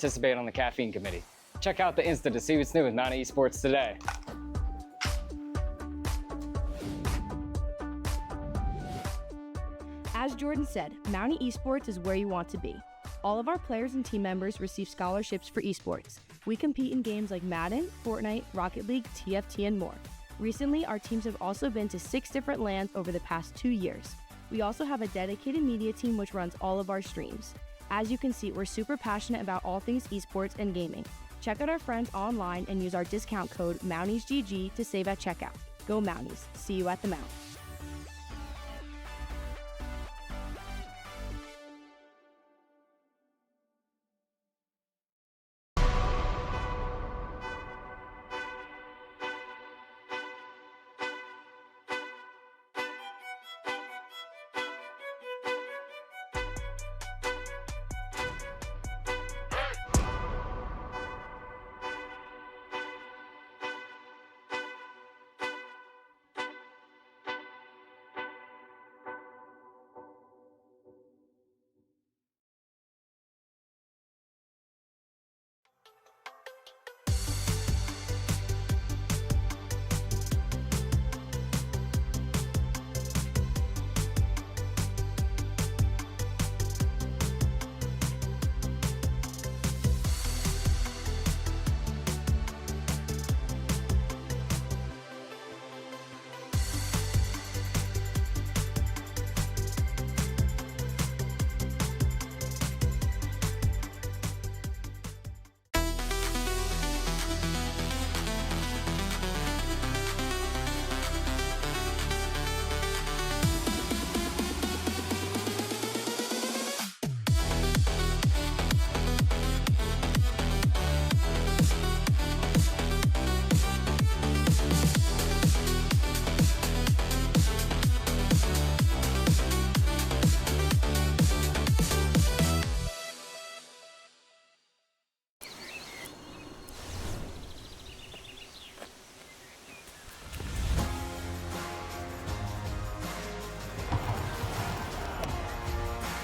participate on the caffeine committee. Check out the Insta to see what's new with Mountain Esports today. As Jordan said, Mountain Esports is where you want to be. All of our players and team members receive scholarships for esports. We compete in games like Madden, Fortnite, Rocket League, TFT, and more. Recently, our teams have also been to 6 different lands over the past 2 years. We also have a dedicated media team which runs all of our streams. As you can see, we're super passionate about all things esports and gaming. Check out our friends online and use our discount code MountiesGG to save at checkout. Go Mounties. See you at the Mount.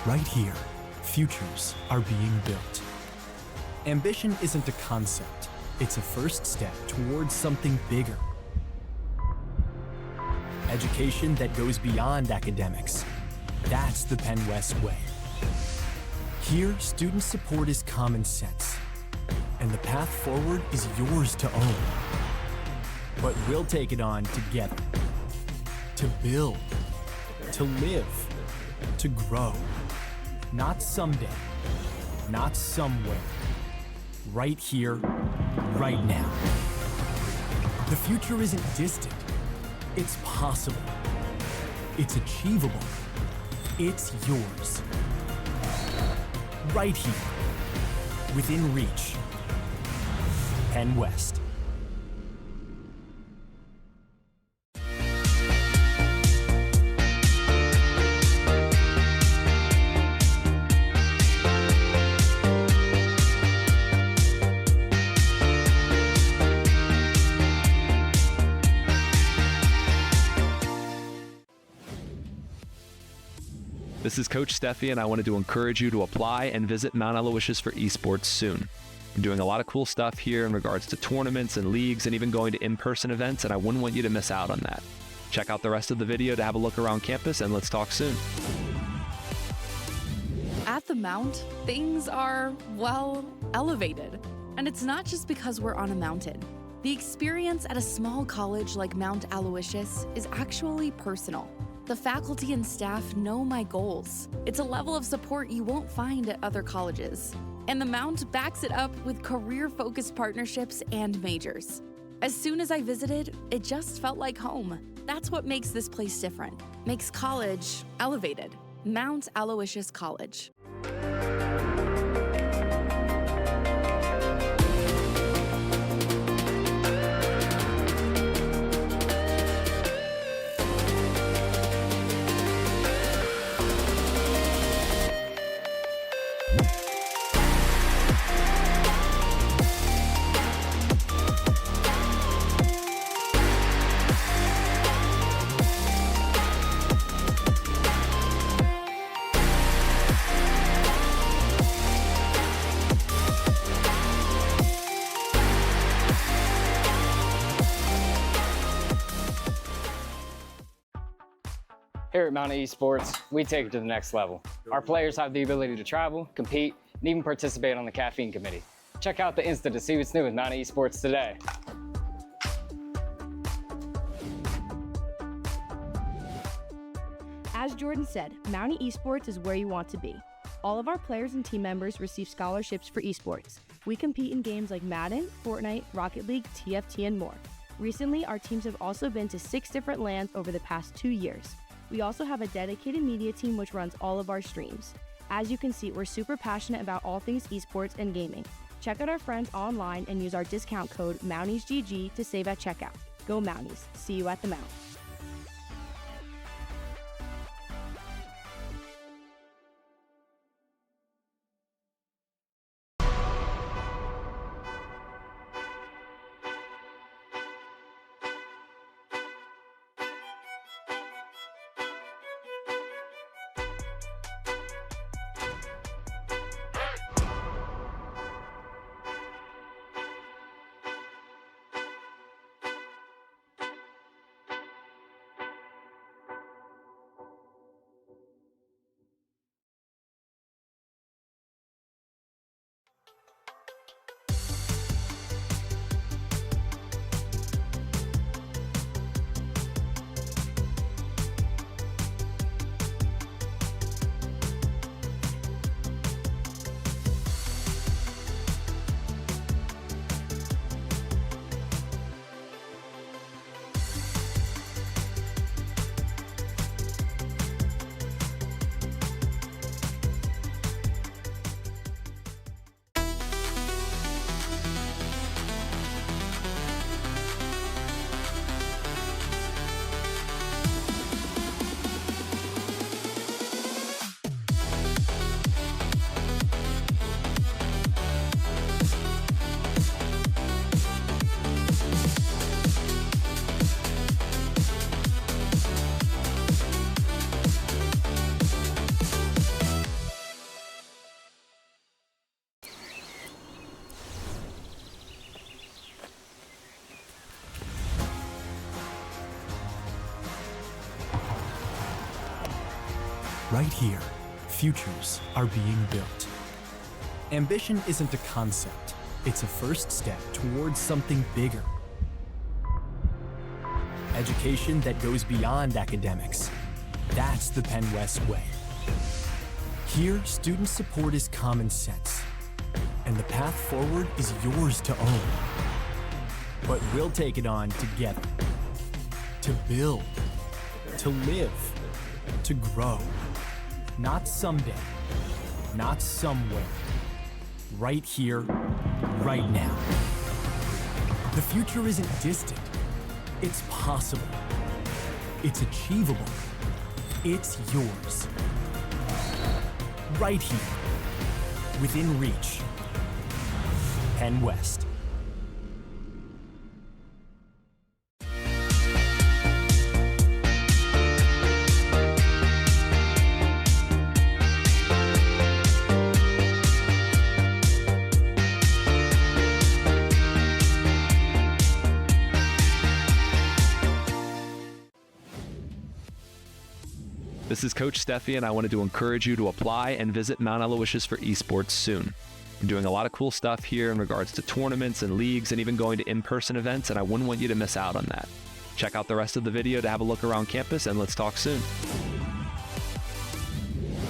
Right here, futures are being built. Ambition isn't a concept, it's a first step towards something bigger. Education that goes beyond academics. That's the Penn West way. Here, student support is common sense, and the path forward is yours to own. But we'll take it on together. To build, to live, to grow. Not someday, not somewhere. Right here, right now. The future isn't distant. It's possible. It's achievable. It's yours. Right here, within reach. Penn West. This is Coach Steffi, and I wanted to encourage you to apply and visit Mount Aloysius for esports soon. We're doing a lot of cool stuff here in regards to tournaments and leagues and even going to in-person events, and I wouldn't want you to miss out on that. Check out the rest of the video to have a look around campus, and let's talk soon. At the Mount, things are, well, elevated. And it's not just because we're on a mountain. The experience at a small college like Mount Aloysius is actually personal. The faculty and staff know my goals. It's a level of support you won't find at other colleges. And the Mount backs it up with career-focused partnerships and majors. As soon as I visited, it just felt like home. That's what makes this place different. Makes college elevated. Mount Aloysius College. Here at Mountain Esports, we take it to the next level. Our players have the ability to travel, compete, and even participate on the caffeine committee. Check out the Insta to see what's new with Mountain Esports today. As Jordan said, Mountain Esports is where you want to be. All of our players and team members receive scholarships for esports. We compete in games like Madden, Fortnite, Rocket League, TFT, and more. Recently, our teams have also been to 6 different lands over the past 2 years. We also have a dedicated media team which runs all of our streams. As you can see, we're super passionate about all things esports and gaming. Check out our friends online and use our discount code MountiesGG to save at checkout. Go Mounties. See you at the Mount. Right here, futures are being built. Ambition isn't a concept, it's a first step towards something bigger. Education that goes beyond academics. That's the Penn West way. Here, student support is common sense, and the path forward is yours to own. But we'll take it on together. To build, to live, to grow. Not someday, not somewhere. Right here, right now. The future isn't distant. It's possible. It's achievable. It's yours. Right here, within reach. Penn West. This is Coach Steffi, and I wanted to encourage you to apply and visit Mount Aloysius for esports soon. I'm doing a lot of cool stuff here in regards to tournaments and leagues and even going to in-person events, and I wouldn't want you to miss out on that. Check out the rest of the video to have a look around campus, and let's talk soon.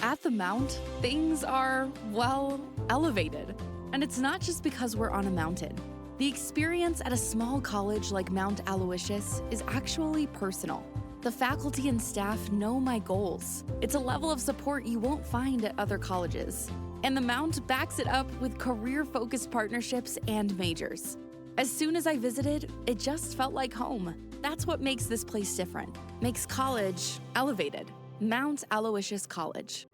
At the Mount, things are, well, elevated. And it's not just because we're on a mountain. The experience at a small college like Mount Aloysius is actually personal. The faculty and staff know my goals. It's a level of support you won't find at other colleges. And the Mount backs it up with career-focused partnerships and majors. As soon as I visited, it just felt like home. That's what makes this place different. Makes college elevated. Mount Aloysius College.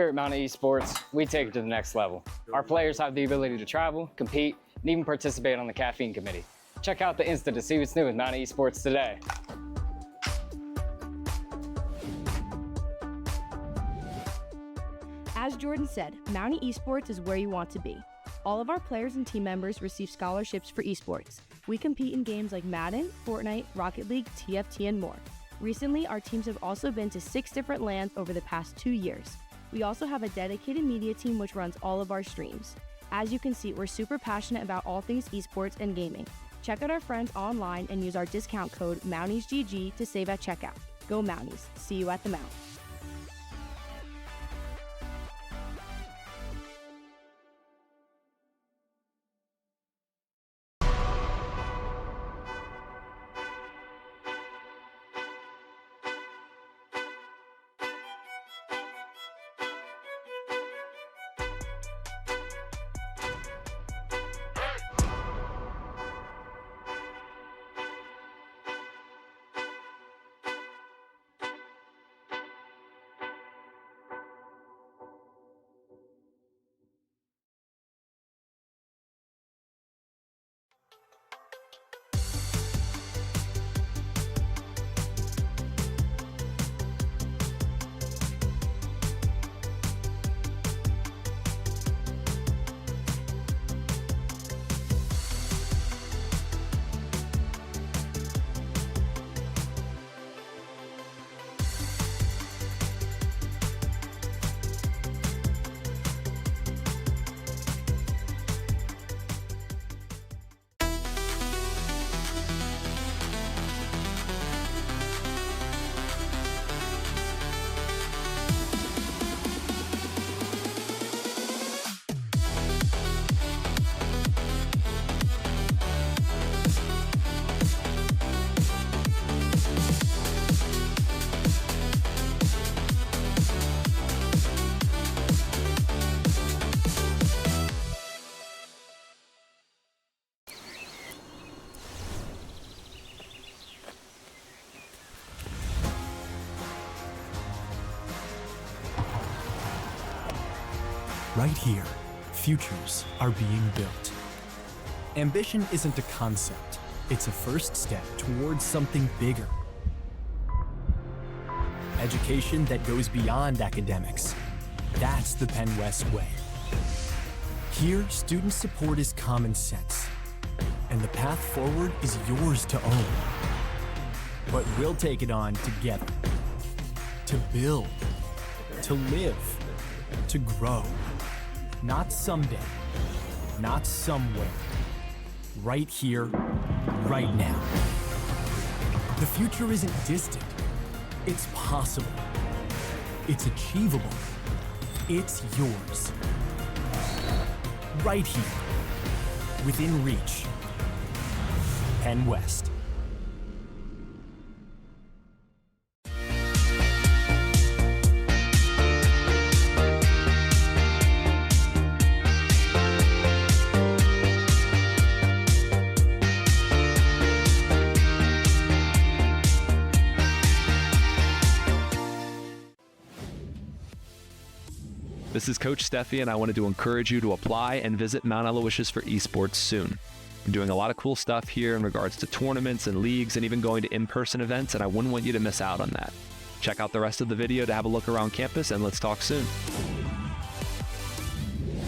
Here at Mountain Esports, we take it to the next level. Our players have the ability to travel, compete, and even participate on the caffeine committee. Check out the Insta to see what's new with Mountain Esports today. As Jordan said, Mountain Esports is where you want to be. All of our players and team members receive scholarships for esports. We compete in games like Madden, Fortnite, Rocket League, TFT, and more. Recently, our teams have also been to 6 different lands over the past 2 years. We also have a dedicated media team which runs all of our streams. As you can see, we're super passionate about all things esports and gaming. Check out our friends online and use our discount code MountiesGG to save at checkout. Go Mounties. See you at the Mount. Right here, futures are being built. Ambition isn't a concept, it's a first step towards something bigger. Education that goes beyond academics. That's the Penn West way. Here, student support is common sense, and the path forward is yours to own. But we'll take it on together. To build, to live, to grow. Not someday, not somewhere. Right here, right now. The future isn't distant. It's possible. It's achievable. It's yours. Right here, within reach. Penn West. This is Coach Steffi, and I wanted to encourage you to apply and visit Mount Aloysius for esports soon. I'm doing a lot of cool stuff here in regards to tournaments and leagues and even going to in-person events, and I wouldn't want you to miss out on that. Check out the rest of the video to have a look around campus, and let's talk soon.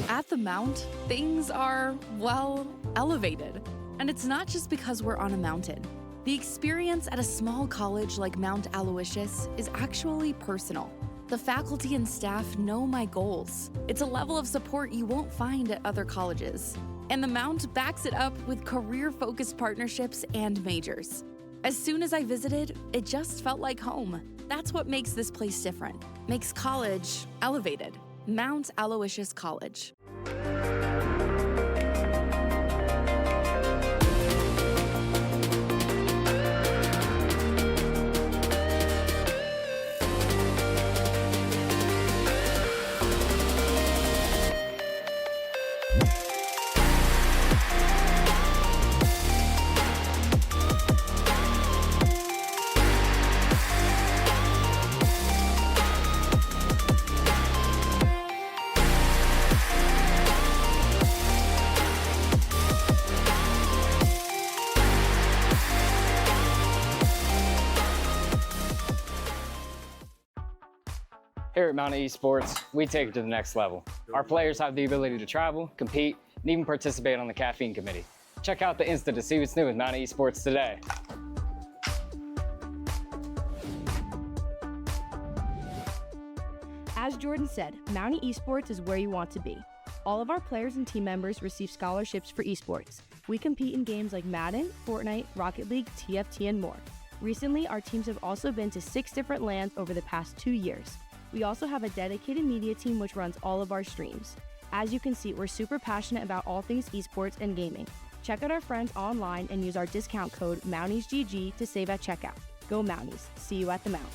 At the Mount, things are, well, elevated. And it's not just because we're on a mountain. The experience at a small college like Mount Aloysius is actually personal. The faculty and staff know my goals. It's a level of support you won't find at other colleges. And the Mount backs it up with career-focused partnerships and majors. As soon as I visited, it just felt like home. That's what makes this place different. Makes college elevated. Mount Aloysius College. Here at Mountain Esports, we take it to the next level. Our players have the ability to travel, compete, and even participate on the caffeine committee. Check out the Insta to see what's new with Mountain Esports today. As Jordan said, Mountain Esports is where you want to be. All of our players and team members receive scholarships for esports. We compete in games like Madden, Fortnite, Rocket League, TFT, and more. Recently, our teams have also been to 6 different lands over the past 2 years. We also have a dedicated media team which runs all of our streams. As you can see, we're super passionate about all things esports and gaming. Check out our friends online and use our discount code MountiesGG to save at checkout. Go Mounties. See you at the Mount.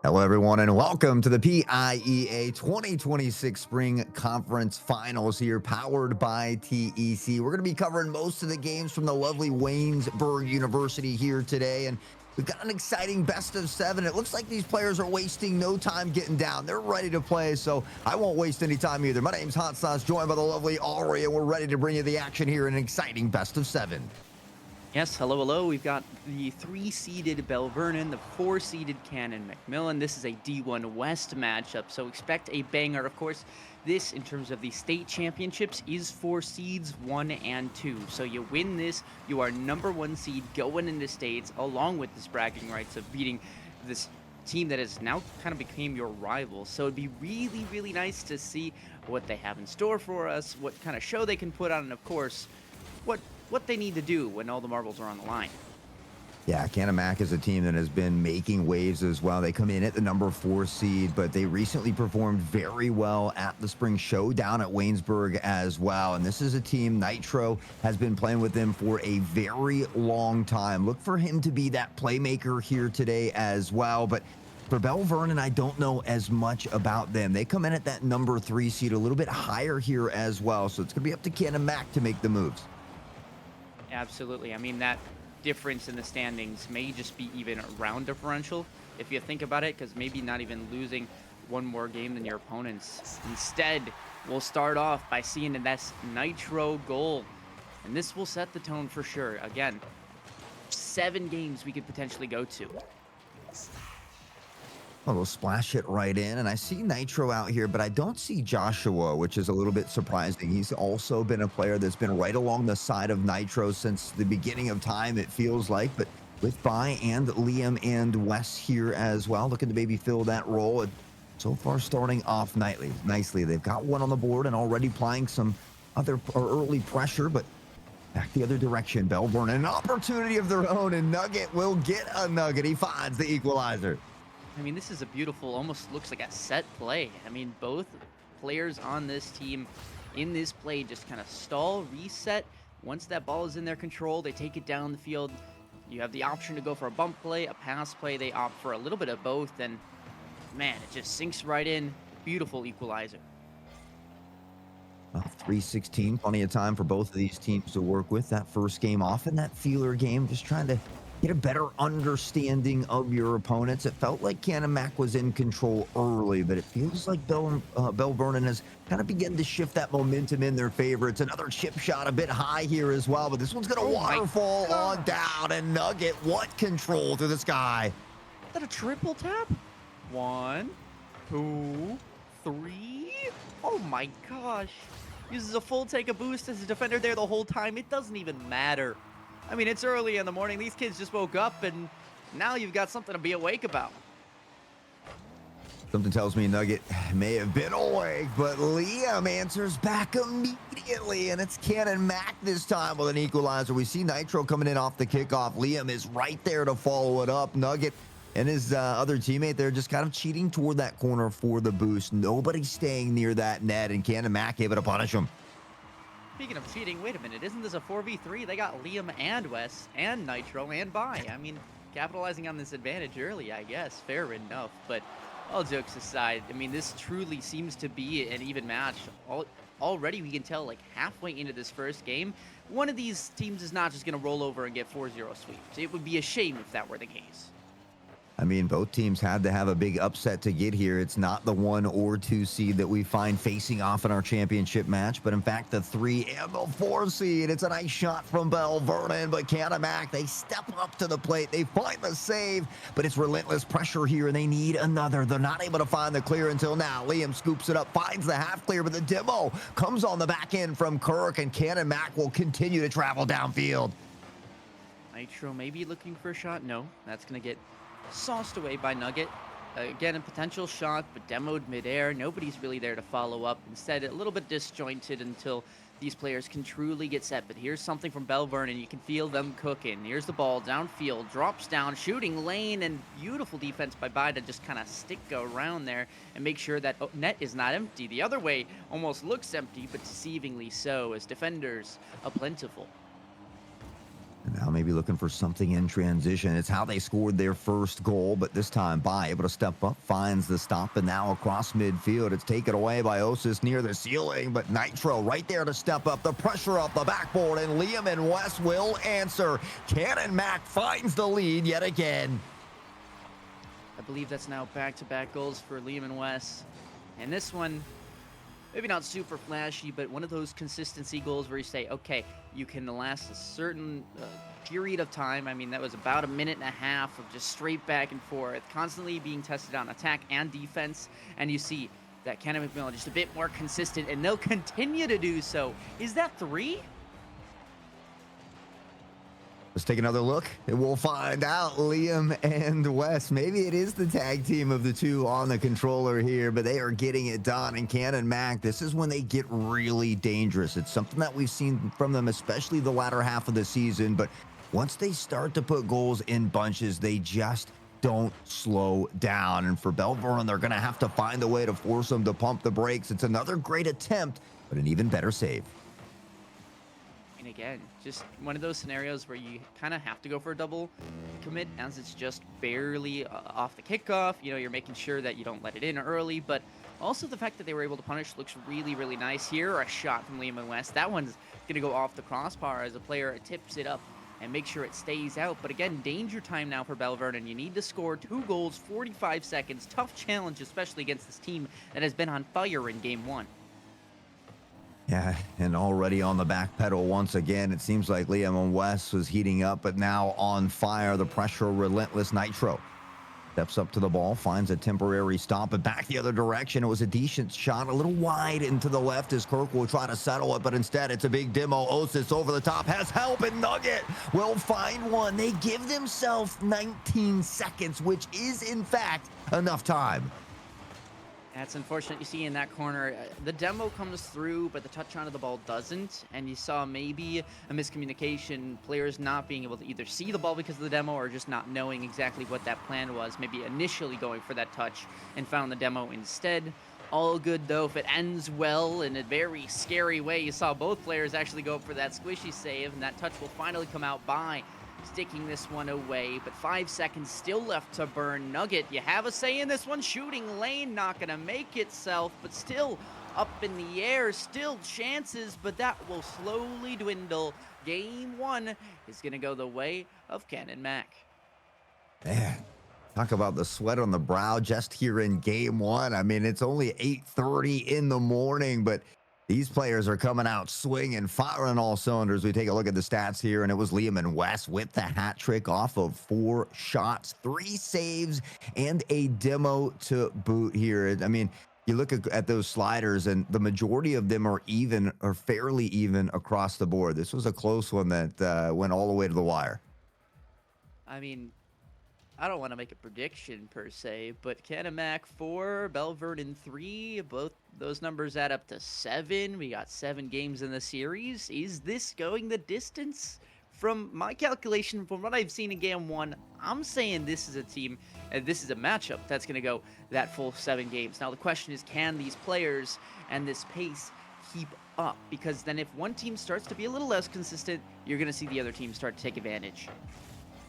Hello, everyone, and welcome to the PIEA 2026 Spring Conference Finals here, powered by TEC. We're going to be covering most of the games from the lovely Waynesburg University here today, and we've got an exciting best of 7. It looks like these players are wasting no time getting down. They're ready to play, so I won't waste any time either. My name's Hot Sauce, joined by the lovely Ari, and we're ready to bring you the action here in an exciting best of 7. Yes, hello, hello. We've got the 3-seeded Bell Vernon, the 4-seeded Cannon McMillan. This is a D1 West matchup, so expect a banger. Of course, this, in terms of the state championships, is for seeds 1 and 2. So you win this, you are number 1 seed going into states, along with this bragging rights of beating this team that has now kind of became your rival. So it'd be really, really nice to see what they have in store for us, what kind of show they can put on, and of course, what they need to do when all the marbles are on the line. Yeah, Canamac is a team that has been making waves as well. They come in at the number 4 seed, but they recently performed very well at the Spring Showdown at Waynesburg as well. And this is a team, Nitro has been playing with them for a very long time. Look for him to be that playmaker here today as well. But for Bell Vernon, I don't know as much about them. They come in at that number 3 seed, a little bit higher here as well. So it's going to be up to Canamac to make the moves. Absolutely. I mean, that difference in the standings may just be even a round differential if you think about it, because maybe not even losing one more game than your opponents. Instead, we'll start off by seeing this Nitro goal, and this will set the tone for sure. Again, 7 games we could potentially go to. Well, they'll splash it right in, and I see Nitro out here, but I don't see Joshua, which is a little bit surprising. He's also been a player that's been right along the side of Nitro since the beginning of time, it feels like, but with Bai and Liam and Wes here as well, looking to maybe fill that role. And so far, starting off nicely. They've got one on the board and already applying some other early pressure, but back the other direction. Bell Vernon, an opportunity of their own, and Nugget will get a nugget. He finds the equalizer. I mean, this is a beautiful, almost looks like a set play. I mean, both players on this team in this play just kind of stall, reset. Once that ball is in their control, they take it down the field. You have the option to go for a bump play, a pass play. They opt for a little bit of both, and man, it just sinks right in. Beautiful equalizer. 3:16, plenty of time for both of these teams to work with. That first game off in that feeler game, just trying to get a better understanding of your opponents. It felt like Canamac was in control early, but it feels like Bell Vernon has kind of begun to shift that momentum in their favor. It's another chip shot a bit high here as well, but this one's going to waterfall on down, and Nugget, what control through the sky. Is that a triple tap? 1, 2, 3. Oh my gosh. Uses a full take of boost as a defender there the whole time. It doesn't even matter. I mean, it's early in the morning. These kids just woke up, and now you've got something to be awake about. Something tells me Nugget may have been awake, but Liam answers back immediately, and it's Canamac this time with an equalizer. We see Nitro coming in off the kickoff. Liam is right there to follow it up. Nugget and his other teammate there just kind of cheating toward that corner for the boost. Nobody's staying near that net, and Canamac able to punish him. Speaking of cheating, wait a minute. Isn't this a 4v3? They got Liam and Wes and Nitro and Bai. I mean, capitalizing on this advantage early, I guess. Fair enough. But all jokes aside, I mean, this truly seems to be an even match. Already we can tell, like, halfway into this first game, one of these teams is not just going to roll over and get 4-0 sweeps. It would be a shame if that were the case. I mean, both teams had to have a big upset to get here. It's not the 1 or 2 seed that we find facing off in our championship match, but in fact, the 3 and the 4 seed. It's a nice shot from Bell Vernon, but Canamac, they step up to the plate. They find the save, but it's relentless pressure here, and they need another. They're not able to find the clear until now. Liam scoops it up, finds the half clear, but the demo comes on the back end from Kirk, and Canamac will continue to travel downfield. Nitro maybe looking for a shot. No, that's going to get sauced away by Nugget. Again, a potential shot, but demoed midair. Nobody's really there to follow up. Instead, a little bit disjointed until these players can truly get set. But here's something from Bell Vernon. You can feel them cooking. Here's the ball downfield, drops down, shooting lane, and beautiful defense by Bai to just kind of stick around there and make sure that net is not empty. The other way almost looks empty, but deceivingly so, as defenders are plentiful. And now maybe looking for something in transition. It's how they scored their first goal, but this time Bai able to step up, finds the stop, and now across midfield. It's taken away by Osis near the ceiling, but Nitro right there to step up. The pressure off the backboard, and Liam and Wes will answer. Canamac finds the lead yet again. I believe that's now back-to-back goals for Liam and Wes. And this one, maybe not super flashy, but one of those consistency goals where you say, okay, you can last a certain period of time. I mean, that was about a minute and a half of just straight back and forth, constantly being tested on attack and defense. And you see that Cannon McMillan just a bit more consistent, and they'll continue to do so. Is that 3? Let's take another look, and we'll find out. Liam and Wes, maybe it is the tag team of the two on the controller here, but they are getting it done. And Canamac, this is when they get really dangerous. It's something that we've seen from them, especially the latter half of the season. But once they start to put goals in bunches, they just don't slow down. And for Bell Vernon, they're going to have to find a way to force them to pump the brakes. It's another great attempt, but an even better save. And again, just one of those scenarios where you kind of have to go for a double commit, as it's just barely off the kickoff. You know, you're making sure that you don't let it in early, but also the fact that they were able to punish looks really, really nice here. A shot from Liam and West. That one's going to go off the crossbar as a player tips it up and make sure it stays out. But again, danger time now for Bell Vernon. You need to score 2 goals, 45 seconds. Tough challenge, especially against this team that has been on fire in Game 1. Yeah, and already on the back pedal once again. It seems like Liam and Wes was heating up, but now on fire. The pressure, relentless. Nitro steps up to the ball, finds a temporary stop, but back the other direction. It was a decent shot, a little wide into the left as Kirk will try to settle it, but instead it's a big demo. Osis over the top, has help, and Nugget will find one. They give themselves 19 seconds, which is in fact enough time. That's unfortunate. You see in that corner, the demo comes through, but the touch onto the ball doesn't. And you saw maybe a miscommunication, players not being able to either see the ball because of the demo or just not knowing exactly what that plan was. Maybe initially going for that touch and found the demo instead. All good, though, if it ends well in a very scary way. You saw both players actually go for that squishy save, and that touch will finally come out by sticking this one away, but 5 seconds still left to burn. Nugget, you have a say in this one. Shooting lane, not gonna make itself, but still up in the air, still chances, but that will slowly dwindle. Game 1 is gonna go the way of Canamac. Man, talk about the sweat on the brow just here in Game 1. I mean, it's only 8:30 in the morning, but these players are coming out swinging, firing all cylinders. We take a look at the stats here, and it was Liam and Wes with the hat trick off of 4 shots, 3 saves, and a demo to boot here. I mean, you look at those sliders, and the majority of them are even or fairly even across the board. This was a close one that went all the way to the wire. I mean, I don't want to make a prediction per se, but Canamac 4, Bell Vernon 3, both those numbers add up to 7. We got 7 games in the series. Is this going the distance? From my calculation, from what I've seen in Game 1, I'm saying this is a team, this is a matchup that's going to go that full 7 games. Now, the question is, can these players and this pace keep up? Because then if one team starts to be a little less consistent, you're going to see the other team start to take advantage.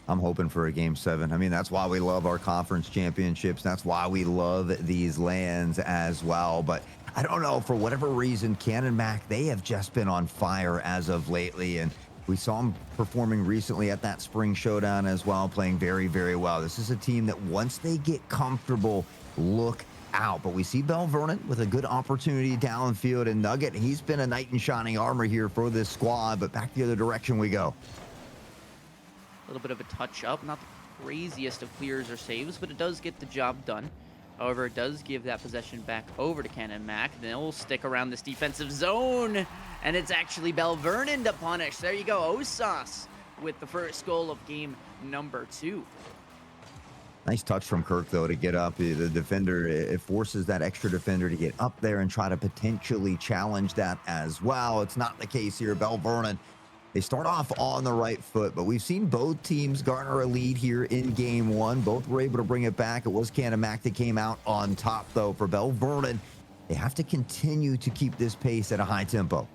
I'm hoping for a game 7. I mean, that's why we love our conference championships. That's why we love these lands as well. But I don't know, for whatever reason, Cannon Mac, they have just been on fire as of lately. And we saw them performing recently at that spring showdown as well, playing very, very well. This is a team that once they get comfortable, look out. But we see Bell Vernon with a good opportunity downfield, and Nugget, he's been a knight in shining armor here for this squad. But back the other direction we go. A little bit of a touch up, not the craziest of clears or saves, but it does get the job done. However, it does give that possession back over to Cannon Mac. They'll stick around this defensive zone, and it's actually Bell Vernon to punish. There you go, Osas with the first goal of game number 2. Nice touch from Kirk, though, to get up. The defender, it forces that extra defender to get up there and try to potentially challenge that as well. It's not the case here. Bell Vernon, they start off on the right foot, but we've seen both teams garner a lead here in game 1. Both were able to bring it back. It was Cannon Mac that came out on top, though. For Bell Vernon, they have to continue to keep this pace at a high tempo.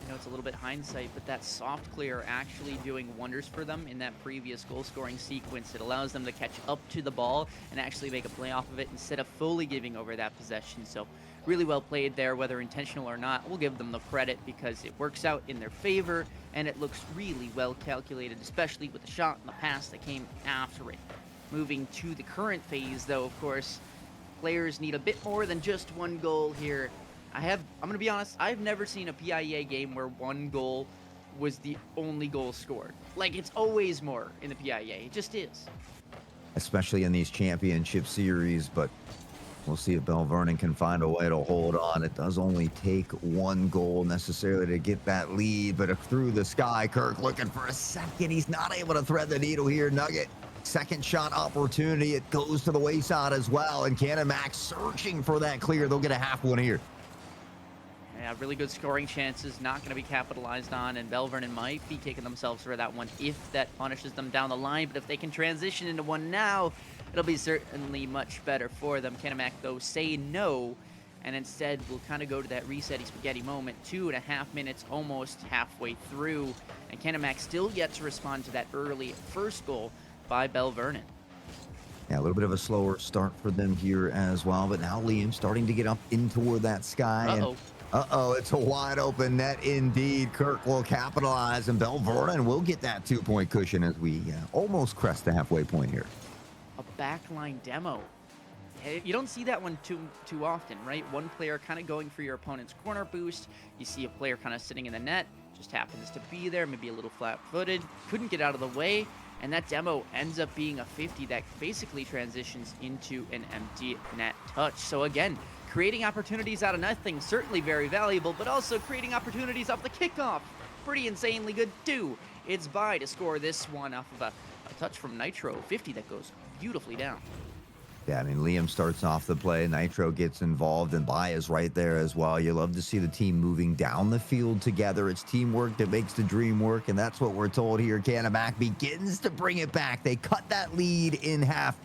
You know, it's a little bit hindsight, but that soft clear actually doing wonders for them in that previous goal-scoring sequence. It allows them to catch up to the ball and actually make a play off of it instead of fully giving over that possession. So really well played there, whether intentional or not. We'll give them the credit because it works out in their favor, and it looks really well calculated, especially with the shot and the pass that came after it. Moving to the current phase, though, of course, players need a bit more than just one goal here. I'm going to be honest, I've never seen a PIEA game where one goal was the only goal scored. Like, it's always more in the PIEA. It just is. Especially in these championship series, but we'll see if Bell Vernon can find a way to hold on. It does only take one goal necessarily to get that lead, but through the sky, Kirk looking for a second. He's not able to thread the needle here. Nugget, second shot opportunity. It goes to the wayside as well, and Cannon Mac searching for that clear. They'll get a half one here. Yeah, really good scoring chances, not going to be capitalized on, and Bell Vernon might be taking themselves for that one if that punishes them down the line. But if they can transition into one now, it'll be certainly much better for them. Cannon Mac, though, say no, and instead we'll kind of go to that resetty spaghetti moment. 2.5 minutes, almost halfway through, and Cannon Mac still yet to respond to that early first goal by Bell Vernon. Yeah, a little bit of a slower start for them here as well, but now Liam starting to get up in toward that sky. Uh-oh, it's a wide open net indeed. Kirk will capitalize, and Bell Vernon will get that 2-point cushion as we almost crest the halfway point here. A backline demo. You don't see that one too often, right? One player kind of going for your opponent's corner boost. You see a player kind of sitting in the net, just happens to be there, maybe a little flat-footed, couldn't get out of the way, and that demo ends up being a 50 that basically transitions into an empty net touch. So again, creating opportunities out of nothing, certainly very valuable, but also creating opportunities off the kickoff. Pretty insanely good too. It's Bai to score this one off of a touch from Nitro, 50 that goes beautifully down. Yeah, I mean, Liam starts off the play, Nitro gets involved, and Bai is right there as well. You love to see the team moving down the field together. It's teamwork that makes the dream work, and that's what we're told here. Cannon Mac begins to bring it back. They cut that lead in half.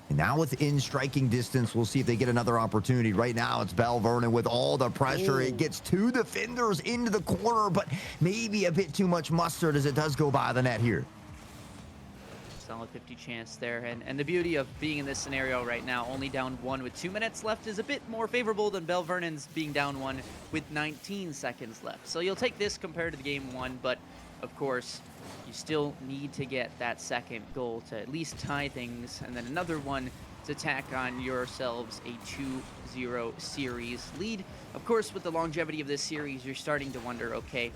And now within striking distance, we'll see if they get another opportunity. Right now, it's Bell Vernon with all the pressure. It gets 2 defenders into the corner, but maybe a bit too much mustard as it does go by the net here. Solid 50 chance there. And the beauty of being in this scenario right now, only down 1 with 2 minutes left, is a bit more favorable than Bell Vernon's being down 1 with 19 seconds left. So you'll take this compared to the game 1, but of course, you still need to get that second goal to at least tie things, and then another one to tack on yourselves a 2-0 series lead. Of course, with the longevity of this series, you're starting to wonder, okay,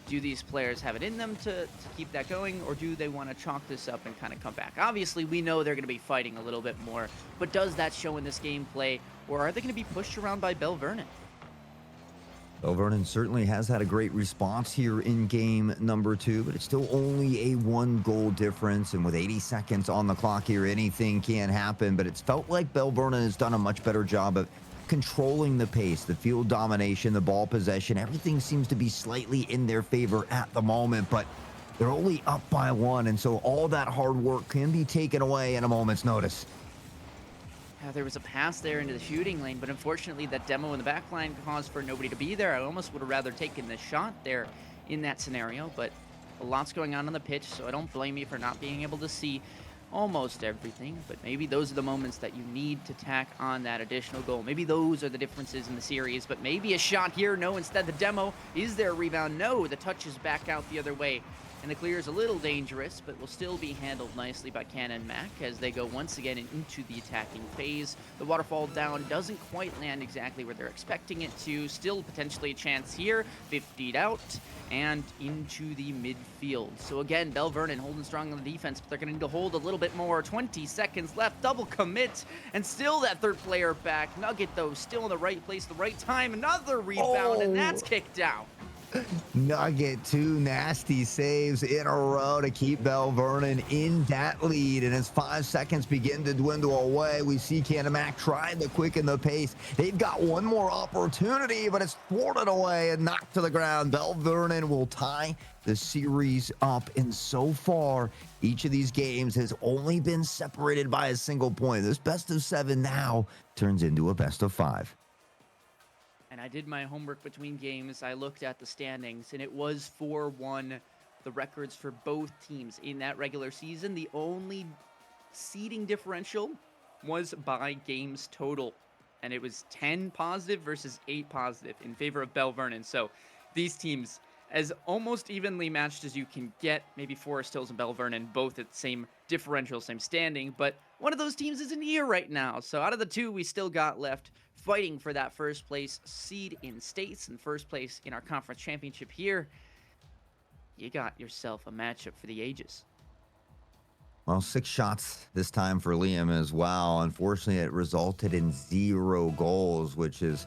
do these players have it in them to keep that going, or do they want to chalk this up and kind of come back? Obviously, we know they're going to be fighting a little bit more, but does that show in this gameplay, or are they going to be pushed around by Bell Vernon? Bell Vernon certainly has had a great response here in game number 2, but it's still only a 1-goal difference. And with 80 seconds on the clock here, anything can happen. But it's felt like Bell Vernon has done a much better job of controlling the pace, the field domination, the ball possession. Everything seems to be slightly in their favor at the moment, but they're only up by 1. And so all that hard work can be taken away in a moment's notice. There was a pass there into the shooting lane, but unfortunately that demo in the back line caused for nobody to be there. I almost would have rather taken the shot there in that scenario, but A lot's going on the pitch, so I don't blame you for not being able to see almost everything, but maybe those are the moments that you need to tack on that additional goal. Maybe those are the differences in the series, but maybe a shot here. No, instead the demo. Is there a rebound? No, the touch is back out the other way. And the clear is a little dangerous, but will still be handled nicely by Ken and Mac as they go once again into the attacking phase. The waterfall down doesn't quite land exactly where they're expecting it to. Still potentially a chance here. 50'd out and into the midfield. So again, Bell Vernon holding strong on the defense, but they're going to need to hold a little bit more. 20 seconds left. Double commit, and still that third player back. Nugget, though, still in the right place, the right time. Another rebound, and that's kicked out. Nugget, 2 nasty saves in a row to keep Bell Vernon in that lead. And as 5 seconds begin to dwindle away, we see Canamac trying to quicken the pace. They've got one more opportunity, but it's thwarted away and knocked to the ground. Bell Vernon will tie the series up. And so far, each of these games has only been separated by a single point. This best of 7 now turns into a best of 5. And I did my homework between games. I looked at the standings, and it was 4-1, the records for both teams in that regular season. The only seeding differential was by games total, and it was 10 positive versus 8 positive in favor of Bell Vernon. So these teams, as almost evenly matched as you can get, maybe Forest Hills and Bell Vernon, both at the same differential, same standing, but one of those teams isn't here right now. So out of the two we still got left, fighting for that first place seed in states and first place in our conference championship here, you got yourself a matchup for the ages. Well, 6 shots this time for Liam as well. Unfortunately, it resulted in 0 goals, which is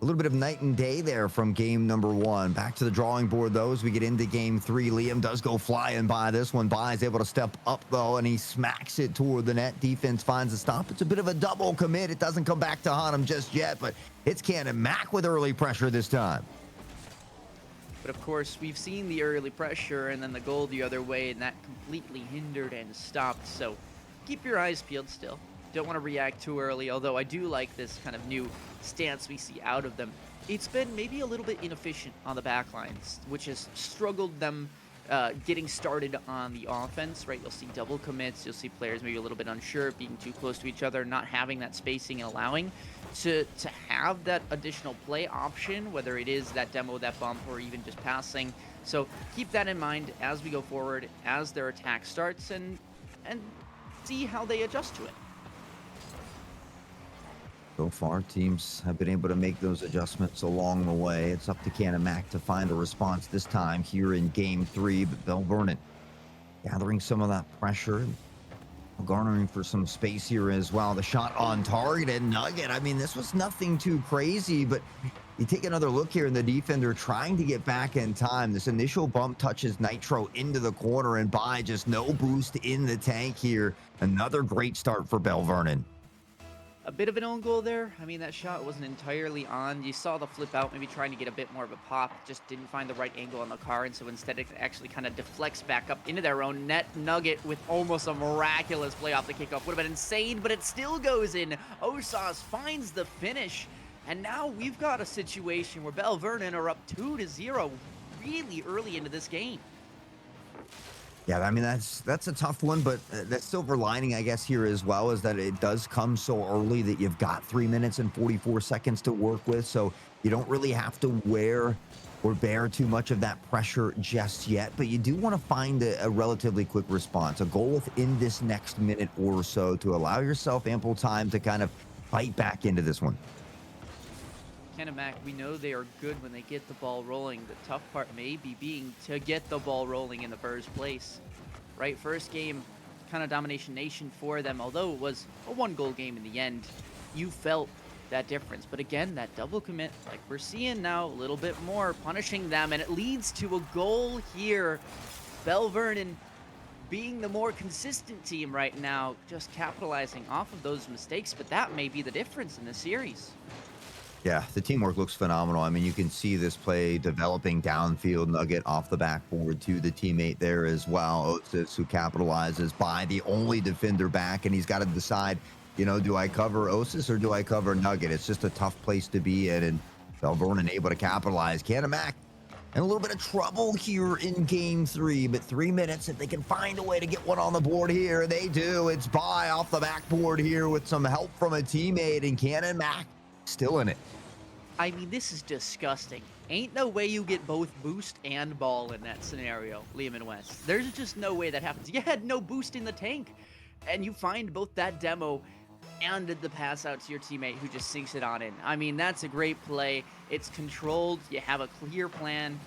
a little bit of night and day there from game number 1. Back to the drawing board, though, as we get into game 3. Liam does go flying by this one. By is able to step up, though, and he smacks it toward the net. Defense finds a stop. It's a bit of a double commit. It doesn't come back to haunt him just yet, but it's Cannon Mac with early pressure this time. But of course, we've seen the early pressure and then the goal the other way, and that completely hindered and stopped. So keep your eyes peeled still. Don't want to react too early, although I do like this kind of new stance we see out of them. It's been maybe a little bit inefficient on the back lines, which has struggled them getting started on the offense, right? You'll see double commits, you'll see players maybe a little bit unsure, being too close to each other, not having that spacing and allowing to have that additional play option, whether it is that demo, that bump, or even just passing. So keep that in mind as we go forward, as their attack starts, and see how they adjust to it. So far, teams have been able to make those adjustments along the way. It's up to Canamac to find a response this time here in game 3, but Bell Vernon gathering some of that pressure, garnering for some space here as well. The shot on target and Nugget. I mean, this was nothing too crazy, but you take another look here and the defender trying to get back in time. This initial bump touches Nitro into the corner, and by just no boost in the tank here. Another great start for Bell Vernon. A bit of an own goal there. I mean, that shot wasn't entirely on. You saw the flip out, maybe trying to get a bit more of a pop. Just didn't find the right angle on the car, and so instead it actually kind of deflects back up into their own net. Nugget with almost a miraculous play off the kickoff. Would have been insane, but it still goes in. Osas finds the finish, and now we've got a situation where Bell Vernon are up 2-0 really early into this game. Yeah, I mean, that's a tough one, but the silver lining, I guess, here as well is that it does come so early that you've got 3 minutes and 44 seconds to work with, so you don't really have to wear or bear too much of that pressure just yet, but you do want to find a relatively quick response, a goal within this next minute or so to allow yourself ample time to kind of fight back into this one. Canamac, we know they are good when they get the ball rolling. The tough part may be being to get the ball rolling in the first place. Right, first game, kind of domination nation for them, although it was a 1-goal game in the end. You felt that difference. But again, that double commit, like we're seeing now, a little bit more, punishing them, and it leads to a goal here. Bell Vernon being the more consistent team right now, just capitalizing off of those mistakes, but that may be the difference in the series. Yeah, the teamwork looks phenomenal. I mean, you can see this play developing downfield. Nugget off the backboard to the teammate there as well. Otis, who capitalizes by the only defender back, and he's got to decide, you know, do I cover Otis or do I cover Nugget? It's just a tough place to be in, and Bell Vernon able to capitalize. Canamac in a little bit of trouble here in game 3, but 3 minutes, if they can find a way to get one on the board here, they do. It's by off the backboard here with some help from a teammate, and Cannon Mac still in it. I mean, this is disgusting. Ain't no way you get both boost and ball in that scenario, Liam and West. There's just no way that happens. You had no boost in the tank, and you find both that demo and the pass out to your teammate who just sinks it on in. I mean, that's a great play. It's controlled, you have a clear plan,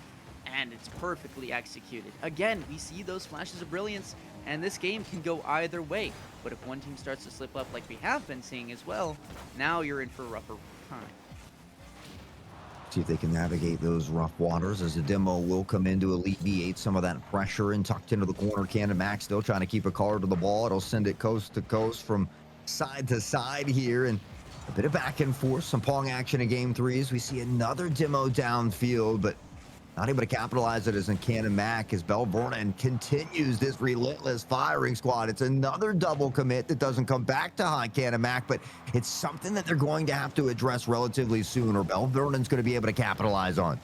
and it's perfectly executed. Again, we see those flashes of brilliance, and this game can go either way. But if one team starts to slip up like we have been seeing as well, now you're in for a rougher time. See if they can navigate those rough waters as the demo will come in to alleviate some of that pressure, and tucked into the corner, Cannon Mac still trying to keep a card to the ball. It'll send it coast to coast from side to side here, and a bit of back and forth, some pong action in game 3 as we see another demo downfield, but not able to capitalize it as in Cannon Mac as Bell Vernon continues this relentless firing squad. It's another double commit that doesn't come back to haunt Cannon Mac, but it's something that they're going to have to address relatively soon, or Bell Vernon's going to be able to capitalize on.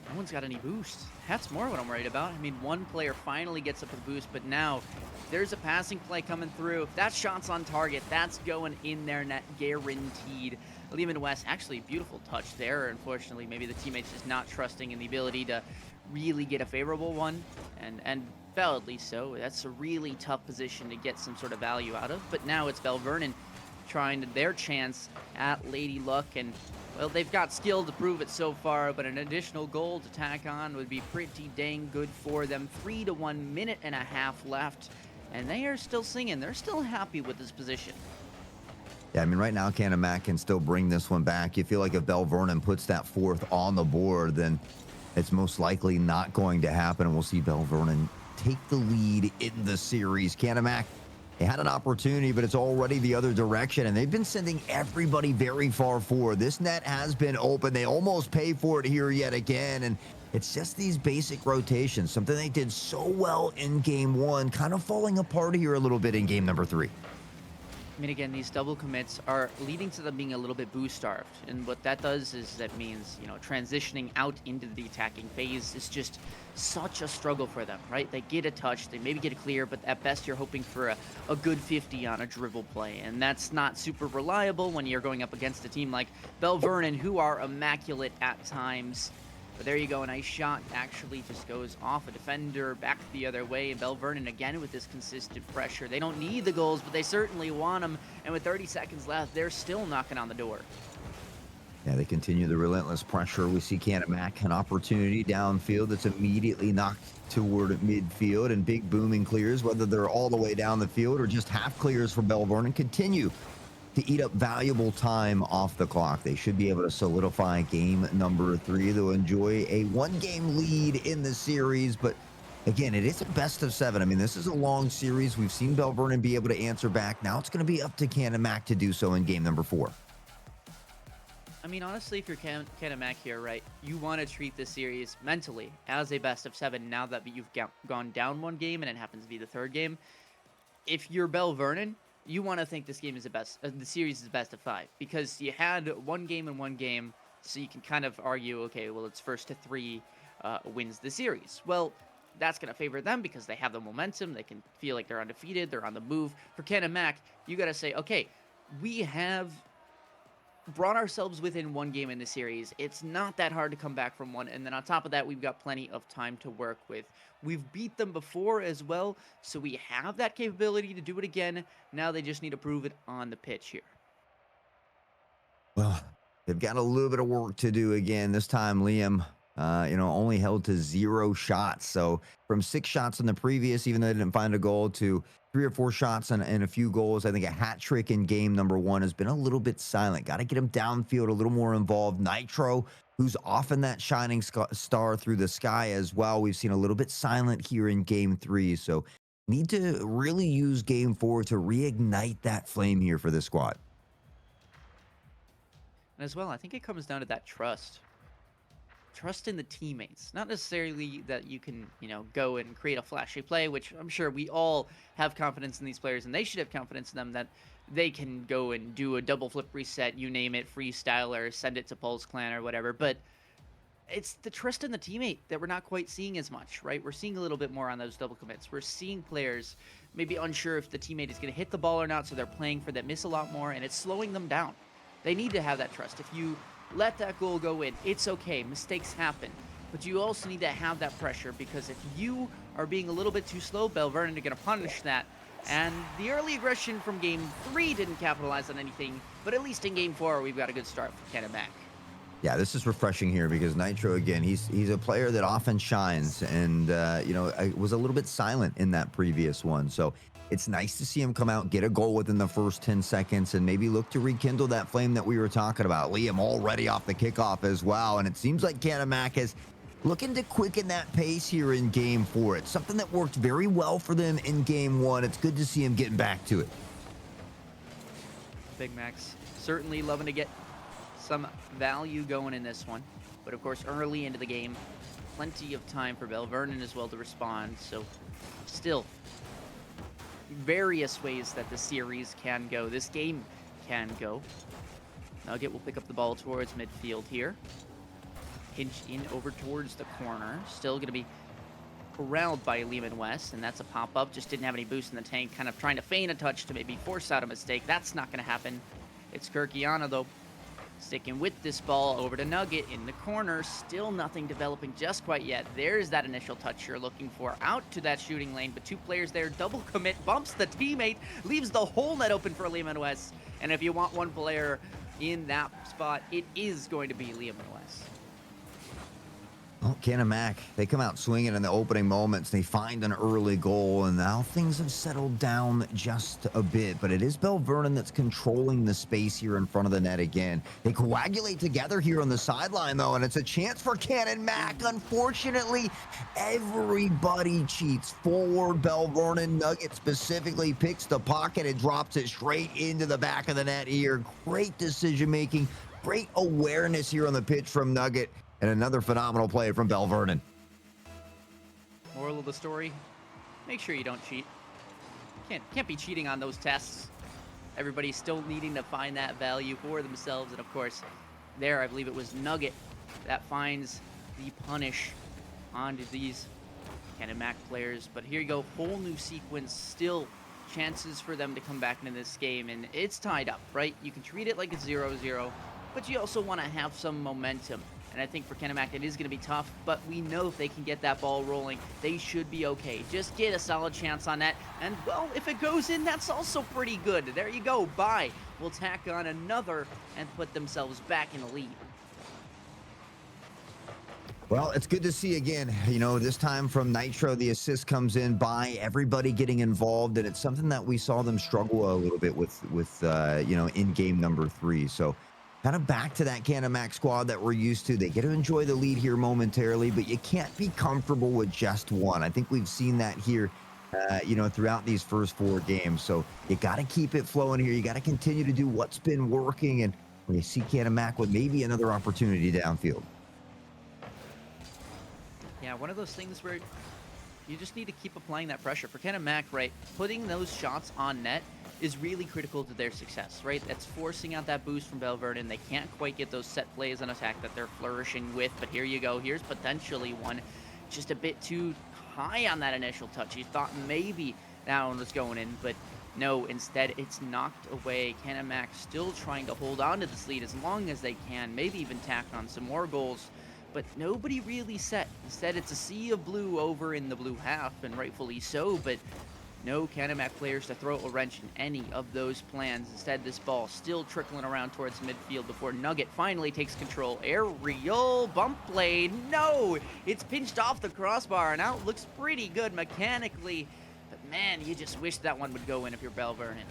No one's got any boost. That's more what I'm worried about. I mean, one player finally gets up a boost, but now there's a passing play coming through. If that shot's on target, that's going in their net, guaranteed. Lehman West, actually beautiful touch there. Unfortunately, maybe the teammates just not trusting in the ability to really get a favorable one, and validly so. That's a really tough position to get some sort of value out of. But now it's Bell Vernon trying their chance at Lady Luck, and well, they've got skill to prove it so far, but an additional goal to tack on would be pretty dang good for them. 3-1, minute and a half left, and they are still singing. They're still happy with this position. Yeah, I mean, right now, Cannon Mac can still bring this one back. You feel like if Bell Vernon puts that fourth on the board, then it's most likely not going to happen, and we'll see Bell Vernon take the lead in the series. Cannon Mac, they had an opportunity, but it's already the other direction, and they've been sending everybody very far forward. This net has been open. They almost pay for it here yet again, and it's just these basic rotations, something they did so well in game 1, kind of falling apart here a little bit in game number 3. I mean, again, these double commits are leading to them being a little bit boost starved. And what that does is that means, you know, transitioning out into the attacking phase is just such a struggle for them, right? They get a touch, they maybe get a clear, but at best you're hoping for a good 50 on a dribble play. And that's not super reliable when you're going up against a team like Bell Vernon, who are immaculate at times. But there you go, a nice shot actually just goes off a defender back the other way, and Bell Vernon again with this consistent pressure. They don't need the goals, but they certainly want them, and with 30 seconds left, they're still knocking on the door. Yeah, they continue the relentless pressure. We see Cannon Mac an opportunity downfield that's immediately knocked toward midfield, and big booming clears, whether they're all the way down the field or just half clears for Bell Vernon, continue to eat up valuable time off the clock. They should be able to solidify game number 3. They'll enjoy a 1-game lead in the series, but again, it is a best of 7. I mean, this is a long series. We've seen Bell Vernon be able to answer back. Now it's going to be up to Cannon Mac to do so in game number 4. I mean, honestly, if you're Cannon Mac here, right, you want to treat this series mentally as a best of 7 now that you've gone down 1 game and it happens to be the 3rd game. If you're Bell Vernon, you want to think this game is the series is best of 5, because you had 1 game and 1 game, so you can kind of argue, okay, well, it's first to 3 wins the series. Well, that's going to favor them because they have the momentum. They can feel like they're undefeated. They're on the move. For Cannon Mac, you got to say, okay, we have brought ourselves within 1 game in the series. It's not that hard to come back from 1, and then on top of that, we've got plenty of time to work with. We've beat them before as well, so we have that capability to do it again. Now they just need to prove it on the pitch here. Well, they've got a little bit of work to do again. This time, Liam, only held to 0 shots. So from 6 shots in the previous, even though they didn't find a goal, to 3 or 4 shots and a few goals. I think a hat trick in game number 1 has been a little bit silent. Got to get him downfield, a little more involved. Nitro, who's often that shining star through the sky as well. We've seen a little bit silent here in game 3. So need to really use game 4 to reignite that flame here for this squad. And as well, I think it comes down to that trust. Trust in the teammates. Not necessarily that you can, go and create a flashy play, which I'm sure we all have confidence in these players, and they should have confidence in them that they can go and do a double flip reset, you name it, freestyle, or send it to Pulse Clan or whatever. But it's the trust in the teammate that we're not quite seeing as much, right? We're seeing a little bit more on those double commits. We're seeing players maybe unsure if the teammate is going to hit the ball or not, so they're playing for that miss a lot more, and it's slowing them down. They need to have that trust. If you let that goal go in, it's okay. Mistakes happen. But you also need to have that pressure, because if you are being a little bit too slow, Belvernon are going to punish that. And the early aggression from Game 3 didn't capitalize on anything, but at least in Game 4, we've got a good start for Ken and Mac. Yeah, this is refreshing here because Nitro, again, he's a player that often shines, and you know, I was a little bit silent in that previous one. So it's nice to see him come out, get a goal within the first 10 seconds, and maybe look to rekindle that flame that we were talking about. Liam already off the kickoff as well, and it seems like Kanamac is looking to quicken that pace here in Game 4. It's something that worked very well for them in Game 1. It's good to see him getting back to it. Big Max certainly loving to get some value going in this one, but of course early into the game, plenty of time for Belvernon as well to respond. So still various ways that the series can go, this game can go. Nugget will pick up the ball towards midfield here, hinge in over towards the corner, still going to be corralled by Lehman West, and that's a pop-up. Just didn't have any boost in the tank, kind of trying to feign a touch to maybe force out a mistake. That's not going to happen. It's Kirkiana though, sticking with this ball over to Nugget in the corner. Still nothing developing just quite yet. There's that initial touch you're looking for out to that shooting lane, but two players there. Double commit, bumps the teammate, leaves the whole net open for Lehman West. And if you want one player in that spot, it is going to be Lehman West. Well, Kanamac, they come out swinging in the opening moments. They find an early goal, and now things have settled down just a bit. But it is Belvernon that's controlling the space here in front of the net again. They coagulate together here on the sideline, though, and it's a chance for Kanamac. Unfortunately, everybody cheats forward. Belvernon, Nugget specifically, picks the pocket and drops it straight into the back of the net here. Great decision-making, great awareness here on the pitch from Nugget. And another phenomenal play from Belvernon. Moral of the story, make sure you don't cheat. Can't be cheating on those tests. Everybody's still needing to find that value for themselves. And of course, there, I believe it was Nugget that finds the punish onto these Kanamac players. But here you go, whole new sequence, still chances for them to come back into this game. And it's tied up, right? You can treat it like it's 0-0, but you also want to have some momentum. And I think for Kanamac, it is going to be tough, but we know if they can get that ball rolling, they should be okay. Just get a solid chance on that, and, well, if it goes in, that's also pretty good. There you go, bye. We'll tack on another and put themselves back in the lead. Well, it's good to see again, you know, this time from Nitro, the assist comes in by everybody getting involved, and it's something that we saw them struggle a little bit with you know, in game number 3. So kind of back to that Kanamac squad that we're used to. They get to enjoy the lead here momentarily, but you can't be comfortable with just one. I think we've seen that here, you know, throughout these first 4 games. So you got to keep it flowing here. You got to continue to do what's been working. And when you see Kanamac with maybe another opportunity downfield. Yeah, one of those things where you just need to keep applying that pressure. For Kanamac, right, putting those shots on net is really critical to their success, right? That's forcing out that boost from Belvernon. They can't quite get those set plays on attack that they're flourishing with, but here you go. Here's potentially one just a bit too high on that initial touch. You thought maybe that one was going in, but no, instead it's knocked away. Kanamac still trying to hold on to this lead as long as they can, maybe even tack on some more goals, but nobody really set. Instead, it's a sea of blue over in the blue half, and rightfully so, but no Kanamac players to throw a wrench in any of those plans. Instead, this ball still trickling around towards midfield before Nugget finally takes control. Aerial bump play. No! It's pinched off the crossbar, and out looks pretty good mechanically. But man, you just wish that one would go in if you're Belvernon.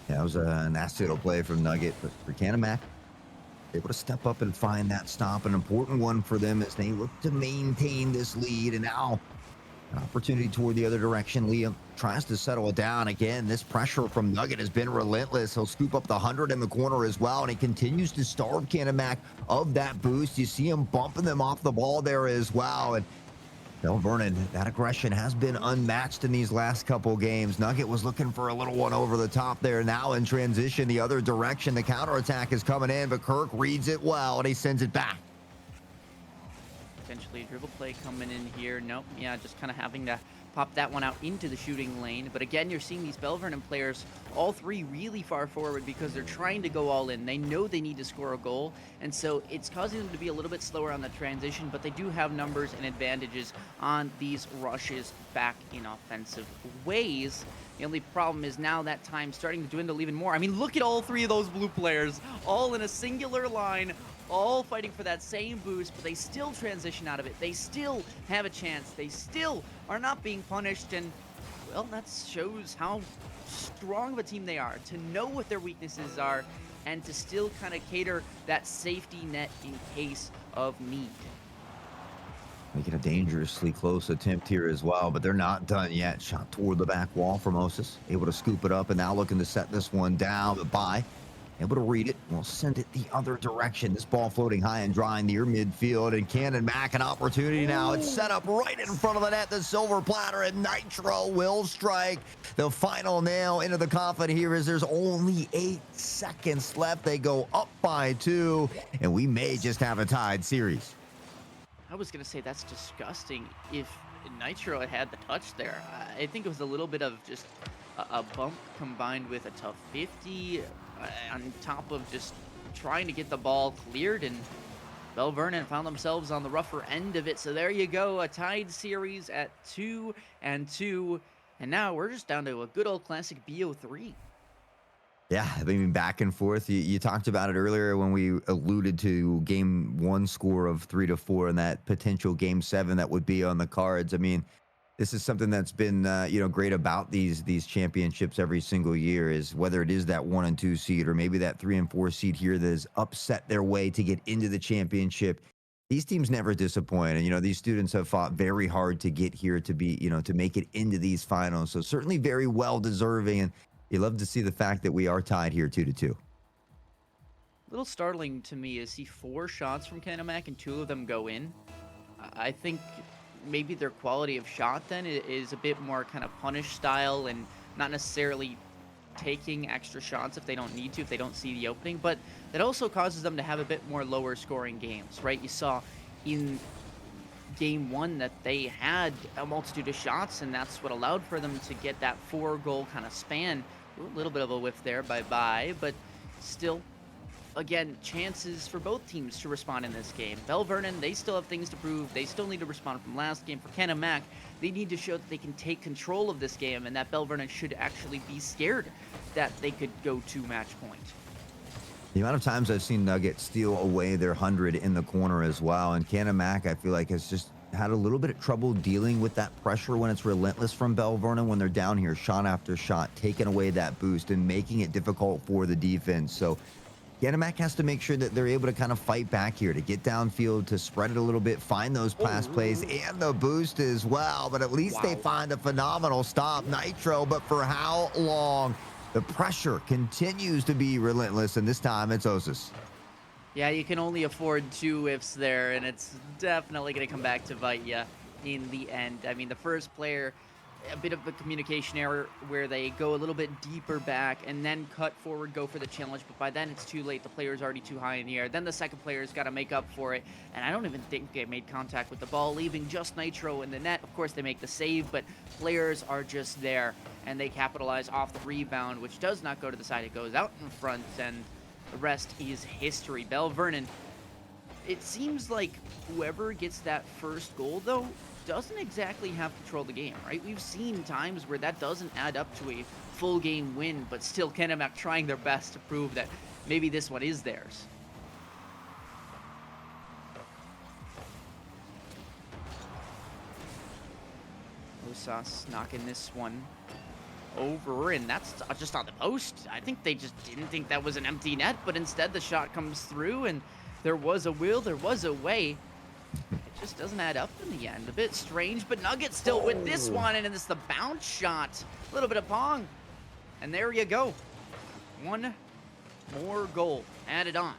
Yeah, it was a nasty little play from Nugget, but for Kanamac, able to step up and find that stop. An important one for them as they look to maintain this lead. And now an opportunity toward the other direction. Liam tries to settle it down. Again, this pressure from Nugget has been relentless. He'll scoop up the 100 in the corner as well, and he continues to starve Kanamac of that boost. You see him bumping them off the ball there as well. And Belvernon, that aggression has been unmatched in these last couple games. Nugget was looking for a little one over the top there. Now in transition the other direction. The counterattack is coming in, but Kirk reads it well, and he sends it back. Potentially a dribble play coming in here. Nope, yeah, just kind of having to pop that one out into the shooting lane. But again, you're seeing these Bell Vernon players, all three really far forward because they're trying to go all in. They know they need to score a goal, and so it's causing them to be a little bit slower on the transition, but they do have numbers and advantages on these rushes back in offensive ways. The only problem is now that time's starting to dwindle even more. I mean, look at all three of those blue players, all in a singular line, all fighting for that same boost, but they still transition out of it. They still have a chance. They still are not being punished, and, well, that shows how strong of a team they are, to know what their weaknesses are, and to still kind of cater that safety net in case of need. Making a dangerously close attempt here as well, but they're not done yet. Shot toward the back wall from Osis. Able to scoop it up and now looking to set this one down, but by able to read it. We'll send it the other direction. This ball floating high and dry near midfield, and Cannon Mac an opportunity now. It's set up right in front of the net. The silver platter, and Nitro will strike the final nail into the coffin here as there's only 8 seconds left. They go up by 2, and we may just have a tied series. I was going to say that's disgusting if Nitro had the touch there. I think it was a little bit of just a bump combined with a tough 50 on top of just trying to get the ball cleared, and Bell Vernon found themselves on the rougher end of it. So there you go, a tied series at 2-2, and now we're just down to a good old classic BO3. Yeah, I mean, back and forth. You talked about it earlier when we alluded to game 1 score of 3-4 and that potential game 7 that would be on the cards. I mean, this is something that's been great about these championships every single year, is whether it is that 1 and 2 seed or maybe that 3 and 4 seed here that has upset their way to get into the championship. These teams never disappoint, and these students have fought very hard to get here to be to make it into these finals. So certainly very well deserving, and you love to see the fact that we are tied here 2-2. A little startling to me is see 4 shots from Canamac and 2 of them go in. I think maybe their quality of shot then is a bit more kind of punish style and not necessarily taking extra shots if they don't need to, if they don't see the opening, but that also causes them to have a bit more lower scoring games, right? You saw in game 1 that they had a multitude of shots, and that's what allowed for them to get that 4-goal kind of span. A little bit of a whiff there by, but still, again, chances for both teams to respond in this game. Bell Vernon, they still have things to prove. They still need to respond from last game. For Cannon Mac, they need to show that they can take control of this game, and that Bell Vernon should actually be scared that they could go to match point. The amount of times I've seen Nugget steal away their 100 in the corner as well, and Cannon Mac, I feel like, has just had a little bit of trouble dealing with that pressure when it's relentless from Bell Vernon when they're down here, shot after shot, taking away that boost and making it difficult for the defense. So Cannon Mac has to make sure that they're able to kind of fight back here, to get downfield, to spread it a little bit, find those pass plays and the boost as well. But at least they find a phenomenal stop. Nitro, but for how long? The pressure continues to be relentless, and this time it's Osis. Yeah, you can only afford 2 ifs there, and it's definitely going to come back to bite you in the end. I mean, the first player, a bit of a communication error where they go a little bit deeper back and then cut forward, go for the challenge, but by then it's too late. The player's already too high in the air. Then the second player's got to make up for it, and I don't even think they made contact with the ball, leaving just Nitro in the net. Of course, they make the save, but players are just there, and they capitalize off the rebound, which does not go to the side. It goes out in front, and the rest is history. Bell Vernon, it seems like whoever gets that first goal, though, doesn't exactly have control of the game, right? We've seen times where that doesn't add up to a full game win, but still Canamac trying their best to prove that maybe this one is theirs. Osas knocking this one over, and that's just on the post. I think they just didn't think that was an empty net, but instead the shot comes through, and there was a will, there was a way. It just doesn't add up in the end. A bit strange, but Nugget still with this one, and it's the bounce shot. A little bit of pong, and there you go. One more goal added on.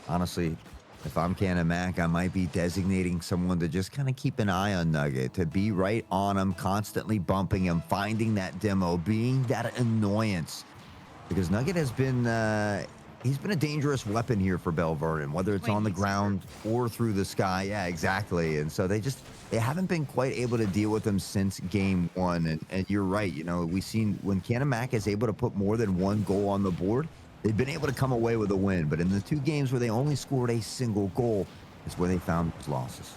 Honestly, if I'm Cannon Mac, I might be designating someone to just kind of keep an eye on Nugget, to be right on him, constantly bumping him, finding that demo, being that annoyance. Because Nugget has been he's been a dangerous weapon here for Bell Vernon, whether it's on the ground or through the sky. Yeah, exactly. And so they haven't been quite able to deal with him since game one. And you're right. You know, we've seen when Mac is able to put more than one goal on the board, they've been able to come away with a win. But in the 2 games where they only scored a single goal, is where they found those losses.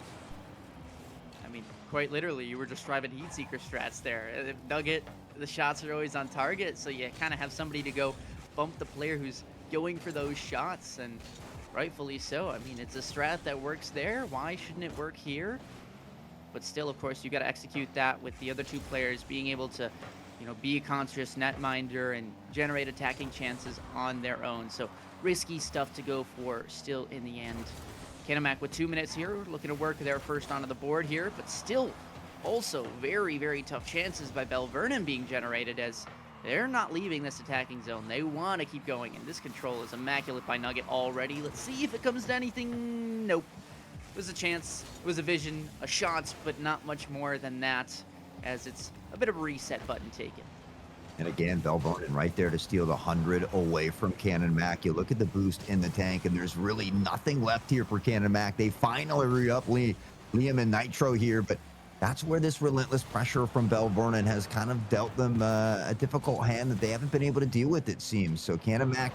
I mean, quite literally, you were describing heat seeker strats there. Nugget, the shots are always on target, so you kind of have somebody to go bump the player who's going for those shots, and rightfully so. I mean, it's a strat that works there. Why shouldn't it work here? But still, of course, you got to execute that with the other 2 players being able to, you know, be a conscious netminder and generate attacking chances on their own. So risky stuff to go for still in the end. Mac with 2 minutes here, looking to work their first onto the board here, but still also very, very tough chances by Bell Vernon being generated, as they're not leaving this attacking zone. They want to keep going, and this control is immaculate by Nugget already. Let's see if it comes to anything. Nope. It was a chance, it was a vision, a shot, but not much more than that, as it's a bit of a reset button taken. And again, Bell Vernon right there to steal the 100 away from Mac. You look at the boost in the tank, and there's really nothing left here for Mac. They finally re-up Liam and Nitro here, but that's where this relentless pressure from Bell Vernon has kind of dealt them a difficult hand that they haven't been able to deal with, it seems. So Mac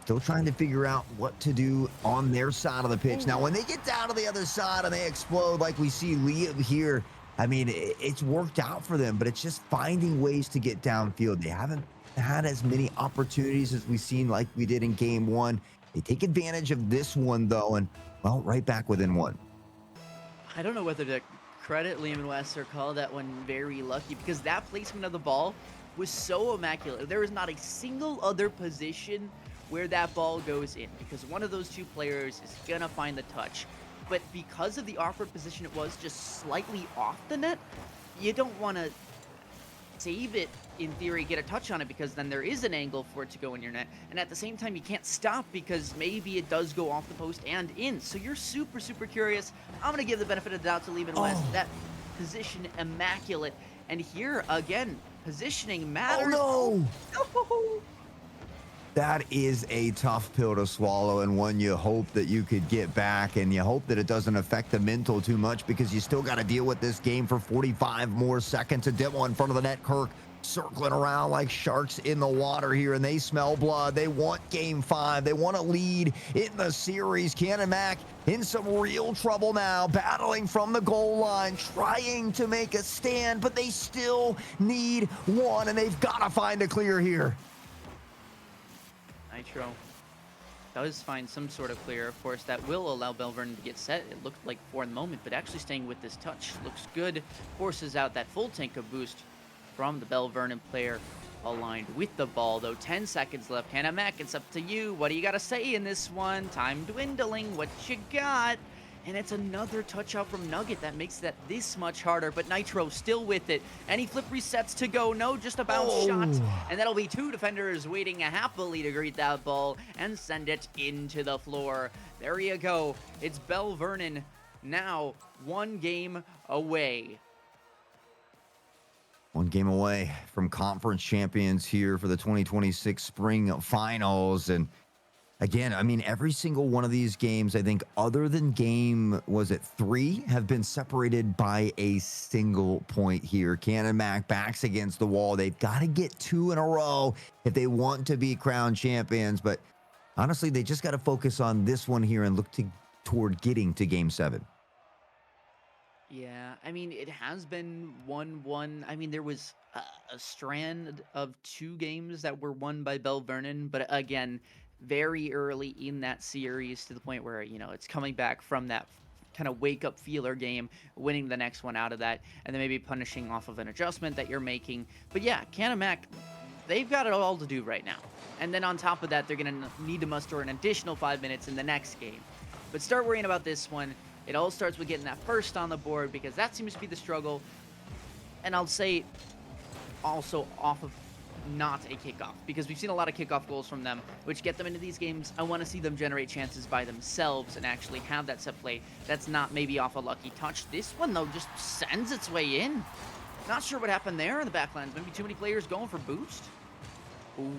still trying to figure out what to do on their side of the pitch. Now, when they get down to the other side and they explode like we see Liam here, I mean, it's worked out for them, but it's just finding ways to get downfield. They haven't had as many opportunities as we've seen like we did in game one. They take advantage of this one, though, and, well, right back within one. I don't know whether to credit Liam and West or call that one very lucky, because that placement of the ball was so immaculate. There is not a single other position where that ball goes in, because one of those 2 players is going to find the touch. But because of the awkward position it was, just slightly off the net, you don't want to save it, in theory, get a touch on it, because then there is an angle for it to go in your net. And at the same time, you can't stop because maybe it does go off the post and in. So you're super, super curious. I'm going to give the benefit of the doubt to Liam and West. That position, immaculate. And here, again, positioning matters. Oh, no! That is a tough pill to swallow, and one you hope that you could get back, and you hope that it doesn't affect the mental too much, because you still got to deal with this game for 45 more seconds. A demo in front of the net. Kirk circling around like sharks in the water here, and they smell blood. They want game 5. They want to lead in the series. Mac in some real trouble now, battling from the goal line, trying to make a stand, but they still need one, and they've got to find a clear here. Nitro does find some sort of clear, of course, that will allow Bell Vernon to get set. It looked like for the moment, but actually staying with this touch looks good. Forces out that full tank of boost from the Bell Vernon player aligned with the ball, though. 10 seconds left. Mac, it's up to you. What do you got to say in this one? Time dwindling. What you got? And it's another touch out from Nugget that makes that this much harder, but Nitro still with it. Any flip resets to go? No, just a bounce shot. And that'll be 2 defenders waiting happily to greet that ball and send it into the floor. There you go. It's Bell Vernon now 1 game away. 1 game away from conference champions here for the 2026 spring finals. And again, I mean, every single one of these games, I think, other than game, was it 3, have been separated by a single point here. Mac backs against the wall. They've got to get 2 in a row if they want to be crowned champions. But honestly, they just got to focus on this one here and look toward getting to game 7. Yeah, I mean, it has been 1-1. I mean, there was a strand of 2 games that were won by Bell Vernon, but again, very early in that series, to the point where, you know, it's coming back from that kind of wake-up feeler game, winning the next one out of that, and then maybe punishing off of an adjustment that you're making. But yeah, Mac, they've got it all to do right now. And then on top of that, they're going to need to muster an additional 5 minutes in the next game. But start worrying about this one. It all starts with getting that first on the board, because that seems to be the struggle. And I'll say also off of not a kickoff, because we've seen a lot of kickoff goals from them, which get them into these games. I want to see them generate chances by themselves and actually have that set play that's not maybe off a lucky touch. This one, though, just sends its way in. Not sure what happened there in the backlines. Maybe too many players going for boost. Ooh.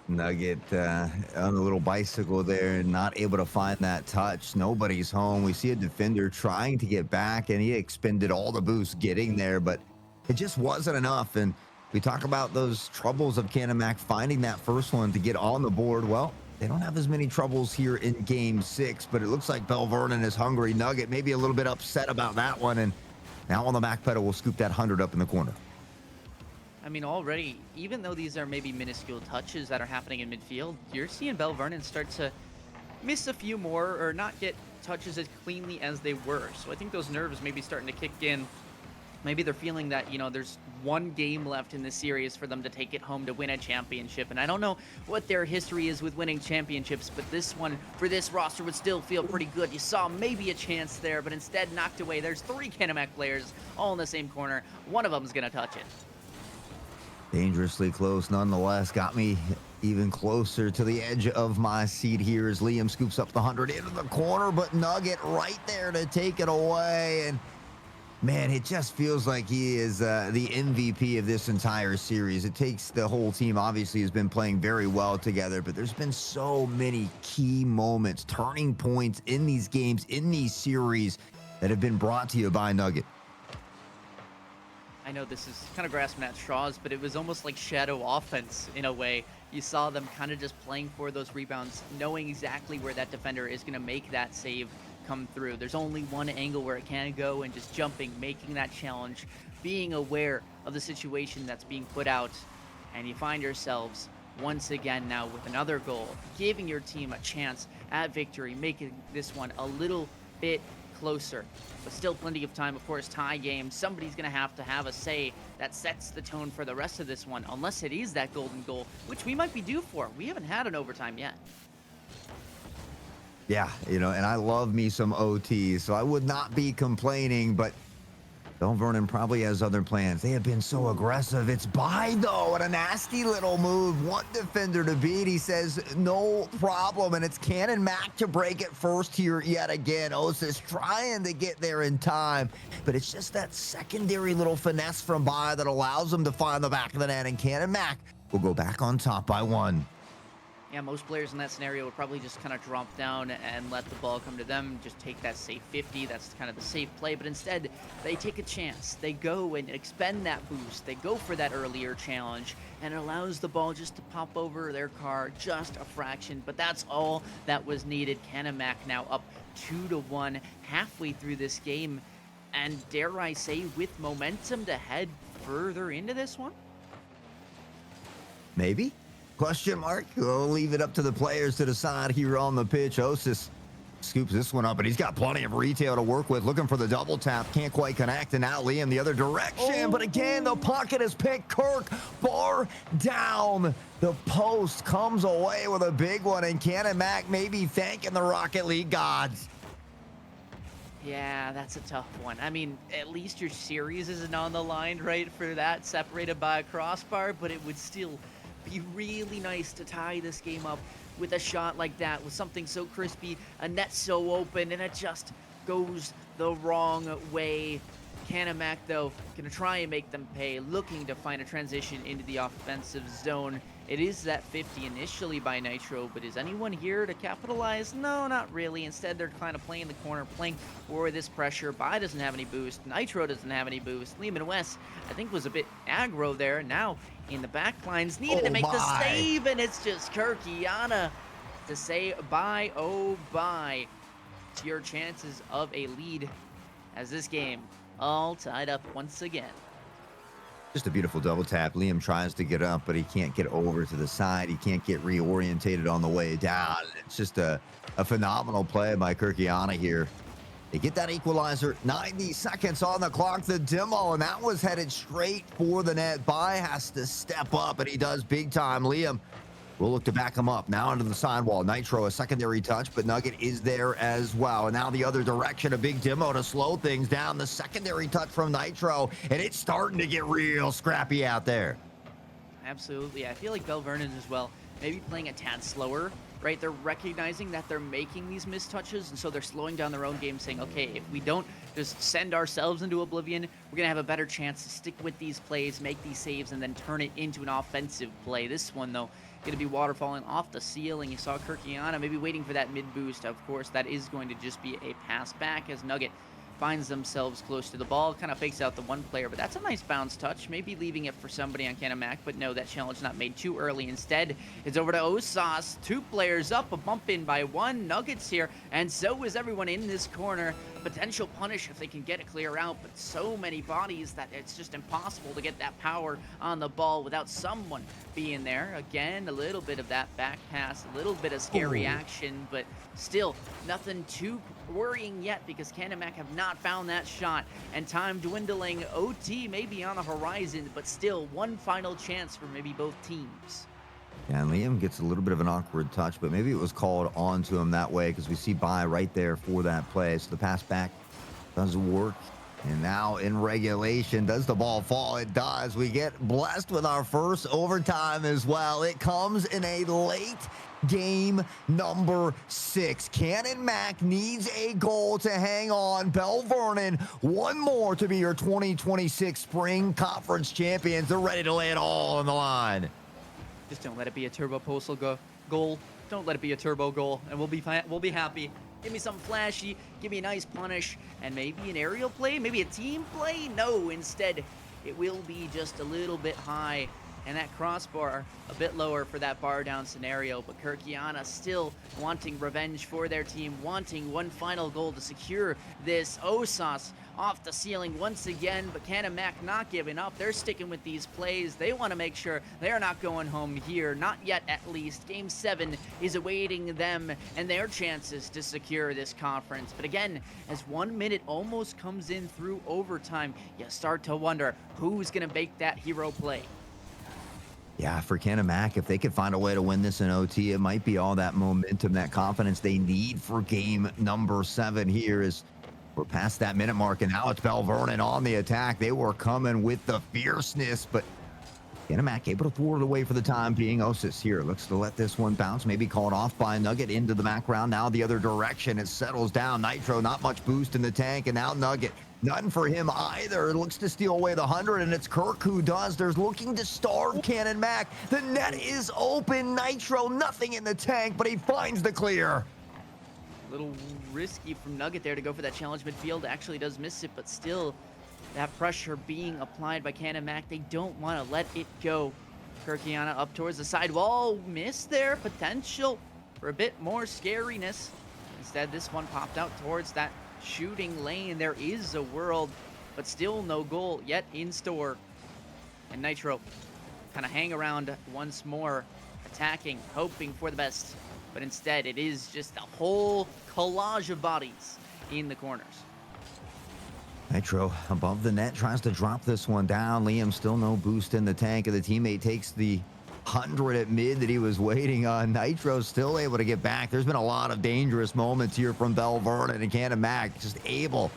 Nugget on a little bicycle there and not able to find that touch. Nobody's home. We see a defender trying to get back, and he expended all the boost getting there, but it just wasn't enough. And we talk about those troubles of Canamac finding that first one to get on the board. Well, they don't have as many troubles here in game 6, but it looks like Bell Vernon is hungry. Nugget maybe a little bit upset about that one, and now on the back pedal, we'll scoop that 100 up in the corner. I mean, already, even though these are maybe minuscule touches that are happening in midfield, you're seeing Bell Vernon start to miss a few more or not get touches as cleanly as they were. So I think those nerves may be starting to kick in. Maybe they're feeling that, you know, there's one game left in this series for them to take it home to win a championship. And I don't know what their history is with winning championships, but this one, for this roster, would still feel pretty good. You saw maybe a chance there, but instead knocked away. There's 3 Canamac players all in the same corner. One of them's going to touch it. Dangerously close nonetheless. Got me even closer to the edge of my seat here as Liam scoops up the 100 into the corner, but Nugget right there to take it away. And man, it just feels like he is the MVP of this entire series. It takes the whole team, obviously, has been playing very well together, but there's been so many key moments, turning points in these games, in these series that have been brought to you by Nugget. I know this is kind of grasping at straws, but it was almost like shadow offense in a way. You saw them kind of just playing for those rebounds, knowing exactly where that defender is going to make that save come through. There's only one angle where it can go, and just jumping, making that challenge, being aware of the situation that's being put out. And you find yourselves once again now with another goal, giving your team a chance at victory, making this one a little bit closer, but still plenty of time. Of course, tie game. Somebody's going to have a say that sets the tone for the rest of this one, unless it is that golden goal, which we might be due for. We haven't had an overtime yet. Yeah, you know, and I love me some OTs, so I would not be complaining, but Bell Vernon probably has other plans. They have been so aggressive. It's by, though, and a nasty little move. One defender to beat. He says, no problem, and it's Cannon Mac to break it first here yet again. Osis trying to get there in time, but it's just that secondary little finesse from By that allows him to find the back of the net, and Cannon Mac will go back on top by 1. Yeah, most players in that scenario would probably just kind of drop down and let the ball come to them, just take that safe 50. That's kind of the safe play, but instead they take a chance. They go and expend that boost. They go for that earlier challenge, and it allows the ball just to pop over their car just a fraction, but that's all that was needed. Canamac now up 2-1 halfway through this game, and dare I say, with momentum to head further into this one? Maybe? Question mark? We'll leave it up to the players to decide here on the pitch. Osis scoops this one up, and he's got plenty of retail to work with. Looking for the double tap. Can't quite connect, and now Liam the other direction. But again, the pocket is picked. Kirk, bar down. The post comes away with a big one, and Cannon Mac may be thanking the Rocket League gods. Yeah, that's a tough one. I mean, at least your series isn't on the line, right, for that, separated by a crossbar, but it would still be really nice to tie this game up with a shot like that, with something so crispy, a net so open, and it just goes the wrong way. Canamac, though, going to try and make them pay, looking to find a transition into the offensive zone. It is that 50 initially by Nitro, but is anyone here to capitalize? No, not really. Instead, they're kind of playing the corner, playing for this pressure. Bai doesn't have any boost. Nitro doesn't have any boost. Lehman West, I think, was a bit aggro there. Now, in the back lines, needed to make the save, and it's just Kirkiana to say bye, oh bye to your chances of a lead as this game all tied up once again. Just a beautiful double tap. Liam tries to get up, but he can't get over to the side. He can't get reorientated on the way down. It's just a phenomenal play by Kirkiana here. They get that equalizer. 90 seconds on the clock. The demo, and that was headed straight for the net. Bai has to step up, and he does big time. Liam will look to back him up. Now into the sidewall. Nitro, a secondary touch, but Nugget is there as well. And now the other direction, a big demo to slow things down. The secondary touch from Nitro, and it's starting to get real scrappy out there. Absolutely. I feel like Bell Vernon as well, maybe playing a tad slower, right? They're recognizing that they're making these missed touches, and so they're slowing down their own game, saying, okay, if we don't just send ourselves into oblivion, we're going to have a better chance to stick with these plays, make these saves, and then turn it into an offensive play. This one, though, going to be waterfalling off the ceiling. You saw Kirkiana maybe waiting for that mid boost. Of course, that is going to just be a pass back as Nugget finds themselves close to the ball, kind of fakes out the one player, but that's a nice bounce touch, maybe leaving it for somebody on Canamac, but no, that challenge not made too early. Instead, it's over to Osas, 2 players up, a bump in by 1, Nuggets here, and so is everyone in this corner. Potential punish if they can get it clear out, but so many bodies that it's just impossible to get that power on the ball without someone being there. Again, a little bit of that back pass, a little bit of scary action, but still nothing too worrying yet because Canamac have not found that shot, and time dwindling. OT may be on the horizon, but still one final chance for maybe both teams. Yeah, and Liam gets a little bit of an awkward touch, but maybe it was called onto him that way because we see Bai right there for that play. So the pass back does work. And now in regulation, does the ball fall? It does. We get blessed with our first overtime as well. It comes in a late game number 6. Cannon Mac needs a goal to hang on. Bell Vernon, one more to be your 2026 Spring Conference champions. They're ready to lay it all on the line. Just don't let it be a turbo postal goal. Don't let it be a turbo goal, and we'll be happy. Give me something flashy, give me a nice punish, and maybe an aerial play, maybe a team play? No, instead, it will be just a little bit high, and that crossbar a bit lower for that bar down scenario, but Kirkiana still wanting revenge for their team, wanting one final goal to secure this. Osas off the ceiling once again, but Canamac not giving up. They're sticking with these plays. They want to make sure they're not going home here. Not yet, at least. Game 7 is awaiting them and their chances to secure this conference. But again, as 1 minute almost comes in through overtime, you start to wonder who's going to make that hero play. Yeah, for Canamac, if they could find a way to win this in OT, it might be all that momentum, that confidence they need for game number 7 here. Is we're past that minute mark, and now it's Bell Vernon on the attack. They were coming with the fierceness, but Canamac able to thwart it away for the time being. Osas here looks to let this one bounce, maybe called off by Nugget into the background. Now the other direction, it settles down. Nitro, not much boost in the tank, and now Nugget. None for him either. Looks to steal away the 100, and it's Kirk who does. There's looking to starve Cannon Mac. The net is open. Nitro, nothing in the tank, but he finds the clear. A little risky from Nugget there to go for that challenge midfield. Actually does miss it, but still that pressure being applied by Canamac. They don't want to let it go. Kirkiana up towards the side wall. Miss there. Potential for a bit more scariness. Instead, this one popped out towards that shooting lane. There is a world, but still no goal yet in store. And Nitro kind of hang around once more, attacking, hoping for the best. But instead, it is just a whole collage of bodies in the corners. Nitro above the net, tries to drop this one down. Liam still no boost in the tank, and the teammate takes the 100 at mid that he was waiting on. Nitro still able to get back. There's been a lot of dangerous moments here from Bell Vernon, and Canamac just able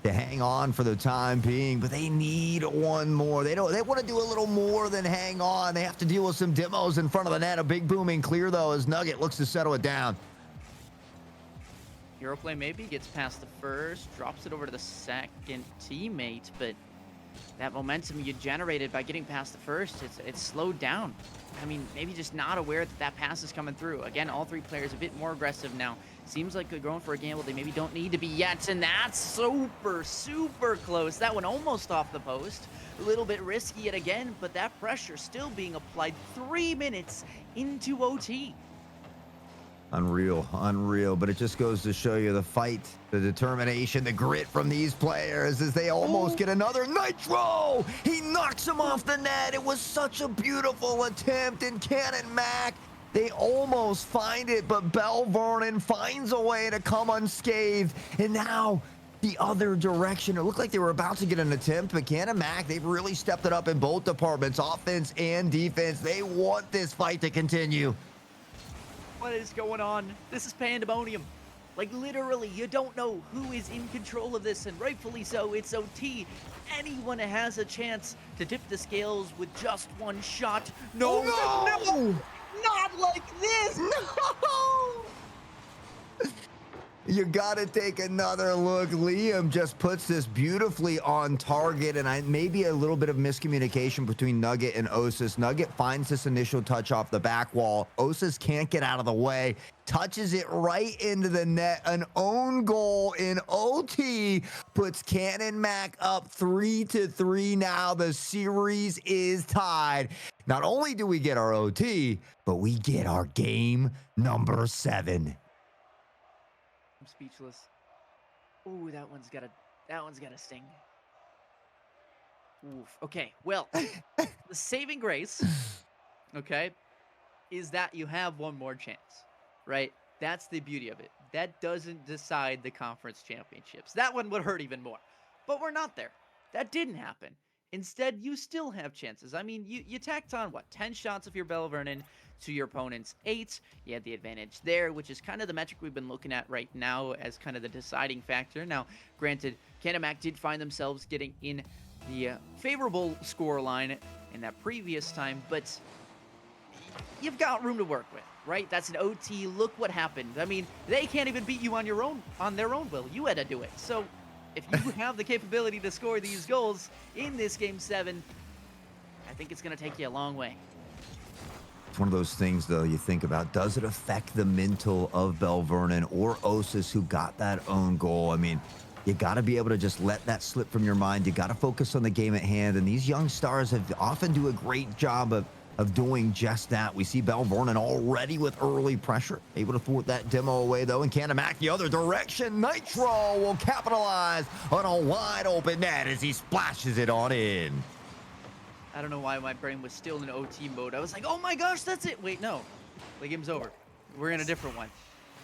to hang on for the time being, but they need one more. They want to do a little more than hang on. They have to deal with some demos in front of the net. A big booming clear, though, as Nugget looks to settle it down. Hero play maybe gets past the first, drops it over to the second teammate, but that momentum you generated by getting past the first, it's slowed down. I mean, maybe just not aware that that pass is coming through. Again, all 3 players a bit more aggressive now. Seems like they're going for a gamble they maybe don't need to be yet, and that's super close. That one almost off the post. A little bit risky yet again, but that pressure still being applied 3 minutes into OT. Unreal, but it just goes to show you the fight, the determination, the grit from these players as they almost get another. Nitro! He knocks him off the net. It was such a beautiful attempt, and Cannon Mac, they almost find it, but Bell Vernon finds a way to come unscathed, and now the other direction. It looked like they were about to get an attempt, but Cannon Mac, they've really stepped it up in both departments, offense and defense. They want this fight to continue. What is going on? This is pandemonium. Like, literally, you don't know who is in control of this, and rightfully so. It's OT. Anyone has a chance to tip the scales with just one shot. No! Not like this! No! You got to take another look. Liam just puts this beautifully on target, and maybe a little bit of miscommunication between Nugget and Osis. Nugget finds this initial touch off the back wall. Osis can't get out of the way, touches it right into the net. An own goal in OT puts Cannon Mac up 3-3 now. The series is tied. Not only do we get our OT, but we get our game number 7. I'm speechless. Ooh, that one's gotta sting. Oof. Okay, well, the saving grace, okay, is that you have one more chance, right? That's the beauty of it. That doesn't decide the conference championships. That one would hurt even more. But we're not there. That didn't happen. Instead, you still have chances. I mean, you tacked on, what, 10 shots of your Belle Vernon to your opponent's 8. You had the advantage there, which is kind of the metric we've been looking at right now as kind of the deciding factor. Now, granted, Canamac did find themselves getting in the favorable score line in that previous time, but you've got room to work with, right? That's an OT. Look what happened. I mean, they can't even beat you on their own will. You had to do it. So if you have the capability to score these goals in this Game 7, I think it's going to take you a long way. It's one of those things, though, you think about, does it affect the mental of Belle Vernon or Osis, who got that own goal? I mean, you got to be able to just let that slip from your mind. You got to focus on the game at hand, and these young stars have often do a great job of doing just that. We see Belle Vernon already with early pressure, able to thwart that demo away, though, and Canamac the other direction. Nitro will capitalize on a wide open net as he splashes it on in. I don't know why my brain was still in OT mode. I was like, oh my gosh, that's it. Wait, no, the game's over. We're in a different one.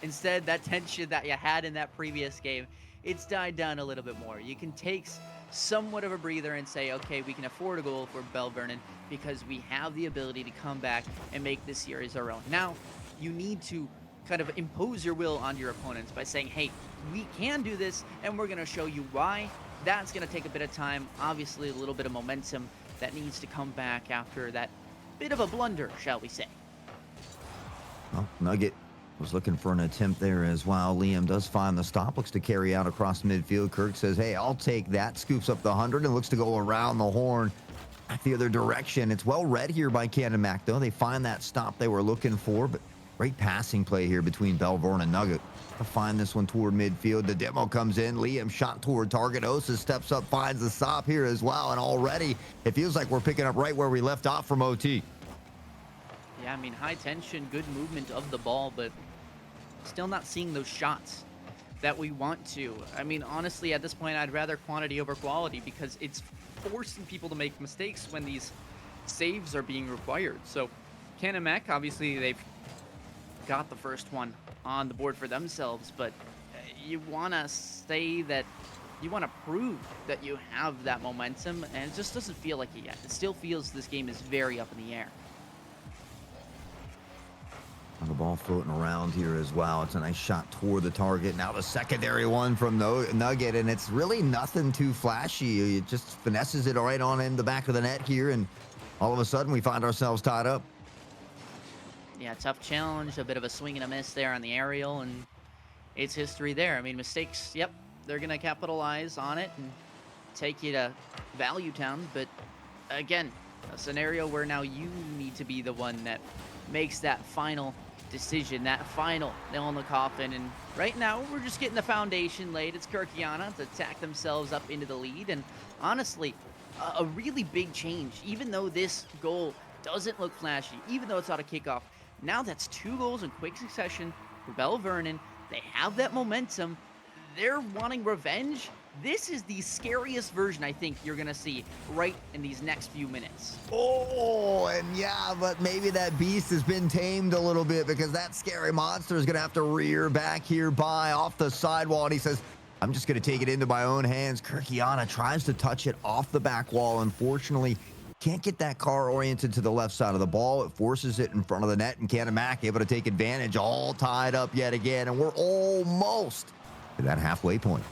Instead, that tension that you had in that previous game, it's died down a little bit more. You can take somewhat of a breather and say, okay, we can afford a goal for Belle Vernon because we have the ability to come back and make this series our own. Now, you need to kind of impose your will on your opponents by saying, hey, we can do this, and we're going to show you why. That's going to take a bit of time, obviously a little bit of momentum that needs to come back after that bit of a blunder, shall we say. Well, Nugget was looking for an attempt there as well. Liam does find the stop, looks to carry out across midfield. Kirk says, hey, I'll take that. Scoops up the 100 and looks to go around the horn at the other direction. It's well read here by Canamac, though. They find that stop they were looking for, but great passing play here between Belle Vernon and Nugget to find this one toward midfield. The demo comes in. Liam shot toward target. Osis steps up, finds the stop here as well, and already it feels like we're picking up right where we left off from OT. Yeah, I mean, high tension, good movement of the ball, but still not seeing those shots that we want to. I mean, honestly, at this point, I'd rather quantity over quality because it's forcing people to make mistakes when these saves are being required. So, Canamac, obviously, they've got the first one on the board for themselves, but you want to say that you want to prove that you have that momentum, and it just doesn't feel like it yet. It still feels this game is very up in the air. The ball floating around here as well. It's a nice shot toward the target. Now the secondary one from Nugget, and it's really nothing too flashy. It just finesses it right on in the back of the net here, and all of a sudden we find ourselves tied up. Yeah, tough challenge, a bit of a swing and a miss there on the aerial, and it's history there. I mean, mistakes, yep, they're going to capitalize on it and take you to Value Town, but again, a scenario where now you need to be the one that makes that final decision, that final nail in the coffin. And right now, we're just getting the foundation laid. It's Kirkiana to tack themselves up into the lead, and honestly, a really big change. Even though this goal doesn't look flashy, even though it's out of kickoff, now that's 2 goals in quick succession for Belle Vernon. They have that momentum. They're wanting revenge. This is the scariest version I think you're going to see right in these next few minutes. Oh, and yeah, but maybe that beast has been tamed a little bit because that scary monster is going to have to rear back here by off the sidewall. And he says, I'm just going to take it into my own hands. Kirkiana tries to touch it off the back wall. Unfortunately, can't get that car oriented to the left side of the ball. It forces it in front of the net, and Canamac able to take advantage, all tied up yet again. And we're almost to that halfway point.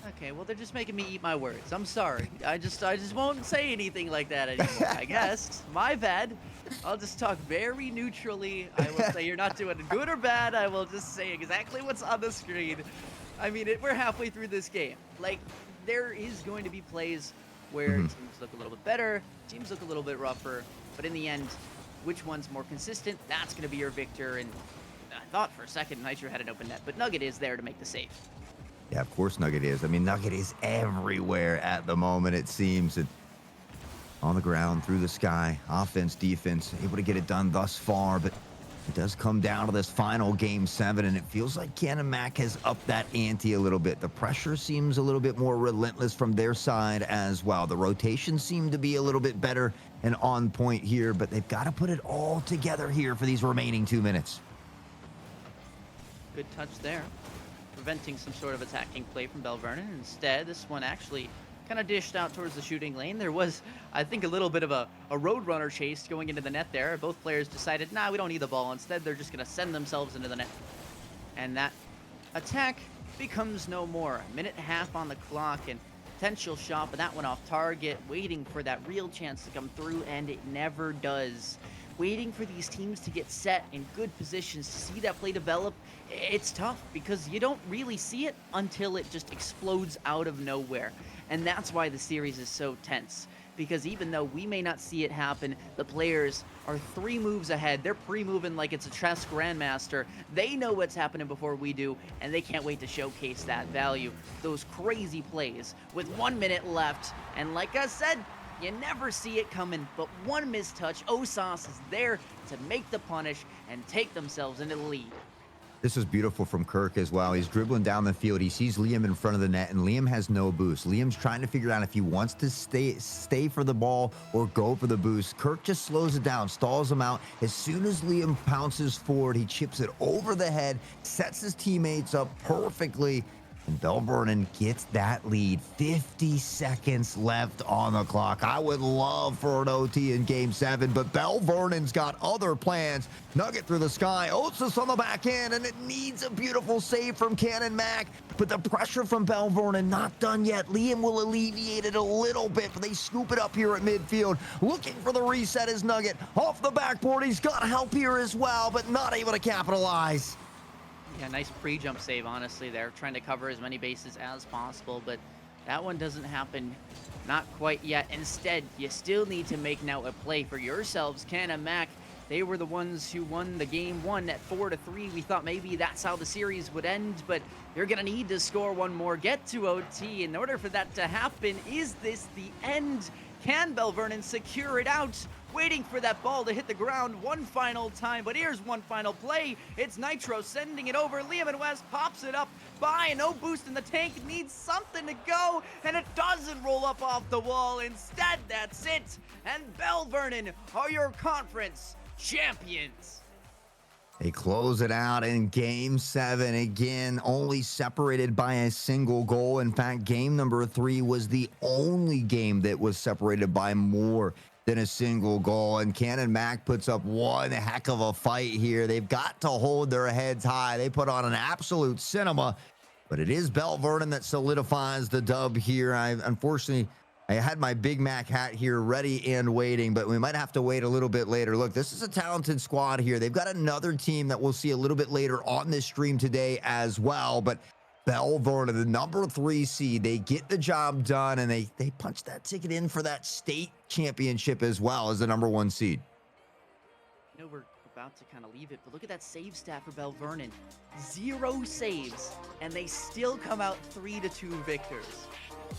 Okay, well, they're just making me eat my words. I'm sorry. I just won't say anything like that anymore, I guess. My bad. I'll just talk very neutrally. I will say you're not doing good or bad. I will just say exactly what's on the screen. I mean, we're halfway through this game. Like, there is going to be plays where teams look a little bit better, teams look a little bit rougher, but in the end, which one's more consistent, that's going to be your victor. And I thought for a second Nitro had an open net, but Nugget is there to make the save. Yeah, of course Nugget is. I mean, Nugget is everywhere at the moment, it seems. And on the ground, through the sky, offense, defense, able to get it done thus far, but it does come down to this final Game 7, and it feels like Cannon Mac has upped that ante a little bit. The pressure seems a little bit more relentless from their side as well. The rotations seem to be a little bit better and on point here, but they've got to put it all together here for these remaining 2 minutes. Good touch there, preventing some sort of attacking play from Belvernon. Instead, this one actually kind of dished out towards the shooting lane. There was, I think, a little bit of a roadrunner chase going into the net there. Both players decided, nah, we don't need the ball. Instead, they're just going to send themselves into the net. And that attack becomes no more. A minute and a half on the clock and potential shot, but that went off target, waiting for that real chance to come through, and it never does. Waiting for these teams to get set in good positions to see that play develop, it's tough because you don't really see it until it just explodes out of nowhere. And that's why the series is so tense, because even though we may not see it happen, the players are 3 moves ahead. They're pre-moving like it's a chess grandmaster. They know what's happening before we do, and they can't wait to showcase that value. Those crazy plays with 1 minute left, and like I said, you never see it coming, but one missed touch, Osas is there to make the punish and take themselves into the lead. This is beautiful from Kirk as well. He's dribbling down the field. He sees Liam in front of the net, and Liam has no boost. Liam's trying to figure out if he wants to stay for the ball or go for the boost. Kirk just slows it down, stalls him out. As soon as Liam pounces forward, he chips it over the head, sets his teammates up perfectly, and Belvernon gets that lead. 50 seconds left on the clock. I would love for an OT in Game 7, but Belvernon's got other plans. Nugget through the sky, Osis on the back end, and it needs a beautiful save from Cannon Mac, but the pressure from Belvernon not done yet. Liam will alleviate it a little bit, but they scoop it up here at midfield. Looking for the reset is Nugget. Off the backboard, he's got help here as well, but not able to capitalize. Yeah, nice pre-jump save, honestly. They're trying to cover as many bases as possible, but that one doesn't happen. Not quite yet. Instead, you still need to make now a play for yourselves. Cannon Mac, they were the ones who won the Game 1 at 4-3. We thought maybe that's how the series would end, but you're going to need to score one more, get to OT. In order for that to happen, is this the end? Can Belvernon secure it out? Waiting for that ball to hit the ground one final time, but here's one final play. It's Nitro sending it over. Liam and West pops it up by, no boost in the tank, needs something to go, and it doesn't roll up off the wall. Instead, that's it. And Belvernon are your conference champions. They close it out in Game 7. Again, only separated by a single goal. In fact, game number 3 was the only game that was separated by more than a single goal. And Cannon Mac puts up one heck of a fight here. They've got to hold their heads high. They put on an absolute cinema, but it is Belvernon that solidifies the dub here. Unfortunately, I had my Big Mac hat here ready and waiting, but we might have to wait a little bit later. Look, this is a talented squad here. They've got another team that we'll see a little bit later on this stream today as well, but Belvernon, the number 3 seed, they get the job done, and they punch that ticket in for that state championship as well as the number 1 seed. I know we're about to kind of leave it, but look at that save stat for Belvernon. 0 saves, and they still come out 3-2 victors.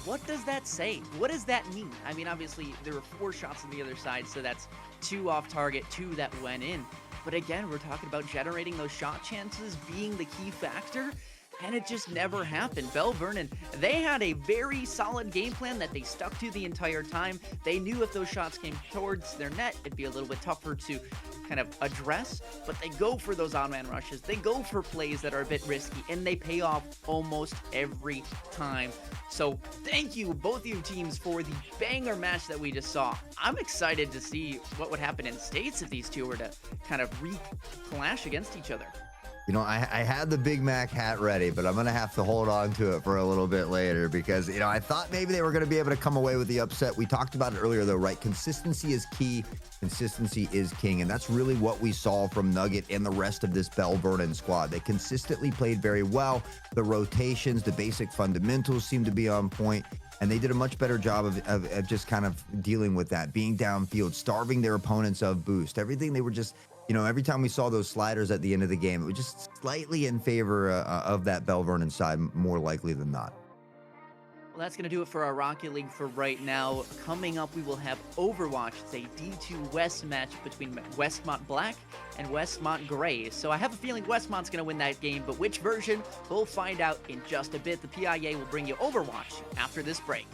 What does that say? What does that mean? I mean, obviously, there were 4 shots on the other side, so that's 2 off target, 2 that went in. But again, we're talking about generating those shot chances being the key factor, and it just never happened. Belvernon, they had a very solid game plan that they stuck to the entire time. They knew if those shots came towards their net, it'd be a little bit tougher to kind of address, but they go for those on-man rushes. They go for plays that are a bit risky, and they pay off almost every time. So thank you, both of you teams, for the banger match that we just saw. I'm excited to see what would happen in states if these two were to kind of clash against each other. You know, I had the Big Mac hat ready, but I'm going to have to hold on to it for a little bit later because, you know, I thought maybe they were going to be able to come away with the upset. We talked about it earlier, though, right? Consistency is key. Consistency is king. And that's really what we saw from Nugget and the rest of this Bell Vernon squad. They consistently played very well. The rotations, the basic fundamentals seemed to be on point. And they did a much better job of just kind of dealing with that, being downfield, starving their opponents of boost. Everything they were just... You know, every time we saw those sliders at the end of the game, it was just slightly in favor of that Bell Vernon side, more likely than not. Well, that's going to do it for our Rocket League for right now. Coming up, we will have Overwatch. It's a D2 West match between Westmont Black and Westmont Gray. So I have a feeling Westmont's going to win that game, but which version, we'll find out in just a bit. The PIEA will bring you Overwatch after this break.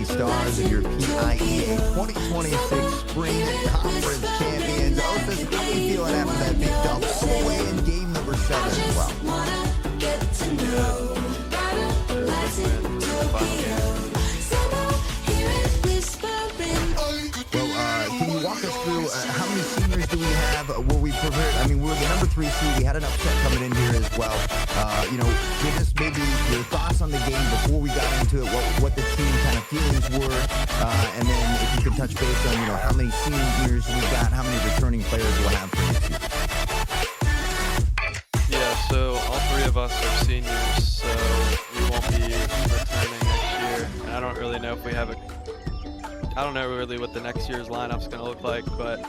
Stars of your PIEA 2026 Spring Conference Champions. Osis, how are you feeling after that big dump all the way in game number 7 as well? Can you walk us through how many seniors do we have? Were we prepared? I mean, we're the number 3 seed. We had an upset coming in here as well. You know, give us maybe your thoughts on the game before we got into it, what the team kind of feelings were, and then if you could touch base on, you know, how many seniors we got, how many returning players we'll have for this year. Yeah, so all 3 of us are seniors, so we won't be returning next year. And I don't really know if we have I don't know really what the next year's lineup's going to look like, but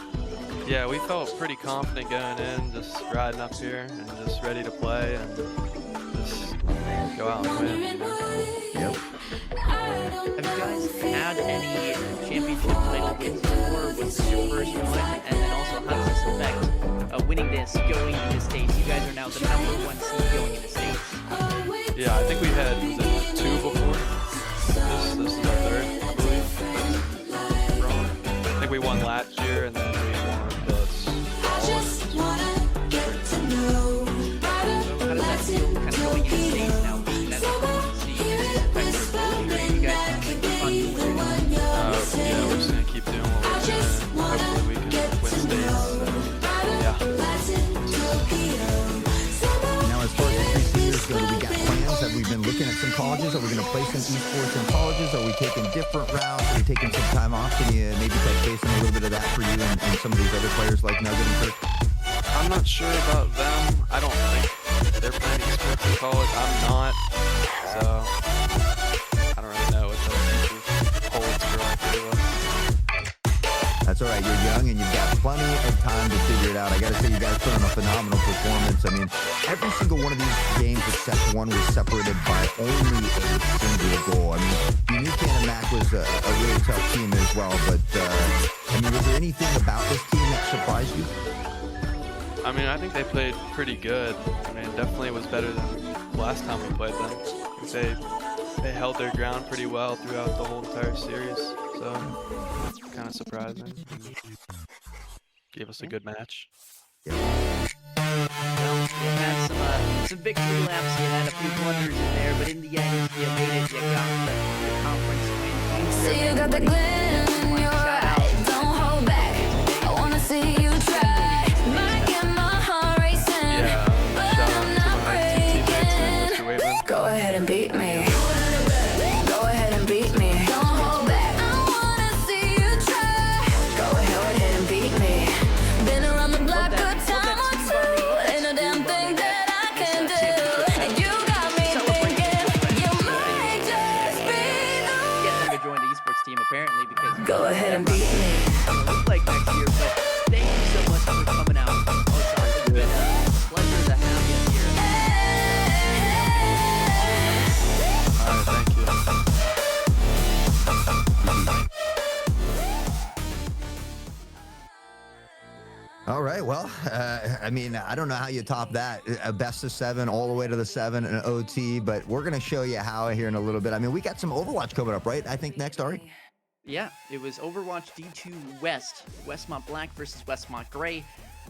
yeah, we felt pretty confident going in, just riding up here and just ready to play and just go out and win. You know? Yep. Have you guys had any championship title wins before? Was this your first one? And then also, how does this affect winning this, going into the States? You guys are now the number 1 seed going into the States. Yeah, I think we had, was it 2 before? This is our 3rd, I believe. I think we won last year and then we won this following. So how does that feel kind of going into the States now, being that seed? Affect your vote, or are you guys going to keep on doing what you're doing? Yeah, we're just going to keep doing what we're doing. Hopefully we can win States. So, yeah. Now, as far as the 3 seniors go, do we got plans? Have we been looking at some colleges? Are we going to play some esports in colleges? Are we taking different routes? Are we taking some time off? Can you maybe touch base on a little bit of that for you and some of these other players like Nugget and Kirk? I'm not sure about them. I don't think they're playing esports in college. I'm not. So I don't really know what the future holds for all three of us. That's all right. You're young and you've got plenty of time to figure it out. I got to say, you guys put on a phenomenal performance. I mean, every single one of these games except one was separated by only a single goal. I mean, you knew Cannon Mac was a really tough team as well, but I mean, was there anything about this team that surprised you? I mean, I think they played pretty good. I mean, definitely was better than last time we played them. They held their ground pretty well throughout the whole entire series, so kind of surprising. Gave us a good match. Well, you had some victory laps, you had a few blunders in there, but in the end, you made it, you got the conference win. See, you got the glim in your eye, don't hold back, I wanna see you try, might get my heart racing, but I'm not breaking, go ahead and beat me, go ahead and beat me, don't hold back, I wanna see you try, go ahead and beat me, been around the block a time or two, ain't a damn thing that I can do, and you got me thinking, you might just be the Get them to join the esports team, apparently, because go ahead and beat me. look like next year, but thank you so much for coming out. It's been a pleasure to have you here. All right, thank you. All right. Well, I mean, I don't know how you top that. A best of 7 all the way to the 7 and OT, but we're going to show you how here in a little bit. I mean, we got some Overwatch coming up, right? I think next, Ari. Yeah, it was Overwatch D2 West. Westmont Black versus Westmont Gray.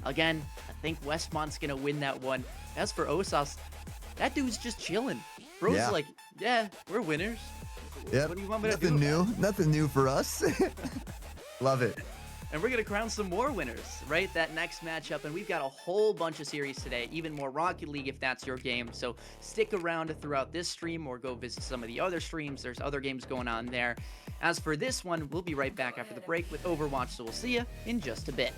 Again, I think Westmont's going to win that one. As for Osas, that dude's just chilling. Bro's like, yeah, we're winners. Yeah. What do you want me to Nothing do? new. Nothing new for us. Love it. And we're going to crown some more winners, right? That next matchup. And we've got a whole bunch of series today, even more Rocket League if that's your game. So stick around throughout this stream or go visit some of the other streams. There's other games going on there. As for this one, we'll be right back after the break with Overwatch. So we'll see you in just a bit.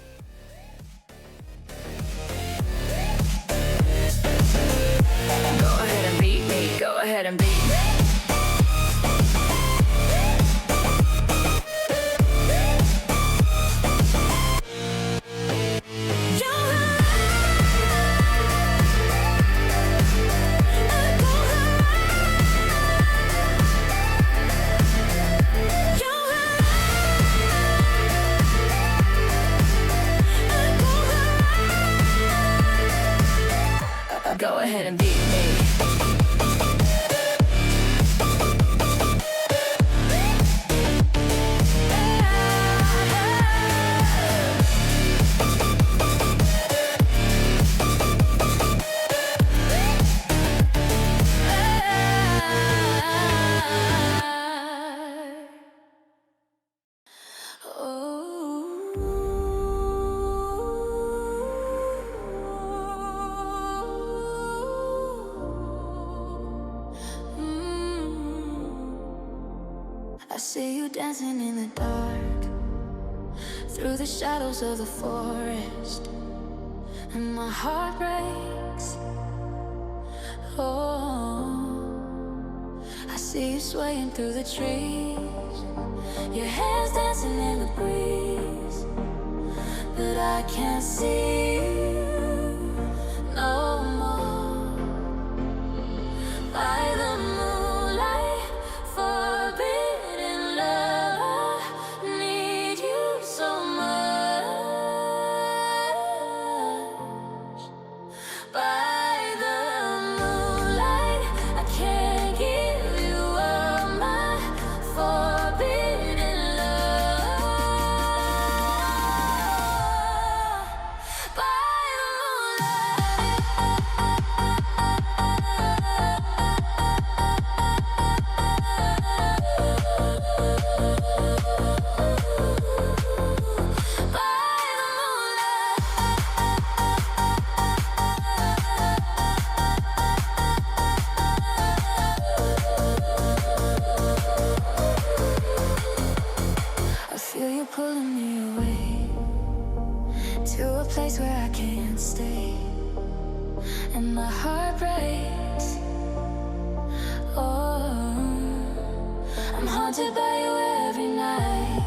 Go ahead and beat me, go ahead and beat me. Go ahead and beat me. I see you dancing in the dark, through the shadows of the forest, and my heart breaks. Oh, I see you swaying through the trees, your hands dancing in the breeze, but I can't see you no more. By the moonlight, forbidden love, I need you so much. By the moonlight, I can't give you all my forbidden love. By haunted by you every night.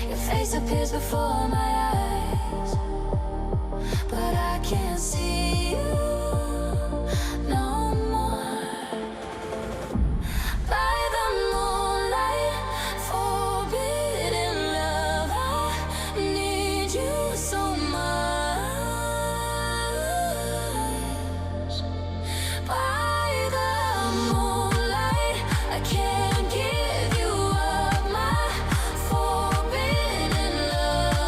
Your face appears before my eyes, but I can't see you no more. By the moonlight, forbidden love, I need you so much. By the moonlight, I can't give you up my forbidden love.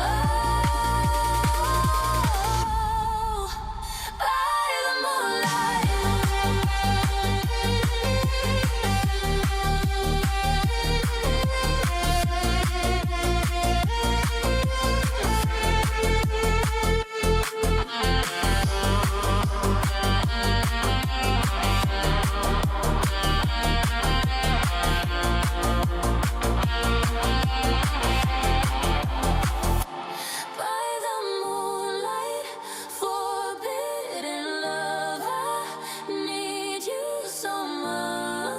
By the moonlight. By the moonlight, forbidden love, I need you so much.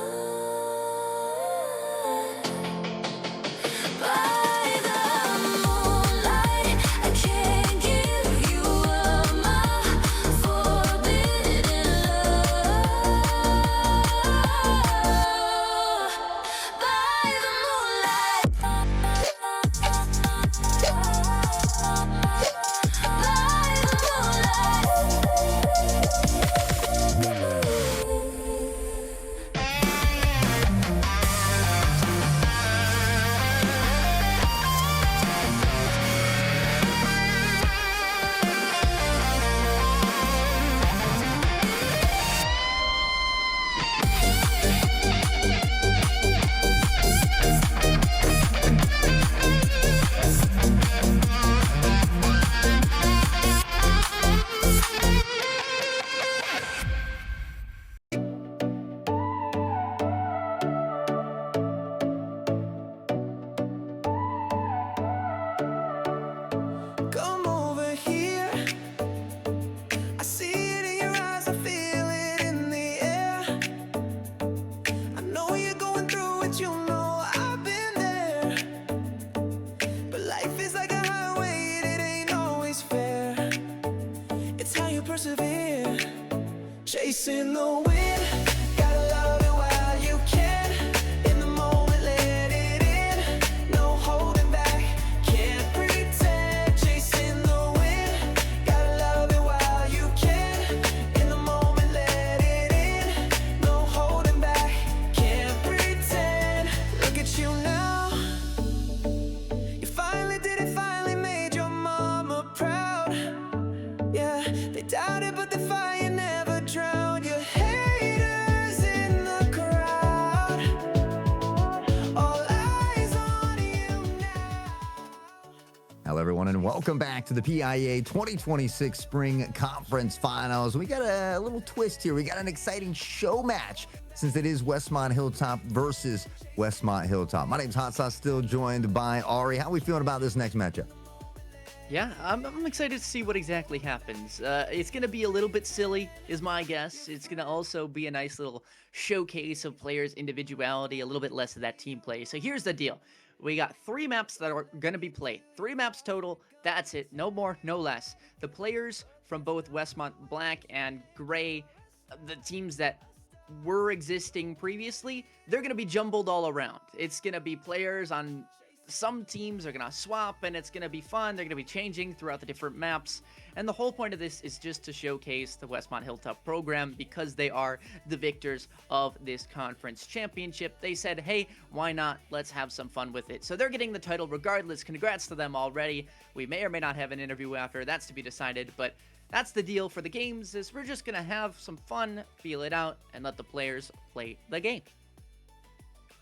By the moonlight, I can't give you up my forbidden love. By the moonlight. Come over here. I see it in your eyes, I feel it in the air. I know you're going through it, you know I've been there. But life is like a highway, and it ain't always fair. It's how you persevere, chasing the wind. Gotta love it while you can. In the moment, let it in. No holding back, can't pretend. Chasing the wind. Gotta love it while you can. In the moment, let it in. No holding back, can't pretend. Look at you now. You finally did it, finally made your mama proud. Yeah, they doubted, but the fire never drowned. Your haters in the crowd, all eyes on you now. Hello, everyone, and welcome back to the PIEA 2026 Spring Conference Finals. We got a little twist here. We got an exciting show match since it is Westmont Hilltop versus Westmont Hilltop. My name's Hot Sauce, still joined by Ari. How are we feeling about this next matchup? Yeah, I'm excited to see what exactly happens. It's going to be a little bit silly, is my guess. It's going to also be a nice little showcase of players' individuality, a little bit less of that team play. So here's the deal. We got 3 maps that are going to be played. 3 maps total. That's it. No more, no less. The players from both Westmont Black and Gray, the teams that were existing previously, they're going to be jumbled all around. It's going to be players on some teams are going to swap, and it's going to be fun. They're going to be changing throughout the different maps. And the whole point of this is just to showcase the Westmont Hilltop program because they are the victors of this conference championship. They said, hey, why not? Let's have some fun with it. So they're getting the title regardless. Congrats to them already. We may or may not have an interview after. That's to be decided, but that's the deal for the games is we're just going to have some fun, feel it out, and let the players play the game.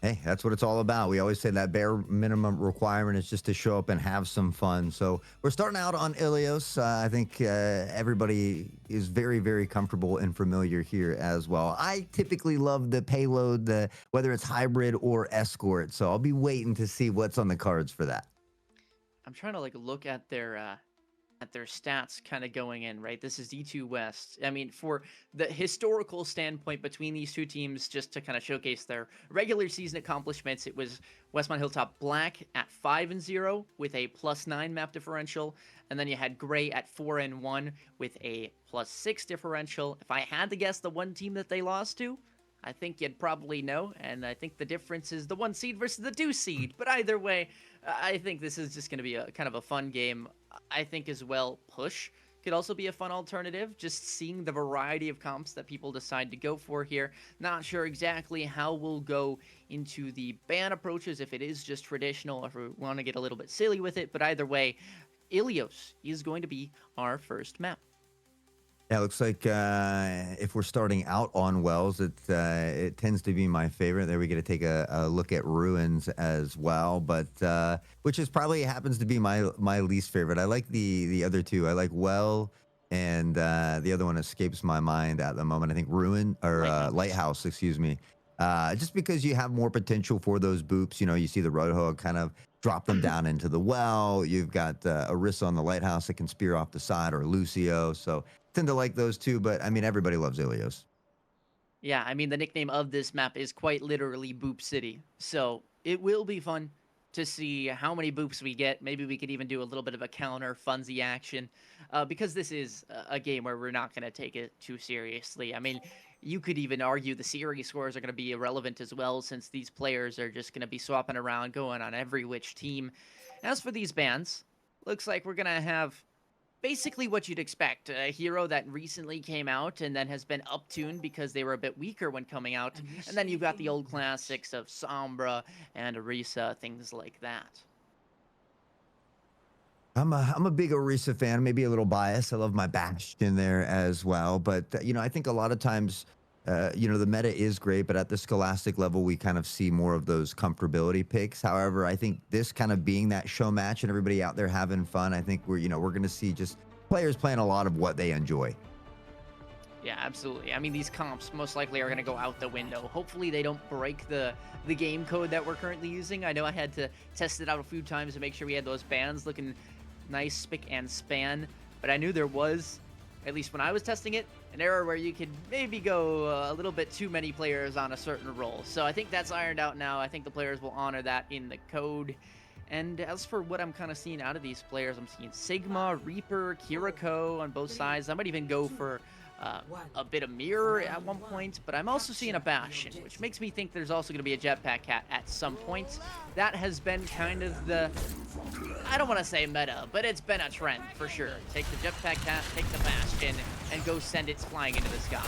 Hey, that's what it's all about. We always say that bare minimum requirement is just to show up and have some fun. So we're starting out on Ilios. I think everybody is very, very comfortable and familiar here as well. I typically love the payload, whether it's hybrid or escort. So I'll be waiting to see what's on the cards for that. I'm trying to look at their at their stats kind of going in, right? This is D2 West. I mean, for the historical standpoint between these two teams, just to kind of showcase their regular season accomplishments, it was Westmont Hilltop Black at 5-0 with a +9 map differential, and then you had Gray at 4-1 with a +6 differential. If I had to guess the one team that they lost to, I think you'd probably know, and I think the difference is the 1 seed versus the 2 seed. But either way, I think this is just going to be a kind of a fun game. I think as well, Push could also be a fun alternative, just seeing the variety of comps that people decide to go for here. Not sure exactly how we'll go into the ban approaches, if it is just traditional, or if we want to get a little bit silly with it. But either way, Ilios is going to be our first map. Yeah, it looks like if we're starting out on Wells, it tends to be my favorite. There we get to take a look at Ruins as well, but which is probably happens to be my least favorite. I like the other two. I like Well, and the other one escapes my mind at the moment. I think Ruin or Lighthouse, excuse me. Just because you have more potential for those boops. You know, you see the Roadhog kind of drop them down into the well. You've got Orisa on the Lighthouse that can spear off the side, or Lucio. So tend to like those two, but I mean, everybody loves Ilios. Yeah, I mean, the nickname of this map is quite literally Boop City. So it will be fun to see how many boops we get. Maybe we could even do a little bit of a counter funsy action, because this is a game where we're not going to take it too seriously. I mean, you could even argue the series scores are going to be irrelevant as well, since these players are just going to be swapping around, going on every which team. As for these bans, looks like we're going to have basically what you'd expect. A hero that recently came out and then has been uptuned because they were a bit weaker when coming out. And then you've got the old classics of Sombra and Orisa, things like that. I'm a big Orisa fan, maybe a little biased. I love my Bastion there as well. But, you know, I think a lot of times, you know, the meta is great, but at the Scholastic level, we kind of see more of those comfortability picks. However, I think this kind of being that show match and everybody out there having fun, I think we're going to see just players playing a lot of what they enjoy. Yeah, absolutely. I mean, these comps most likely are going to go out the window. Hopefully they don't break the game code that we're currently using. I know I had to test it out a few times to make sure we had those bans looking nice, spick and span, but I knew there was, at least when I was testing it, an error where you could maybe go a little bit too many players on a certain role. So I think that's ironed out now. I think the players will honor that in the code. And as for what I'm kind of seeing out of these players, I'm seeing Sigma, Reaper, Kiriko on both sides. I might even go for a bit of Mirror at one point, but I'm also seeing a Bastion, which makes me think there's also going to be a Jetpack Cat at some point. That has been kind of the, I don't want to say meta, but it's been a trend for sure. Take the Jetpack Cat, take the Bastion, and go send it flying into the sky.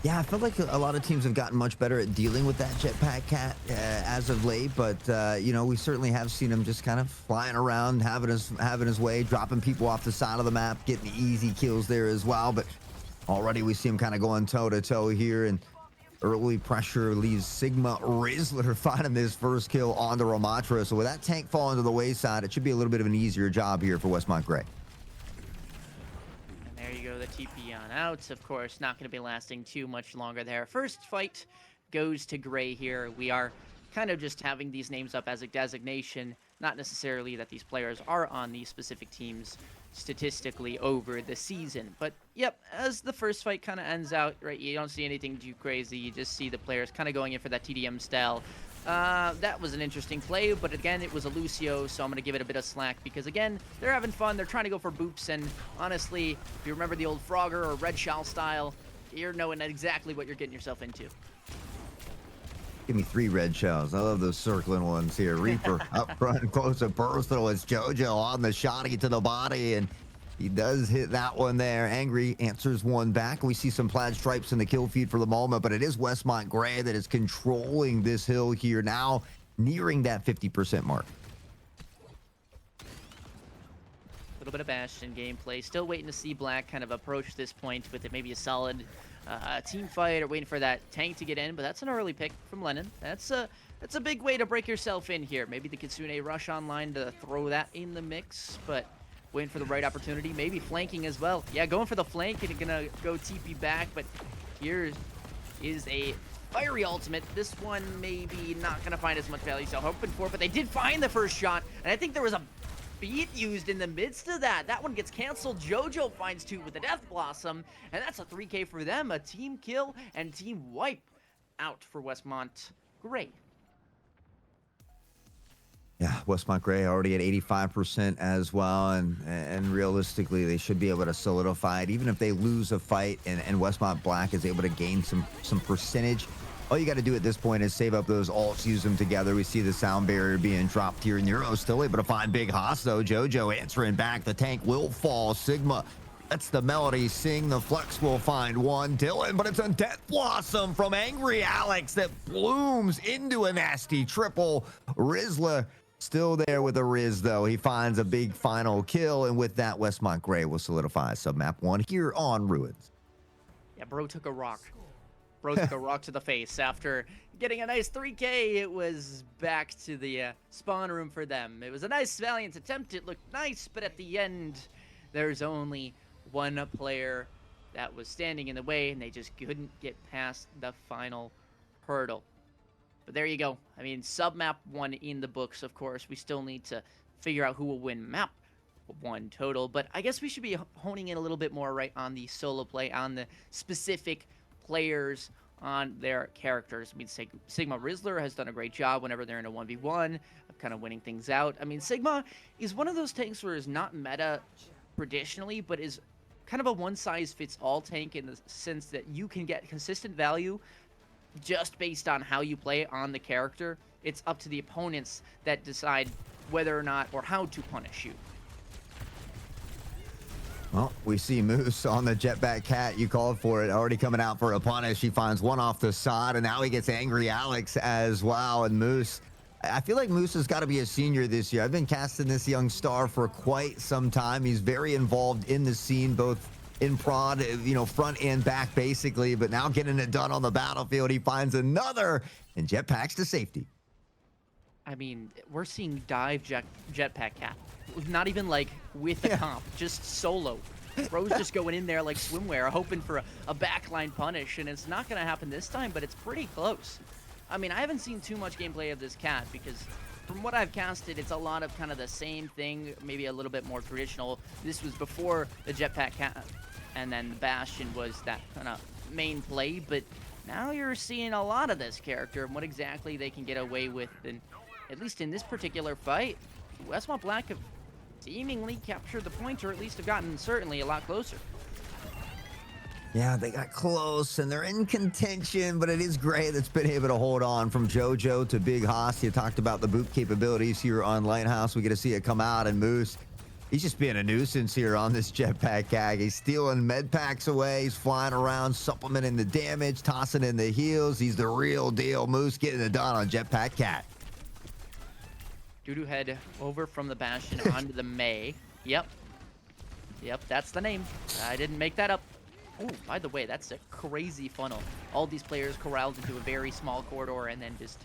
Yeah, I feel like a lot of teams have gotten much better at dealing with that Jetpack Cat as of late, but you know, we certainly have seen him just kind of flying around, having his way, dropping people off the side of the map, getting easy kills there as well. But already we see him kind of going toe-to-toe here, and early pressure leaves Sigma Rizzler finding his first kill on the Ramatra. So with that tank falling to the wayside, it should be a little bit of an easier job here for Westmont Gray. There you go, the TP on out. Of course, not going to be lasting too much longer there. First fight goes to Gray here. We are kind of just having these names up as a designation, not necessarily that these players are on these specific teams statistically over the season. But yep, as the first fight kind of ends out, right, you don't see anything too crazy. You just see the players kind of going in for that TDM style. That was an interesting play, but again, it was a Lucio, so I'm going to give it a bit of slack because, again, they're having fun. They're trying to go for boops, and honestly, if you remember the old Frogger or Red Shell style, you're knowing exactly what you're getting yourself into. Give me 3 red shells. I love those circling ones here. Reaper up front, close and personal. It's JoJo on the shot to the body, and he does hit that one there. Angry answers one back. We see some plaid stripes in the kill feed for the moment, but it is Westmont Gray that is controlling this hill here now, nearing that 50% mark. A little bit of Bastion gameplay. Still waiting to see Black kind of approach this point with it, maybe a solid team fight or waiting for that tank to get in, but that's an early pick from Lennon. That's a big way to break yourself in here. Maybe the Kitsune rush online to throw that in the mix, but waiting for the right opportunity, maybe flanking as well. Yeah, going for the flank and gonna go TP back, but here is a fiery ultimate. This one maybe not gonna find as much value, so hoping for, but they did find the first shot, and I think there was a feet used in the midst of that. That one gets canceled. JoJo finds 2 with the Death Blossom, and that's a 3K for them. A team kill and team wipe out for Westmont Gray. Yeah, Westmont Gray already at 85% as well, and realistically, they should be able to solidify it. Even if they lose a fight and Westmont Black is able to gain some percentage, all you got to do at this point is save up those ults, use them together. We see the sound barrier being dropped here. Neuro still able to find Big Haas, though. JoJo answering back. The tank will fall. Sigma, that's the melody. Sing, the flex will find one. Dylan, but it's a Death Blossom from Angry Alex that blooms into a nasty triple. Rizla still there with a Riz, though. He finds a big final kill, and with that, Westmont Gray will solidify submap 1 here on Ruins. Yeah, bro took a rock. Bro took a rock to the face. After getting a nice 3K, it was back to the spawn room for them. It was a nice valiant attempt. It looked nice, but at the end, there's only one player that was standing in the way, and they just couldn't get past the final hurdle. But there you go. I mean, sub-map 1 in the books, of course. We still need to figure out who will win map 1 total. But I guess we should be honing in a little bit more right on the solo play, on the specific players, on their characters. I mean, Sigma Rizzler has done a great job whenever they're in a 1v1 of kind of winning things out. I mean, Sigma is one of those tanks where is not meta traditionally, but is kind of a one-size-fits-all tank in the sense that you can get consistent value just based on how you play on the character. It's up to the opponents that decide whether or not or how to punish you. Well, we see Moose on the Jetpack Cat. You called for it. Already coming out for a punish. He finds one off the side, and now he gets Angry Alex as well. And Moose, I feel like Moose has got to be a senior this year. I've been casting this young star for quite some time. He's very involved in the scene, both in prod, front and back, basically. But now getting it done on the battlefield, he finds another, and Jetpacks to safety. I mean, we're seeing dive Jetpack Cat. Not even like with a comp, just solo. Bro's just going in there like swimwear, hoping for a backline punish, and it's not going to happen this time, but it's pretty close. I mean, I haven't seen too much gameplay of this cat because from what I've casted, it's a lot of kind of the same thing, maybe a little bit more traditional. This was before the Jetpack Cat, and then the Bastion was that kind of main play, but now you're seeing a lot of this character and what exactly they can get away with, and at least in this particular fight, Westmont Black have seemingly captured the point, or at least have gotten certainly a lot closer. Yeah, they got close, and they're in contention, but it is Gray that's been able to hold on from JoJo to Big Haas. You talked about the boot capabilities here on Lighthouse. We get to see it come out, and Moose, he's just being a nuisance here on this Jetpack Cat. He's stealing med packs away. He's flying around, supplementing the damage, tossing in the heals. He's the real deal. Moose getting it done on Jetpack Cat. Doo-doo head over from the Bastion onto the May. Yep, that's the name. I didn't make that up. Oh, by the way, that's a crazy funnel. All these players corralled into a very small corridor and then just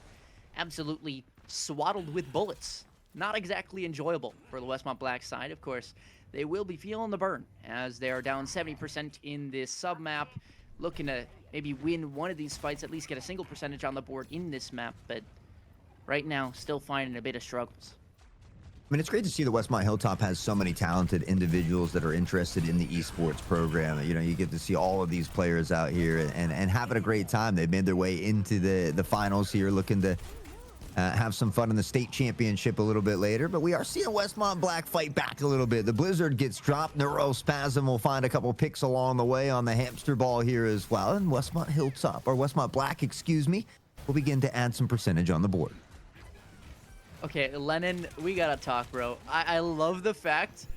absolutely swaddled with bullets. Not exactly enjoyable for the Westmont Black side. Of course, they will be feeling the burn as they are down 70% in this sub-map, looking to maybe win one of these fights, at least get a single percentage on the board in this map, but right now, still finding a bit of struggles. I mean, it's great to see that Westmont Hilltop has so many talented individuals that are interested in the esports program. You get to see all of these players out here and having a great time. They've made their way into the finals here, looking to have some fun in the state championship a little bit later. But we are seeing Westmont Black fight back a little bit. The Blizzard gets dropped. Neurospasm will find a couple picks along the way on the hamster ball here as well. And Westmont Black, will begin to add some percentage on the board. Okay, Lennon, we gotta talk, bro. I love the fact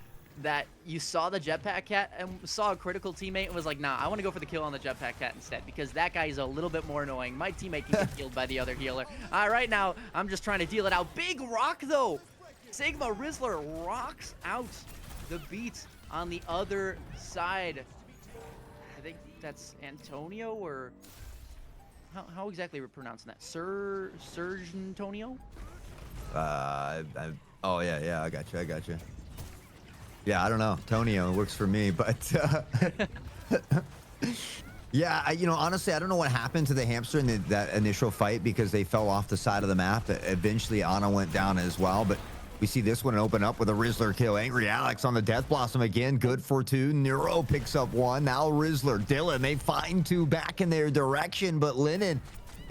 that you saw the Jetpack Cat and saw a critical teammate and was like, nah, I want to go for the kill on the Jetpack Cat instead because that guy is a little bit more annoying. My teammate can get killed by the other healer. All right, now I'm just trying to deal it out. Big rock, though. Sigma Rizzler rocks out the beat on the other side. I think that's Antonio, or how exactly we're pronouncing that? Serge Antonio? Oh yeah, I got you. Yeah, I don't know. Tonio works for me, but yeah, honestly, I don't know what happened to the hamster in that initial fight because they fell off the side of the map. Eventually, Ana went down as well, but We see this one open up with a Rizzler kill. Angry Alex on the Death Blossom again. Good for 2. Neuro picks up 1. Now Rizzler. Dylan, they find 2 back in their direction, but Lennon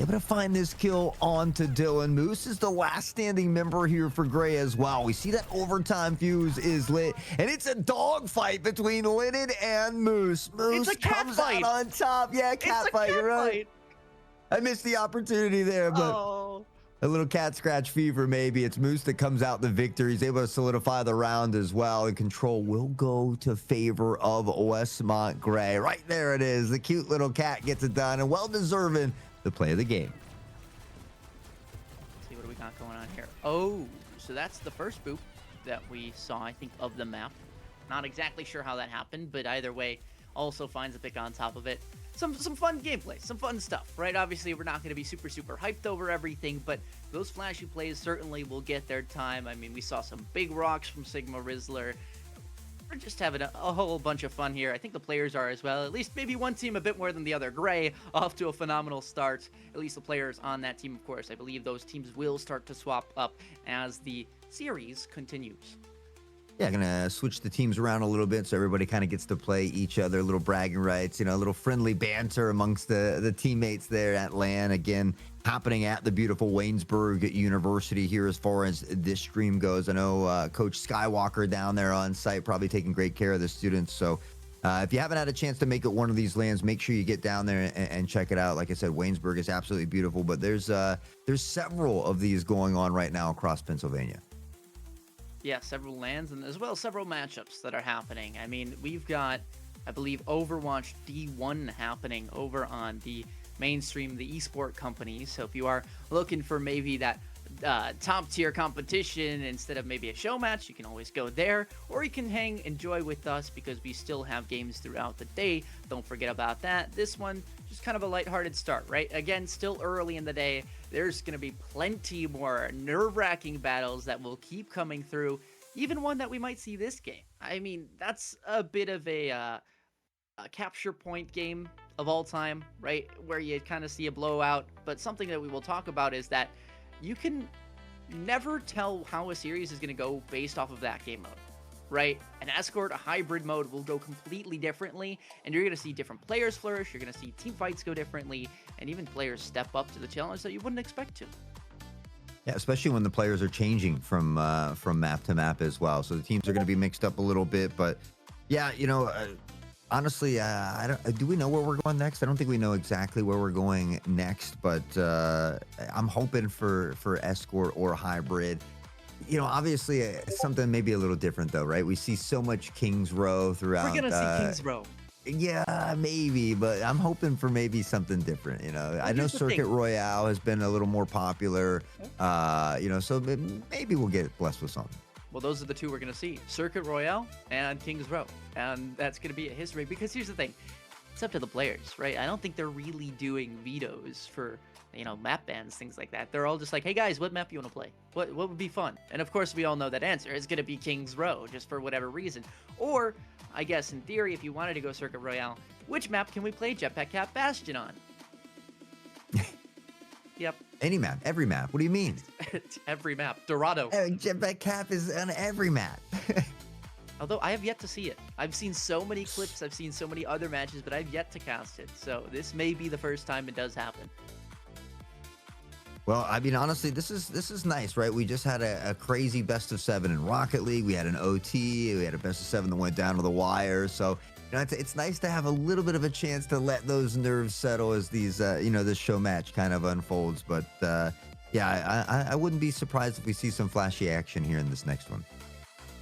able to find this kill onto Dylan. Moose is the last standing member here for Gray as well. We see that overtime fuse is lit, and it's a dogfight between Lennon and Moose. Moose comes out on top. Yeah, cat fight, you're right. I missed the opportunity there, but a little cat scratch fever maybe. It's Moose that comes out the victory. He's able to solidify the round as well, and control will go to favor of Westmont Gray. Right there it is. The cute little cat gets it done, and well-deserving the play of the game. Let's see what do we got going on here. Oh, so that's the first boop that we saw, I think, of the map. Not exactly sure how that happened, but either way, also finds a pick on top of it. Some fun gameplay, some fun stuff, right? Obviously, we're not going to be super hyped over everything, but those flashy plays certainly will get their time. I mean, we saw some big rocks from Sigma Rizzler. We're just having a whole bunch of fun here. I think the players are as well. At least maybe one team a bit more than the other. Gray off to a phenomenal start. At least the players on that team, of course. I believe those teams will start to swap up as the series continues. Yeah, gonna switch the teams around a little bit so everybody kind of gets to play each other. Little bragging rights, you know, a little friendly banter amongst the teammates there at LAN. Again, happening at the beautiful Waynesburg University here as far as this stream goes. I know Coach Skywalker down there on site probably taking great care of the students. So if you haven't had a chance to make it one of these LANs, make sure you get down there and check it out. Like I said, Waynesburg is absolutely beautiful, but there's several of these going on right now across Pennsylvania. Yeah, several lands and as well several matchups that are happening. I mean, we've got, I believe, Overwatch D1 happening over on the mainstream, the TheEsportCompany. So if you are looking for maybe that top tier competition instead of maybe a show match, you can always go there, or you can enjoy with us because we still have games throughout the day. Don't forget about that. This one, just kind of a lighthearted start, right? Again, still early in the day. There's going to be plenty more nerve-wracking battles that will keep coming through, even one that we might see this game. I mean, that's a bit of a capture point game of all time, right? Where you kind of see a blowout, but something that we will talk about is that you can never tell how a series is going to go based off of that game mode, right? An escort, a hybrid mode will go completely differently, and you're going to see different players flourish, you're going to see team fights go differently, and even players step up to the challenge that you wouldn't expect to. Yeah, especially when the players are changing from map to map as well. So the teams are going to be mixed up a little bit, but yeah, you know, honestly, do we know where we're going next? I don't think we know exactly where we're going next, but I'm hoping for escort or hybrid. You know, obviously something maybe a little different though, right? We see so much Kings Row throughout. We're gonna see Kings Row. Yeah, maybe, but I'm hoping for maybe something different. You know, I know Circuit Royale has been a little more popular. You know, so maybe we'll get blessed with something. Well, those are the two we're going to see. Circuit Royale and Kings Row. And that's going to be a history. Because here's the thing. It's up to the players, right? I don't think they're really doing vetoes for, you know, map bans, things like that. They're all just like, hey, guys, what map you want to play? What would be fun? And, of course, we all know that answer. It's going to be Kings Row, just for whatever reason. Or, I guess, in theory, if you wanted to go Circuit Royale, which map can we play Jetpack Cap Bastion on? Yep. Any map, every map. What do you mean? Every map. Dorado. Jetpack Cap is on every map. Although I have yet to see it. I've seen so many clips, I've seen so many other matches, but I've yet to cast it. So this may be the first time it does happen. Well, I mean, honestly, this is nice, right? We just had a crazy best of 7 in Rocket League. We had an OT. We had a best of 7 that went down to the wire. So, you know, it's nice to have a little bit of a chance to let those nerves settle as these, you know, this show match kind of unfolds. But yeah, I wouldn't be surprised if we see some flashy action here in this next one.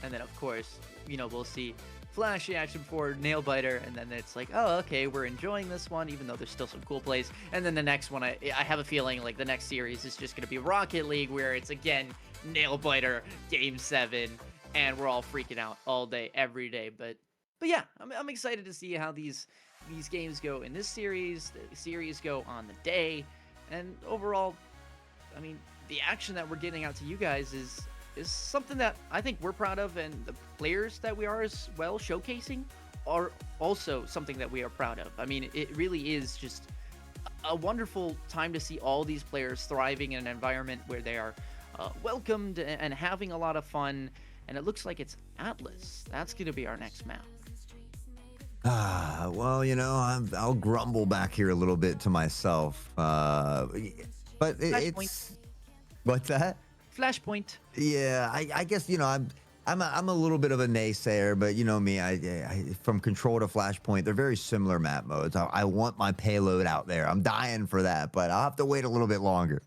And then, of course, you know, we'll see flashy action for Nailbiter, and then it's like, oh, okay, we're enjoying this one, even though there's still some cool plays. And then the next one, I have a feeling like the next series is just going to be Rocket League, where it's, again, Nailbiter, Game 7, and we're all freaking out all day, every day. But yeah, I'm excited to see how these games go in this series, the series go on the day, and overall, I mean, the action that we're getting out to you guys is something that I think we're proud of, and the players that we are as well showcasing are also something that we are proud of. I mean, it really is just a wonderful time to see all these players thriving in an environment where they are welcomed and having a lot of fun. And it looks like it's Atlas. That's going to be our next map. Well, you know, I'll grumble back here a little bit to myself. But it's what's that? Flashpoint. Yeah, I guess, you know, I'm a little bit of a naysayer, but you know me, I from Control to Flashpoint, they're very similar map modes. I want my payload out there. I'm dying for that, but I'll have to wait a little bit longer.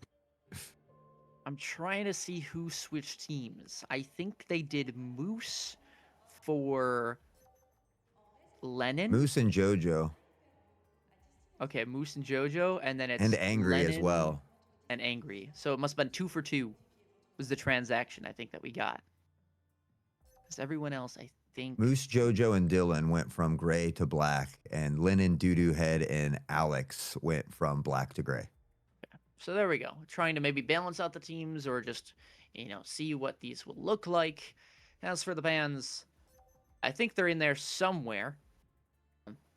I'm trying to see who switched teams. I think they did Moose for Lennon. Moose and JoJo. Okay, Moose and JoJo, and then it's And Angry as Lennon well. And Angry. So it must have been 2 for 2 was the transaction I think that we got. Because everyone else, I think... Moose, JoJo, and Dylan went from gray to black, and Lennon, Doodoo Head, and Alex went from black to gray. So there we go. Trying to maybe balance out the teams or just, you know, see what these will look like. As for the bans, I think they're in there somewhere.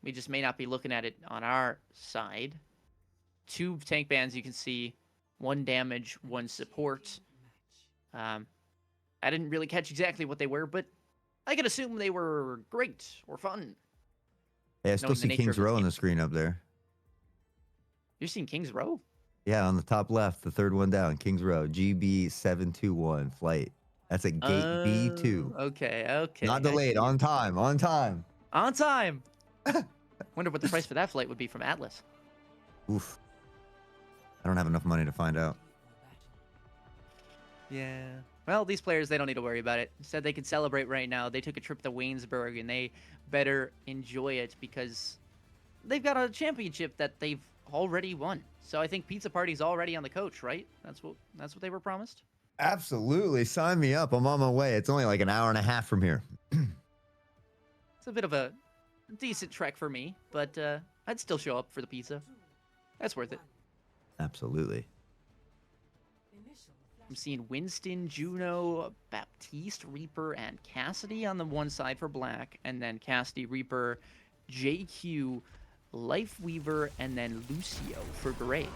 We just may not be looking at it on our side. 2 tank bans you can see. 1 damage, 1 support. I didn't really catch exactly what they were, but I could assume they were great or fun. Yeah, I still see King's Row on the screen up there. You're seeing King's Row? Yeah, on the top left, the third one down, King's Row, GB721 flight. That's at gate B2. Okay. Not delayed, on time. On time! Wonder what the price for that flight would be from Atlas. Oof. I don't have enough money to find out. Yeah. Well, these players, they don't need to worry about it. Instead, they can celebrate right now. They took a trip to Waynesburg, and they better enjoy it because they've got a championship that they've already won. So I think Pizza Party's already on the coach, right? That's what they were promised. Absolutely. Sign me up. I'm on my way. It's only like an hour and a half from here. It's a bit of a decent trek for me, but I'd still show up for the pizza. That's worth it. Absolutely. I'm seeing Winston, Juno, Baptiste, Reaper, and Cassidy on the one side for black, and then Cassidy, Reaper, JQ, Lifeweaver, and then Lucio for gray.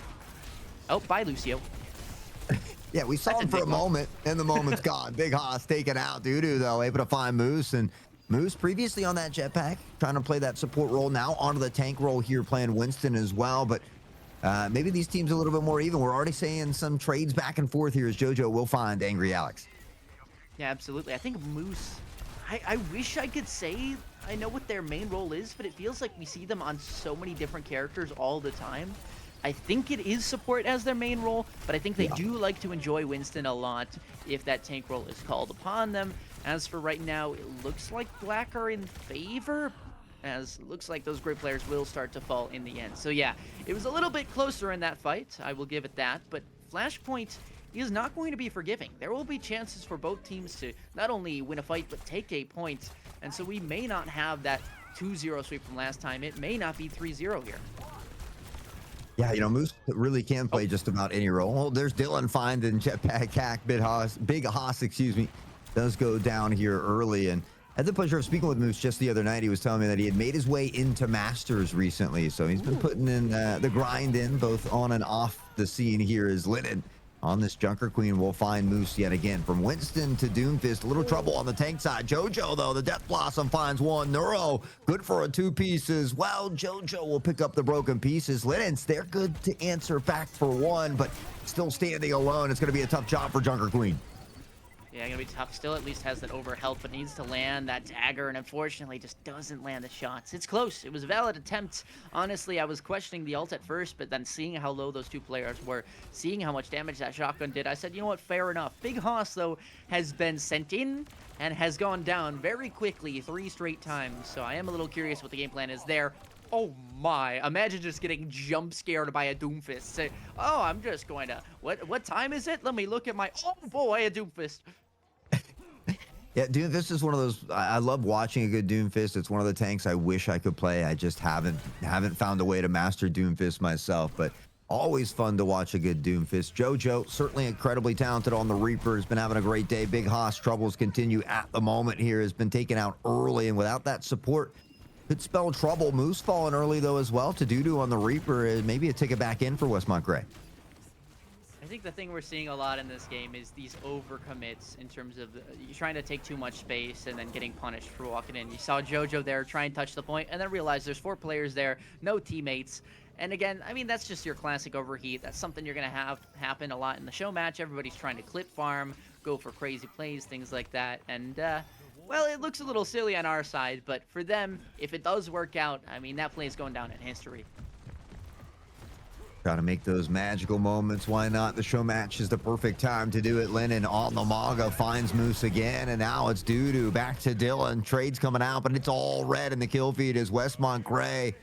Oh, bye, Lucio. Yeah, we saw him for a moment, and the moment's gone. Big Hoss taken out. Doodoo, though, able to find Moose, and Moose previously on that jetpack, trying to play that support role, now onto the tank role here, playing Winston as well, but maybe these teams a little bit more even. We're already seeing some trades back and forth here as JoJo will find Angry Alex. Yeah, absolutely. I think Moose, I wish I could say I know what their main role is, but it feels like we see them on so many different characters all the time. I think it is support as their main role, but I think they do like to enjoy Winston a lot if that tank role is called upon them. As for right now, it looks like Black are in favor, as it looks like those great players will start to fall in the end. So yeah, it was a little bit closer in that fight, I will give it that, but Flashpoint is not going to be forgiving. There will be chances for both teams to not only win a fight, but take a point, and so we may not have that 2-0 sweep from last time. It may not be 3-0 here. Yeah, you know, Moose really can play just about any role. Oh, there's Dylan finding Jetpack Hack, Big Hoss, excuse me, does go down here early. And I had the pleasure of speaking with Moose just the other night. He was telling me that he had made his way into Masters recently. So he's been putting in the grind in, both on and off the scene here as Lennon. On this Junker Queen, we'll find Moose yet again. From Winston to Doomfist, a little trouble on the tank side. JoJo, though, the Death Blossom finds one. Neuro, good for a 2-piece as well. JoJo will pick up the broken pieces. Lennon's, they're good to answer back for 1, but still standing alone. It's going to be a tough job for Junker Queen. Yeah, gonna be tough. Still at least has that over health, but needs to land that dagger, and unfortunately just doesn't land the shots. It's close. It was a valid attempt. Honestly, I was questioning the ult at first, but then seeing how low those two players were, seeing how much damage that shotgun did, I said, you know what, fair enough. Big Hoss, though, has been sent in and has gone down very quickly 3 straight times, so I am a little curious what the game plan is there. Oh my, imagine just getting jump scared by a Doomfist. Say, oh, I'm just going to, what time is it? Let me look at my, oh boy, a Doomfist. Yeah, Doomfist is one of those, I love watching a good Doomfist. It's one of the tanks I wish I could play. I just haven't found a way to master Doomfist myself, but always fun to watch a good Doomfist. JoJo, certainly incredibly talented on the Reaper, has been having a great day. Big Hoss troubles continue at the moment here, has been taken out early, and without that support, could spell trouble. Moose falling early, though, as well, to Doodoo on the Reaper. Maybe a ticket back in for Westmont Gray. I think the thing we're seeing a lot in this game is these overcommits in terms of you're trying to take too much space and then getting punished for walking in. You saw JoJo there try and touch the point and then realize there's 4 players there, no teammates. And again, I mean, that's just your classic overheat. That's something you're going to have happen a lot in the show match. Everybody's trying to clip farm, go for crazy plays, things like that. And, well, it looks a little silly on our side, but for them, if it does work out, I mean, that play is going down in history. Got to make those magical moments. Why not? The show match is the perfect time to do it. Lennon on the Maga finds Moose again, and now it's Dudu back to Dylan. Trades coming out, but it's all red in the kill feed as Westmont Gray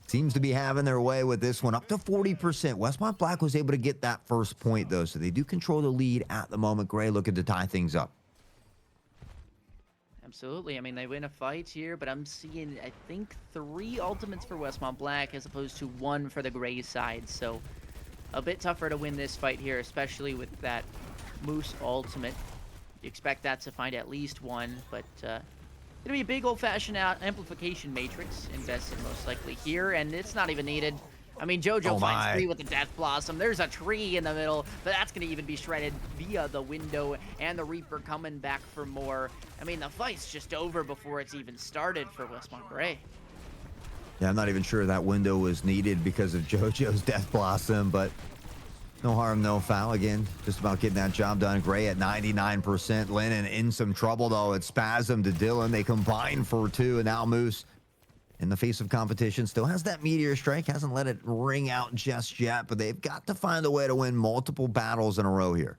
seems to be having their way with this one. Up to 40%. Westmont Black was able to get that first point, though, so they do control the lead at the moment. Gray looking to tie things up. Absolutely. I mean, they win a fight here, but I'm seeing, I think, 3 ultimates for Westmont Black as opposed to 1 for the Gray side. So a bit tougher to win this fight here, especially with that Moose ultimate. You expect that to find at least 1, but going to be a big old-fashioned amplification matrix invested most likely here, and it's not even needed. I mean, JoJo finds 3 with the Death Blossom. There's a tree in the middle, but that's going to even be shredded via the window, and the Reaper coming back for more. I mean, the fight's just over before it's even started for Westmont Gray. Yeah, I'm not even sure that window was needed because of JoJo's Death Blossom, but no harm, no foul. Again, just about getting that job done. Gray at 99%. Lennon in some trouble, though. It's Spasm to Dylan. They combine for 2, and now Moose, in the face of competition, still has that Meteor Strike. Hasn't let it ring out just yet, but they've got to find a way to win multiple battles in a row here.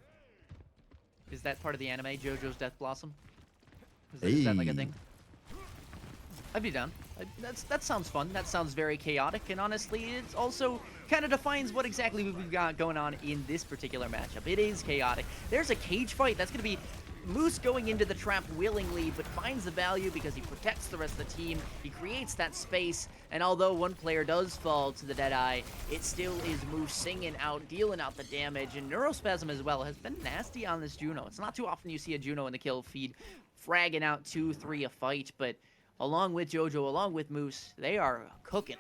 Is that part of the anime, JoJo's Death Blossom? Is that like a thing? I'd be down. That sounds fun. That sounds very chaotic, and honestly, it also kind of defines what exactly we've got going on in this particular matchup. It is chaotic. There's a cage fight. That's going to be Moose going into the trap willingly, but finds the value because he protects the rest of the team. He creates that space, and although one player does fall to the Deadeye, it still is Moose singing out, dealing out the damage, and Neurospasm as well has been nasty on this Juno. It's not too often you see a Juno in the kill feed fragging out 2-3 a fight, but along with JoJo, along with Moose, they are cooking.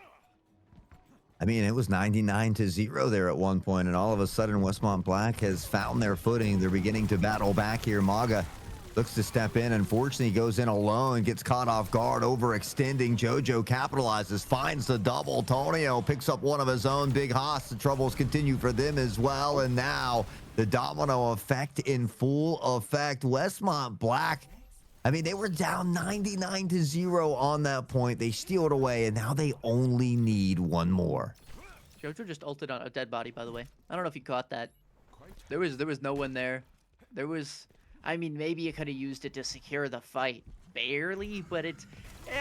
I mean, it was 99-0 there at one point, and all of a sudden Westmont Black has found their footing. They're beginning to battle back here. Maga looks to step in. Unfortunately, goes in alone, gets caught off guard, overextending. JoJo capitalizes, finds the double. Tonio picks up one of his own. Big Haas, the troubles continue for them as well, and now the domino effect in full effect. Westmont Black, I mean, they were down 99-0 on that point. They steal it away, and now they only need 1 more. JoJo just ulted on a dead body, by the way. I don't know if you caught that. There was no one there. There was, I mean, maybe you could have used it to secure the fight. Barely, but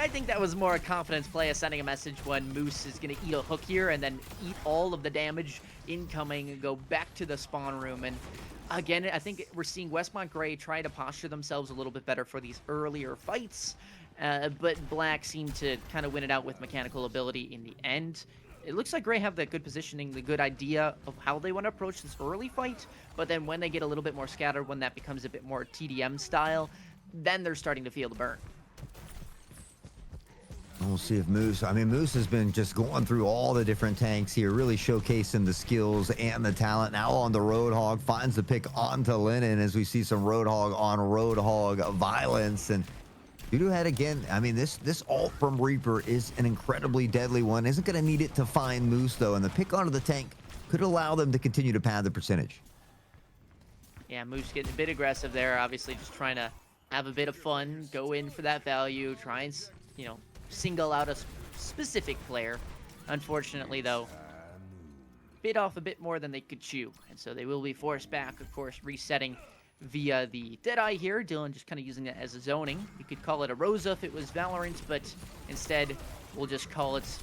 I think that was more a confidence play of sending a message when Moose is going to eat a hook here and then eat all of the damage incoming and go back to the spawn room. And again, I think we're seeing Westmont Gray try to posture themselves a little bit better for these earlier fights, but Black seemed to kind of win it out with mechanical ability in the end. It looks like Gray have the good positioning, the good idea of how they want to approach this early fight, but then when they get a little bit more scattered, when that becomes a bit more TDM style, then they're starting to feel the burn. We'll see if Moose, I mean, Moose has been just going through all the different tanks here, really showcasing the skills and the talent. Now on the Roadhog, finds the pick onto Lennon as we see some Roadhog on Roadhog violence. And Dudu had again, I mean, this ult from Reaper is an incredibly deadly one. Isn't going to need it to find Moose, though, and the pick onto the tank could allow them to continue to pad the percentage. Yeah, Moose getting a bit aggressive there, obviously just trying to have a bit of fun, go in for that value, try and, you know, single out a specific player. Unfortunately, though, bit off a bit more than they could chew, and so they will be forced back, of course, resetting via the Deadeye here. Dylan just kind of using it as a zoning. You could call it a Rosa if it was Valorant, but instead we'll just call it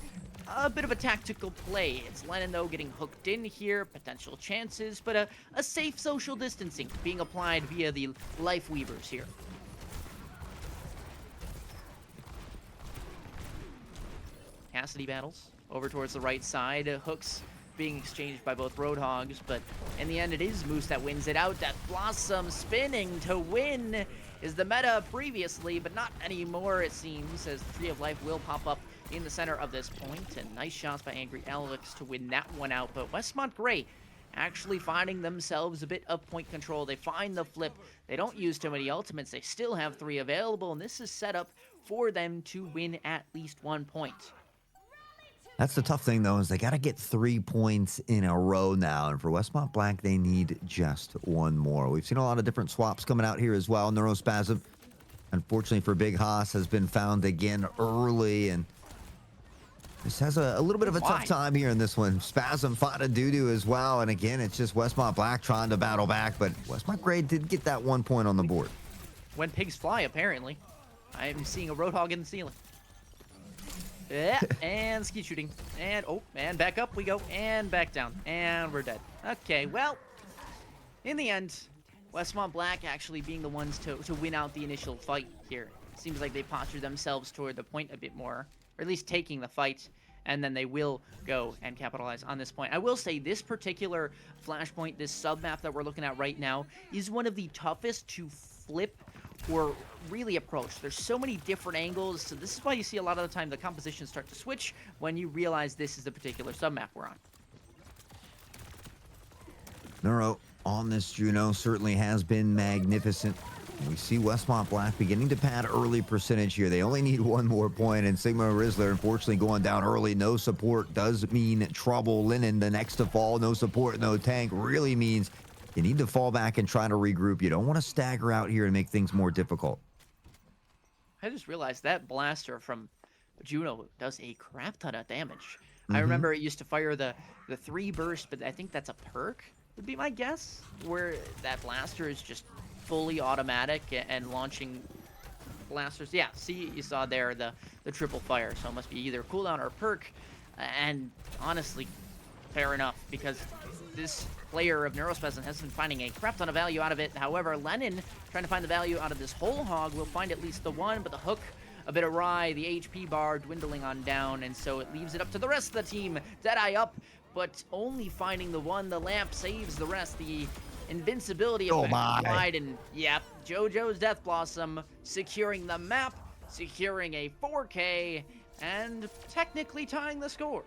a bit of a tactical play. It's Lennon, though, getting hooked in here, potential chances, but a safe social distancing being applied via the Life Weavers here. Cassidy battles over towards the right side. Hooks being exchanged by both Roadhogs, but in the end it is Moose that wins it out. Death Blossom spinning to win is the meta previously, but not anymore, it seems, as the Tree of Life will pop up in the center of this point. And nice shots by Angry Alex to win that one out. But Westmont Gray actually finding themselves a bit of point control. They find the flip. They don't use too many ultimates. They still have 3 available, and this is set up for them to win at least 1 point. That's the tough thing, though, is they got to get 3 points in a row now. And for Westmont Black, they need just 1 more. We've seen a lot of different swaps coming out here as well. Neurospasm, unfortunately for Big Haas, has been found again early. And this has a little bit of a tough time here in this one. Spasm fought a doo-doo as well. And again, it's just Westmont Black trying to battle back. But Westmont Gray did get that 1 point on the board. When pigs fly, apparently. I'm seeing a Roadhog in the ceiling. Yeah, and skeet shooting. And, oh, and back up we go. And back down. And we're dead. Okay, well, in the end, Westmont Black actually being the ones to win out the initial fight here. Seems like they postured themselves toward the point a bit more, or at least taking the fight, and then they will go and capitalize on this point. I will say this particular flashpoint, this sub-map that we're looking at right now, is one of the toughest to flip or really approach. There's so many different angles, so this is why you see a lot of the time the compositions start to switch when you realize this is the particular sub-map we're on. Neuro on this Juno certainly has been magnificent. We see Westmont Black beginning to pad early percentage here. They only need 1 more point, and Sigma Rizzler unfortunately going down early. No support does mean trouble. Lennon, the next to fall, no support, no tank, really means you need to fall back and try to regroup. You don't want to stagger out here and make things more difficult. I just realized that blaster from Juno does a crap ton of damage. I remember it used to fire the 3 burst, but I think that's a perk, would be my guess, where that blaster is just fully automatic and launching blasters. Yeah, see, you saw there the triple fire, so it must be either cooldown or perk, and honestly, fair enough, because this player of Neurospasm has been finding a crap ton of value out of it. However, Lennon, trying to find the value out of this whole hog, will find at least the 1, but the hook a bit awry, the HP bar dwindling on down, and so it leaves it up to the rest of the team. Deadeye up, but only finding the 1. The lamp saves the rest. The invincibility effect applied, and yep, JoJo's Death Blossom securing the map, securing a 4K, and technically tying the scores.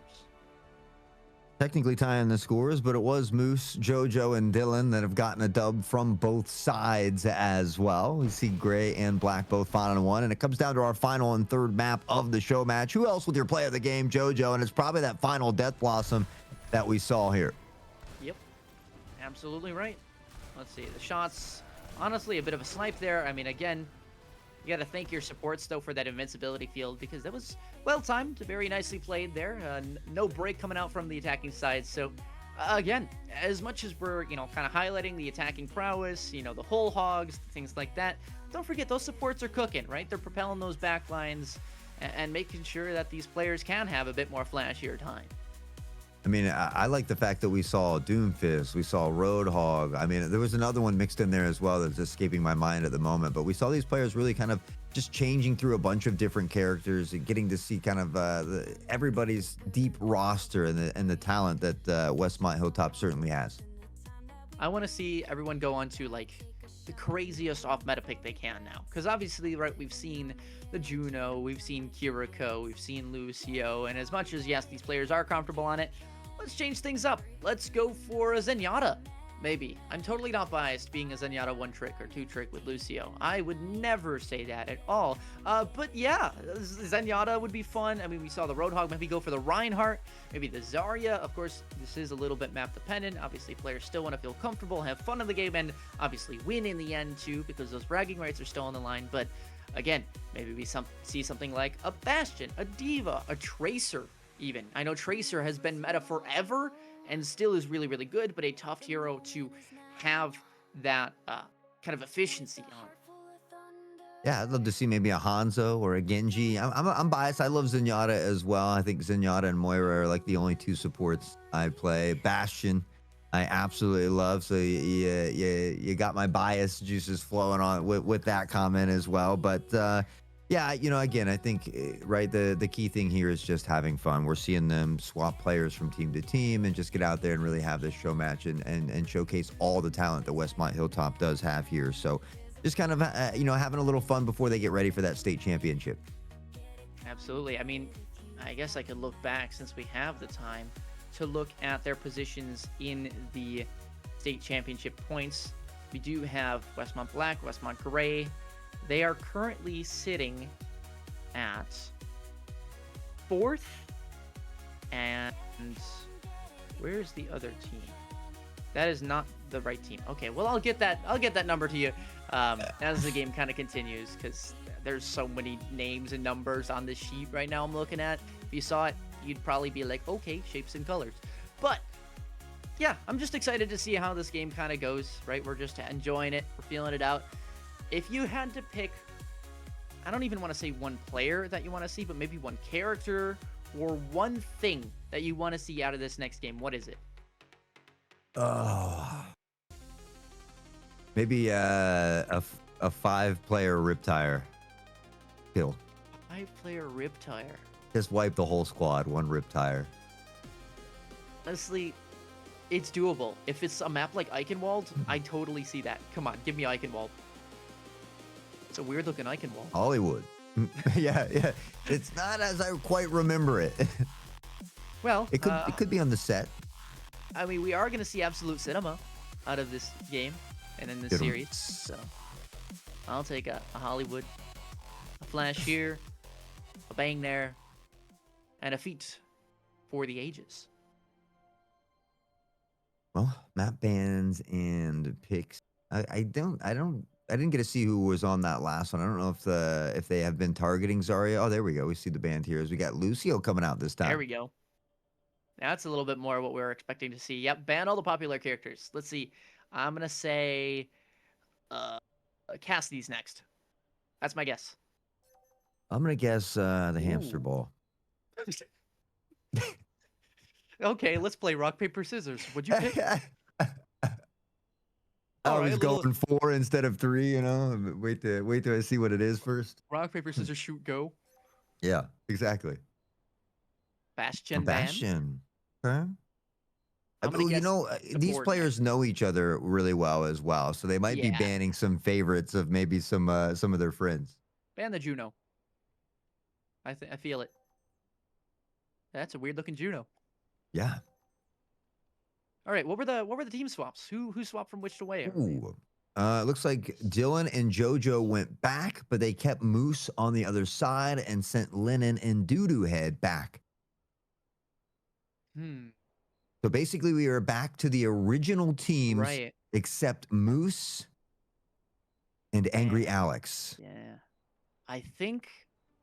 Technically tying the scores, but it was Moose, JoJo, and Dylan that have gotten a dub from both sides as well. We see Gray and Black both final 1, and it comes down to our final and 3rd map of the show match. Who else with your play of the game? JoJo, and it's probably that final Death Blossom that we saw here. Yep, absolutely right. Let's see, the shots, honestly, a bit of a snipe there. I mean, again, you got to thank your supports, though, for that invincibility field, because that was well-timed, very nicely played there. No break coming out from the attacking side. So, again, as much as we're, kind of highlighting the attacking prowess, the whole hogs, things like that, don't forget those supports are cooking, right? They're propelling those back lines and making sure that these players can have a bit more flashier time. I mean, I like the fact that we saw Doomfist, we saw Roadhog. I mean, there was another one mixed in there as well that's escaping my mind at the moment. But we saw these players really kind of just changing through a bunch of different characters and getting to see kind of everybody's deep roster and the talent that Westmont Hilltop certainly has. I want to see everyone go on to, like, the craziest off-meta pick they can now. Because obviously, right, we've seen the Juno, we've seen Kiriko, we've seen Lucio, and as much as, yes, these players are comfortable on it, let's change things up. Let's go for a Zenyatta, maybe. I'm totally not biased being a Zenyatta 1-trick or 2-trick with Lucio. I would never say that at all. But yeah, Zenyatta would be fun. I mean, we saw the Roadhog, maybe go for the Reinhardt, maybe the Zarya. Of course, this is a little bit map dependent. Obviously, players still want to feel comfortable, have fun in the game, and obviously win in the end too, because those bragging rights are still on the line. But again, maybe we see something like a Bastion, a Diva, a Tracer even. I know Tracer has been meta forever and still is really, really good, but a tough hero to have that kind of efficiency on. Yeah, I'd love to see maybe a Hanzo or a Genji. I'm biased. I love Zenyatta as well. I think Zenyatta and Moira are like the only 2 supports I play. Bastion, I absolutely love. So you got my bias juices flowing on with that comment as well. But yeah, again, I think, right, the key thing here is just having fun. We're seeing them swap players from team to team and just get out there and really have this show match and showcase all the talent that Westmont Hilltop does have here. So just kind of, having a little fun before they get ready for that state championship. Absolutely. I mean, I guess I could look back, since we have the time, to look at their positions in the state championship points, we do have Westmont Black, Westmont Gray. They are currently sitting at 4th, and where's the other team? That is not the right team. Okay, well, I'll get that number to you as the game kind of continues, because there's so many names and numbers on this sheet right now I'm looking at. If you saw it, you'd probably be like, okay, shapes and colors. But yeah, I'm just excited to see how this game kind of goes, right? We're just enjoying it. We're feeling it out. If you had to pick, I don't even want to say one player that you want to see, but maybe one character or one thing that you want to see out of this next game, what is it? Oh, maybe a 5-player Riptire kill. 5-player Riptire. Just wipe the whole squad, one Riptire. Honestly, it's doable. If it's a map like Eichenwald, I totally see that. Come on, give me Eichenwald. It's a weird looking Eichenwald. Hollywood. yeah. It's not as I quite remember it. Well, it could be on the set. I mean, we are going to see absolute cinema out of this game and in this Good series. So I'll take a Hollywood, a flash here, a bang there, and a feat for the ages. Well, map bans and picks. I didn't get to see who was on that last one. I don't know if they have been targeting Zarya. Oh, there we go. We see the band here as we got Lucio coming out this time. There we go. That's a little bit more what we were expecting to see. Yep, ban all the popular characters. Let's see. I'm going to say Cassidy's next. That's my guess. I'm going to guess the hamster ball. Okay, let's play rock, paper, scissors. What'd you pick? I was going 4 instead of 3, you know. Wait till I see what it is first. Rock, paper, scissors, shoot, go. Yeah, exactly. Bastion. Okay. You know, these players know each other really well as well, so they might be banning some favorites of maybe some of their friends. Ban the Juno. I feel it. That's a weird looking Juno. Yeah. All right, what were the team swaps? Who swapped from which to where? Ooh. It looks like Dylan and JoJo went back, but they kept Moose on the other side and sent Lennon and Doodoo Head back. So basically, we are back to the original teams, right, except Moose and Angry Alex. Yeah. I think,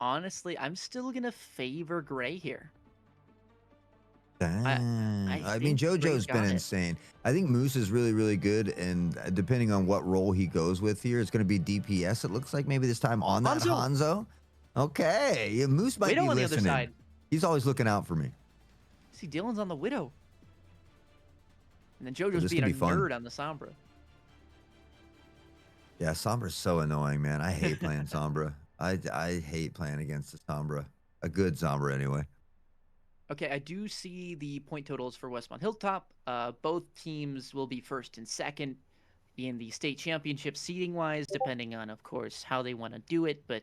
honestly, I'm still going to favor Gray here. I mean, JoJo's been insane. I think Moose is really, really good, and depending on what role he goes with here, it's going to be DPS, it looks like, maybe this time on that Hanzo. Okay. Yeah, Moose might be listening. On the other side. He's always looking out for me. See, Dylan's on the Widow. And then JoJo's being a nerd on the Sombra. Yeah, Sombra's so annoying, man. I hate playing Sombra. I hate playing against the Sombra. A good Sombra, anyway. Okay, I do see the point totals for Westmont Hilltop. Both teams will be first and second in the state championship seeding-wise, depending on, of course, how they want to do it. But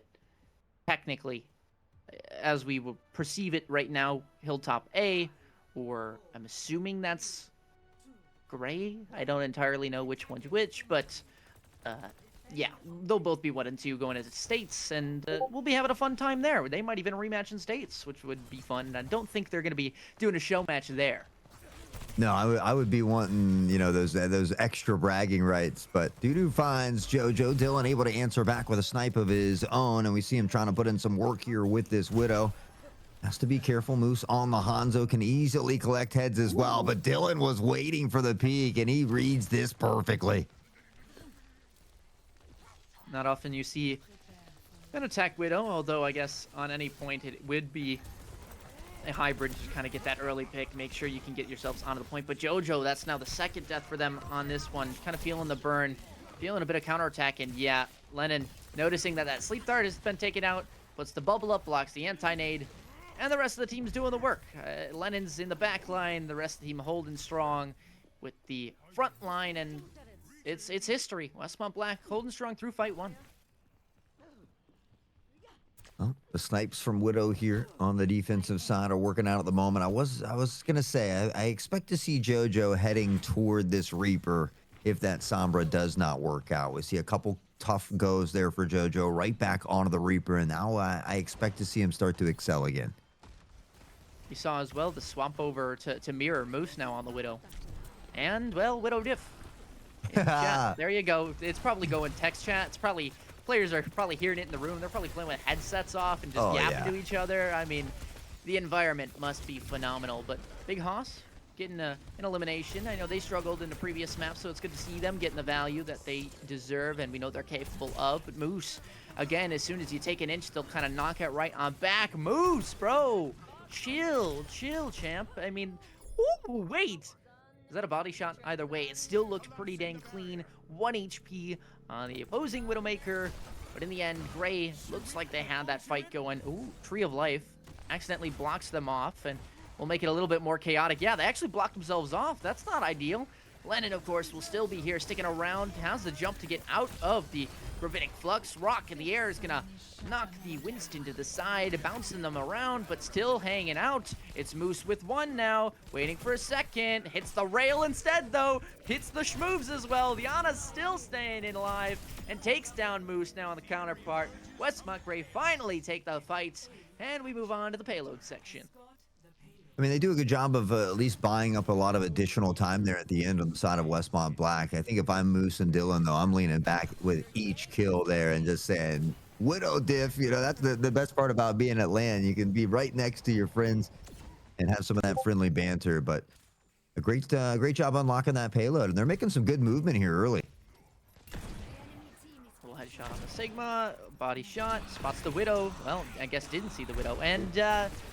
technically, as we will perceive it right now, Hilltop A, or I'm assuming that's Gray. I don't entirely know which one's which, but yeah, they'll both be 1 and 2 going into states, and we'll be having a fun time there. They might even rematch in states, which would be fun. And I don't think they're going to be doing a show match there. No, I would be wanting, you know, those extra bragging rights. But Doodoo finds JoJo. Dylan able to answer back with a snipe of his own, and we see him trying to put in some work here with this Widow. Has to be careful. Moose on the Hanzo can easily collect heads as well, but Dylan was waiting for the peek, and he reads this perfectly. Not often you see an attack Widow, although I guess on any point it would be a hybrid to kind of get that early pick, make sure you can get yourselves onto the point. But JoJo, that's now the second death for them on this one. Kind of feeling the burn, feeling a bit of counterattack, and yeah, Lennon noticing that sleep dart has been taken out, puts the bubble up, blocks the anti-nade, and the rest of the team's doing the work. Lennon's in the back line, the rest of the team holding strong with the front line, and it's history. Westmont Black holding strong through fight 1. Well, the snipes from Widow here on the defensive side are working out at the moment. I was gonna say I expect to see JoJo heading toward this Reaper if that Sombra does not work out. We see a couple tough goes there for JoJo, right back onto the Reaper, and now I expect to see him start to excel again. You saw as well the swap over to mirror Moose now on the Widow. And, well, Widow diff. In chat. There you go. It's probably going text chat. It's probably, players are probably hearing it in the room. They're probably playing with headsets off and just yapping to each other. I mean, the environment must be phenomenal. But Big Hoss getting an elimination. I know they struggled in the previous map, so it's good to see them getting the value that they deserve and we know they're capable of. But Moose, again, as soon as you take an inch, they'll kind of knock it right on back. Moose, bro! Chill, champ. I mean, ooh, wait. Is that a body shot? Either way, it still looked pretty dang clean. 1 HP on the opposing Widowmaker. But in the end, Gray looks like they had that fight going. Ooh, Tree of Life accidentally blocks them off and will make it a little bit more chaotic. Yeah, they actually blocked themselves off. That's not ideal. Lennon, of course, will still be here, sticking around. Has the jump to get out of the Gravitic Flux. Rock in the air is going to knock the Winston to the side, bouncing them around, but still hanging out. It's Moose with one now, waiting for a second. Hits the rail instead, though. Hits the schmoves as well. The Ana's still staying in alive and takes down Moose now on the counterpart. Westmont Gray finally take the fights, and we move on to the payload section. I mean, they do a good job of at least buying up a lot of additional time there at the end on the side of Westmont Black. I think if I'm Moose and Dylan, though, I'm leaning back with each kill there and just saying, Widow diff, you know, that's the best part about being at LAN. You can be right next to your friends and have some of that friendly banter. But a great job unlocking that payload. And they're making some good movement here early. Little headshot on the Sigma, body shot, spots the Widow. Well, I guess didn't see the Widow. And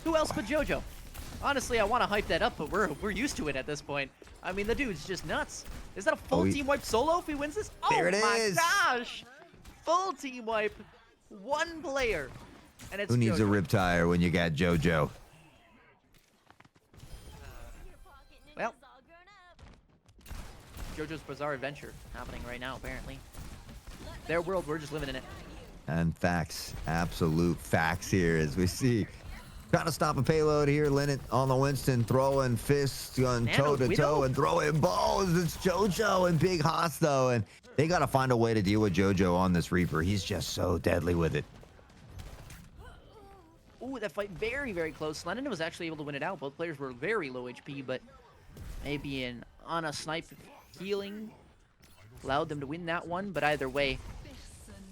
who else but JoJo? Honestly, I want to hype that up, but we're used to it at this point. I mean, the dude's just nuts. Is that a full team wipe solo if he wins this? There it is. Oh my gosh! Full team wipe, one player, and it's Who needs JoJo. a rip tire when you got JoJo? Well, JoJo's bizarre adventure happening right now, apparently. Their world, we're just living in it. And facts, absolute facts here as we see. Trying to stop a payload here. Lennon on the Winston, throwing fists, going toe-to-toe and throwing balls. It's JoJo and Big Hoss, though. And they got to find a way to deal with JoJo on this Reaper. He's just so deadly with it. Ooh, that fight very, very close. Lennon was actually able to win it out. Both players were very low HP, but maybe an Ana snipe healing allowed them to win that one. But either way,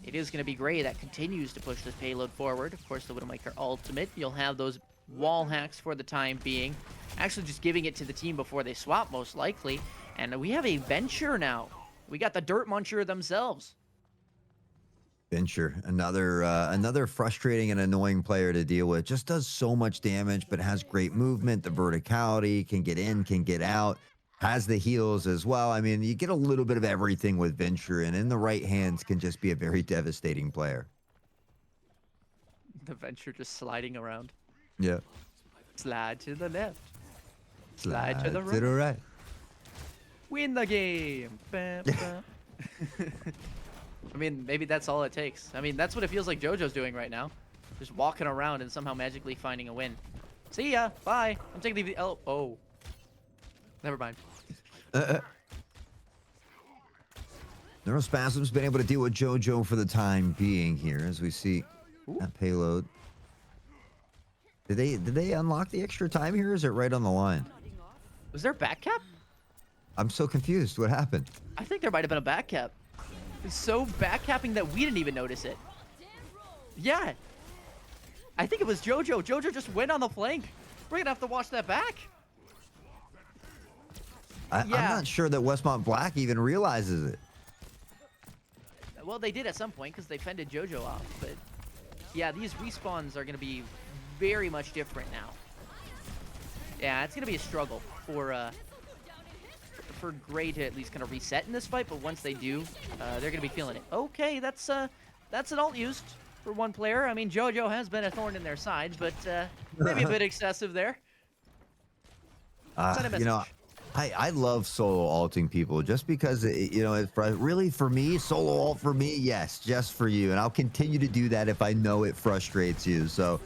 it is going to be Gray that continues to push this payload forward. Of course, the Widowmaker ultimate. You'll have those wall hacks for the time being. Actually, just giving it to the team before they swap, most likely. And we have a Venture now. We got the Dirt Muncher themselves. Venture, another frustrating and annoying player to deal with. Just does so much damage, but has great movement. The verticality, can get in, can get out. Has the heals as well. I mean, you get a little bit of everything with Venture, and in the right hands can just be a very devastating player. The Venture just sliding around. Yeah. Slide to the left. Slide to the right. Win the game. Bam, bam. I mean, maybe that's all it takes. I mean, that's what it feels like JoJo's doing right now. Just walking around and somehow magically finding a win. See ya. Bye. I'm taking the... Oh. Never mind. Neurospasm's been able to deal with JoJo for the time being here, as we see that payload. Did they unlock the extra time here, or is it right on the line? Was there a back cap? I'm so confused. What happened? I think there might have been a back cap. It's so back capping that we didn't even notice it. Yeah. I think it was JoJo. JoJo just went on the flank. We're going to have to watch that back. I'm not sure that Westmont Black even realizes it. Well, they did at some point because they fended JoJo off. But yeah, these respawns are going to be very much different now. Yeah, it's going to be a struggle for Gray to at least kind of reset in this fight. But once they do, they're going to be feeling it. Okay, that's an ult used for one player. I mean, JoJo has been a thorn in their sides, but maybe a bit excessive there. You know, I love solo alting people just because, you know, really for me, solo alt for me, yes, just for you. And I'll continue to do that if I know it frustrates you. So,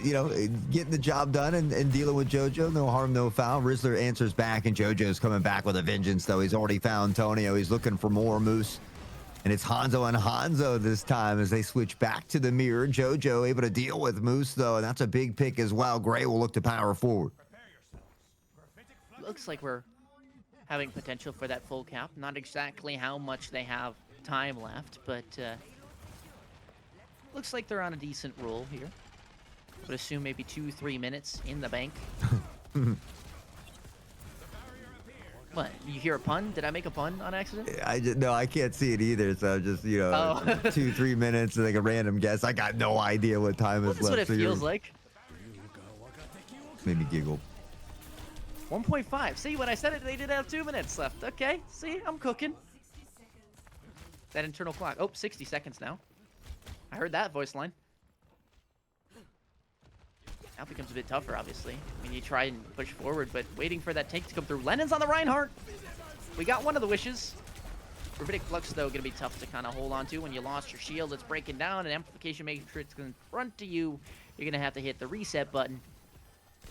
you know, getting the job done and dealing with JoJo, no harm, no foul. Rizzler answers back, and JoJo's coming back with a vengeance, though. He's already found Tonio. He's looking for more Moose. And it's Hanzo and Hanzo this time as they switch back to the mirror. JoJo able to deal with Moose, though, and that's a big pick as well. Gray will look to power forward. Looks like we're having potential for that full cap. Not exactly how much they have time left, but looks like they're on a decent roll here. Would assume maybe 2-3 minutes in the bank. What? You hear a pun? Did I make a pun on accident? No, I can't see it either. So just, you know, 2-3 minutes, like a random guess. I got no idea what time is left. That's what it feels like. Made me giggle. 1.5. See, when I said it, they did have 2 minutes left. Okay, see, I'm cooking. That internal clock. Oh, 60 seconds now. I heard that voice line. Now becomes a bit tougher, obviously. I mean, you try and push forward, but waiting for that take to come through. Lennon's on the Reinhardt. We got one of the wishes. Gravitic Flux, though, going to be tough to kind of hold on to. When you lost your shield, it's breaking down, and Amplification Matrix in front to you. You're going to have to hit the reset button.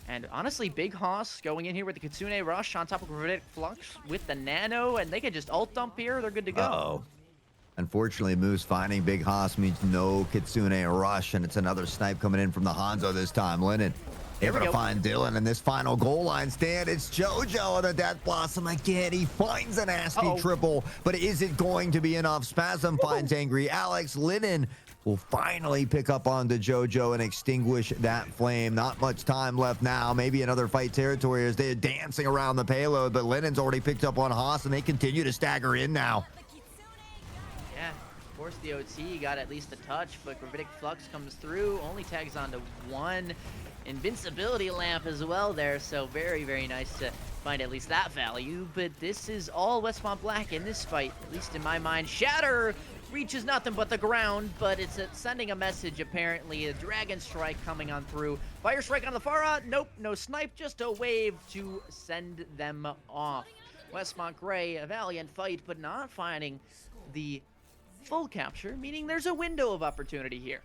And honestly, Big Hoss going in here with the Kitsune Rush on top of Gravitic Flux with the Nano, and they can just ult dump here. They're good to go. Uh-oh. Unfortunately, Moose finding Big Hoss means no Kitsune Rush, and it's another snipe coming in from the Hanzo this time. Lennon able to find Dylan in this final goal line stand. It's JoJo and the Death Blossom again. He finds a nasty triple, but is it going to be enough? Spasm finds Angry Alex. Lennon will finally pick up onto JoJo and extinguish that flame. Not much time left now. Maybe another fight territory as they're dancing around the payload, but Lennon's already picked up on Haas, and they continue to stagger in now. Yeah, of course the OT got at least a touch, but Gravitic Flux comes through, only tags onto one invincibility lamp as well there, so very, very nice to find at least that value. But this is all Westmont Black in this fight, at least in my mind. Shatter reaches nothing but the ground, but it's sending a message apparently. A Dragon Strike coming on through. Fire Strike on the Pharah. Nope, no snipe, just a wave to send them off. Westmont Gray, a valiant fight, but not finding the full capture, meaning there's a window of opportunity here.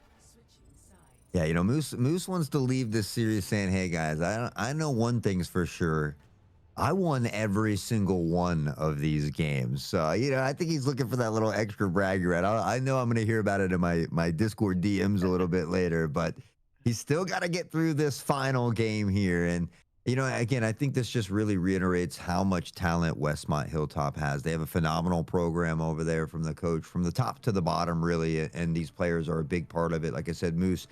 Yeah, you know, Moose wants to leave this series saying, hey, guys, I know one thing's for sure. I won every single one of these games. So, you know, I think he's looking for that little extra bragging right. I know I'm going to hear about it in my Discord DMs a little bit later, but he's still got to get through this final game here. And, you know, again, I think this just really reiterates how much talent Westmont Hilltop has. They have a phenomenal program over there from the coach, from the top to the bottom, really. And these players are a big part of it. Like I said, Moose,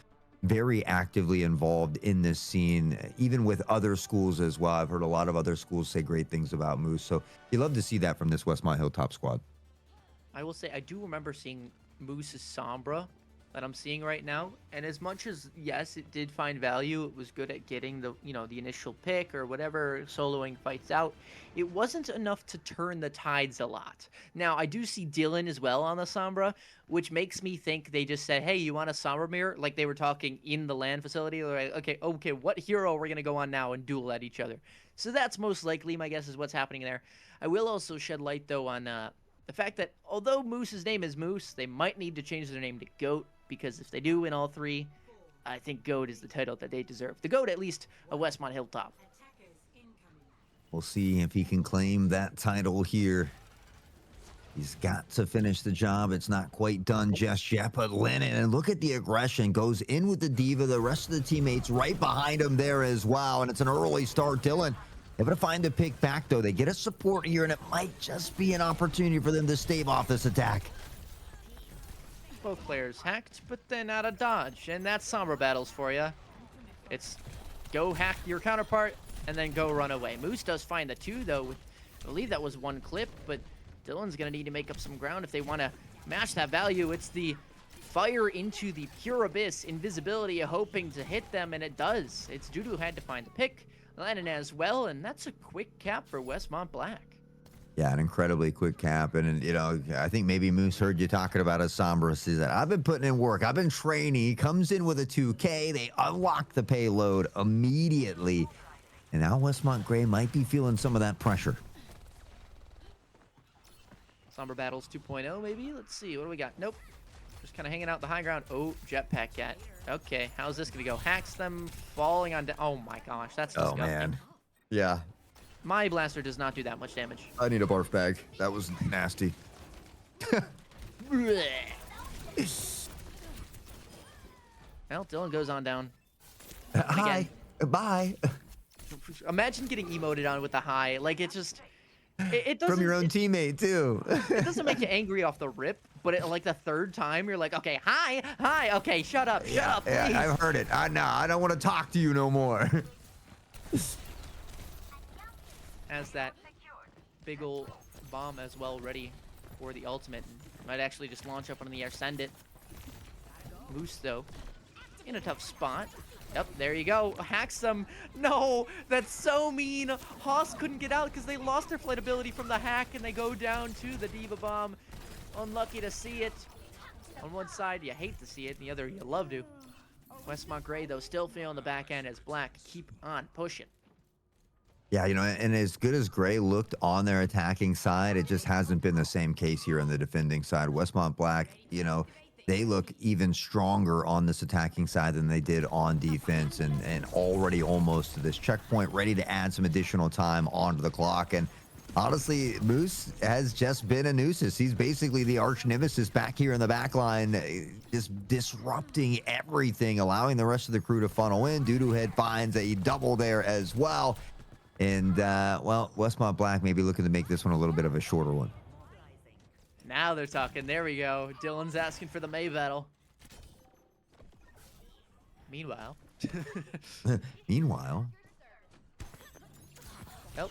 very actively involved in this scene, even with other schools as well. I've heard a lot of other schools say great things about Moose. So you love to see that from this Westmont Hilltop squad. I will say, I do remember seeing Moose's Sombra that I'm seeing right now. And as much as, yes, it did find value, it was good at getting the, you know, the initial pick or whatever, soloing fights out, it wasn't enough to turn the tides a lot. Now, I do see Dylan as well on the Sombra, which makes me think they just said, hey, you want a Sombra mirror? Like they were talking in the LAN facility. They're like, okay, what hero are we going to go on now and duel at each other? So that's most likely, my guess, is what's happening there. I will also shed light, though, on the fact that although Moose's name is Moose, they might need to change their name to GOAT, because if they do in all three, I think GOAT is the title that they deserve. The GOAT, at least, of Westmont Hilltop. We'll see if he can claim that title here. He's got to finish the job. It's not quite done just yet, but Lennon, and look at the aggression, goes in with the Diva. The rest of the teammates right behind him there as well, and it's an early start. Dylan able to find the pick back, though. They get a support here, and it might just be an opportunity for them to stave off this attack. Both players hacked, but then out of dodge, and that's Sombra battles for you. It's go hack your counterpart, and then go run away. Moose does find the two, though. I believe that was one clip, but Dylan's going to need to make up some ground if they want to match that value. It's the fire into the pure abyss, invisibility, hoping to hit them, and it does. It's Dudu had to find the pick, Lennon as well, and that's a quick cap for Westmont Black. Yeah, an incredibly quick cap. And, you know, I think maybe Moose heard you talking about a Sombra. Says that I've been putting in work. I've been training. He comes in with a 2K. They unlock the payload immediately. And now Westmont Gray might be feeling some of that pressure. Somber Battles 2.0, maybe? Let's see. What do we got? Nope. Just kind of hanging out the high ground. Oh, Jetpack Cat. Okay, how's this going to go? Hacks them, falling on... Oh, my gosh. That's disgusting. Oh, man. Yeah. My blaster does not do that much damage. I need a barf bag. That was nasty. Well, Dylan goes on down. Hi. Bye. Imagine getting emoted on with a high. Like, it just... It doesn't... From your own teammate, too. It doesn't make you angry off the rip, but like the third time, you're like, okay, hi, okay, shut up, please. Yeah, I've heard it. No, I don't want to talk to you no more. Has that big ol' bomb as well ready for the ultimate. Might actually just launch up into the air, send it. Moose, though, in a tough spot. Yep, there you go. Hacks them. No, that's so mean. Haas couldn't get out because they lost their flight ability from the hack, and they go down to the Diva Bomb. Unlucky to see it. On one side, you hate to see it, and the other, you love to. Westmont Gray, though, still feeling the back end as Black keep on pushing. Yeah, you know, and as good as Gray looked on their attacking side, it just hasn't been the same case here on the defending side. Westmont Black, you know, they look even stronger on this attacking side than they did on defense, and already almost to this checkpoint, ready to add some additional time onto the clock. And honestly, Moose has just been a nuisance. He's basically the arch nemesis back here in the back line, just disrupting everything, allowing the rest of the crew to funnel in. Doodoohead finds a double there as well. And, well, Westmont Black may be looking to make this one a little bit of a shorter one. Now they're talking. There we go. Dylan's asking for the May battle. Meanwhile. Meanwhile. Nope.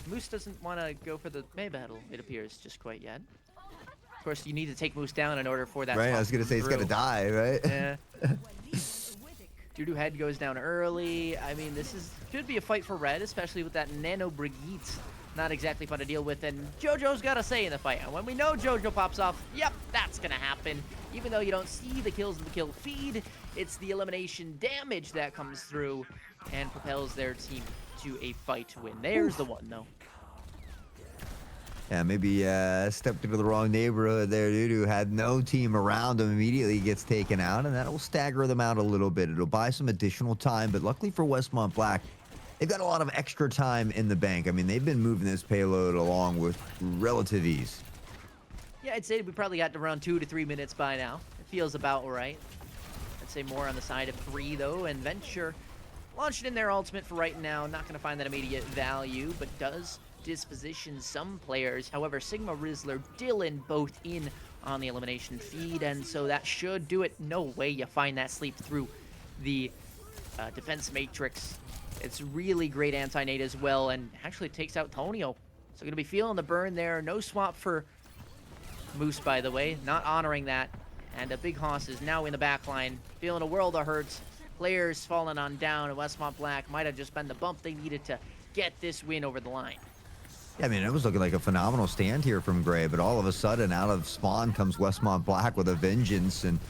Moose doesn't want to go for the May battle, it appears, just quite yet. Of course, you need to take Moose down in order for that. Right, I was going to say he's going to die, right? Yeah. Doodoo Head goes down early. I mean, should be a fight for red, especially with that Nano Brigitte. Not exactly fun to deal with, and JoJo's got a say in the fight. And when we know JoJo pops off, yep, that's gonna happen. Even though you don't see the kills in the kill feed, it's the elimination damage that comes through and propels their team to a fight win. There's the one, though. Yeah, maybe stepped into the wrong neighborhood there. Doodoo had no team around him, immediately gets taken out, and that'll stagger them out a little bit. It'll buy some additional time, but luckily for Westmont Black, they've got a lot of extra time in the bank. I mean, they've been moving this payload along with relative ease. Yeah, I'd say we probably got to around 2 to 3 minutes by now. It feels about right. I'd say more on the side of 3, though, and Venture launched in their ultimate for right now. Not going to find that immediate value, but does disposition some players. However, Sigma, Rizzler, Dylan both in on the elimination feed, and so that should do it. No way you find that sleep through the defense matrix. It's really great anti-nade as well, and actually takes out Tonio. So going to be feeling the burn there. No swap for Moose, by the way. Not honoring that. And a Big Hoss is now in the back line, feeling a world of hurts. Players falling on down, and Westmont Black might have just been the bump they needed to get this win over the line. Yeah, I mean, it was looking like a phenomenal stand here from Gray, but all of a sudden, out of spawn comes Westmont Black with a vengeance, and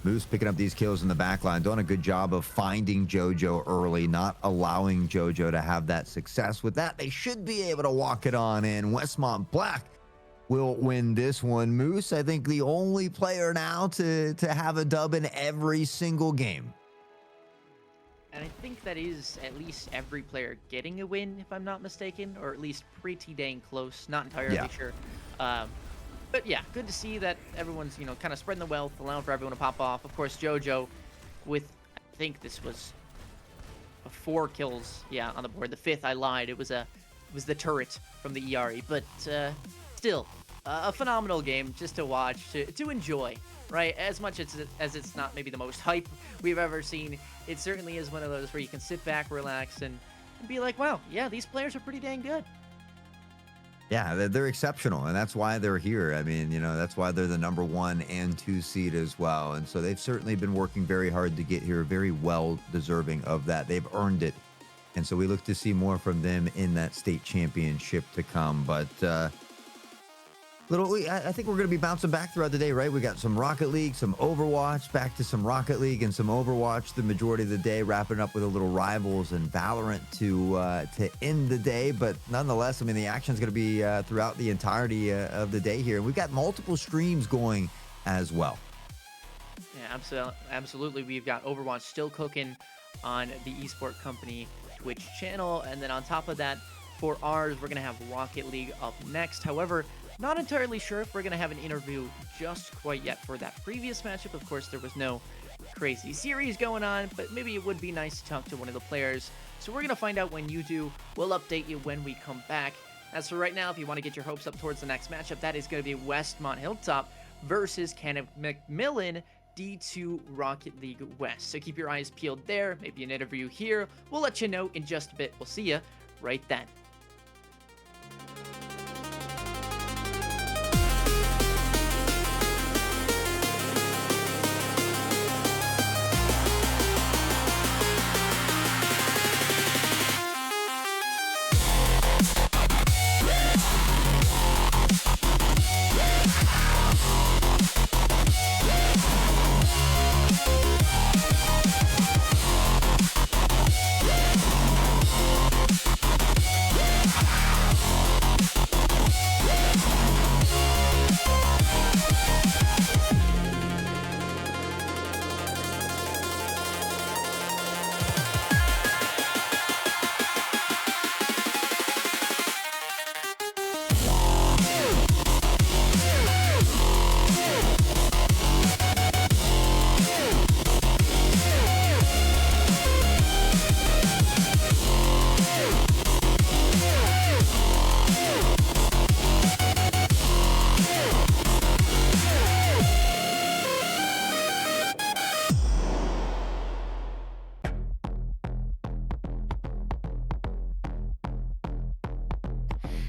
Moose picking up these kills in the back line, doing a good job of finding JoJo early, not allowing JoJo to have that success. With that, they should be able to walk it on in. Westmont Black will win this one. Moose, I think, the only player now to have a dub in every single game. And I think that is at least every player getting a win, if I'm not mistaken, or at least pretty dang close. Not entirely sure. But yeah, good to see that everyone's, you know, kind of spreading the wealth, allowing for everyone to pop off. Of course, JoJo with, I think this was 4 kills, yeah, on the board. The 5th, I lied. It was the turret from the ERE. But still, a phenomenal game just to watch, to enjoy, right? As much as it's not maybe the most hype we've ever seen, it certainly is one of those where you can sit back, relax, and be like, wow, yeah, these players are pretty dang good. Yeah, they're exceptional, and that's why they're here. I mean, you know, that's why they're the number 1 and 2 seed as well. And so they've certainly been working very hard to get here, very well deserving of that. They've earned it. And so we look to see more from them in that state championship to come. But I think we're going to be bouncing back throughout the day, right? We got some Rocket League, some Overwatch, back to some Rocket League and some Overwatch the majority of the day, wrapping up with a little Rivals and Valorant to end the day. But nonetheless, I mean, the action's going to be throughout the entirety of the day here. And we've got multiple streams going as well. Yeah, absolutely. We've got Overwatch still cooking on the Esport Company Twitch channel. And then on top of that, for ours, we're going to have Rocket League up next. However, not entirely sure if we're going to have an interview just quite yet for that previous matchup. Of course, there was no crazy series going on, but maybe it would be nice to talk to one of the players. So we're going to find out when you do. We'll update you when we come back. As for right now, if you want to get your hopes up towards the next matchup, that is going to be Westmont Hilltop versus Kenneth McMillan, D2 Rocket League West. So keep your eyes peeled there. Maybe an interview here. We'll let you know in just a bit. We'll see you right then.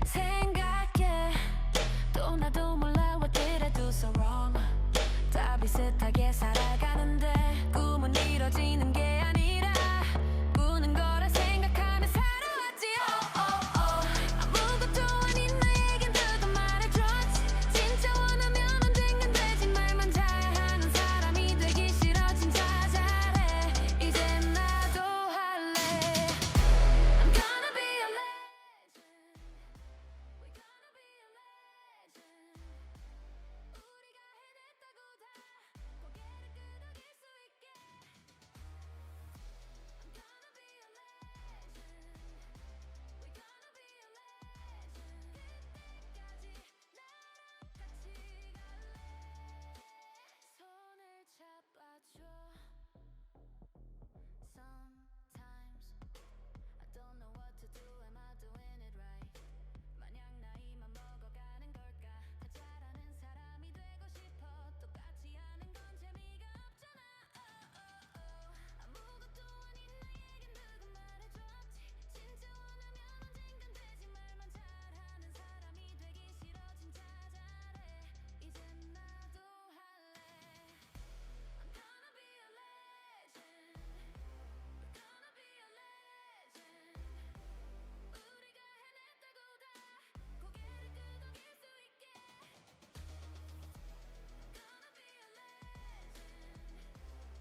생각해 또 나도 몰라 what did I do so wrong 다 비슷하게 살아가는데 꿈은 이뤄지는 게 아니라 꾸는 거라 생각하며 살아왔지 oh, oh, oh. 아무것도 아닌 나에겐 누가 말해줬지 진짜 원하면 언젠간 되지 말만 잘하는 사람이 되기 싫어 진짜 잘해 이젠 나도 할래 I'm gonna be a legend We're gonna be a legend 우리가 해냈다고 다 고개를 끄덕일 수 있게 I'm gonna be a legend We're gonna be a legend 그때까지 나랑 같이 갈래 손을 잡아줘 Sometimes I don't know what to do, am I doing it right? 마냥 나이만 먹어가는 걸까? 다 잘하는 사람이 되고 싶어 똑같이 하는 건 재미가 없잖아 oh, oh, oh. 아무것도 아닌 나에겐 누가 말해줬지 진짜 원하면 언젠간 되지 말만 잘하는 사람이 되기 싫어 진짜 잘해 이젠 나도 할래 I'm gonna be a legend We're gonna be a legend 우리가 해냈다고 다 고개를 끄덕일 수 있게 Gonna be a legend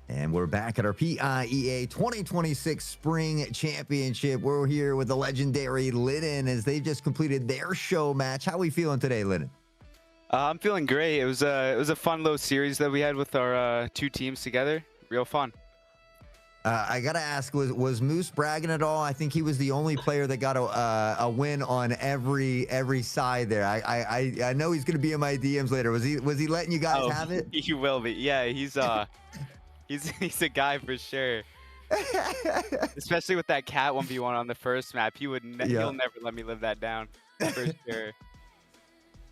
And we're back at our PIEA 2026 Spring Championship. We're here with the legendary Linen as they've just completed their show match. How are we feeling today, Linen? I'm feeling great. It was a fun little series that we had with our two teams together. Real fun. I gotta ask, was Moose bragging at all? I think he was the only player that got a win on every side there. I know he's gonna be in my DMs later. Was he letting you guys have it? He will be. Yeah, he's he's a guy for sure. Especially with that cat 1v1 on the first map, he'll never let me live that down for sure.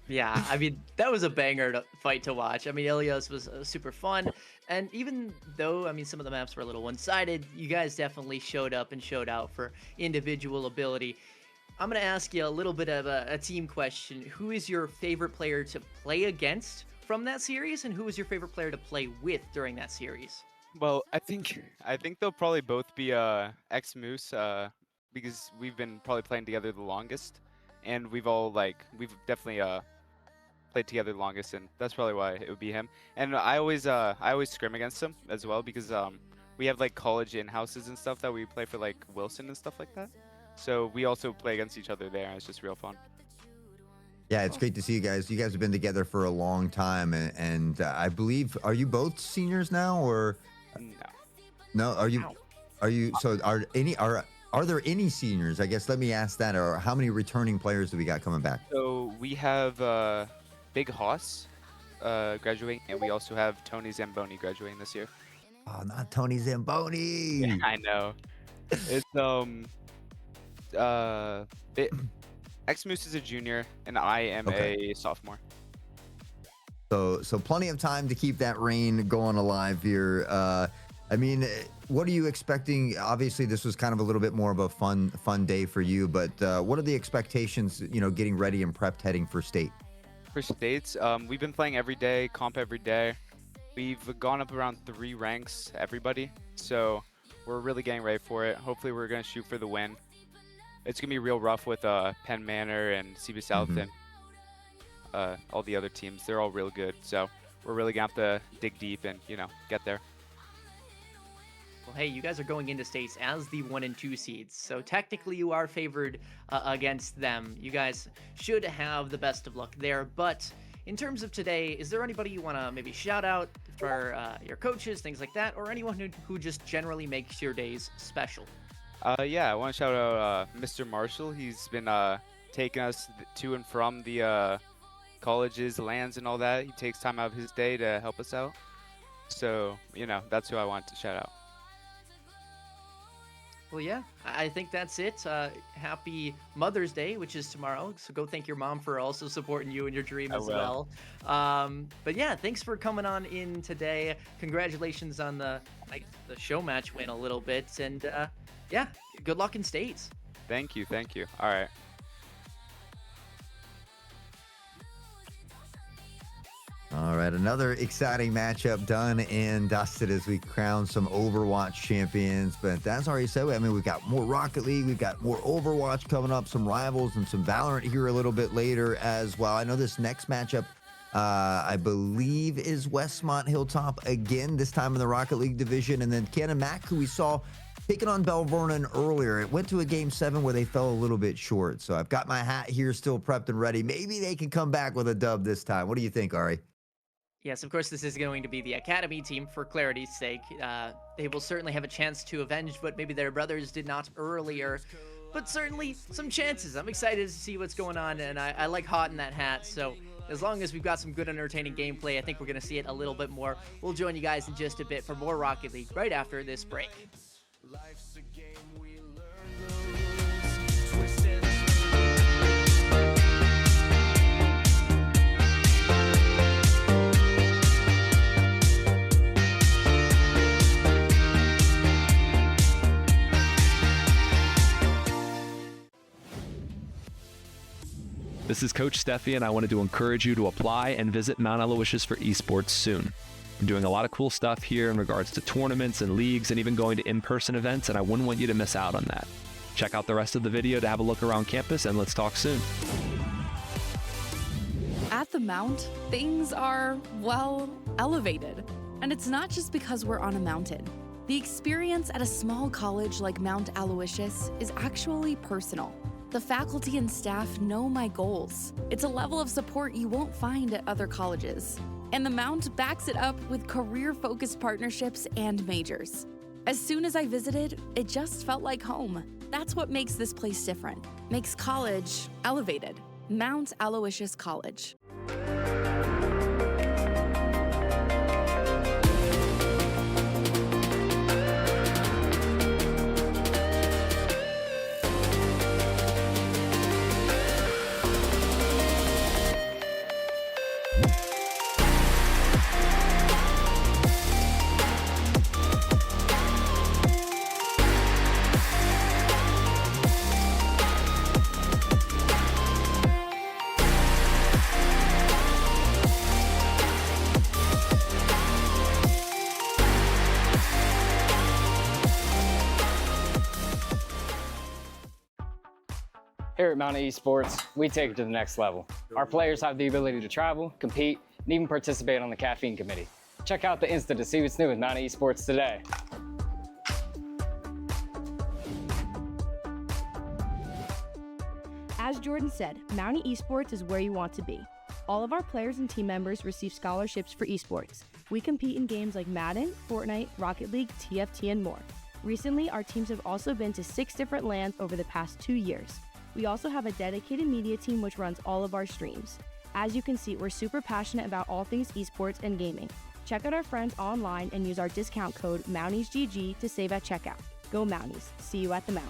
Yeah, I mean, that was a banger fight to watch. I mean, Ilios was super fun. And even though, I mean, some of the maps were a little one-sided, you guys definitely showed up and showed out for individual ability. I'm going to ask you a little bit of a team question. Who is your favorite player to play against from that series? And who is your favorite player to play with during that series? Well, I think they'll probably both be X Moose because we've been probably playing together the longest, and we've definitely played together the longest, and that's probably why it would be him. And I always scrim against him as well because we have like college in-houses and stuff that we play for like Wilson and stuff like that. So we also play against each other there, and it's just real fun. Yeah, it's great to see you guys. You guys have been together for a long time, and I believe, are you both seniors now, or no? Are you? So are there any seniors? I guess let me ask that. Or how many returning players do we got coming back? So we have Big Hoss graduating, and we also have Tony Zamboni graduating this year. Oh, not Tony Zamboni. Yeah, I know. It's X-Moose is a junior, and I am a sophomore. So plenty of time to keep that reign going alive here. I mean, what are you expecting? Obviously, this was kind of a little bit more of a fun day for you, but what are the expectations, getting ready and prepped heading for state? For states, we've been playing every day, comp every day. We've gone up around 3 ranks, everybody. So we're really getting ready for it. Hopefully, we're going to shoot for the win. It's going to be real rough with Penn Manor and CB South and all the other teams. They're all real good. So we're really going to have to dig deep and, get there. Well, hey, you guys are going into states as the 1 and 2 seeds, so technically you are favored against them. You guys should have the best of luck there, but in terms of today, is there anybody you want to maybe shout out for your coaches, things like that, or anyone who just generally makes your days special? Yeah, I want to shout out Mr. Marshall. He's been taking us to and from the colleges, lands, and all that. He takes time out of his day to help us out. So, that's who I want to shout out. Well, yeah, I think that's it. Happy Mother's Day, which is tomorrow. So go thank your mom for also supporting you in your dream as well. But yeah, thanks for coming on in today. Congratulations on the show match win a little bit. And yeah, good luck in states. Thank you. All right. All right, another exciting matchup done and dusted as we crown some Overwatch champions. But as already said, I mean, we've got more Rocket League, we've got more Overwatch coming up, some Rivals, and some Valorant here a little bit later as well. I know this next matchup, I believe, is Westmont Hilltop again, this time in the Rocket League division. And then Ken and Mac, who we saw taking on Bell Vernon earlier, it went to a Game 7 where they fell a little bit short. So I've got my hat here still prepped and ready. Maybe they can come back with a dub this time. What do you think, Ari? Yes, of course, this is going to be the Academy team for clarity's sake. They will certainly have a chance to avenge what maybe their brothers did not earlier, but certainly some chances. I'm excited to see what's going on, and I like hot in that hat, so as long as we've got some good, entertaining gameplay, I think we're going to see it a little bit more. We'll join you guys in just a bit for more Rocket League right after this break. Life's a game, we learn the rules, twist and This is Coach Steffi, and I wanted to encourage you to apply and visit Mount Aloysius for esports soon. I'm doing a lot of cool stuff here in regards to tournaments and leagues and even going to in-person events, and I wouldn't want you to miss out on that. Check out the rest of the video to have a look around campus, and let's talk soon. At the Mount, things are, well, elevated. And it's not just because we're on a mountain. The experience at a small college like Mount Aloysius is actually personal. The faculty and staff know my goals. It's a level of support you won't find at other colleges. And the Mount backs it up with career-focused partnerships and majors. As soon as I visited, it just felt like home. That's what makes this place different. Makes college elevated. Mount Aloysius College. Here at Mountain Esports, we take it to the next level. Our players have the ability to travel, compete, and even participate on the caffeine committee. Check out the Insta to see what's new with Mountain Esports today. As Jordan said, Mountain Esports is where you want to be. All of our players and team members receive scholarships for esports. We compete in games like Madden, Fortnite, Rocket League, TFT, and more. Recently, our teams have also been to 6 different lands over the past 2 years. We also have a dedicated media team which runs all of our streams. As you can see, we're super passionate about all things esports and gaming. Check out our friends online and use our discount code MountiesGG to save at checkout. Go Mounties. See you at the Mount.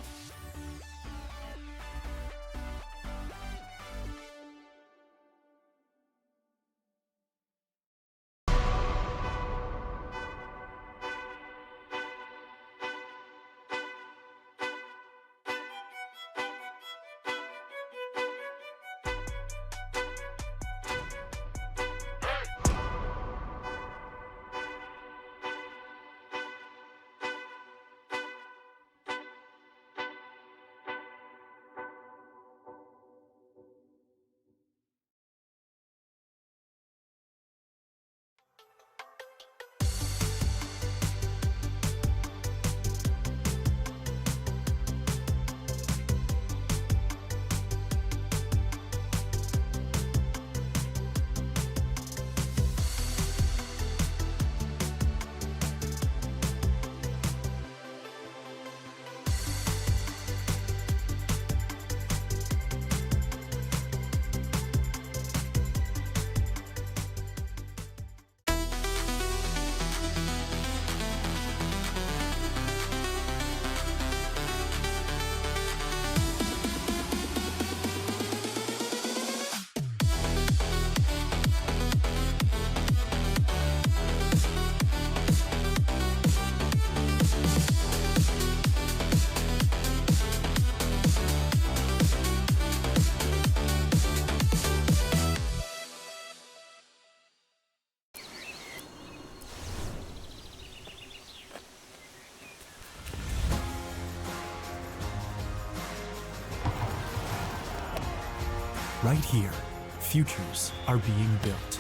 Right here, futures are being built.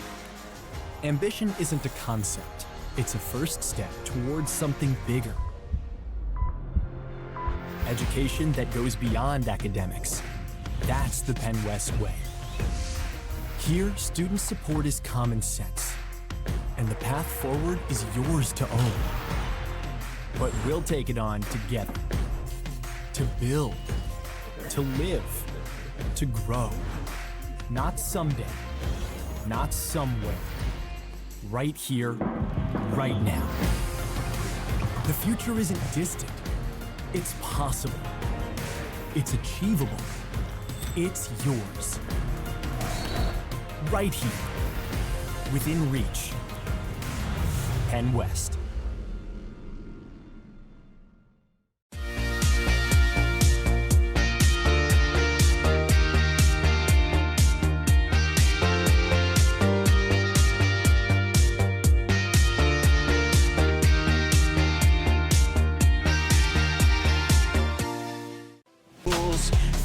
Ambition isn't a concept, it's a first step towards something bigger. Education that goes beyond academics. That's the Penn West way. Here, student support is common sense, and the path forward is yours to own. But we'll take it on together. To build, to live, to grow. Not someday, not somewhere. Right here, right now. The future isn't distant. It's possible. It's achievable. It's yours. Right here, within reach. Penn West.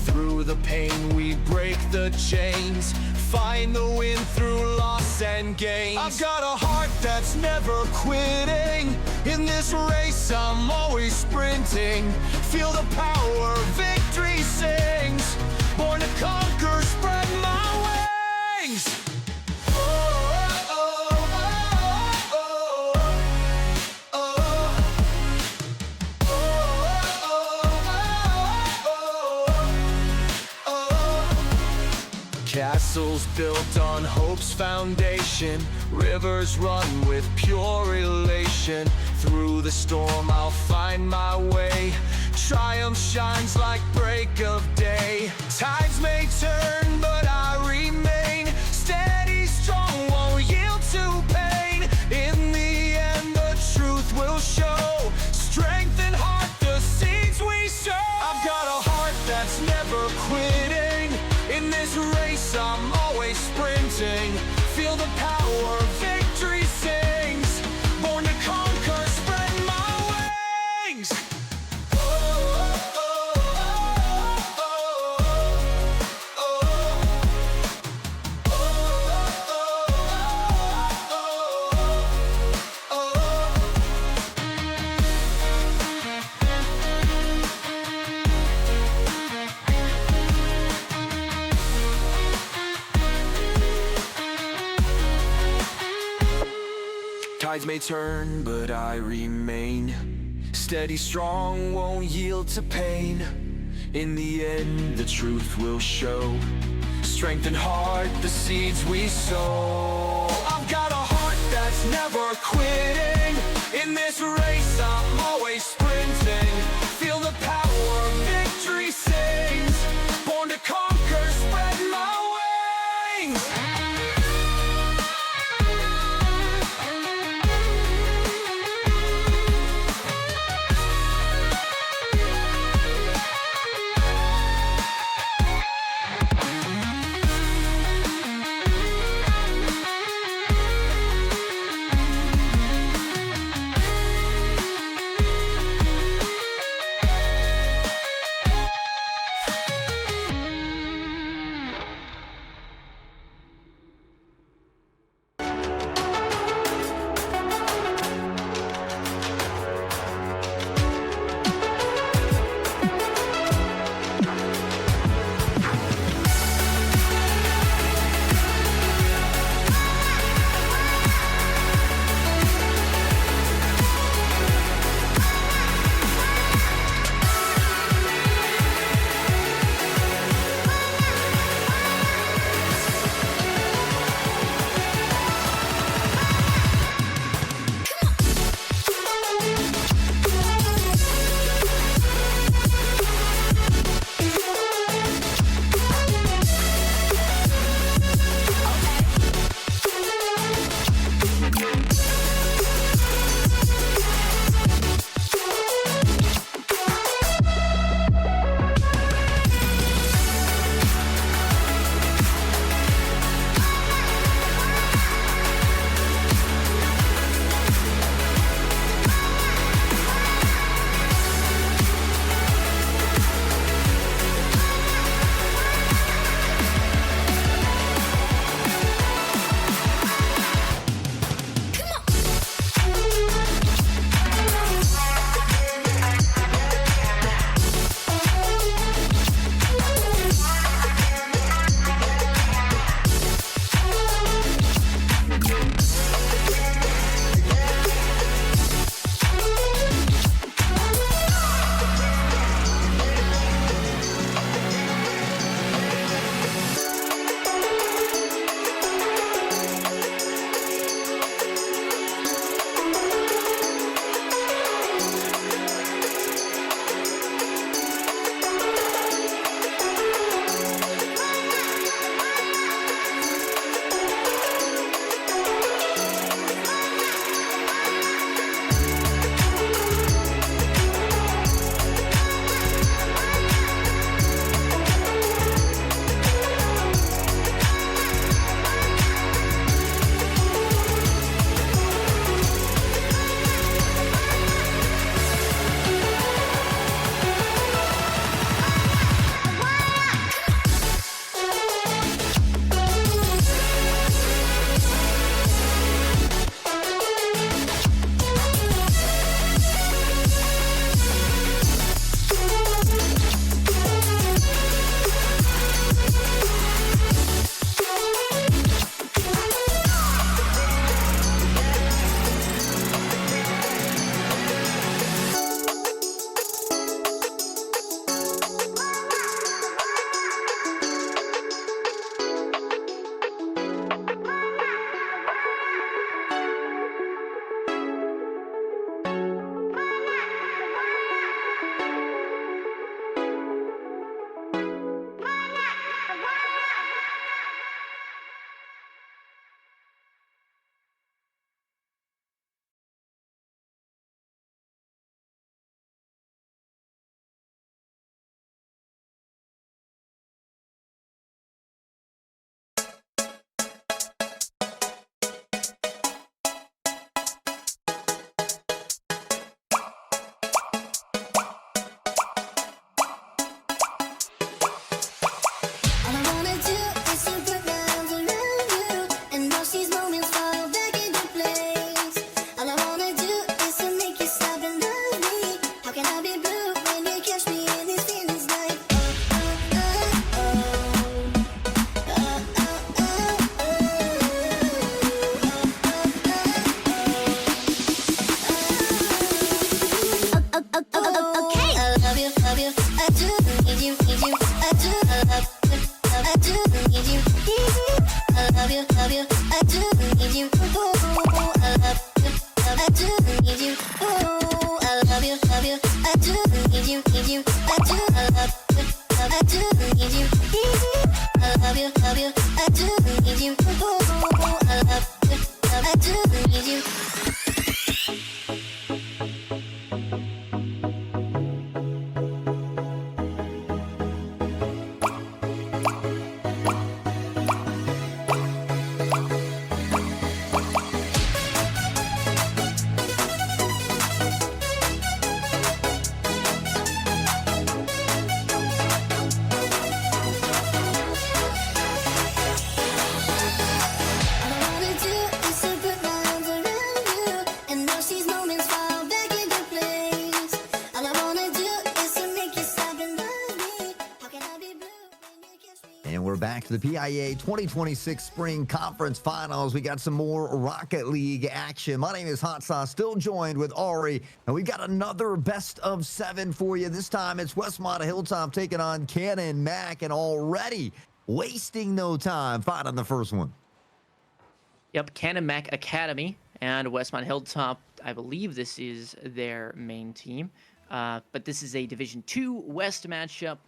Through the pain, we break the chains. Find the win through loss and gains. I've got a heart that's never quitting. In this race, I'm always sprinting. Feel the power, victory sings. Born to conquer, spread my wings. Castles built on hope's foundation. Rivers run with pure elation. Through the storm I'll find my way. Triumph shines like break of day. Tides may turn, but I remain steady, strong, won't yield to pain. In the end, the truth will show. Strength and heart, the seeds we sow. I've got a heart that's never quitting. In this race, I'm always sprinting. Feel the power, victory sings. Born to conquer, spread my wings. Tides may turn, but I remain steady, strong, won't yield to pain. In the end, the truth will show. Strength and heart, the seeds we sow. I've got a heart that's never quitting. In this race, I'm always sprinting. Feel the power, victory sings. Born to conquer, spread my wings. you. Ooh, I love you. I do need you. Ooh, I love you, love you. I do need you, need you. I do, I love you. I do need you. I love you, love you. I do need you. Ooh, I love you. I do need you. And we're back to the PIEA 2026 Spring Conference Finals. We got some more Rocket League action. My name is Hot Sauce, still joined with Ari, and we've got another best of 7 for you. This time it's Westmont Hilltop taking on Cannon Mac, and already wasting no time finding the first one. Yep, Cannon Mac Academy and Westmont Hilltop. I believe this is their main team, but this is a Division II West matchup.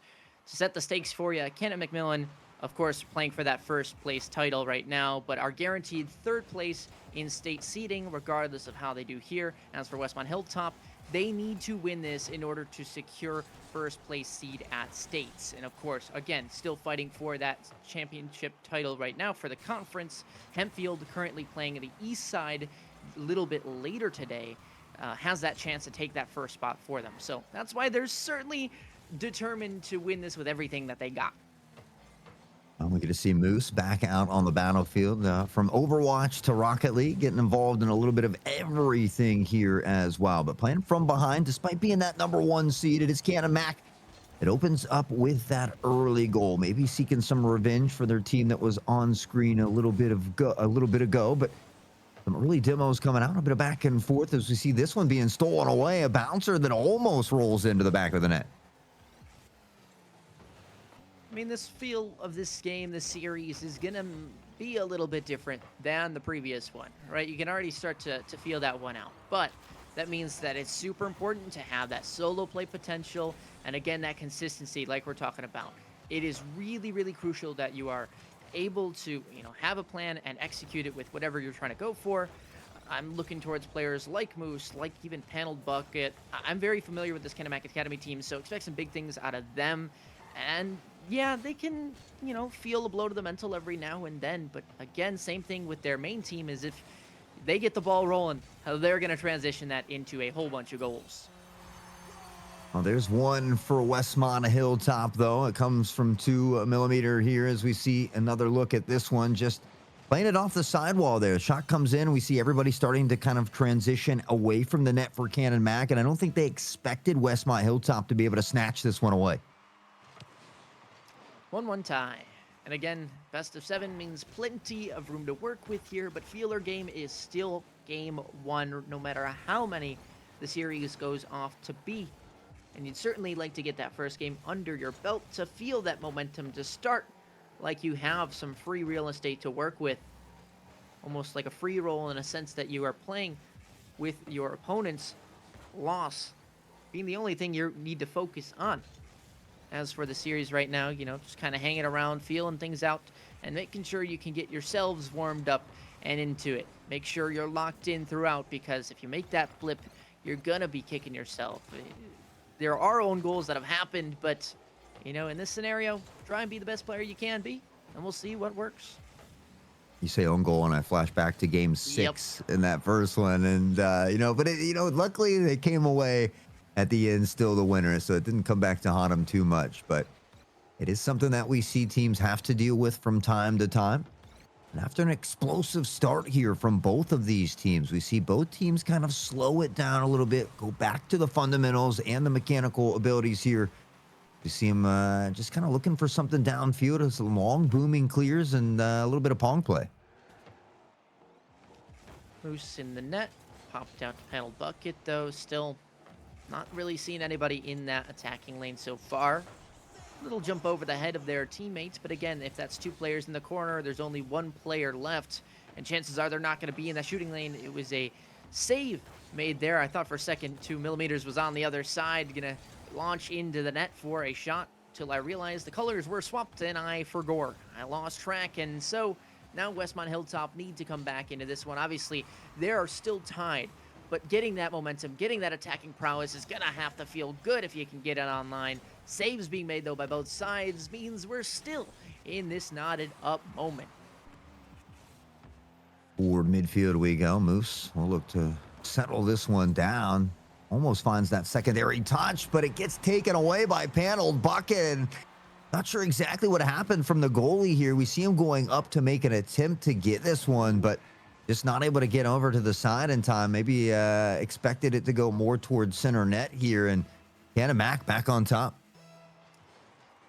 To set the stakes for you, Cannon Macmillan, of course, playing for that first place title right now, but are guaranteed third place in state seeding, regardless of how they do here. As for Westmont Hilltop, they need to win this in order to secure first place seed at states. And of course, again, still fighting for that championship title right now for the conference. Hempfield currently playing the east side a little bit later today, has that chance to take that first spot for them. So that's why they're certainly determined to win this with everything that they got. Well, we get to see Moose back out on the battlefield, from Overwatch to Rocket League, getting involved in a little bit of everything here as well. But playing from behind, despite being that #1 seed, it is Cannon Mac. It opens up with that early goal, maybe seeking some revenge for their team that was on screen a little bit ago. But some early demos coming out, a bit of back and forth as we see this one being stolen away. A bouncer that almost rolls into the back of the net. I mean, this feel of this game, this series, is going to be a little bit different than the previous one, right? You can already start to feel that one out. But that means that it's super important to have that solo play potential, and again, that consistency like we're talking about. It is really, really crucial that you are able to, have a plan and execute it with whatever you're trying to go for. I'm looking towards players like Moose, like even Paneled Bucket. I'm very familiar with this Cannon Mac Academy team, so expect some big things out of them. And yeah, they can, feel a blow to the mental every now and then. But again, same thing with their main team is if they get the ball rolling, they're going to transition that into a whole bunch of goals. Well, there's one for Westmont Hilltop, though. It comes from 2mm here as we see another look at this one. Just playing it off the sidewall there. Shot comes in. We see everybody starting to kind of transition away from the net for Cannon Mac. And I don't think they expected Westmont Hilltop to be able to snatch this one away. 1-1 tie. And again, best of 7 means plenty of room to work with here, but feeler game is still game 1, no matter how many the series goes off to be. And you'd certainly like to get that first game under your belt to feel that momentum to start like you have some free real estate to work with. Almost like a free roll in a sense that you are playing with your opponent's loss being the only thing you need to focus on. As for the series right now, just kind of hanging around, feeling things out, and making sure you can get yourselves warmed up and into it. Make sure you're locked in throughout, because if you make that flip, you're going to be kicking yourself. There are own goals that have happened, but, in this scenario, try and be the best player you can be, and we'll see what works. You say own goal, and I flash back to game 6 in that first one. And, luckily they came away at the end still the winner, so it didn't come back to haunt them too much. But it is something that we see teams have to deal with from time to time. And after an explosive start here from both of these teams, we see both teams kind of slow it down a little bit, go back to the fundamentals and the mechanical abilities here. We see them just kind of looking for something downfield, some long booming clears and a little bit of pong play. Moose in the net, popped out to Panel Bucket, though, still not really seeing anybody in that attacking lane so far. Little jump over the head of their teammates, but again, if that's 2 players in the corner, there's only 1 player left. and chances are they're not going to be in that shooting lane. It was a save made there. I thought for a second 2mm was on the other side, going to launch into the net for a shot, till I realized the colors were swapped and I forgot. I lost track, and so now Westmont Hilltop need to come back into this one. Obviously, they are still tied, but getting that momentum, getting that attacking prowess is going to have to feel good if you can get it online. Saves being made, though, by both sides means we're still in this knotted up moment. Forward midfield we go. Moose will look to settle this one down. Almost finds that secondary touch, but it gets taken away by Panel Bucket. Not sure exactly what happened from the goalie here. We see him going up to make an attempt to get this one, but just not able to get over to the side in time. Maybe expected it to go more towards center net here, and Canamac back on top.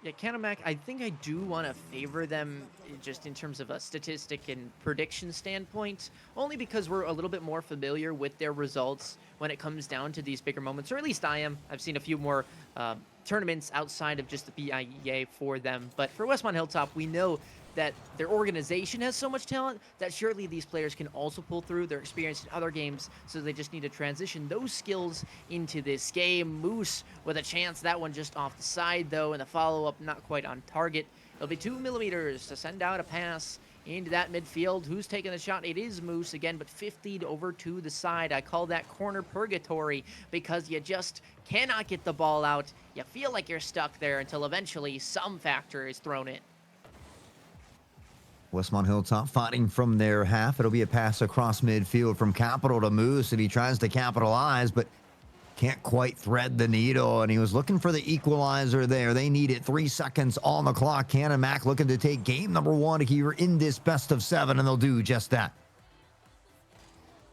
Yeah, Canamac, I think I do want to favor them just in terms of a statistic and prediction standpoint, only because we're a little bit more familiar with their results when it comes down to these bigger moments, or at least I am. I've seen a few more tournaments outside of just the PIEA for them, but for Westmont Hilltop, we know that their organization has so much talent that surely these players can also pull through their experience in other games, so they just need to transition those skills into this game. Moose with a chance, that one just off the side though, and the follow-up not quite on target. It'll be 2mm to send out a pass into that midfield. Who's taking the shot? It is Moose again, but 50'd over to the side. I call that corner purgatory because you just cannot get the ball out. You feel like you're stuck there until eventually some factor is thrown in. Westmont Hilltop fighting from their half. It'll be a pass across midfield from Capital to Moose, and he tries to capitalize, but can't quite thread the needle, and he was looking for the equalizer there. They need it. 3 seconds on the clock. Canamac looking to take game number 1 here in this best of 7, and they'll do just that.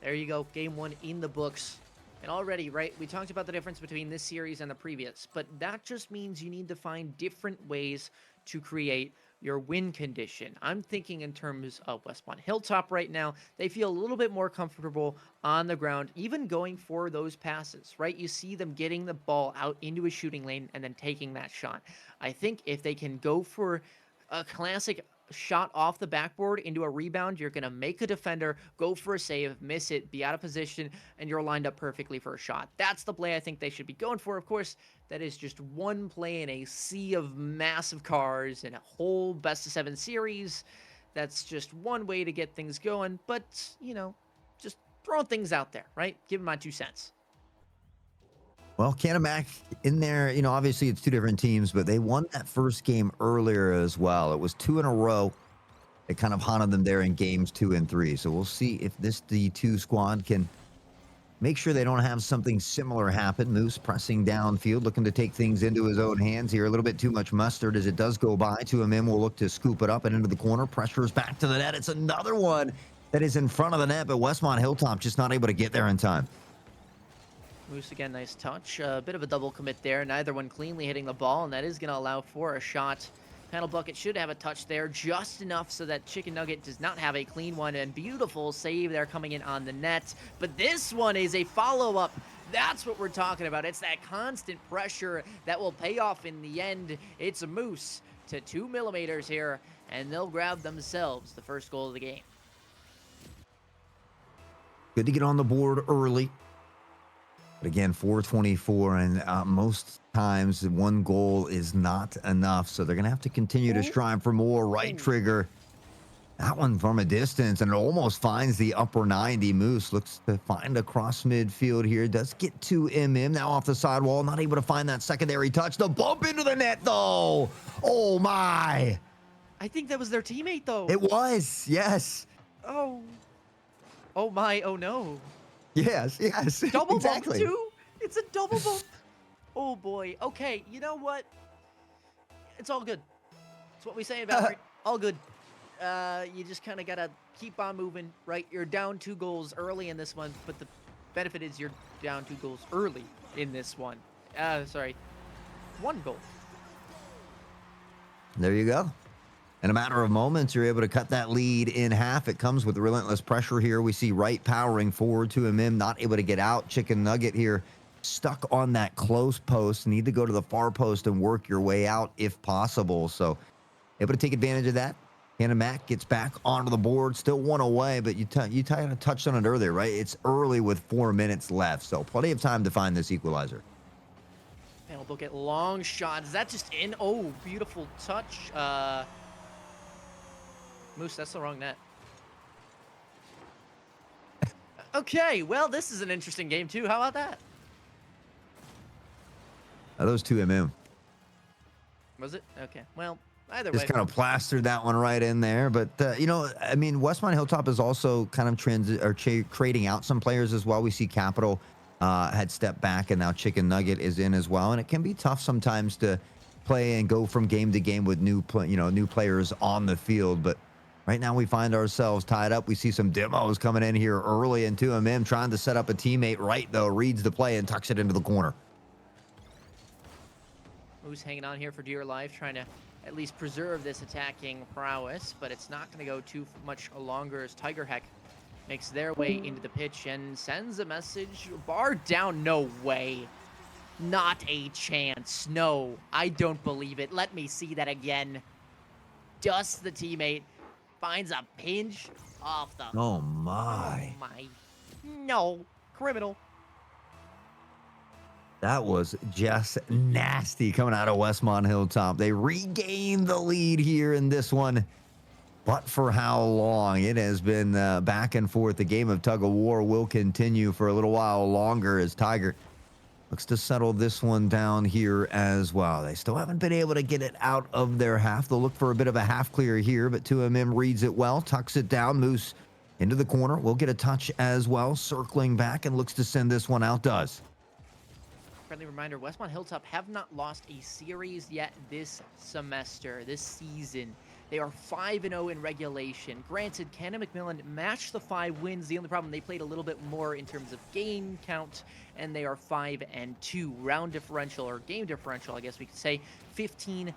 There you go. Game 1 in the books. And already, right, we talked about the difference between this series and the previous, but that just means you need to find different ways to create your win condition. I'm thinking in terms of Westmont Hilltop right now. They feel a little bit more comfortable on the ground, even going for those passes, right? You see them getting the ball out into a shooting lane and then taking that shot. I think if they can go for a classic shot off the backboard into a rebound, you're going to make a defender go for a save, miss it, be out of position, and you're lined up perfectly for a shot. That's the play I think they should be going for. Of course, that is just one play in a sea of massive cars and a whole best of 7 series. That's just one way to get things going, but, you know, just throwing things out there, right? Give my 2 cents. Well, Canamac in there, you know, obviously it's 2 different teams, but they won that first game earlier as well. It was 2 in a row. It kind of haunted them there in games 2 and 3. So we'll see if this D2 squad can make sure they don't have something similar happen. Moose pressing downfield, looking to take things into his own hands here. A little bit too much mustard as it does go by. 2MM will look to scoop it up and into the corner. Pressures back to the net. It's another one that is in front of the net, but Westmont Hilltop just not able to get there in time. Moose again, nice touch. A bit of a double commit there. Neither one cleanly hitting the ball, and that is going to allow for a shot. Panel Bucket should have a touch there, just enough so that Chicken Nugget does not have a clean one, and beautiful save there coming in on the net. But this one is a follow-up. That's what we're talking about. It's that constant pressure that will pay off in the end. It's a Moose to 2mm here, and they'll grab themselves the first goal of the game. Good to get on the board early. But again, 424, and most times 1 goal is not enough. So they're going to have to continue to strive for more. Right trigger. That one from a distance, and it almost finds the upper 90. Moose looks to find across midfield here. Does get to MM. Now off the sidewall. Not able to find that secondary touch. The bump into the net, though. Oh, my. I think that was their teammate, though. It was, yes. Oh. Oh, my. Oh, no. Yes, yes. Double exactly. bump, too? It's a double bump. Oh, boy. Okay, you know what? It's all good. It's what we say about it. All good. You just kind of got to keep on moving, right? You're down 2 goals early in this one, but the benefit is you're down 2 goals early in this one. Sorry. 1 goal. There you go. In a matter of moments, you're able to cut that lead in half. It comes with relentless pressure here. We see Wright powering forward to him, not able to get out. Chicken Nugget here stuck on that close post. Need to go to the far post and work your way out if possible. So able to take advantage of that. Hannah Mack gets back onto the board, still one away, but you kind of touched on it earlier, right? It's early with 4 minutes left, so plenty of time to find this equalizer. Panel look at long shot. Is that just in? Oh, beautiful touch. Moose, that's the wrong net. Okay, well, this is an interesting game, too. How about that? Those two MM. Was it? Okay, well, either Just way. kind of plastered that one right in there. But, you know, I mean, Westmont Hilltop is also kind of trading out some players as well. We see Capital had stepped back, and now Chicken Nugget is in as well. And it can be tough sometimes to play and go from game to game with new players on the field. But right now we find ourselves tied up. We see some demos coming in here early, and 2MM trying to set up a teammate right, though, reads the play and tucks it into the corner. Moose hanging on here for dear life, trying to at least preserve this attacking prowess, but it's not going to go too much longer as Tiger Heck makes their way into the pitch and sends a message. Bar down, no way. Not a chance. No, I don't believe it. Let me see that again. Just the teammate finds a pinch off the... Oh, my. Oh, my. No. Criminal. That was just nasty coming out of Westmont Hilltop. They regained the lead here in this one. But for how long? It has been back and forth. The game of tug of war will continue for a little while longer as Tiger looks to settle this one down here as well. They still haven't been able to get it out of their half. They'll look for a bit of a half clear here, but 2MM reads it well, tucks it down, moves into the corner. We'll get a touch as well, circling back and looks to send this one out, does. Friendly reminder, Westmont Hilltop have not lost a series yet this semester, this season. They are 5-0 in regulation. Granted, Cannon McMillan matched the 5 wins. The only problem, they played a little bit more in terms of game count, and they are 5-2. Round differential, or game differential, I guess we could say, 15-11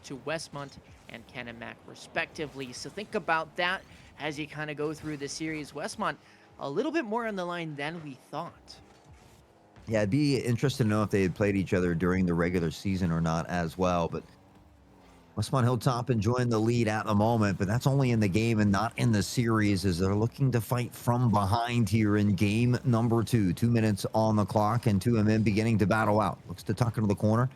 to Westmont and Cannon Mac, respectively. So think about that as you kind of go through the series. Westmont, a little bit more on the line than we thought. Yeah, I'd be interested to know if they had played each other during the regular season or not as well, but Westmont Hilltop enjoying the lead at the moment, but that's only in the game and not in the series as they're looking to fight from behind here in game number 2. 2 minutes on the clock and 2MM beginning to battle out. Looks to tuck into the corner.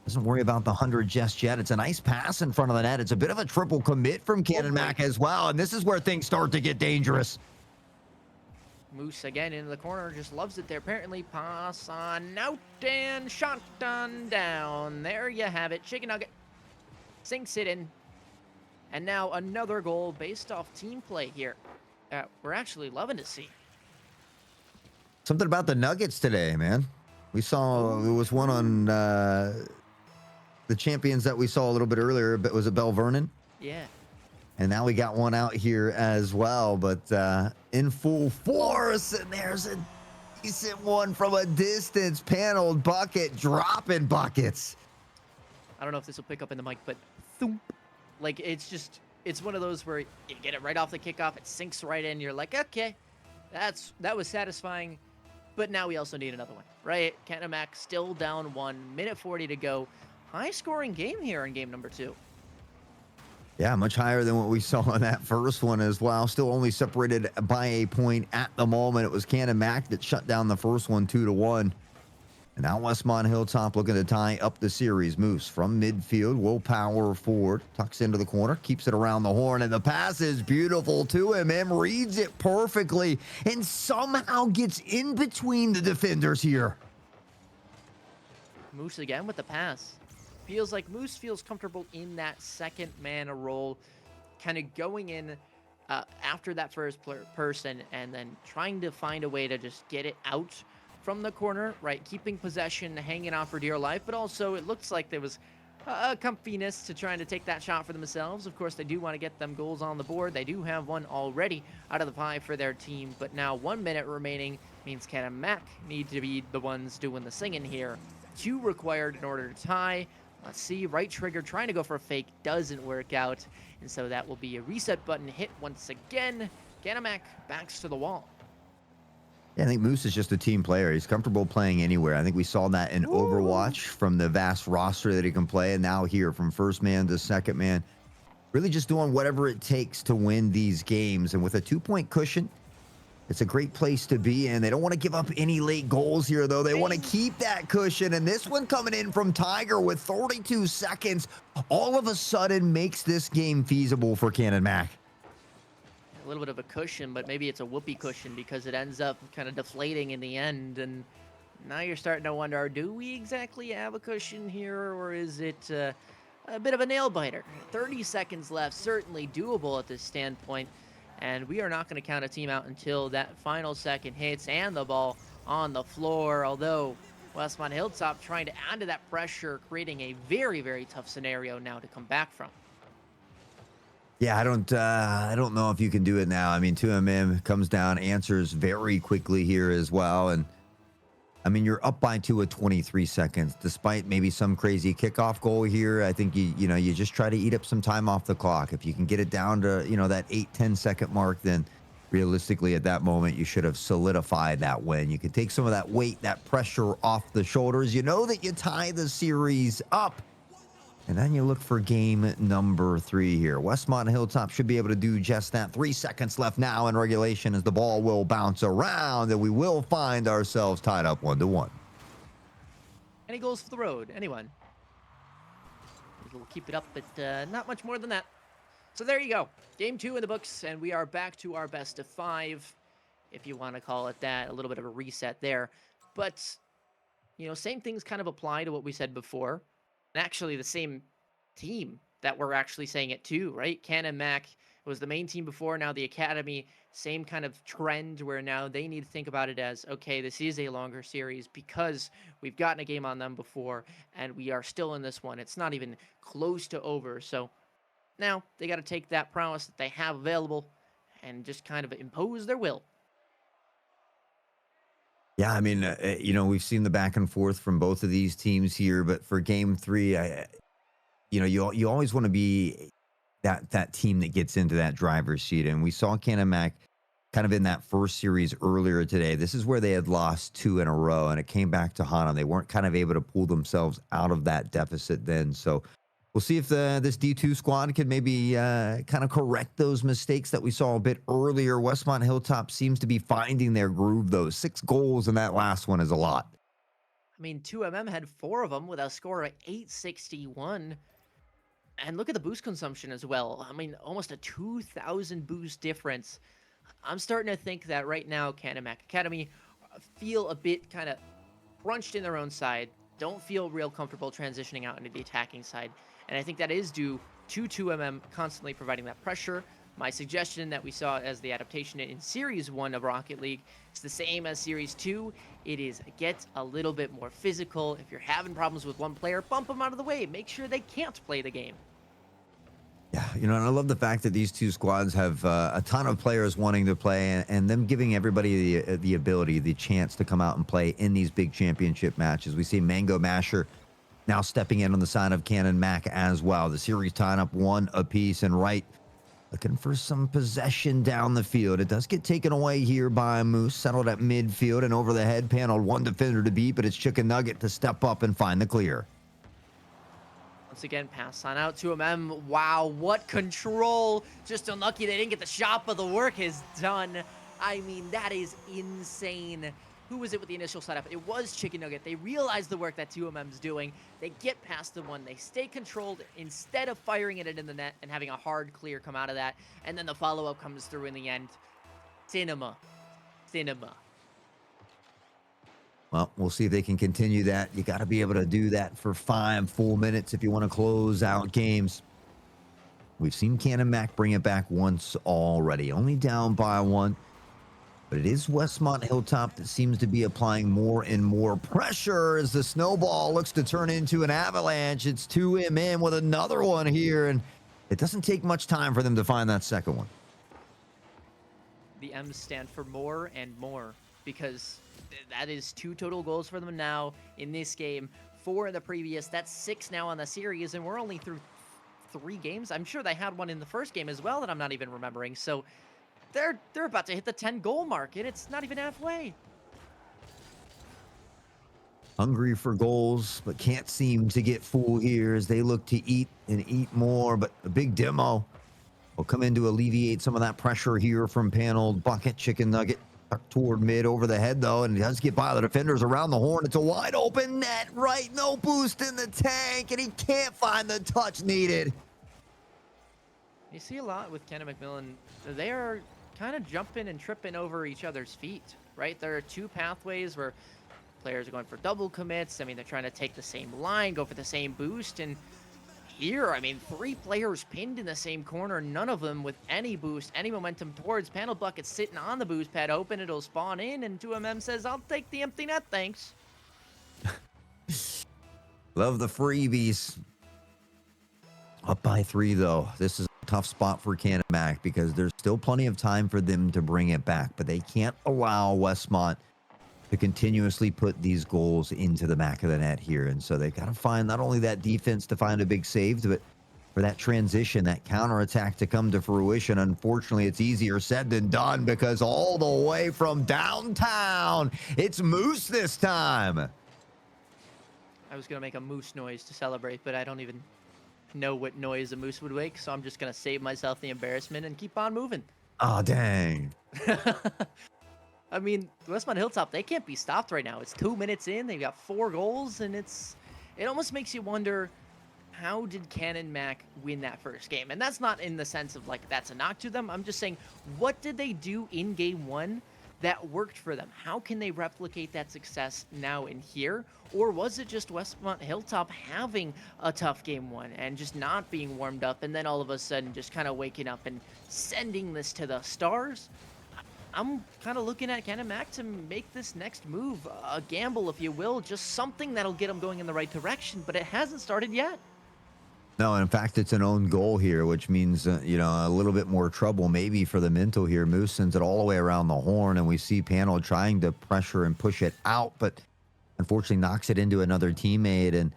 Doesn't worry about the 100 just yet. It's a nice pass in front of the net. It's a bit of a triple commit from Cannon Mac as well, and this is where things start to get dangerous. Moose again into the corner, just loves it there. Apparently, pass on out and shot on down. There you have it. Chicken Nugget sinks it in. And now another goal based off team play here. We're actually loving to see. Something about the Nuggets today, man. We saw, there was one on the champions that we saw a little bit earlier, but was it Bell Vernon? Yeah. And now we got one out here as well, but in full force, and there's a decent one from a distance. Paneled bucket, dropping buckets. I don't know if this will pick up in the mic, but thump. Like, it's one of those where you get it right off the kickoff, it sinks right in, you're like, okay, that was satisfying, but now we also need another one, right? Cannon Mac still down 1, minute 40 to go. High-scoring game here in game number 2. Yeah, much higher than what we saw in that first one as well. Still only separated by a point at the moment. It was Cannon Mac that shut down the first one 2-1. And now Westmont Hilltop looking to tie up the series. Moose from midfield, will power forward, tucks into the corner, keeps it around the horn, and the pass is beautiful to him. Reads it perfectly and somehow gets in between the defenders here. Moose again with the pass. Feels like Moose feels comfortable in that second man role, kind of going in after that first person and then trying to find a way to just get it out from the corner, right? Keeping possession, hanging on for dear life, but also it looks like there was a comfiness to trying to take that shot for themselves. Of course, they do want to get them goals on the board. They do have one already out of the pie for their team, but now 1 minute remaining means Cannon Mac need to be the ones doing the singing here. 2 required in order to tie. Let's see, right trigger trying to go for a fake, doesn't work out. And so that will be a reset button hit once again. Cannon Mac backs to the wall. Yeah, I think Moose is just a team player. He's comfortable playing anywhere. I think we saw that in Overwatch from the vast roster that he can play. And now here from first man to second man. really just doing whatever it takes to win these games. And with a 2-point cushion, it's a great place to be in. They don't want to give up any late goals here, though. They want to keep that cushion. And this one coming in from Tiger with 32 seconds, all of a sudden makes this game feasible for Cannon Mac. A little bit of a cushion, but maybe it's a whoopee cushion because it ends up kind of deflating in the end. And now you're starting to wonder, do we exactly have a cushion here, or is it a bit of a nail biter? 30 seconds left, certainly doable at this standpoint. And we are not going to count a team out until that final second hits and the ball on the floor. Although Westmont Hilltop trying to add to that pressure, creating a very, very tough scenario now to come back from. Yeah, I don't know if you can do it now. I mean, 2MM comes down, answers very quickly here as well. And I mean, you're up by 2 with 23 seconds, despite maybe some crazy kickoff goal here. I think you just try to eat up some time off the clock. If you can get it down to, that 8-10 second mark, then realistically at that moment, you should have solidified that win. You can take some of that weight, that pressure off the shoulders. You know that you tie the series up. And then you look for game number 3 here. Westmont Hilltop should be able to do just that. 3 seconds left now in regulation as the ball will bounce around, and we will find ourselves tied up 1-1. Any goals for the road? Anyone? We'll keep it up, but not much more than that. So there you go. Game 2 in the books, and we are back to our best of 5, if you want to call it that. A little bit of a reset there. But, same things kind of apply to what we said before. And actually the same team that we're actually saying it to, right? Cannon Mac was the main team before, now the Academy, same kind of trend where now they need to think about it as, okay, this is a longer series because we've gotten a game on them before and we are still in this one. It's not even close to over. So now they got to take that prowess that they have available and just kind of impose their will. Yeah, I mean, we've seen the back and forth from both of these teams here, but for game 3, you always want to be that team that gets into that driver's seat. And we saw Cannon Mac kind of in that first series earlier today. This is where they had lost 2 in a row, and it came back to haunt them. They weren't kind of able to pull themselves out of that deficit then. So we'll see if this D2 squad can maybe kind of correct those mistakes that we saw a bit earlier. Westmont Hilltop seems to be finding their groove, though. 6 goals in that last one is a lot. I mean, 2MM had 4 of them with a score of 861. And look at the boost consumption as well. I mean, almost a 2,000 boost difference. I'm starting to think that right now, Cannon Mac Academy feel a bit kind of crunched in their own side. Don't feel real comfortable transitioning out into the attacking side. And I think that is due to 2MM constantly providing that pressure. My suggestion that we saw as the adaptation in Series 1 of Rocket League is the same as Series 2. It is get a little bit more physical. If you're having problems with one player, bump them out of the way. Make sure they can't play the game. Yeah, and I love the fact that these 2 squads have a ton of players wanting to play and them giving everybody the ability, the chance to come out and play in these big championship matches. We see Mango Masher now stepping in on the side of Cannon Mac as well. The series tying up 1 apiece, and Wright looking for some possession down the field. It does get taken away here by Moose, settled at midfield, and over the head panel, 1 defender to beat, but it's Chicken Nugget to step up and find the clear. Once again, pass on out to MM. Wow, what control. Just unlucky they didn't get the shot, but the work is done. I mean, that is insane. Who was it with the initial setup? It was Chicken Nugget. They realize the work that 2MM's doing. They get past the one. They stay controlled instead of firing it into the net and having a hard clear come out of that. And then the follow-up comes through in the end. Cinema. Well, we'll see if they can continue that. You got to be able to do that for 5 full minutes if you want to close out games. We've seen Cannon Mac bring it back once already, only down by 1. But it is Westmont Hilltop that seems to be applying more and more pressure as the snowball looks to turn into an avalanche. It's 2MM with another one here, and it doesn't take much time for them to find that second one. The M's stand for more and more because that is 2 total goals for them now in this game, 4 in the previous. That's 6 now on the series, and we're only through 3 games. I'm sure they had one in the first game as well that I'm not even remembering. So they're about to hit the 10-goal mark, and it's not even halfway. Hungry for goals, but can't seem to get full here as they look to eat and eat more. But a big demo will come in to alleviate some of that pressure here from panel. Bucket, chicken nugget, tucked toward mid over the head, though, and he does get by the defenders around the horn. It's a wide open net, right? No boost in the tank, and he can't find the touch needed. You see a lot with Ken and McMillan. They are kind of jumping and tripping over each other's feet, right? There are two pathways where players are going for double commits. I mean, they're trying to take the same line, go for the same boost. And here, I mean, 3 players pinned in the same corner, none of them with any boost, any momentum towards. Panel Bucket sitting on the boost pad open. It'll spawn in, and 2MM says, I'll take the empty net, thanks. Love the freebies. Up by 3, though. This is a tough spot for Cannon Mac because there's still plenty of time for them to bring it back, but they can't allow Westmont to continuously put these goals into the back of the net here. And so they've got to find not only that defense to find a big save, but for that transition, that counterattack to come to fruition. Unfortunately, it's easier said than done because all the way from downtown, it's Moose this time. I was going to make a moose noise to celebrate, but I don't even know what noise a moose would make, so I'm just going to save myself the embarrassment and keep on moving. Oh, dang. I mean, Westmont Hilltop, they can't be stopped right now. It's 2 minutes in. They've got 4 goals, and it almost makes you wonder, how did Cannon Mac win that first game? And that's not in the sense of, like, that's a knock to them. I'm just saying, what did they do in game 1 that worked for them? How can they replicate that success now in here? Or was it just Westmont Hilltop having a tough game 1 and just not being warmed up, and then all of a sudden just kind of waking up and sending this to the stars? I'm kind of looking at Cannon Mac to make this next move a gamble, if you will, just something that'll get them going in the right direction, but it hasn't started yet. No, in fact, it's an own goal here, which means, you know, a little bit more trouble maybe for the mental here. Moose sends it all the way around the horn, and we see Panel trying to pressure and push it out, but unfortunately knocks it into another teammate. And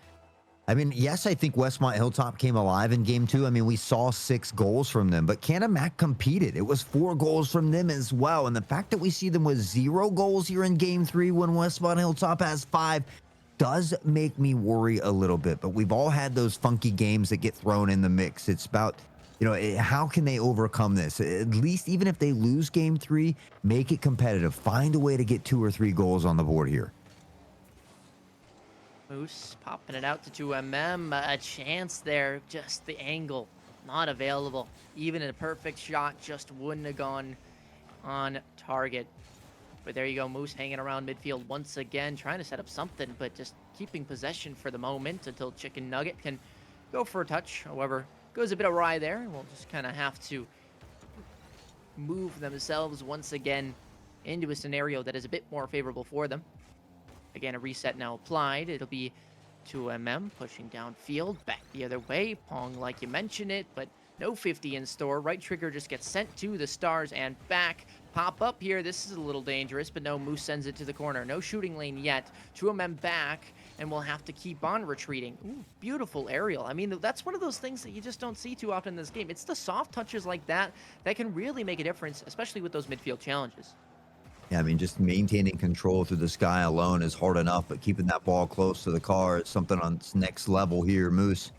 I mean, yes, I think Westmont Hilltop came alive in game 2. I mean, we saw 6 goals from them, but Cannon Mac competed. It was 4 goals from them as well. And the fact that we see them with 0 goals here in game 3 when Westmont Hilltop has 5 does make me worry a little bit. But we've all had those funky games that get thrown in the mix. It's about, you know, how can they overcome this? At least even if they lose game 3, make it competitive. Find a way to get 2 or 3 goals on the board here. Moose popping it out to 2MM. A chance there, just the angle not available. Even a perfect shot just wouldn't have gone on target. But there you go, Moose hanging around midfield once again, trying to set up something, but just keeping possession for the moment until Chicken Nugget can go for a touch. However, goes a bit awry there, and we'll just kind of have to move themselves once again into a scenario that is a bit more favorable for them. Again, a reset now applied. It'll be 2MM pushing downfield, back the other way. Pong, like you mentioned it, but no 50 in store. Right trigger just gets sent to the stars and back. Pop up here. This is a little dangerous, but no, Moose sends it to the corner. No shooting lane yet. 2MM back, and we'll have to keep on retreating. Ooh, beautiful aerial. I mean, that's one of those things that you just don't see too often in this game. It's the soft touches like that that can really make a difference, especially with those midfield challenges. Yeah, I mean, just maintaining control through the sky alone is hard enough, but keeping that ball close to the car is something on its next level here. Moose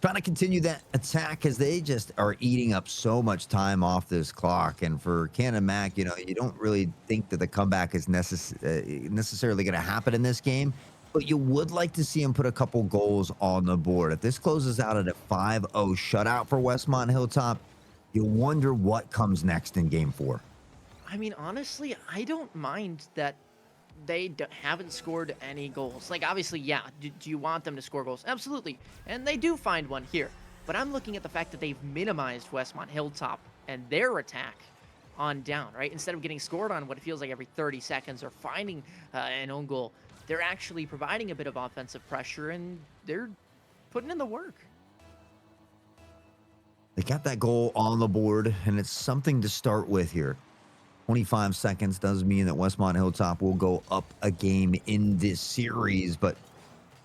trying to continue that attack as they just are eating up so much time off this clock. And for Cannon Mac, you know, you don't really think that the comeback is necessarily going to happen in this game, but you would like to see him put a couple goals on the board. If this closes out at a 5-0 shutout for Westmont Hilltop, you wonder what comes next in game 4. I mean, honestly, I don't mind that they haven't scored any goals. Like, obviously, yeah, do you want them to score goals? Absolutely. And they do find one here. But I'm looking at the fact that they've minimized Westmont Hilltop and their attack on down, right? Instead of getting scored on what it feels like every 30 seconds or finding an own goal, they're actually providing a bit of offensive pressure, and they're putting in the work. They got that goal on the board, and it's something to start with here. 25 seconds does mean that Westmont Hilltop will go up a game in this series, but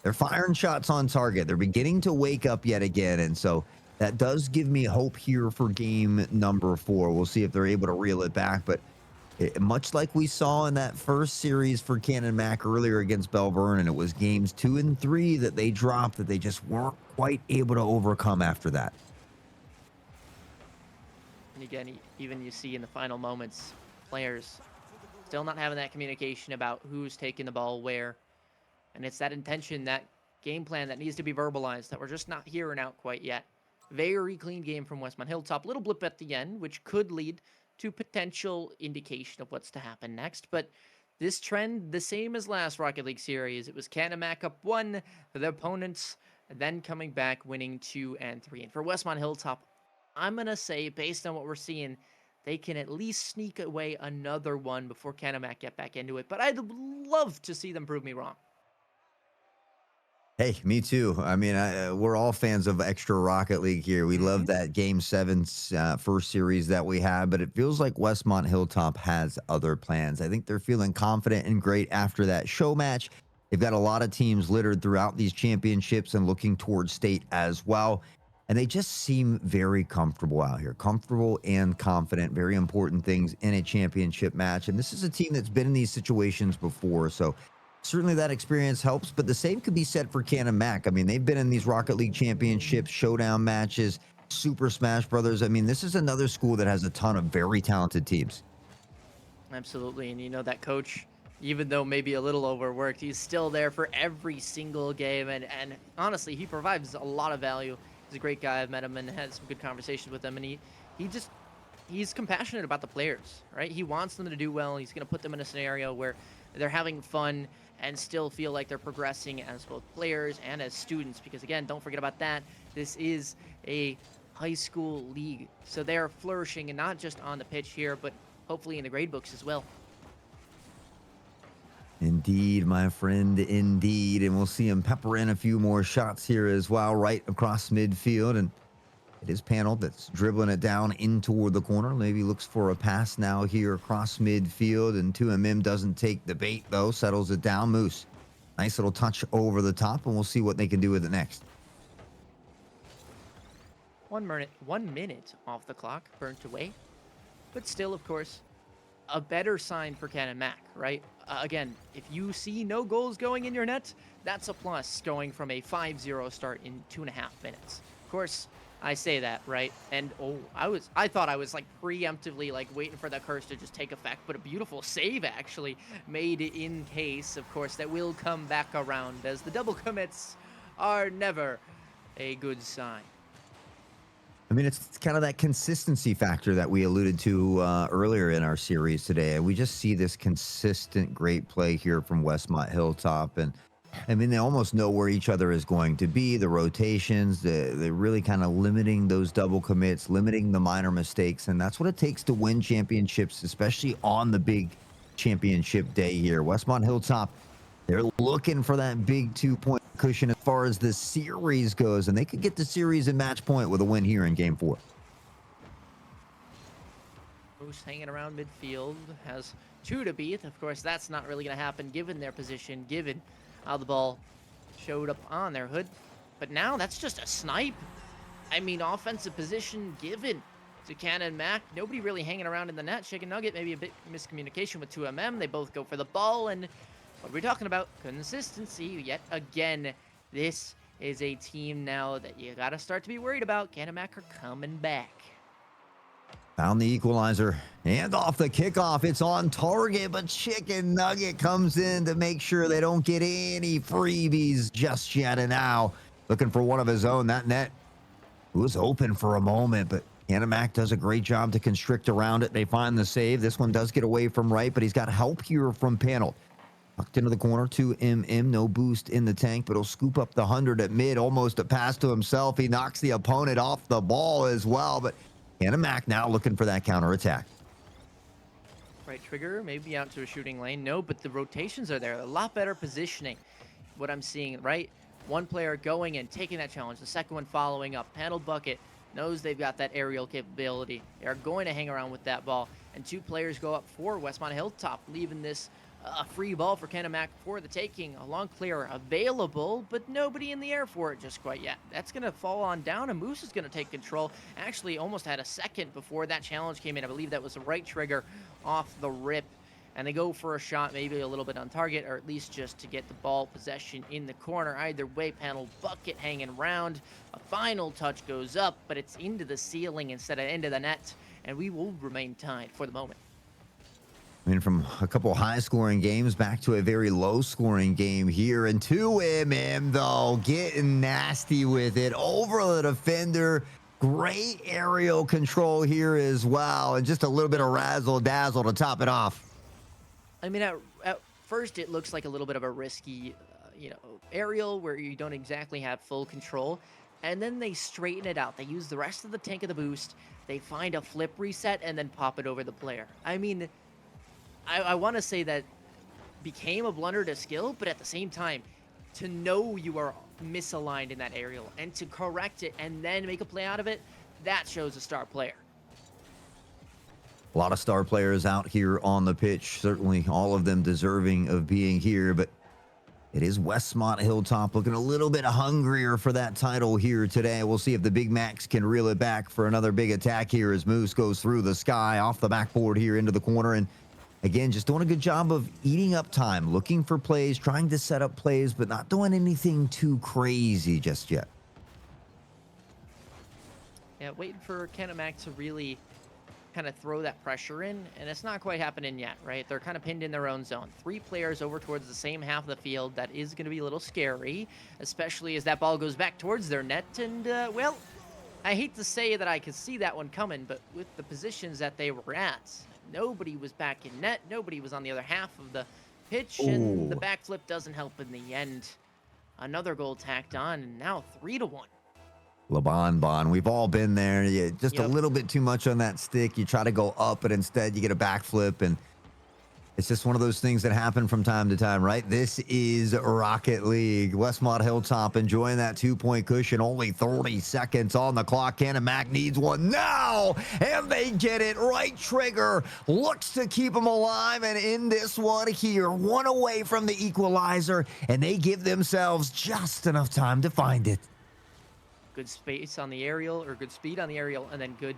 they're firing shots on target. They're beginning to wake up yet again, and so that does give me hope here for game number 4. We'll see if they're able to reel it back, but Much like we saw in that first series for Cannon Mac earlier against Bell Vernon, it was games 2 and 3 that they dropped that they just weren't quite able to overcome after that. And again, even you see in the final moments, players still not having that communication about who's taking the ball where. And it's that intention, that game plan that needs to be verbalized that we're just not hearing out quite yet. Very clean game from Westmont Hilltop. Little blip at the end, which could lead to potential indication of what's to happen next. But this trend, the same as last Rocket League series. It was Canamac up 1, the opponents then coming back, winning 2 and 3. And for Westmont Hilltop, I'm going to say, based on what we're seeing, they can at least sneak away another one before Canamac get back into it. But I'd love to see them prove me wrong. Hey, me too. I mean, we're all fans of extra Rocket League here. We love that Game 7 first series that we had, but it feels like Westmont Hilltop has other plans. I think they're feeling confident and great after that show match. They've got a lot of teams littered throughout these championships and looking towards state as well. And they just seem very comfortable out here. Comfortable and confident, very important things in a championship match. And this is a team that's been in these situations before, so certainly that experience helps, but the same could be said for Cannon Mac. I mean, they've been in these Rocket League championships, showdown matches, Super Smash Brothers. I mean, this is another school that has a ton of very talented teams. Absolutely. And you know, that coach, even though maybe a little overworked, he's still there for every single game. And honestly, he provides a lot of value. He's a great guy. I've met him and had some good conversations with him. And he's compassionate about the players, right? He wants them to do well. He's going to put them in a scenario where they're having fun and still feel like they're progressing as both players and as students. Because again, don't forget about that. This is a high school league. So they're flourishing, and not just on the pitch here, but hopefully in the grade books as well. Indeed, my friend, indeed. And we'll see him pepper in a few more shots here as well, right across midfield. And it is Panel that's dribbling it down in toward the corner. Maybe looks for a pass now here across midfield. And 2MM doesn't take the bait, though. Settles it down. Moose, nice little touch over the top, and we'll see what they can do with it next. 1 minute off the clock, burnt away. But still, of course, a better sign for Cannon Mac, right? Again, if you see no goals going in your net, that's a plus, going from a 5-0 start in 2.5 minutes. Of course, I say that, right? And I thought I was like preemptively like waiting for that curse to just take effect, but a beautiful save actually made in case, of course, that will come back around, as the double commits are never a good sign. I mean, it's kind of that consistency factor that we alluded to earlier in our series today. We just see this consistent great play here from Westmont Hilltop. And I mean, they almost know where each other is going to be, the rotations, they're really kind of limiting those double commits, limiting the minor mistakes. And that's what it takes to win championships, especially on the big championship day here. Westmont Hilltop, they're looking for that big 2-point cushion as far as the series goes, and they could get the series in match point with a win here in Game 4. Moose hanging around midfield, has 2 to beat. Of course, that's not really going to happen given their position, given how the ball showed up on their hood. But now that's just a snipe. I mean, offensive position given to Cannon Mac. Nobody really hanging around in the net. Chicken Nugget, maybe a bit miscommunication with 2MM. They both go for the ball, and what we're talking about, consistency yet again. This is a team now that you got to start to be worried about. Cannon Mac are coming back. Found the equalizer, and off the kickoff, it's on target, but Chicken Nugget comes in to make sure they don't get any freebies just yet. And now looking for one of his own. That net was open for a moment, but Cannon Mac does a great job to constrict around it. They find the save. This one does get away from right, but he's got help here from Panel. Tucked into the corner, 2MM, no boost in the tank, but he'll scoop up the 100 at mid, almost a pass to himself. He knocks the opponent off the ball as well, but Cannon Mac now looking for that counterattack. Right trigger, maybe out to a shooting lane. No, but the rotations are there. A lot better positioning. What I'm seeing, right? One player going and taking that challenge. The second one following up. Panel Bucket knows they've got that aerial capability. They are going to hang around with that ball. And 2 players go up for Westmont Hilltop, leaving this a free ball for Cannon Mac for the taking. A long clear available, but nobody in the air for it just quite yet. That's going to fall on down, and Moose is going to take control. Actually, almost had a second before that challenge came in. I believe that was the right trigger off the rip. And they go for a shot, maybe a little bit on target, or at least just to get the ball possession in the corner. Either way, panel bucket hanging around. A final touch goes up, but it's into the ceiling instead of into the net, and we will remain tied for the moment. I mean, from a couple high-scoring games back to a very low-scoring game here. And 2MM, though, getting nasty with it. Over the defender. Great aerial control here as well. And just a little bit of razzle-dazzle to top it off. I mean, at first it looks like a little bit of a risky, aerial where you don't exactly have full control. And then they straighten it out. They use the rest of the tank of the boost. They find a flip reset and then pop it over the player. I mean, I want to say that became a blunder to skill, but at the same time, to know you are misaligned in that aerial and to correct it and then make a play out of it, that shows a star player. A lot of star players out here on the pitch. Certainly all of them deserving of being here, but it is Westmont Hilltop looking a little bit hungrier for that title here today. We'll see if the Big Macs can reel it back for another big attack here as Moose goes through the sky off the backboard here into the corner. And again, just doing a good job of eating up time, looking for plays, trying to set up plays, but not doing anything too crazy just yet. Yeah, waiting for Kenemac to really kind of throw that pressure in, and it's not quite happening yet, right? They're kind of pinned in their own zone. 3 players over towards the same half of the field. That is going to be a little scary, especially as that ball goes back towards their net. And, well, I hate to say that I could see that one coming, but with the positions that they were at, nobody was back in net. Nobody was on the other half of the pitch, and the backflip doesn't help in the end. Another goal tacked on, and now 3-1. Bon, we've all been there. Just a little bit too much on that stick. You try to go up, but instead you get a backflip, and it's just one of those things that happen from time to time, right? This is Rocket League. Westmont Hilltop enjoying that 2-point cushion. Only 30 seconds on the clock. Kenemac needs one now, and they get it. Right trigger looks to keep them alive, and in this one here, one away from the equalizer, and they give themselves just enough time to find it. Good space on the aerial, or good speed on the aerial, and then good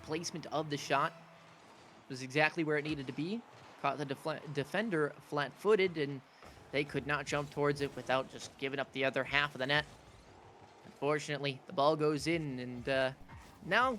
placement of the shot. It was exactly where it needed to be. Caught the defender flat-footed, and they could not jump towards it without just giving up the other half of the net. Unfortunately, the ball goes in, and now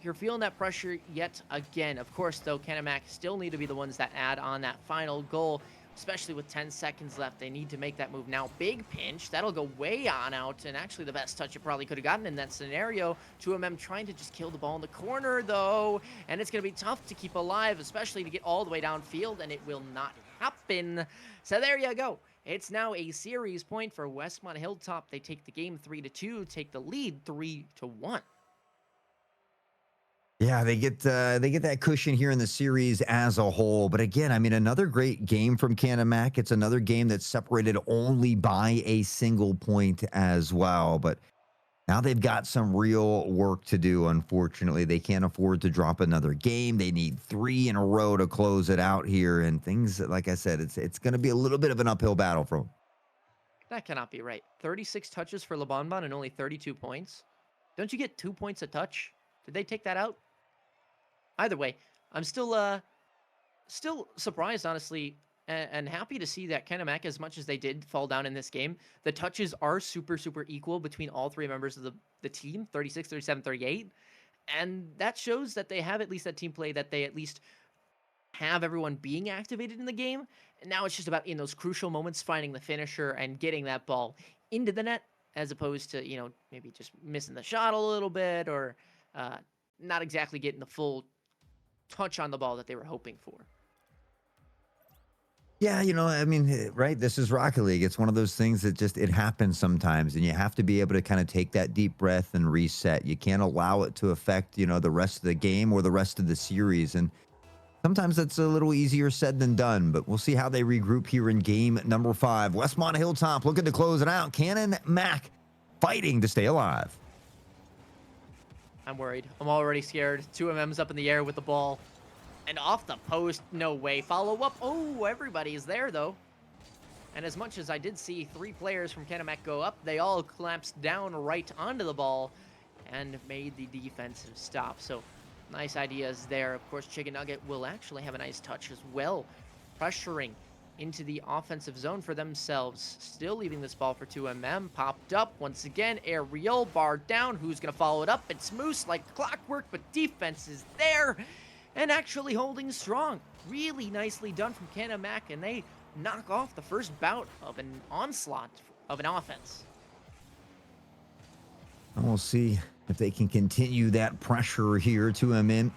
you're feeling that pressure yet again. Of course, though, Kenemac still need to be the ones that add on that final goal, especially with 10 seconds left. They need to make that move now. Big pinch. That'll go way on out, and actually the best touch you probably could have gotten in that scenario. 2MM trying to just kill the ball in the corner, though, and it's going to be tough to keep alive, especially to get all the way downfield, and it will not happen. So there you go. It's now a series point for Westmont Hilltop. They take the game 3-2, take the lead 3-1. Yeah, they get that cushion here in the series as a whole. But again, I mean, another great game from Kenemac. It's another game that's separated only by a single point as well. But now they've got some real work to do, unfortunately. They can't afford to drop another game. They need 3 in a row to close it out here. And things, like I said, it's going to be a little bit of an uphill battle for them. That cannot be right. 36 touches for LeBonbon and only 32 points. Don't you get 2 points a touch? Did they take that out? Either way, I'm still surprised, honestly, and happy to see that Kenemac, as much as they did fall down in this game, the touches are super equal between all 3 members of the team, 36, 37, 38. And that shows that they have at least that team play, that they at least have everyone being activated in the game. And now it's just about, in those crucial moments, finding the finisher and getting that ball into the net, as opposed to, maybe just missing the shot a little bit, or not exactly getting the full touch on the ball that they were hoping for. Yeah, I mean, right, this is Rocket League. It's one of those things that just, it happens sometimes, and you have to be able to kind of take that deep breath and reset. You can't allow it to affect, the rest of the game or the rest of the series. And sometimes that's a little easier said than done, but we'll see how they regroup here in game number 5. Westmont Hilltop looking to close it out. Kenemac fighting to stay alive. I'm worried. I'm already scared. 2MM's up in the air with the ball. And off the post, no way. Follow up. Oh, everybody's there, though. And as much as I did see 3 players from Kenemac go up, they all collapsed down right onto the ball and made the defensive stop. So Nice ideas there. Of course, Chicken Nugget will actually have a nice touch as well, pressuring into the offensive zone for themselves. Still leaving this ball for 2MM. Popped up once again. Aerial bar down. Who's going to follow it up? It's Moose like clockwork, but defense is there and actually holding strong. Really nicely done from Mac, and they knock off the first bout of an onslaught of an offense. And we'll see if they can continue that pressure here. 2MM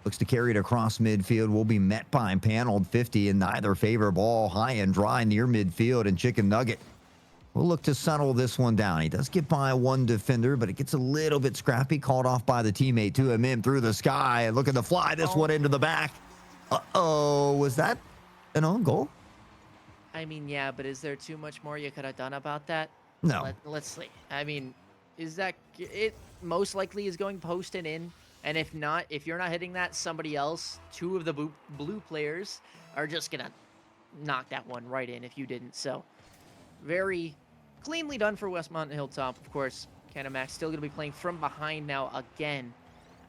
looks to carry it across midfield. Will be met by Paneled 50 in neither favor. Ball high and dry near midfield, and Chicken Nugget will look to settle this one down. He does get by one defender, but it gets a little bit scrappy. Called off by the teammate. 2MM through the sky and looking to fly this one into the back. Uh-oh, was that an own goal? I mean, yeah, but is there too much more you could have done about that? No. Let's see. I mean, is that it? Most likely is going post and in. And if not, if you're not hitting that, somebody else, two of the blue players, are just going to knock that one right in if you didn't. So, very cleanly done for Westmont Hilltop. Of course, Max still going to be playing from behind now again.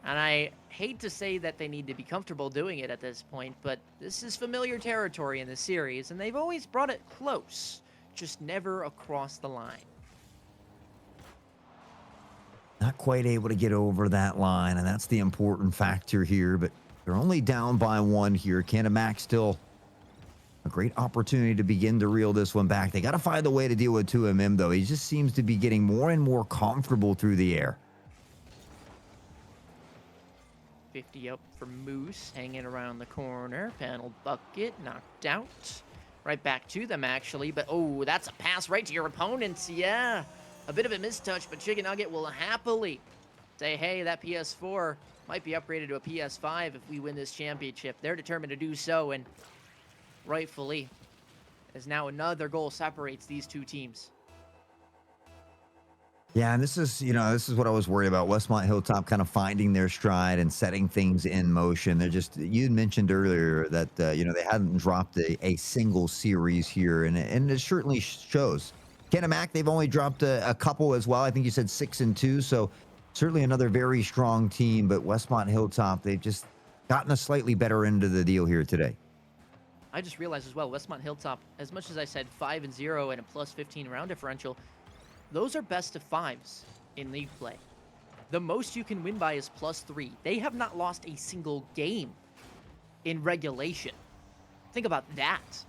And I hate to say that they need to be comfortable doing it at this point, but this is familiar territory in the series, and they've always brought it close, just never across the line. Not quite able to get over that line, and that's the important factor here, but they're only down by one here. Max still a great opportunity to begin to reel this one back. They got to find a way to deal with 2MM, though. He just seems to be getting more and more comfortable through the air. 50 up for Moose, hanging around the corner. Panel bucket, knocked out. Right back to them, actually. But, oh, that's a pass right to your opponents. Yeah, a bit of a mistouch, but Chicken Nugget will happily say, hey, that PS4 might be upgraded to a PS5 if we win this championship. They're determined to do so, and rightfully, as now another goal separates these two teams. Yeah, and this is what I was worried about. Westmont Hilltop kind of finding their stride and setting things in motion. They're just, you mentioned earlier that, they hadn't dropped a single series here, and it certainly shows. Mac, they've only dropped a couple as well. I think you said 6 and 2, so certainly another very strong team, but Westmont Hilltop, they've just gotten a slightly better end of the deal here today. I just realized as well, Westmont Hilltop, as much as I said 5-0 and a plus 15 round differential, those are best of 5s in league play. The most you can win by is +3. They have not lost a single game in regulation. Think about that.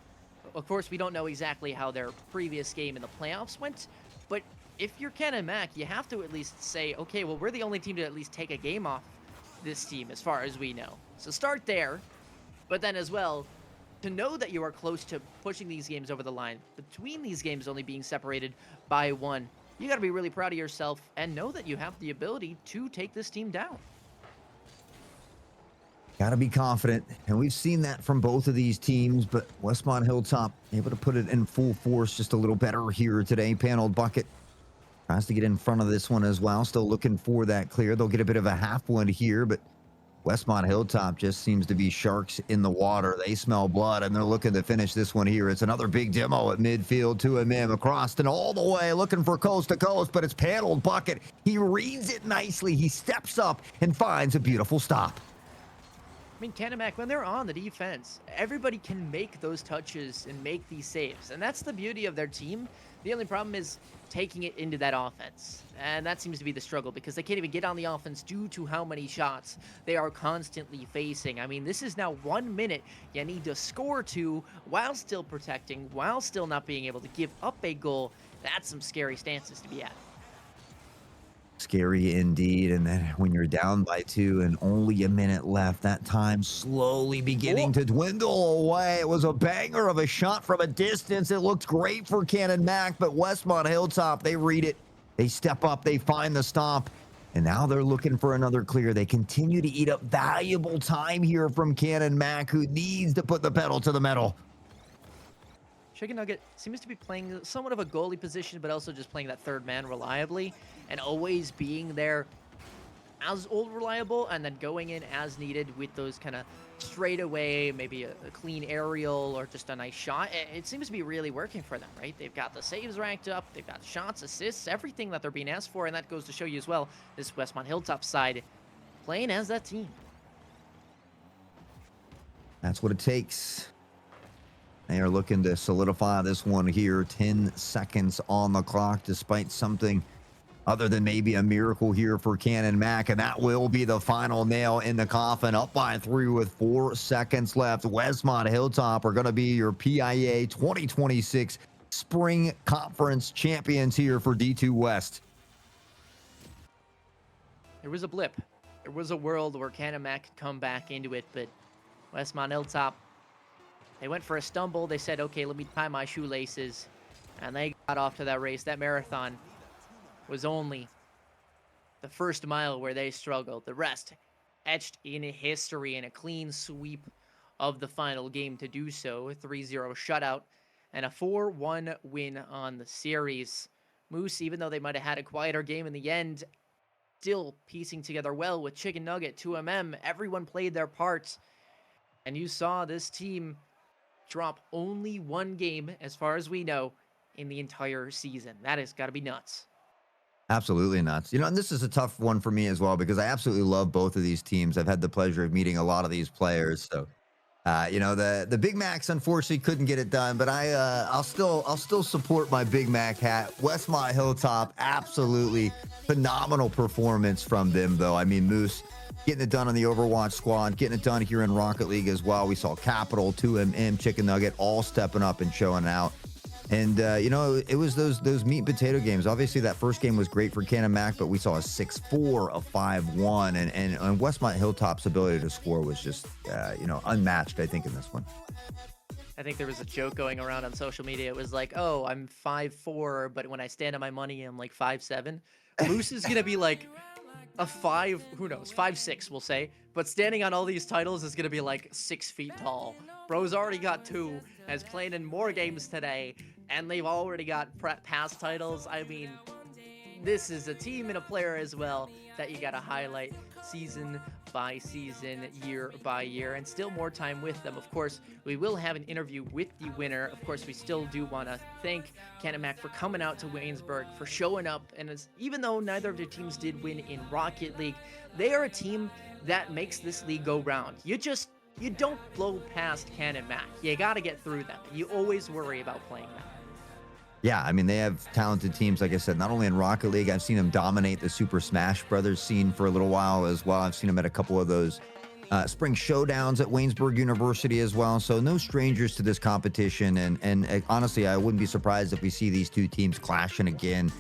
Of course, we don't know exactly how their previous game in the playoffs went, but if you're Mac, you have to at least say, okay, well, we're the only team to at least take a game off this team as far as we know. So start there, but then as well, to know that you are close to pushing these games over the line, between these games only being separated by 1, you got to be really proud of yourself and know that you have the ability to take this team down. Got to be confident, and we've seen that from both of these teams, but Westmont Hilltop able to put it in full force just a little better here today. Paneled bucket tries to get in front of this one as well, still looking for that clear. They'll get a bit of a half one here, but Westmont Hilltop just seems to be sharks in the water. They smell blood, and they're looking to finish this one here. It's another big demo at midfield. 2MM across and all the way, looking for coast to coast, but it's Paneled bucket. He reads it nicely. He steps up and finds a beautiful stop. I mean, Mac, when they're on the defense, everybody can make those touches and make these saves, and that's the beauty of their team. The only problem is taking it into that offense, and that seems to be the struggle because they can't even get on the offense due to how many shots they are constantly facing. I mean, this is now 1 minute. You need to score 2 while still protecting, while still not being able to give up a goal. That's some scary stances to be at. Scary indeed, and then when you're down by 2 and only a minute left, that time slowly beginning to dwindle away. It was a banger of a shot from a distance. It looked great for Mac, but Westmont Hilltop, they read it. They step up, they find the stop, and now they're looking for another clear. They continue to eat up valuable time here from Mac, who needs to put the pedal to the metal. Chicken Nugget seems to be playing somewhat of a goalie position, but also just playing that third man reliably and always being there as old reliable and then going in as needed with those kind of straight away, maybe a clean aerial or just a nice shot. It seems to be really working for them, right? They've got the saves ranked up, they've got shots, assists, everything that they're being asked for, and that goes to show you as well, this Westmont Hilltop side playing as that team. That's what it takes. They are looking to solidify this one here. 10 seconds on the clock, despite something other than maybe a miracle here for Cannon Mac, and that will be the final nail in the coffin. Up by 3 with 4 seconds left. Westmont Hilltop are going to be your PIEA 2026 Spring Conference champions here for D2 West. There was a blip. There was a world where Cannon Mac could come back into it, but Westmont Hilltop, they went for a stumble. They said, okay, let me tie my shoelaces, and they got off to that race. That marathon was only the first mile where they struggled. The rest etched in history in a clean sweep of the final game to do so. A 3-0 shutout and a 4-1 win on the series. Moose, even though they might have had a quieter game in the end, still piecing together well with Chicken Nugget, 2MM. Everyone played their parts. And you saw this team drop only one game, as far as we know, in the entire season. That has got to be nuts. Absolutely nuts. And this is a tough one for me as well, because I absolutely love both of these teams. I've had the pleasure of meeting a lot of these players. So, the Big Macs unfortunately couldn't get it done, but I'll still support my Big Mac hat. Westmont Hilltop, absolutely phenomenal performance from them, though. I mean, Moose getting it done on the Overwatch squad, getting it done here in Rocket League as well. We saw Capital, 2MM, Chicken Nugget, all stepping up and showing out. And, it was those meat and potato games. Obviously, that first game was great for Cannon Mac, but we saw a 6-4, a 5-1. And Westmont Hilltop's ability to score was just, unmatched, I think, in this one. I think there was a joke going around on social media. It was like, oh, I'm 5'4", but when I stand on my money, I'm like 5'7". Moose is going to be like a 5'6", we'll say. But standing on all these titles is going to be like 6 feet tall. Bro's already got 2, has played in more games today, and they've already got past titles. I mean, this is a team and a player as well that you got to highlight season by season, year by year, and still more time with them. Of course, we will have an interview with the winner. Of course, we still do want to thank Cannon Mac for coming out to Waynesburg, for showing up, and even though neither of their teams did win in Rocket League, they are a team that makes this league go round. You don't blow past Cannon Mac. You got to get through them. You always worry about playing them. Yeah, I mean, they have talented teams, like I said, not only in Rocket League. I've seen them dominate the Super Smash Brothers scene for a little while as well. I've seen them at a couple of those spring showdowns at Waynesburg University as well. So no strangers to this competition. And honestly, I wouldn't be surprised if we see these two teams clashing again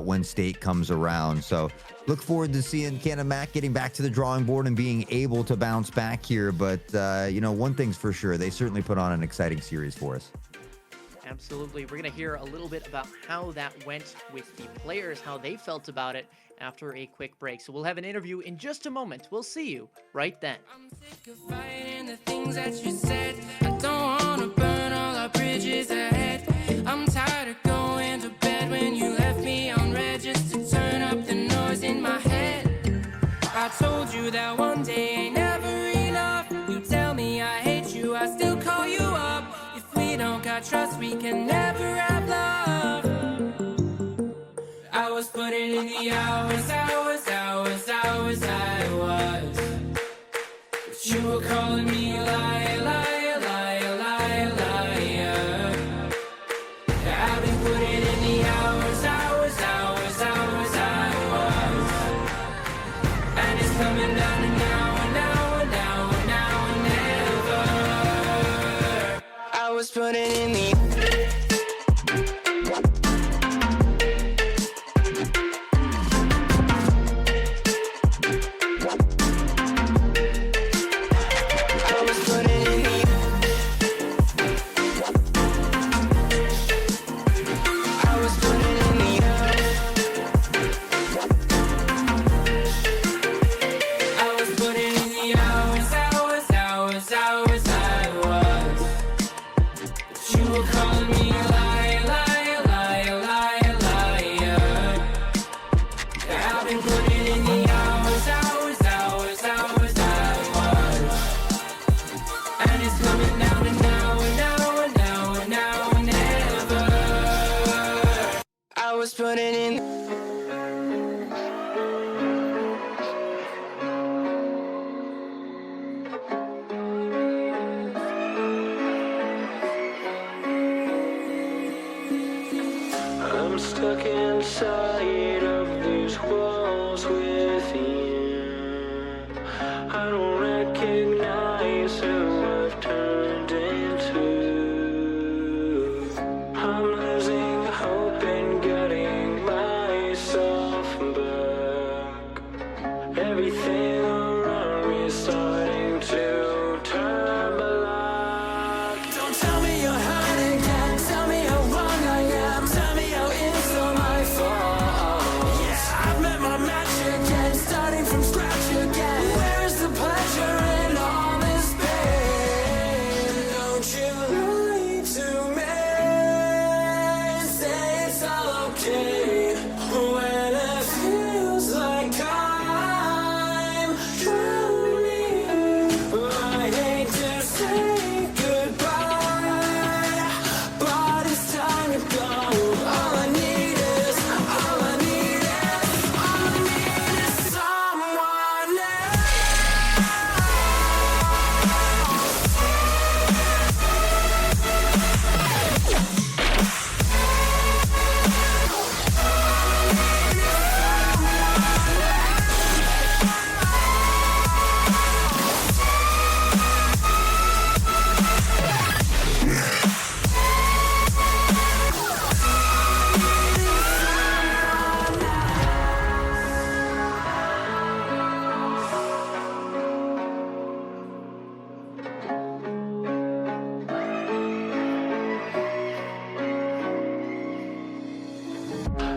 when state comes around. So look forward to seeing Cannon Mac getting back to the drawing board and being able to bounce back here. But, one thing's for sure, they certainly put on an exciting series for us. Absolutely. We're going to hear a little bit about how that went with the players, how they felt about it after a quick break. So we'll have an interview in just a moment. We'll see you right then. I'm sick of fighting the things that you said. I don't want to burn all our bridges ahead. I'm tired of going to bed when you left me on red just to turn up the noise in my head. I told you that one day ain't never enough. You tell me I hate you, I still call you up. If we don't got trust, we can never have love. I was putting in the hours, I was. But you were calling me a liar, liar, liar, liar, liar. I've been putting in the hours, I was. And it's coming down to now and never. I was putting in the stuck inside of these walls within. I don't recognize who I've turned into. I'm losing hope in getting myself back. Everything around me is starting to turn black. Don't tell me you're hiding, can't tell me how wrong I am. Tell me how it's all my fault. Yeah, I've met my match again, starting from scratch again. Where's the pleasure in all this pain? Don't you lie to me, say it's all okay, when it feels like I'm drowning. I hate to say goodbye, but it's time to go. All I need is someone else.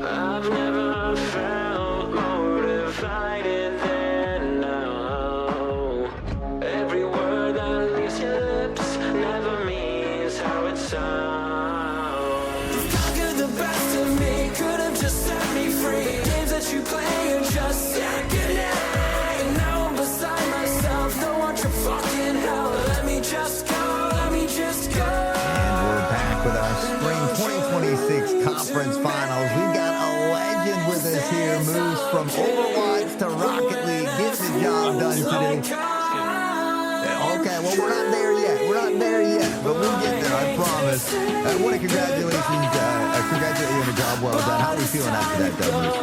I've never felt more divided than now. Every word that leaves your lips never means how it sounds. You've conquered the best of me, could have just set me free. Games that you play are just second hand. And now I'm beside myself, no one your fucking hell. Let me just go, let me just go. And we're back with our Spring 2026 Conference Finals. We've got a legend with us here, moves from Overwatch to Rocket League, gets the job done today. Okay, well, we're not there yet. We're not there yet, but we'll get there, I promise. I want to congratulate you on a job well done. How are we feeling after that, Douglas?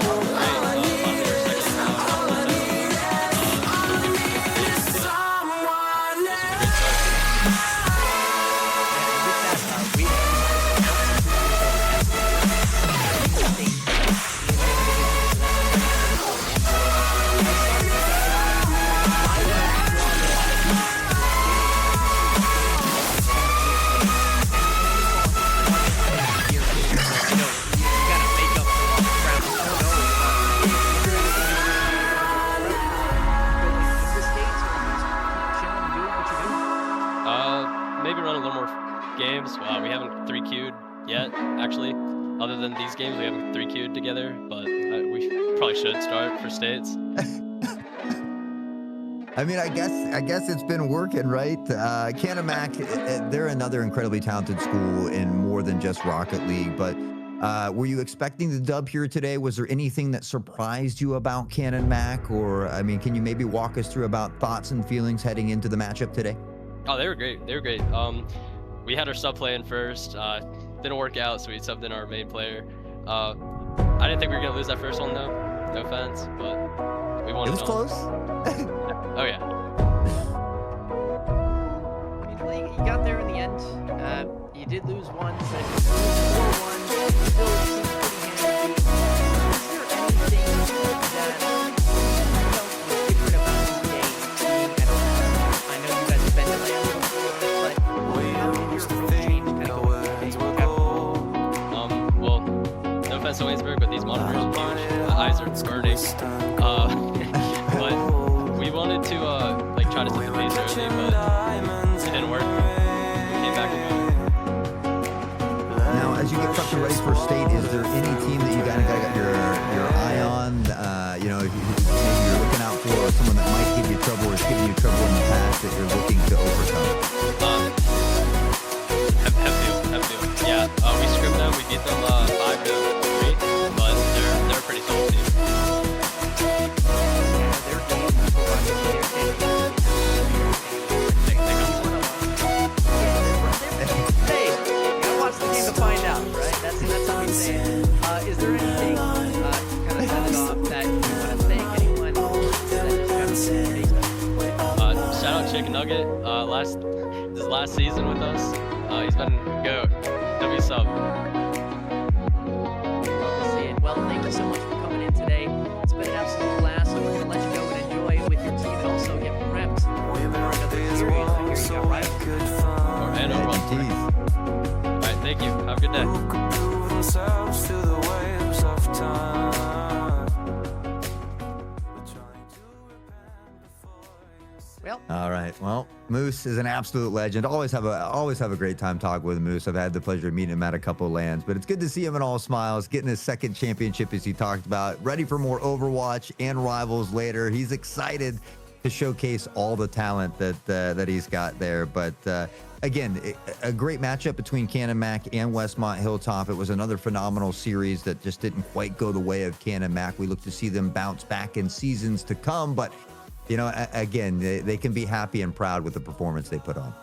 Maybe run a little more games. We haven't 3Q'd yet, actually. Other than these games, we haven't 3Q'd together, but we probably should start for states. I mean, I guess it's been working, right? Canamac, they're another incredibly talented school in more than just Rocket League, but were you expecting the dub here today? Was there anything that surprised you about Canamac? Or, I mean, can you maybe walk us through about thoughts and feelings heading into the matchup today? Oh, they were great. They were great. We had our sub play in first. Didn't work out, so we subbed in our main player. I didn't think we were gonna lose that first one though. No offense, but we won. It was close. Oh yeah. You got there in the end. You did lose one, but if you lose 4-1, still seems pretty handy. Is there anything that felt different about this game? I know you guys have been to land before, but how did your approach change kind of going through the game? Well, no offense to Waynesburg, but these monitors are huge. The eyes are burning. But we wanted to like try to set the pace early, but it didn't work. We came back and won. Now, as you get prepped and ready for state, is there any team that you got your eye on? You know, if maybe you're looking out for someone that might give you trouble or has given you trouble in the past that you're looking to overcome? Have to. Yeah, we scripted them. We beat them 5-3, but they're a pretty solid team. Hey, you gotta watch the game to find out, right? That's what we say. Is Nugget, this last season with us. He's been goat. W sub. See it. Well, thank you so much for coming in today. It's been an absolute blast. We're going to let you go and enjoy it with your team and also get prepped for another series. I hear you got rivals. And Overwatch. All right, thank you. Have a good day. Well, all right. Well, Moose is an absolute legend. Always have a great time talking with Moose. I've had the pleasure of meeting him at a couple of lands, but it's good to see him in all smiles, getting his second championship as he talked about, ready for more Overwatch and Rivals later. He's excited to showcase all the talent that he's got there. But again, a great matchup between Cannon Mac and Westmont Hilltop. It was another phenomenal series that just didn't quite go the way of Cannon Mac. We look to see them bounce back in seasons to come, but you know, again, they can be happy and proud with the performance they put on.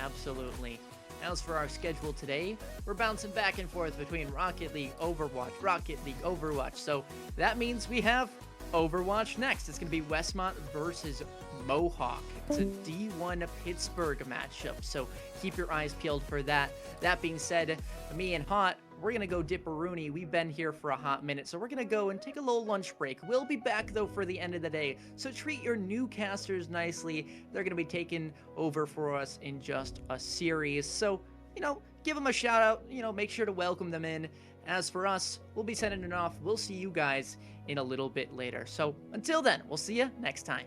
absolutely. As for our schedule today, we're bouncing back and forth between Rocket League, Overwatch, Rocket League, Overwatch. So that means we have Overwatch next. It's going to be Westmont versus Mohawk. It's a D1 Pittsburgh matchup, so keep your eyes peeled for that. That being said, me and Hot, we're going to go dip a Rooney. We've been here for a hot minute, so we're going to go and take a little lunch break. We'll be back, though, for the end of the day, so treat your new casters nicely. They're going to be taking over for us in just a series, so, you know, give them a shout out, you know, make sure to welcome them in. As for us, we'll be sending it off. We'll see you guys in a little bit later. So until then, we'll see you next time.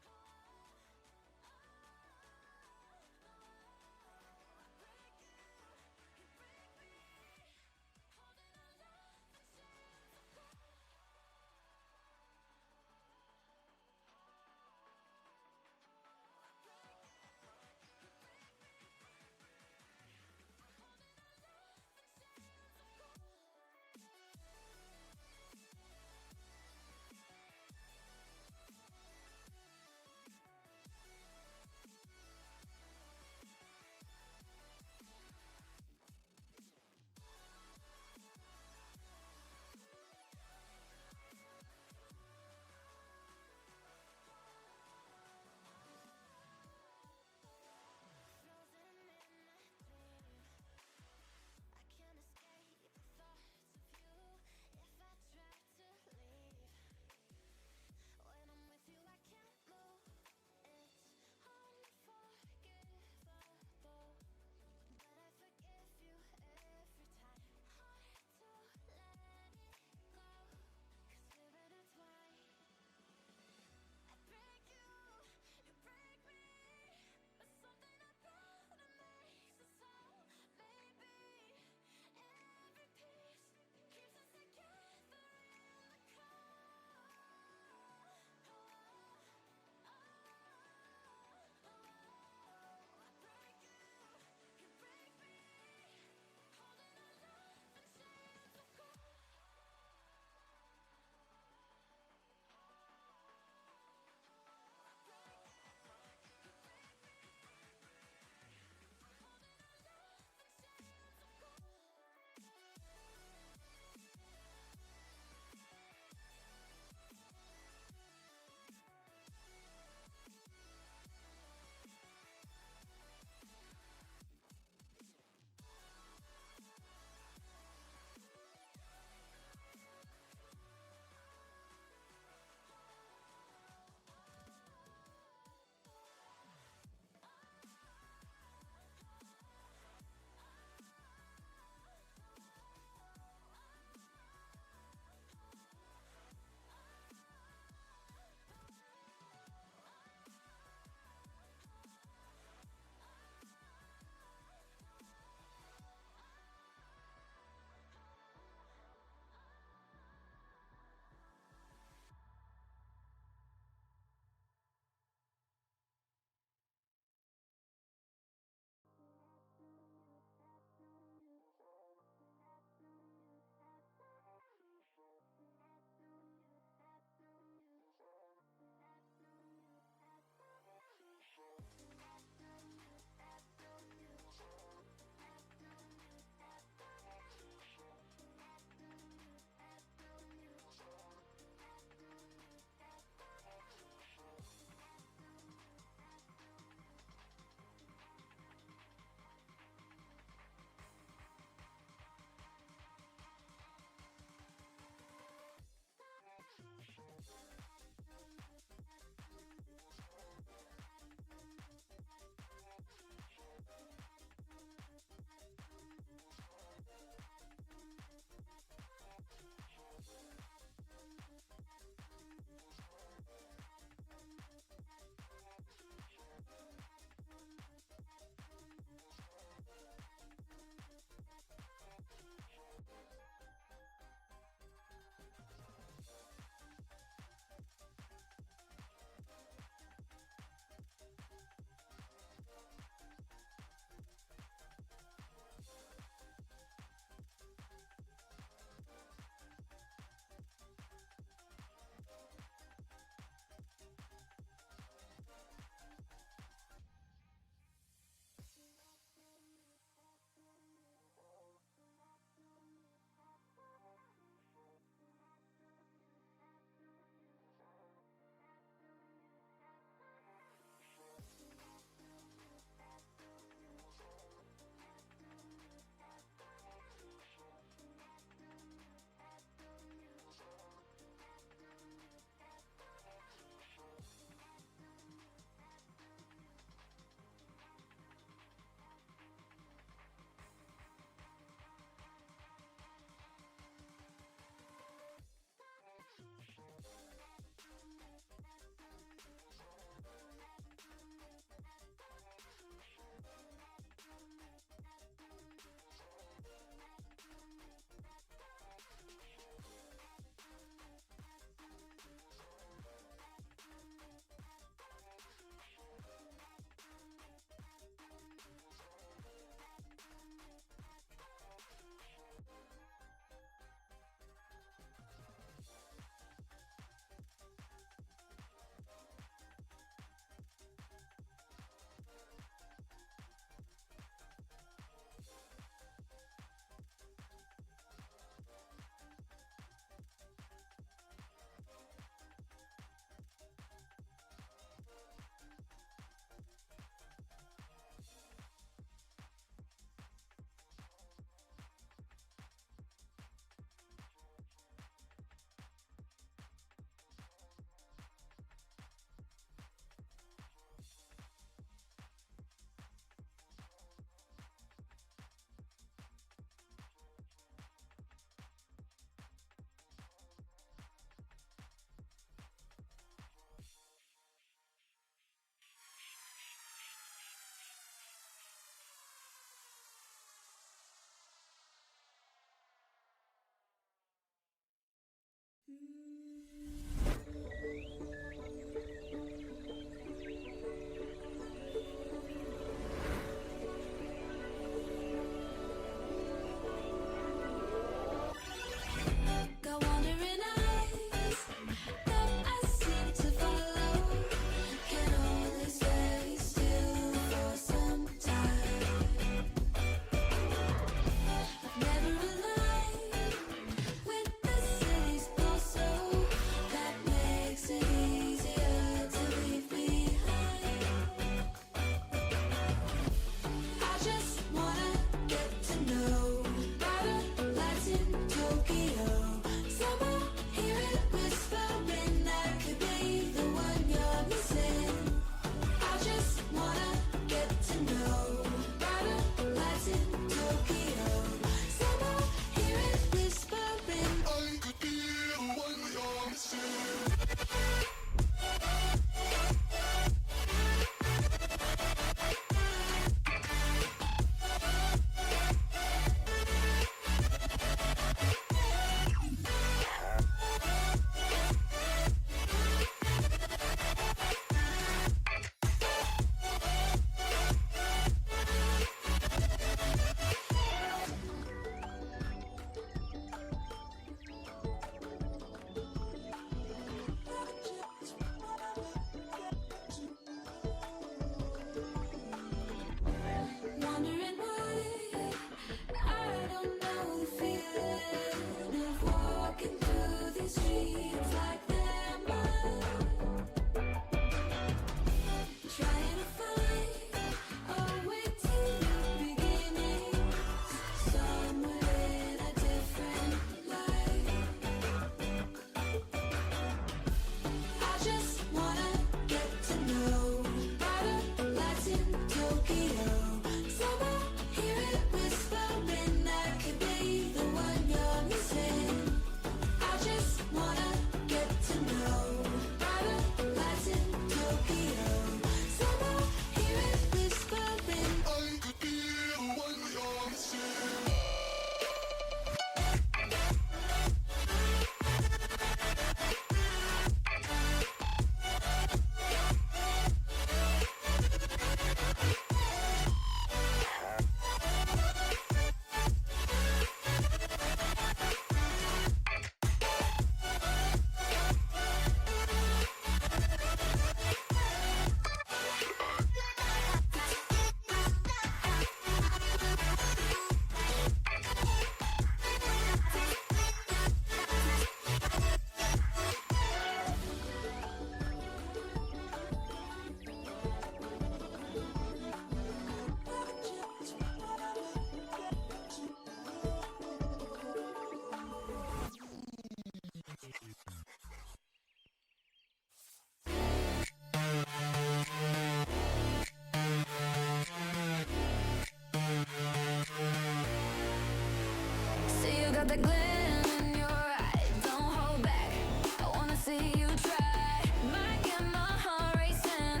got that gleam in your eye. Don't hold back. I wanna see you try. Might get my heart racing,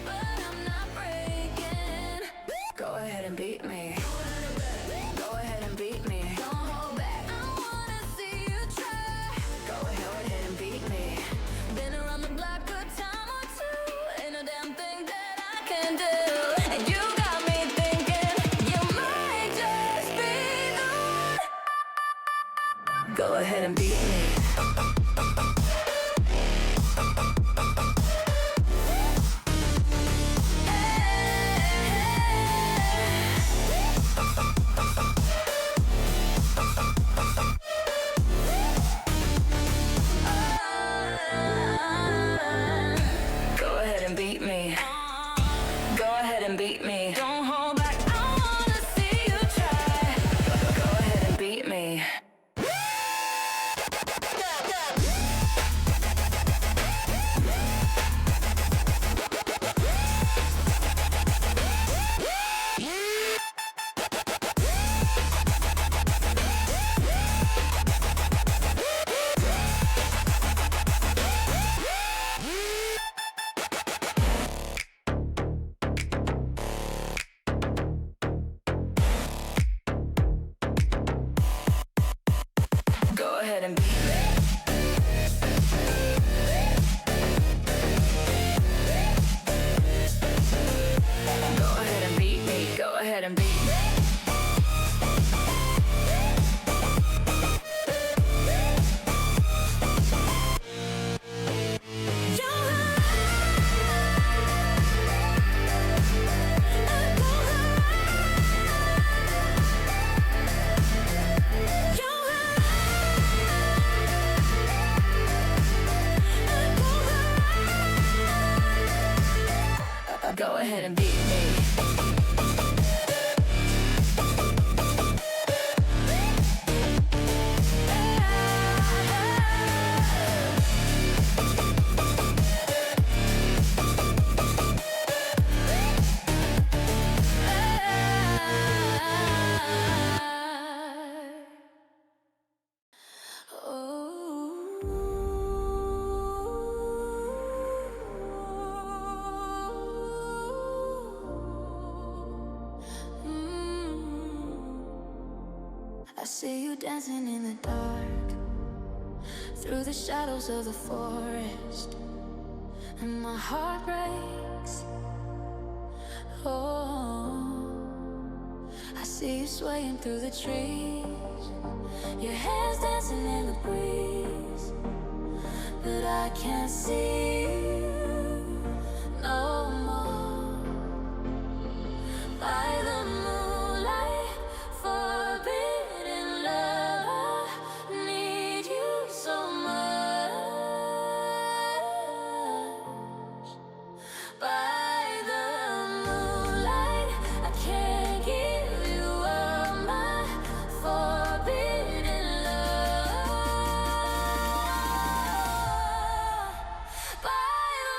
but I'm not breaking. Go ahead and beat me. Go ahead and beat me. Don't hold back. I wanna see you try. Go ahead and beat me. Been around the block a time or two. Ain't a damn thing that I can do. And you got me thinking you might just be the one. Go ahead and beat me. Go ahead and beat me. Go ahead and beat me. Don't hold back. I wanna see you try. Go ahead and beat me. Go ahead and beat me. Go ahead and beat me. Go ahead and beat me. Go ahead and beat me. I see you dancing in the dark, through the shadows of the forest, and my heart breaks. Oh, I see you swaying through the trees, your hands dancing in the breeze, but I can't see you no more. By the moonlight, forbidden love, I need you so much. By the moonlight, I can't give you all my forbidden love. By the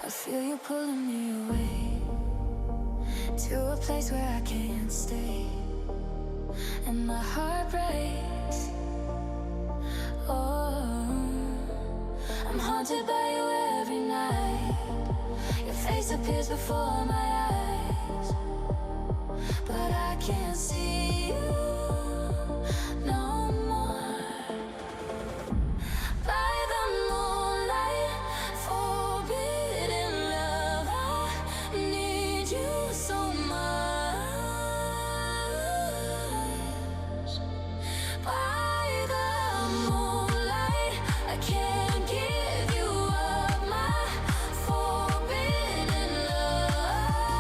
I feel you pulling me away to a place where I can't stay, and my heart breaks. Oh, I'm haunted by you every night. Your face appears before my eyes, but I can't see you no more. By the moonlight, forbidden love, I need you so much. By the moonlight, I can't give you up my forbidden love.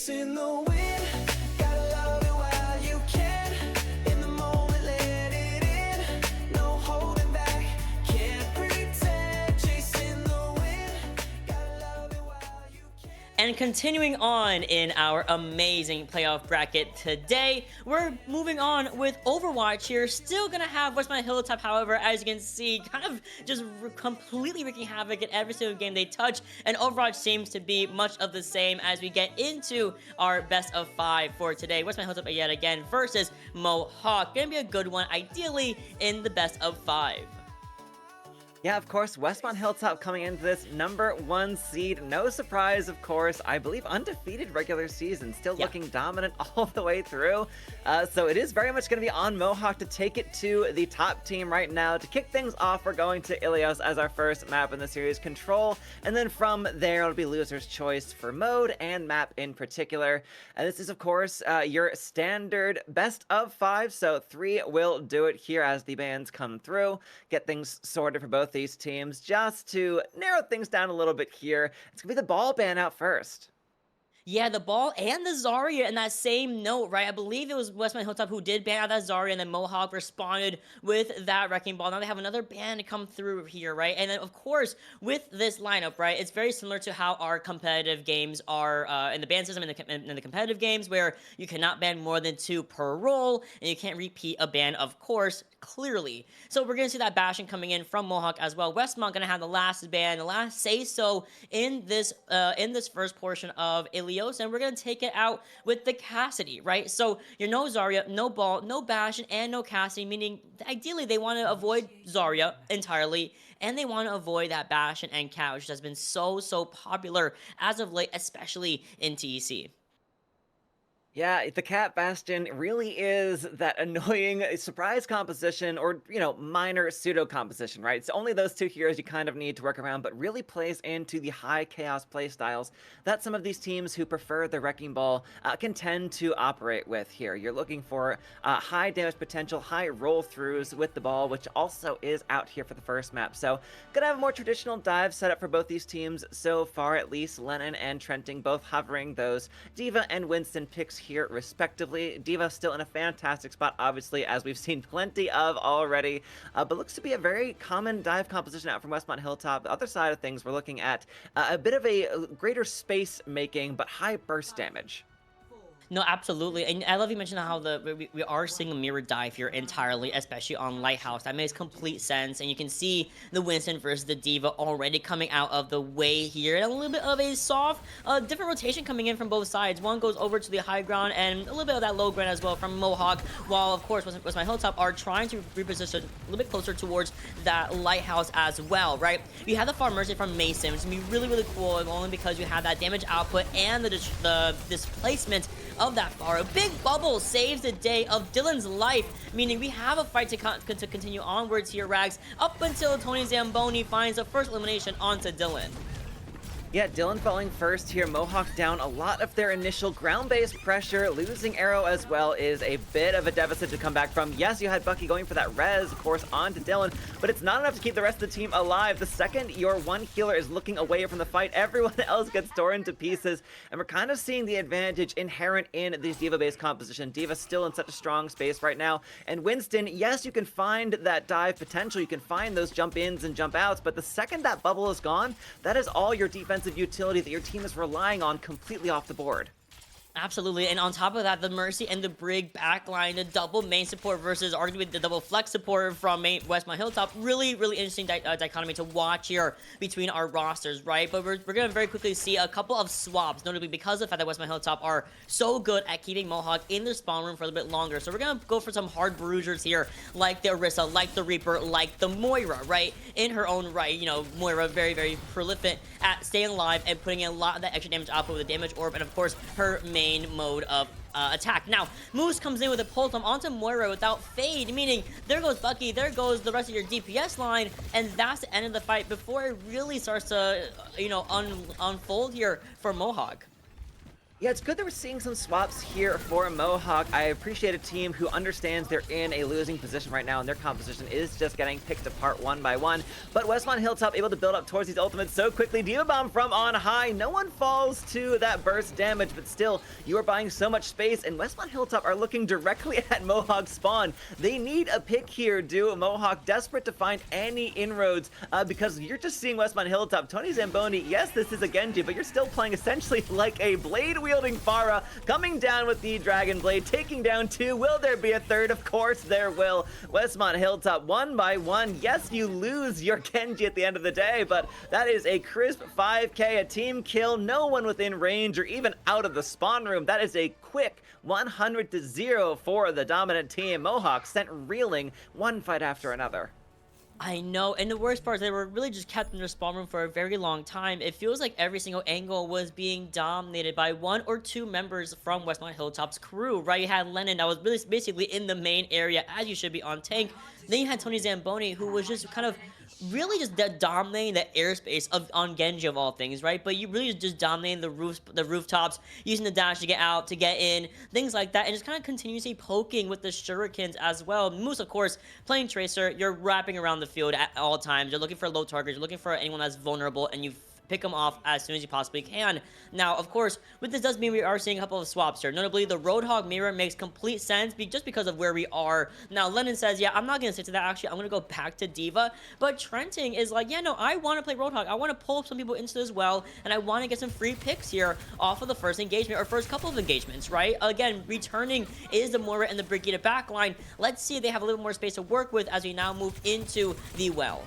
chasing the wind. Gotta love it while you can. In the moment, let it in. No holding back, can't pretend. Chasing the wind. Gotta love it while you can. And continuing on in our amazing playoff bracket today, we're moving on with Overwatch here. Still gonna have West Mountain Hilltop, however, as you can see, kind of just completely wreaking havoc in every single game they touch. And Overwatch seems to be much of the same as we get into our best of 5 for today. West Mountain Hilltop yet again versus Mohawk. Gonna be a good one, ideally in the best of 5. Yeah, of course, Westmont Hilltop coming into this #1 seed. No surprise, of course. I believe undefeated regular season, still looking dominant all the way through. So it is very much going to be on Mohawk to take it to the top team right now. To kick things off, we're going to Ilios as our first map in the series, Control. And then from there, it'll be loser's choice for mode and map in particular. And this is, of course, your standard best of 5. So 3 will do it here as the bans come through. Get things sorted for both these teams. Just to narrow things down a little bit here, it's gonna be the ball ban out first. Yeah, the ball and the Zarya in that same note, right? I believe it was Westman Hilltop who did ban out that Zarya, and then Mohawk responded with that Wrecking Ball. Now they have another ban to come through here, right? And then, of course, with this lineup, right, it's very similar to how our competitive games are in the ban system in the competitive games, where you cannot ban more than 2 per role, and you can't repeat a ban, of course, clearly. So we're going to see that bashing coming in from Mohawk as well. Westmont going to have the last ban, the last say-so in this first portion of Ilios. And we're going to take it out with the Cassidy, right? So you're no Zarya, no Ball, no Bastion, and no Cassidy, meaning ideally they want to avoid Zarya entirely, and they want to avoid that Bastion and Cat, which has been so popular as of late, especially in TEC. Yeah, the Cat Bastion really is that annoying surprise composition or, you know, minor pseudo composition, right? It's only those 2 heroes you kind of need to work around, but really plays into the high chaos playstyles that some of these teams who prefer the Wrecking Ball can tend to operate with here. You're looking for high damage potential, high roll-throughs with the ball, which also is out here for the first map. So, gonna have a more traditional dive set up for both these teams so far, at least. Lennon and Trenting both hovering those D.Va and Winston picks here respectively. D.Va still in a fantastic spot, obviously, as we've seen plenty of already, but looks to be a very common dive composition out from Westmont Hilltop. The other side of things, we're looking at a bit of a greater space making, but high burst damage. No, absolutely. And I love you mentioned how we are seeing a mirror dive here entirely, especially on Lighthouse. That makes complete sense. And you can see the Winston versus the D.Va already coming out of the way here. And a little bit of a soft, different rotation coming in from both sides. One goes over to the high ground and a little bit of that low ground as well from Mohawk. While, of course, Westmont Hilltop are trying to reposition a little bit closer towards that Lighthouse as well, right? You have the Far Mercy from Mason, which is going to be really cool, only because you have that damage output and the displacement of that far. A big bubble saves the day of Dylan's life, meaning we have a fight to continue onwards here, Rags, up until Tony Zamboni finds the first elimination onto Dylan. Yeah, Dylan falling first here. Mohawk down a lot of their initial ground-based pressure. Losing Arrow as well is a bit of a deficit to come back from. Yes, you had Bucky going for that res, of course, onto Dylan, but it's not enough to keep the rest of the team alive. The second your one healer is looking away from the fight, everyone else gets torn to pieces, and we're kind of seeing the advantage inherent in this D.Va-based composition. D.Va still in such a strong space right now, and Winston, yes, you can find that dive potential, you can find those jump ins and jump outs, but the second that bubble is gone, that is all your defensive utility that your team is relying on completely off the board. Absolutely, and on top of that, the Mercy and the Brig backline, the double main support versus arguably the double flex support from Westmont Hilltop. Really interesting dichotomy to watch here between our rosters, right? But we're going to very quickly see a couple of swaps, notably because of the fact that Westmont Hilltop are so good at keeping Mohawk in their spawn room for a little bit longer. So we're going to go for some hard bruisers here, like the Orisa, like the Reaper, like the Moira, right? In her own right, you know, Moira very prolific at staying alive and putting in a lot of that extra damage output with the damage orb, and of course, her main mode of attack. Now, Moose comes in with a pulse onto Moira without fade, meaning there goes Bucky, there goes the rest of your DPS line, and that's the end of the fight before it really starts to, you know, unfold here for Mohawk. Yeah, it's good that we're seeing some swaps here for Mohawk. I appreciate a team who understands they're in a losing position right now, and their composition is just getting picked apart one by one. But Westmont Hilltop able to build up towards these ultimates so quickly. Diva Bomb from on high. No one falls to that burst damage, but still, you are buying so much space, and Westmont Hilltop are looking directly at Mohawk spawn. They need a pick here, Mohawk desperate to find any inroads, because you're just seeing Westmont Hilltop. Tony Zamboni, yes, this is a Genji, but you're still playing essentially like a blade wielding Pharah, coming down with the Dragon Blade, taking down 2. Will there be a third? Of course there will. Westmont Hilltop 1 by 1. Yes, you lose your Genji at the end of the day, but that is a crisp 5k, a team kill, no one within range or even out of the spawn room. That is a quick 100-0 for the dominant team. Mohawk sent reeling one fight after another. I know, and the worst part is they were really just kept in their spawn room for a very long time. It feels like every single angle was being dominated by 1 or 2 members from Westmont Hilltop's crew, right? You had Lennon that was really basically in the main area, as you should be on tank. Then you had Tony Zamboni, who was just kind of really just dominating the airspace on Genji of all things, right? But you really just dominating the rooftops, using the dash to get out, to get in, things like that, and just kind of continuously poking with the shurikens as well. Moose, of course, playing Tracer, you're wrapping around the field at all times. You're looking for low targets, you're looking for anyone that's vulnerable, and you pick them off as soon as you possibly can. Now, of course, what this does mean, we are seeing a couple of swaps here. Notably, the Roadhog mirror makes complete sense just because of where we are. Now, Lennon says, yeah, I'm not going to stick to that. Actually, I'm going to go back to Diva. But Trenting is like, yeah, no, I want to play Roadhog. I want to pull some people into this well, and I want to get some free picks here off of the first engagement, or first couple of engagements, right? Again, returning is the Moira and the Brigida backline. Let's see if they have a little more space to work with as we now move into the well.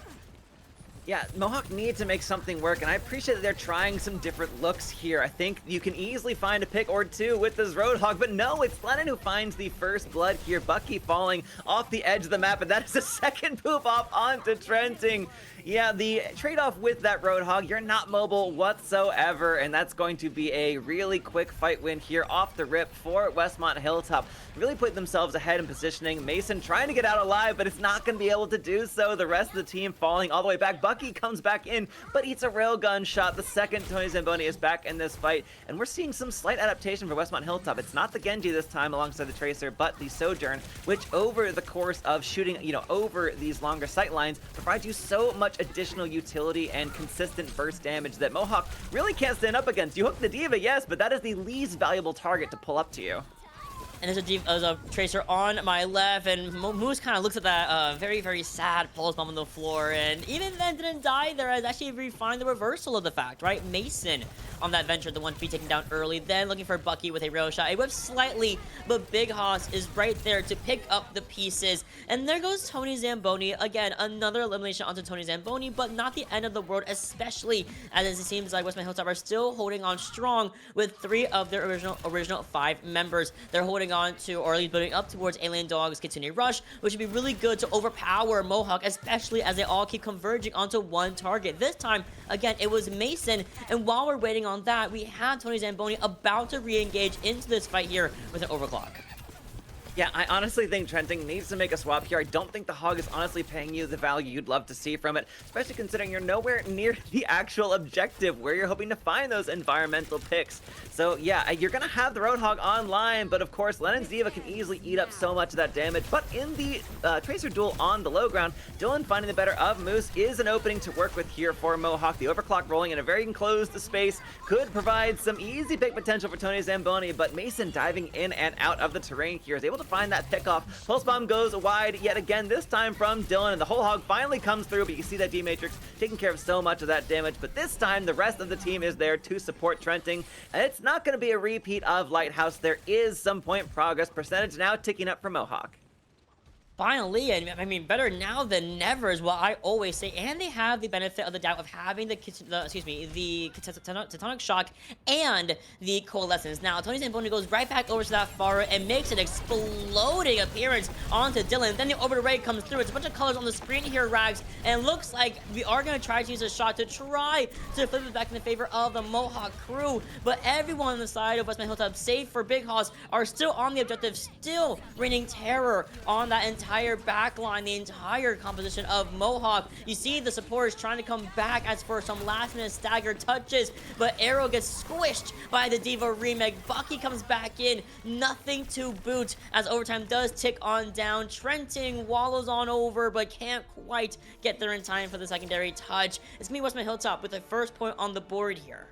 Yeah, Mohawk need to make something work, and I appreciate that they're trying some different looks here. I think you can easily find a pick or 2 with this Roadhog, but no, it's Lennon who finds the first blood here. Bucky falling off the edge of the map, and that is a second poop off onto Trenting. Yeah, the trade-off with that Roadhog, you're not mobile whatsoever, and that's going to be a really quick fight win here off the rip for Westmont Hilltop. Really put themselves ahead in positioning. Mason trying to get out alive, but it's not going to be able to do so. The rest of the team falling all the way back. Bucky comes back in, but eats a railgun shot. The second Tony Zamboni is back in this fight, and we're seeing some slight adaptation for Westmont Hilltop. It's not the Genji this time alongside the Tracer, but the Sojourn, which over the course of shooting, over these longer sight lines, provides you so much additional utility and consistent burst damage that Mohawk really can't stand up against. You hook the Diva, yes, but that is the least valuable target to pull up to you. And there's a Tracer on my left, and Moose kind of looks at that very, very sad pulse bomb on the floor, and even then didn't die there, as actually we find the reversal of the fact, right? Mason on that venture, the one to be taken down early, then looking for Bucky with a rail shot. It whips slightly, but Big Hoss is right there to pick up the pieces. And there goes Tony Zamboni. Again, another elimination onto Tony Zamboni, but not the end of the world, especially as it seems like Westmont Hilltop are still holding on strong with 3 of their original 5 members. They're holding on to, or at least building up towards Alien Dog's Kitsune Rush, which would be really good to overpower Mohawk, especially as they all keep converging onto one target. This time, again, it was Mason, and while we're waiting on that, we have Tony Zamboni about to re-engage into this fight here with an overclock. Yeah, I honestly think Trenting needs to make a swap here. I don't think the Hog is honestly paying you the value you'd love to see from it, especially considering you're nowhere near the actual objective where you're hoping to find those environmental picks. So yeah, you're going to have the Roadhog online, but of course, Lennon's Diva can easily eat up so much of that damage. But in the Tracer duel on the low ground, Dylan finding the better of Moose is an opening to work with here for Mohawk. The overclock rolling in a very enclosed space could provide some easy pick potential for Tony Zamboni, but Mason diving in and out of the terrain here is able to find that pickoff. Pulse Bomb goes wide yet again, this time from Dylan, and the whole Hog finally comes through, but you see that D-Matrix taking care of so much of that damage, but this time the rest of the team is there to support Trenting, and it's not going to be a repeat of Lighthouse. There is some point progress, percentage now ticking up for Mohawk. Finally, and I mean, better now than never is what I always say, and they have the benefit of the doubt of having the Tectonic Shock and the Coalescence. Now, Tony Zamboni goes right back over to that Pharah and makes an exploding appearance onto Dylan. Then the Orbiter Ray comes through. It's a bunch of colors on the screen here, Rags, and it looks like we are going to try to use a shot to try to flip it back in the favor of the Mohawk crew, but everyone on the side of Westmont Hilltop, save for Big Hoss, are still on the objective, still raining terror on that entire entire backline, the entire composition of Mohawk. You see the supporters trying to come back as for some last-minute stagger touches, but Arrow gets squished by the D.Va remake. Bucky comes back in, nothing to boot as overtime does tick on down. Trenton wallows on over, but can't quite get there in time for the secondary touch. It's gonna be Westman Hilltop with the first point on the board here.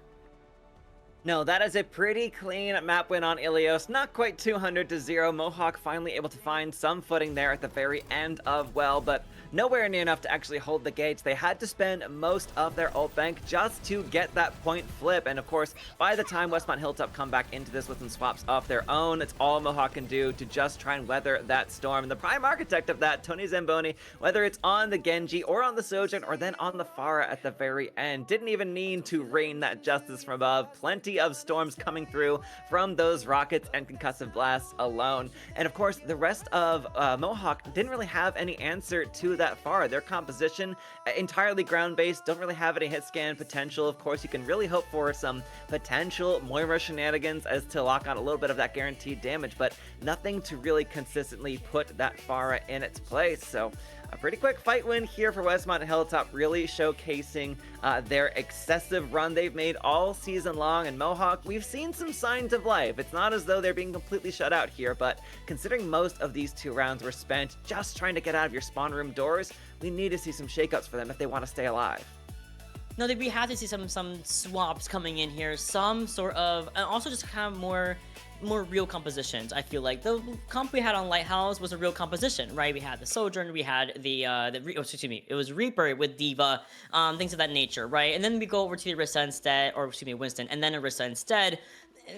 No, that is a pretty clean map win on Ilios. Not quite 200-0. Mohawk finally able to find some footing there at the very end of well, but nowhere near enough to actually hold the gates. They had to spend most of their ult bank just to get that point flip. And of course, by the time Westmont Hilltop come back into this with some swaps of their own, it's all Mohawk can do to just try and weather that storm. And the prime architect of that, Tony Zamboni, whether it's on the Genji or on the Sojourn or then on the Pharah at the very end, didn't even need to rain that justice from above. Plenty of storms coming through from those rockets and concussive blasts alone. And of course, the rest of Mohawk didn't really have any answer to that Pharah. Their composition, entirely ground-based, don't really have any hit scan potential. Of course, you can really hope for some potential Moira shenanigans as to lock on a little bit of that guaranteed damage, but nothing to really consistently put that Pharah in its place. So a pretty quick fight win here for Westmont Hilltop, really showcasing their excessive run they've made all season long. And Mohawk, we've seen some signs of life. It's not as though they're being completely shut out here, but considering most of these 2 rounds were spent just trying to get out of your spawn room doors, we need to see some shakeups for them if they want to stay alive. No, we have to see some swaps coming in here, some sort of, and also just kind of more real compositions. I feel like the comp we had on Lighthouse was a real composition, right? We had the Sojourn, we had it was Reaper with D.Va, things of that nature, right? And then we go over to the Orisa instead, or excuse me, Winston, and then Orisa instead.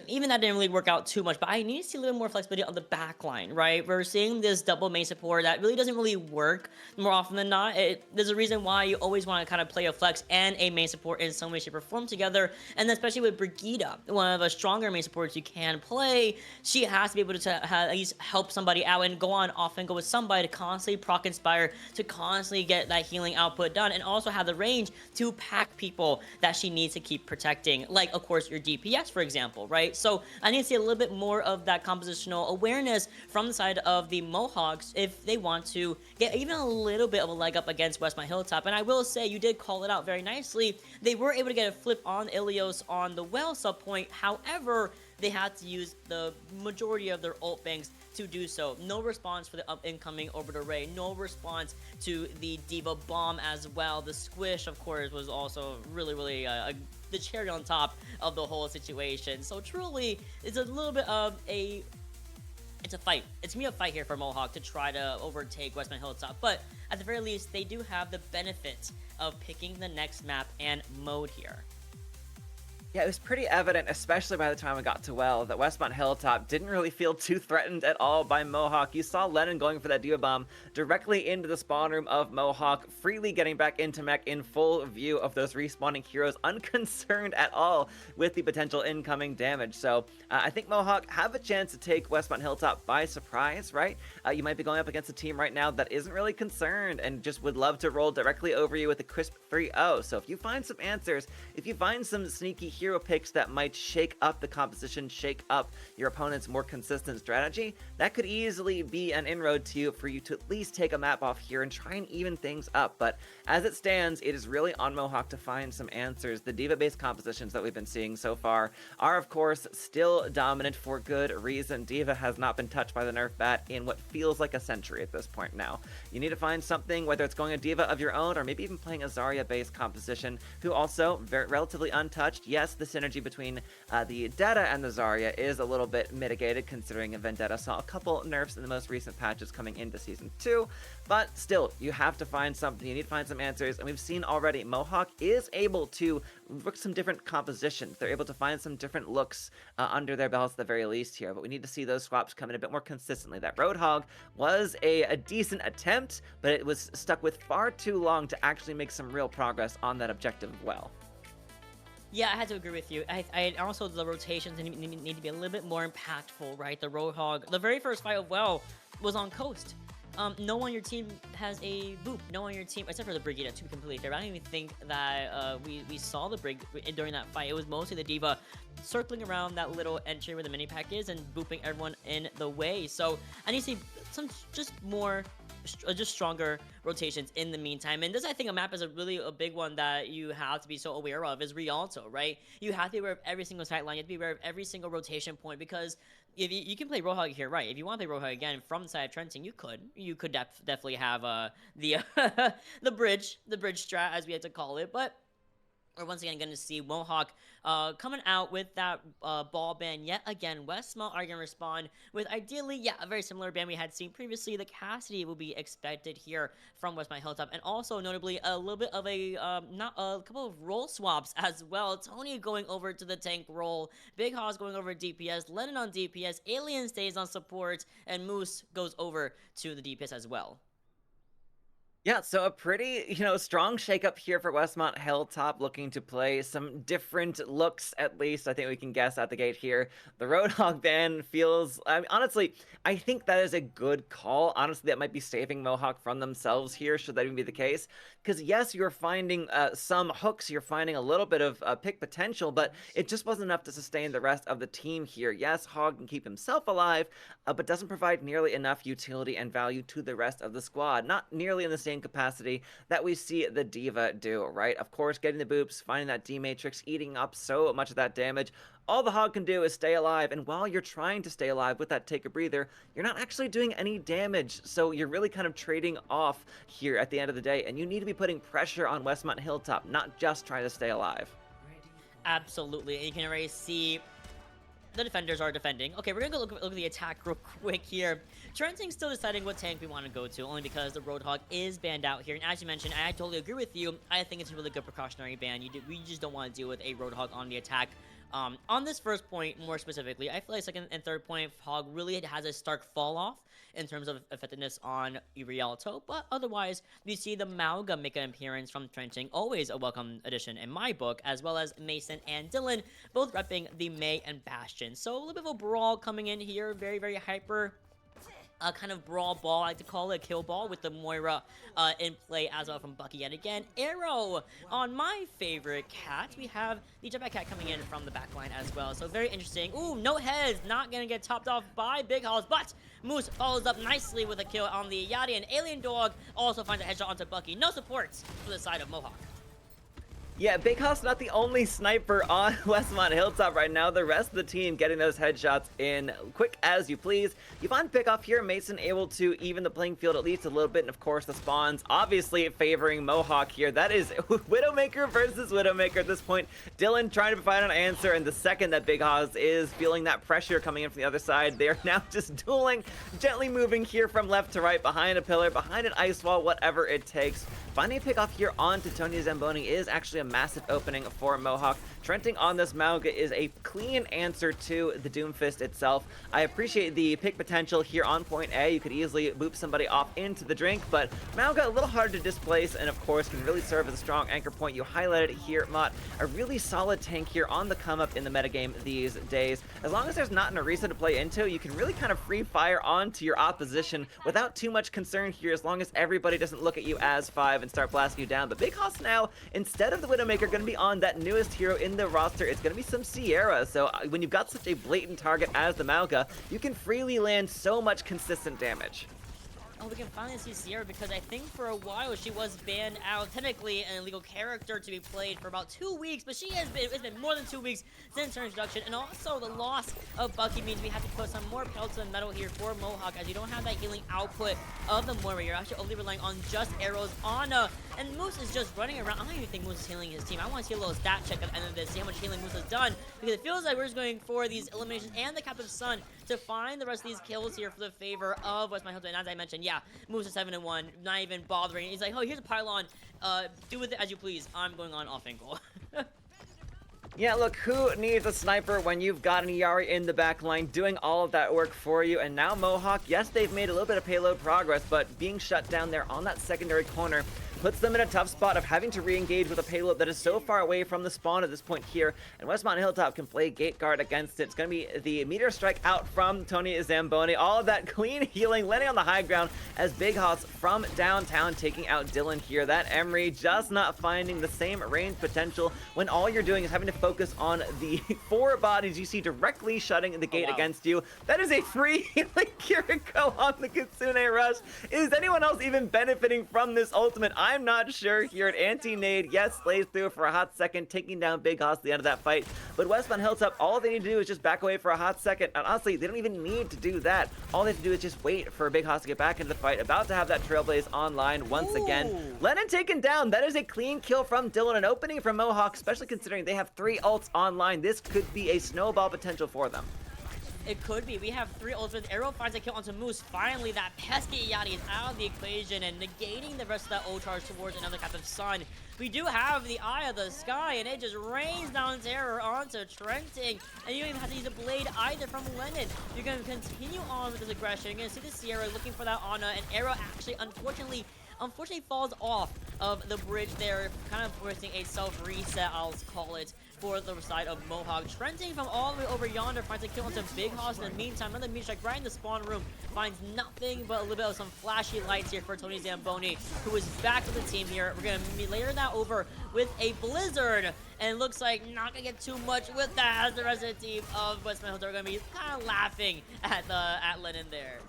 Even that didn't really work out too much, but I need to see a little more flexibility on the back line, right? We're seeing this double main support that really doesn't really work more often than not. There's a reason why you always want to kind of play a flex and a main support in some way, shape, or form together, and especially with Brigitte, one of the stronger main supports you can play, she has to be able to at least help somebody out and go on off and go with somebody to constantly proc inspire, to constantly get that healing output done, and also have the range to pack people that she needs to keep protecting, like, of course, your DPS, for example, right? So I need to see a little bit more of that compositional awareness from the side of the Mohawks if they want to get even a little bit of a leg up against Westmont Hilltop. And I will say, you did call it out very nicely. They were able to get a flip on Ilios on the well sub point. However, they had to use the majority of their ult banks to do so. No response for the incoming orbital ray. No response to the D.Va bomb as well. The squish, of course, was also really the cherry on top of the whole situation. So truly, it's a little bit of it's a fight. It's gonna be a fight here for Mohawk to try to overtake Westmont Hilltop. But at the very least, they do have the benefit of picking the next map and mode here. Yeah, it was pretty evident, especially by the time we got to well, that Westmont Hilltop didn't really feel too threatened at all by Mohawk. You saw Lennon going for that D.Va bomb directly into the spawn room of Mohawk, freely getting back into mech in full view of those respawning heroes, unconcerned at all with the potential incoming damage. So I think Mohawk have a chance to take Westmont Hilltop by surprise, right? You might be going up against a team right now that isn't really concerned and just would love to roll directly over you with a crisp 3-0. So if you find some answers, if you find some sneaky hero picks that might shake up the composition, shake up your opponent's more consistent strategy, that could easily be an inroad to you for you to at least take a map off here and try and even things up. But as it stands, it is really on Mohawk to find some answers. The D.Va-based compositions that we've been seeing so far are, of course, still dominant for good reason. D.Va has not been touched by the nerf bat in what feels like a century at this point now. You need to find something, whether it's going a D.Va of your own or maybe even playing a Zarya-based composition, who also relatively untouched. Yes, the synergy between the Detta and the Zarya is a little bit mitigated, considering Vendetta saw a couple nerfs in the most recent patches coming into Season 2, but still, you have to find something. You need to find some answers, and we've seen already Mohawk is able to look some different compositions. They're able to find some different looks under their belts at the very least here, but we need to see those swaps come in a bit more consistently. That Roadhog was a decent attempt, but it was stuck with far too long to actually make some real progress on that objective well. Yeah, I had to agree with you. I also, the rotations need to be a little bit more impactful, right? The Roadhog, the very first fight of well was on Coast. No one on your team has a boop. No one on your team, except for the Brigitte, to be completely fair. I don't even think that we saw the Brig during that fight. It was mostly the D.Va circling around that little entry where the mini pack is and booping everyone in the way. So I need to see some just more just stronger rotations in the meantime. And this, I think, a map is a big one that you have to be so aware of is Rialto, right? You have to be aware of every single sight line. You have to be aware of every single rotation point, because if you can play Roadhog here, right? If you want to play Roadhog again from the side of Trenton, you could definitely have the the bridge strat, as we had to call it. But we're once again going to see Mohawk coming out with that ball ban yet again. Westmont are going to respond with ideally, yeah, a very similar ban we had seen previously. The Cassidy will be expected here from Westmont Hilltop, and also notably a little bit of a couple of role swaps as well. Tony going over to the tank role, Big Hoss going over DPS, Lennon on DPS, Alien stays on support, and Moose goes over to the DPS as well. Yeah, so a pretty, strong shakeup here for Westmont Hilltop, looking to play some different looks, at least, I think we can guess at the gate here. The Roadhog ban feels, honestly, I think that is a good call. Honestly, that might be saving Mohawk from themselves here, should that even be the case. Because yes, you're finding some hooks, you're finding a little bit of pick potential, but it just wasn't enough to sustain the rest of the team here. Yes, Hog can keep himself alive, but doesn't provide nearly enough utility and value to the rest of the squad. Not nearly in the same capacity that we see the D.Va do, right? Of course, getting the boops, finding that D-Matrix, eating up so much of that damage. All the Hog can do is stay alive, and while you're trying to stay alive with that take a breather, you're not actually doing any damage, so you're really kind of trading off here at the end of the day, and you need to be putting pressure on Westmont Hilltop, not just trying to stay alive. Absolutely, and you can already see the defenders are defending. Okay, we're gonna go look at the attack real quick here. Trenton's still deciding what tank we want to go to, only because the Roadhog is banned out here. And as you mentioned, I totally agree with you. I think it's a really good precautionary ban. We just don't want to deal with a Roadhog on the attack. On this first point, more specifically, I feel like second and third point, Hog really has a stark fall off in terms of effectiveness on Rialto, but otherwise, we see the Mauga make an appearance from Trenton, always a welcome addition in my book, as well as Mason and Dylan, both repping the May and Bastion. So a little bit of a brawl coming in here, very, very hyper. Kind of brawl ball, I like to call it, a kill ball with the Moira in play as well from Bucky yet again. Arrow on my favorite cat. We have the Jetpack Cat coming in from the backline as well. So very interesting. Ooh, no heads. Not going to get topped off by Big Hoss, but Moose follows up nicely with a kill on the Yachty, and Alien Dog also finds a headshot onto Bucky. No supports for the side of Mohawk. Yeah, Big Hoss not the only sniper on Westmont Hilltop right now. The rest of the team getting those headshots in quick as you please. You find pickoff here, Mason able to even the playing field at least a little bit, and of course the spawns obviously favoring Mohawk here. That is Widowmaker versus Widowmaker at this point. Dylan trying to provide an answer, and the second that Big Hoss is feeling that pressure coming in from the other side, they are now just dueling, gently moving here from left to right, behind a pillar, behind an ice wall, whatever it takes. Finding a pickoff here onto Tony Zamboni is actually a massive opening for Mohawk. Trenting on this Mauga is a clean answer to the Doomfist itself. I appreciate the pick potential here on point A. You could easily boop somebody off into the drink, but Mauga a little hard to displace, and of course can really serve as a strong anchor point. You highlighted it here, Mott. A really solid tank here on the come up in the metagame these days. As long as there's not an Orisa to play into, you can really kind of free fire onto your opposition without too much concern here, as long as everybody doesn't look at you as 5 and start blasting you down. But Big Hoss now, instead of the Widowmaker, going to be on that newest hero in the roster. It's going to be some Sierra. So when you've got such a blatant target as the Mauga, you can freely land so much consistent damage. Oh, we can finally see Sierra, because I think for a while she was banned out, technically an illegal character to be played for about 2 weeks, but it's been more than 2 weeks since her introduction, and also the loss of Bucky means we have to put some more pelts in the metal here for Mohawk, as you don't have that healing output of the Moira. You're actually only relying on just arrows on and Moose is just running around. I don't even think Moose is healing his team. I want to see a little stat check at the end of this, see how much healing Moose has done, because it feels like we're just going for these eliminations and the Captive Sun to find the rest of these kills here for the favor of Westmont Hilltop. And as I mentioned, yeah, Moose is 7-1, not even bothering. He's like, oh, here's a pylon. Do with it as you please. I'm going on off angle. Yeah, look, who needs a sniper when you've got an Iari in the back line doing all of that work for you? And now Mohawk, yes, they've made a little bit of payload progress, but being shut down there on that secondary corner puts them in a tough spot of having to re-engage with a payload that is so far away from the spawn at this point here, and Westmont Hilltop can play gate guard against it. It's going to be the meteor strike out from Tony Zamboni. All of that clean healing, landing on the high ground as Big Hoss from downtown taking out Dylan here. That Emery just not finding the same range potential when all you're doing is having to focus on the 4 bodies you see directly shutting the gate against you. That is a free healing Kiriko on the Kitsune Rush. Is anyone else even benefiting from this ultimate? I'm not sure here at anti-nade. Yes, slays through for a hot second, taking down Big Hoss at the end of that fight. But Westbound Hilltop, all they need to do is just back away for a hot second. And honestly, they don't even need to do that. All they have to do is just wait for Big Hoss to get back into the fight. About to have that Trailblaze online once again. Lennon taken down. That is a clean kill from Dylan. An opening from Mohawk, especially considering they have 3 ults online. This could be a snowball potential for them. It could be. We have 3 ults with Arrow finds a kill onto Moose. Finally, that pesky Yachty is out of the equation and negating the rest of that ult charge towards another kind of sun. We do have the Eye of the Sky, and it just rains down terror onto Trenting. And you don't even have to use a blade either from Lennon. You're going to continue on with this aggression. You're going to see the Sierra looking for that Ana, and Arrow actually, unfortunately falls off of the bridge there, kind of forcing a self-reset, I'll call it, for the side of Mohawk. Trenting from all the way over yonder finds a kill onto Big Hoss. In the meantime, another meat strike right in the spawn room finds nothing but a little bit of some flashy lights here for Tony Zamboni, who is back with the team here. We're going to layer that over with a Blizzard, and it looks like not going to get too much with that, as the rest of the team of Westman Hills are going to be kind of laughing at Lennon there.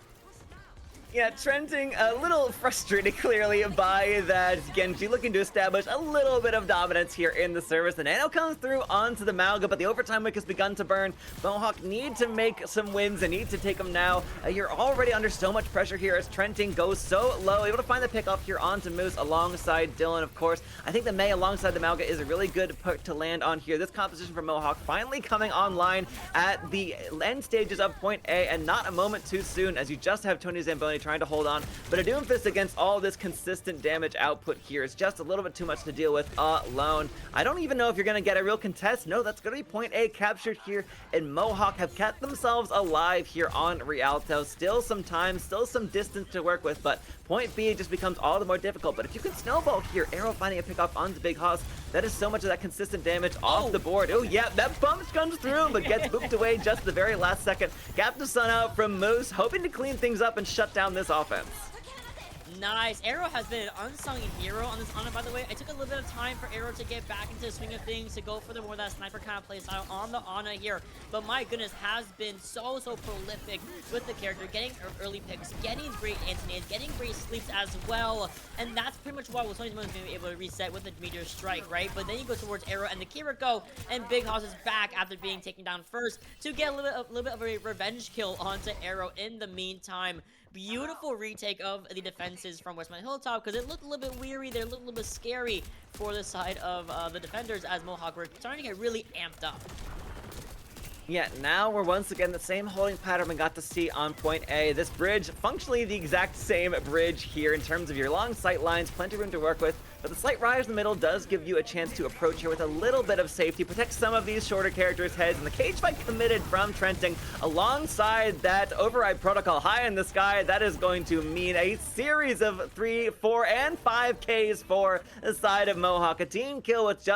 Yeah, Trenting a little frustrated clearly by that. Genji looking to establish a little bit of dominance here in the service. The Nano comes through onto the Malga, but the overtime wick has begun to burn. Mohawk need to make some wins and need to take them now. You're already under so much pressure here as Trenting goes so low. Able to find the pickoff here onto Moose alongside Dylan, of course. I think the Mei alongside the Malga is a really good put to land on here. This composition for Mohawk finally coming online at the end stages of point A, and not a moment too soon as you just have Tony Zamboni trying to hold on. But a Doomfist against all this consistent damage output here is just a little bit too much to deal with alone. I don't even know if you're going to get a real contest. No, that's going to be point A captured here, and Mohawk have kept themselves alive here on Rialto. Still some time, still some distance to work with, but point B just becomes all the more difficult. But if you can snowball here, Arrow finding a pickoff onto Big Hoss, that is so much of that consistent damage off the board. Oh yeah, that bump comes through, but gets booped away just the very last second. Gap to sun out from Moose, hoping to clean things up and shut down this offense. Nice. Arrow has been an unsung hero on this Ana, by the way. It took a little bit of time for Arrow to get back into the swing of things, to go for the more that sniper kind of playstyle on the Ana here. But my goodness, has been so prolific with the character, getting early picks, getting great anti-nades, getting great sleeps as well. And that's pretty much why Tony's going to be able to reset with the meteor strike, right? But then you go towards Arrow and the Kiriko, and Big Hoss is back after being taken down first to get a little bit of a revenge kill onto Arrow in the meantime. Beautiful retake of the defenses from Westmont Hilltop, because it looked a little bit weary. They looked a little bit scary for the side of the defenders, as Mohawk were starting to get really amped up. Yeah, now we're once again the same holding pattern we got to see on point A. This bridge, functionally the exact same bridge here in terms of your long sight lines, plenty of room to work with, but the slight rise in the middle does give you a chance to approach here with a little bit of safety, protect some of these shorter characters' heads, and the cage fight committed from Trenting alongside that override protocol high in the sky. That is going to mean a series of 3, 4, and 5 Ks for the side of Mohawk. A team kill with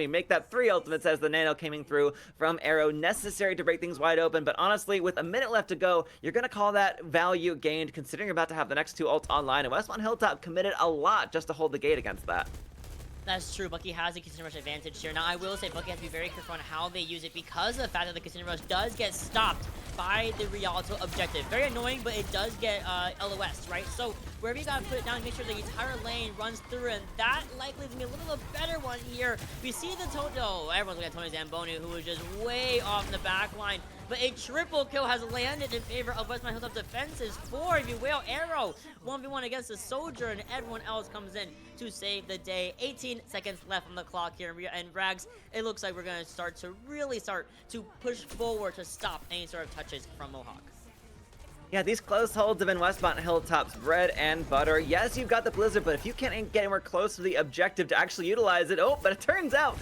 make that 3 ultimates as the Nano coming through from Arrow, necessary to break things wide open. But honestly, with a minute left to go, you're going to call that value gained, considering you're about to have the next 2 ults online, and Westmont Hilltop committed a lot just to hold the gate against that. That's true. Bucky has a Casino Rush advantage here. Now, I will say Bucky has to be very careful on how they use it, because of the fact that the Casino Rush does get stopped by the Rialto objective. Very annoying, but it does get LOS, right? So wherever you gotta put it down, make sure the entire lane runs through, and that likely is gonna be a little bit better one here. We see the everyone's looking at Tony Zamboni, who was just way off in the back line. But a triple kill has landed in favor of Westmont Hilltop defenses for, if you will, Arrow. 1v1 against the Soldier, and everyone else comes in to save the day. 18 seconds left on the clock here, and Rags, it looks like we're going to really start to push forward to stop any sort of touches from Mohawk. Yeah, these close holds have been Westmont Hilltop's bread and butter. Yes, you've got the Blizzard, but if you can't get anywhere close to the objective to actually utilize it, but it turns out,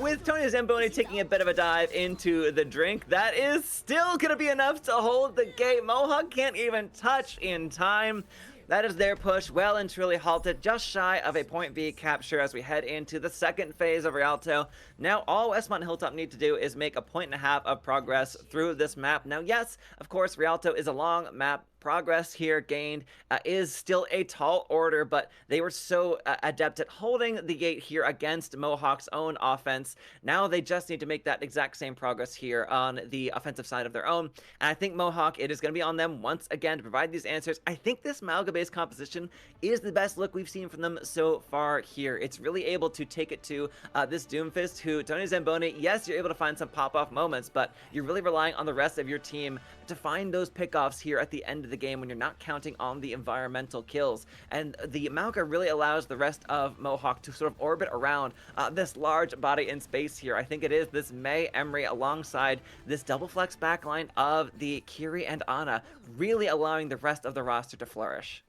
with Tony Zamboni taking a bit of a dive into the drink, that is still going to be enough to hold the gate. Mohawk can't even touch in time. That is their push well and truly halted, just shy of a point B capture as we head into the second phase of Rialto. Now all Westmont Hilltop need to do is make a 1.5 points of progress through this map. Now yes, of course, Rialto is a long map. Progress here gained is still a tall order, but they were so adept at holding the gate here against Mohawk's own offense. Now they just need to make that exact same progress here on the offensive side of their own. And I think Mohawk, it is going to be on them once again to provide these answers. I think this Malga-based composition is the best look we've seen from them so far here. It's really able to take it to this Doomfist, who, Tony Zamboni, yes, you're able to find some pop-off moments, but you're really relying on the rest of your team to find those pickoffs here at the end of the game when you're not counting on the environmental kills. And the Malga really allows the rest of Mohawk to sort of orbit around this large body in space here. I think it is this Mei Emery alongside this double flex backline of the Kiri and Ana, really allowing the rest of the roster to flourish.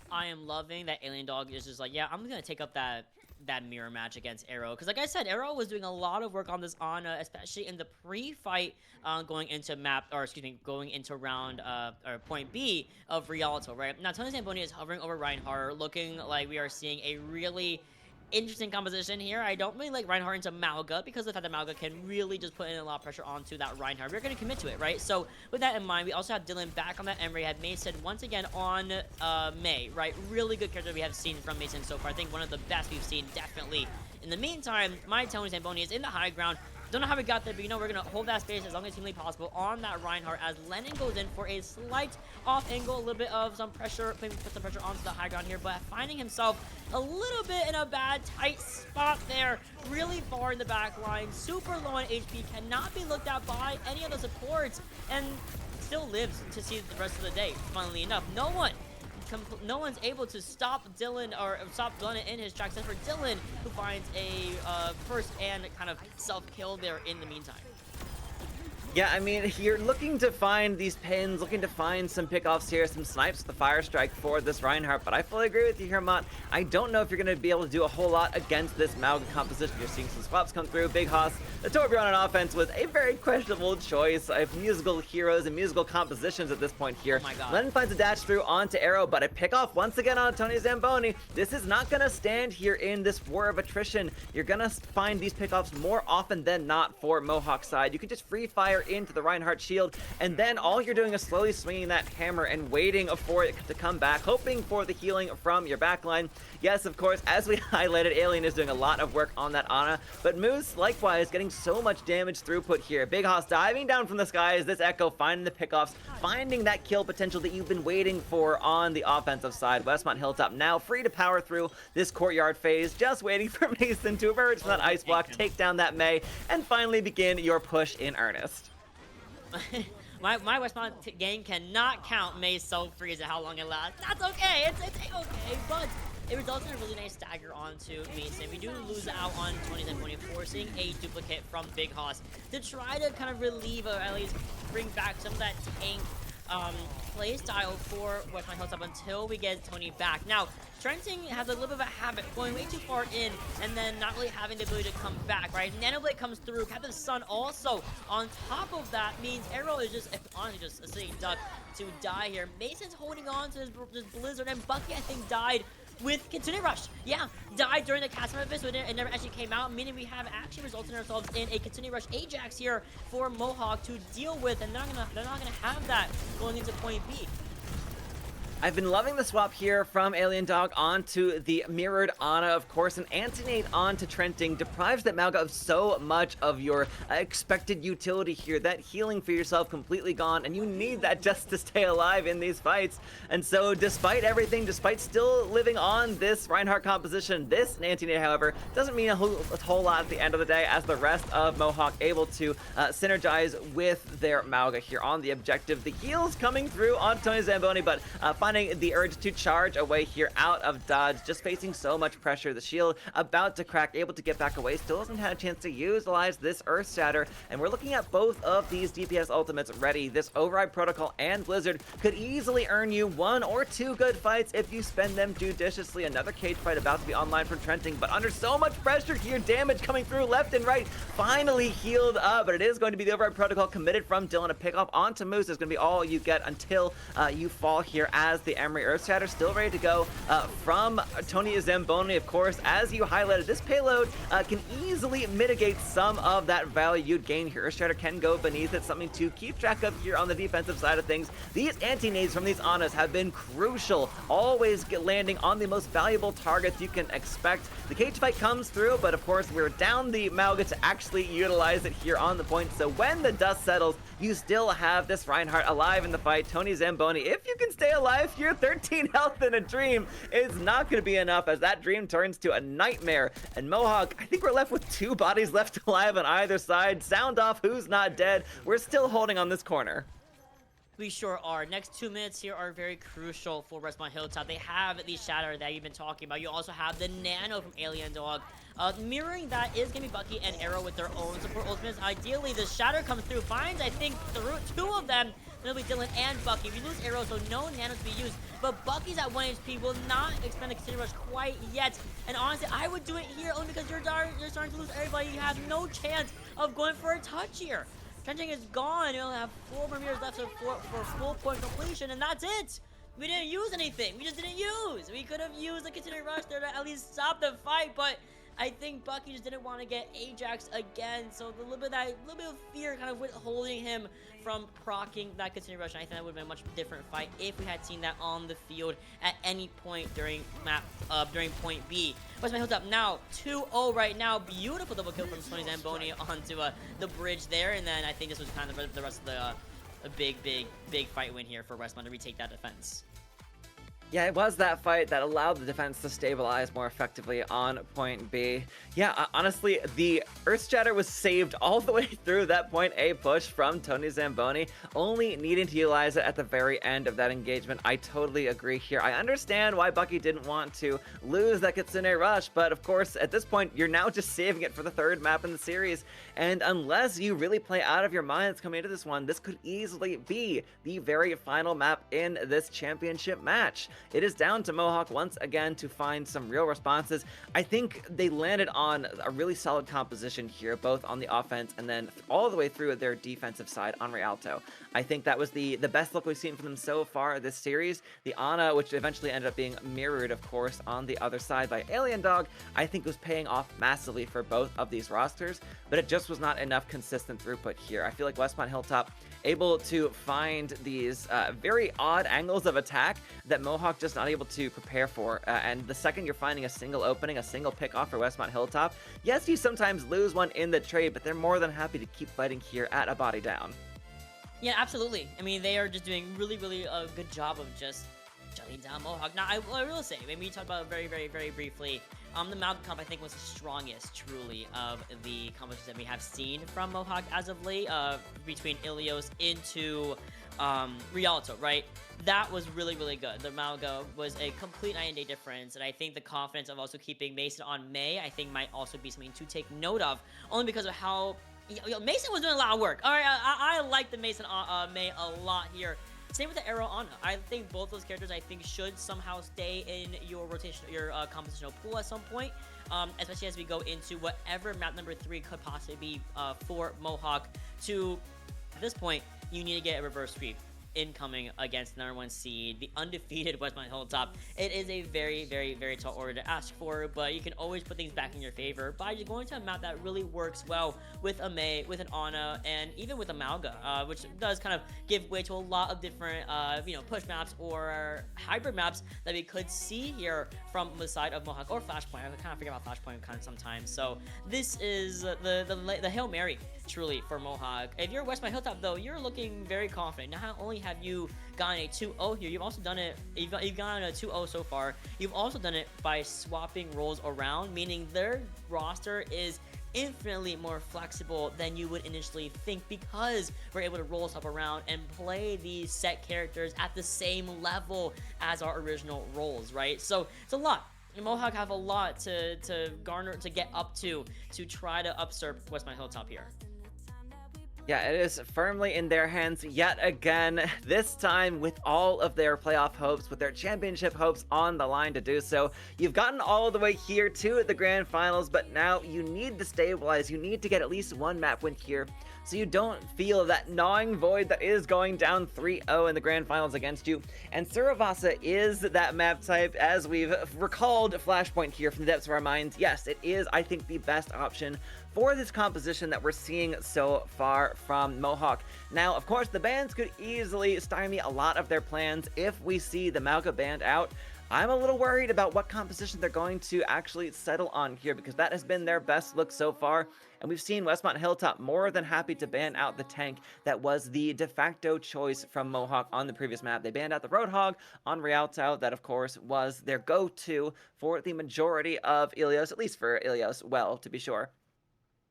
I am loving that Alien Dog is just like, yeah, I'm gonna take up that mirror match against Arrow, because like I said, Arrow was doing a lot of work on this Ana, especially in the pre-fight going into round or point B of Rialto, right? Now Tony Zamboni is hovering over Reinhardt, looking like we are seeing a really interesting composition here. I don't really like Reinhardt into Malga because of the fact that Malga can really just put in a lot of pressure onto that Reinhardt. We're going to commit to it, right? So with that in mind, we also have Dylan back on that Emery. Had Mason once again on Mei, right? Really good character we have seen from Mason so far. I think one of the best we've seen, definitely. In the meantime, my Tony Zamboni is in the high ground. Don't know how we got there, but you know we're going to hold that space as long as humanly possible on that Reinhardt as Lennon goes in for a slight off angle, a little bit of some pressure, maybe put some pressure onto the high ground here, but finding himself a little bit in a bad, tight spot there, really far in the back line, super low on HP, cannot be looked at by any of the supports, and still lives to see the rest of the day, funnily enough. No one's able to stop Dylan or stop Dylan in his tracks, except for Dylan, who finds a first and kind of self-kill there in the meantime. Yeah, I mean, you're looking to find these pins, looking to find some pickoffs here, some snipes with the fire strike for this Reinhardt, but I fully agree with you here, Mott. I don't know if you're going to be able to do a whole lot against this Malga composition. You're seeing some swaps come through. Big Hoss, the Torbjorn on offense was a very questionable choice of musical heroes and musical compositions at this point here. Oh my God. Lennon finds a dash through onto Arrow, but a pickoff once again on Tony Zamboni. This is not going to stand here in this war of attrition. You're going to find these pickoffs more often than not for Mohawk side. You can just free fire into the Reinhardt shield, and then all you're doing is slowly swinging that hammer and waiting for it to come back, hoping for the healing from your backline. Yes, of course, as we highlighted, Alien is doing a lot of work on that Ana, but Moose, likewise, getting so much damage throughput here. Big Hoss diving down from the sky as this Echo finding the pickoffs, finding that kill potential that you've been waiting for on the offensive side. Westmont Hilltop now free to power through this courtyard phase, just waiting for Mason to emerge from that ice block, take down that Mei, and finally begin your push in earnest. my Westmont gang cannot count Mei's self-freeze and how long it lasts. That's okay. It's okay, but it results in a really nice stagger onto Mason. We do lose out on 20 forcing a duplicate from Big Hoss to try to kind of relieve or at least bring back some of that tank play style for Westmont Hilltop until we get Tony back. Now, Trenton has a little bit of a habit going way too far in and then not really having the ability to come back, right? Nanoblade comes through. Captain Sun also on top of that means Arrow is just honestly just a sitting duck to die here. Mason's holding on to this Blizzard, and Bucky I think died with Kitsune Rush. Yeah, died during the cast of so it never actually came out, meaning we have actually resulted ourselves in a Kitsune Rush Ajax here for Mohawk to deal with, and they're not gonna have that going into point B. I've been loving the swap here from Alien Dog onto the mirrored Ana, of course, and Antinate onto Trenting deprives that Malga of so much of your expected utility here. That healing for yourself completely gone, and you need that just to stay alive in these fights. And so despite everything, despite still living on this Reinhardt composition, this Antinate, however, doesn't mean a whole lot at the end of the day, as the rest of Mohawk able to synergize with their Malga here on the objective. The heals coming through on Tony Zamboni, but finding the urge to charge away here out of dodge, just facing so much pressure. The shield about to crack, able to get back away, still hasn't had a chance to utilize this Earth Shatter, and we're looking at both of these DPS ultimates ready. This Override Protocol and Blizzard could easily earn you 1 or 2 good fights if you spend them judiciously. Another cage fight about to be online for Trenting, but under so much pressure here, damage coming through left and right, finally healed up, but it is going to be the Override Protocol committed from Dylan. A pick up onto Moose is going to be all you get until you fall here, as with the Emery Earthshatter still ready to go from Tony Zamboni. Of course, as you highlighted, this payload can easily mitigate some of that value you'd gain here. Earthshatter can go beneath it, something to keep track of here on the defensive side of things. These anti-nades from these Anas have been crucial, always landing on the most valuable targets you can expect. The cage fight comes through, but of course we're down the Mauga to actually utilize it here on the point. So when the dust settles, you still have this Reinhardt alive in the fight. Tony Zamboni, if you can stay alive here, 13 health in a dream is not going to be enough as that dream turns to a nightmare. And Mohawk, I think we're left with 2 bodies left alive on either side. Sound off who's not dead. We're still holding on this corner. We sure are. Next 2 minutes here are very crucial for Westmont Hilltop. They have the Shatter that you've been talking about. You also have the Nano from Alien Dog. Mirroring that is going to be Bucky and Arrow with their own support ultimates. Ideally, the Shatter comes through, finds, I think, through 2 of them. It'll be Dylan and Bucky. We lose Arrow, so no Nano to be used. But Bucky's at 1 HP, will not expend a Consider Rush quite yet. And honestly, I would do it here only because you're starting to lose everybody. You have no chance of going for a touch here. Trenching is gone. You'll have 4 more meters left for full point completion, and that's it. We didn't use anything. We just didn't use. We could have used a Consider Rush there to at least stop the fight, but I think Bucky just didn't want to get Ajax again, so a little bit of fear kind of withholding him from proccing that Consider Rush. And I think that would have been a much different fight if we had seen that on the field at any point during point B. Westman Hilltop now 2-0 right now. Beautiful double kill from Tony Zamboni onto the bridge there, and then I think this was kind of the rest of the a big fight win here for Westmont to retake that defense. Yeah, it was that fight that allowed the defense to stabilize more effectively on point B. Yeah, honestly, the Earthshatter was saved all the way through that point A push from Tony Zamboni, only needing to utilize it at the very end of that engagement. I totally agree here. I understand why Bucky didn't want to lose that Kitsune Rush, but of course, at this point, you're now just saving it for the 3rd map in the series, and unless you really play out of your minds coming into this one, this could easily be the very final map in this championship match. It is down to Mohawk once again to find some real responses. I think they landed on a really solid composition here, both on the offense and then all the way through their defensive side on Rialto. I think that was the best look we've seen from them so far this series. The Ana, which eventually ended up being mirrored, of course, on the other side by Alien Dog, I think was paying off massively for both of these rosters, but it just was not enough consistent throughput here. I feel like Westmont Hilltop able to find these very odd angles of attack that Mohawk just not able to prepare for. And the second you're finding a single opening, a single pick off for Westmont Hilltop, yes, you sometimes lose one in the trade, but they're more than happy to keep fighting here at a body down. Yeah, absolutely. I mean, they are just doing really a good job of just shutting down Mohawk. Now, I will say, maybe we talked about it very briefly. The Malcolm comp, I think, was the strongest, truly, of the competitions that we have seen from Mohawk as of late, between Ilios into Rialto, right? That was really good. The Malga was a complete night and day difference, and I think the confidence of also keeping Mason on May, I think, might also be something to take note of, only because of how Mason was doing a lot of work. All right, I like the Mason May a lot here. Same with the Arrow Ana. I think both those characters, I think, should somehow stay in your rotation, your compositional pool at some point, especially as we go into whatever map number 3 could possibly be for Mohawk. At this point, you need to get a reverse sweep incoming against number 1 seed, the undefeated Westmont Hilltop. It is a very tall order to ask for, but you can always put things back in your favor by just going to a map that really works well with a May, with an Ana, and even with a Malga, which does kind of give way to a lot of different, push maps or hybrid maps that we could see here from the side of Mohawk or Flashpoint. I kind of forget about Flashpoint kind of sometimes. So this is the Hail Mary, truly, for Mohawk. If you're Westmont Hilltop, though, you're looking very confident. Not only have you gotten a 2-0 here, you've also done it, you've gotten a 2-0 so far. You've also done it by swapping roles around, meaning their roster is infinitely more flexible than you would initially think, because we're able to roll stuff around and play these set characters at the same level as our original roles, right? So it's a lot. Mohawk have a lot to garner, to get up to try to upsurp Westmont Hilltop here. Yeah, it is firmly in their hands yet again, this time with all of their playoff hopes, with their championship hopes on the line to do so. You've gotten all the way here to the grand finals, but now you need to stabilize. You need to get at least one map win here so you don't feel that gnawing void that is going down 3-0 in the grand finals against you. And Suravasa is that map type, as we've recalled Flashpoint here from the depths of our minds. Yes, it is, I think, the best option for this composition that we're seeing so far from Mohawk. Now, of course, the bans could easily stymie a lot of their plans if we see the Mauga banned out. I'm a little worried about what composition they're going to actually settle on here, because that has been their best look so far, and we've seen Westmont Hilltop more than happy to ban out the tank that was the de facto choice from Mohawk on the previous map. They banned out the Roadhog on Rialto. That, of course, was their go-to for the majority of Ilios, at least for Ilios, well, to be sure.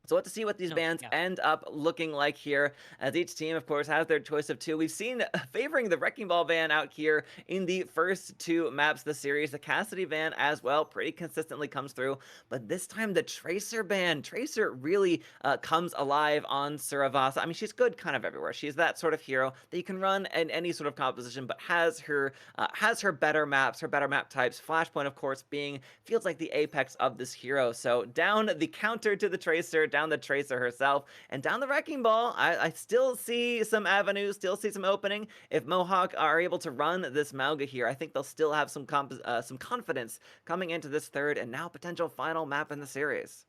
So let's see what these bans end up looking like here, as each team, of course, has their choice of two. We've seen favoring the Wrecking Ball ban out here in the first two maps of the series. The Cassidy ban as well pretty consistently comes through, but this time the Tracer ban. Tracer really comes alive on Suravasa. I mean, she's good kind of everywhere. She's that sort of hero that you can run in any sort of composition, but has her better maps, her better map types. Flashpoint, of course, feels like the apex of this hero. So down the counter to the Tracer, down the Tracer herself, and down the Wrecking Ball. I still see some avenues, still see some opening. If Mohawk are able to run this Mauga here, I think they'll still have some confidence coming into this third and now potential final map in the series.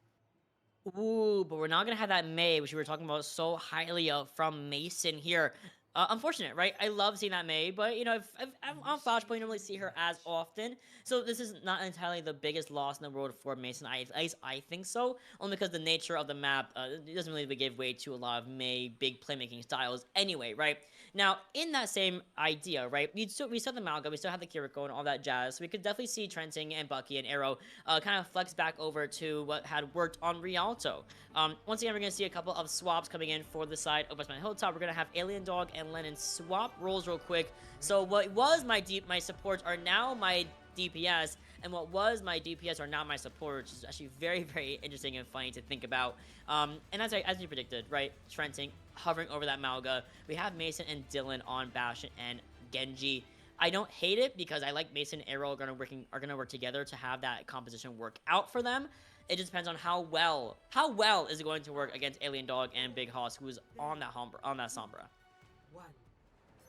Ooh, but we're not going to have that May, which we were talking about so highly of from Mason here. Unfortunate, right? I love seeing that May, but, you know, I'm on Flashpoint, I don't really see her as often. So this is not entirely the biggest loss in the world for Mason. At least I think so. Only because the nature of the map it doesn't really give way to a lot of May big playmaking styles anyway, right? Now, in that same idea, right, we still have the Mauga, we still have the Kiriko and all that jazz. So we could definitely see Trenting and Bucky and Arrow kind of flex back over to what had worked on Rialto. Once again, we're going to see a couple of swaps coming in for the side of Westmont Hilltop. We're going to have Alien Dog and Lennon swap roles real quick. So what was my supports are now my DPS, and what was my DPS are now my support, which is actually very, very interesting and funny to think about. And as you predicted, right, Trenting hovering over that Mauga. We have Mason and Dylan on Bastion and Genji. I don't hate it because I like Mason and Arrow are gonna work together to have that composition work out for them. It just depends on how well is it going to work against Alien Dog and Big Hoss, who is on that Sombra.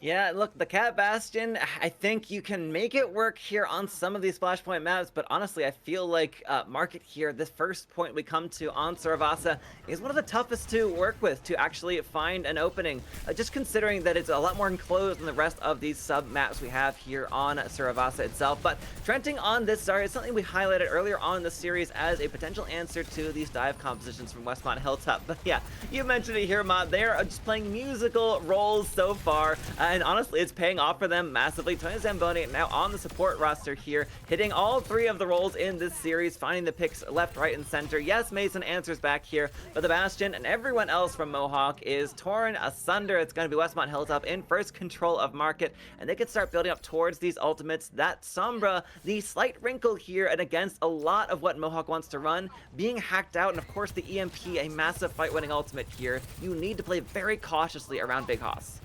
Yeah, look, the Cat Bastion, I think you can make it work here on some of these Flashpoint maps, but honestly, I feel like Market here, this first point we come to on Suravasa, is one of the toughest to work with to actually find an opening. Just considering that it's a lot more enclosed than the rest of these sub-maps we have here on Suravasa itself. But Trenting on this Zarya is something we highlighted earlier on in the series as a potential answer to these dive compositions from Westmont Hilltop. But yeah, you mentioned it here, Mod. They're just playing musical roles so far. And honestly, it's paying off for them massively. Tony Zamboni now on the support roster here, hitting all three of the roles in this series, finding the picks left, right, and center. Yes, Mason answers back here, but the Bastion and everyone else from Mohawk is torn asunder. It's going to be Westmont Hilltop in first control of Market, and they can start building up towards these ultimates. That Sombra, the slight wrinkle here, and against a lot of what Mohawk wants to run, being hacked out, and of course the EMP, a massive fight-winning ultimate here. You need to play very cautiously around Big Hoss.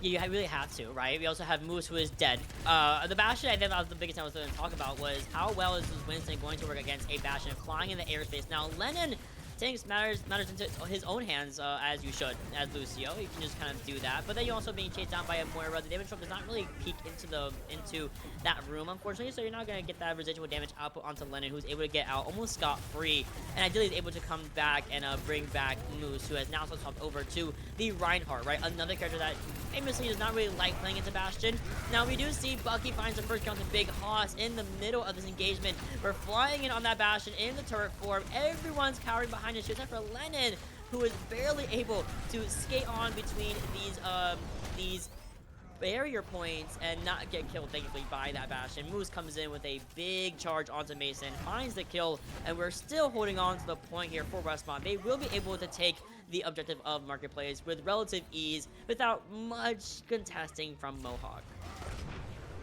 Yeah, you really have to, right? We also have Moose, who is dead. The Bastion, I think that was the biggest thing I was going to talk about, was how well is this Winston going to work against a Bastion flying in the airspace. Now, Lennon takes matters into his own hands, as you should, as Lucio. You can just kind of do that. But then you're also being chased down by a Moira. The damage drop does not really peek into that room, unfortunately, so you're not going to get that residual damage output onto Lennon, who's able to get out almost scot-free, and ideally is able to come back and bring back Moose, who has now swapped over to the Reinhardt, right? Another character that famously does not really like playing into Bastion. Now, we do see Bucky finds the first kill on the Big Hoss in the middle of this engagement. We're flying in on that Bastion in the turret form. Everyone's cowering behind his shield, except for Lennon, who is barely able to skate on between these barrier points and not get killed, thankfully, by that Bastion. Moose comes in with a big charge onto Mason, finds the kill, and we're still holding on to the point here for Westmont. They will be able to take the objective of Marketplace with relative ease without much contesting from Mohawk.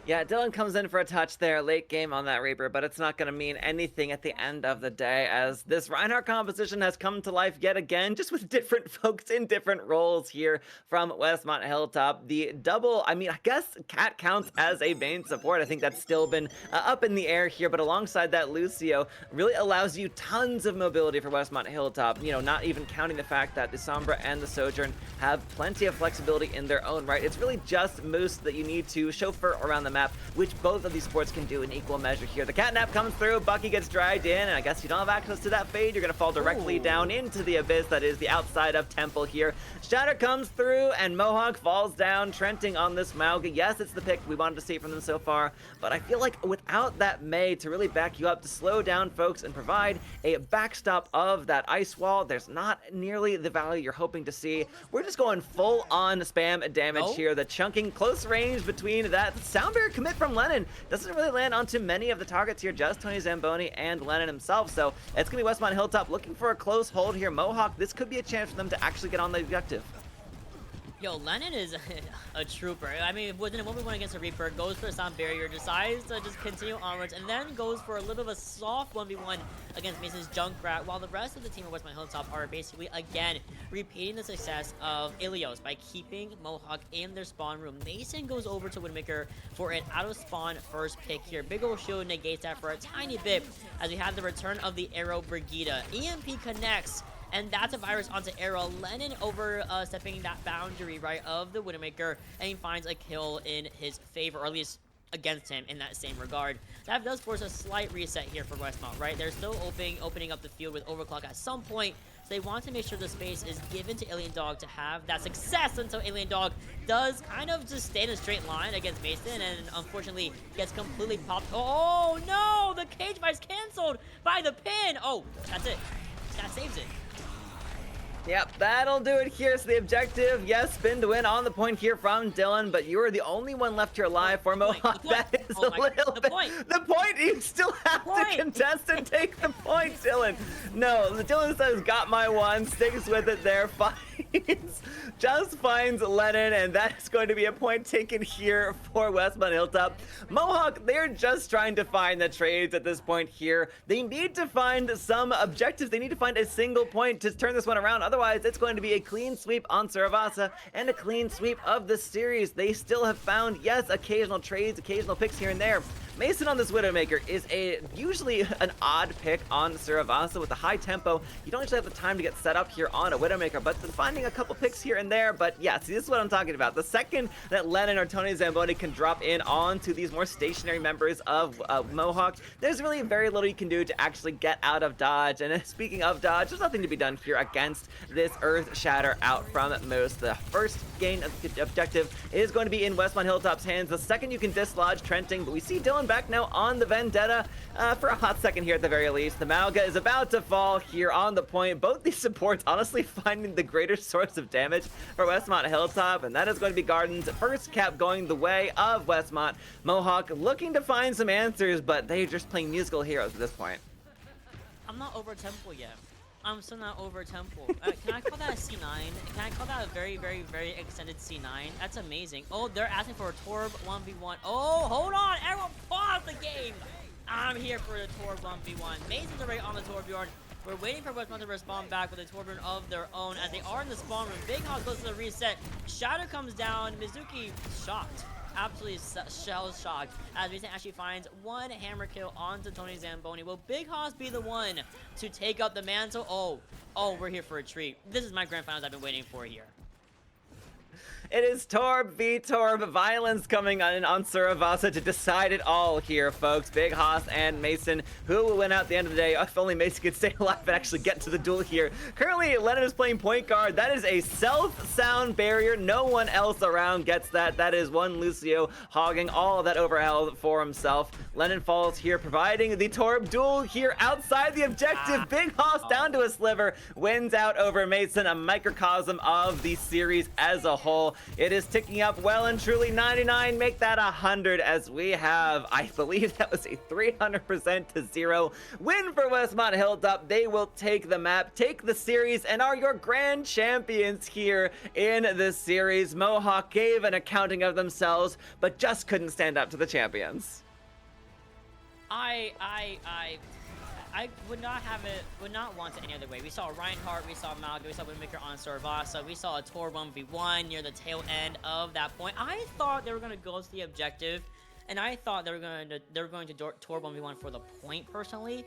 Yeah, Dylan comes in for a touch there late game on that Reaper, but it's not going to mean anything at the end of the day, as this Reinhardt composition has come to life yet again, just with different folks in different roles here from Westmont Hilltop. The double, I mean, I guess Cat counts as a main support. I think that's still been up in the air here, but alongside that, Lucio really allows you tons of mobility for Westmont Hilltop, you know, not even counting the fact that the Sombra and the Sojourn have plenty of flexibility in their own right. It's really just Moose that you need to chauffeur around the map, which both of these supports can do in equal measure here. The catnap comes through, Bucky gets dragged in, and I guess you don't have access to that fade. You're going to fall directly down into the abyss that is the outside of Temple here. Shatter comes through, and Mohawk falls down, Trenting on this Mauga. Yes, it's the pick we wanted to see from them so far, but I feel like without that Mei to really back you up, to slow down folks and provide a backstop of that ice wall, there's not nearly the value you're hoping to see. We're just going full on spam damage here. The chunking close range between that sound barrier commit from Lennon doesn't really land onto many of the targets here, just Tony Zamboni and Lennon himself. So it's gonna be Westmont Hilltop looking for a close hold here. Mohawk, this could be a chance for them to actually get on the objective. Yo, Lennon is a trooper. I mean, within a 1v1 against a Reaper, goes for a sound barrier, decides to just continue onwards, and then goes for a little bit of a soft 1v1 against Mason's Junkrat, while the rest of the team of Westmont Hilltop are basically, again, repeating the success of Ilios by keeping Mohawk in their spawn room. Mason goes over to Widowmaker for an out-of-spawn first pick here. Big ol' shield negates that for a tiny bit, as we have the return of the Arrow Brigida. EMP connects, and that's a virus onto Arrow. Lennon overstepping that boundary, right, of the Widowmaker, and he finds a kill in his favor, or at least against him in that same regard. That does force a slight reset here for Westmont, right? They're still opening up the field with Overclock at some point, so they want to make sure the space is given to Alien Dog to have that success until Alien Dog does kind of just stay in a straight line against Mason, and unfortunately gets completely popped. Oh no! The cage vice canceled by the pin! Oh, that's it. That saves it. Yep, that'll do it here. So the objective, yes, spin to win on the point here from Dylan, but you're the only one left here alive for Mohawk. That is a little bit. The point, you still have to contest and take the point, Dylan. No, Dylan says, got my one, sticks with it there, just finds Lennon, and that is going to be a point taken here for Westmont Hilltop. Mohawk, they're just trying to find the trades at this point here. They need to find some objectives. They need to find a single point to turn this one around. Otherwise, it's going to be a clean sweep on Saravasa and a clean sweep of the series. They still have found, yes, occasional trades, occasional picks here and there. Mason on this Widowmaker is usually an odd pick on Saravasa with the high tempo. You don't actually have the time to get set up here on a Widowmaker, but finding a couple picks here and there. But yeah, see, this is what I'm talking about. The second that Lennon or Tony Zamboni can drop in onto these more stationary members of Mohawk, there's really very little you can do to actually get out of dodge. And speaking of dodge, there's nothing to be done here against this Earth Shatter out from Moose. The first gain of the objective is going to be in Westmont Hilltop's hands. The second you can dislodge Trenting, but we see Dylan back now on the Vendetta for a hot second here at the very least. The Mauga is about to fall here on the point. Both these supports honestly finding the greater source of damage for Westmont Hilltop, and that is going to be Garden's first cap going the way of Westmont. Mohawk looking to find some answers, but they're just playing musical heroes at this point. I'm not over Temple yet. I'm still not over Temple. Can I call that a C9? Can I call that a very, very, very extended C9? That's amazing. Oh, they're asking for a Torb 1v1. Oh, hold on. Everyone pause the game. I'm here for the Torb 1v1. Mason's already on the Torbjorn. We're waiting for Westmont to respond back with a Torbjorn of their own as they are in the spawn room. Big Hoss goes to the reset. Shadow comes down. Mizuki shocked. Absolutely shell-shocked as Mason actually finds one hammer kill onto Tony Zamboni. Will Big Hoss be the one to take up the mantle? Oh, we're here for a treat. This is my grand finals I've been waiting for here. It is Torb v Torb. Violence coming on Saravasa to decide it all here, folks. Big Hoss and Mason, who will win out at the end of the day. If only Mason could stay alive and actually get to the duel here. Currently, Lennon is playing point guard. That is a self-sound barrier. No one else around gets that. That is one Lucio hogging all of that overhead for himself. Lennon falls here, providing the Torb duel here outside the objective. Big Hoss down to a sliver, wins out over Mason, a microcosm of the series as a whole. It is ticking up well and truly. 99, make that 100 as we have, I believe that was a 300% to 0 win for Westmont Hilltop. They will take the map, take the series, and are your grand champions here in this series. Mohawk gave an accounting of themselves, but just couldn't stand up to the champions. I would not want it any other way. We saw Reinhardt, we saw Malga, we saw Windmaker on Sorvasa, we saw a Tor 1v1 near the tail end of that point. I thought they were going to go to the objective, and I thought they were going to Tor 1v1 for the point, personally.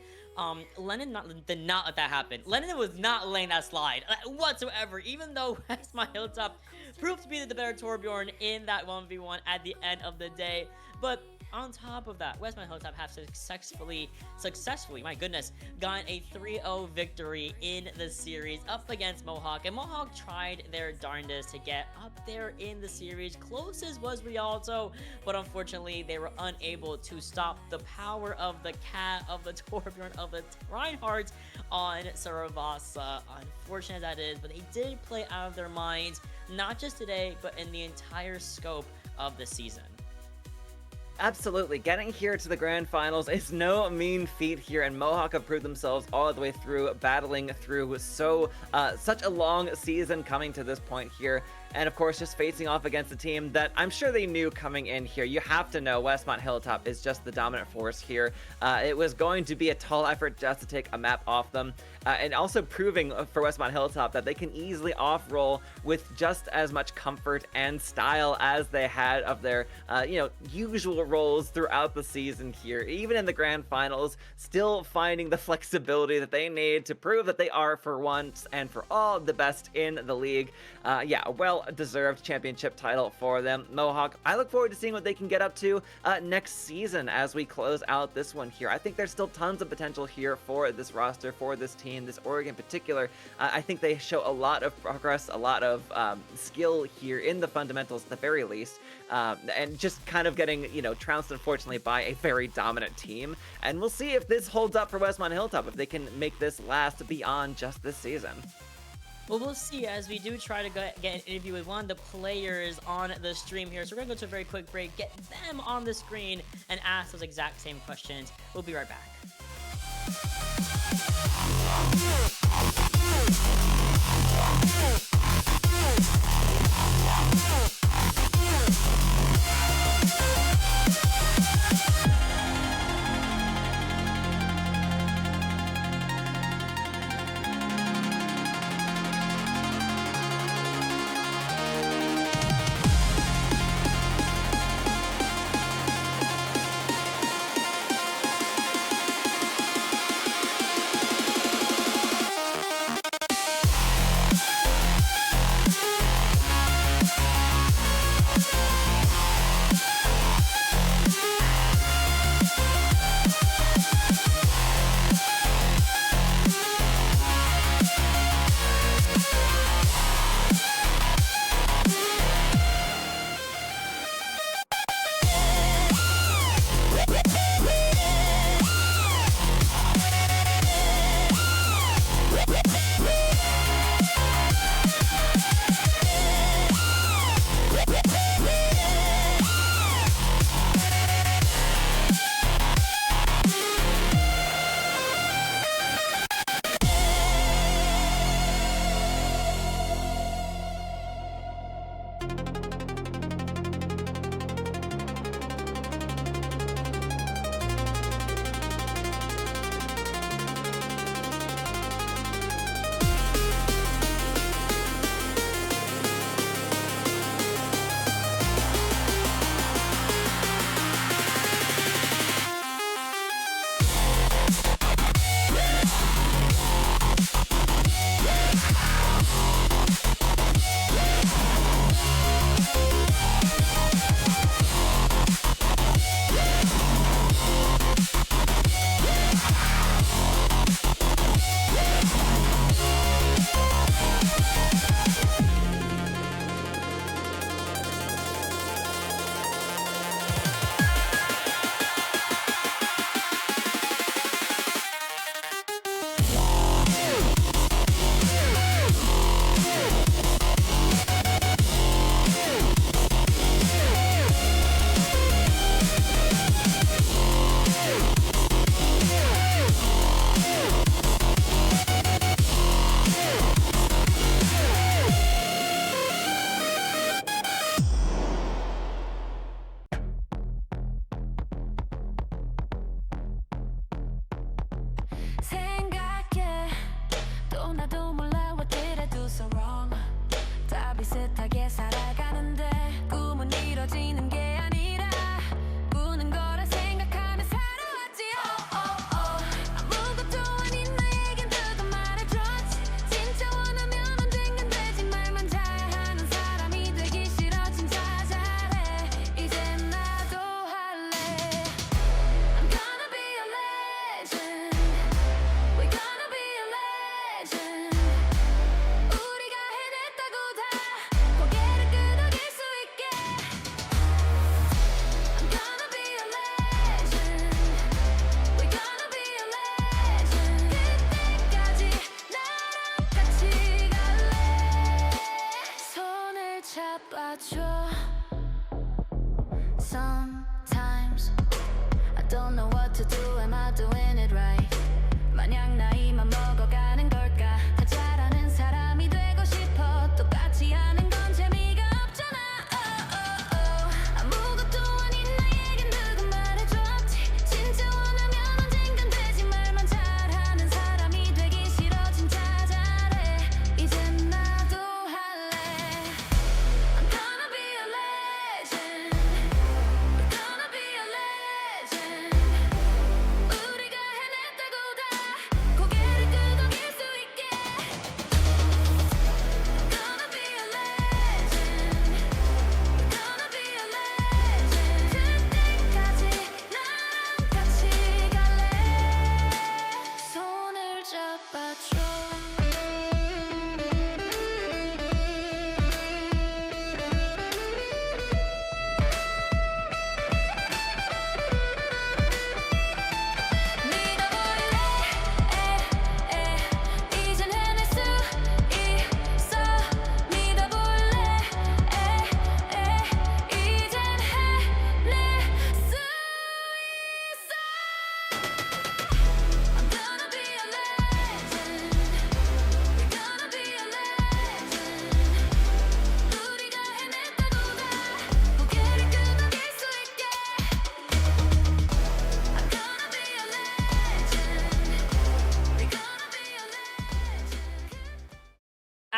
Lennon did not let that happen. Lennon was not letting that slide whatsoever, even though Westmont Hilltop proved to be the better Torbjorn in that 1v1 at the end of the day. But on top of that, Westmont Hilltop have successfully, my goodness, gotten a 3-0 victory in the series up against Mohawk. And Mohawk tried their darndest to get up there in the series. Closest was Rialto, but unfortunately, they were unable to stop the power of the Cat, of the Torbjorn, of the Reinhardt on Saravasa. Unfortunate as that is, but they did play out of their minds, not just today, but in the entire scope of the season. Absolutely. Getting here to the grand finals is no mean feat here, and Mohawk have proved themselves all the way through, battling through such a long season coming to this point here. And of course, just facing off against a team that I'm sure they knew coming in here. You have to know Westmont Hilltop is just the dominant force here. It was going to be a tall effort just to take a map off them. And also proving for Westmont Hilltop that they can easily off-roll with just as much comfort and style as they had of their, usual roles throughout the season here. Even in the grand finals, still finding the flexibility that they need to prove that they are, for once and for all, the best in the league. Well-deserved championship title for them. Mohawk, I look forward to seeing what they can get up to next season as we close out this one here. I think there's still tons of potential here for this roster, for this team, this org in particular. I think they show a lot of progress, a lot of skill here in the fundamentals at the very least, and just kind of getting, trounced unfortunately by a very dominant team. And we'll see if this holds up for Westmont Hilltop, if they can make this last beyond just this season. Well, we'll see as we do try to get an interview with one of the players on the stream here. So we're going to go to a very quick break, get them on the screen, and ask those exact same questions. We'll be right back.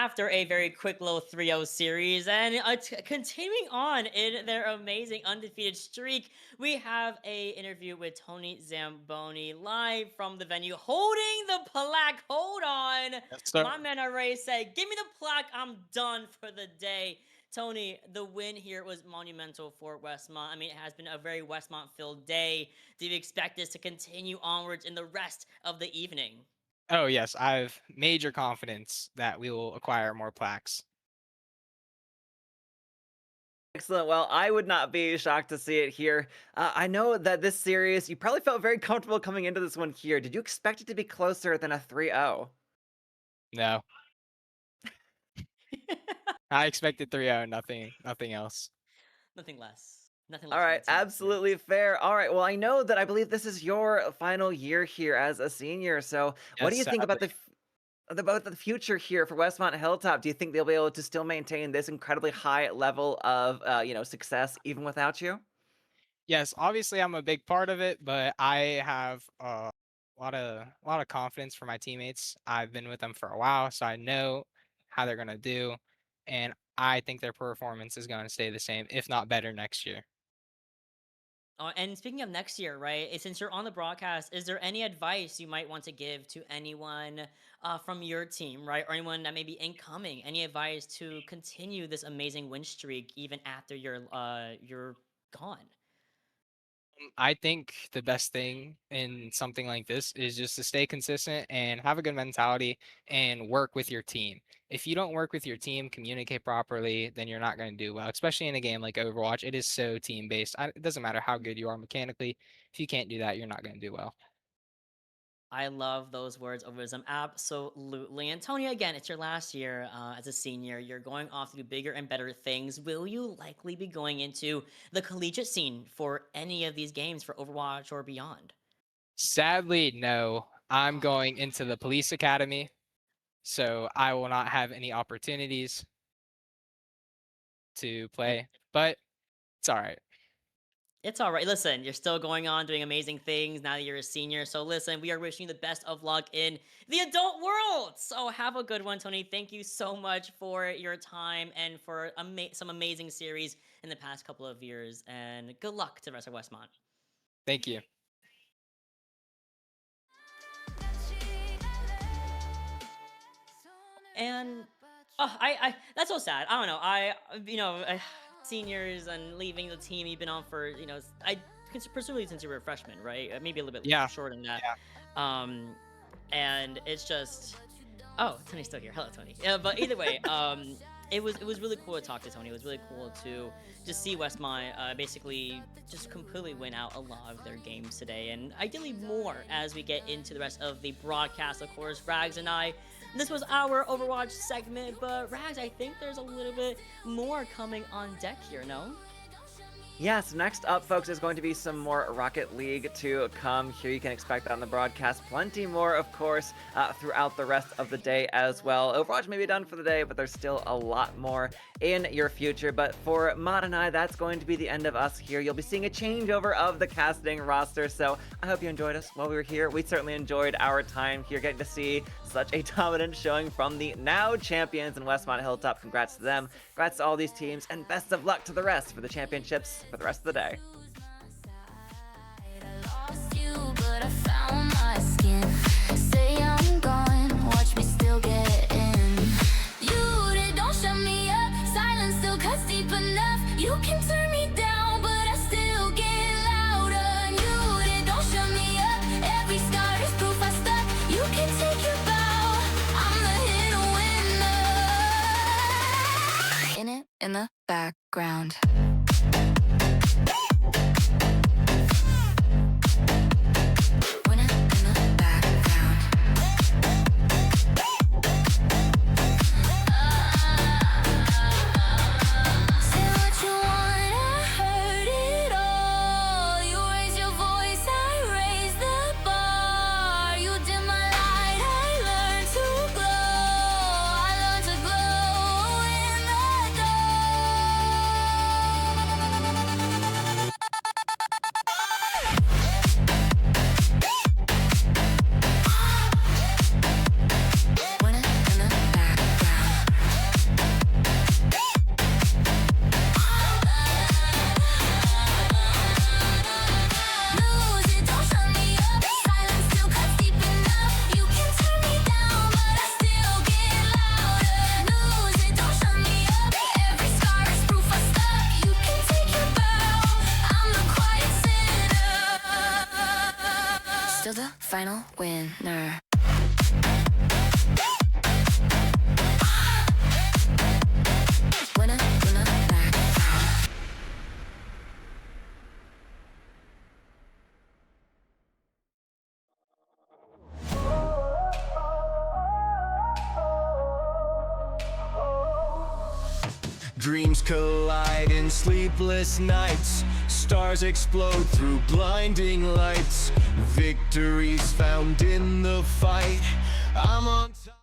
after a very quick little 3-0 series and continuing on in their amazing undefeated streak, we have a interview with Tony Zamboni live from the venue holding the plaque. Hold on. Yes, sir. My man Array said, give me the plaque. I'm done for the day. Tony, the win here was monumental for Westmont. I mean, it has been a very Westmont-filled day. Do you expect this to continue onwards in the rest of the evening? Oh, yes. I have major confidence that we will acquire more plaques. Excellent. Well, I would not be shocked to see it here. I know that this series, you probably felt very comfortable coming into this one here. Did you expect it to be closer than a 3-0? No. I expected 3-0, nothing else. Nothing less. Nothing All less. right, absolutely fair. All right, well, I know that I believe this is your final year here as a senior. So, what do Yes, you think about sadly. the future here for Westmont Hilltop? Do you think they'll be able to still maintain this incredibly high level of success even without you? Yes, obviously I'm a big part of it, but I have a lot of confidence for my teammates. I've been with them for a while, so I know how they're gonna do, and I think their performance is going to stay the same, if not better, next year. And speaking of next year, right? Since you're on the broadcast, is there any advice you might want to give to anyone from your team, right, or anyone that may be incoming? Any advice to continue this amazing win streak even after you're gone? I think the best thing in something like this is just to stay consistent and have a good mentality and work with your team. If you don't work with your team, communicate properly, then you're not going to do well, especially in a game like Overwatch. It is so team based. It doesn't matter how good you are mechanically. If you can't do that, you're not going to do well. I love those words of wisdom. Absolutely. And Tony, again, it's your last year as a senior. You're going off to do bigger and better things. Will you likely be going into the collegiate scene for any of these games for Overwatch or beyond? Sadly, no. I'm going into the police academy, so I will not have any opportunities to play, but it's all right. It's all right. Listen, you're still going on doing amazing things now that you're a senior. So listen, we are wishing you the best of luck in the adult world. So have a good one, Tony. Thank you so much for your time and for some amazing series in the past couple of years. And good luck to the rest of Westmont. Thank you. And that's so sad. I don't know. Seniors and leaving the team you've been on for, presumably since you were a freshman, right? Maybe a little bit shorter than that. Yeah. And it's just, oh, Tony's still here. Hello, Tony. Yeah, but either way, it was really cool to talk to Tony. It was really cool to just see Westmont basically just completely win out a lot of their games today, and ideally more as we get into the rest of the broadcast. Of course, Rags and I. This was our Overwatch segment, but Rags, I think there's a little bit more coming on deck here, no? Yes, next up, folks, is going to be some more Rocket League to come. Here you can expect that on the broadcast. Plenty more, of course, throughout the rest of the day as well. Overwatch may be done for the day, but there's still a lot more in your future. But for Mod and I, that's going to be the end of us here. You'll be seeing a changeover of the casting roster, so I hope you enjoyed us while we were here. We certainly enjoyed our time here, getting to see such a dominant showing from the now champions in Westmont Hilltop. Congrats to them. Congrats to all these teams, and best of luck to the rest for the championships for the rest of the day. You can turn me down, but I still get louder. You did, don't shut me up. Every scar is proof I stuck. You can take your bow. I'm the hidden winner. In it, in the background. still the final winner. Winner, winner, Dreams collide in sleepless nights. Stars explode through blinding lights. Victories found in the fight. I'm on top.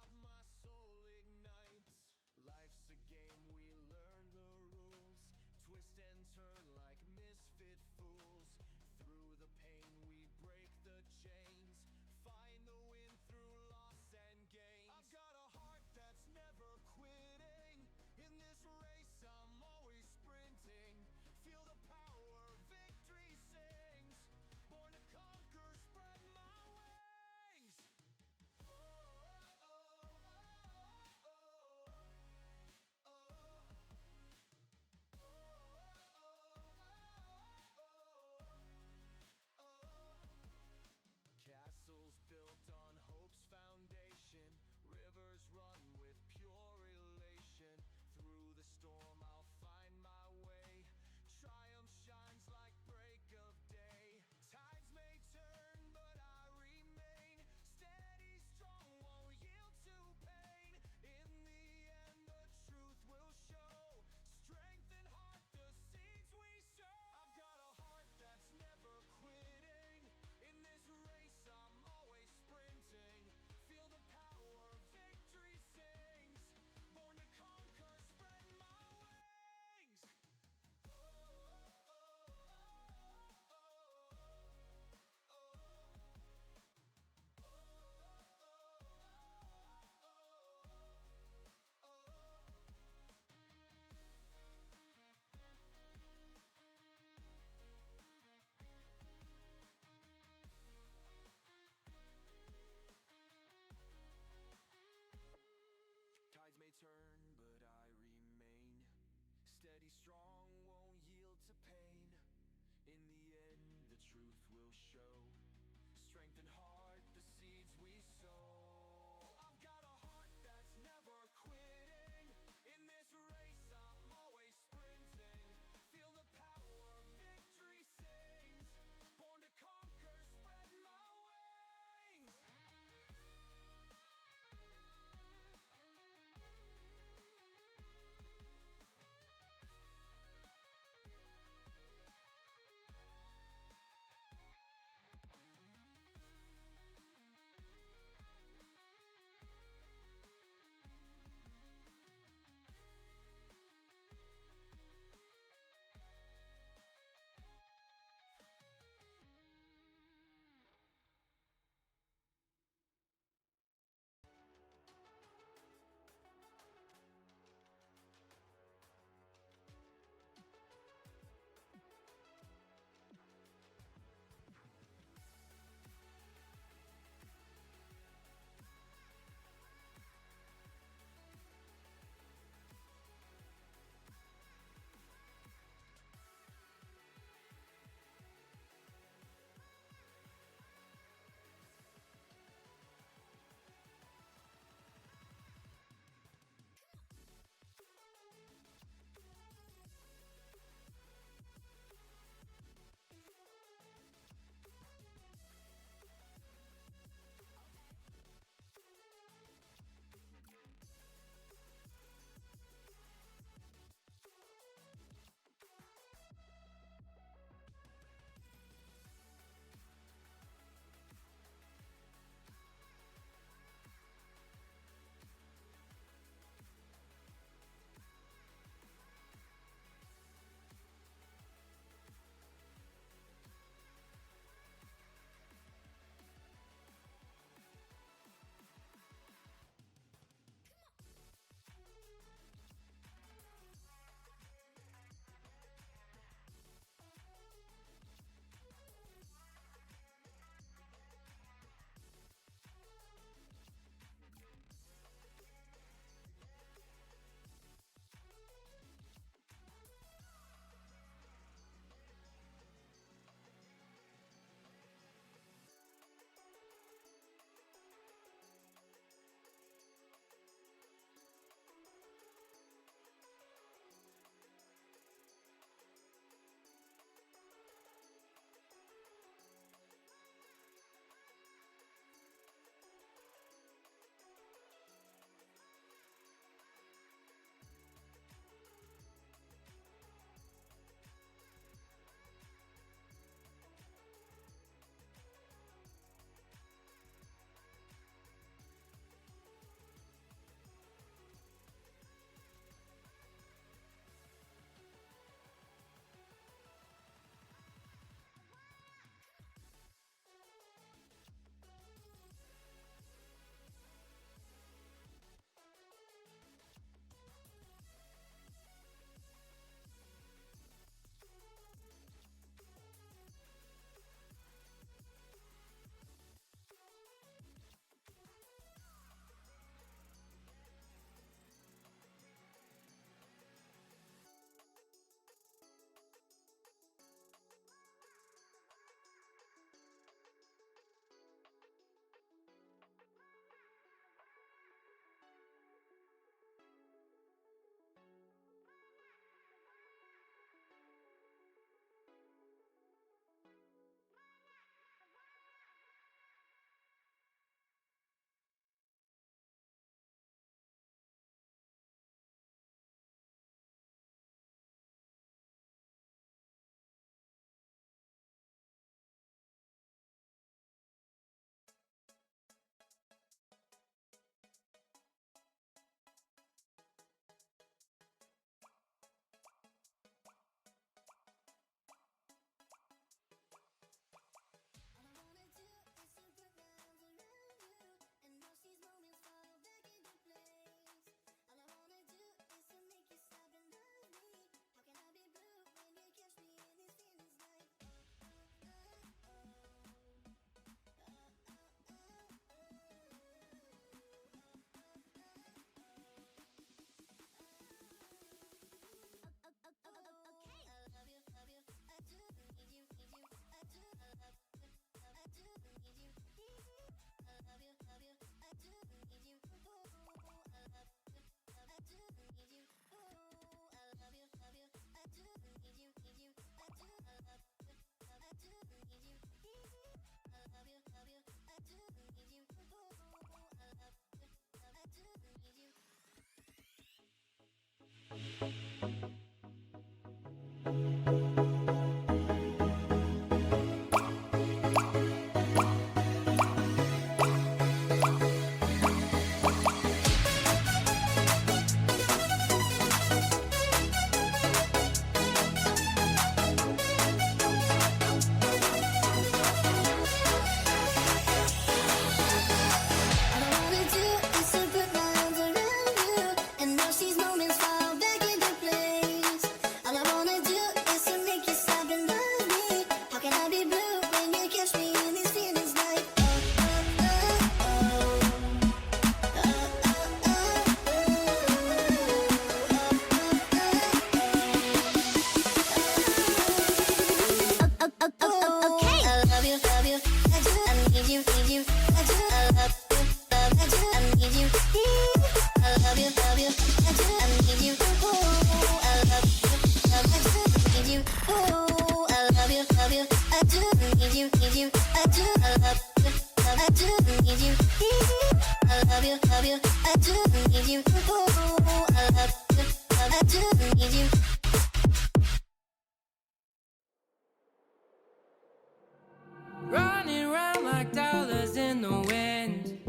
Running around like dollars in the wind,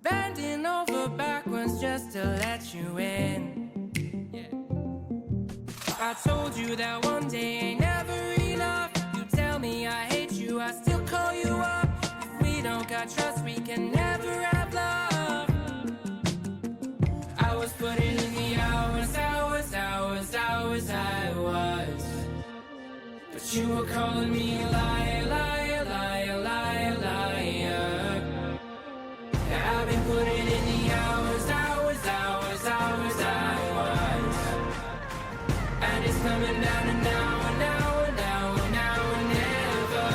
bending over backwards just to let you in. I told you that one day ain't never enough. You tell me I hate you, I still call you up. If we don't got trust, we can never have love. I was putting in the hours, I was. But you were calling me a liar, liar, liar, liar, liar. Yeah, I've been putting in the hours, I was. And it's coming down to now and now and now and now and never.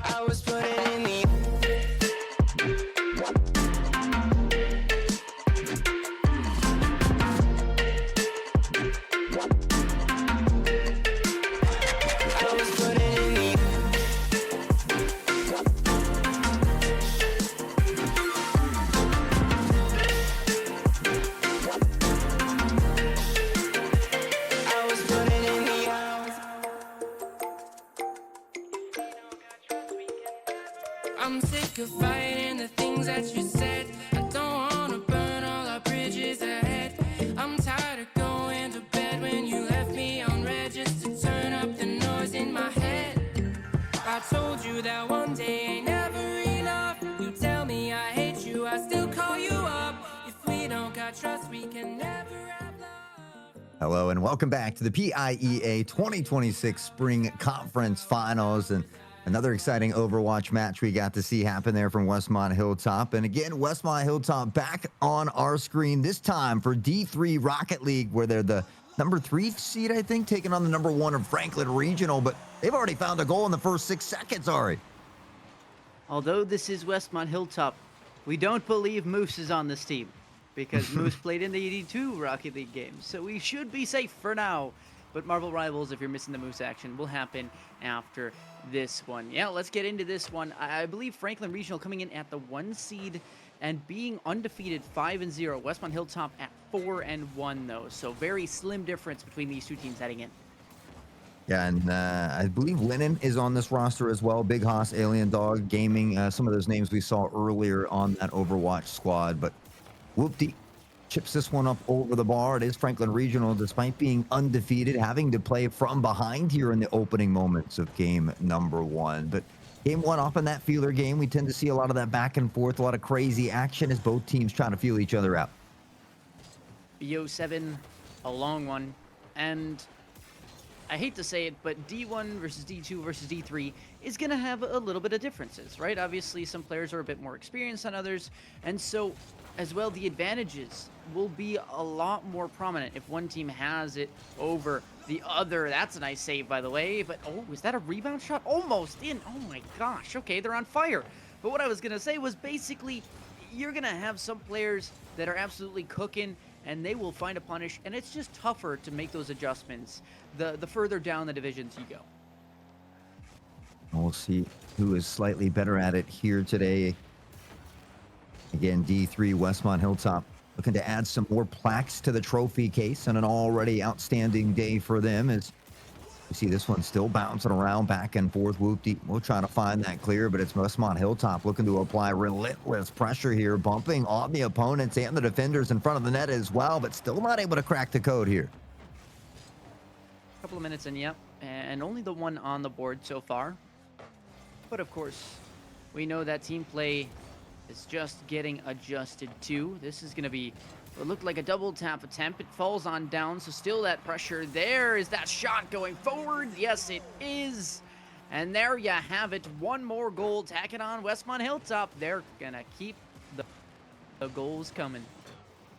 I was putting in the I'm sick of fighting the things that you said. I don't wanna burn all our bridges ahead. I'm tired of going to bed when you left me on red just to turn up the noise in my head. I told you that one day ain't never enough. You tell me I hate you, I still call you up. If we don't got trust, we can never have love. Hello and welcome back to the PIEA 2026 Spring Conference Finals, and another exciting Overwatch match we got to see happen there from Westmont Hilltop. And again, Westmont Hilltop back on our screen, this time for D3 Rocket League, where they're the number 3 seed, I think, taking on the number 1 of Franklin Regional, but they've already found a goal in the first 6 seconds, Ari. Although this is Westmont Hilltop, we don't believe Moose is on this team, because Moose played in the 82 Rocket League games, so we should be safe for now. But Marvel Rivals, if you're missing the Moose action, will happen after this one. Yeah, let's get into this one. I believe Franklin Regional coming in at the 1 seed and being undefeated 5-0. Westmont Hilltop at 4-1 though, so very slim difference between these two teams heading in. Yeah, and I believe Linen is on this roster as well. Big Hoss, Alien Dog Gaming, some of those names we saw earlier on that Overwatch squad. But Whoopty chips this one up over the bar. It is Franklin Regional, despite being undefeated, having to play from behind here in the opening moments of game number 1. But game 1, off in that feeler game, we tend to see a lot of that back and forth, a lot of crazy action as both teams trying to feel each other out. BO7, a long one, and I hate to say it, but D1 versus D2 versus D3 is going to have a little bit of differences, right? Obviously, some players are a bit more experienced than others, and so as well, the advantages will be a lot more prominent if one team has it over the other. That's a nice save, by the way, but oh, is that a rebound shot? Almost in. Oh my gosh. Okay, they're on fire. But what I was going to say was basically you're going to have some players that are absolutely cooking and they will find a punish, and it's just tougher to make those adjustments the further down the divisions you go. We'll see who is slightly better at it here today. Again, D3 Westmont Hilltop looking to add some more plaques to the trophy case on an already outstanding day for them as you see this one still bouncing around back and forth. Whoop-de. We'll try to find that clear, but it's Westmont Hilltop looking to apply relentless pressure here, bumping on the opponents and the defenders in front of the net as well, but still not able to crack the code here. Couple of minutes in, yep, and only the one on the board so far. But of course, we know that team play is just getting adjusted to. This is going to be what looked like a double tap attempt. It falls on down, so still that pressure there. Is that shot going forward? Yes, it is. And there you have it. One more goal. Tack it on Westmont Hilltop. They're going to keep the goals coming.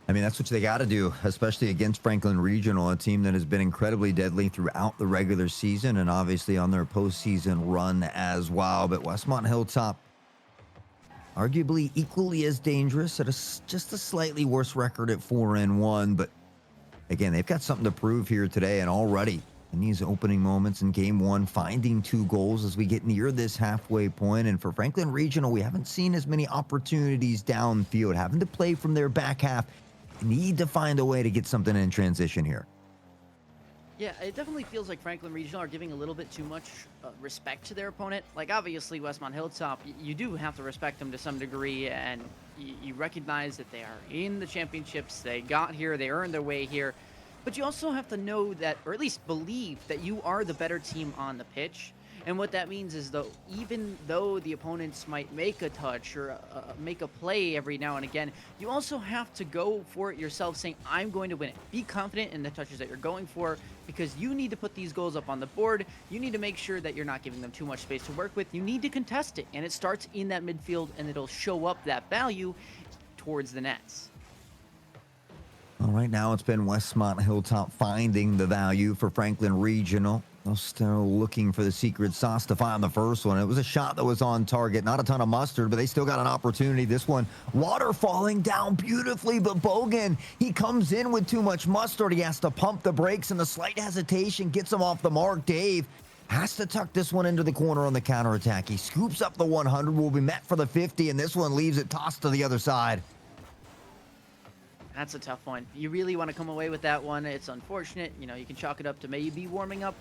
I mean, that's what they got to do, especially against Franklin Regional, a team that has been incredibly deadly throughout the regular season and obviously on their postseason run as well. But Westmont Hilltop, arguably equally as dangerous at just a slightly worse record at 4-1. But again, they've got something to prove here today, and already in these opening moments in game one, finding 2 goals as we get near this halfway point. And for Franklin Regional, we haven't seen as many opportunities downfield, having to play from their back half. Need to find a way to get something in transition here. Yeah, it definitely feels like Franklin Regional are giving a little bit too much respect to their opponent. Like, obviously, Westmont Hilltop, you do have to respect them to some degree, and you recognize that they are in the championships. They got here, they earned their way here. But you also have to know that, or at least believe, that you are the better team on the pitch. And what that means is, though, even though the opponents might make a touch or make a play every now and again, you also have to go for it yourself, saying, I'm going to win it. Be confident in the touches that you're going for, because you need to put these goals up on the board. You need to make sure that you're not giving them too much space to work with. You need to contest it, and it starts in that midfield, and it'll show up that value towards the nets. All right, now it's been Westmont Hilltop finding the value for Franklin Regional. They're still looking for the secret sauce to find the first one. It was a shot that was on target. Not a ton of mustard, but they still got an opportunity. This one, water falling down beautifully, but Bogan, he comes in with too much mustard. He has to pump the brakes, and the slight hesitation gets him off the mark. Dave has to tuck this one into the corner on the counterattack. He scoops up the 100, will be met for the 50, and this one leaves it tossed to the other side. That's a tough one. You really want to come away with that one. It's unfortunate. You know, you can chalk it up to maybe warming up.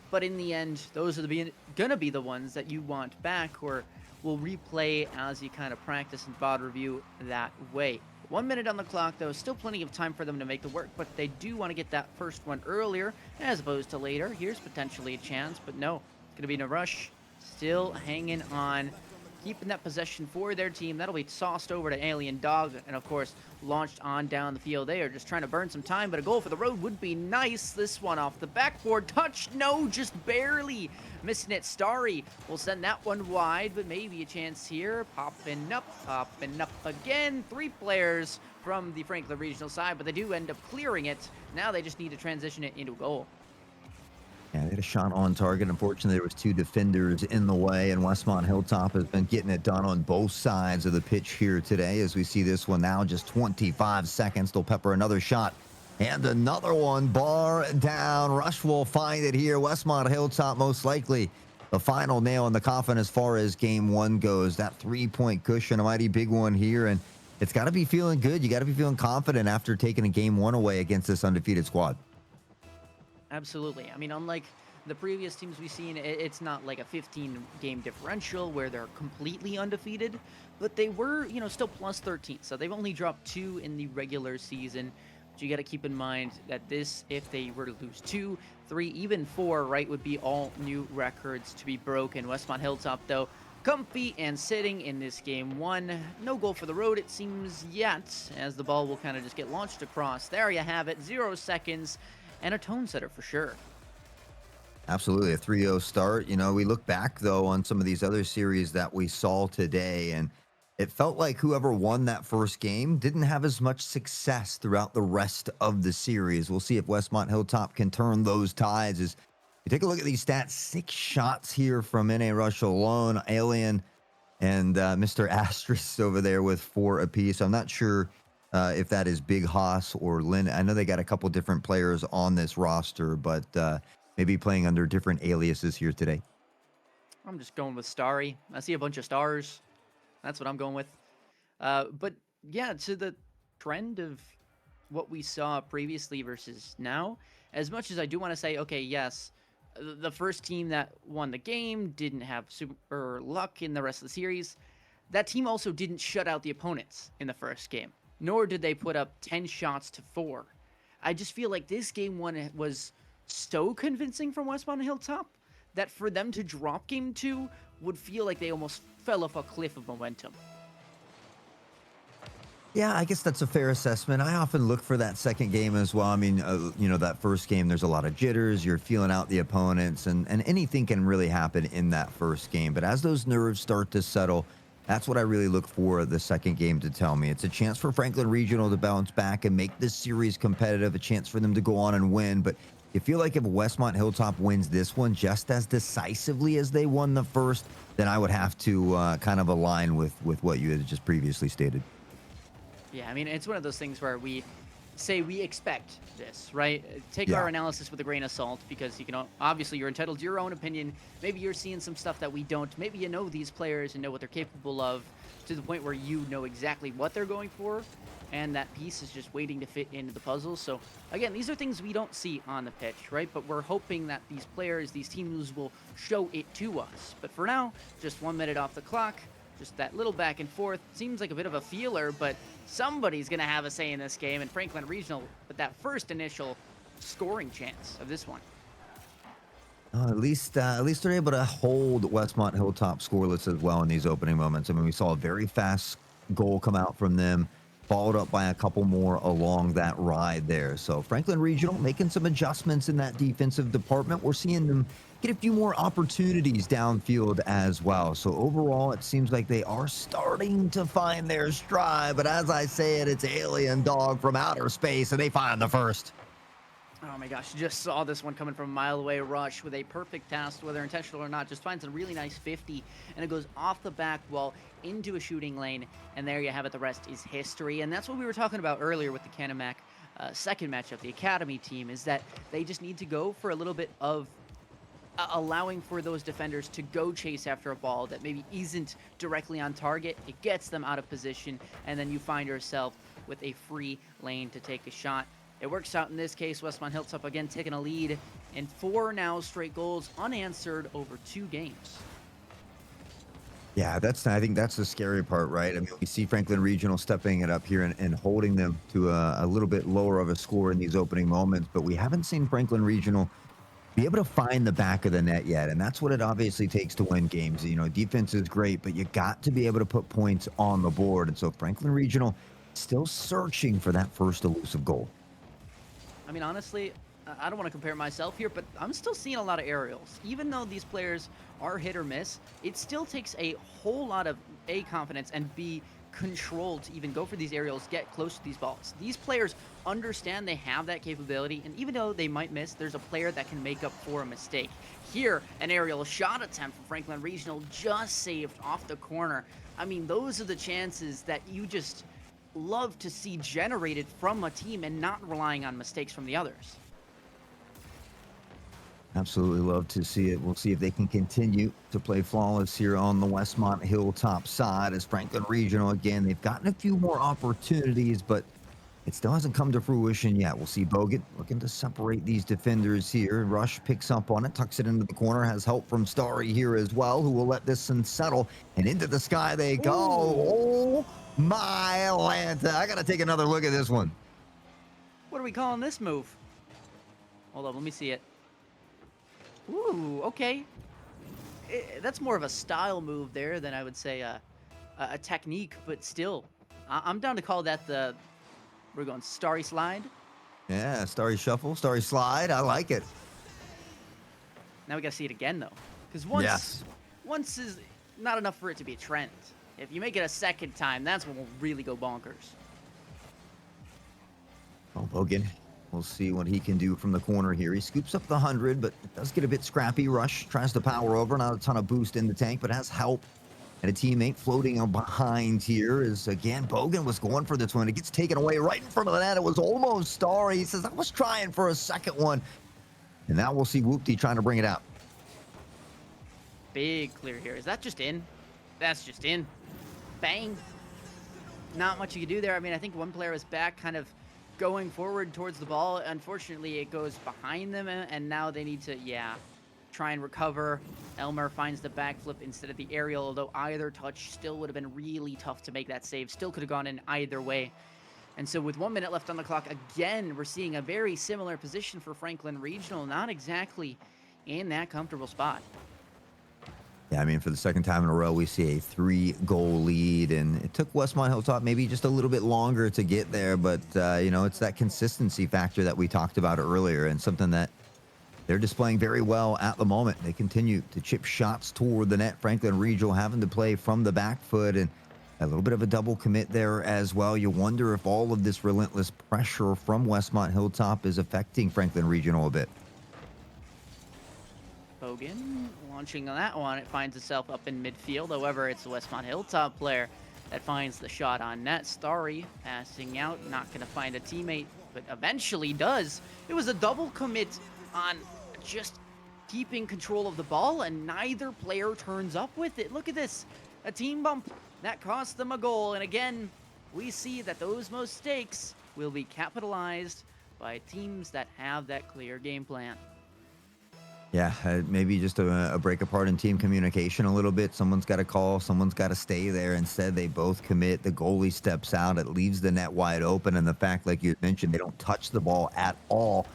But in the end, those are going to be the ones that you want back, or will replay as you kind of practice and VOD review that way. 1 minute on the clock, though. Still plenty of time for them to make the work, but they do want to get that first one earlier as opposed to later. Here's potentially a chance, but no. It's going to be in a rush. Still hanging on. Keeping that possession for their team. That'll be tossed over to Alien Dog, and of course, launched on down the field. They are just trying to burn some time, but a goal for the road would be nice. This one off the backboard. Touch, no, just barely. Missing it. Starry will send that one wide, but maybe a chance here. Popping up again. 3 players from the Franklin Regional side, but they do end up clearing it. Now they just need to transition it into a goal. Yeah, they had a shot on target. Unfortunately, there was 2 defenders in the way, and Westmont Hilltop has been getting it done on both sides of the pitch here today. As we see this one now, just 25 seconds. They'll pepper another shot, and another one. Bar down. Rush will find it here. Westmont Hilltop most likely the final nail in the coffin as far as game one goes. That 3-point cushion, a mighty big one here, and it's got to be feeling good. You got to be feeling confident after taking a game one away against this undefeated squad. Absolutely. I mean, unlike the previous teams we've seen, it's not like a 15-game differential where they're completely undefeated, but they were, you know, still plus 13. So they've only dropped 2 in the regular season. But you got to keep in mind that this, if they were to lose 2, 3, even 4, right, would be all new records to be broken. Westmont Hilltop, though, comfy and sitting in this game one. No goal for the road, it seems, yet, as the ball will kind of just get launched across. There you have it, 0 seconds. And a tone setter for sure. Absolutely, a 3-0 start. You know, we look back, though, on some of these other series that we saw today, and it felt like whoever won that first game didn't have as much success throughout the rest of the series. We'll see if Westmont Hilltop can turn those tides. As you take a look at these stats, 6 shots here from NA Rush alone. Alien and Mr. Asterisk over there with 4 apiece. I'm not sure if that is Big Haas or Lynn. I know they got a couple different players on this roster, but maybe playing under different aliases here today. I'm just going with Starry. I see a bunch of stars. That's what I'm going with. But yeah, to the trend of what we saw previously versus now, as much as I do want to say, okay, yes, the first team that won the game didn't have super luck in the rest of the series, that team also didn't shut out the opponents in the first game, nor did they put up 10 shots to 4. I just feel like this game one was so convincing from Westmont Hilltop that for them to drop game 2 would feel like they almost fell off a cliff of momentum. Yeah, I guess that's a fair assessment. I often look for that second game as well. I mean, you know, that first game, there's a lot of jitters. You're feeling out the opponents, and anything can really happen in that first game. But as those nerves start to settle, that's what I really look for the second game to tell me. It's a chance for Franklin Regional to bounce back and make this series competitive, a chance for them to go on and win. But you feel like if Westmont Hilltop wins this one just as decisively as they won the first, then I would have to kind of align with what you had just previously stated. Yeah, I mean, it's one of those things where we say we expect this, right? Take Yeah. our analysis with a grain of salt, because you can obviously you're entitled to your own opinion. Maybe you're seeing some stuff that we don't. Maybe you know these players and know what they're capable of to the point where you know exactly what they're going for, and that piece is just waiting to fit into the puzzle. So again, these are things we don't see on the pitch, right? But we're hoping that these players, these teams will show it to us. But for now, just 1 minute off the clock. Just that little back and forth. Seems like a bit of a feeler, but somebody's going to have a say in this game. And Franklin Regional with that first initial scoring chance of this one. At least they're able to hold Westmont Hilltop scoreless as well in these opening moments. I mean, we saw a very fast goal come out from them, followed up by a couple more along that ride there. So Franklin Regional making some adjustments in that defensive department. We're seeing them get a few more opportunities downfield as well. So overall, it seems like they are starting to find their stride. But as I said, it's Alien Dog from outer space, and they find the first. Oh my gosh, just saw this one coming from a mile away. Rush with a perfect pass, whether intentional or not, just finds a really nice 50, and it goes off the back wall into a shooting lane, and there you have it. The rest is history. And that's what we were talking about earlier with the Canamac second matchup, the Academy team, is that they just need to go for a little bit of allowing for those defenders to go chase after a ball that maybe isn't directly on target. It gets them out of position, and then you find yourself with a free lane to take a shot. It works out in this case. Westmont Hilltop again taking a lead, and 4 now straight goals unanswered over 2 games. Yeah, I think that's the scary part, right? I mean, we see Franklin Regional stepping it up here and holding them to a little bit lower of a score in these opening moments, but we haven't seen Franklin Regional be able to find the back of the net yet, and that's what it obviously takes to win games. You know, defense is great, but you got to be able to put points on the board, and so Franklin Regional still searching for that first elusive goal. I mean, honestly, I don't want to compare myself here, but I'm still seeing a lot of aerials. Even though these players are hit or miss, it still takes a whole lot of A, confidence, and B, control to even go for these aerials, get close to these balls. These players understand they have that capability, and even though they might miss, there's a player that can make up for a mistake. Here, an aerial shot attempt from Franklin Regional just saved off the corner. I mean, those are the chances that you just love to see generated from a team and not relying on mistakes from the others. Absolutely love to see it. We'll see if they can continue to play flawless here on the Westmont Hilltop side. As Franklin Regional, again, they've gotten a few more opportunities, but it still hasn't come to fruition yet. We'll see Bogan looking to separate these defenders here. Rush picks up on it, tucks it into the corner, has help from Starry here as well, who will let this one settle, and into the sky they go. Oh my Atlanta. I got to take another look at this one. What are we calling this move? Hold on, let me see it. Ooh, okay. That's more of a style move there than I would say a technique, but still, I'm down to call that we're going Starry Slide. Yeah, Starry Shuffle, Starry Slide. I like it. Now we got to see it again, though. Because once is not enough for it to be a trend. If you make it a second time, that's when we'll really go bonkers. Oh, Bogan. We'll see what he can do from the corner here. He scoops up the 100, but it does get a bit scrappy. Rush tries to power over. Not a ton of boost in the tank, but has help. And a teammate floating behind here is, again, Bogan was going for this one. It gets taken away right in front of the net. It was almost Starry. He says, I was trying for a second one. And now we'll see Whoopty trying to bring it out. big clear here. Is that just in? That's just in. Bang. Not much you can do there. I mean, I think one player is back kind of going forward towards the ball. Unfortunately, it goes behind them, and now they need to, try and recover. Elmer finds the backflip instead of the aerial, although either touch still would have been really tough to make that save. Still could have gone in either way. And so with 1 minute left on the clock, again, we're seeing a very similar position for Franklin Regional. Not exactly in that comfortable spot. Yeah, I mean, for the second time in a row, we see a 3-goal lead, and it took Westmont Hilltop maybe just a little bit longer to get there, but, you know, it's that consistency factor that we talked about earlier, and something that they're displaying very well at the moment. They continue to chip shots toward the net. Franklin Regional having to play from the back foot, and a little bit of a double commit there as well. You wonder if all of this relentless pressure from Westmont Hilltop is affecting Franklin Regional a bit. Bogan launching on that one. It finds itself up in midfield. However, it's the Westmont Hilltop player that finds the shot on net. Starry passing out, not going to find a teammate, but eventually does. It was a double commit on just keeping control of the ball, and neither player turns up with it. Look at this. A team bump that cost them a goal. And again, we see that those mistakes will be capitalized by teams that have that clear game plan. Yeah, maybe just a break apart in team communication a little bit. Someone's got to call, someone's got to stay there. Instead, they both commit. The goalie steps out. It leaves the net wide open. And the fact, like you mentioned, they don't touch the ball at all.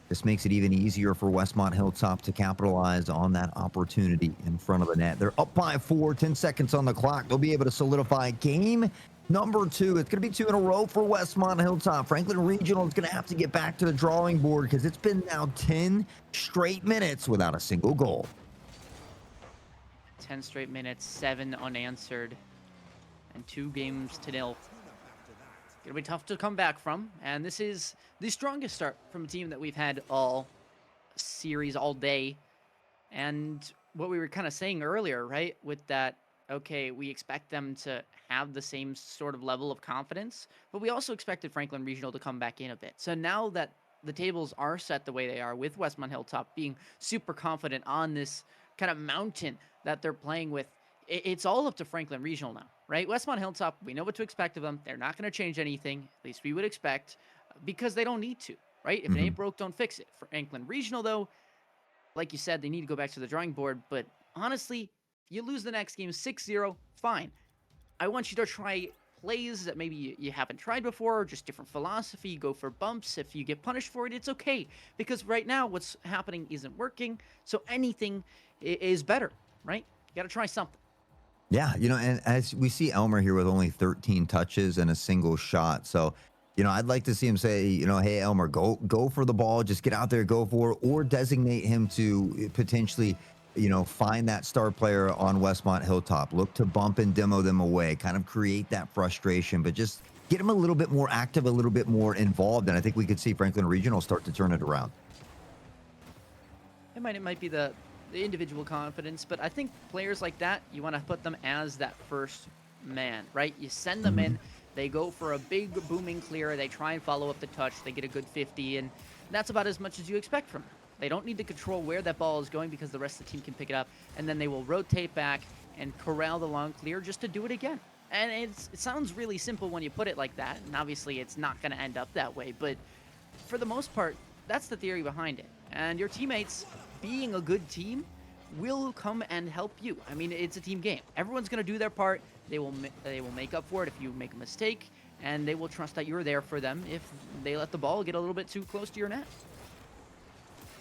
This makes it even easier for Westmont Hilltop to capitalize on that opportunity in front of the net. They're up by 4, 10 seconds on the clock. They'll be able to solidify game number 2. It's going to be 2 in a row for Westmont Hilltop. Franklin Regional is going to have to get back to the drawing board because it's been now 10 straight minutes without a single goal. 10 straight minutes, 7 unanswered, and 2 games to nil. It'll be tough to come back from, and this is the strongest start from a team that we've had all series, all day. And what we were kind of saying earlier, right, with that, okay, we expect them to have the same sort of level of confidence, but we also expected Franklin Regional to come back in a bit. So now that the tables are set the way they are, with Westmont Hilltop being super confident on this kind of mountain that they're playing with, it's all up to Franklin Regional now, right? Westmont Hilltop, we know what to expect of them. They're not going to change anything, at least we would expect, because they don't need to, right? If it ain't broke, don't fix it. For Franklin Regional, though, like you said, they need to go back to the drawing board. But honestly, you lose the next game 6-0, fine. I want you to try plays that maybe you haven't tried before, or just different philosophy. Go for bumps. If you get punished for it, it's okay. Because right now, what's happening isn't working. So anything is better, right? You got to try something. Yeah, you know, and as we see Elmer here with only 13 touches and a single shot. So, you know, I'd like to see him say, you know, hey, Elmer, go for the ball. Just get out there, go for it, or designate him to potentially, you know, find that star player on Westmont Hilltop. Look to bump and demo them away, kind of create that frustration, but just get him a little bit more active, a little bit more involved. And I think we could see Franklin Regional start to turn it around. It might be the individual confidence, but I think players like that, you want to put them as that first man, right? You send them in, they go for a big booming clear, they try and follow up the touch, they get a good 50, and that's about as much as you expect from them. They don't need to control where that ball is going because the rest of the team can pick it up, and then they will rotate back and corral the long clear just to do it again. And it sounds really simple when you put it like that, and obviously it's not going to end up that way, but for the most part, that's the theory behind it. And your teammates, being a good team, will come and help you. I mean, it's a team game. Everyone's going to do their part. They will make up for it if you make a mistake, and they will trust that you're there for them if they let the ball get a little bit too close to your net.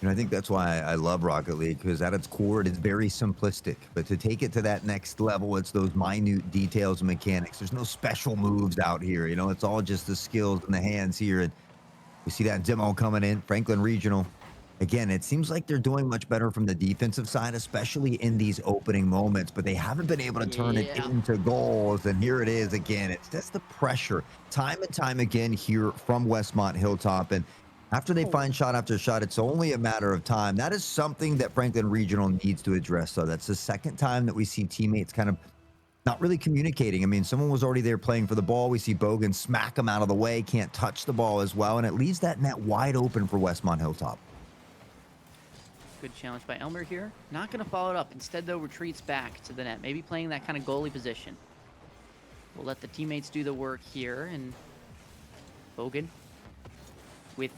And I think that's why I love Rocket League, because at its core, it is very simplistic. But to take it to that next level, it's those minute details and mechanics. There's no special moves out here. You know, it's all just the skills in the hands here. And we see that demo coming in, Franklin Regional. Again, it seems like they're doing much better from the defensive side, especially in these opening moments, but they haven't been able to turn it into goals. And here it is again. It's just the pressure time and time again here from Westmont Hilltop. And after they find shot after shot, it's only a matter of time. That is something that Franklin Regional needs to address. So that's the second time that we see teammates kind of not really communicating. I mean, someone was already there playing for the ball. We see Bogan smack him out of the way, can't touch the ball as well. And it leaves that net wide open for Westmont Hilltop. Good challenge by Elmer here. Not going to follow it up. Instead, though, retreats back to the net. Maybe playing that kind of goalie position. We'll let the teammates do the work here. And Bogan, with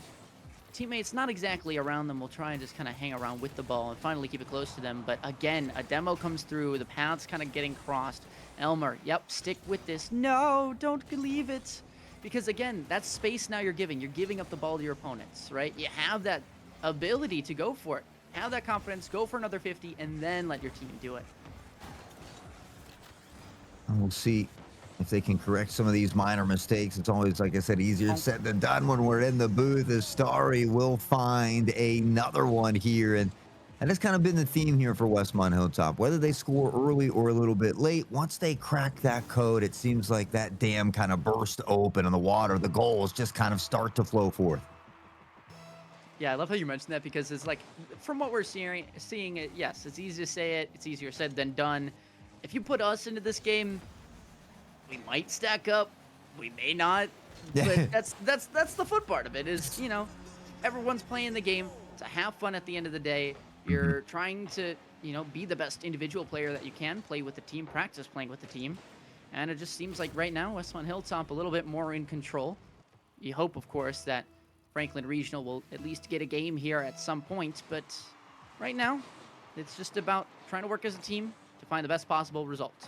teammates not exactly around them, will try and just kind of hang around with the ball and finally keep it close to them. But again, a demo comes through. The path's kind of getting crossed. Elmer, yep, stick with this. No, don't leave it. Because again, that's space now you're giving. You're giving up the ball to your opponents, right? You have that ability to go for it. Have that confidence, go for another 50, and then let your team do it. And we'll see if they can correct some of these minor mistakes. It's always, like I said, easier said than done when we're in the booth. As Starry will find another one here. And that's kind of been the theme here for Westmont Hilltop. Whether they score early or a little bit late, once they crack that code, it seems like that dam kind of burst open and the water, the goals just kind of start to flow forth. Yeah, I love how you mentioned that because it's like, from what we're seeing it, yes, it's easy to say it. It's easier said than done. If you put us into this game, we might stack up. We may not. But that's the fun part of it is, you know, everyone's playing the game to have fun at the end of the day. You're trying to, you know, be the best individual player that you can, play with the team, practice playing with the team. And it just seems like right now, Westmont Hilltop a little bit more in control. You hope, of course, that Franklin Regional will at least get a game here at some point, but right now, it's just about trying to work as a team to find the best possible result.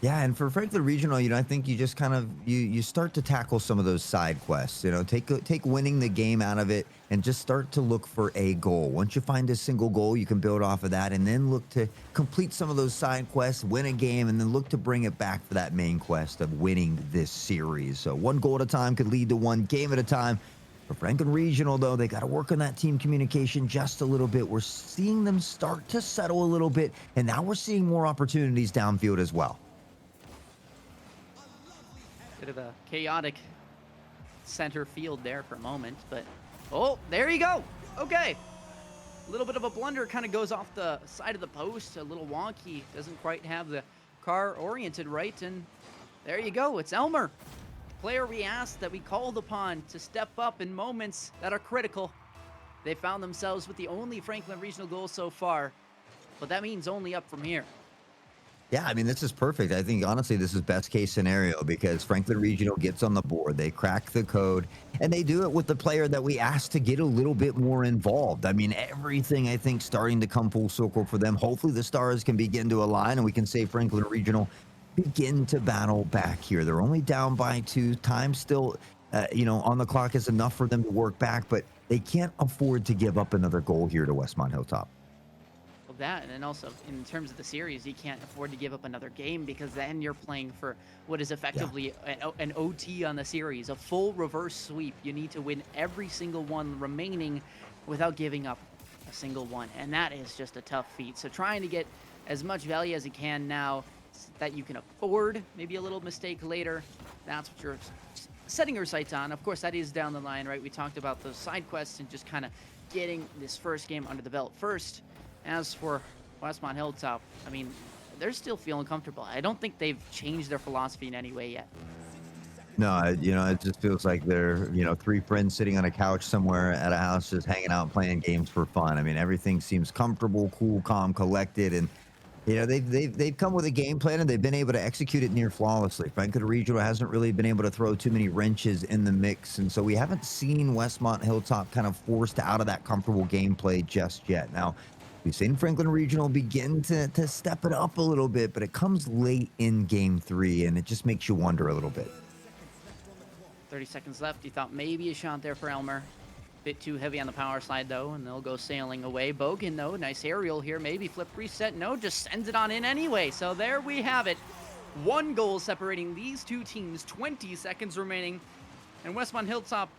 Yeah, and for Franklin Regional, you know, I think you just kind of you start to tackle some of those side quests. You know, take winning the game out of it and just start to look for a goal. Once you find a single goal, you can build off of that and then look to complete some of those side quests, win a game, and then look to bring it back for that main quest of winning this series. So one goal at a time could lead to one game at a time. For Franklin Regional, though, they got to work on that team communication just a little bit. We're seeing them start to settle a little bit, and now we're seeing more opportunities downfield as well. Bit of a chaotic center field there for a moment, but oh, there you go. Okay. A little bit of a blunder, kind of goes off the side of the post, a little wonky, doesn't quite have the car oriented right, and there you go. It's Elmer, player we asked, that we called upon to step up in moments that are critical. They found themselves with the only Franklin Regional goal so far, but that means only up from here. Yeah, I mean, this is perfect. I think, honestly, this is best case scenario because Franklin Regional gets on the board. They crack the code, and they do it with the player that we asked to get a little bit more involved. I mean, everything, I think, starting to come full circle for them. Hopefully, the stars can begin to align, and we can say Franklin Regional begin to battle back here. They're only down by 2. Time still, you know, on the clock is enough for them to work back, but they can't afford to give up another goal here to Westmont Hilltop. That, and then also in terms of the series, you can't afford to give up another game because then you're playing for what is effectively an OT on the series, a full reverse sweep. You need to win every single one remaining without giving up a single one, and that is just a tough feat. So trying to get as much value as you can now that you can afford maybe a little mistake later, that's what you're setting your sights on. Of course, that is down the line, right? We talked about those side quests and just kind of getting this first game under the belt first. As for Westmont Hilltop, I mean, they're still feeling comfortable. I don't think they've changed their philosophy in any way yet. No, you know, it just feels like they're, you know, 3 friends sitting on a couch somewhere at a house just hanging out and playing games for fun. I mean, everything seems comfortable, cool, calm, collected, and, you know, they've come with a game plan and they've been able to execute it near flawlessly. Franklin Regional hasn't really been able to throw too many wrenches in the mix, and so we haven't seen Westmont Hilltop kind of forced out of that comfortable gameplay just yet. Now, we've seen Franklin Regional begin to step it up a little bit, but it comes late in Game 3, and it just makes you wonder a little bit. 30 seconds left. You thought maybe a shot there for Elmer. Bit too heavy on the power slide, though, and they'll go sailing away. Bogan, though, nice aerial here. Maybe flip reset. No, just sends it on in anyway. So there we have it. 1 goal separating these two teams. 20 seconds remaining. And Westmont Hilltop,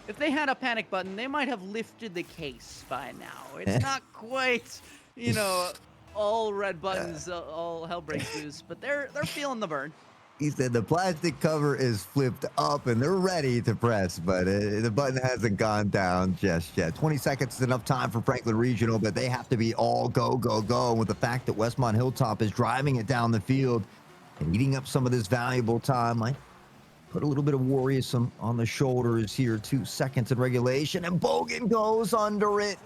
if they had a panic button, they might have lifted the case by now. It's not quite, you know, all red buttons, all hell breaks loose, but they're feeling the burn. He said the plastic cover is flipped up and they're ready to press, but the button hasn't gone down just yet. 20 seconds is enough time for Franklin Regional, but they have to be all go, go, go. And with the fact that Westmont Hilltop is driving it down the field and eating up some of this valuable time, Put a little bit of worrisome on the shoulders here. 2 seconds in regulation, and Bogan goes under it.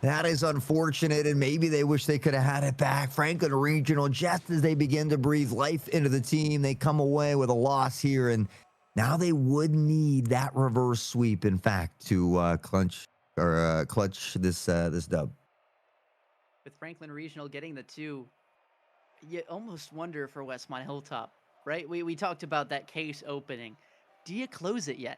That is unfortunate, and maybe they wish they could have had it back. Franklin Regional, just as they begin to breathe life into the team, they come away with a loss here, and now they would need that reverse sweep, in fact, to clutch this dub. With Franklin Regional getting the 2, you almost wonder for Westmont Hilltop, right? We talked about that case opening. Do you close it yet?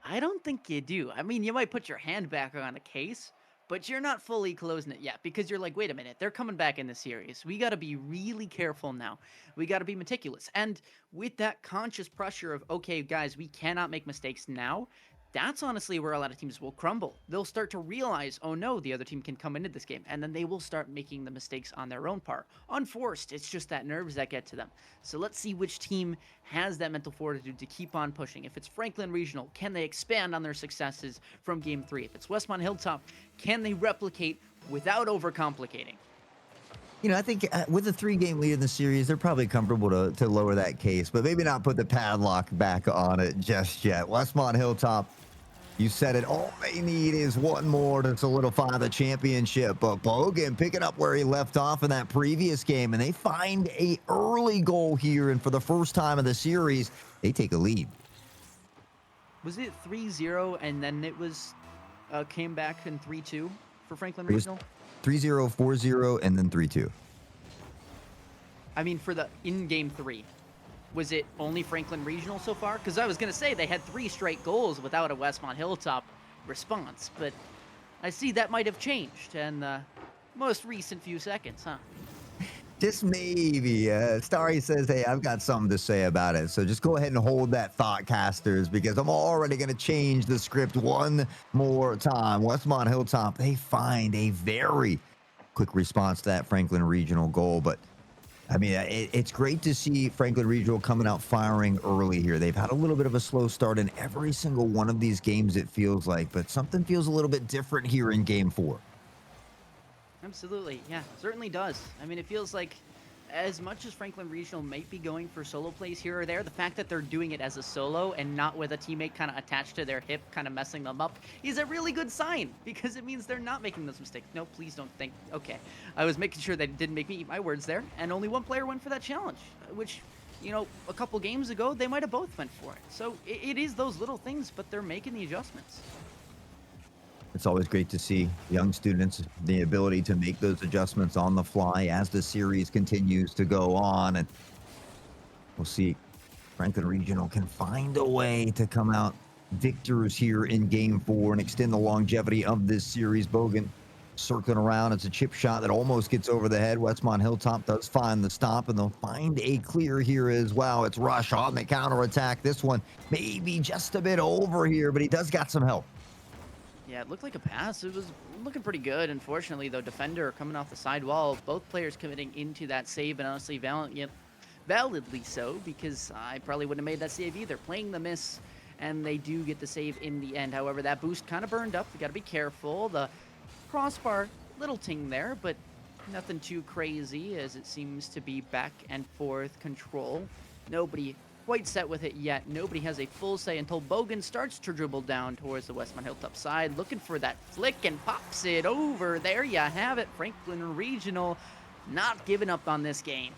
I don't think you do. I mean, you might put your hand back on the case, but you're not fully closing it yet because you're like, wait a minute, they're coming back in the series. We got to be really careful now. We got to be meticulous. And with that conscious pressure of, okay, guys, we cannot make mistakes now, that's honestly where a lot of teams will crumble. They'll start to realize, oh no, the other team can come into this game, and then they will start making the mistakes on their own part. Unforced, it's just that nerves that get to them. So let's see which team has that mental fortitude to keep on pushing. If it's Franklin Regional, can they expand on their successes from Game 3? If it's Westmont Hilltop, can they replicate without overcomplicating? You know, I think with a 3-game lead in the series, they're probably comfortable to lower that case, but maybe not put the padlock back on it just yet. Westmont Hilltop, you said it, all they need is one more to solidify the championship. But Bogan picking up where he left off in that previous game, and they find a early goal here, and for the first time in the series, they take a lead. Was it 3-0 and then it was came back in 3-2 for Franklin It was Regional? 3-0, 4-0, and then 3-2. I mean, for the in Game 3, was it only Franklin Regional so far? Because I was going to say they had 3 straight goals without a Westmont Hilltop response, but I see that might have changed in the most recent few seconds, huh? Just maybe. Starry says, hey, I've got something to say about it. So just go ahead and hold that thought, casters, because I'm already going to change the script one more time. Westmont Hilltop, they find a very quick response to that Franklin Regional goal. But, I mean, it's great to see Franklin Regional coming out firing early here. They've had a little bit of a slow start in every single one of these games, it feels like. But something feels a little bit different here in Game 4. Absolutely, yeah, certainly does. I mean, it feels like as much as Franklin Regional might be going for solo plays here or there, the fact that they're doing it as a solo and not with a teammate kind of attached to their hip, kind of messing them up, is a really good sign because it means they're not making those mistakes. No, please don't think. Okay, I was making sure that it didn't make me eat my words there, and only one player went for that challenge, which, you know, a couple games ago, they might have both went for it. So it is those little things, but they're making the adjustments. It's always great to see young students, the ability to make those adjustments on the fly as the series continues to go on. And we'll see Franklin Regional can find a way to come out victors here in Game 4 and extend the longevity of this series. Bogan circling around. It's a chip shot that almost gets over the head. Westmont Hilltop does find the stop, and they'll find a clear here as well. It's Rush on the counterattack. This one maybe just a bit over here, but he does got some help. Yeah, it looked like a pass. It was looking pretty good. Unfortunately, though, defender coming off the side wall, both players committing into that save, and honestly, validly so, because I probably wouldn't have made that save either. Playing the miss, and they do get the save in the end. However, that boost kind of burned up. You got to be careful. The crossbar, little ting there, but nothing too crazy, as it seems to be back and forth control. Nobody quite set with it yet. Nobody has a full say until Bogan starts to dribble down towards the Westmont Hilltop side, looking for that flick and pops it over. There you have it. Franklin Regional not giving up on this game.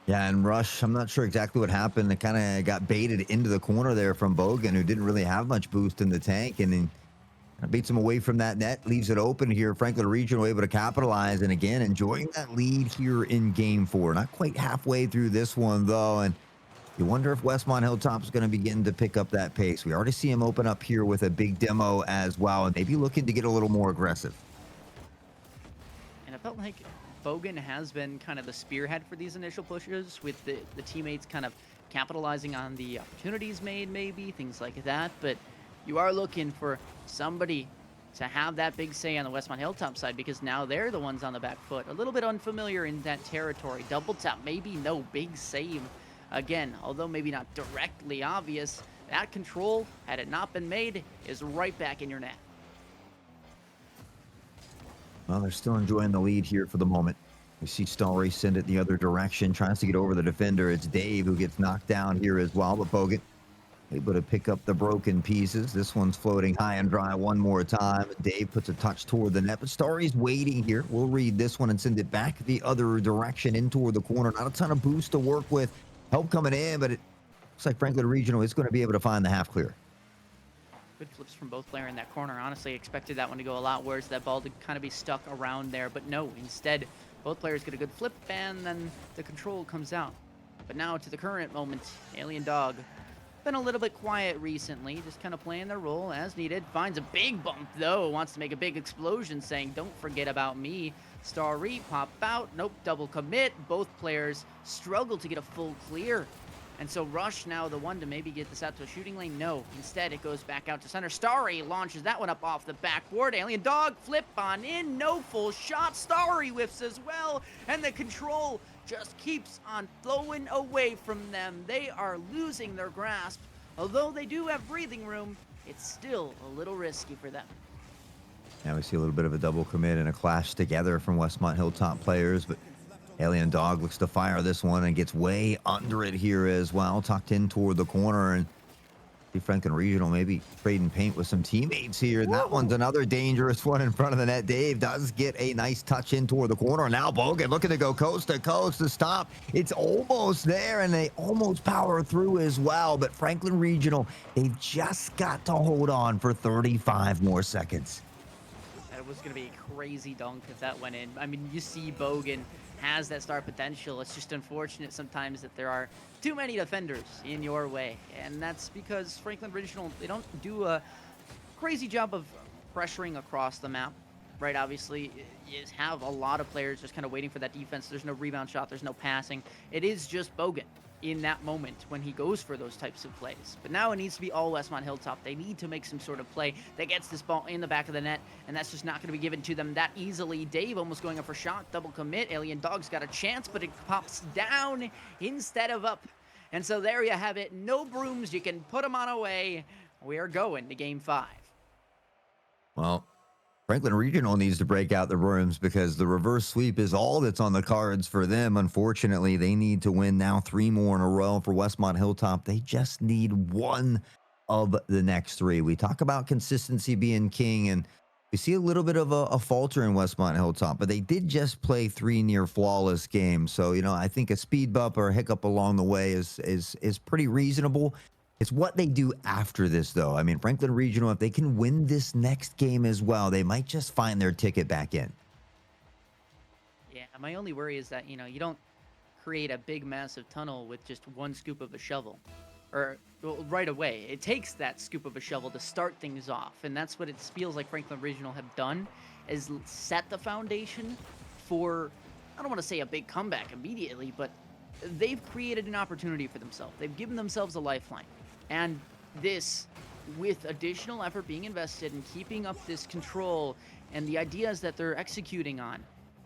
Yeah, and Rush, I'm not sure exactly what happened. It kind of got baited into the corner there from Bogan, who didn't really have much boost in the tank, and then beats him away from that net, leaves it open here. Franklin Regional able to capitalize, and again, enjoying that lead here in Game 4. Not quite halfway through this one, though, and you wonder if Westmont Hilltop is going to begin to pick up that pace. We already see him open up here with a big demo as well, and maybe looking to get a little more aggressive. And it felt like Bogan has been kind of the spearhead for these initial pushes, with the teammates kind of capitalizing on the opportunities made, maybe, things like that. But you are looking for somebody to have that big say on the Westmont Hilltop side, because now they're the ones on the back foot. A little bit unfamiliar in that territory. Double tap, maybe no big save. Again, although maybe not directly obvious, that control, had it not been made, is right back in your net. Well, they're still enjoying the lead here for the moment. We see Starry send it the other direction, tries to get over the defender. It's Dave who gets knocked down here as well, but Bogan able to pick up the broken pieces. This one's floating high and dry one more time. Dave puts a touch toward the net, but Starry's waiting here. We'll read this one and send it back the other direction in toward the corner. Not a ton of boost to work with. Help coming in, but it looks like Franklin Regional is going to be able to find the half clear. Good flips from both players in that corner. Honestly, expected that one to go a lot worse, that ball to kind of be stuck around there, but no, instead, both players get a good flip, and then the control comes out. But now to the current moment, Alien Dog. Been a little bit quiet recently, just kind of playing their role as needed. Finds a big bump, though. Wants to make a big explosion, saying, don't forget about me. Starry, pop out. Nope, double commit. Both players struggle to get a full clear. And so Rush now the one to maybe get this out to a shooting lane. No, instead it goes back out to center. Starry launches that one up off the backboard. Alien Dog flip on in. No full shot. Starry whiffs as well. And the control just keeps on flowing away from them. They are losing their grasp. Although they do have breathing room, it's still a little risky for them. Now we see a little bit of a double commit and a clash together from Westmont Hilltop players, but Alien Dog looks to fire this one and gets way under it here as well, tucked in toward the corner. And Franklin Regional maybe trading paint with some teammates here. That one's another dangerous one in front of the net. Dave does get a nice touch in toward the corner. Now Bogan looking to go coast to coast to stop. It's almost there, and they almost power through as well. But Franklin Regional, they've just got to hold on for 35 more seconds. That was going to be a crazy dunk if that went in. I mean, you see Bogan has that star potential. It's just unfortunate sometimes that there are too many defenders in your way. And that's because Franklin Regional, they don't do a crazy job of pressuring across the map, right? Obviously, you have a lot of players just kind of waiting for that defense. There's no rebound shot. There's no passing. It is just Bogan in that moment when he goes for those types of plays. But now it needs to be all Westmont Hilltop. They need to make some sort of play that gets this ball in the back of the net, and that's just not going to be given to them that easily. Dave almost going up for shot, double commit. Alien Dog's got a chance, but it pops down instead of up. And so there you have it. No brooms. You can put them on away. We are going to game 5. Well, Franklin Regional needs to break out the brooms because the reverse sweep is all that's on the cards for them. Unfortunately, they need to win now 3 more in a row for Westmont Hilltop. They just need 1 of the next 3. We talk about consistency being king, and we see a little bit of a falter in Westmont Hilltop, but they did just play 3 near flawless games. So, I think a speed bump or a hiccup along the way is pretty reasonable. It's what they do after this, though. I mean, Franklin Regional, if they can win this next game as well, they might just find their ticket back in. Yeah, my only worry is that, you don't create a big, massive tunnel with just 1 scoop of a shovel. Or right away. It takes that scoop of a shovel to start things off. And that's what it feels like Franklin Regional have done, is set the foundation for, I don't want to say a big comeback immediately, but they've created an opportunity for themselves. They've given themselves a lifeline. And this, with additional effort being invested in keeping up this control and the ideas that they're executing on,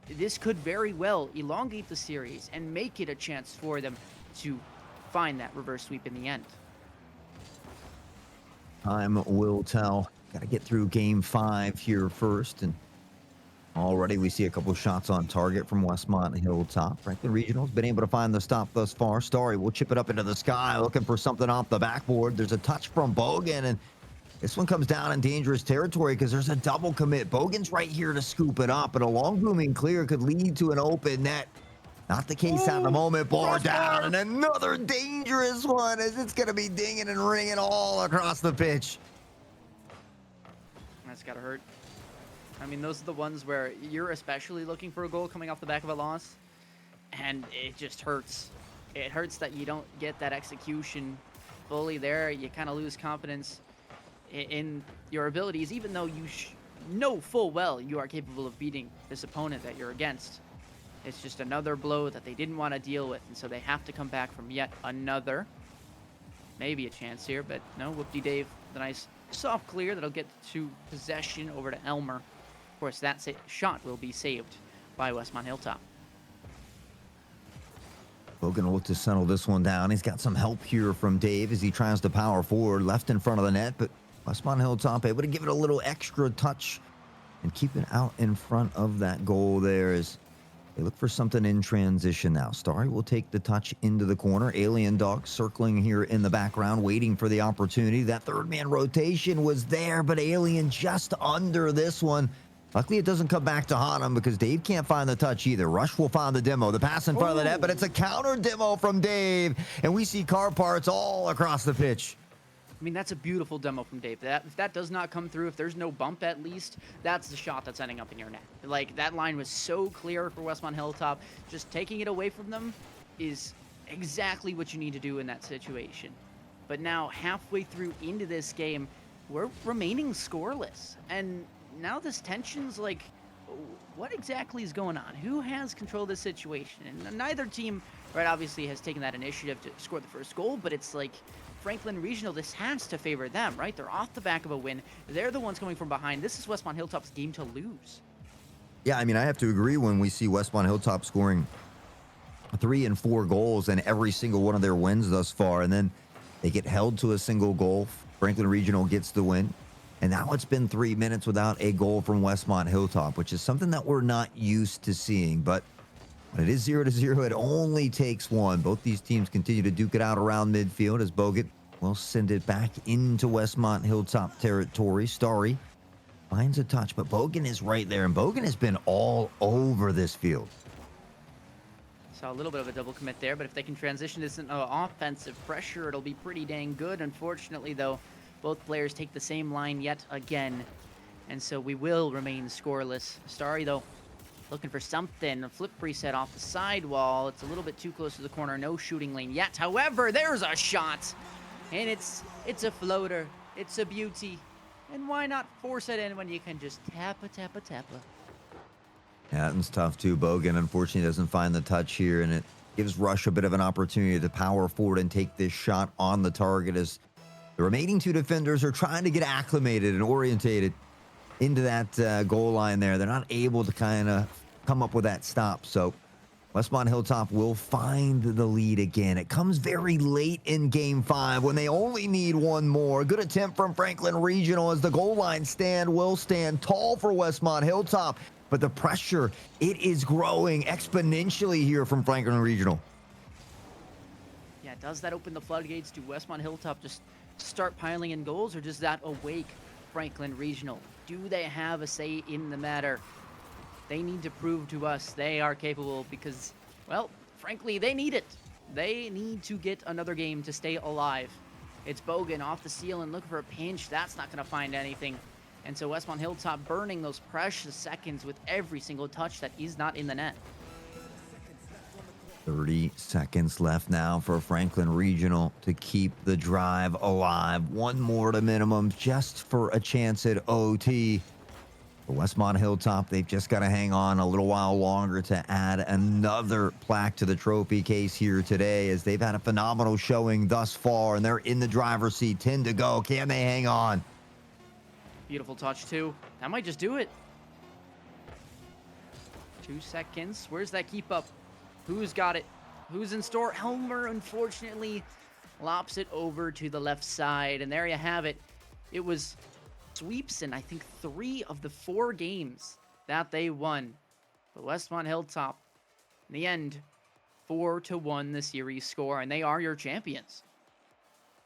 this could very well elongate the series and make it a chance for them to find that reverse sweep in the end. Time will tell. Got to get through game 5 here first, and already we see a couple of shots on target from Westmont Hilltop. Franklin Regional's been able to find the stop thus far. Starry will chip it up into the sky, looking for something off the backboard. There's a touch from Bogan, and this one comes down in dangerous territory because there's a double commit. Bogan's right here to scoop it up, but a long booming clear could lead to an open net. Not the case at the moment. Bar down, and another dangerous one as it's going to be dinging and ringing all across the pitch. That's got to hurt. I mean, those are the ones where you're especially looking for a goal coming off the back of a loss, and it just hurts. It hurts that you don't get that execution fully there. You kind of lose confidence in your abilities, even though you know full well you are capable of beating this opponent that you're against. It's just another blow that they didn't want to deal with, and so they have to come back from yet another. Maybe a chance here, but no. Whoop-de-Dave, the nice soft clear that'll get to possession over to Elmer. Of course, that shot will be saved by Westmont Hilltop. Bogan will look to settle this one down. He's got some help here from Dave as he tries to power forward, left in front of the net, but Westmont Hilltop able to give it a little extra touch and keep it out in front of that goal there as They look for something in transition now. Starry will take the touch into the corner. Alien Dog circling here in the background, waiting for the opportunity. That third man rotation was there, but Alien just under this one. Luckily, it doesn't come back to haunt him because Dave can't find the touch either. Rush will find the demo. The pass in front of the net, but it's a counter demo from Dave. And we see car parts all across the pitch. I mean, that's a beautiful demo from Dave. If that does not come through, if there's no bump at least, that's the shot that's ending up in your net. Like, that line was so clear for Westmont Hilltop. Just taking it away from them is exactly what you need to do in that situation. But now, halfway through into this game, we're remaining scoreless. And now this tension's like, what exactly is going on? Who has control of this situation? And neither team, right, obviously has taken that initiative to score the first goal, but it's like, Franklin Regional, this has to favor them, right? They're off the back of a win. They're the ones coming from behind. This is Westmont Hilltop's game to lose. Yeah, I mean, I have to agree when we see Westmont Hilltop scoring 3 and 4 goals in every single one of their wins thus far, and then they get held to a single goal. Franklin Regional gets the win. And now it's been 3 minutes without a goal from Westmont Hilltop, which is something that we're not used to seeing. But when it is 0-0, it only takes one. Both these teams continue to duke it out around midfield as Bogut will send it back into Westmont Hilltop territory. Starry finds a touch, but Bogan is right there, and Bogan has been all over this field. Saw a little bit of a double commit there, but if they can transition this into offensive pressure, it'll be pretty dang good. Unfortunately, though, both players take the same line yet again, and so we will remain scoreless. Starry, though, looking for something. A flip preset off the sidewall. It's a little bit too close to the corner. No shooting lane yet. However, there's a shot, and it's a floater. It's a beauty. And why not force it in when you can just tappa. Yeah, that's tough too. Bogan unfortunately doesn't find the touch here, and it gives Rush a bit of an opportunity to power forward and take this shot on the target as the remaining 2 defenders are trying to get acclimated and orientated into that goal line there. They're not able to kind of come up with that stop. So Westmont Hilltop will find the lead again. It comes very late in Game 5 when they only need one more. Good attempt from Franklin Regional as the goal line stand will stand tall for Westmont Hilltop. But the pressure, it is growing exponentially here from Franklin Regional. Yeah, does that open the floodgates? Do Westmont Hilltop just start piling in goals, or does that awake Franklin Regional? Do they have a say in the matter? They need to prove to us they are capable because, well, frankly, they need it. They need to get another game to stay alive. It's Bogan off the ceiling looking for a pinch. That's not going to find anything. And so Westmont Hilltop burning those precious seconds with every single touch that is not in the net. 30 seconds left now for Franklin Regional to keep the drive alive. One more to minimum just for a chance at OT. For Westmont Hilltop, they've just got to hang on a little while longer to add another plaque to the trophy case here today, as they've had a phenomenal showing thus far, and they're in the driver's seat. 10 to go. Can they hang on? Beautiful touch, too. That might just do it. 2 seconds. Where's that keep up? Who's got it? Who's in store? Helmer, unfortunately, lops it over to the left side, and there you have it. It was sweeps in, I think, 3 of the 4 games that they won. But Westmont Hilltop, in the end, 4-1 the series score, and they are your champions.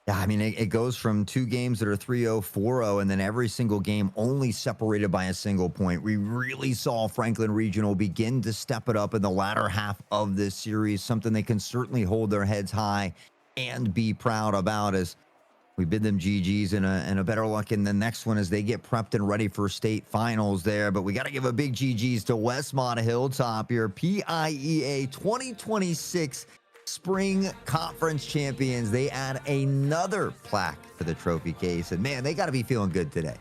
Yeah, I mean, it goes from 2 games that are 3-0, 4-0, and then every single game only separated by a single point. We really saw Franklin Regional begin to step it up in the latter half of this series, something they can certainly hold their heads high and be proud about, as we bid them GGs and a better luck in the next one as they get prepped and ready for state finals there. But we got to give a big GGs to Westmont Hilltop, your PIEA 2026 Spring Conference champions. They add another plaque to the trophy case, and man, they got to be feeling good today.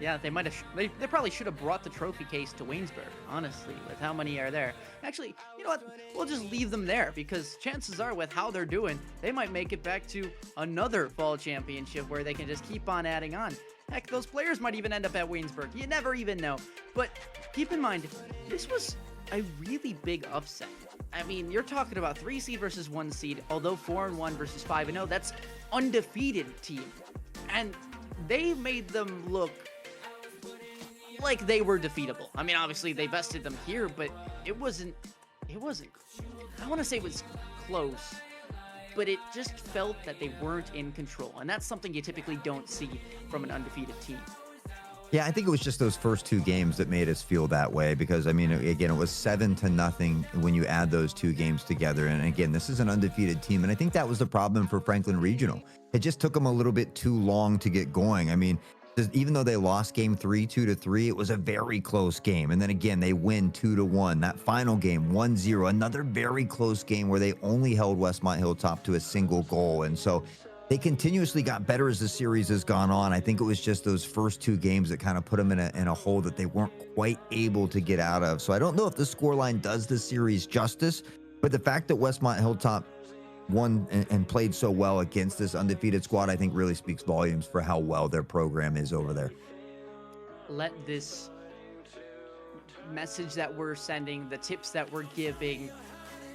Yeah, they might have. They probably should have brought the trophy case to Waynesburg, honestly, with how many are there. Actually, you know what? We'll just leave them there because chances are, with how they're doing, they might make it back to another fall championship where they can just keep on adding on. Heck, those players might even end up at Waynesburg. You never even know. But keep in mind, this was a really big upset. I mean, you're talking about 3 seed versus 1 seed, although 4-1 versus 5-0, that's undefeated team. And they made them look like they were defeatable. I mean, obviously they bested them here, but it wasn't, I want to say it was close, but it just felt that they weren't in control. And that's something you typically don't see from an undefeated team. Yeah, I think it was just those first 2 games that made us feel that way because, I mean, again, it was 7-0 when you add those 2 games together. And again, this is an undefeated team. And I think that was the problem for Franklin Regional. It just took them a little bit too long to get going. I mean, even though they lost game 3, 2-3, it was a very close game. And then again, they win 2-1. That final game, 1-0, another very close game where they only held Westmont Hilltop to a single goal. And so they continuously got better as the series has gone on. I think it was just those first 2 games that kind of put them in a hole that they weren't quite able to get out of. So I don't know if the scoreline does the series justice, but the fact that Westmont Hilltop won and played so well against this undefeated squad, I think really speaks volumes for how well their program is over there. Let this message that we're sending, the tips that we're giving,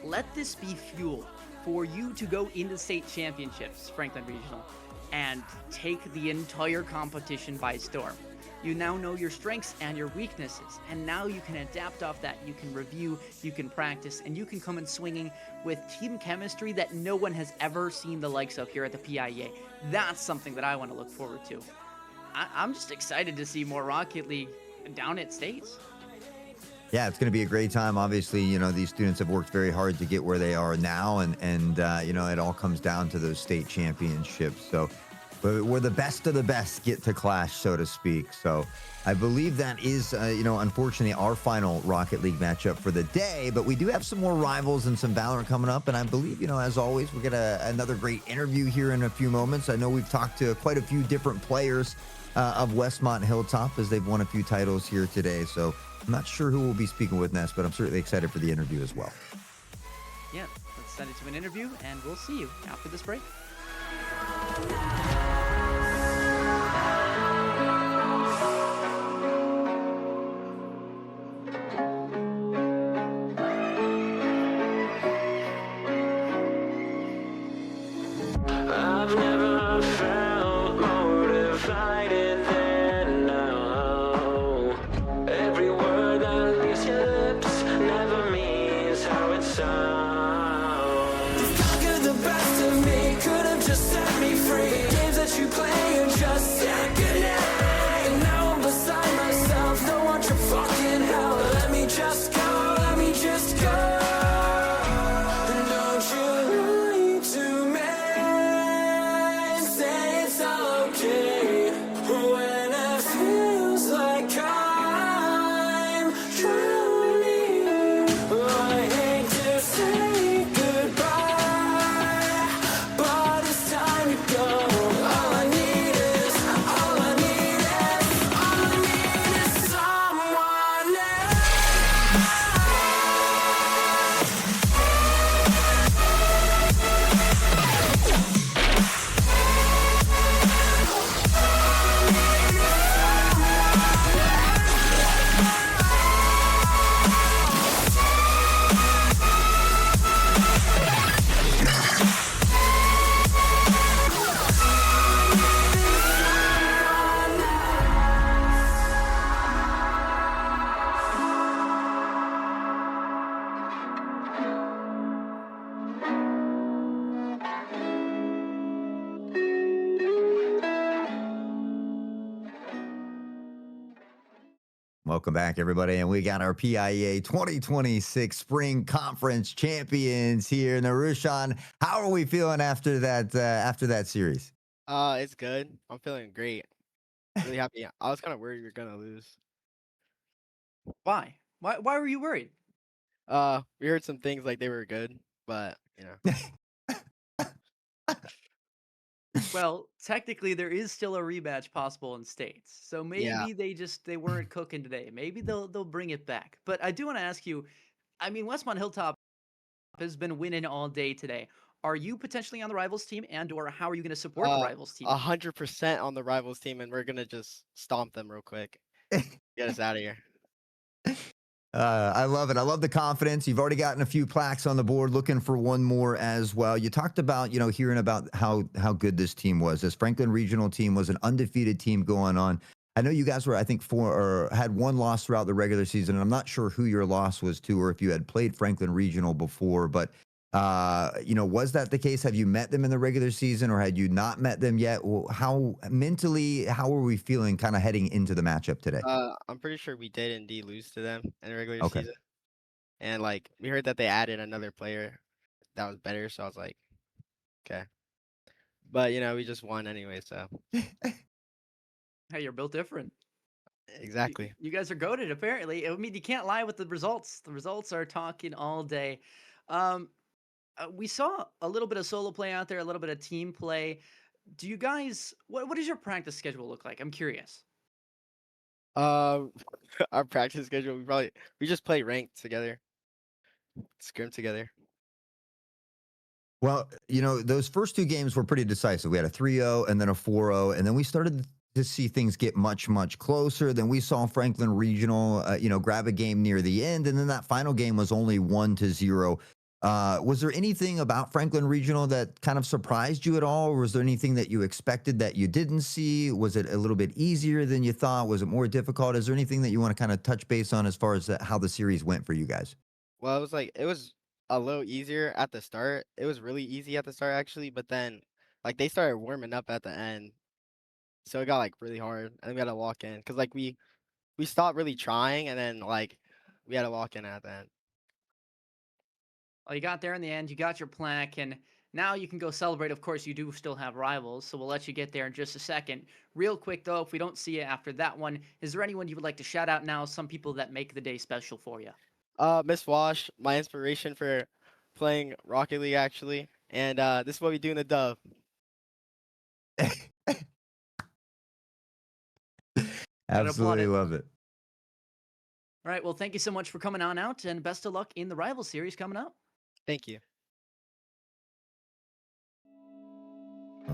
let this be fuel for you to go into state championships, Franklin Regional, and take the entire competition by storm. You now know your strengths and your weaknesses, and now you can adapt off that. You can review, you can practice, and you can come in swinging with team chemistry that no one has ever seen the likes of here at the PIEA. That's something that I want to look forward to. I'm just excited to see more Rocket League down at States. Yeah, it's going to be a great time. Obviously, you know, these students have worked very hard to get where they are now, and you know, it all comes down to those state championships. So where the best of the best get to clash, so to speak. So I believe that is, you know, unfortunately our final Rocket League matchup for the day, but we do have some more rivals and some Valorant coming up. And I believe, you know, as always, we get another great interview here in a few moments. I know we've talked to quite a few different players of Westmont Hilltop as they've won a few titles here today. So I'm not sure who we'll be speaking with next, but I'm certainly excited for the interview as well. Yeah, let's send it to an interview, and we'll see you after this break. I've never felt more divided than now. Every word that leaves your lips never means how it sounds. You've conquered the best of me, could have just set me free. Games that you play and just said goodnight. And now I'm beside myself, don't want your fucking help. Let me just go, let me just go. And don't you lie to me. Say it's okay when it feels like I'm drowning. I hate to say goodbye, but it's time to go. All I need is someone else. Welcome back, everybody. And we got our PIEA 2026 Spring Conference champions here. Now, Rushan, how are we feeling after that series? It's good. I'm feeling great. Really happy. I was kind of worried we were gonna lose. Why? Why were you worried? We heard some things like they were good, but you know. Well, technically, there is still a rematch possible in states, so maybe Yeah. they weren't cooking today. Maybe they'll bring it back. But I do want to ask you. I mean, Westmont Hilltop has been winning all day today. Are you potentially on the rivals team, and/or how are you going to support the rivals team? 100% on the rivals team, and we're gonna just stomp them real quick. Get us out of here. I love it. I love the confidence. You've already gotten a few plaques on the board, looking for one more as well. You talked about, you know, hearing about how good this team was. This Franklin Regional team was an undefeated team going on I know you guys were, I think, had one loss throughout the regular season, and I'm not sure who your loss was to, or if you had played Franklin Regional before. But was that the case? Have you met them in the regular season, or had you not met them yet? How were we feeling, kind of heading into the matchup today? I'm pretty sure we did indeed lose to them in the regular Okay. season, and like we heard that they added another player that was better, so I was like, okay. But we just won anyway, so. Hey, you're built different. Exactly. You guys are goated, apparently. I mean, you can't lie with the results. The results are talking all day. We saw a little bit of solo play out there, a little bit of team play. Do you guys, what does your practice schedule look like? I'm curious. Our practice schedule, we just play ranked together, scrim together. Well, those first 2 games were pretty decisive. We had a 3-0 and then a 4-0, and then we started to see things get much, much closer. Then we saw Franklin Regional, grab a game near the end, and then that final game was only 1-0. Was there anything about Franklin Regional that kind of surprised you at all, or was there anything that you expected that you didn't see? Was it a little bit easier than you thought? Was it more difficult? Is there anything that you want to kind of touch base on as far as how the series went for you guys? Well, it was a little easier at the start. It was really easy at the start, actually, but then, like, they started warming up at the end. So it got, like, really hard, and then we had to walk in. Because, like, we stopped really trying, and then, like, we had to walk in at the end. Well, you got there in the end. You got your plaque, and now you can go celebrate. Of course, you do still have rivals, so we'll let you get there in just a second. Real quick, though, if we don't see you after that one, is there anyone you would like to shout out now, some people that make the day special for you? Miss Wash, my inspiration for playing Rocket League, actually. And this is what we do in the dub. Absolutely love it. All right, well, thank you so much for coming on out, and best of luck in the Rival Series coming up. Thank you.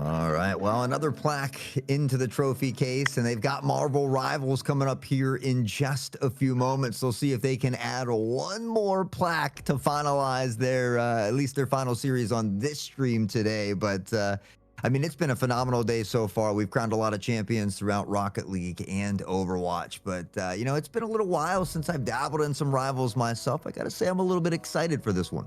All right, well, another plaque into the trophy case, and they've got Marvel Rivals coming up here in just a few moments. They'll see if they can add one more plaque to finalize their, at least their final series on this stream today. But, I mean, it's been a phenomenal day so far. We've crowned a lot of champions throughout Rocket League and Overwatch. But, it's been a little while since I've dabbled in some Rivals myself. I got to say, I'm a little bit excited for this one.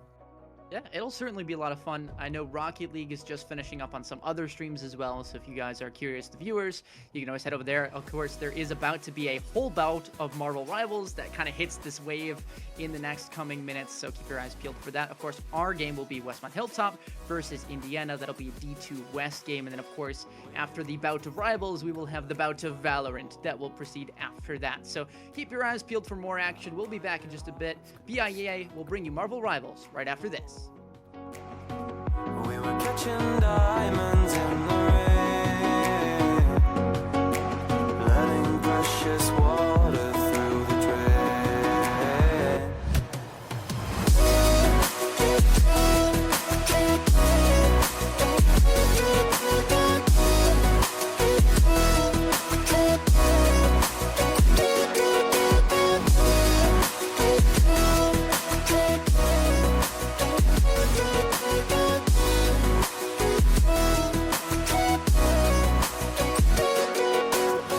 Yeah, it'll certainly be a lot of fun. I know Rocket League is just finishing up on some other streams as well, so if you guys are curious, the viewers, you can always head over there. Of course, there is about to be a whole bout of Marvel Rivals that kind of hits this wave in the next coming minutes, so keep your eyes peeled for that. Of course, our game will be Westmont Hilltop versus Indiana. That'll be a D2 West game, and then, of course, after the bout of Rivals, we will have the bout of Valorant that will proceed after that. So keep your eyes peeled for more action. We'll be back in just a bit. PIEA will bring you Marvel Rivals right after this. We were catching diamonds in the rain, letting precious water through the drain.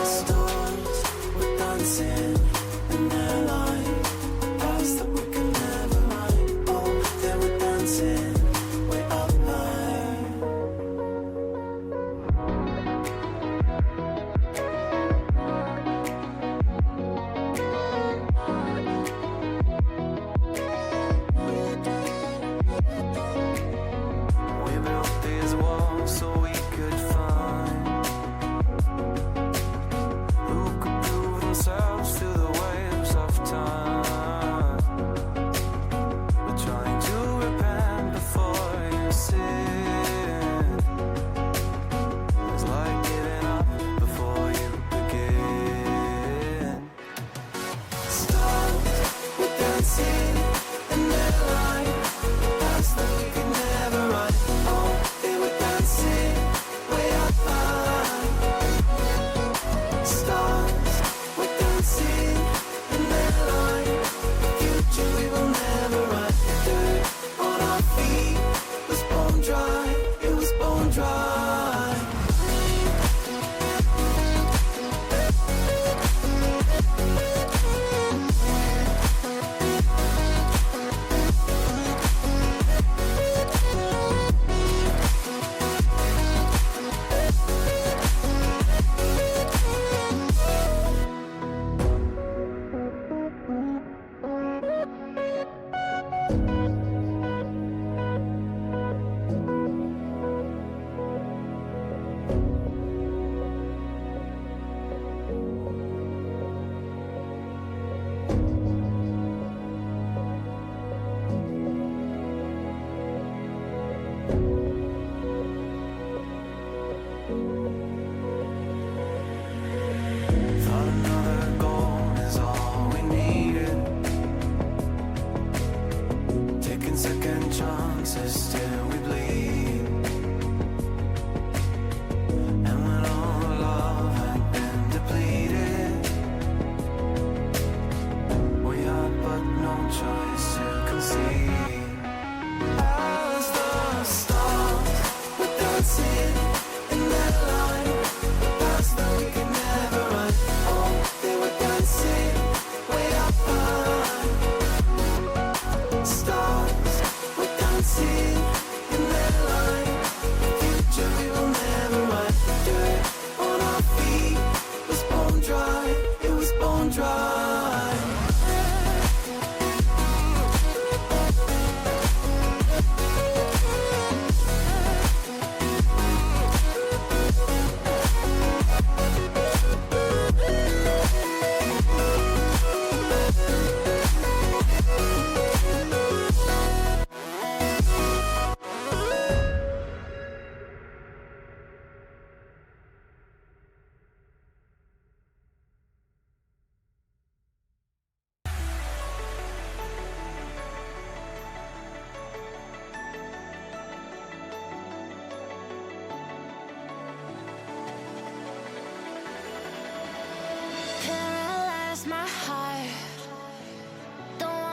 Stars were dancing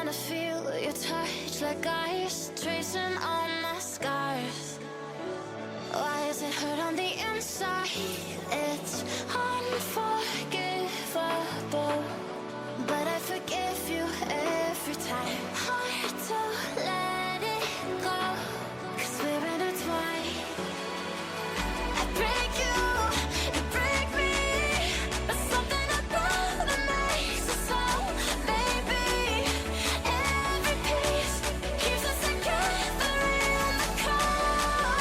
wanna feel your touch like ice, tracing all my scars. Why is it hurt on the inside? It's unforgivable, but I forgive you every time. Hard to let it go, 'cause we're intertwined. I break you, you break me, but something about that makes us so, baby. Every piece keeps us together in the cold.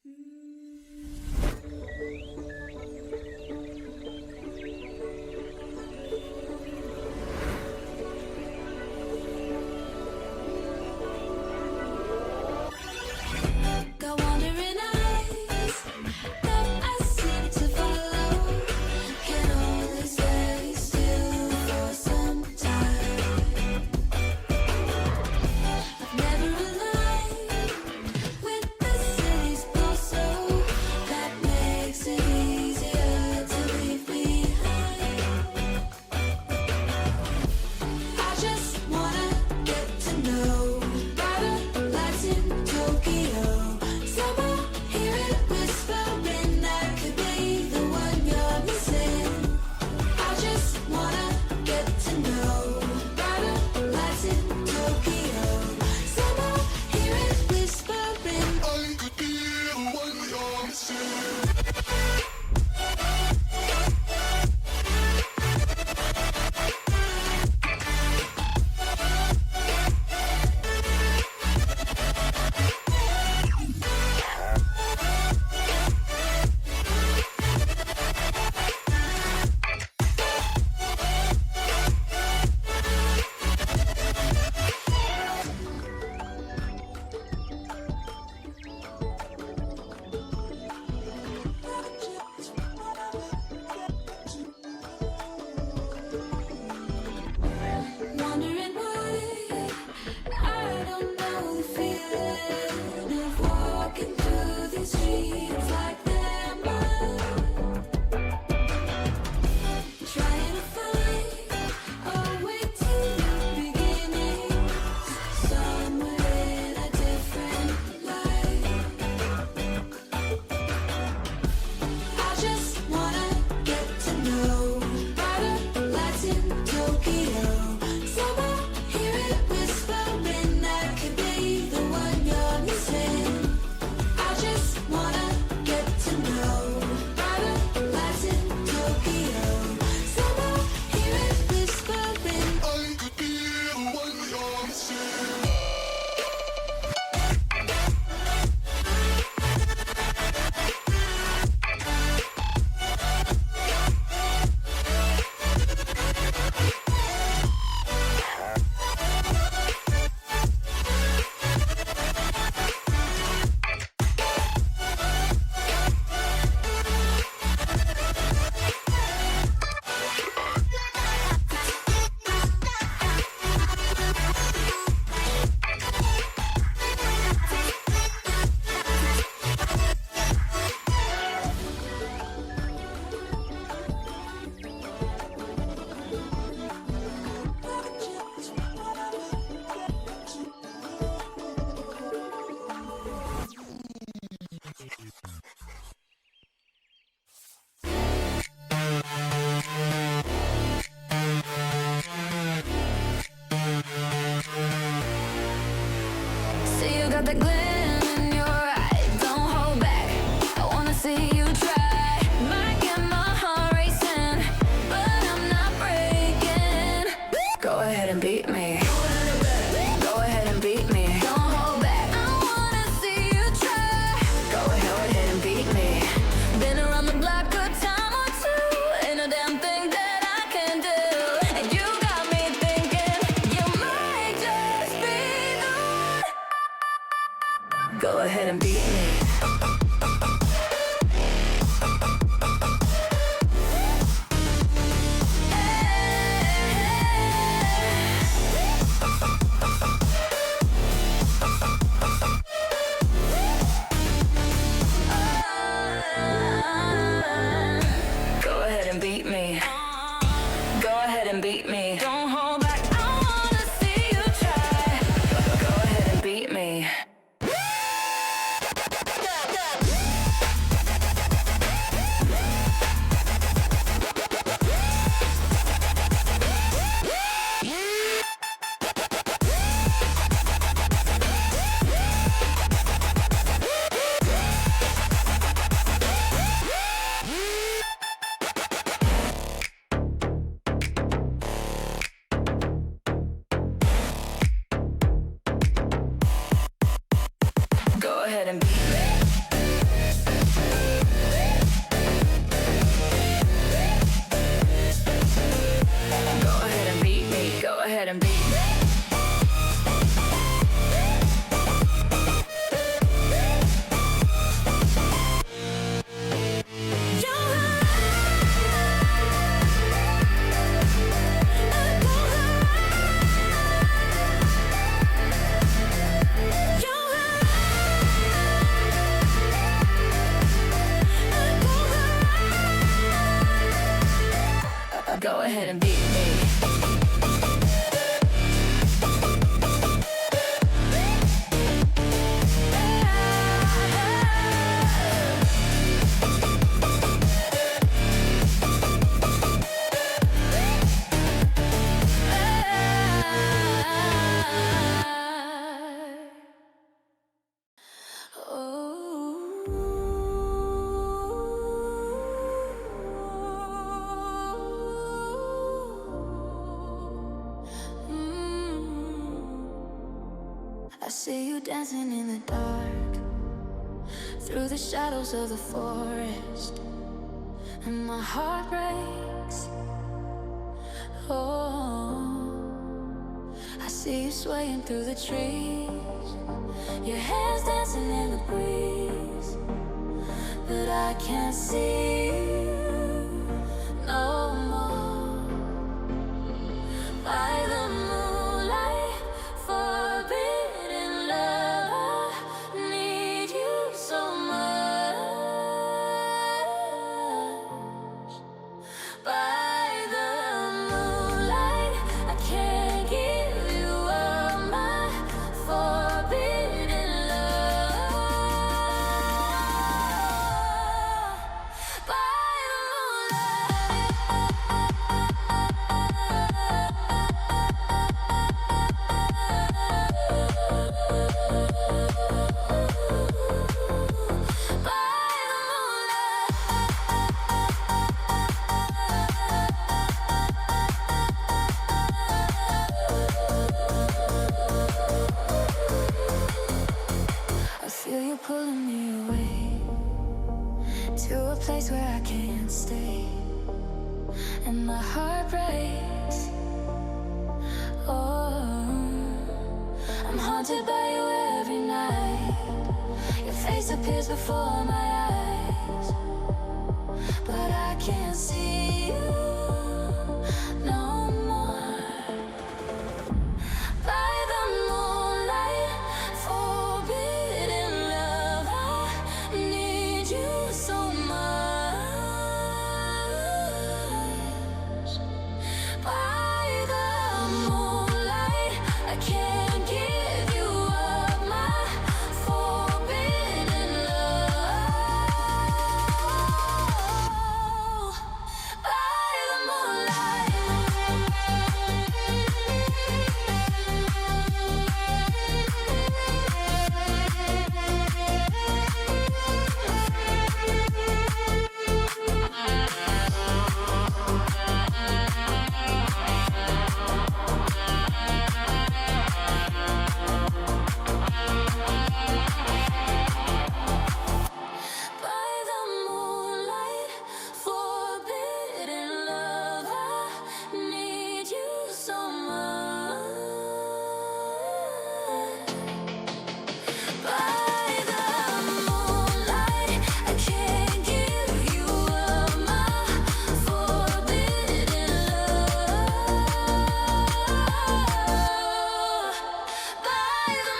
Got wandering eyes that I seem to follow. Can only stay still for some time. I've never aligned with the city's pulse, so that makes it easier to leave behind. I just wanna get to know brighter lights in Tokyo. Somehow hear it whispering that could be the one you're missing. I just wanna get to know brighter lights in Tokyo. Somehow hear it whispering I could be the one you're missing. Wondering why I don't know the feeling of walking through these streets like they're mine. Trying to find a way to the beginning, somewhere in a different life. I just wanna get to know brighter lights in Tokyo. Somehow hear it whispering that could be the one you're missing. I just wanna get to know brighter lights in Tokyo. Somehow hear it whispering I could be the one you're missing. See you got the glint in your eye. Don't hold back. I wanna see you try. Might get my heart racing, but I'm not breaking. Go ahead and beat me. Go ahead and beat me. Don't hold back. I wanna see you try. Go ahead and beat me. Been around the block a time or two. Ain't a damn thing that I can do. And you got me thinking you might just be the one. Go ahead and beat me. Go ahead and beat me. Go ahead and beat me. Don't hold back. I wanna see you try. Go ahead and beat me. Go ahead and beat me. dancing in the dark, through the shadows of the forest, and my heart breaks. Oh, I see you swaying through the trees, your hands dancing in the breeze, but I can't see you no more. By the moonlight, forbidden love, I need you so much. By the moonlight, I can't give you up my forbidden love. By the I feel you pulling me away to a place where I can't stay, and my heart breaks. Oh, I'm haunted by you every night. Your face appears before my eyes, but I can't see you no more. By the moonlight, forbidden love, I need you so much. By the moonlight, I can't give you up my forbidden love. By the moonlight, forbidden love, I need you so much. By the moonlight, I can't give you up my forbidden love. By the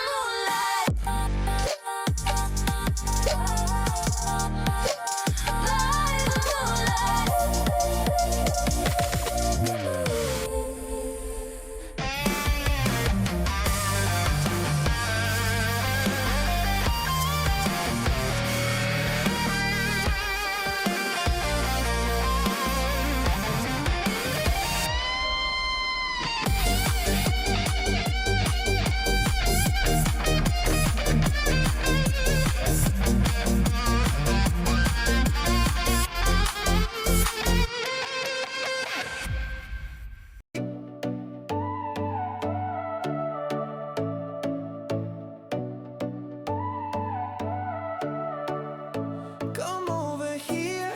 come over here.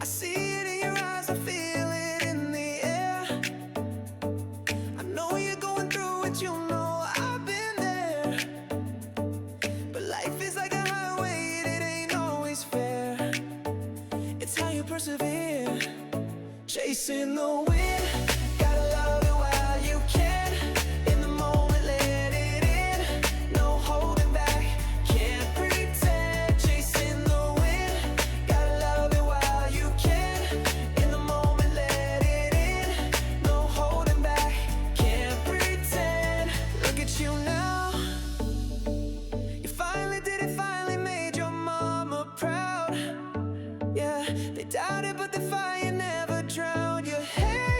I see it in your eyes, I feel it in the air. I know you're going through it, you know I've been there. But life is like a highway, it ain't always fair. It's how you persevere, chasing the wind. Gotta love it while you can. In the moment, let it in. No holding back, can't pretend. Chasing the wind. Gotta love it while you can. In the moment, let it in. No holding back, can't pretend. Look at you now. You finally did it, finally made your mama proud. Yeah, they doubted, but the fire never drowned. Your head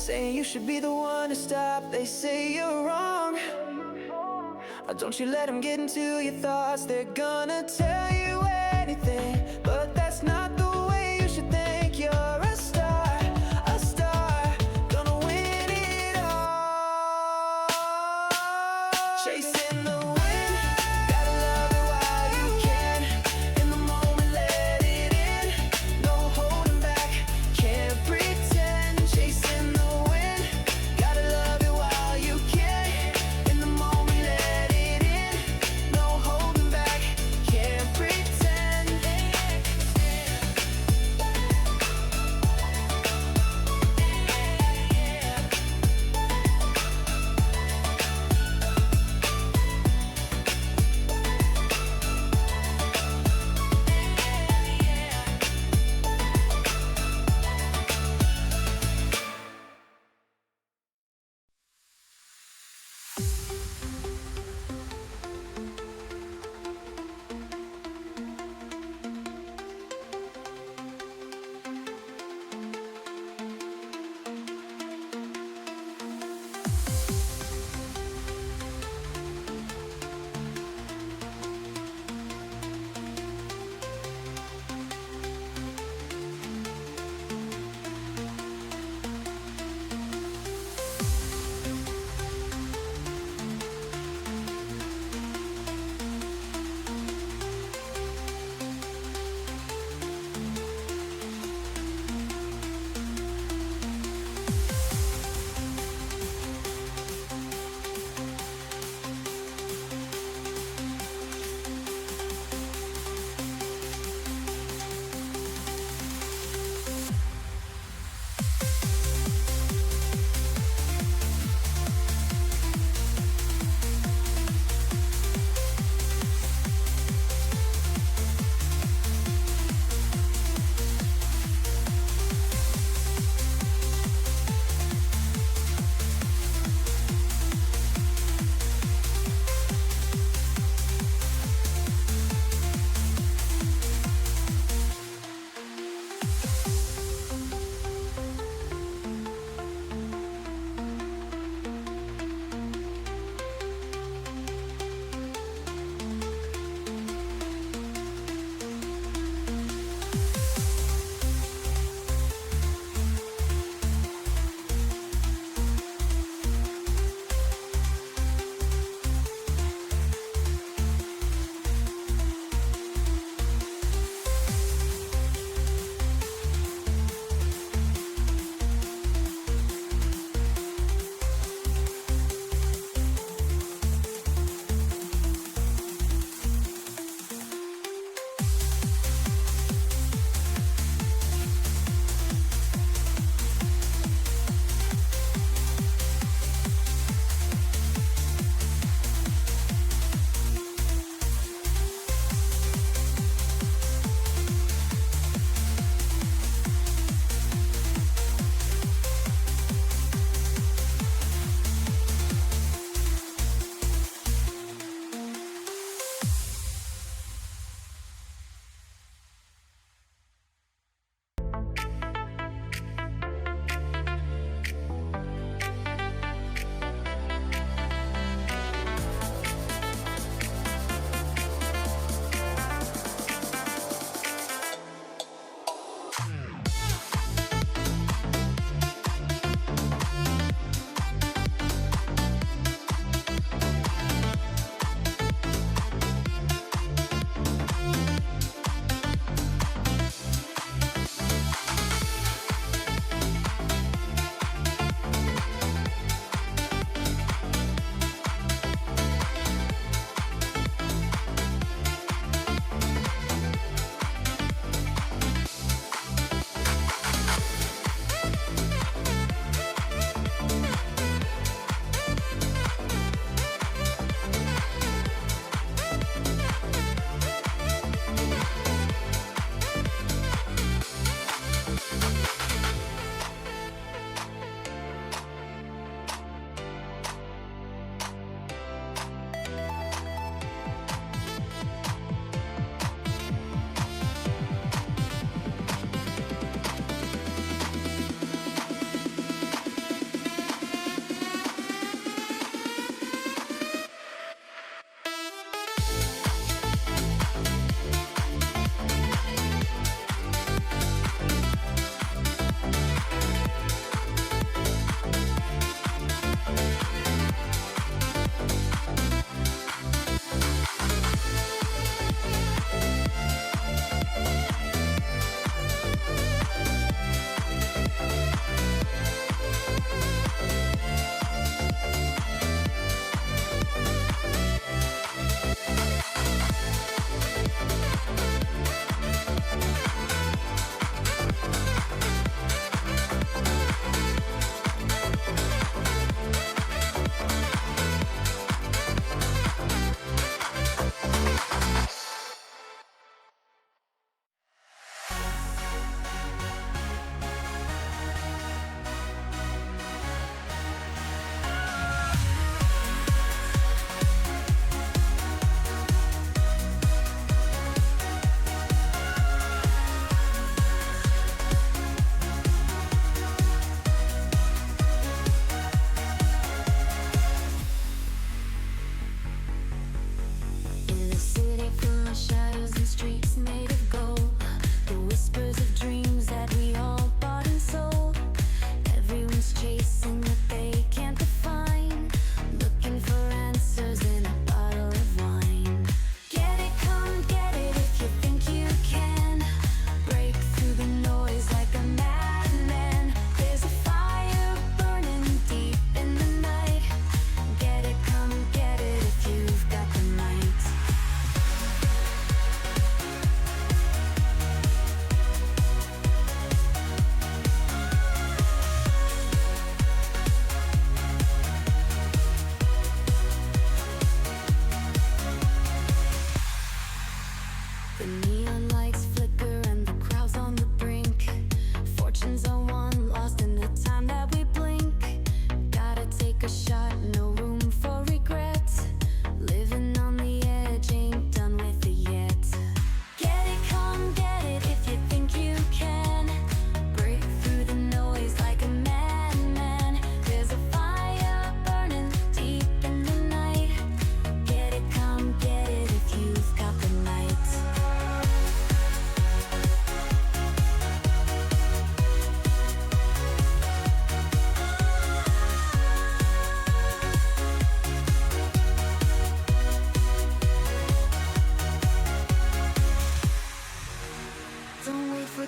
saying you should be the one to stop. They say you're wrong. Don't you let them get into your thoughts. They're gonna tell you anything, but that's not the way you should think. You're a star, gonna win it all. Chasing the wind, gotta love it while you can. In the moment, let it in. No holding back, can't pretend. Chasing the wind, gotta love it while you can. In the moment, let it in. No holding back, can't pretend.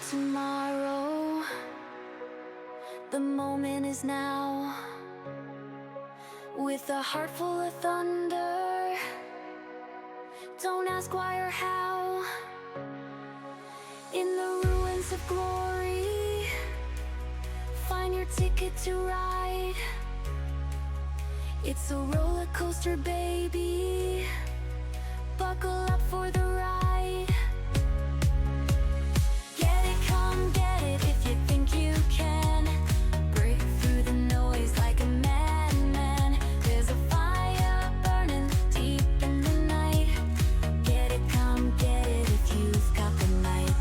tomorrow. The moment is now. With a heart full of thunder, don't ask why or how. In the ruins of glory, find your ticket to ride. It's a roller coaster, baby. Buckle up for the ride. Get it, come get it if you think you can. Break through the noise like a madman. There's a fire burning deep in the night. Get it, come get it if you've got the night.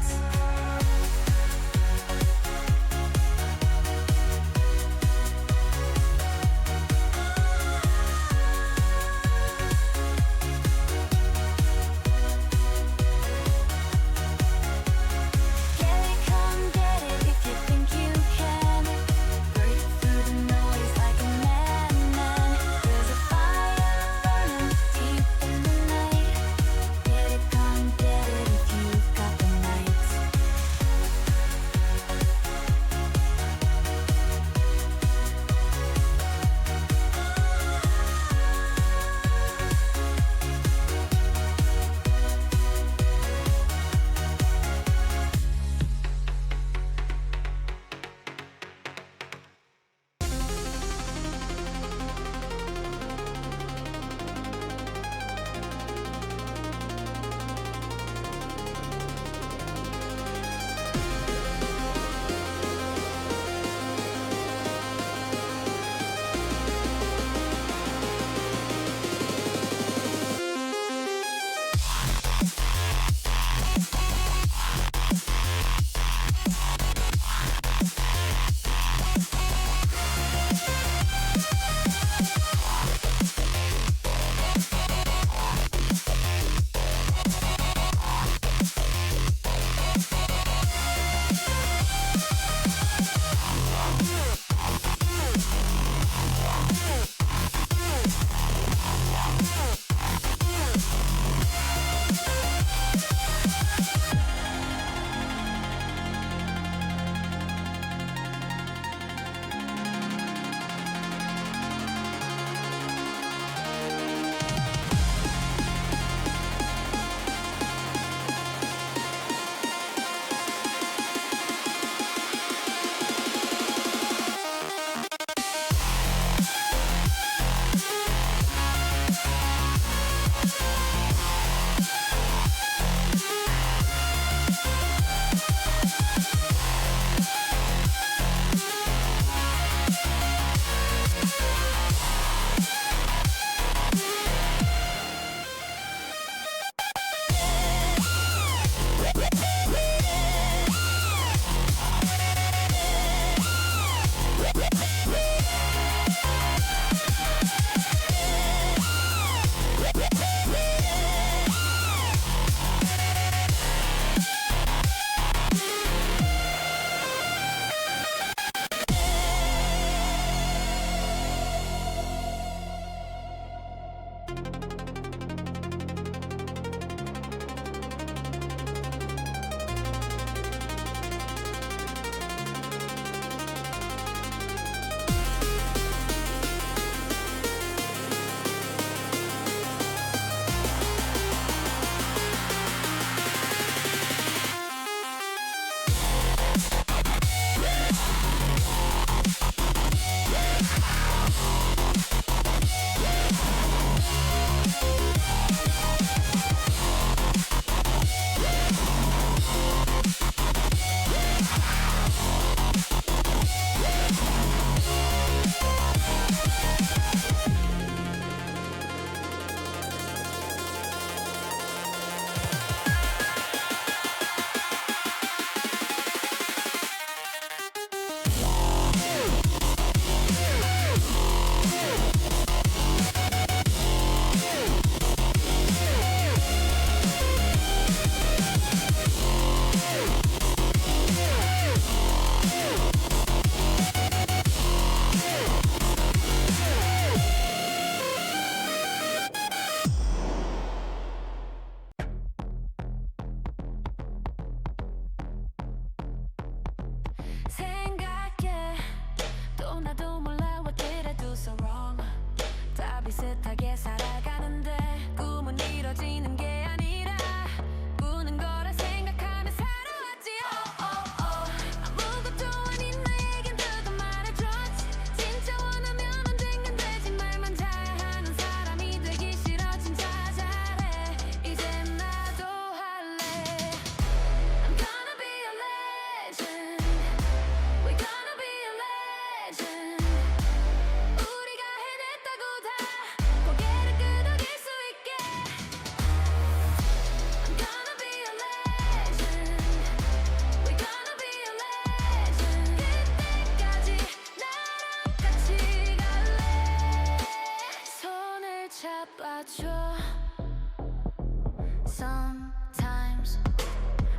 Sometimes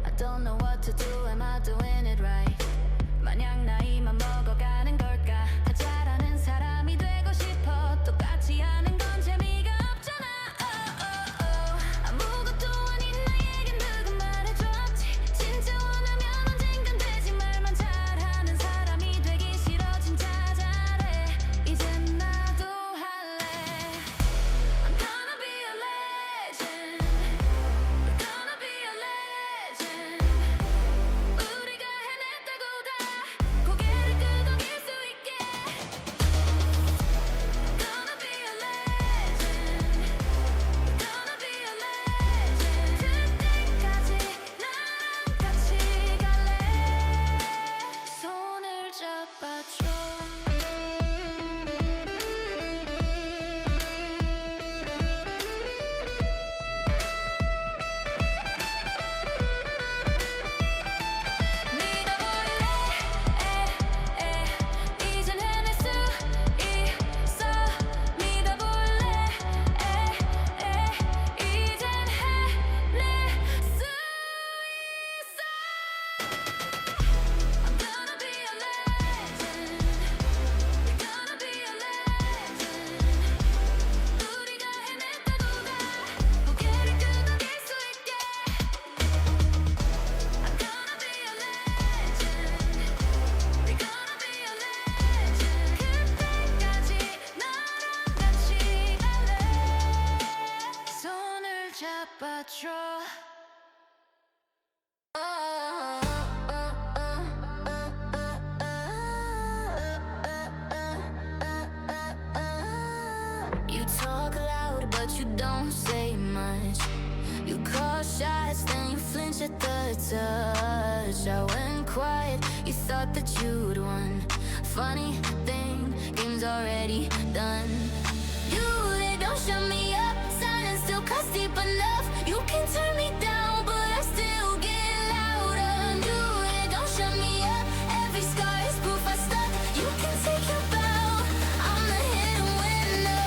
I don't know what to do. Am I doing it right? 마냥 나이만 먹어가는 걸까? 다 잘하는 사람이 되고 싶어. 똑같이 하는 건 재미가 없잖아. 아무것도 아닌 나에겐 누가 말해줬지? 진짜 원하면 언젠간 되지. 말만 잘하는 사람이 되기 싫어. 진짜 잘해. 이젠 나도 할래. I'm gonna be a legend. We're gonna be a legend. 우리가 해냈다고 다 고개를 끄덕일 수 있게. Gonna be a legend. Gonna be a legend. 그때까지 나랑 같이 갈래. 손을 잡아줘. 이젠 해낼 수 있어. 믿어볼래. 이젠 해낼 수 있어. I'm gonna be a legend. We're gonna be a legend. 우리가 해냈다고 다 고개를 끄덕일 수 있게. I'm gonna be a legend. We're gonna be a legend. 그때까지 너랑 같이 갈래. 손을 잡아줘. You talk loud, but you don't say much. You call shots, then you flinch at the touch. I went quiet, you thought that you'd won. Funny thing, game's already done. You don't shut me up, silence still cuts deep enough. You can turn me down, but I still get louder. You don't shut me up, every scar is proof I stuck. You can take your bow, I'm the hidden winner.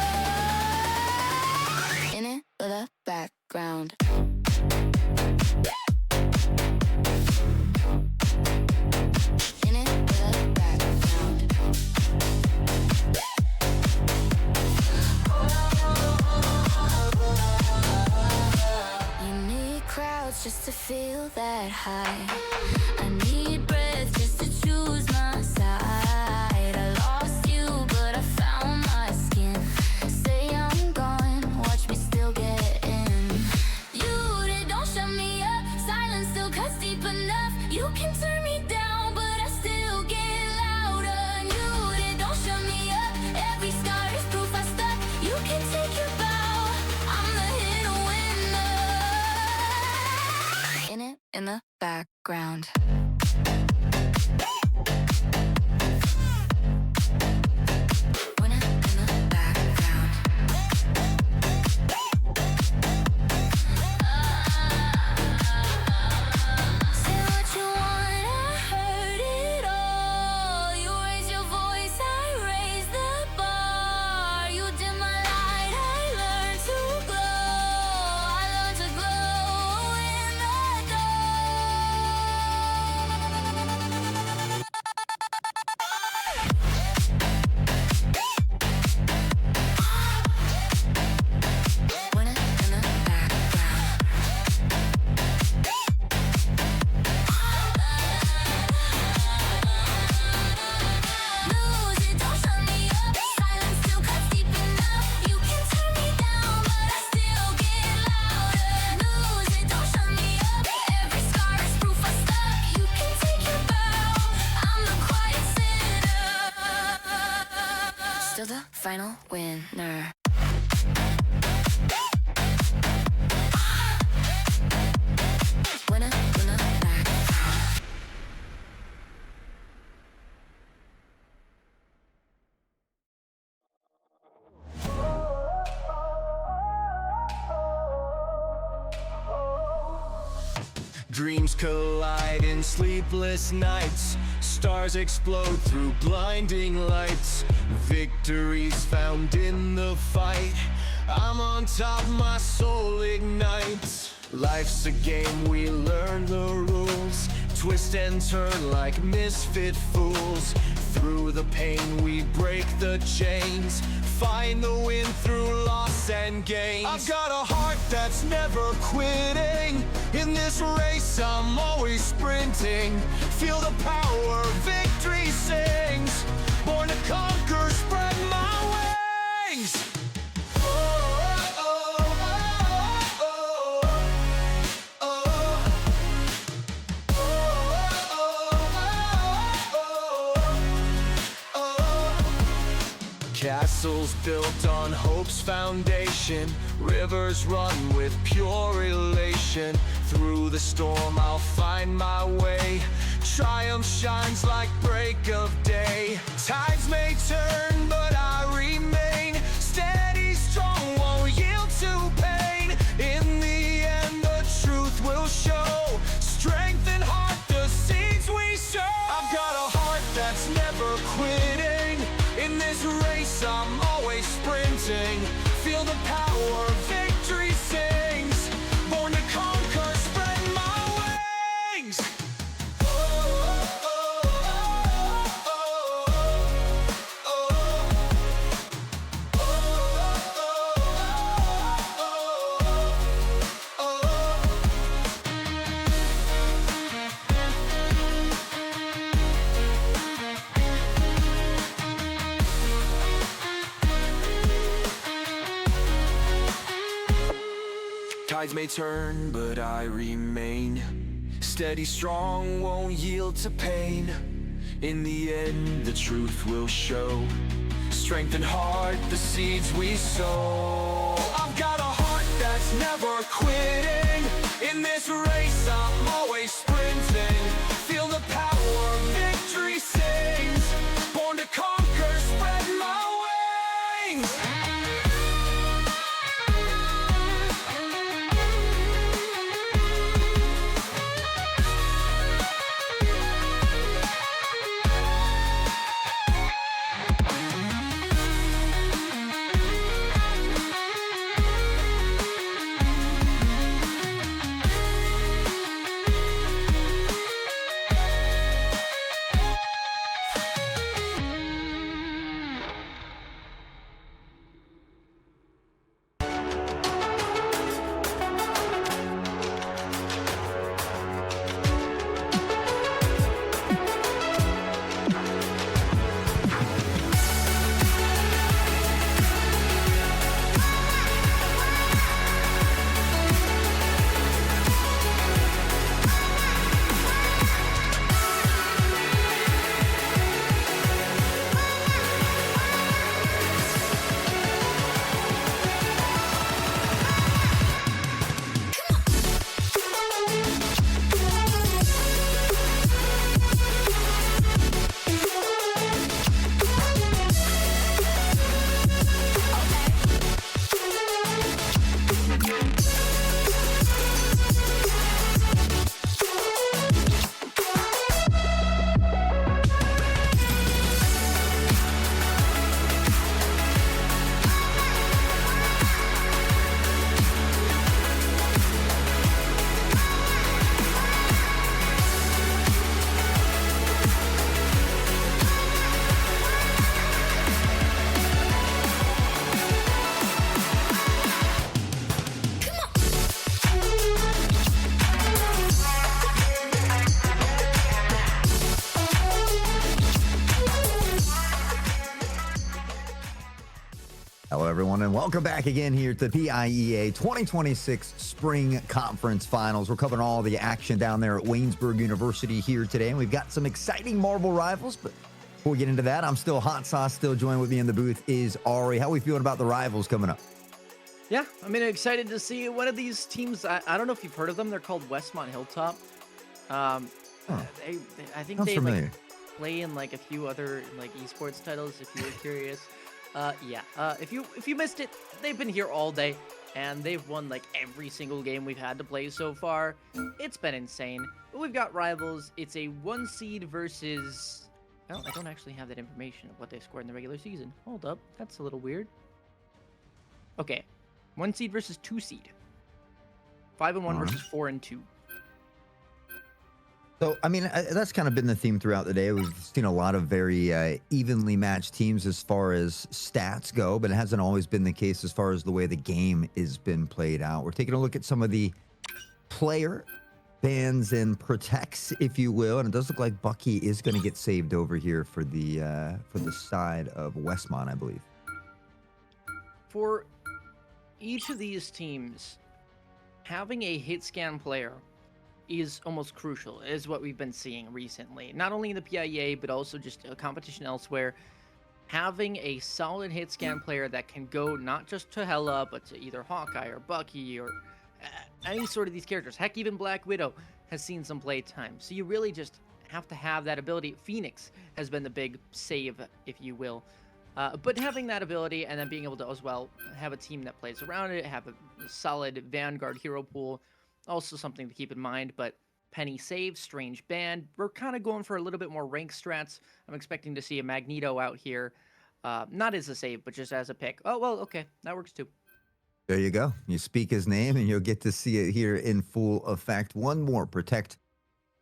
In it for the background. In it for the background. You need crowds just to feel that high. I need breath just to choose my side. I lost you, but I found my skin. Say I'm gone, watch me still get in. You don't shut me up, silence still cuts deep enough. You can turn me down, but I still get louder. You don't shut me up, every scar is proof I stuck. You can take your bow, I'm the hidden winner. In it, in the background. Winner in the background. Say what you want, I heard it all. You raise your voice, I raise the bar. You dim my light, I learned to glow. I learned to glow in the dark. Winner in the background. Lose it, don't shut me up. Silence still cuts deep enough. You can turn me down, but I still get louder. Lose it, don't shut me up. Every scar is proof I stuck. You can take your bow, I'm the quiet sinner. Still the final winner. Winner in the background. Dreams collide in sleepless nights. Stars explode through blinding lights. Victory's found in the fight. I'm on top, my soul ignites. Life's a game, we learn the rules. Twist and turn like misfit fools. Through the pain, we break the chains. Find the win through loss and gains. I've got a heart that's never quitting. In this race, I'm always sprinting. Feel the power, victory sings. Born to conquer, spread my wings. Castles built on hope's foundation. Rivers run with pure elation. Through the storm I'll find my way. Triumph shines like break of day. Tides may turn but I remain. Steady, strong, won't yield to pain. In the end the truth will show. Strength and heart, the seeds we sow. I've got a heart that's never quitting. In this race I'm always sprinting. Feel the power, victory sings. Born to conquer, spread my wings. Tides may turn, but I remain. Steady, strong, won't yield to pain. In the end, the truth will show. Strength and heart, the seeds we sow. I've got a heart that's never quitting. In this race, I'm always sprinting. Feel the power, victory sings. Born to conquer, spread my wings. Hello, everyone, and welcome back again here to the PIEA 2026 Spring Conference Finals. We're covering all the action down there at Waynesburg University here today, and we've got some exciting marble rivals. But before we get into that, I'm still Hot Sauce. Still joined with me in the booth is Ari. How are we feeling about the rivals coming up? Yeah, I mean, excited to see one of these teams. I don't know if you've heard of them. They're called Westmont Hilltop. I think they like, play in like a few other like esports titles. If you were curious, if you missed it, they've been here all day, and they've won like every single game we've had to play so far. It's been insane. But we've got rivals. It's a 1 seed versus. Well, I don't actually have that information of what they scored in the regular season. Hold up, that's a little weird. Okay, 1 seed versus 2 seed. 5-1 versus 4-2. So, I mean, that's kind of been the theme throughout the day. We've seen a lot of very evenly matched teams as far as stats go, but it hasn't always been the case as far as the way the game has been played out. We're taking a look at some of the player bans and protects, if you will, and it does look like Bucky is going to get saved over here for the side of Westmont, I believe. For each of these teams, having a hit scan player is almost crucial, is what we've been seeing recently. Not only in the PIEA, but also just a competition elsewhere. Having a solid hit scan player that can go not just to Hela, but to either Hawkeye or Bucky or any sort of these characters. Heck, even Black Widow has seen some play time. So you really just have to have that ability. Phoenix has been the big save, if you will. But having that ability and then being able to as well have a team that plays around it, have a solid Vanguard hero pool, also something to keep in mind. But Penny save, Strange ban. We're kind of going for a little bit more rank strats. I'm expecting to see a Magneto out here. Not as a save, but just as a pick. Oh, well, okay. That works too. There you go. You speak his name and you'll get to see it here in full effect. One more protect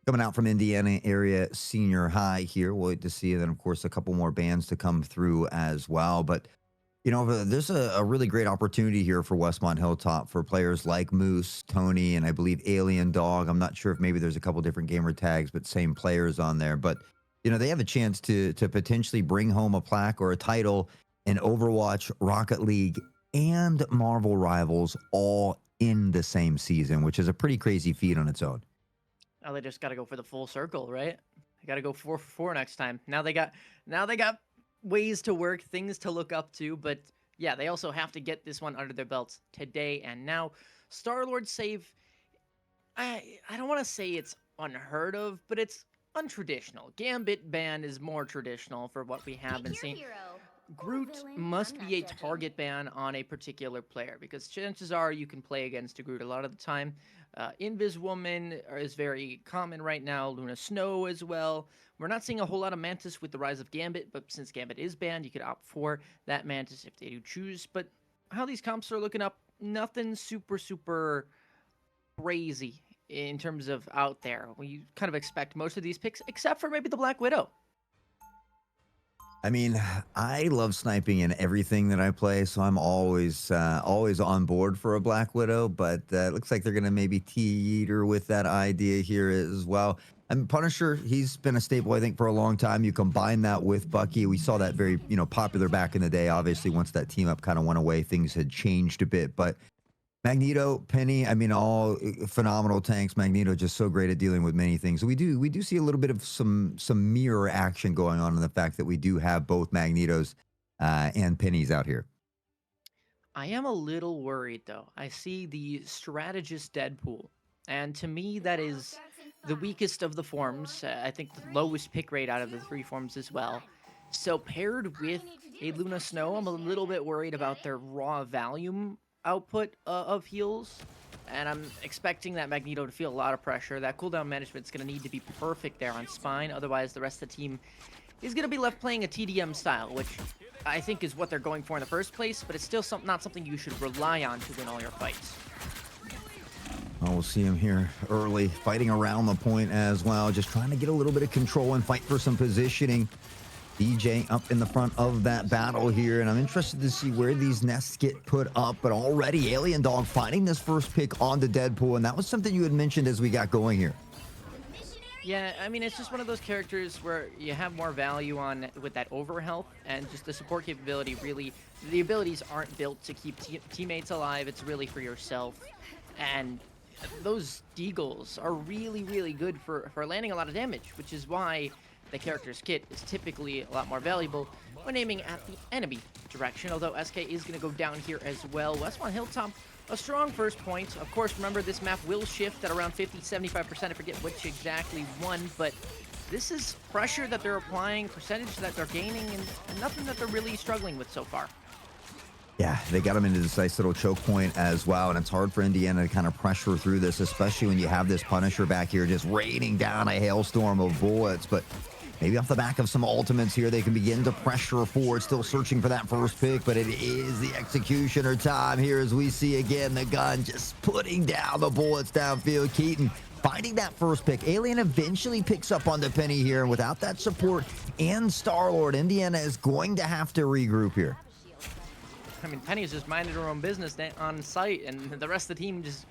coming out from Indiana area senior high here. We'll wait to see. And then, of course, a couple more bands to come through as well. But, you know, there's a really great opportunity here for Westmont Hilltop for players like Moose, Tony, and I believe Alien Dog. I'm not sure if maybe there's a couple different gamer tags, but same players on there. But, you know, they have a chance to potentially bring home a plaque or a title in Overwatch, Rocket League, and Marvel Rivals all in the same season, which is a pretty crazy feat on its own. Now they just got to go for the full circle, right? They got to go 4 for 4 next time. Now they got ways to work, things to look up to, but yeah, they also have to get this one under their belts today and now. Star-Lord save, I don't want to say it's unheard of, but it's untraditional. Gambit ban is more traditional for what we have been seeing. Groot must be a target ban on a particular player because chances are you can play against a Groot a lot of the time. Invis Woman is very common right now. Luna Snow as well. We're not seeing a whole lot of Mantis with the rise of Gambit, but since Gambit is banned, you could opt for that Mantis if they do choose. But how these comps are looking up, nothing super crazy in terms of out there. We kind of expect most of these picks, except for maybe the Black Widow. I mean, I love sniping in everything that I play, so I'm always on board for a Black Widow, but it looks like they're going to maybe teeter with that idea here as well. And Punisher, he's been a staple, I think, for a long time. You combine that with Bucky. We saw that very, popular back in the day. Obviously, once that team up kind of went away, things had changed a bit, but Magneto, Penny, I mean, all phenomenal tanks. Magneto just so great at dealing with many things. So we do see a little bit of some mirror action going on in the fact that we do have both Magnetos and Pennies out here. I am a little worried, though. I see the strategist Deadpool, and to me, that is the weakest of the forms. I think the lowest pick rate out of the 3 forms as well. So paired with a Luna Snow, I'm a little bit worried about their raw volume output of heals, and I'm expecting that Magneto to feel a lot of pressure. That cooldown management's going to need to be perfect there on Spine, otherwise the rest of the team is going to be left playing a TDM style, which I think is what they're going for in the first place, but it's still not something you should rely on to win all your fights. Oh, we'll see him here early, fighting around the point as well, just trying to get a little bit of control and fight for some positioning. DJ up in the front of that battle here, and I'm interested to see where these nests get put up, but already Alien Dog finding this first pick on the Deadpool, and that was something you had mentioned as we got going here. Yeah, I mean, it's just one of those characters where you have more value on with that overhealth, and just the support capability really, the abilities aren't built to keep teammates alive, it's really for yourself, and those deagles are really good for landing a lot of damage, which is why the character's kit is typically a lot more valuable when aiming at the enemy direction, although SK is going to go down here as well. Westmont Hilltop, a strong first point. Of course, remember, this map will shift at around 50-75%. I forget which exactly one, but this is pressure that they're applying, percentage that they're gaining, and nothing that they're really struggling with so far. Yeah, they got him into this nice little choke point as well, and it's hard for Indiana to kind of pressure through this, especially when you have this Punisher back here just raining down a hailstorm of bullets. But Maybe off the back of some ultimates here, they can begin to pressure forward. Still searching for that first pick, but it is the executioner time here as we see again the gun just putting down the bullets downfield. Keaton finding that first pick. Alien eventually picks up on the Penny here, and without that support and Star-Lord, Indiana is going to have to regroup here. I mean, Penny's just minding her own business on site, and the rest of the team just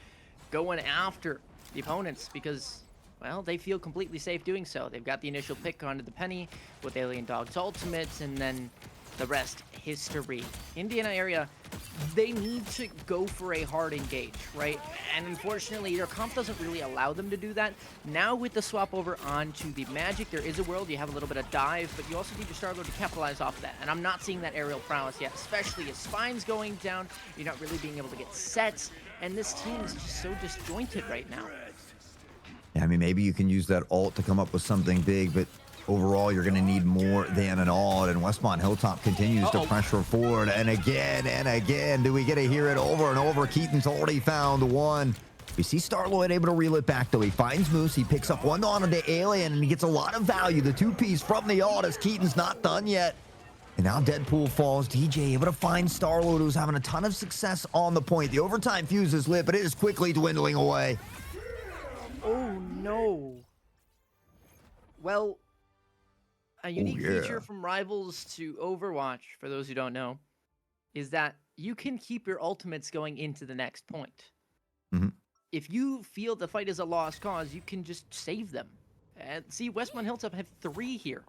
going after the opponents because, well, they feel completely safe doing so. They've got the initial pick onto the Penny with Alien Dog's ultimates, and then the rest history. Indiana area, they need to go for a hard engage, right? And unfortunately, their comp doesn't really allow them to do that. Now with the swap over onto the Magic, there is a world you have a little bit of dive, but you also need your Star-Lord to capitalize off that. And I'm not seeing that aerial prowess yet, especially as Spine's going down. You're not really being able to get sets, and this team is just so disjointed right now. Yeah, I mean, maybe you can use that ult to come up with something big, but overall, you're going to need more than an ult, and Westmont Hilltop continues to pressure forward, and again, do we get to hear it over and over? Keaton's already found one. We see Star-Lord able to reel it back, though. He finds Moose, he picks up one onto the Alien, and he gets a lot of value. The two-piece from the ult as Keaton's not done yet. And now Deadpool falls. DJ able to find Star-Lord, who's having a ton of success on the point. The overtime fuse is lit, but it is quickly dwindling away. Oh, no. Well, a unique feature from Rivals to Overwatch, for those who don't know, is that you can keep your ultimates going into the next point. If you feel the fight is a lost cause, you can just save them. And see, Westmont Hilltop have 3 here.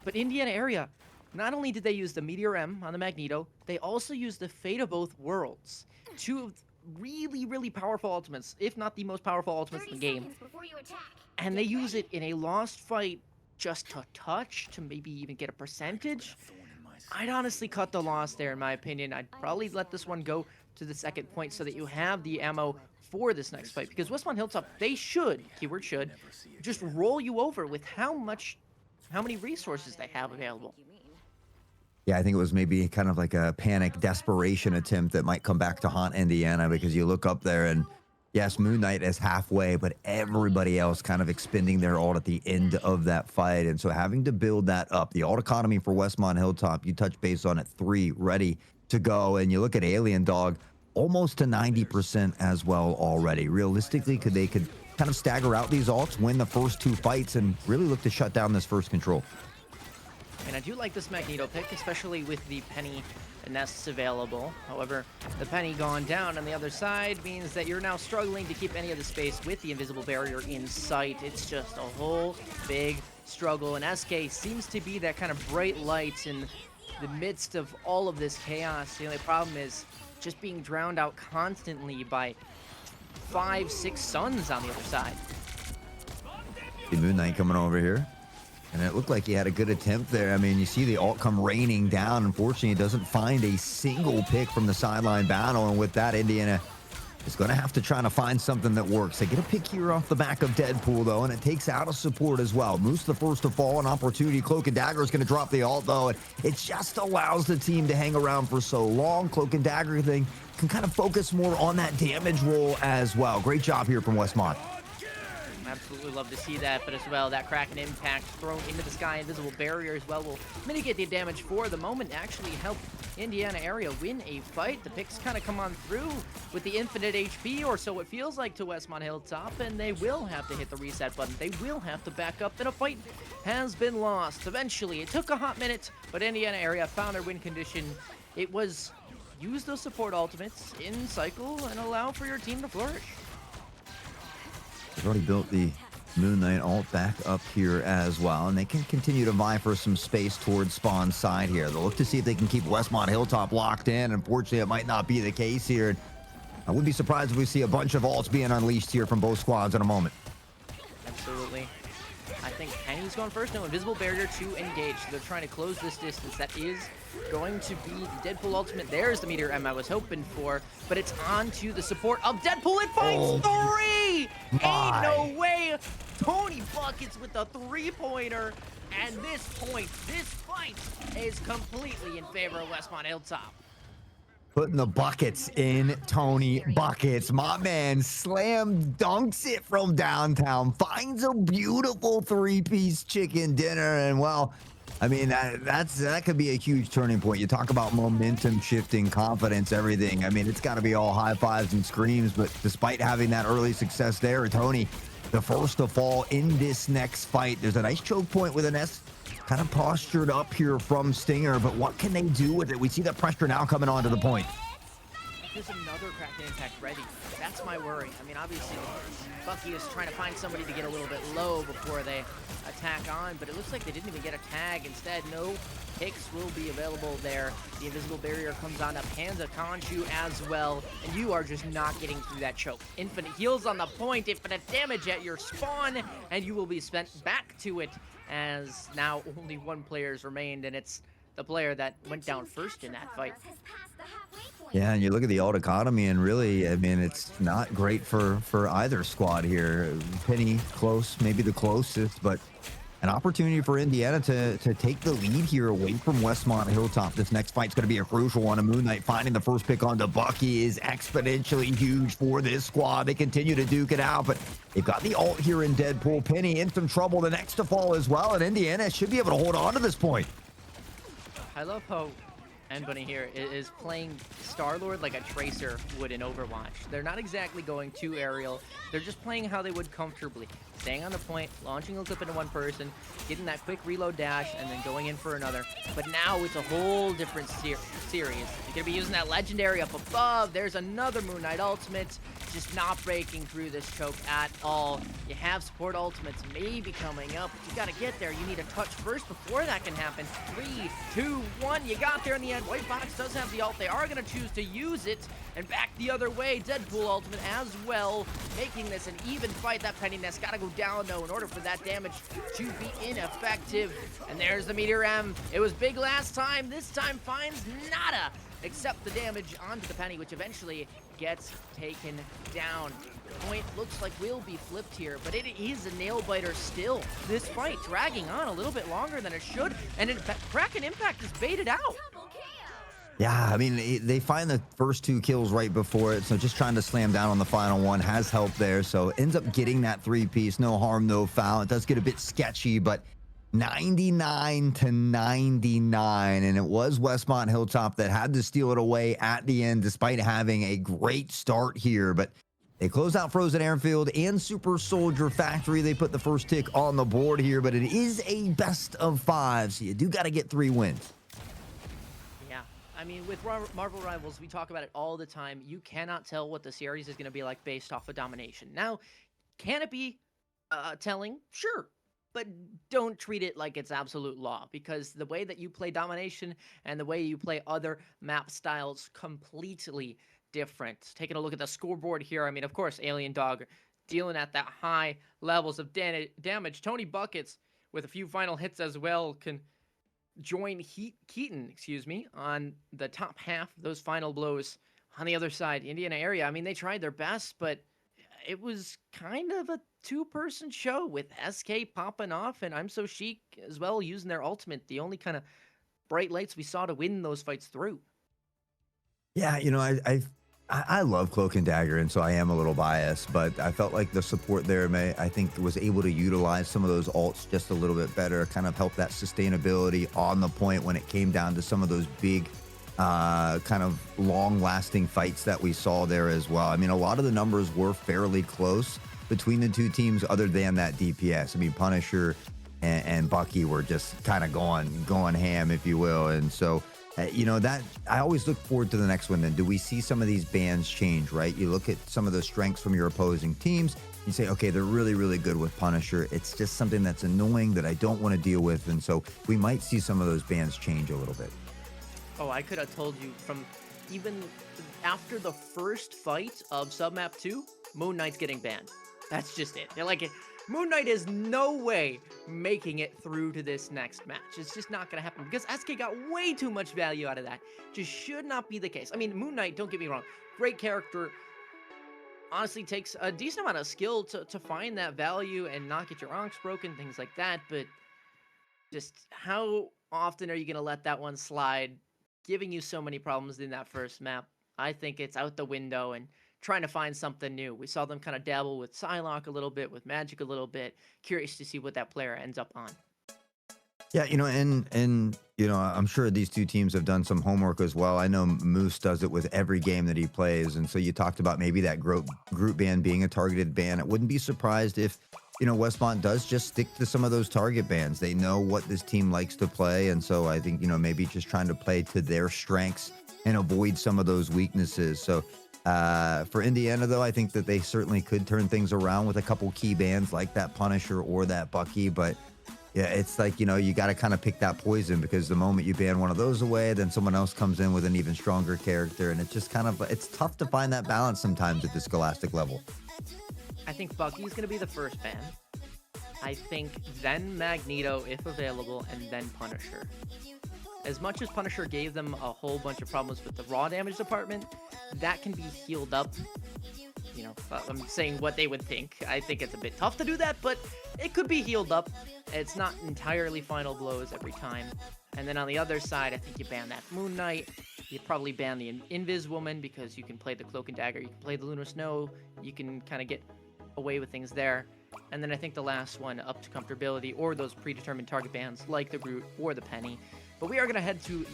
But Indiana area, not only did they use the Meteor M on the Magneto, they also used the Fate of Both Worlds. 2 of really, really powerful ultimates, if not the most powerful ultimates in the game. And they use it in a lost fight just to touch, to maybe even get a percentage. I'd honestly cut the loss there, in my opinion. I'd probably let this one go to the second point so that you have the ammo for this next fight. Because Westmont Hilltop, they should, keyword should, just roll you over with how many resources they have available. Yeah, I think it was maybe kind of like a panic desperation attempt that might come back to haunt Indiana, because you look up there and yes, Moon Knight is halfway, but everybody else kind of expending their ult at the end of that fight. And so having to build that up, the ult economy for Westmont Hilltop, you touch base on it, 3 ready to go. And you look at Alien Dog, almost to 90% as well already. Realistically, they could kind of stagger out these ults, win the first 2 fights, and really look to shut down this first control. And I do like this Magneto pick, especially with the Penny nests available. However, the Penny gone down on the other side means that you're now struggling to keep any of the space with the invisible barrier in sight. It's just a whole big struggle, and SK seems to be that kind of bright light in the midst of all of this chaos. The only problem is just being drowned out constantly by 5, 6 suns on the other side. The Moon Knight coming over here. And it looked like he had a good attempt there. I mean, you see the ult come raining down. Unfortunately, he doesn't find a single pick from the sideline battle. And with that, Indiana is going to have to try to find something that works. They get a pick here off the back of Deadpool, though, and it takes out a support as well. Moose the first to fall, an opportunity. Cloak and Dagger is going to drop the ult, though. And it just allows the team to hang around for so long. Cloak and Dagger thing can kind of focus more on that damage roll as well. Great job here from Westmont. Absolutely love to see that, but as well, that Kraken impact thrown into the sky, invisible barrier as well will mitigate the damage for the moment, actually help Indiana area win a fight. The picks kind of come on through with the infinite HP, or so it feels like, to Westmont Hilltop, and they will have to hit the reset button. They will have to back up, and a fight has been lost. Eventually, it took a hot minute, but Indiana area found their win condition. It was use those support ultimates in cycle and allow for your team to flourish. They've already built the Moon Knight ult back up here as well, and they can continue to vie for some space towards Spawn's side here. They'll look to see if they can keep Westmont Hilltop locked in. Unfortunately, it might not be the case here. I wouldn't be surprised if we see a bunch of ults being unleashed here from both squads in a moment. Absolutely. I think Penny's going first. No, invisible barrier to engage. So they're trying to close this distance. That is going to be the Deadpool ultimate. There's the Meteor M I was hoping for, but it's on to the support of Deadpool. It finds 3! Ain't no way! Tony buckets with the 3-pointer, and this fight is completely in favor of Westmont Hilltop. Putting the buckets in Tony Buckets. My man slam dunks it from downtown, finds a beautiful three-piece chicken dinner, and well, I mean, that could be a huge turning point. You talk about momentum shifting, confidence, everything. I mean, it's got to be all high fives and screams, but despite having that early success there, Tony, the first to fall in this next fight. There's a nice choke point with an S kind of postured up here from Stinger, but what can they do with it? We see the pressure now coming onto the point. There's another Kraken Impact ready. That's my worry. I mean, obviously, Bucky is trying to find somebody to get a little bit low before they attack on, but it looks like they didn't even get a tag. Instead, no picks will be available there. The invisible barrier comes on up, hands a Conchu as well, and you are just not getting through that choke. Infinite heals on the point, infinite damage at your spawn, and you will be spent back to it, as now only one player has remained, and it's the player that went down first in that fight. Yeah, and you look at the alt economy, and really, I mean, it's not great for either squad here. Penny close, maybe the closest, but an opportunity for Indiana to take the lead here away from Westmont Hilltop. This next fight's going to be a crucial one. And Moon Knight finding the first pick on Bucky is exponentially huge for this squad. They continue to duke it out, but they've got the ult here in Deadpool. Penny in some trouble, the next to fall as well, and Indiana should be able to hold on to this point. I love how Bunny here is playing Star-Lord like a Tracer would in Overwatch. They're not exactly going too aerial. They're just playing how they would comfortably. Staying on the point, launching a clip into one person, getting that quick reload dash, and then going in for another. But now it's a whole different series. You're going to be using that legendary up above. There's another Moon Knight ultimate. Just not breaking through this choke at all. You have support ultimates maybe coming up, but you got to get there. You need a touch first before that can happen. 3, 2, 1. You got there in the end. White Fox does have the ult. They are going to choose to use it. And back the other way, Deadpool ultimate as well, making this an even fight. That pettiness got to go down, though, in order for that damage to be ineffective. And there's the Meteor M. It was big last time. This time finds nada, except the damage onto the Penny, which eventually gets taken down. Point looks like will be flipped here, but it is a nail biter still. This fight dragging on a little bit longer than it should, and Kraken Impact is baited out. Yeah, I mean, they find the first 2 kills right before it, so just trying to slam down on the final one has helped there. So ends up getting that 3-piece, no harm, no foul. It does get a bit sketchy, but 99-99, and it was Westmont Hilltop that had to steal it away at the end, despite having a great start here. But they close out Frozen Airfield and Super Soldier Factory. They put the first tick on the board here, but it is a best of 5, so you do got to get 3 wins. I mean, with Marvel Rivals, we talk about it all the time. You cannot tell what the series is going to be like based off of domination. Now, can it be telling? Sure. But don't treat it like it's absolute law, because the way that you play domination and the way you play other map styles completely different. Taking a look at the scoreboard here, I mean, of course, Alien Dog dealing at that high levels of damage. Tony Buckets with a few final hits as well can join Keaton, on the top half of those final blows. On the other side, Indiana area, I mean, they tried their best, but it was kind of a 2-person show with SK popping off and I'm So Chic as well using their ultimate, the only kind of bright lights we saw to win those fights through. Yeah, you know, I love Cloak and Dagger, and so I am a little biased, but I felt like the support there, I think, was able to utilize some of those ults just a little bit better, kind of help that sustainability on the point when it came down to some of those big, kind of long-lasting fights that we saw there as well. I mean, a lot of the numbers were fairly close between the 2 teams other than that DPS. I mean, Punisher and Bucky were just kind of going ham, if you will, and so... you know, that I always look forward to the next one. Then do we see some of these bans change, right? You look at some of the strengths from your opposing teams, you say, okay, they're really, really good with Punisher. It's just something that's annoying that I don't want to deal with. And so we might see some of those bans change a little bit. Oh, I could have told you from even after the first fight of Submap 2, Moon Knight's getting banned. That's just it. They're like, Moon Knight is no way making it through to this next match. It's just not going to happen because SK got way too much value out of that. Just should not be the case. I mean, Moon Knight, don't get me wrong, great character. Honestly, takes a decent amount of skill to find that value and not get your onks broken, things like that. But just how often are you going to let that one slide giving you so many problems in that first map. I think it's out the window and trying to find something new. We saw them kind of dabble with Psylocke a little bit, with Magic a little bit. Curious to see what that player ends up on. Yeah, and I'm sure these two teams have done some homework as well. I know Moose does it with every game that he plays, and so you talked about maybe that group ban being a targeted ban. I wouldn't be surprised if Westmont does just stick to some of those target bans. They know what this team likes to play, and so I think maybe just trying to play to their strengths and avoid some of those weaknesses. So for Indiana, though, I think that they certainly could turn things around with a couple key bans like that Punisher or that Bucky, but yeah, it's like, you got to kind of pick that poison, because the moment you ban one of those away, then someone else comes in with an even stronger character. And it's just it's tough to find that balance sometimes at the Scholastic level. I think Bucky's going to be the first ban. I think then Magneto, if available, and then Punisher. As much as Punisher gave them a whole bunch of problems with the raw damage department, that can be healed up. I'm saying what they would think. I think it's a bit tough to do that, but it could be healed up. It's not entirely final blows every time. And then on the other side, I think you ban that Moon Knight. You probably ban the Invis Woman, because you can play the Cloak and Dagger, you can play the Lunar Snow, you can kind of get away with things there. And then I think the last one, up to comfortability, or those predetermined target bans like the Groot or the Penny. But we are going to head to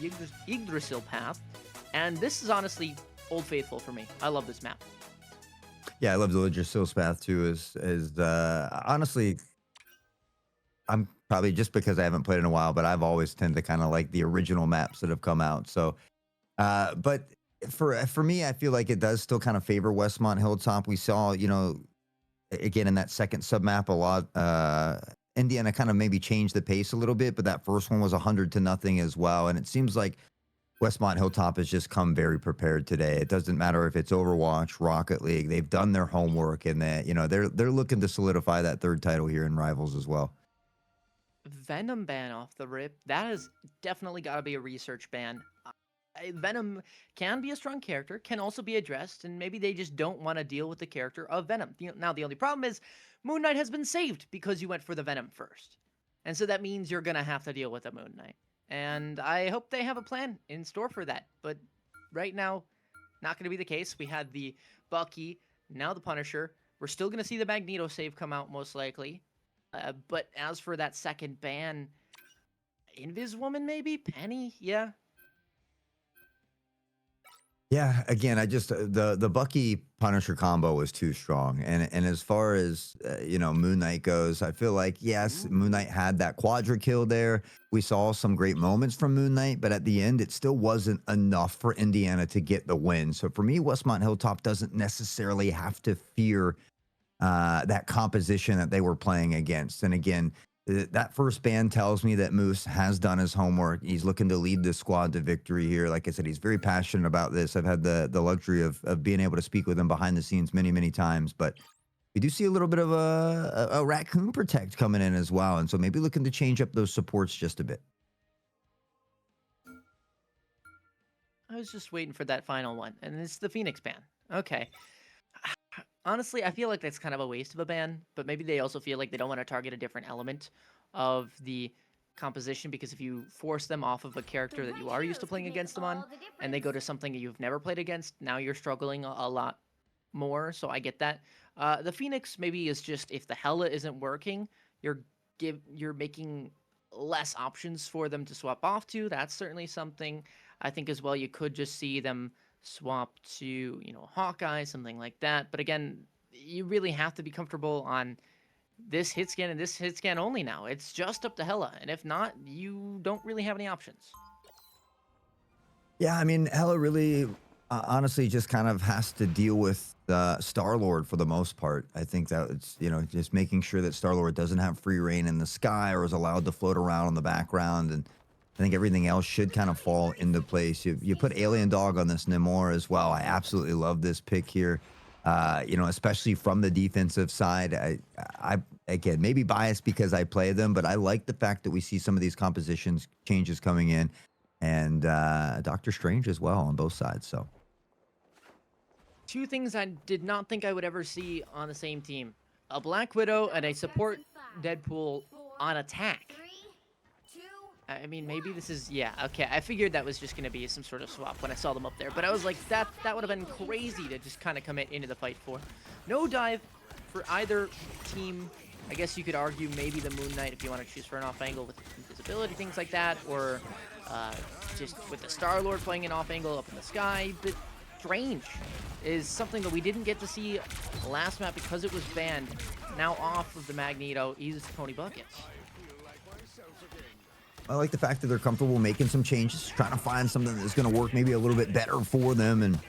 Yggdrasil Path, and this is honestly Old Faithful for me. I love this map. Yeah, I love the Yggdrasil Path too. Honestly, I'm probably just because I haven't played in a while, but I've always tend to kind of like the original maps that have come out. So, but for me, I feel like it does still kind of favor Westmont Hilltop. We saw, again in that second sub map a lot. Indiana kind of maybe changed the pace a little bit, but that first one was 100-0 as well. And it seems like Westmont Hilltop has just come very prepared today. It doesn't matter if it's Overwatch, Rocket League. They've done their homework, and they're looking to solidify that third title here in Rivals as well. Venom ban off the rip. That has definitely got to be a research ban. Venom can be a strong character, can also be addressed, and maybe they just don't want to deal with the character of Venom. Now, the only problem is Moon Knight has been saved because you went for the Venom first. And so that means you're going to have to deal with a Moon Knight. And I hope they have a plan in store for that. But right now, not going to be the case. We had the Bucky, now the Punisher. We're still going to see the Magneto save come out most likely. But as for that second ban, Invis Woman maybe? Penny? Yeah. Yeah, again, I just the Bucky Punisher combo was too strong, and as far as Moon Knight goes, I feel like yes, Moon Knight had that quadra kill there. We saw some great moments from Moon Knight, but at the end, it still wasn't enough for Indiana to get the win. So for me, Westmont Hilltop doesn't necessarily have to fear that composition that they were playing against. And again, that first ban tells me that Moose has done his homework. He's looking to lead the squad to victory here. Like I said, he's very passionate about this. I've had the luxury of being able to speak with him behind the scenes many, many times. But we do see a little bit of a Raccoon Protect coming in as well. And so maybe looking to change up those supports just a bit. I was just waiting for that final one. And it's the Phoenix ban. Okay. Honestly, I feel like that's kind of a waste of a ban, but maybe they also feel like they don't want to target a different element of the composition, because if you force them off of a character that you are used to playing against them on, and they go to something that you've never played against, now you're struggling a lot more, so I get that. The Phoenix maybe is just, if the Hela isn't working, you're making less options for them to swap off to. That's certainly something. I think as well you could just see them swap to, Hawkeye, something like that. But again, you really have to be comfortable on this hit scan and this hit scan only now. It's just up to Hela. And if not, you don't really have any options. Yeah, I mean, Hela really, honestly, just kind of has to deal with Star-Lord for the most part. I think that it's, just making sure that Star-Lord doesn't have free reign in the sky or is allowed to float around in the background. And I think everything else should kind of fall into place. You put Alien Dog on this Namor as well. I absolutely love this pick here, especially from the defensive side. I again, maybe biased because I play them, but I like the fact that we see some of these compositions changes coming in, and Doctor Strange as well on both sides. So two things I did not think I would ever see on the same team: a Black Widow and a support Deadpool on attack. I mean, maybe this is, yeah, okay. I figured that was just going to be some sort of swap when I saw them up there. But I was like, that would have been crazy to just kind of commit into the fight for. No dive for either team. I guess you could argue maybe the Moon Knight if you want to choose for an off angle with invisibility, things like that. Or just with the Star-Lord playing an off angle up in the sky. But Strange is something that we didn't get to see last map because it was banned. Now off of the Magneto, easy Tony Buckets. I like the fact that they're comfortable making some changes, trying to find something that's going to work maybe a little bit better for them, and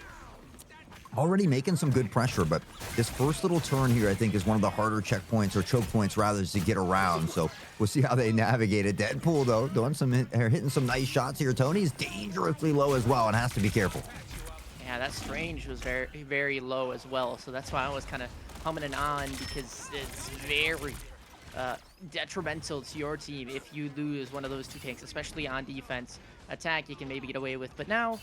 already making some good pressure. But this first little turn here, I think, is one of the harder checkpoints, or choke points rather, to get around. So we'll see how they navigate it. Deadpool, though, doing some hitting some nice shots here. Tony's dangerously low as well and has to be careful. Yeah, that Strange was very, very low as well. So that's why I was kind of humming it on, because it's very detrimental to your team if you lose one of those two tanks, especially on defense. Attack you can maybe get away with, but now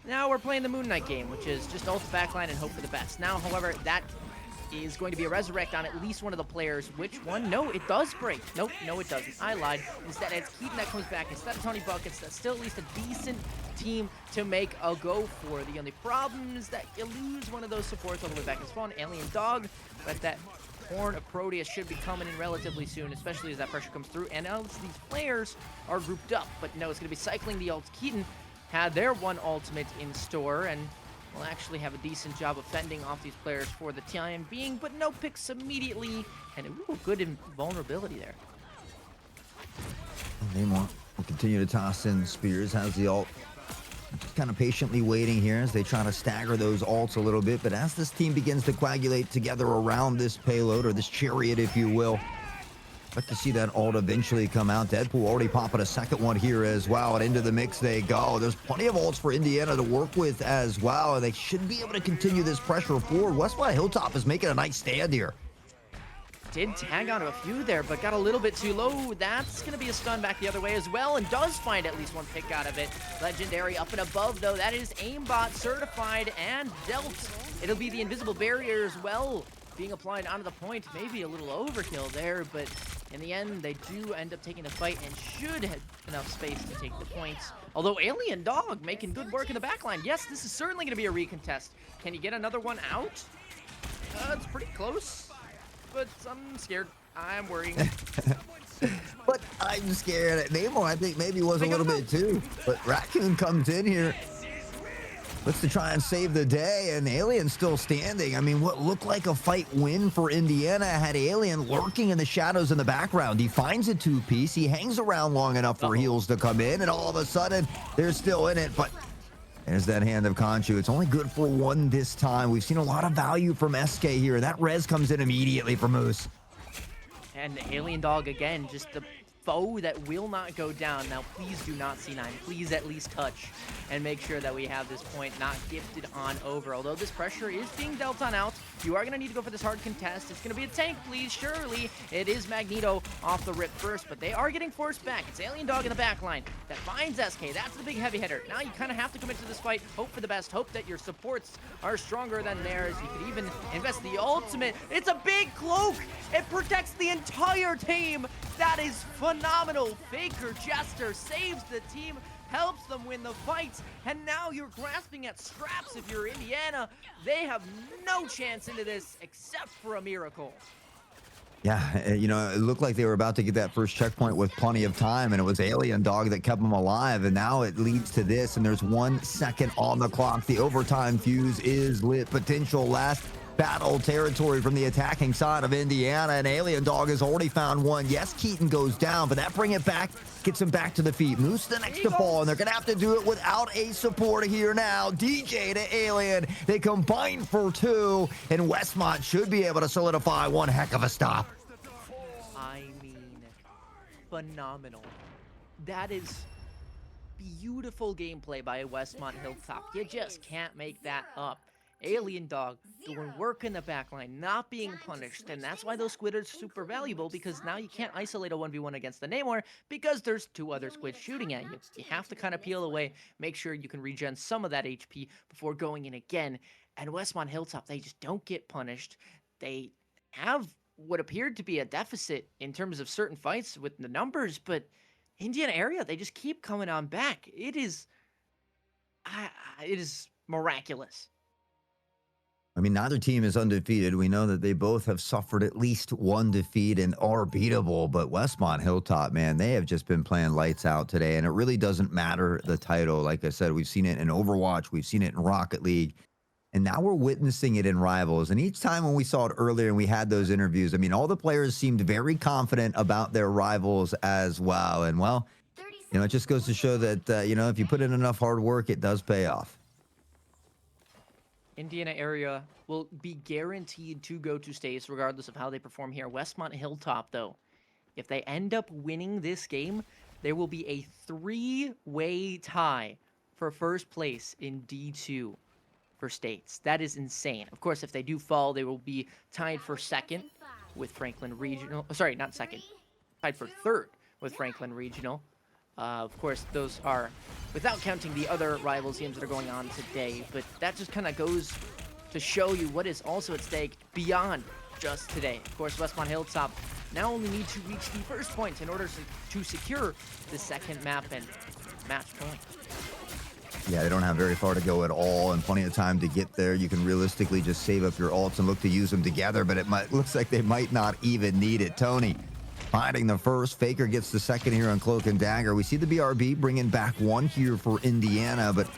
we're playing the Moon Knight game, which is just ult the backline and hope for the best. Now, however, that is going to be a resurrect on at least one of the players. Which one? No, it does break. Nope, no it doesn't. I lied. Instead, it's Keaton that comes back instead of Tony Buckets. That's still at least a decent team to make a go for. The only problem is that you lose one of those supports all the way back in spawn. Alien Dog, but that Horn of Proteus should be coming in relatively soon, especially as that pressure comes through. And now these players are grouped up, but no, it's going to be cycling the ults. Keaton had their one ultimate in store, and will actually have a decent job of fending off these players for the time being, but no picks immediately, and ooh, good invulnerability there. Namor will continue to toss in spears, has the ult. Just kind of patiently waiting here as they try to stagger those ults a little bit, but as this team begins to coagulate together around this payload, or this chariot, if you will, like to see that ult eventually come out. Deadpool already popping a second one here as well, and into the mix they go. There's plenty of ults for Indiana to work with as well, and they should be able to continue this pressure forward. Westmont Hilltop is making a nice stand here. Did tag on a few there, but got a little bit too low. That's going to be a stun back the other way as well, and does find at least one pick out of it. Legendary up and above, though. That is aimbot certified and dealt. It'll be the invisible barrier as well, being applied onto the point. Maybe a little overkill there, but in the end, they do end up taking the fight and should have enough space to take the points. Although Alien Dog making good work in the backline. Yes, this is certainly going to be a recontest. Can you get another one out? It's pretty close, but I'm scared. I'm worrying. But I'm scared. Namor, I think, maybe was a little bit too. But Raccoon comes in here, looks to try and save the day, and Alien still standing. I mean, what looked like a fight win for Indiana had Alien lurking in the shadows in the background. He finds a two-piece. He hangs around long enough for heals to come in, and all of a sudden, they're still in it. But there's that hand of Conchu. It's only good for one this time. We've seen a lot of value from SK here. That res comes in immediately for Moose. And Alien Dog, again, just the foe that will not go down. Now, please do not C9. Please at least touch and make sure that we have this point not gifted on over. Although this pressure is being dealt on out, you are going to need to go for this hard contest. It's going to be a tank, please. Surely it is Magneto off the rip first, but they are getting forced back. It's Alien Dog in the back line that finds SK. That's the big heavy hitter. Now you kind of have to commit to this fight. Hope for the best. Hope that your supports are stronger than theirs. You could even invest the ultimate. It's a big cloak. It protects the entire team. That is phenomenal. Faker Jester saves the team, helps them win the fight, and now you're grasping at straps if you're Indiana. They have no chance into this except for a miracle. Yeah, you know, it looked like they were about to get that first checkpoint with plenty of time, and it was Alien Dog that kept them alive, and now it leads to this, and there's 1 second on the clock. The overtime fuse is lit. Potential last battle territory from the attacking side of Indiana, and Alien Dog has already found one. Yes, Keaton goes down, but that bring it back, gets him back to the feet. Moose the next to fall, and they're gonna have to do it without a supporter here now. DJ to Alien, they combine for 2, and Westmont should be able to solidify one heck of a stop. I mean, phenomenal. That is beautiful gameplay by Westmont Hilltop. You just can't make that up. Alien Dog doing work in the backline, not being punished, and that's why those squid are super valuable, because now you can't isolate a 1v1 against the Namor because there's 2 other squids shooting at you. You have to kind of peel away, make sure you can regen some of that HP before going in again. And Westmont Hilltop, they just don't get punished. They have what appeared to be a deficit in terms of certain fights with the numbers, but Indiana area, they just keep coming on back. It is miraculous. I mean, neither team is undefeated. We know that they both have suffered at least one defeat and are beatable. But Westmont Hilltop, man, they have just been playing lights out today. And it really doesn't matter the title. Like I said, we've seen it in Overwatch, we've seen it in Rocket League, and now we're witnessing it in Rivals. And each time when we saw it earlier and we had those interviews, I mean, all the players seemed very confident about their Rivals as well. And well, it just goes to show that, if you put in enough hard work, it does pay off. Indiana area will be guaranteed to go to states regardless of how they perform here. Westmont Hilltop, though, if they end up winning this game, there will be a 3-way tie for first place in D2 for states. That is insane. Of course, if they do fall, they will be tied for second with Franklin Regional. Sorry, not second. Tied for third with Franklin Regional. Of course, those are without counting the other Rivals games that are going on today, but that just kind of goes to show you what is also at stake beyond just today. Of course, Westmont Hilltop now only need to reach the first point in order to secure the second map and match point. Yeah, they don't have very far to go at all and plenty of time to get there. You can realistically just save up your ults and look to use them together, but looks like they might not even need it. Tony finding the first. Faker gets the second here on Cloak and Dagger. We see the BRB bringing back one here for Indiana, but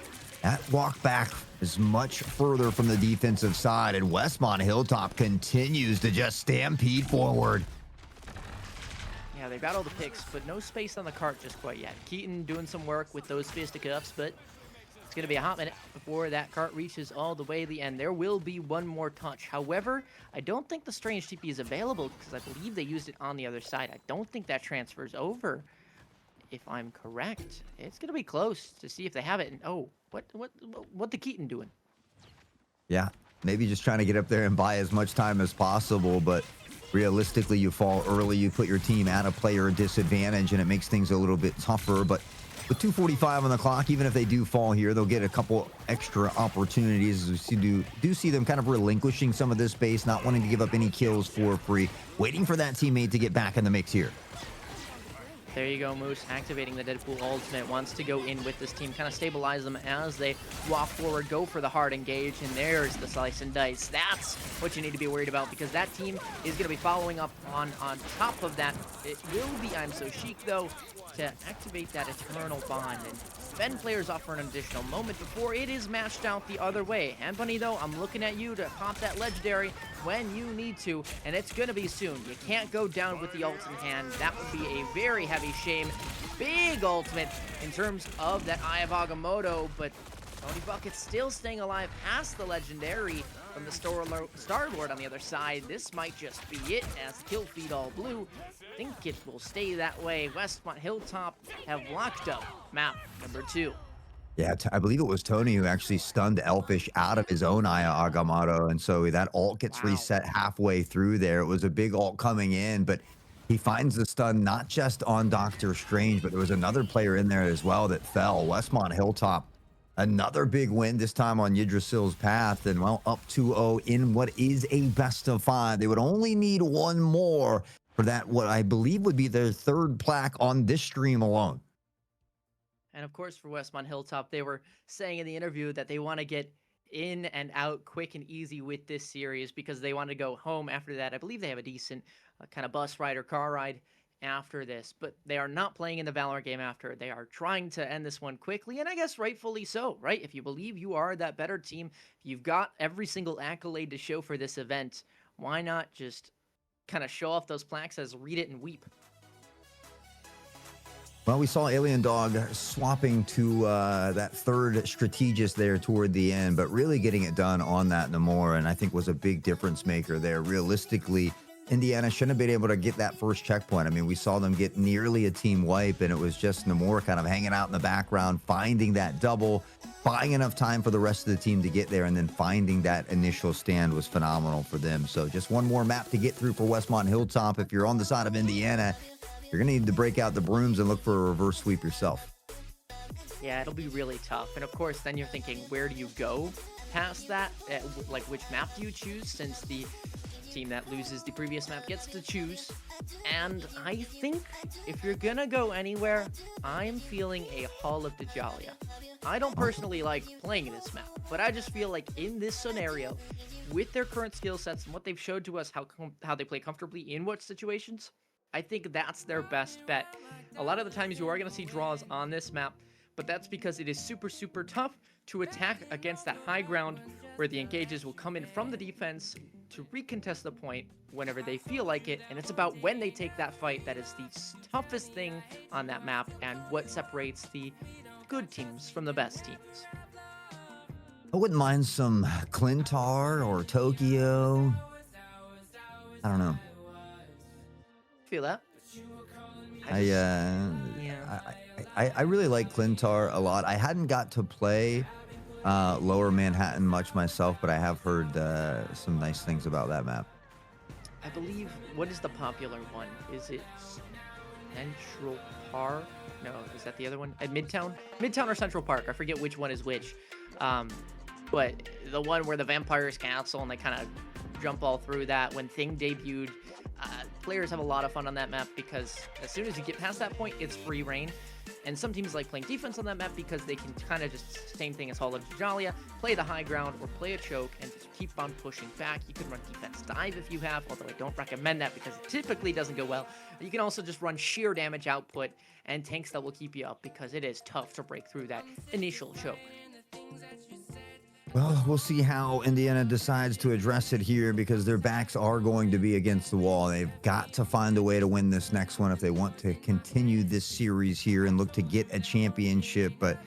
that walk back is much further from the defensive side, and Westmont Hilltop continues to just stampede forward. Yeah, they've got all the picks, but no space on the cart just quite yet. Keaton doing some work with those fisticuffs, but it's going to be a hot minute before that cart reaches all the way to the end. There will be one more touch. However, I don't think the Strange TP is available because I believe they used it on the other side. I don't think that transfers over, if I'm correct. It's going to be close to see if they have it. And oh, what the Keaton doing? Yeah, maybe just trying to get up there and buy as much time as possible, but realistically, you fall early, you put your team at a player disadvantage, and it makes things a little bit tougher. But with 2:45 on the clock, even if they do fall here, they'll get a couple extra opportunities. We do see them kind of relinquishing some of this space, not wanting to give up any kills for free, waiting for that teammate to get back in the mix here. There you go, Moose, activating the Deadpool ultimate, wants to go in with this team, kind of stabilize them as they walk forward, go for the hard engage, and there's the slice and dice. That's what you need to be worried about, because that team is going to be following up on top of that. It will be I'm So Chic, though, to activate that Eternal Bond and fend players off for an additional moment before it is matched out the other way. And Bunny, though, I'm looking at you to pop that legendary when you need to, and it's going to be soon. You can't go down with the ult in hand. That would be a very heavy shame. Big ultimate in terms of that Eye of Agamotto, but Tony Bucket's still staying alive past the legendary from the Star-Lord on the other side. This might just be it as kill feed all blue. I think it will stay that way. Westmont Hilltop have locked up map number 2. Yeah, I believe it was Tony who actually stunned Elfish out of his own Eye of Agamotto, and so that ult gets reset halfway through there. It was a big ult coming in, but he finds the stun not just on Doctor Strange, but there was another player in there as well that fell. Westmont Hilltop, another big win, this time on Yggdrasil's path, and well, up 2-0 in what is a best of 5. They would only need one more for that, what I believe would be their third plaque on this stream alone. And of course, for Westmont Hilltop, they were saying in the interview that they want to get in and out quick and easy with this series because they want to go home after that. I believe they have a decent kind of bus ride or car ride after this, but they are not playing in the Valor game after. They are trying to end this one quickly, and I guess rightfully so, right? If you believe you are that better team, if you've got every single accolade to show for this event, why not just kind of show off those plaques as read it and weep? Well, we saw Alien Dog swapping to that third strategist there toward the end, but really getting it done on that Namor, and I think was a big difference maker there. Realistically, Indiana shouldn't have been able to get that first checkpoint. I mean, we saw them get nearly a team wipe, and it was just Namor kind of hanging out in the background, finding that double, buying enough time for the rest of the team to get there, and then finding that initial stand was phenomenal for them. So just one more map to get through for Westmont Hilltop. If you're on the side of Indiana, you're going to need to break out the brooms and look for a reverse sweep yourself. Yeah, it'll be really tough. And of course, then you're thinking, where do you go past that? Like, which map do you choose? Since the team that loses the previous map gets to choose. And I think if you're gonna go anywhere, I'm feeling a Hall of Dajalia. I don't personally like playing this map, but I just feel like in this scenario, with their current skill sets and what they've showed to us how they play comfortably in what situations, I think that's their best bet. A lot of the times you are going to see draws on this map, but that's because it is super, super tough to attack against that high ground where the engages will come in from the defense to recontest the point whenever they feel like it, and it's about when they take that fight that is the toughest thing on that map and what separates the good teams from the best teams. I wouldn't mind some Clintar or Tokyo. I don't know. Feel that? I really like Clintar a lot. I hadn't got to play Lower Manhattan much myself, but I have heard some nice things about that map. I believe, what is the popular one? Is it Central Park? No, is that the other one? At Midtown? Midtown or Central Park? I forget which one is which. But the one where the vampires castle and they kind of jump all through that. When Thing debuted, players have a lot of fun on that map because as soon as you get past that point, it's free reign. And some teams like playing defense on that map because they can kind of just, same thing as Hall of Jalia, play the high ground or play a choke and just keep on pushing back. You can run defense dive if you have, although I don't recommend that because it typically doesn't go well. You can also just run sheer damage output and tanks that will keep you up because it is tough to break through that initial choke. Well, we'll see how Indiana decides to address it here because their backs are going to be against the wall. They've got to find a way to win this next one if they want to continue this series here and look to get a championship. But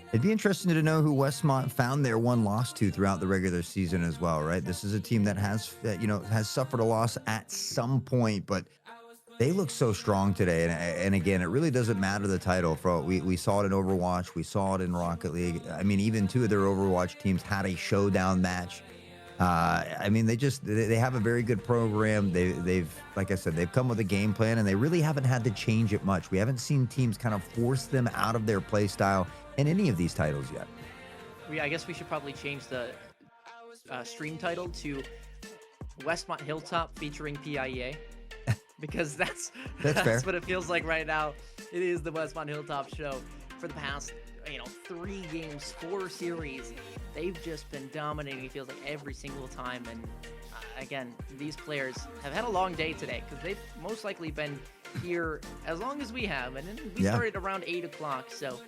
it'd be interesting to know who Westmont found their one loss to throughout the regular season as well, right? This is a team that has suffered a loss at some point, but they look so strong today. And again, it really doesn't matter the title. We saw it in Overwatch. We saw it in Rocket League. I mean, even two of their Overwatch teams had a showdown match. I mean, they have a very good program. They've, like I said, they've come with a game plan, and they really haven't had to change it much. We haven't seen teams kind of force them out of their play style in any of these titles yet. I guess we should probably change the stream title to Westmont Hilltop featuring PIEA. Because that's fair. what it feels like right now. It is the Westmont Hilltop show. For the past, 3 games, 4 series, they've just been dominating, it feels like, every single time. And again, these players have had a long day today because they've most likely been here as long as we have. And then we started around 8 o'clock, so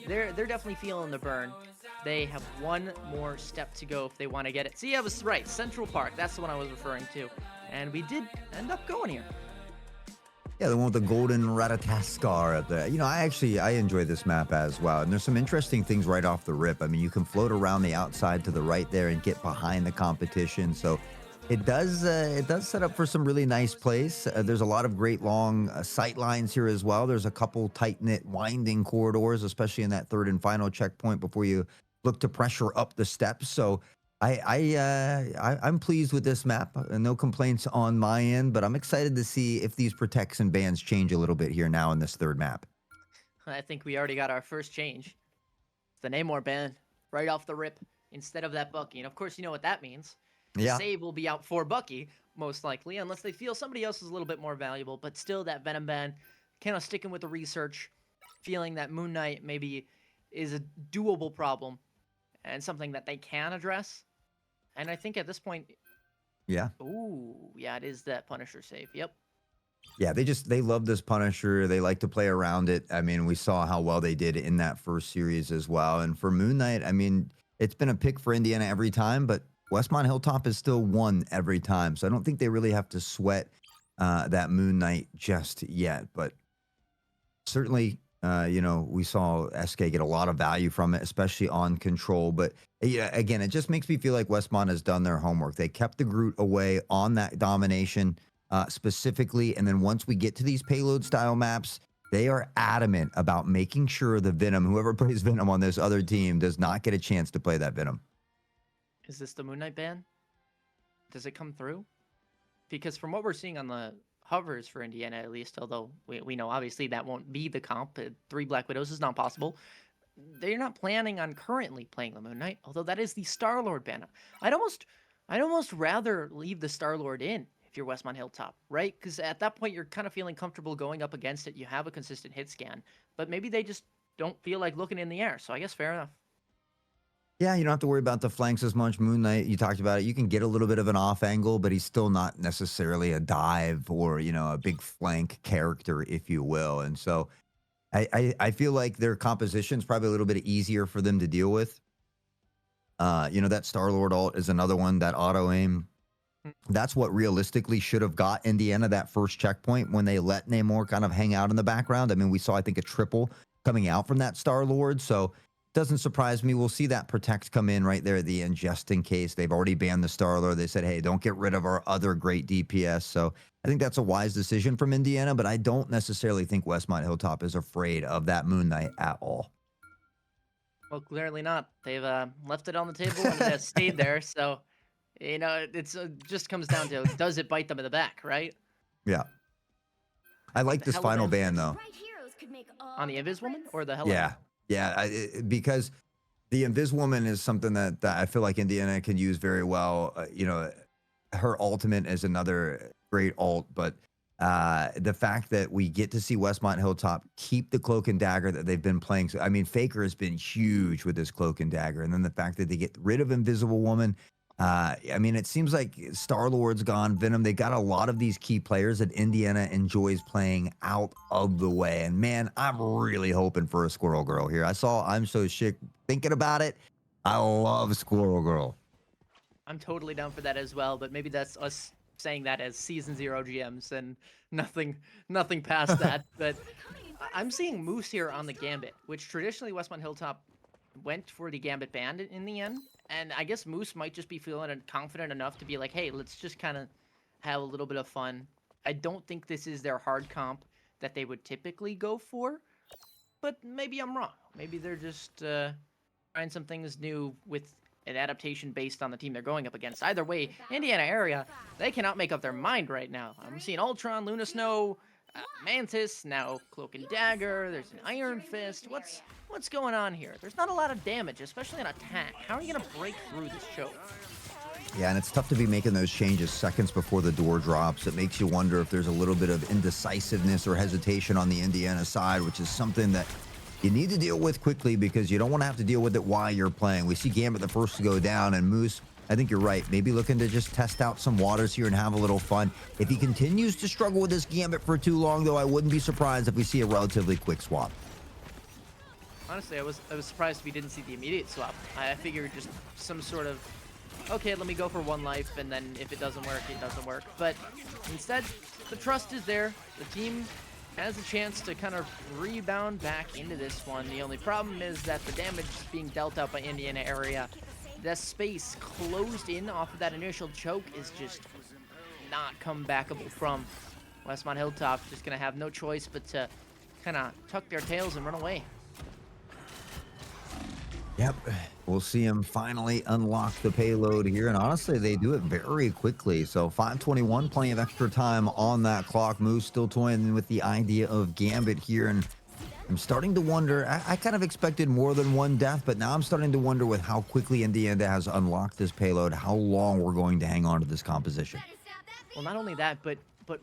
they're definitely feeling the burn. They have one more step to go if they want to get it. See, I was right. Central Park, that's the one I was referring to. And we did end up going here. Yeah, the one with the golden Ratataskar up there. I enjoy this map as well. And there's some interesting things right off the rip. I mean, you can float around the outside to the right there and get behind the competition. So it does set up for some really nice plays. There's a lot of great long sight lines here as well. There's a couple tight-knit winding corridors, especially in that third and final checkpoint before you look to pressure up the steps. So I'm pleased with this map. No complaints on my end, but I'm excited to see if these protects and bans change a little bit here now in this third map. I think we already got our first change. The Namor ban right off the rip instead of that Bucky. And of course, you know what that means. Yeah. Save will be out for Bucky, most likely, unless they feel somebody else is a little bit more valuable. But still, that Venom ban, kind of sticking with the research, feeling that Moon Knight maybe is a doable problem and something that they can address. And I think at this point... Yeah. Ooh, yeah, it is that Punisher save. Yep. Yeah, they love this Punisher. They like to play around it. I mean, we saw how well they did in that first series as well. And for Moon Knight, I mean, it's been a pick for Indiana every time, but Westmont Hilltop has still won every time. So I don't think they really have to sweat that Moon Knight just yet. But certainly... we saw SK get a lot of value from it, especially on control. But again, it just makes me feel like Westmont has done their homework. They kept the Groot away on that domination specifically. And then once we get to these payload style maps, they are adamant about making sure the Venom, whoever plays Venom on this other team, does not get a chance to play that Venom. Is this the Moon Knight ban? Does it come through? Because from what we're seeing on the hovers for Indiana, at least, although we know obviously that won't be the comp. 3 Black Widows is not possible. They're not planning on currently playing the Moon Knight, although that is the Star-Lord banner. I'd almost I'd almost rather leave the Star-Lord in if you're Westmont Hilltop, right? Because at that point, you're kind of feeling comfortable going up against it. You have a consistent hit scan, but maybe they just don't feel like looking in the air. So I guess fair enough. Yeah, you don't have to worry about the flanks as much. Moon Knight, you talked about it. You can get a little bit of an off angle, but he's still not necessarily a dive or, a big flank character, if you will. And so I feel like their composition is probably a little bit easier for them to deal with. That Star-Lord ult is another one, that auto aim. That's what realistically should have got Indiana that first checkpoint when they let Namor kind of hang out in the background. I mean, we saw, I think, a triple coming out from that Star-Lord. So doesn't surprise me. We'll see that protect come in right there at the end, just in case. They've already banned the Star-Lord. They said, hey, don't get rid of our other great DPS. So I think that's a wise decision from Indiana, but I don't necessarily think Westmont Hilltop is afraid of that Moon Knight at all. Well, clearly not. They've left it on the table and it has stayed there. So, it's just comes down to, does it bite them in the back, right? Yeah. I like this final ban, though. On the Invis Woman or the Hell? Yeah, because the Invis Woman is something that I feel like Indiana can use very well. Her ultimate is another great ult, but the fact that we get to see Westmont Hilltop keep the Cloak and Dagger that they've been playing. So, I mean, Faker has been huge with this Cloak and Dagger. And then the fact that they get rid of Invisible Woman. I mean, it seems like Star-Lord's gone, Venom. They got a lot of these key players that Indiana enjoys playing out of the way. And man, I'm really hoping for a Squirrel Girl here. I'm so sick thinking about it. I love Squirrel Girl. I'm totally down for that as well, but maybe that's us saying that as season 0 GMs and nothing past that. But I'm seeing Moose here on the Gambit, which traditionally Westmont Hilltop went for the Gambit ban in the end. And I guess Moose might just be feeling confident enough to be like, hey, let's just kind of have a little bit of fun. I don't think this is their hard comp that they would typically go for, but maybe I'm wrong. Maybe they're just trying some things new with an adaptation based on the team they're going up against. Either way, Indiana area, they cannot make up their mind right now. I'm seeing Ultron, Luna Snow, Mantis, now Cloak and Dagger, there's an Iron Fist. What's going on here? There's not a lot of damage, especially on attack. How are you going to break through this choke? Yeah, and it's tough to be making those changes seconds before the door drops. It makes you wonder if there's a little bit of indecisiveness or hesitation on the Indiana side, which is something that you need to deal with quickly because you don't want to have to deal with it while you're playing. We see Gambit the first to go down, and Moose, I think you're right, maybe looking to just test out some waters here and have a little fun. If he continues to struggle with this Gambit for too long, though, I wouldn't be surprised if we see a relatively quick swap. Honestly, I was surprised if we didn't see the immediate swap. I figured just some sort of, okay, let me go for one life, and then if it doesn't work, it doesn't work. But instead, the trust is there. The team has a chance to kind of rebound back into this one. The only problem is that the damage being dealt out by Indiana area, that space closed in off of that initial choke is just not come backable from. Westmont Hilltop just going to have no choice but to kind of tuck their tails and run away. Yep, we'll see him finally unlock the payload here, and honestly, they do it very quickly. So 5:21, plenty of extra time on that clock. Moose still toying with the idea of Gambit here, and I'm starting to wonder, I kind of expected more than one death, but now I'm starting to wonder with how quickly Indiana has unlocked this payload, how long we're going to hang on to this composition. Well, not only that, but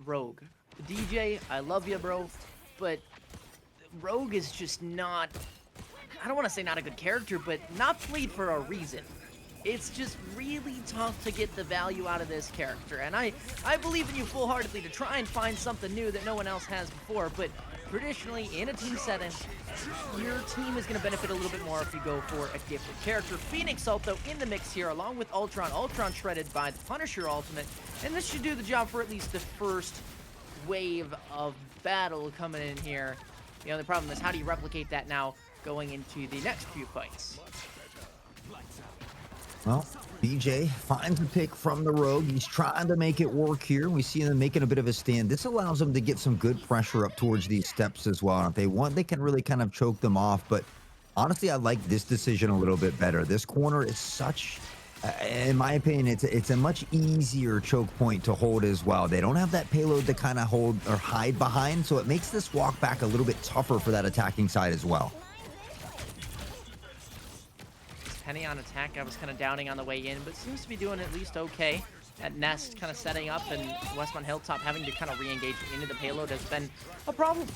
Rogue. DJ, I love you, bro, but Rogue is just not, I don't want to say not a good character, but not played for a reason. It's just really tough to get the value out of this character, and I believe in you full-heartedly to try and find something new that no one else has before, but traditionally, in a team setting, your team is going to benefit a little bit more if you go for a gifted character. Phoenix ult, though, in the mix here, along with Ultron. Ultron shredded by the Punisher ultimate, and this should do the job for at least the first wave of battle coming in here. The only problem is, how do you replicate that now going into the next few fights? Well, BJ finds a pick from the Rogue. He's trying to make it work here. We see them making a bit of a stand. This allows them to get some good pressure up towards these steps as well. And if they want, they can really kind of choke them off. But honestly, I like this decision a little bit better. This corner is such, in my opinion, it's a much easier choke point to hold as well. They don't have that payload to kind of hold or hide behind, so it makes this walk back a little bit tougher for that attacking side as well. Penny on attack, I was kind of doubting on the way in, but seems to be doing at least okay. That Nest kind of setting up, and Westmont Hilltop having to kind of re-engage into the payload has been a problem.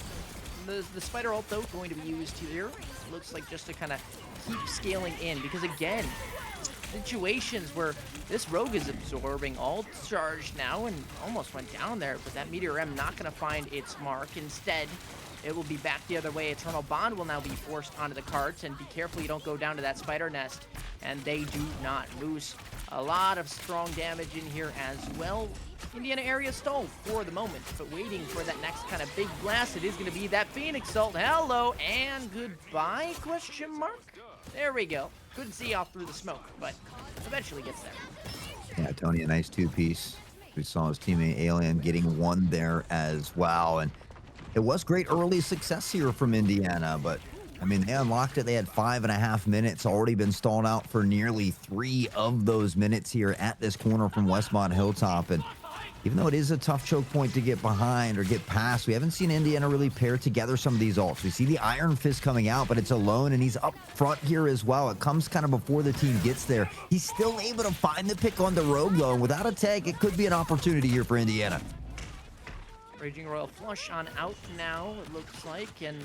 The Spider ult, though, going to be used here. Looks like just to kind of keep scaling in, because again, situations where this Rogue is absorbing ult charge now and almost went down there, but that Meteor M not going to find its mark. Instead, it will be back the other way. Eternal Bond will now be forced onto the carts, and be careful you don't go down to that Spider Nest. And they do not. Moose, a lot of strong damage in here as well. Indiana area stole for the moment, but waiting for that next kind of big blast. It is going to be that Phoenix ult. Hello and goodbye, question mark? There we go. Couldn't see off through the smoke, but eventually gets there. Yeah, Tony, a nice two-piece. We saw his teammate Alien getting one there as well, and it was great early success here from Indiana, but I mean, they unlocked it. They had 5.5 minutes, already been stalled out for nearly 3 of those minutes here at this corner from Westmont Hilltop. And even though it is a tough choke point to get behind or get past, we haven't seen Indiana really pair together some of these ults. We see the Iron Fist coming out, but it's alone, and he's up front here as well. It comes kind of before the team gets there. He's still able to find the pick on the Rogue, though, and without a tag, it could be an opportunity here for Indiana. Raging Royal flush on out now, it looks like, and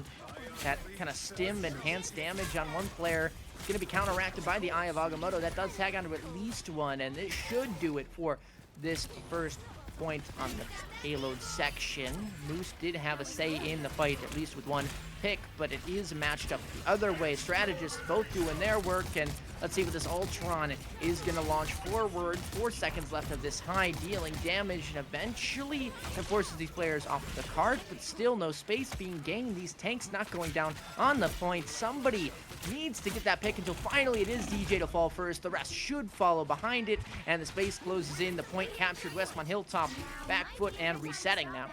that kind of stim enhanced damage on one player is going to be counteracted by the Eye of Agamotto. That does tag onto at least one, and this should do it for this first point on the payload section. Moose did have a say in the fight, at least with one pick, but it is matched up the other way. Strategists both doing their work, and let's see what this Ultron is going to launch forward. 4 seconds left of this high, dealing damage, and eventually it forces these players off of the cart, but still no space being gained. These tanks not going down on the point. Somebody needs to get that pick until finally it is DJ to fall first. The rest should follow behind it, and the space closes in. The point captured. Westmont Hilltop back foot and resetting now.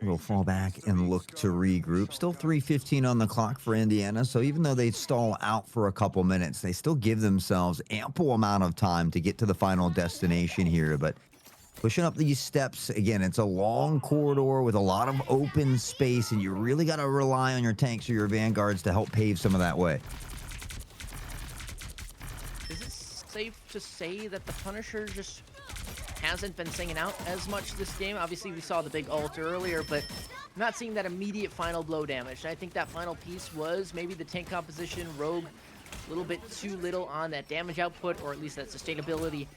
We'll fall back and look to regroup. Still 3:15 on the clock for Indiana, so even though they stall out for a couple minutes, they still give themselves ample amount of time to get to the final destination here. But pushing up these steps, again, it's a long corridor with a lot of open space, and you really got to rely on your tanks or your vanguards to help pave some of that way. Is it safe to say that the Punisher just hasn't been singing out as much this game? Obviously, we saw the big ult earlier, but I'm not seeing that immediate final blow damage. I think that final piece was maybe the tank composition. Rogue, a little bit too little on that damage output, or at least that sustainability.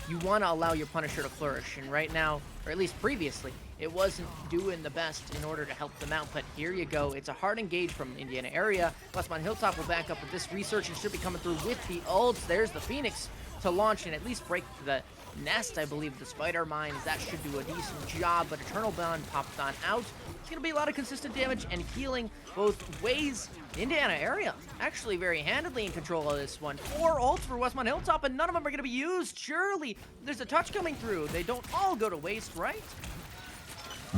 You want to allow your Punisher to flourish, and right now, or at least previously, it wasn't doing the best in order to help them out, but here you go. It's a hard engage from Indiana area. Westmont Hilltop will back up with this research and should be coming through with the ults. There's the Phoenix to launch and at least break the nest, I believe, the Spider Mines. That should do a decent job, but Eternal Bond popped on out. It's going to be a lot of consistent damage and healing both ways. Indiana area actually very handedly in control of this one. 4 ults for Westmont Hilltop, and none of them are going to be used. Surely there's a touch coming through. They don't all go to waste, right?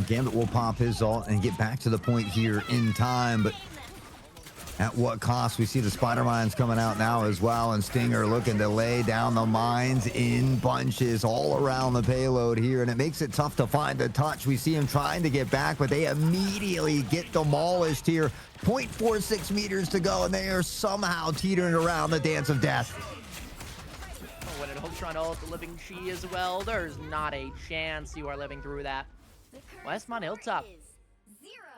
Gambit will pop his ult and get back to the point here in time, but at what cost? We see the Spider Mines coming out now as well, and Stinger looking to lay down the mines in bunches all around the payload here, and it makes it tough to find the touch. We see him trying to get back, but they immediately get demolished here. 0.46 meters to go, and they are somehow teetering around the dance of death. Oh, what an Ultron ult, the living she as well. There's not a chance you are living through that. Westmont Hilltop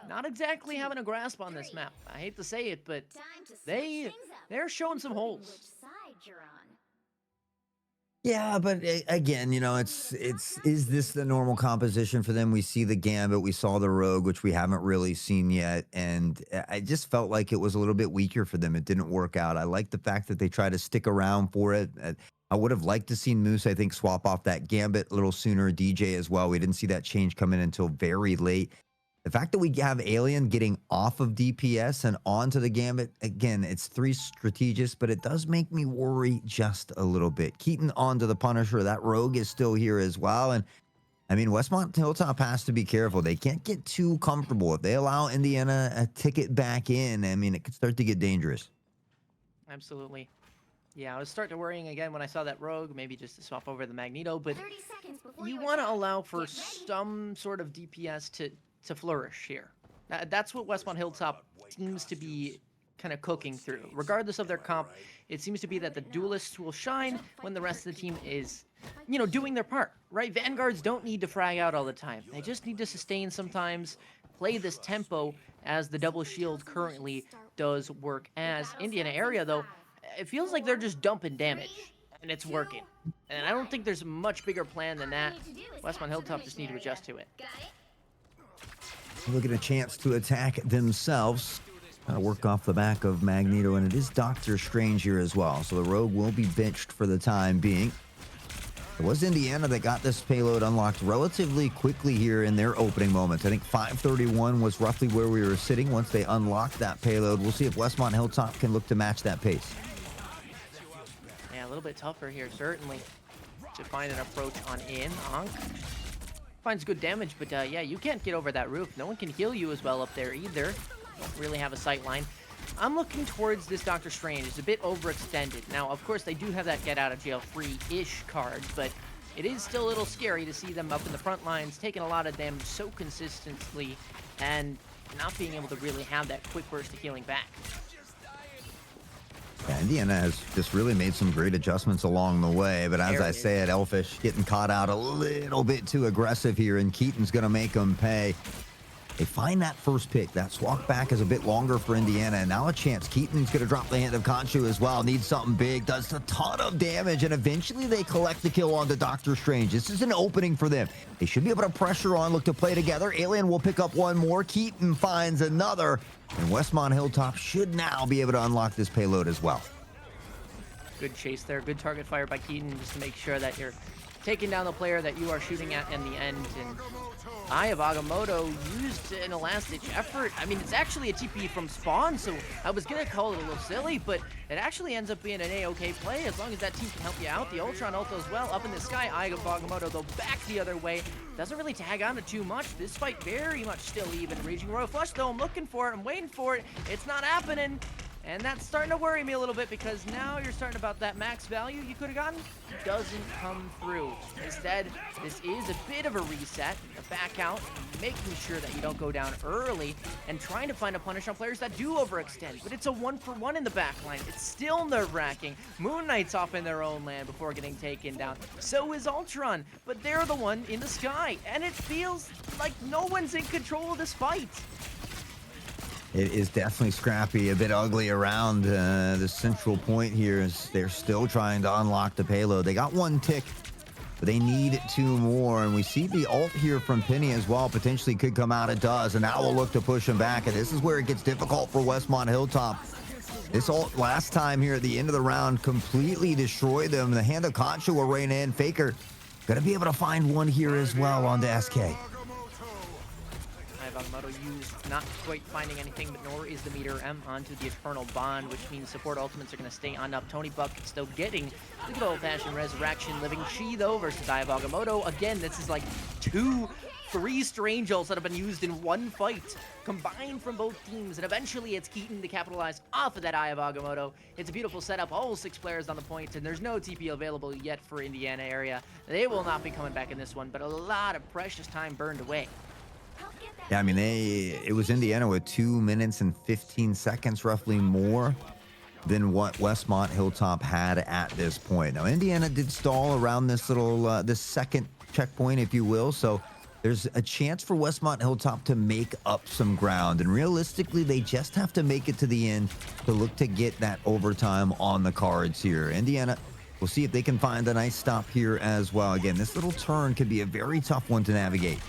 not exactly having a grasp on this map. I hate to say it, but they're showing some holes. Yeah, but again, you know, is this the normal composition for them? We see the Gambit, we saw the Rogue, which we haven't really seen yet, and I just felt like it was a little bit weaker for them. It didn't work out. I like the fact that they try to stick around for it. I would have liked to see Moose, I think, swap off that Gambit a little sooner. DJ as well. We didn't see that change come in until very late. The fact that we have Alien getting off of DPS and onto the Gambit, again, it's 3 strategists, but it does make me worry just a little bit. Keaton onto the Punisher. That Rogue is still here as well. And I mean, Westmont Hilltop has to be careful. They can't get too comfortable. If they allow Indiana a ticket back in, I mean, it could start to get dangerous. Absolutely. Yeah, I was starting to worrying again when I saw that Rogue, maybe just to swap over the Magneto, but you want to allow for some sort of DPS to flourish here. That's what Westmont Hilltop seems to be kind of cooking through. Regardless of their comp, it seems to be that the duelists will shine when the rest of the team is, you know, doing their part, right? Vanguards don't need to frag out all the time. They just need to sustain sometimes, play this tempo as the double shield currently does work as. Indiana area, though, it feels like they're just dumping damage, and it's working. And I don't think there's a much bigger plan than that. Westmont Hilltop just need to adjust to it. Look at a chance to attack themselves. Gotta work off the back of Magneto, and it is Doctor Strange here as well. So the Rogue will be benched for the time being. It was Indiana that got this payload unlocked relatively quickly here in their opening moments. I think 5:31 was roughly where we were sitting once they unlocked that payload. We'll see if Westmont Hilltop can look to match that pace. Yeah, a little bit tougher here, certainly, to find an approach on in. Ankh finds good damage, but yeah, you can't get over that roof. No one can heal you as well up there either. Don't really have a sight line. I'm looking towards this Doctor Strange. It's a bit overextended. Now, of course, they do have that get out of jail free-ish card, but it is still a little scary to see them up in the front lines, taking a lot of damage so consistently, and not being able to really have that quick burst of healing back. Yeah, Indiana has just really made some great adjustments along the way, but as I said, Elfish getting caught out a little bit too aggressive here, and Keaton's going to make them pay. They find that first pick. That swap back is a bit longer for Indiana, and now a chance. Keaton's going to drop the hand of Conchu as well. Needs something big. Does a ton of damage, and eventually they collect the kill onto Doctor Strange. This is an opening for them. They should be able to pressure on, look to play together. Alien will pick up one more. Keaton finds another, and Westmont Hilltop should now be able to unlock this payload as well. Good chase there. Good target fire by Keaton just to make sure that you're taking down the player that you are shooting at in the end. And Eye of Agamotto used an last-ditch effort. I mean, it's actually a TP from spawn, so I was going to call it a little silly, but it actually ends up being an A-OK play as long as that team can help you out. The Ultron ult as well up in the sky. Eye of Agamotto, though, back the other way. Doesn't really tag on to too much. This fight very much still even. Raging Royal Flush, though, I'm looking for it. I'm waiting for it. It's not happening. And that's starting to worry me a little bit because now you're starting about that max value you could have gotten doesn't come through. Instead, this is a bit of a reset, a back out, making sure that you don't go down early and trying to find a punish on players that do overextend. But it's a 1-for-1 in the back line. It's still nerve-wracking. Moon Knight's off in their own land before getting taken down. So is Ultron, but they're the one in the sky. And it feels like no one's in control of this fight. It is definitely scrappy, a bit ugly around the central point here as they're still trying to unlock the payload. They got one tick, but they need two more. And we see the ult here from Penny as well. Potentially could come out. It does. And now we'll look to push him back. And this is where it gets difficult for Westmont Hilltop. This ult last time here at the end of the round completely destroyed them. The hand of Concha will rain in. Faker going to be able to find one here as well on the SK. Agamotto used not quite finding anything, but nor is the meter M onto the Eternal Bond, which means support ultimates are going to stay on up. Tony Buck still getting the good old-fashioned resurrection. Living Chi, though, versus Eye of Agamotto. Again, this is like 2-3 Strange ults that have been used in one fight, combined from both teams, and eventually it's Keaton to capitalize off of that Eye of Agamotto. It's a beautiful setup, all 6 players on the point, and there's no TP available yet for Indiana area. They will not be coming back in this one, but a lot of precious time burned away. Yeah, I mean, it was Indiana with 2 minutes and 15 seconds, roughly more than what Westmont Hilltop had at this point. Now, Indiana did stall around this little, this second checkpoint, if you will. So there's a chance for Westmont Hilltop to make up some ground. And realistically, they just have to make it to the end to look to get that overtime on the cards here. Indiana, we'll see if they can find a nice stop here as well. Again, this little turn could be a very tough one to navigate.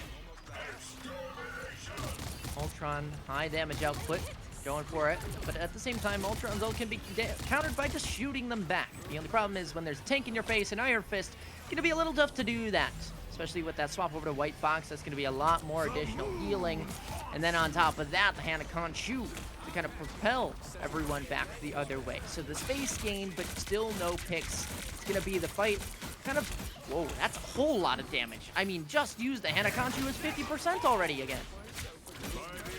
Ultron, high damage output, going for it, but at the same time, Ultron's ult can be countered by just shooting them back. The only problem is when there's a tank in your face and Iron Fist, it's going to be a little tough to do that, especially with that swap over to White Fox. That's going to be a lot more additional healing, and then on top of that, the hand of Conchu to kind of propel everyone back the other way. So the space gain, but still no picks. It's going to be the fight kind of, whoa, that's a whole lot of damage. I mean, just use the hand of Conchu is 50% already again.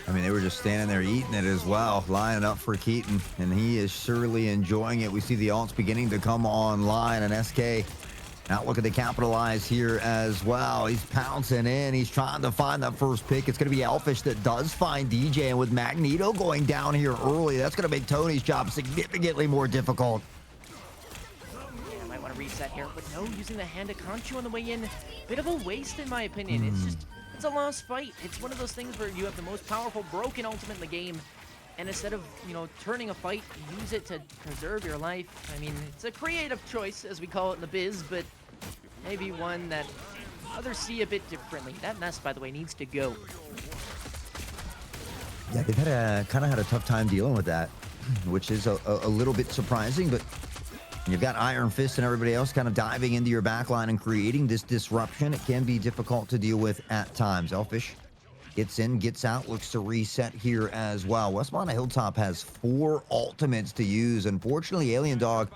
I mean, they were just standing there eating it as well, lining up for Keaton, and he is surely enjoying it. We see the ults beginning to come online, and SK Now looking to capitalize here as well. He's pouncing in. He's trying to find that first pick. It's going to be Elfish that does find DJ. And with Magneto going down here early, that's going to make Tony's job significantly more difficult. Yeah, might want to reset here, but no, using the hand to Conchu on the way in. Bit of a waste in my opinion. It's a lost fight. It's one of those things where you have the most powerful broken ultimate in the game. And instead of, turning a fight, use it to preserve your life. I mean, it's a creative choice, as we call it in the biz, but maybe one that others see a bit differently. That nest, by the way, needs to go. Yeah, they've kind of had a tough time dealing with that, which is a little bit surprising, but you've got Iron Fist and everybody else kind of diving into your backline and creating this disruption. It can be difficult to deal with at times. Elfish gets in, gets out, looks to reset here as well. Westmont Hilltop has 4 ultimates to use. Unfortunately, Alien Dog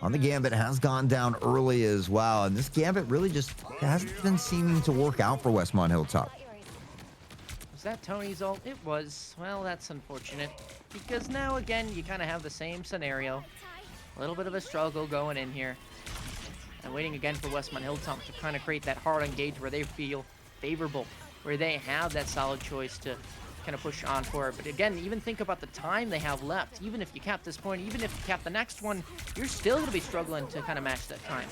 on the Gambit has gone down early as well. And this Gambit really just hasn't been seeming to work out for Westmont Hilltop. Was that Tony's ult? It was. Well, that's unfortunate. Because now, again, you kind of have the same scenario. A little bit of a struggle going in here. And waiting again for Westmont Hilltop to kind of create that hard engage where they feel favorable, where they have that solid choice to kind of push on for it. But again, even think about the time they have left. Even if you cap this point, even if you cap the next one, you're still going to be struggling to kind of match that time.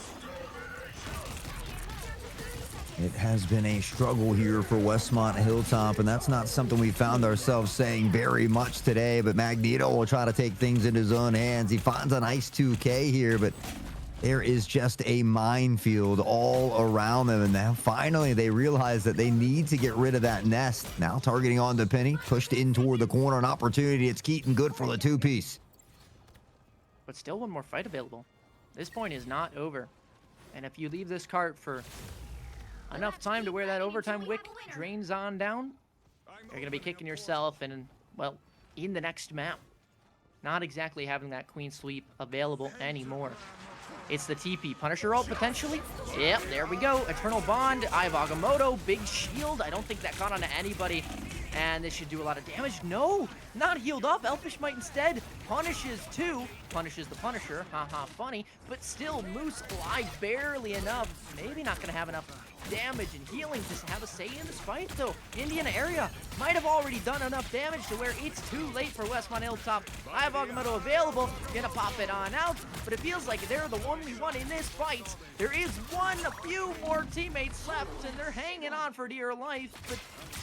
It has been a struggle here for Westmont Hilltop, and that's not something we found ourselves saying very much today, but Magneto will try to take things in his own hands. He finds a nice 2K here, but there is just a minefield all around them, and now finally they realize that they need to get rid of that nest. Now targeting on to Penny, pushed in toward the corner, an opportunity. It's Keaton, good for the 2-piece. But still one more fight available. This point is not over. And if you leave this cart for enough time to where that overtime wick drains on down, you're going to be kicking yourself and, well, in the next map. Not exactly having that queen sweep available anymore. It's the TP Punisher ult, potentially. Yep, there we go. Eternal Bond, Eye of Agamotto, big shield. I don't think that got onto anybody. And this should do a lot of damage. No, not healed up. Elfish might instead punishes two. Punishes the Punisher. Haha, funny. But still, Moose fly barely enough. Maybe not going to have enough damage and healing to have a say in this fight, though. Indiana area might have already done enough damage to where it's too late for Westmont Hilltop. I have Agamotto available, gonna pop it on out, but it feels like they're the only one in this fight. There is a few more teammates left, and they're hanging on for dear life, but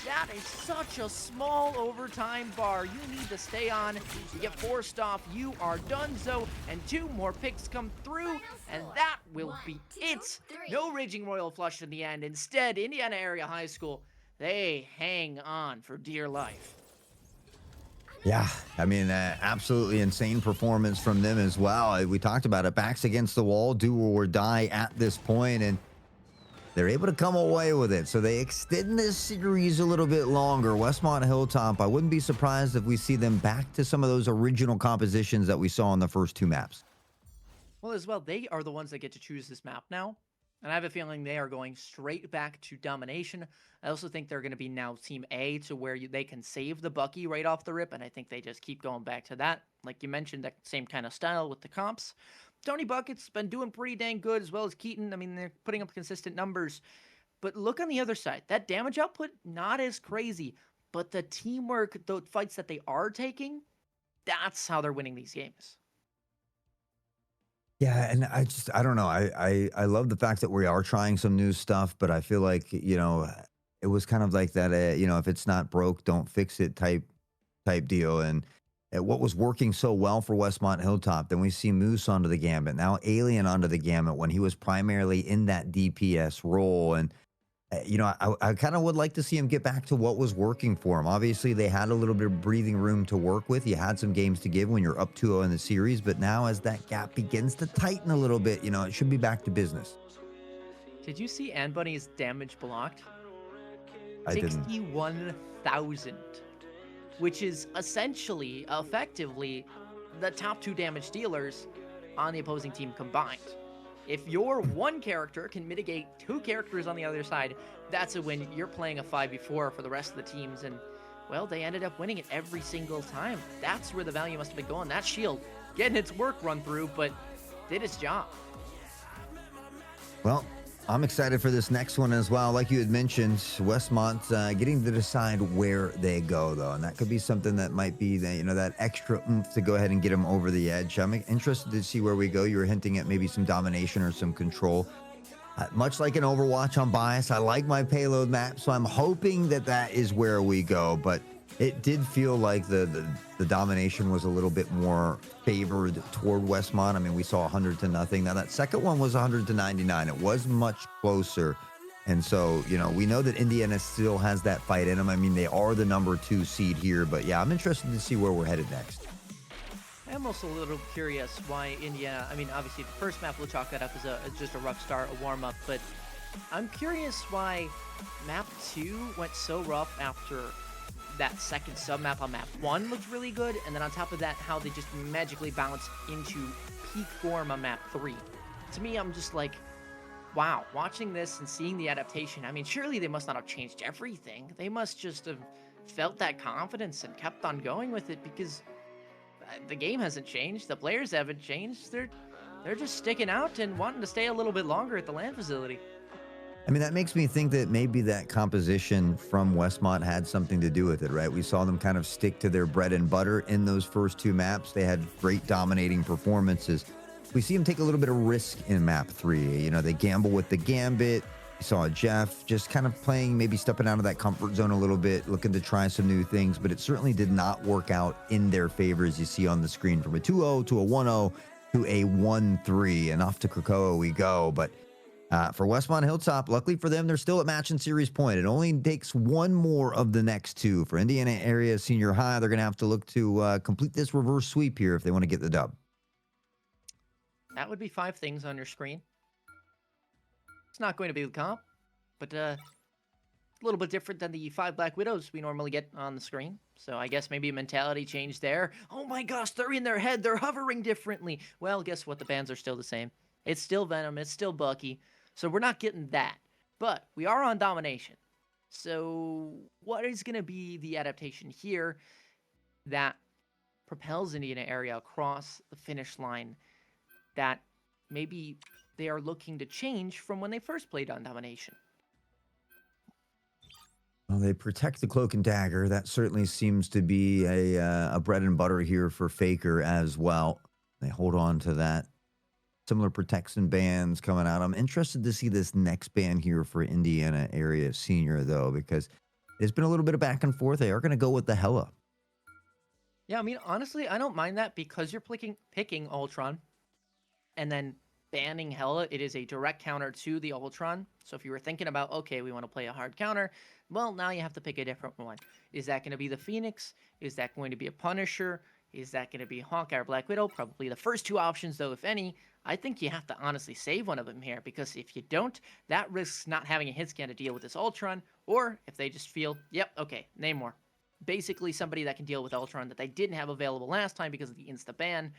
that is such a small overtime bar. You need to stay on. You get forced off, you are donezo, and 2 more picks come through, and that will be it. No Raging Royal Flush in the end. Instead, Indiana Area High School, they hang on for dear life. Yeah, I mean, absolutely insane performance from them as well. We talked about it, backs against the wall, do or die at this point, and they're able to come away with it. So they extend this series a little bit longer. Westmont Hilltop, I wouldn't be surprised if we see them back to some of those original compositions that we saw in the first 2 maps. Well, as well, they are the ones that get to choose this map now. And I have a feeling they are going straight back to domination. I also think they're going to be now Team A to where they can save the Bucky right off the rip. And I think they just keep going back to that. Like you mentioned, that same kind of style with the comps. Tony Bucket's been doing pretty dang good, as well as Keaton. I mean, they're putting up consistent numbers. But look on the other side. That damage output, not as crazy. But the teamwork, the fights that they are taking, that's how they're winning these games. Yeah, and I don't know. I love the fact that we are trying some new stuff, but I feel like, it was kind of like that, if it's not broke, don't fix it type deal. And what was working so well for Westmont Hilltop, then we see Moose onto the Gambit, now Alien onto the Gambit when he was primarily in that DPS role. And I kind of would like to see him get back to what was working for him. Obviously, they had a little bit of breathing room to work with. You had some games to give when you're up 2-0 in the series, but now as that gap begins to tighten a little bit, it should be back to business. Did you see Bunny's damage blocked? I didn't. 61,000, which is essentially, effectively, the top 2 damage dealers on the opposing team combined. If your one character can mitigate 2 characters on the other side, that's a win. You're playing a 5v4 for the rest of the teams, and, well, they ended up winning it every single time. That's where the value must have been going. That shield getting its work run through, but did its job. Well, I'm excited for this next one as well. Like you had mentioned, Westmont getting to decide where they go, though, and that could be something that might be that extra oomph to go ahead and get them over the edge. I'm interested to see where we go. You were hinting at maybe some domination or some control. Much like an Overwatch on bias, I like my payload map, so I'm hoping that that is where we go. But it did feel like the domination was a little bit more favored toward Westmont. I mean, we saw 100-0. Now that second one was 100-99. It was much closer. And so, we know that Indiana still has that fight in them. I mean, they are the number 2 seed here, but yeah, I'm interested to see where we're headed next. I'm also a little curious why Indiana, I mean, obviously the first map we'll chalk that up as just a rough start, a warm-up, but I'm curious why map 2 went so rough after that second sub-map on map 1 looked really good, and then on top of that, how they just magically bounced into peak form on map 3. To me, I'm just like, wow, watching this and seeing the adaptation, I mean, surely they must not have changed everything. They must just have felt that confidence and kept on going with it, because the game hasn't changed, the players haven't changed, they're just sticking out and wanting to stay a little bit longer at the LAN facility. I mean, that makes me think that maybe that composition from Westmont had something to do with it, right? We saw them kind of stick to their bread and butter in those first 2 maps. They had great dominating performances. We see them take a little bit of risk in map 3. They gamble with the Gambit. You saw Jeff just kind of playing, maybe stepping out of that comfort zone a little bit, looking to try some new things, but it certainly did not work out in their favor, as you see on the screen, from a 2-0 to a 1-0 to a 1-3. And off to Krakoa we go. But for Westmont Hilltop, luckily for them, they're still at match and series point. It only takes one more of the next 2. For Indiana Area Senior High, they're going to have to look to complete this reverse sweep here if they want to get the dub. That would be 5 things on your screen. It's not going to be the comp, but a little bit different than the 5 Black Widows we normally get on the screen. So I guess maybe a mentality change there. Oh my gosh, they're in their head. They're hovering differently. Well, guess what? The bans are still the same. It's still Venom. It's still Bucky. So we're not getting that. But we are on domination. So what is going to be the adaptation here that propels Indiana Area across the finish line that maybe they are looking to change from when they first played on domination? Well, they protect the cloak and dagger. That certainly seems to be a bread and butter here for Faker as well. They hold on to that. Similar protection bands coming out. I'm interested to see this next band here for Indiana Area Senior, though, because it's been a little bit of back and forth. They are going to go with the Hella. Yeah, I mean, honestly, I don't mind that because you're picking Ultron and then banning Hella. It is a direct counter to the Ultron. So if you were thinking about, okay, we want to play a hard counter, well, now you have to pick a different one. Is that going to be the Phoenix? Is that going to be a Punisher? Is that going to be Hawkeye or Black Widow? Probably the first 2 options, though, if any. I think you have to honestly save one of them here, because if you don't, that risks not having a hit scan to deal with this Ultron, or if they just feel, yep, okay, name more. Basically somebody that can deal with Ultron that they didn't have available last time because of the insta-ban.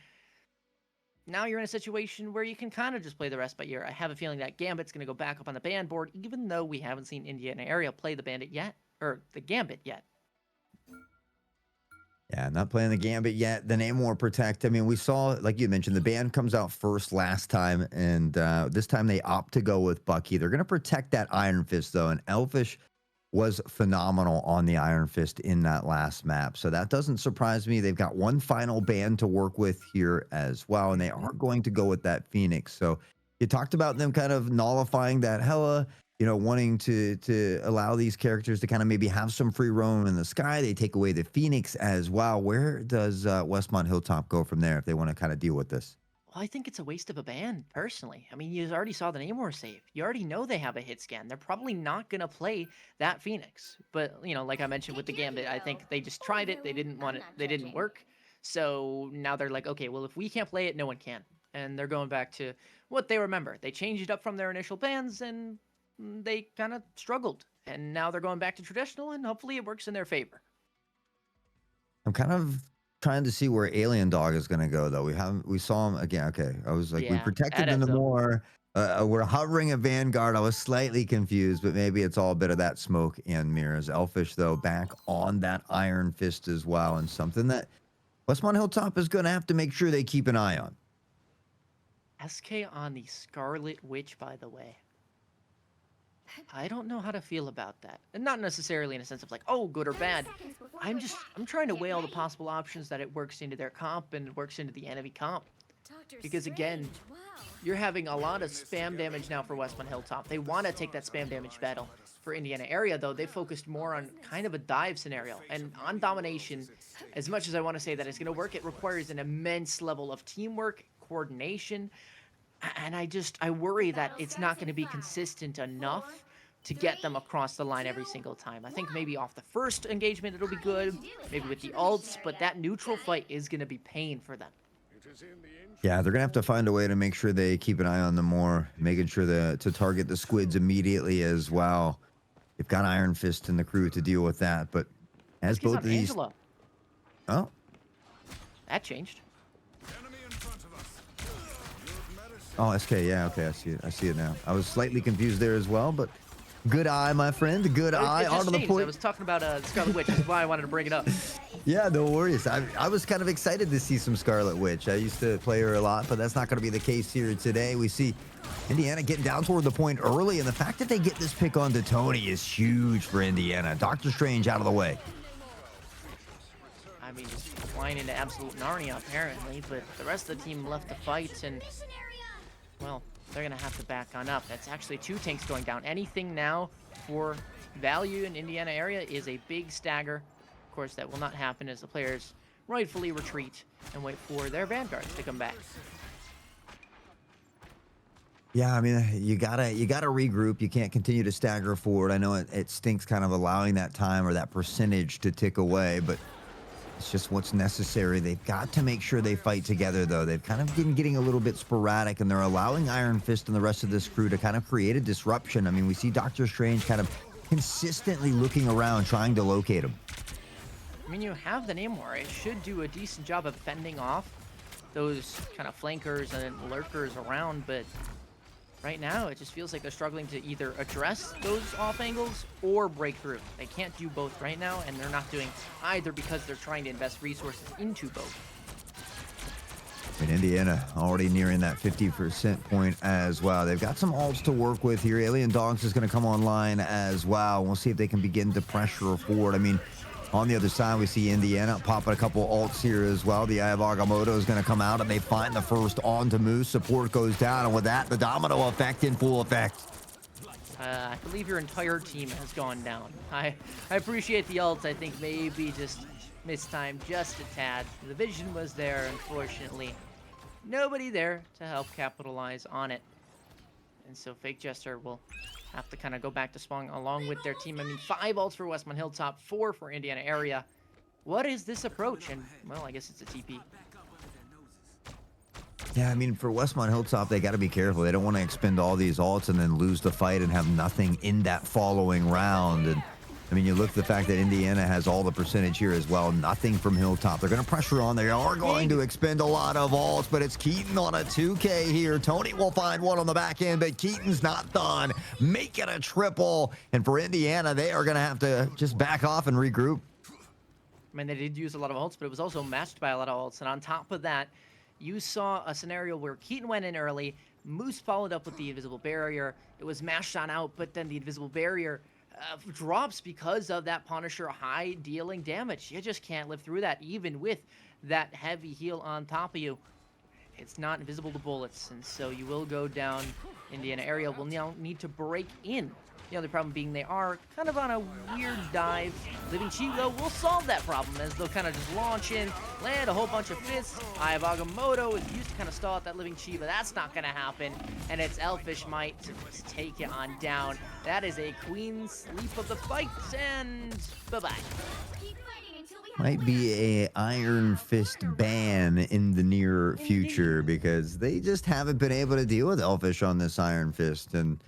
Now you're in a situation where you can kind of just play the rest by ear. I have a feeling that Gambit's going to go back up on the ban board, even though we haven't seen Indiana Area play the Bandit yet, or the Gambit yet. Yeah, not playing the Gambit yet. The Namor Protect. I mean, we saw, like you mentioned, the band comes out first last time, and this time they opt to go with Bucky. They're going to protect that Iron Fist, though, and Elfish was phenomenal on the Iron Fist in that last map. So that doesn't surprise me. They've got one final band to work with here as well, and they are going to go with that Phoenix. So you talked about them kind of nullifying that Hella, wanting to allow these characters to kind of maybe have some free roam in the sky. They take away the Phoenix as well. Where does Westmont Hilltop go from there if they want to kind of deal with this? Well, I think it's a waste of a ban, personally. I mean, you already saw the Namor save. You already know they have a hit scan. They're probably not going to play that Phoenix. But, like I mentioned with the Gambit, I think they just tried it. They didn't want it. They didn't work. So now they're like, okay, well, if we can't play it, no one can. And they're going back to what they remember. They changed it up from their initial bans, and they kind of struggled. And now they're going back to traditional, and hopefully it works in their favor. I'm kind of trying to see where Alien Dog is going to go, though. We saw him again. Okay, I was like, we protected him more. We're hovering at Vanguard. I was slightly confused, but maybe it's all a bit of that smoke and mirrors. Elfish, though, back on that Iron Fist as well, and something that Westmont Hilltop is going to have to make sure they keep an eye on. SK on the Scarlet Witch, by the way. I don't know how to feel about that. And not necessarily in a sense of like, oh, good or bad. I'm trying to weigh all the possible options that it works into their comp and works into the enemy comp. Because again, you're having a lot of spam damage now for Westmont Hilltop. They want to take that spam damage battle. For Indiana area, though, they focused more on kind of a dive scenario. And on domination, as much as I want to say that it's going to work, it requires an immense level of teamwork, coordination, and I worry that it's not going to be consistent enough to get them across the line every single time. I think maybe off the first engagement it'll be good, maybe with the ults, but that neutral fight is going to be pain for them. Yeah, they're gonna have to find a way to make sure they keep an eye on them more, making sure to target the squids immediately as well. They've got Iron Fist in the crew to deal with that, but as both of these, Angela. oh, That changed. oh, SK, yeah, okay, I see it now. I was slightly confused there as well, but good eye, my friend, good eye. It just Onto the changed. I point. was talking about Scarlet Witch. That's why I wanted to bring it up. Yeah, no worries. I was kind of excited to see some Scarlet Witch. I used to play her a lot, but that's not going to be the case here today. We see Indiana getting down toward the point early, and the fact that they get this pick onto Tony is huge for Indiana. Doctor Strange out of the way. I mean, just flying into absolute Narnia, apparently, but the rest of the team left the fight, and, well, they're going to have to back on up. That's actually 2 tanks going down. Anything now for value in Indiana area is a big stagger. Of course, that will not happen as the players rightfully retreat and wait for their vanguards to come back. Yeah, I mean, you gotta regroup. You can't continue to stagger forward. I know it stinks kind of allowing that time or that percentage to tick away, but it's just what's necessary. They've got to make sure they fight together, though. They've kind of been getting a little bit sporadic, and they're allowing Iron Fist and the rest of this crew to kind of create a disruption. I mean, we see Doctor Strange kind of consistently looking around, trying to locate him. I mean, you have the Namor. It should do a decent job of fending off those kind of flankers and lurkers around, but right now it just feels like they're struggling to either address those off angles or break through. They can't do both right now, and they're not doing either because they're trying to invest resources into both. And Indiana already nearing that 50% point as well. They've got some ults to work with here. Alien Dogs is going to come online as well. We'll see if they can begin to pressure forward. I mean, on the other side, we see Indiana popping a couple ults here as well. The Eye of Agamotto is going to come out, and they find the first onto Moose. Support goes down, and with that, the domino effect in full effect. I believe your entire team has gone down. I appreciate the ults. I think maybe just mistimed just a tad. The vision was there, unfortunately. Nobody there to help capitalize on it. And so Fake Jester will have to kind of go back to spawn along with their team. I mean, 5 ults for Westmont Hilltop, 4 for Indiana area. What is this approach? And, well, I guess it's a TP. Yeah, I mean, for Westmont Hilltop, they got to be careful. They don't want to expend all these ults and then lose the fight and have nothing in that following round. And I mean, you look at the fact that Indiana has all the percentage here as well. Nothing from Hilltop. They're going to pressure on. They are going to expend a lot of ults, but it's Keaton on a 2K here. Tony will find one on the back end, but Keaton's not done. Make it a triple. And for Indiana, they are going to have to just back off and regroup. I mean, they did use a lot of ults, but it was also matched by a lot of ults. And on top of that, you saw a scenario where Keaton went in early. Moose followed up with the invisible barrier. It was mashed on out, but then the invisible barrier drops because of that Punisher high dealing damage. You just can't live through that, even with that heavy heal on top of you. It's not invisible to bullets, and so you will go down. Indiana area will now need to break in. The only problem being they are kind of on a weird dive. Living Chi, though, will solve that problem as they'll kind of just launch in, land a whole bunch of fists. Eye of Agamotto is used to kind of stall out that Living Chi, but that's not going to happen. And it's Elfish Might to just take it on down. That is a queen sleep of the fight, and bye-bye. Might be a Iron Fist ban in the near future because they just haven't been able to deal with Elfish on this Iron Fist. And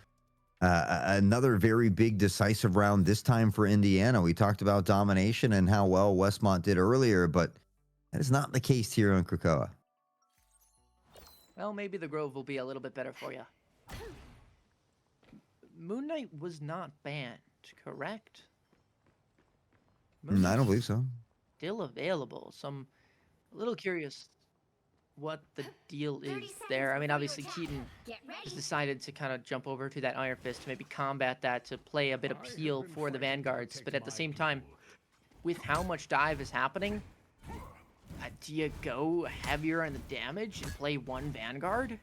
another very big decisive round this time for Indiana. We talked about domination and how well Westmont did earlier, but that is not the case here on Krakoa. Well, maybe the Grove will be a little bit better for you. Moon Knight was not banned, correct? I don't believe so. Still available. So I'm a little curious what the deal is there. I mean, obviously Keaton has decided to kind of jump over to that Iron Fist to maybe combat that, to play a bit of peel for the Vanguards. But at the same time, with how much dive is happening, do you go heavier on the damage and play one Vanguard?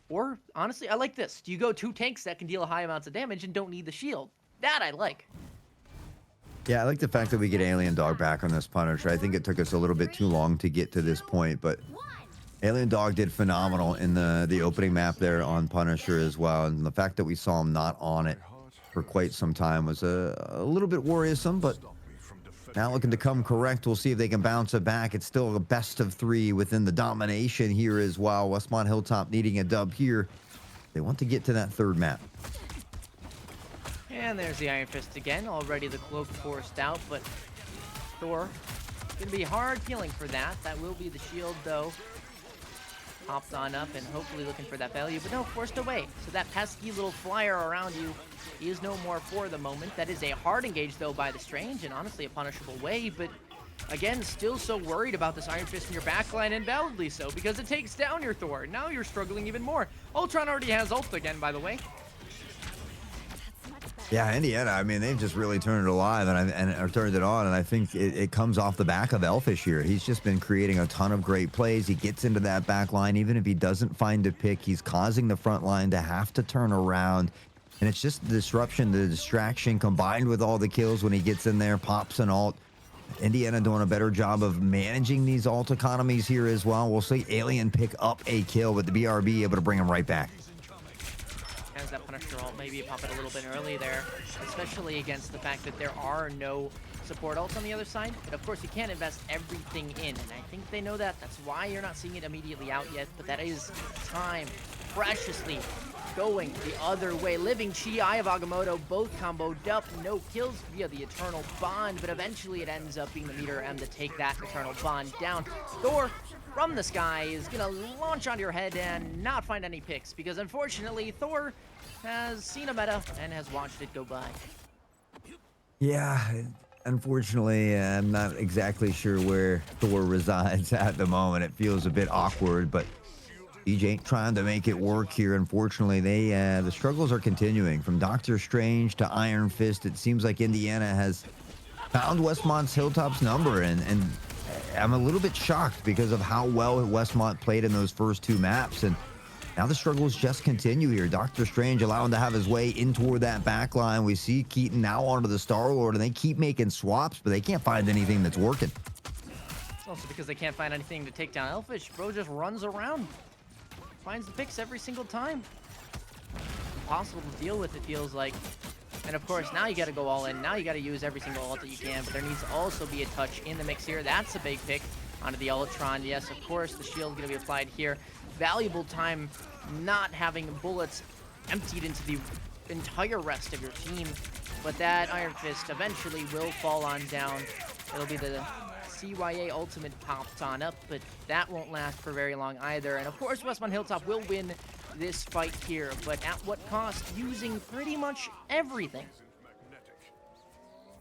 Or, honestly, I like this. Do you go 2 tanks that can deal high amounts of damage and don't need the shield? That I like. Yeah, I like the fact that we get Alien Dog back on this Punisher. I think it took us a little bit too long to get to this point, but Alien Dog did phenomenal in the opening map there on Punisher as well. And the fact that we saw him not on it for quite some time was a little bit worrisome, but now looking to come correct. We'll see if they can bounce it back. It's still a best of 3 within the domination here as well. Westmont Hilltop needing a dub here. They want to get to that 3rd map. And there's the Iron Fist again. Already the cloak forced out, but Thor gonna be hard healing for that. That will be the shield though. Popped on up and hopefully looking for that value, but no, forced away. So that pesky little flyer around you is no more for the moment. That is a hard engage though by the Strange, and honestly a punishable way, but again, still so worried about this Iron Fist in your backline, and validly so, because it takes down your Thor. Now you're struggling even more. Ultron already has ult again, by the way. Yeah, Indiana, I mean, they've just really turned it alive or turned it on, and I think it comes off the back of Elfish here. He's just been creating a ton of great plays. He gets into that back line. Even if he doesn't find a pick, he's causing the front line to have to turn around. And it's just the disruption, the distraction, combined with all the kills when he gets in there, pops an ult. Indiana doing a better job of managing these ult economies here as well. We'll see Alien pick up a kill, but the BRB able to bring him right back. As that Punisher ult, maybe pop it a little bit early there, especially against the fact that there are no support ults on the other side. But of course, you can't invest everything in, and I think they know that. That's why you're not seeing it immediately out yet, but that is time preciously going the other way. Living Chi, Eye of Agamotto, both comboed up, no kills via the Eternal Bond, but eventually it ends up being the Meteor M to take that Eternal Bond down. Thor from the sky is gonna launch onto your head and not find any picks, because unfortunately Thor has seen a meta and has watched it go by. Yeah, unfortunately, I'm not exactly sure where Thor resides at the moment. It feels a bit awkward, but DJ trying to make it work here. Unfortunately, the struggles are continuing. From Doctor Strange to Iron Fist, it seems like Indiana has found Westmont's Hilltop's number, and I'm a little bit shocked because of how well Westmont played in those first 2 maps, and now the struggles just continue here. Doctor Strange allowing to have his way in toward that back line. We see Keaton now onto the Star-Lord, and they keep making swaps, but they can't find anything that's working. Also because they can't find anything to take down Elfish, bro just runs around. Finds the picks every single time. Impossible to deal with, it feels like. And of course, now you got to go all in. Now you got to use every single ult that you can, but there needs to also be a touch in the mix here. That's a big pick onto the Ultron. Yes, of course, the shield's going to be applied here. Valuable time not having bullets emptied into the entire rest of your team. But that Iron Fist eventually will fall on down. It'll be the CYA ultimate popped on up, but that won't last for very long either. And of course, Westmont Hilltop will win this fight here, but at what cost? Using pretty much everything.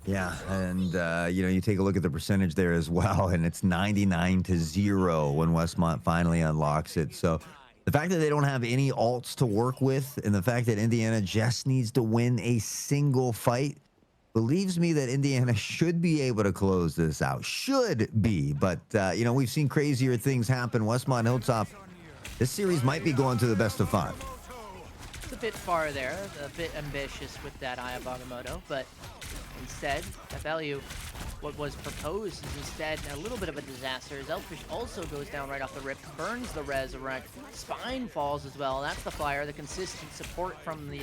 Yeah, and you take a look at the percentage there as well, and it's 99-0 when Westmont finally unlocks it. So the fact that they don't have any alts to work with, and the fact that Indiana just needs to win a single fight, believes me that Indiana should be able to close this out. Should be, but we've seen crazier things happen. Westmont Hilltop, this series might be going to the best of 5. It's a bit far there, a bit ambitious with that Eye of Agamotto, but instead, that value, what was proposed is instead a little bit of a disaster. As Elfish also goes down right off the rip, burns the Resurrect, Spine falls as well. That's the flyer, the consistent support from the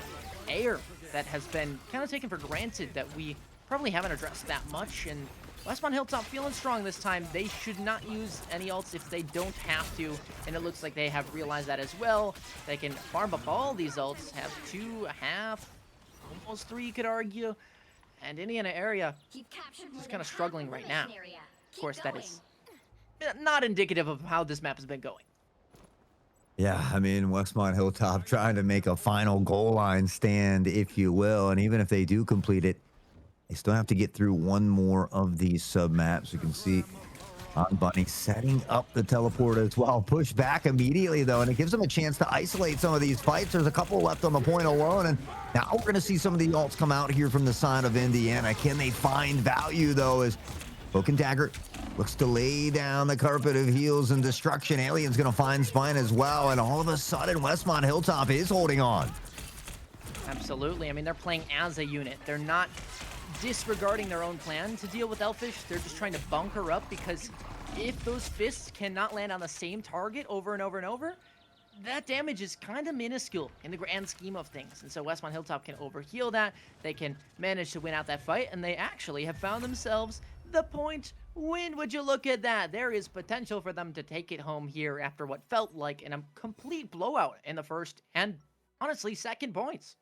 air that has been kind of taken for granted that we probably haven't addressed that much. And Westmont Hilltop feeling strong this time. They should not use any ults if they don't have to, and it looks like they have realized that as well. They can farm up all these ults, have 2, a half, almost 3 you could argue. And Indiana area is kind of struggling right now. Of course, that is not indicative of how this map has been going. Yeah, I mean, Westmont Hilltop trying to make a final goal line stand, if you will. And even if they do complete it, they still have to get through one more of these sub maps. You can see On Bunny setting up the teleport as well. Push back immediately, though, and it gives them a chance to isolate some of these fights. There's a couple left on the point alone, and now we're going to see some of the ults come out here from the side of Indiana. Can they find value, though, as Book and Dagger looks to lay down the carpet of heals and destruction. Alien's going to find Spine as well, and all of a sudden, Westmont Hilltop is holding on. Absolutely. I mean, they're playing as a unit. They're not disregarding their own plan to deal with Elfish. They're just trying to bunker up, because if those fists cannot land on the same target over and over and over, that damage is kind of minuscule in the grand scheme of things. And so Westmont Hilltop can overheal that. They can manage to win out that fight, and they actually have found themselves the point win. Would you look at that? There is potential for them to take it home here after what felt like a complete blowout in the first and honestly second points.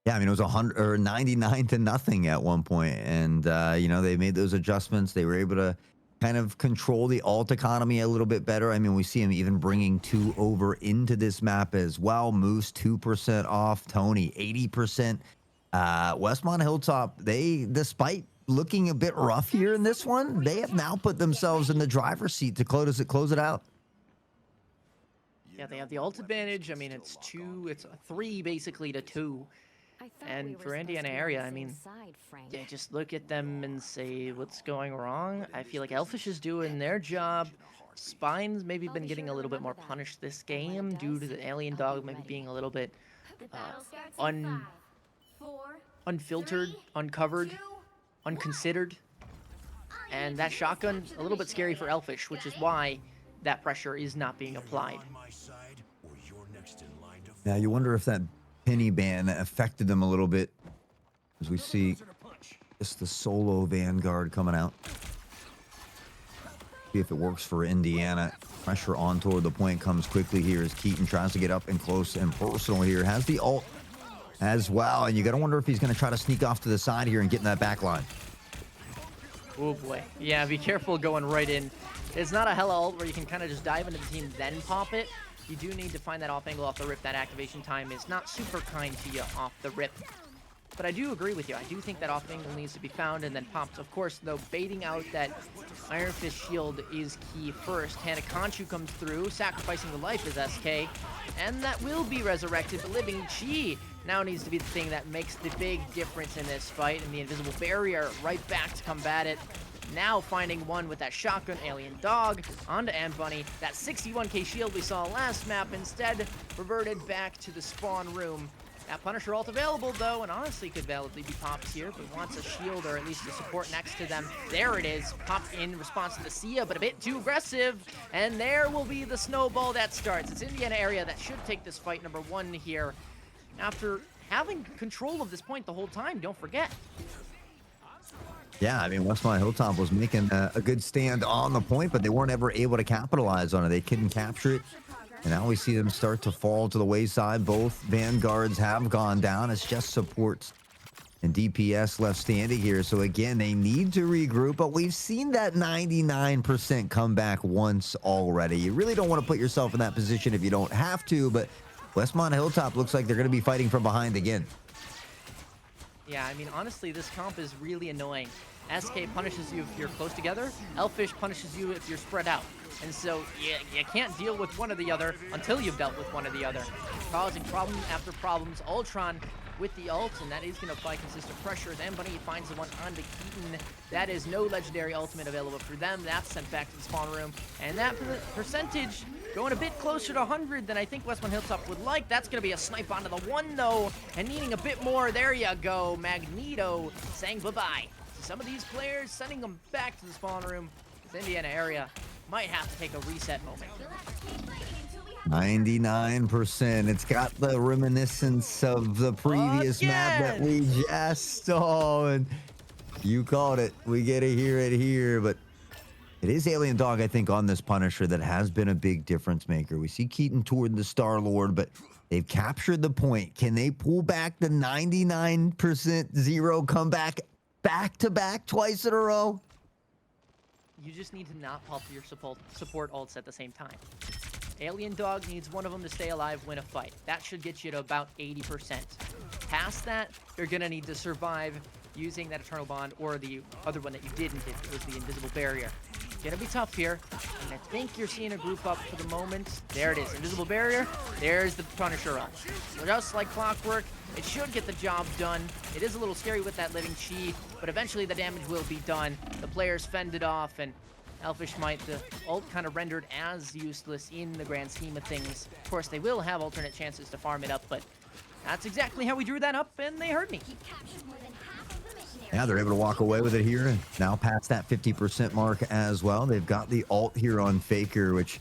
Yeah, I mean, it was 100 or 99 to nothing at one point, and you know, they made those adjustments. They were able to kind of control the alt economy a little bit better. I mean, we see him even bringing 2 over into this map as well. Moose 2% off, Tony 80%. Westmont Hilltop, they, despite looking a bit rough here in this one, they have now put themselves in the driver's seat to close it out. Yeah, they have the ult advantage. I mean, it's 3 basically to 2. And for Indiana area, I mean, yeah, just look at them and say what's going wrong. I feel like Elfish is doing their job. Spine's maybe been getting a little bit more punished this game due to the Alien Dog maybe being a little bit unfiltered, uncovered, unconsidered. And that shotgun, a little bit scary for Elfish, which is why that pressure is not being applied. Now, you wonder if that penny ban affected them a little bit, as we see just the solo Vanguard coming out. See if it works for Indiana. Pressure on toward the point comes quickly here as Keaton tries to get up and close and personal here. Has the ult as well, and you gotta wonder if he's gonna try to sneak off to the side here and get in that back line. Oh boy. Yeah, be careful going right in. It's not a hella ult where you can kind of just dive into the team then pop it. You do need to find that off angle off the rip. That activation time is not super kind to you off the rip. But I do agree with you. I do think that off angle needs to be found and then popped. Of course, though, baiting out that Iron Fist shield is key first. Hanakanchu comes through, sacrificing the life as SK, and that will be resurrected. But Living Chi now needs to be the thing that makes the big difference in this fight, and the invisible barrier right back to combat it. Now finding one with that shotgun Alien Dog onto Bunny. That 61k shield we saw last map instead reverted back to the spawn room. That Punisher ult available though, and honestly could validly be popped here, but wants a shield or at least a support next to them. There it is, popped in response to the Sia, but a bit too aggressive. And there will be the snowball that starts. It's Indiana area that should take this fight number 1 here. After having control of this point the whole time, don't forget. Yeah, I mean, Westmont Hilltop was making a good stand on the point, but they weren't ever able to capitalize on it. They couldn't capture it. And now we see them start to fall to the wayside. Both Vanguards have gone down. It's just supports and DPS left standing here. So again, they need to regroup, but we've seen that 99% come back once already. You really don't want to put yourself in that position if you don't have to, but Westmont Hilltop looks like they're going to be fighting from behind again. Yeah, I mean, honestly, this comp is really annoying. SK punishes you if you're close together. Elfish punishes you if you're spread out. And so you can't deal with one or the other until you've dealt with one or the other. Causing problem after problems. Ultron with the ult, and that is going to apply consistent pressure. Then Bunny finds the one onto Keaton. That is no legendary ultimate available for them. That's sent back to the spawn room. And that percentage going a bit closer to 100 than I think Westmont Hilltop would like. That's going to be a snipe onto the one, though, and needing a bit more. There you go. Magneto saying bye-bye. Some of these players sending them back to the spawn room. This Indiana area might have to take a reset moment. 99%. It's got the reminiscence of the previous map that we just saw, and you called it. We get to hear it here, but it is Alien Dog, I think, on this Punisher that has been a big difference maker. We see Keaton toward the Star-Lord, but they've captured the point. Can they pull back the 99% zero comeback back-to-back twice in a row? You just need to not pop your support ults at the same time. Alien Dog needs one of them to stay alive, win a fight. That should get you to about 80%. Past that, you're going to need to survive using that Eternal Bond or the other one that you didn't. It was the Invisible Barrier. gonna be tough here. And I think you're seeing a group up for the moment. There it is, invisible barrier. There's the Punisher up. Just like clockwork, it should get the job done. It is a little scary with that living chi, but eventually the damage will be done. The players fended off, and Elfish might, the ult kind of rendered as useless in the grand scheme of things. Of course, they will have alternate chances to farm it up, but that's exactly how we drew that up, and they heard me. Yeah, they're able to walk away with it here. Now past that 50% mark as well. They've got the ult here on Faker, which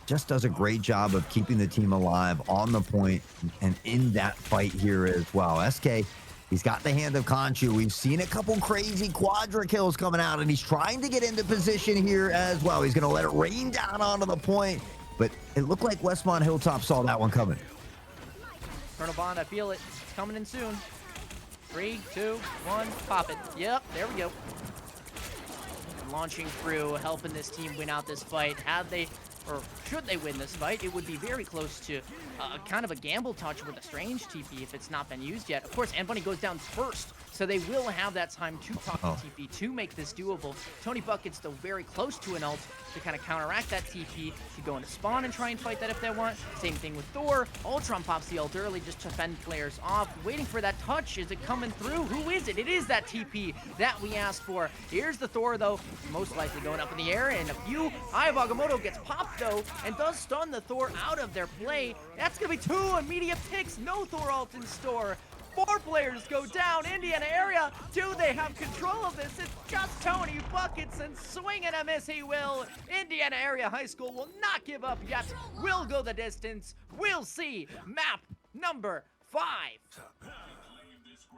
just does a great job of keeping the team alive on the point and in that fight here as well. SK, he's got the hand of Conchu. We've seen a couple crazy quadra kills coming out, and he's trying to get into position here as well. He's going to let it rain down onto the point, but it looked like Westmont Hilltop saw that one coming. Colonel Bond, I feel it. It's coming in soon. 3, 2, 1, pop it. Yep, there we go. Launching through, helping this team win out this fight. Had they, or should they win this fight, it would be very close to kind of a gamble touch with a strange TP if it's not been used yet. Of course, Bunny goes down first, so they will have that time to talk to TP to make this doable. Tony Bucket's still very close to an ult to kind of counteract that TP, to go into spawn and try and fight that if they want. Same thing with Thor. Ultron pops the ult early just to fend players off, waiting for that touch. Is it coming through? Who is it? It is that TP that we asked for. Here's the Thor, though, most likely going up in the air, and a few. Eye of Agamotto gets popped, though, and does stun the Thor out of their play. That's going to be 2 immediate picks. No Thor ult in store. 4 players go down. Indiana area, do they have control of this? It's just Tony Buckets, and swing and a miss he will. Indiana area high school will not give up yet. Will go the distance. We'll see. Map number 5.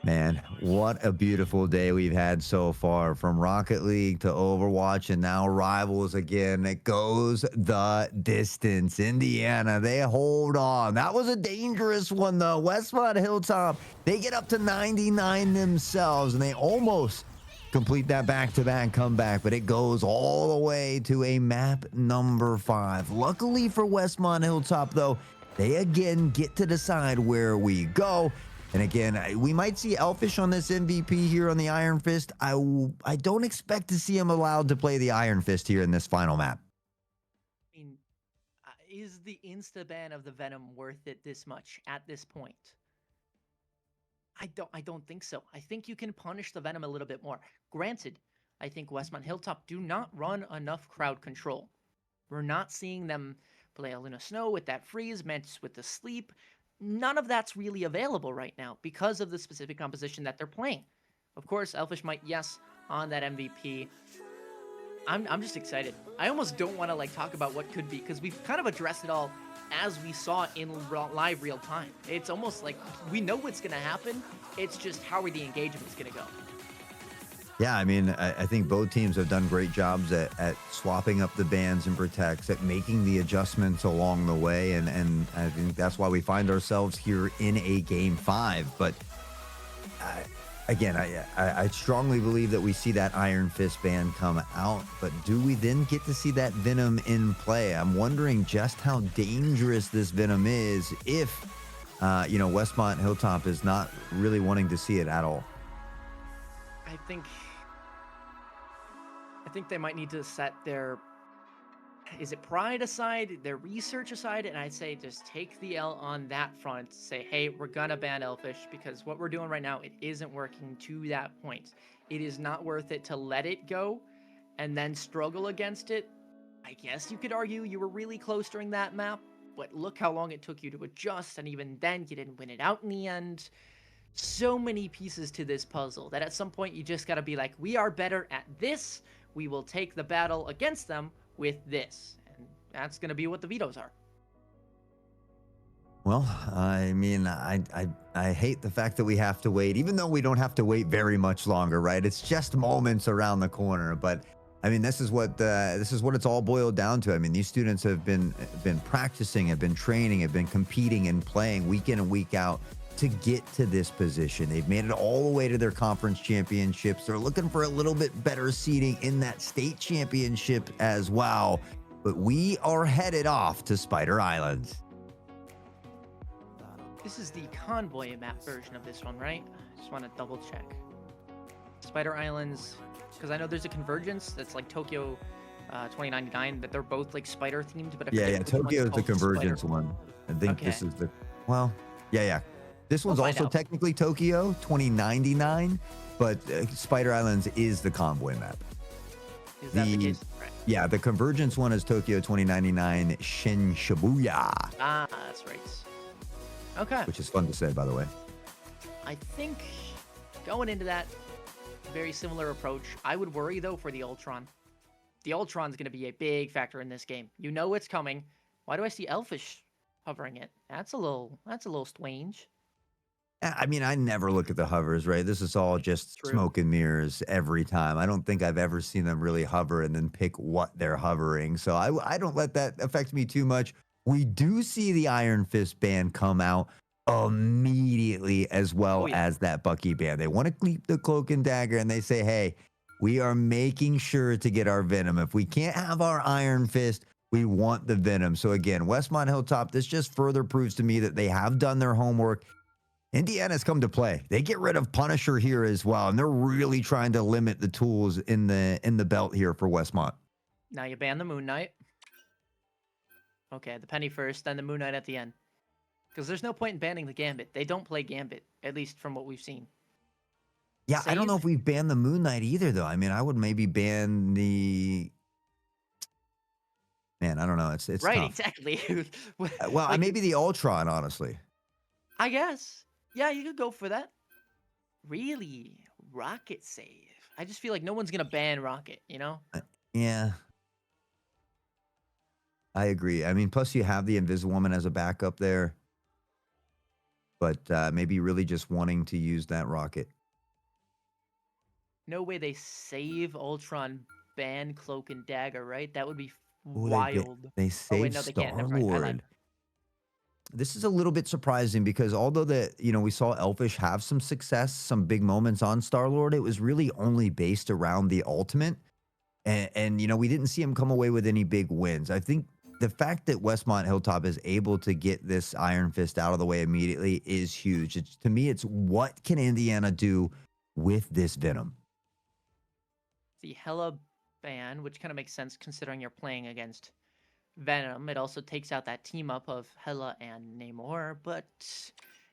Man, what a beautiful day we've had so far, from Rocket League to Overwatch and now Rivals again. It goes the distance. Indiana, they hold on. That was a dangerous one, though. Westmont Hilltop, they get up to 99 themselves, and they almost complete that back-to-back comeback, but it goes all the way to a map number 5. Luckily for Westmont Hilltop, though, they again get to decide where we go. And again, we might see Elfish on this MVP here on the Iron Fist. I don't expect to see him allowed to play the Iron Fist here in this final map. I mean, is the insta-ban of the Venom worth it this much at this point? I don't think so. I think you can punish the Venom a little bit more. Granted, I think Westmont Hilltop do not run enough crowd control. We're not seeing them play a Luna Snow with that freeze, Mantis with the sleep. None of that's really available right now because of the specific composition that they're playing. Of course, Elfish might, yes, on that MVP. I'm just excited. I almost don't want to like talk about what could be, because we've kind of addressed it all as we saw in live real time. It's almost like we know what's going to happen. It's just how are the engagements going to go. Yeah, I mean, I think both teams have done great jobs at swapping up the bans and protects, at making the adjustments along the way, and I think that's why we find ourselves here in a Game 5. But again, I strongly believe that we see that Iron Fist ban come out, but do we then get to see that Venom in play? I'm wondering just how dangerous this Venom is if, Westmont Hilltop is not really wanting to see it at all. I think they might need to set their, is it pride aside, their research aside, and I'd say just take the L on that front. Say, hey, we're gonna ban Elfish because what we're doing right now, it isn't working to that point. It is not worth it to let it go and then struggle against it. I guess you could argue you were really close during that map, but look how long it took you to adjust, and even then you didn't win it out in the end. So many pieces to this puzzle that at some point you just gotta be like, we are better at this. We will take the battle against them with this. And that's going to be what the vetoes are. Well, I mean, I hate the fact that we have to wait, even though we don't have to wait very much longer, right? It's just moments around the corner. But I mean, this is what it's all boiled down to. I mean, these students have been practicing, have been training, have been competing and playing week in and week out to get to this position. They've made it all the way to their conference championships. They're looking for a little bit better seeding in that state championship as well. But we are headed off to Spider Islands. This is the Convoy map version of this one, right? I just want to double check. Spider Islands, because I know there's a convergence that's like Tokyo 2099, that they're both like spider themed, but I Yeah, forget yeah. which one's Tokyo is the called Spider. convergence one. I think Okay. this is the. Well, yeah, yeah. This We'll one's find also out. technically Tokyo 2099, but Spider Islands is the convoy map. Is that the case? Right. Yeah, the convergence one is Tokyo 2099 Shin Shibuya, Ah, that's right. Okay. which is fun to say, by the way. I think going into that very similar approach, I would worry though for the Ultron. The Ultron's going to be a big factor in this game. You know it's coming. Why do I see Elfish hovering it? That's a little strange. I mean, I never look at the hovers, right? This is all just True. smoke and mirrors every time. I don't think I've ever seen them really hover and then pick what they're hovering. So I don't let that affect me too much. We do see the Iron Fist band come out immediately, as well as that Bucky band. They want to keep the cloak and dagger, and they say, hey, we are making sure to get our Venom. If we can't have our Iron Fist, we want the Venom. So again, Westmont Hilltop, this just further proves to me that they have done their homework. Indiana's come to play. They get rid of Punisher here as well, and they're really trying to limit the tools in the belt here for Westmont. Now you ban the Moon Knight. Okay, the Penny first, then the Moon Knight at the end. Because there's no point in banning the Gambit. They don't play Gambit, at least from what we've seen. Yeah, I don't know if we've banned the Moon Knight either, though. I mean, I would maybe ban the... Man, I don't know. It's right, tough. exactly. Well, Like, maybe the Ultron, honestly. I guess. Yeah, you could go for that. Really? Rocket save. I just feel like no one's going to ban Rocket, you know? Yeah. I agree. I mean, plus you have the Invisible Woman as a backup there. But maybe really just wanting to use that rocket. No way they save Ultron, ban Cloak and Dagger, right? That would be Ooh, wild. They Oh, saved wait, no, they can't. Never mind. I lied. Star-Lord. This is a little bit surprising because although we saw Elfish have some success, some big moments on Star-Lord, it was really only based around the ultimate. And we didn't see him come away with any big wins. I think the fact that Westmont Hilltop is able to get this Iron Fist out of the way immediately is huge. To me, it's what can Indiana do with this Venom? The Hela ban, which kind of makes sense considering you're playing against Venom. It also takes out that team up of Hela and Namor. But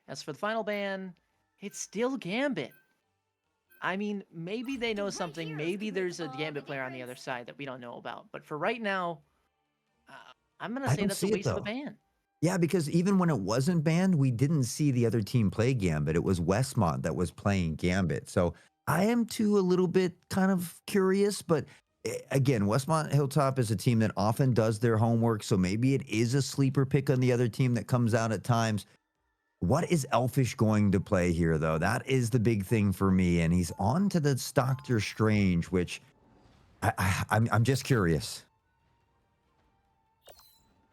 as for the final ban, it's still Gambit. I mean, maybe they know something. Maybe there's a Gambit player on the other side that we don't know about. But for right now, I'm going to say that's a waste of a ban. Yeah, because even when it wasn't banned, we didn't see the other team play Gambit. It was Westmont that was playing Gambit. So I am too a little bit kind of curious, but again, Westmont Hilltop is a team that often does their homework. So maybe it is a sleeper pick on the other team that comes out at times. What is Elfish going to play here, though? That is the big thing for me. And he's on to the Doctor Strange, which I'm just curious.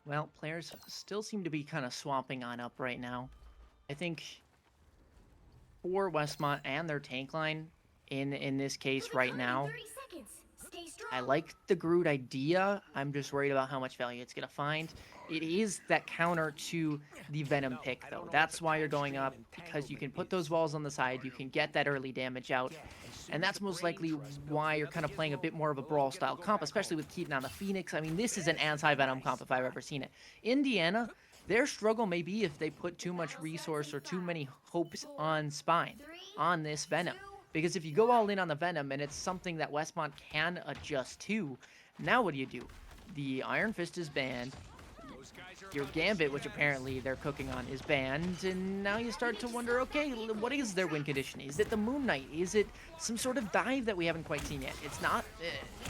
Well, players still seem to be kind of swapping on up right now. I think for Westmont and their tank line, in this case right now, I like the Groot idea. I'm just worried about how much value it's going to find. It is that counter to the Venom pick, though. That's why you're going up, because you can put those walls on the side, you can get that early damage out, and that's most likely why you're kind of playing a bit more of a brawl-style comp, especially with Keaton on the Phoenix. I mean, this is an anti-Venom comp if I've ever seen it. Indiana, their struggle may be if they put too much resource or too many hopes on Spine, on this Venom. Because if you go all in on the Venom and it's something that Westmont can adjust to, now what do? The Iron Fist is banned. Your Gambit, which apparently they're cooking on, is banned. And now you start to wonder, okay, what is their win condition? Is it the Moon Knight? Is it some sort of dive that we haven't quite seen yet? It's not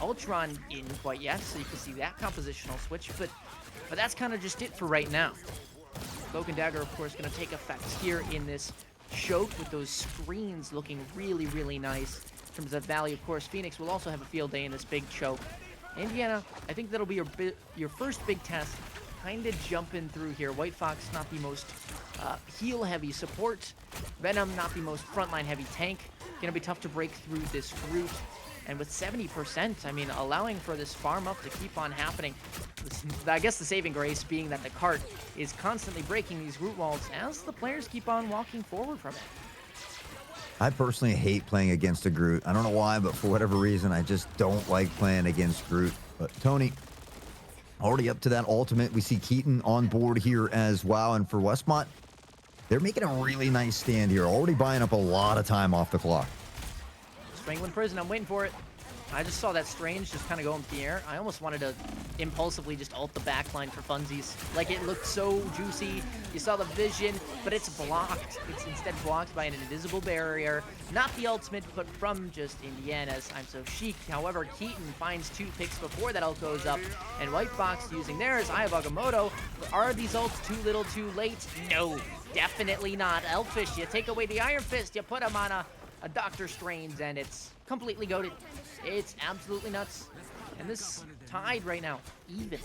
Ultron in quite yet, so you can see that compositional switch. But that's kind of just it for right now. Cloak and Dagger, of course, going to take effect here in this choke with those screens looking really, really nice in terms of value. Of course, Phoenix will also have a field day in this big choke. Indiana, I think that'll be your first big test. Kind of jumping through here. White Fox, not the most heal-heavy support. Venom, not the most frontline-heavy tank. Gonna be tough to break through this Groot. And with 70%, I mean, allowing for this farm up to keep on happening. I guess the saving grace being that the cart is constantly breaking these root walls as the players keep on walking forward from it. I personally hate playing against a Groot. I don't know why, but for whatever reason, I just don't like playing against Groot. But Tony, already up to that ultimate. We see Keaton on board here as well. And for Westmont, they're making a really nice stand here. Already buying up a lot of time off the clock. Strangling Prison, I'm waiting for it. I just saw that Strange just kind of go into the air. I almost wanted to impulsively just ult the backline for funsies. Like, it looked so juicy. You saw the vision, but it's blocked. It's instead blocked by an invisible barrier. Not the ultimate, but from just Indiana's I'm So Chic. However, Keaton finds 2 picks before that ult goes up, and Whitebox using theirs, Eye of Agamotto. Are these ults too little too late? No, definitely not. Elfish, you take away the Iron Fist, you put him on a Doctor Strange, and it's completely goated. It's absolutely nuts. And this tied right now, even.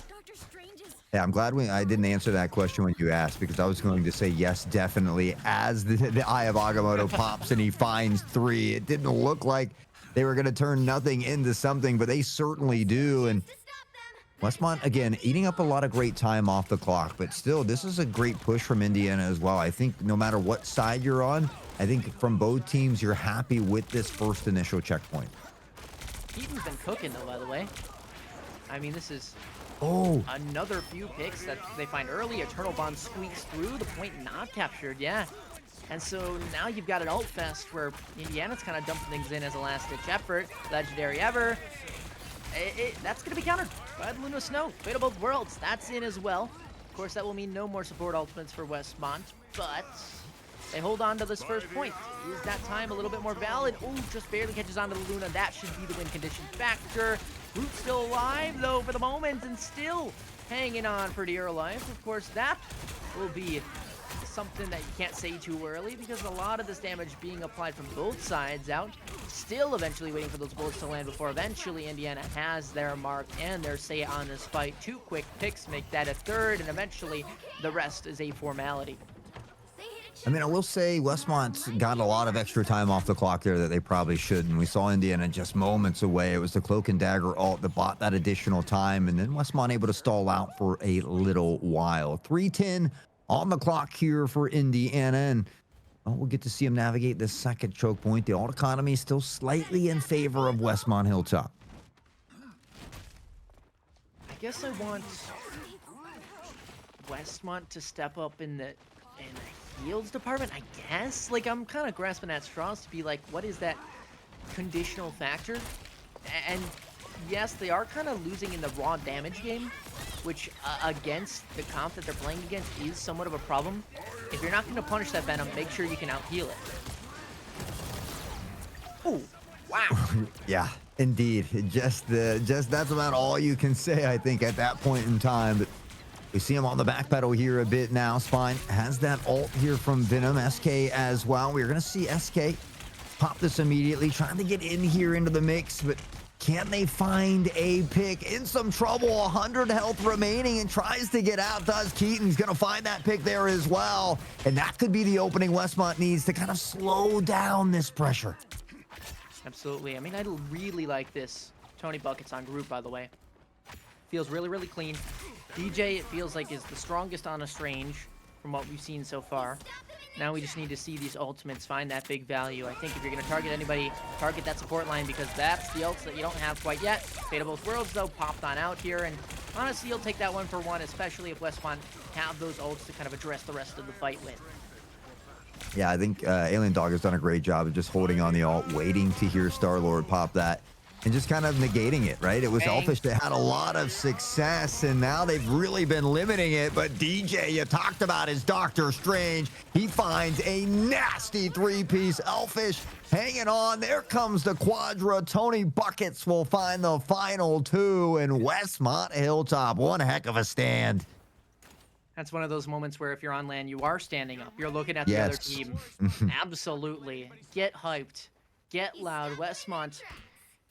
Yeah, I'm glad I didn't answer that question when you asked, because I was going to say yes, definitely. As the Eye of Agamotto pops and he finds 3, it didn't look like they were going to turn nothing into something, but they certainly do. And Westmont, again, eating up a lot of great time off the clock, but still, this is a great push from Indiana as well. I think no matter what side you're on, I think from both teams, you're happy with this first initial checkpoint. Keaton's been cooking, though, by the way. I mean, this is another few picks that they find early. Eternal Bond squeaks through, the point not captured, yeah. And so now you've got an ult fest where Indiana's kind of dumping things in as a last-ditch effort. Legendary ever. That's going to be countered by the Luna Snow. Fate of Both Worlds, that's in as well. Of course, that will mean no more support ultimates for Westmont, but they hold on to this first point. Is that time a little bit more valid? Oh, just barely catches onto the Luna. That should be the win condition factor. Root's still alive, though, for the moment, and still hanging on for dear life. Of course, that will be something that you can't say too early, because a lot of this damage being applied from both sides out. Still eventually waiting for those bullets to land before eventually Indiana has their mark and their say on this fight. 2 quick picks make that a third, and eventually the rest is a formality. I mean, I will say Westmont's got a lot of extra time off the clock there that they probably shouldn't. We saw Indiana just moments away. It was the Cloak and Dagger ult that bought that additional time, and then Westmont able to stall out for a little while. 3:10 on the clock here for Indiana, and we'll get to see them navigate this second choke point. The ult economy is still slightly in favor of Westmont Hilltop. I guess I want Westmont to step up in the heals department, I guess. Like, I'm kind of grasping at straws to be like, what is that conditional factor? And yes, they are kind of losing in the raw damage game, which against the comp that they're playing against is somewhat of a problem. If you're not going to punish that Venom, make sure you can out-heal it. Oh, wow. Yeah, indeed. Just that's about all you can say, I think, at that point in time. But we see him on the back pedal here a bit now. Spine has that ult here from Venom. SK as well. We're going to see SK pop this immediately, trying to get in here into the mix, but can they find a pick? In some trouble, 100 health remaining, and tries to get out. Does Keaton's going to find that pick there as well. And that could be the opening Westmont needs to kind of slow down this pressure. Absolutely. I mean, I really like this Tony Buckets on group, by the way. Feels really, really clean. DJ, it feels like, is the strongest on a Strange from what we've seen so far. Now we just need to see these ultimates find that big value. I think if you're going to target anybody, target that support line, because that's the ults that you don't have quite yet. Fate of Both Worlds, though, popped on out here, and honestly, you'll take that 1-for-1, especially if Westmont have those ults to kind of address the rest of the fight with. Yeah, I think Alien Dog has done a great job of just holding on the ult, waiting to hear Star-Lord pop that, and just kind of negating it, right? It was Elfish that had a lot of success, and now they've really been limiting it. But DJ, you talked about his Doctor Strange. He finds a nasty 3-piece. Elfish hanging on. There comes the Quadra. Tony Buckets will find the final 2, and Westmont Hilltop. One heck of a stand. That's one of those moments where if you're on land, you are standing up. You're looking at the other team. Absolutely. Get hyped. Get loud. Westmont.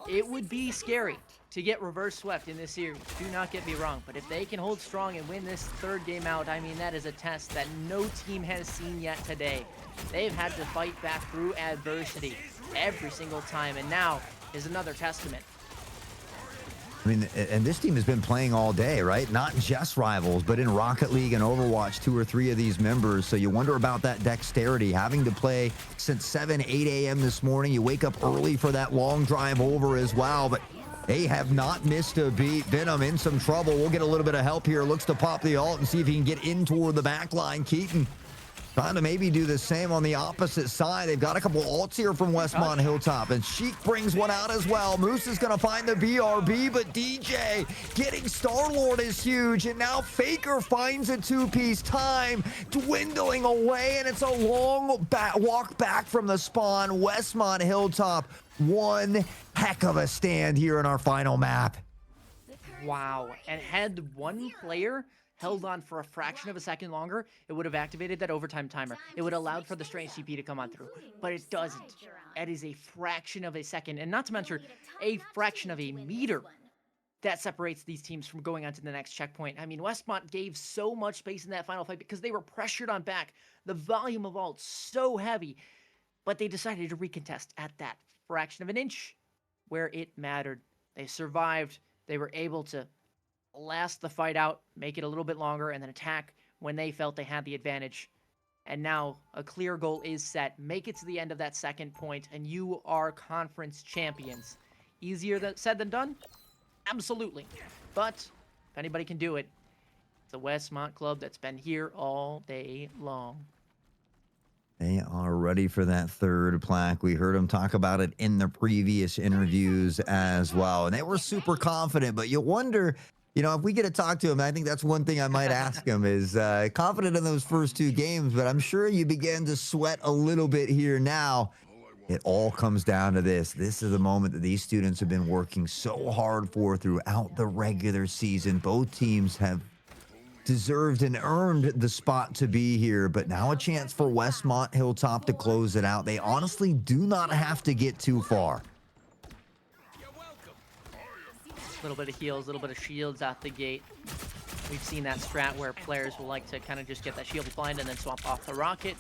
It would be scary to get reverse swept in this series. Do not get me wrong. But if they can hold strong and win this third game out, I mean, that is a test that no team has seen yet today. They've had to fight back through adversity every single time. And now is another testament. I mean, and this team has been playing all day, right? Not just Rivals, but in Rocket League and Overwatch, 2 or 3 of these members. So you wonder about that dexterity, having to play since 7, 8 a.m. this morning. You wake up early for that long drive over as well. But They have not missed a beat. Venom in some trouble. We'll get a little bit of help here. Looks to pop the ult and see if he can get in toward the back line. Keaton trying to maybe do the same on the opposite side. They've got a couple ults here from Westmont Hilltop, and Sheik brings one out as well. Moose is going to find the BRB, but DJ getting Star-Lord is huge, and now Faker finds a two-piece. Time dwindling away, and it's a long walk back from the spawn. Westmont Hilltop, one heck of a stand here in our final map. Wow, and had one player held on for a fraction of a second longer, it would have activated that overtime timer. It would have allowed for the Strange TP to come on through, but it doesn't. It is a fraction of a second, and not to mention a fraction of a meter that separates these teams from going on to the next checkpoint. I mean, Westmont gave so much space in that final fight because they were pressured on back. The volume of ults so heavy, but they decided to recontest at that fraction of an inch where it mattered. They survived. They were able to last the fight out, make it a little bit longer, and then attack when they felt they had the advantage. And now a clear goal is set. Make it to the end of that second point, and you are conference champions. Easier said than done? Absolutely. But if anybody can do it, it's the Westmont club that's been here all day long. They are ready for that third plaque. We heard them talk about it in the previous interviews as well. And they were super confident, but you wonder, you know, if we get to talk to him, I think that's one thing I might ask him is confident in those first two games, but I'm sure you began to sweat a little bit here now. It all comes down to this. This is the moment that these students have been working so hard for throughout the regular season. Both teams have deserved and earned the spot to be here, but now a chance for Westmont Hilltop to close it out. They honestly do not have to get too far. A little bit of heals, a little bit of shields out the gate. We've seen that strat where players will like to kind of just get that shield blind and then swap off the rocket.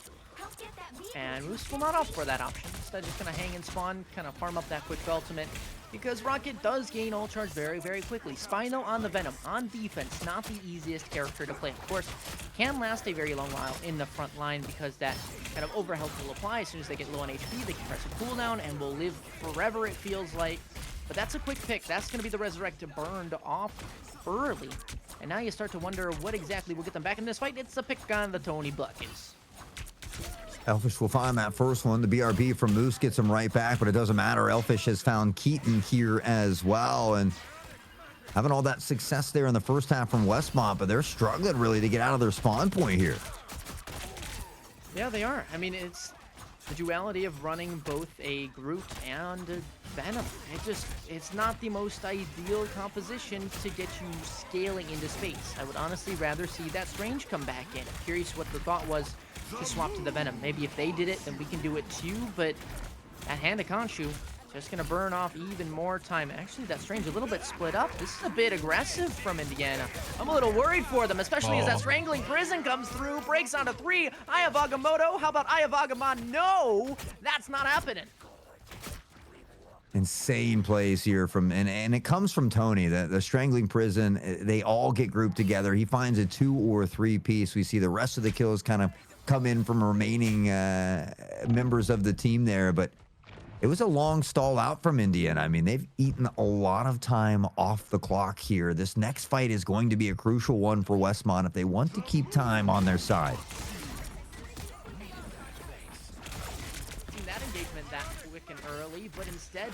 And Moose will not opt for that option. Instead, just going to hang and spawn, kind of farm up that quick ultimate. Because Rocket does gain ult charge very, very quickly. Spino on the Venom, on defense, not the easiest character to play. Of course, can last a very long while in the front line because that kind of overhealth will apply as soon as they get low on HP. They can press a cooldown and will live forever, it feels like. But that's a quick pick. That's going to be the Resurrect burned off early. And now you start to wonder what exactly will get them back in this fight. It's a pick on the Tony Buckets. Elfish will find that first one. The BRB from Moose gets him right back, but it doesn't matter. Elfish has found Keaton here as well, and having all that success there in the first half from Westmont, but they're struggling really to get out of their spawn point here. Yeah, they are. I mean, it's the duality of running both a Groot and a Venom. It's not the most ideal composition to get you scaling into space. I would honestly rather see that Strange come back in. I'm curious what the thought was to swap to the Venom. Maybe if they did it, then we can do it too, but that Hand of Khonshu just gonna burn off even more time. Actually, that Strange a little bit split up. This is a bit aggressive from Indiana. I'm a little worried for them, especially as that Strangling Prison comes through, breaks onto 3. Aya Vagamoto, how about Aya Vagamon? No, that's not happening. Insane plays here from, and it comes from Tony. The Strangling Prison, they all get grouped together. He finds a 2 or 3 piece. We see the rest of the kills kind of come in from remaining members of the team there, but it was a long stall out from Indiana. I mean, they've eaten a lot of time off the clock here. This next fight is going to be a crucial one for Westmont if they want to keep time on their side. That engagement that quick and early, but instead,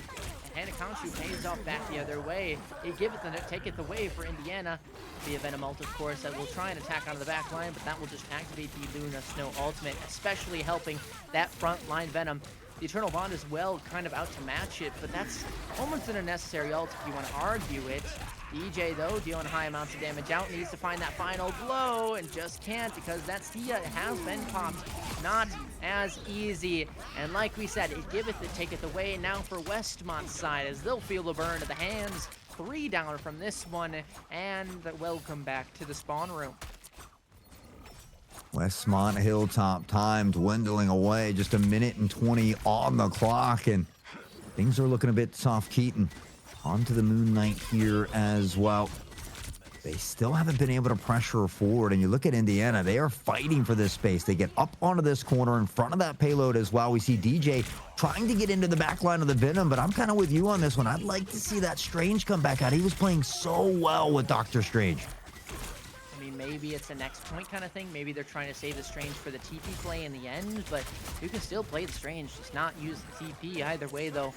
Hand of Khonshu pays off back the other way. They give it the take it away for Indiana. The Venom ult, of course, that will try and attack onto the back line, but that will just activate the Luna Snow ultimate, especially helping that front line Venom. The Eternal Bond as well, kind of out to match it, but that's almost an unnecessary ult if you want to argue it. DJ, though, dealing high amounts of damage out, needs to find that final blow, and just can't because that Stia has been popped. Not as easy. And like we said, it giveth it, taketh away now for Westmont's side, as they'll feel the burn of the hands. 3 down from this one, and welcome back to the spawn room. Westmont Hilltop time dwindling away, just 1 minute and 20 on the clock, and things are looking a bit soft. Keaton onto the Moon Knight here as well. They still haven't been able to pressure forward, and you look at Indiana, they are fighting for this space. They get up onto this corner in front of that payload as well. We see DJ trying to get into the back line of the Venom, but I'm kind of with you on this one. I'd like to see that Strange come back out. He was playing so well with Dr. Strange. I mean, maybe it's a next point kind of thing. Maybe they're trying to save the Strange for the TP play in the end, but you can still play the Strange, just not use the TP either way, though.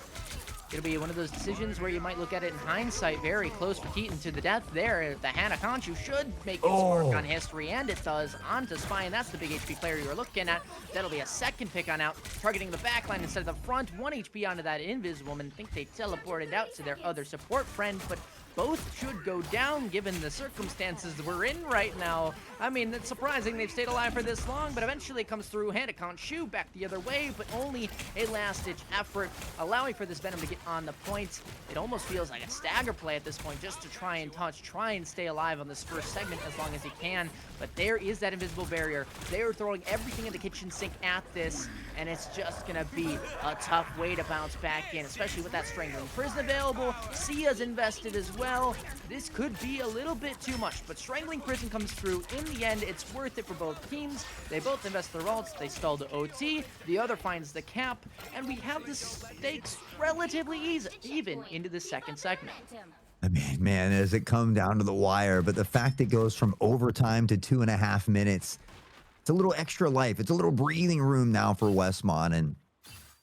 It'll be one of those decisions where you might look at it in hindsight. Very close for Keaton to the death there. The Hannah Conchu should make its mark on history, and it does. Onto Spy, and that's the big HP player you're looking at. That'll be a second pick on out, targeting the backline instead of the front. 1 HP onto that Invisible, and think they teleported out to their other support friend, but both should go down given the circumstances we're in right now. I mean, it's surprising they've stayed alive for this long, but eventually it comes through. Hannah Conchu back the other way, but only a last-ditch effort, allowing for this Venom to get on the point. It almost feels like a stagger play at this point, just to try and stay alive on this first segment as long as he can. But there is that invisible barrier. They are throwing everything in the kitchen sink at this, and it's just gonna be a tough way to bounce back in, especially with that Strangling Prison available. Sia's invested as well. This could be a little bit too much, but Strangling Prison comes through. In the end, it's worth it for both teams. They both invest their ults. They stall the OT. The other finds the cap, and we have the stakes relatively even into the second segment. I mean, man, as it come down to the wire, but the fact it goes from overtime to 2.5 minutes, it's a little extra life. It's a little breathing room now for Westmont. And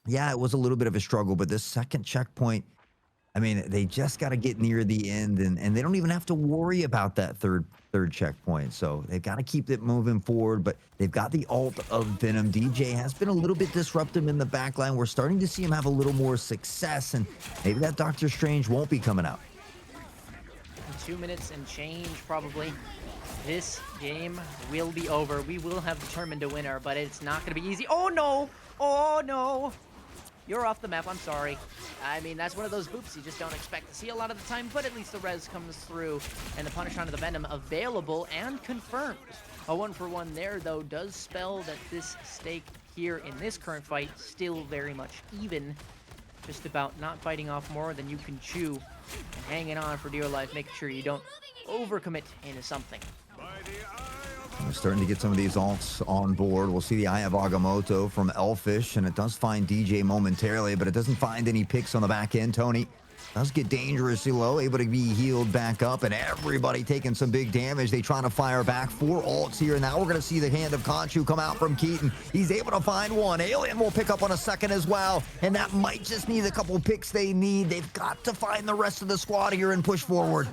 yeah, it was a little bit of a struggle, but this second checkpoint, I mean, they just got to get near the end, and they don't even have to worry about that third checkpoint. So they've got to keep it moving forward, but they've got the ult of Venom. DJ has been a little bit disruptive in the backline. We're starting to see him have a little more success, and maybe that Doctor Strange won't be coming out. 2 minutes and change, probably. This game will be over. We will have determined a winner, but it's not going to be easy. Oh, no! Oh, no! You're off the map, I'm sorry. I mean, that's one of those boops you just don't expect to see a lot of the time, but at least the res comes through, and the punish onto the Venom available and confirmed. A 1-for-1 there, though, does spell that this stake here in this current fight still very much even. Just about not biting off more than you can chew, and hanging on for dear life, making sure you don't overcommit into something. We're starting to get some of these alts on board. We'll see the Eye of Agamotto from Elfish, and it does find DJ momentarily, but it doesn't find any picks on the back end. Tony does get dangerously low, able to be healed back up, and everybody taking some big damage. They trying to fire back. 4 ults here. Now we're going to see the hand of Conchu come out from Keaton. He's able to find one. Alien will pick up on a second as well, and that might just need a couple picks they need. They've got to find the rest of the squad here and push forward.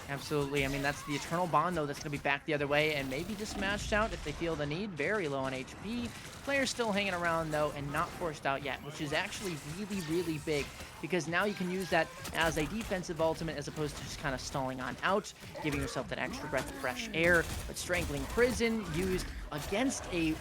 Absolutely. I mean, that's the Eternal Bond, though, that's going to be back the other way and maybe just smashed out if they feel the need. Very low on HP. Players still hanging around, though, and not forced out yet, which is actually really, really big because now you can use that as a defensive ultimate as opposed to just kind of stalling on out, giving yourself that extra breath of fresh air. But Strangling Prison used against a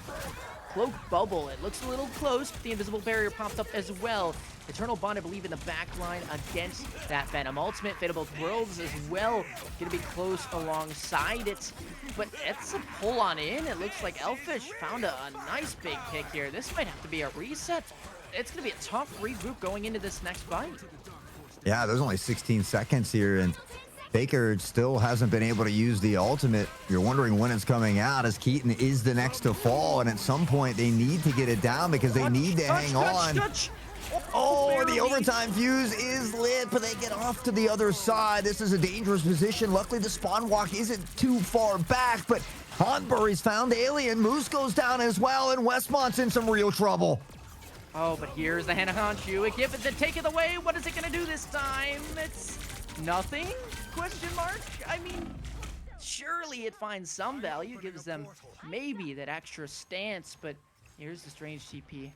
Cloak Bubble. It looks a little close, but the invisible barrier popped up as well. Eternal Bond, I believe, in the back line against that Venom ultimate. Fate of Both Worlds as well. Going to be close alongside it. But it's a pull on in. It looks like Elfish found a nice big pick here. This might have to be a reset. It's going to be a tough regroup going into this next fight. Yeah, there's only 16 seconds here, and Baker still hasn't been able to use the ultimate. You're wondering when it's coming out, as Keaton is the next to fall, and at some point they need to get it down because they need to hang on. Oh, the overtime fuse is lit, but they get off to the other side. This is a dangerous position. Luckily, the spawn walk isn't too far back, but Hanbury's found Alien. Moose goes down as well, and Westmont's in some real trouble. Oh, but here's the Hannah Conchu. A gift to take it away. What is it going to do this time? It's nothing? Question mark? I mean, surely it finds some value. Gives them maybe that extra stance, but here's the Strange TP.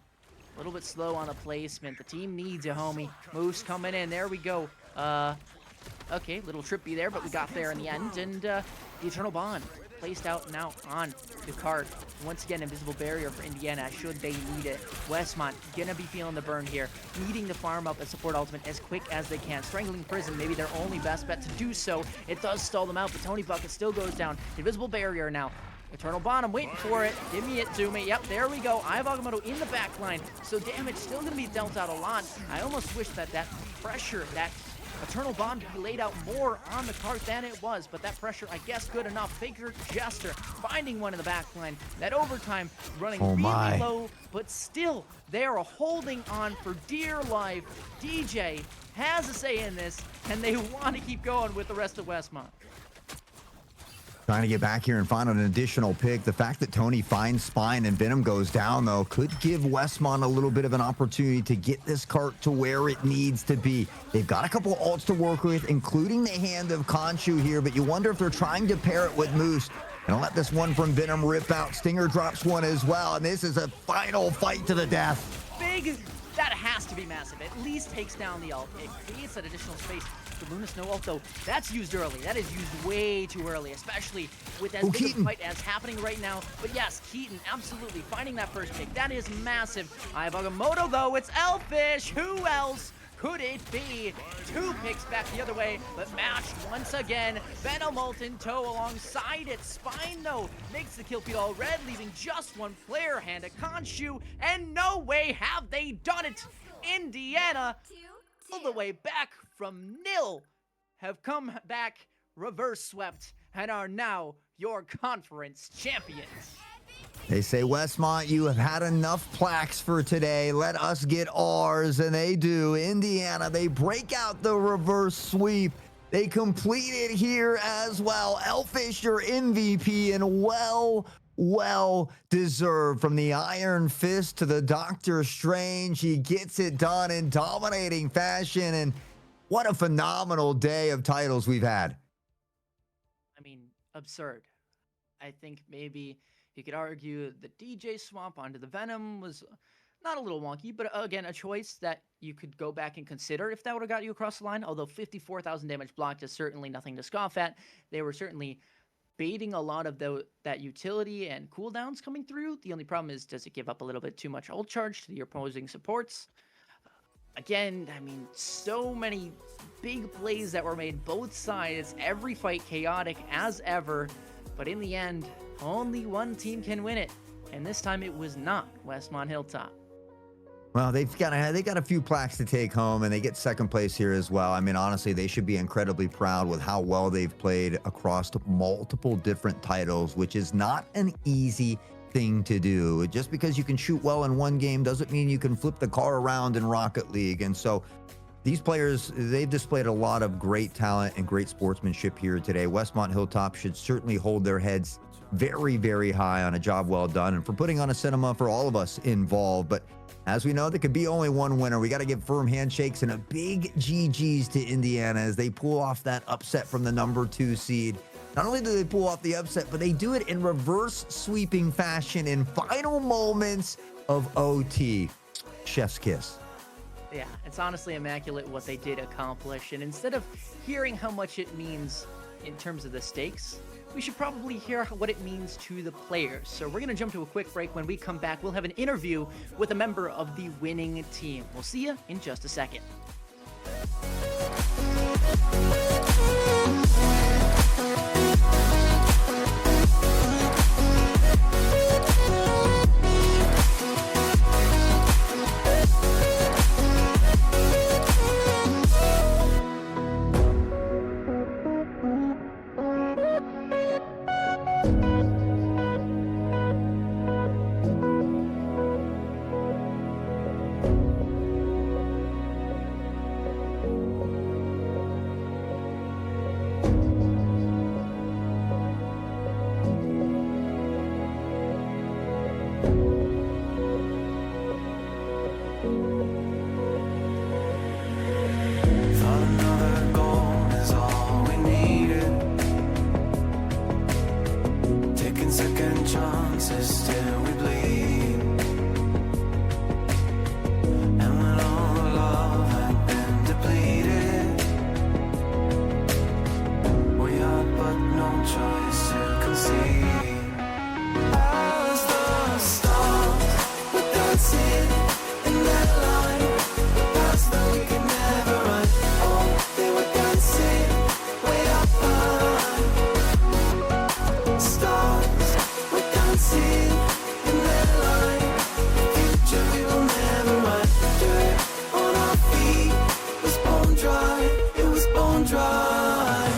A little bit slow on the placement. The team needs a homie. Moose coming in. There we go. Okay, little trippy there, but we got there in the end. And the Eternal Bond placed out now on the card. Once again, invisible barrier for Indiana should they need it. Westmont gonna be feeling the burn here, needing to farm up a support ultimate as quick as they can. Strangling Prison, maybe their only best bet to do so. It does stall them out, but Tony Bucket still goes down. Invisible barrier now. Eternal Bond, I'm waiting for it. Give me it to me. Yep, there we go. Eye of Agamotto in the back line. So damage still going to be dealt out a lot. I almost wish that that pressure, that Eternal Bond to be laid out more on the cart than it was, but that pressure, I guess, good enough. Faker Jester finding one in the back line. That overtime running really low, but still, they are holding on for dear life. DJ has a say in this, and they want to keep going with the rest of Westmont. Trying to get back here and find an additional pick. The fact that Tony finds Spine and Venom goes down, though, could give Westmont a little bit of an opportunity to get this cart to where it needs to be. They've got a couple ults to work with, including the hand of Khonshu here, but you wonder if they're trying to pair it with Moose. And let this one from Venom rip out. Stinger drops one as well, and this is a final fight to the death. Big, that has to be massive. At least takes down the ult. It creates that additional space. The Luna's no ult, though, that's used early. That is used way too early, especially with as big a fight as happening right now. But yes, Keaton absolutely finding that first pick. That is massive. I have Agamotto, though. It's Elfish. Who else could it be? 2 picks back the other way, but matched once again. Venom ult in tow alongside it. Spine, though, makes the kill feed all red, leaving just one player, hand of Khonshu, and no way have they done it. Indiana, all the way back from nil, have come back reverse swept and are now your conference champions. They say, Westmont, you have had enough plaques for today. Let us get ours. And they do. Indiana, they break out the reverse sweep. They complete it here as well. Elfish, your MVP, and well deserved. From the Iron Fist to the Doctor Strange, he gets it done in dominating fashion. And what a phenomenal day of titles we've had. I mean, absurd. I think maybe you could argue the DJ swap onto the Venom was not a little wonky, but again, a choice that you could go back and consider if that would have got you across the line. Although 54,000 damage blocked is certainly nothing to scoff at. They were certainly baiting a lot of that utility and cooldowns coming through. The only problem is, does it give up a little bit too much ult charge to the opposing supports? Again, I mean, so many big plays that were made both sides. Every fight chaotic as ever. But in the end, only one team can win it. And this time it was not Westmont Hilltop. Well, they got a few plaques to take home, and they get second place here as well. I mean, honestly, they should be incredibly proud with how well they've played across multiple different titles, which is not an easy thing to do. Just because you can shoot well in one game doesn't mean you can flip the car around in Rocket League. And so these players, they've displayed a lot of great talent and great sportsmanship here today. Westmont Hilltop should certainly hold their heads very, very high on a job well done and for putting on a cinema for all of us involved. But as we know, there could be only one winner. We got to give firm handshakes and a big GG's to Indiana as they pull off that upset from the #2 seed. Not only do they pull off the upset, but they do it in reverse sweeping fashion in final moments of OT. Chef's kiss. Yeah, it's honestly immaculate what they did accomplish. And instead of hearing how much it means in terms of the stakes, we should probably hear what it means to the players. So we're going to jump to a quick break. When we come back, we'll have an interview with a member of the winning team. We'll see you in just a second. run dry.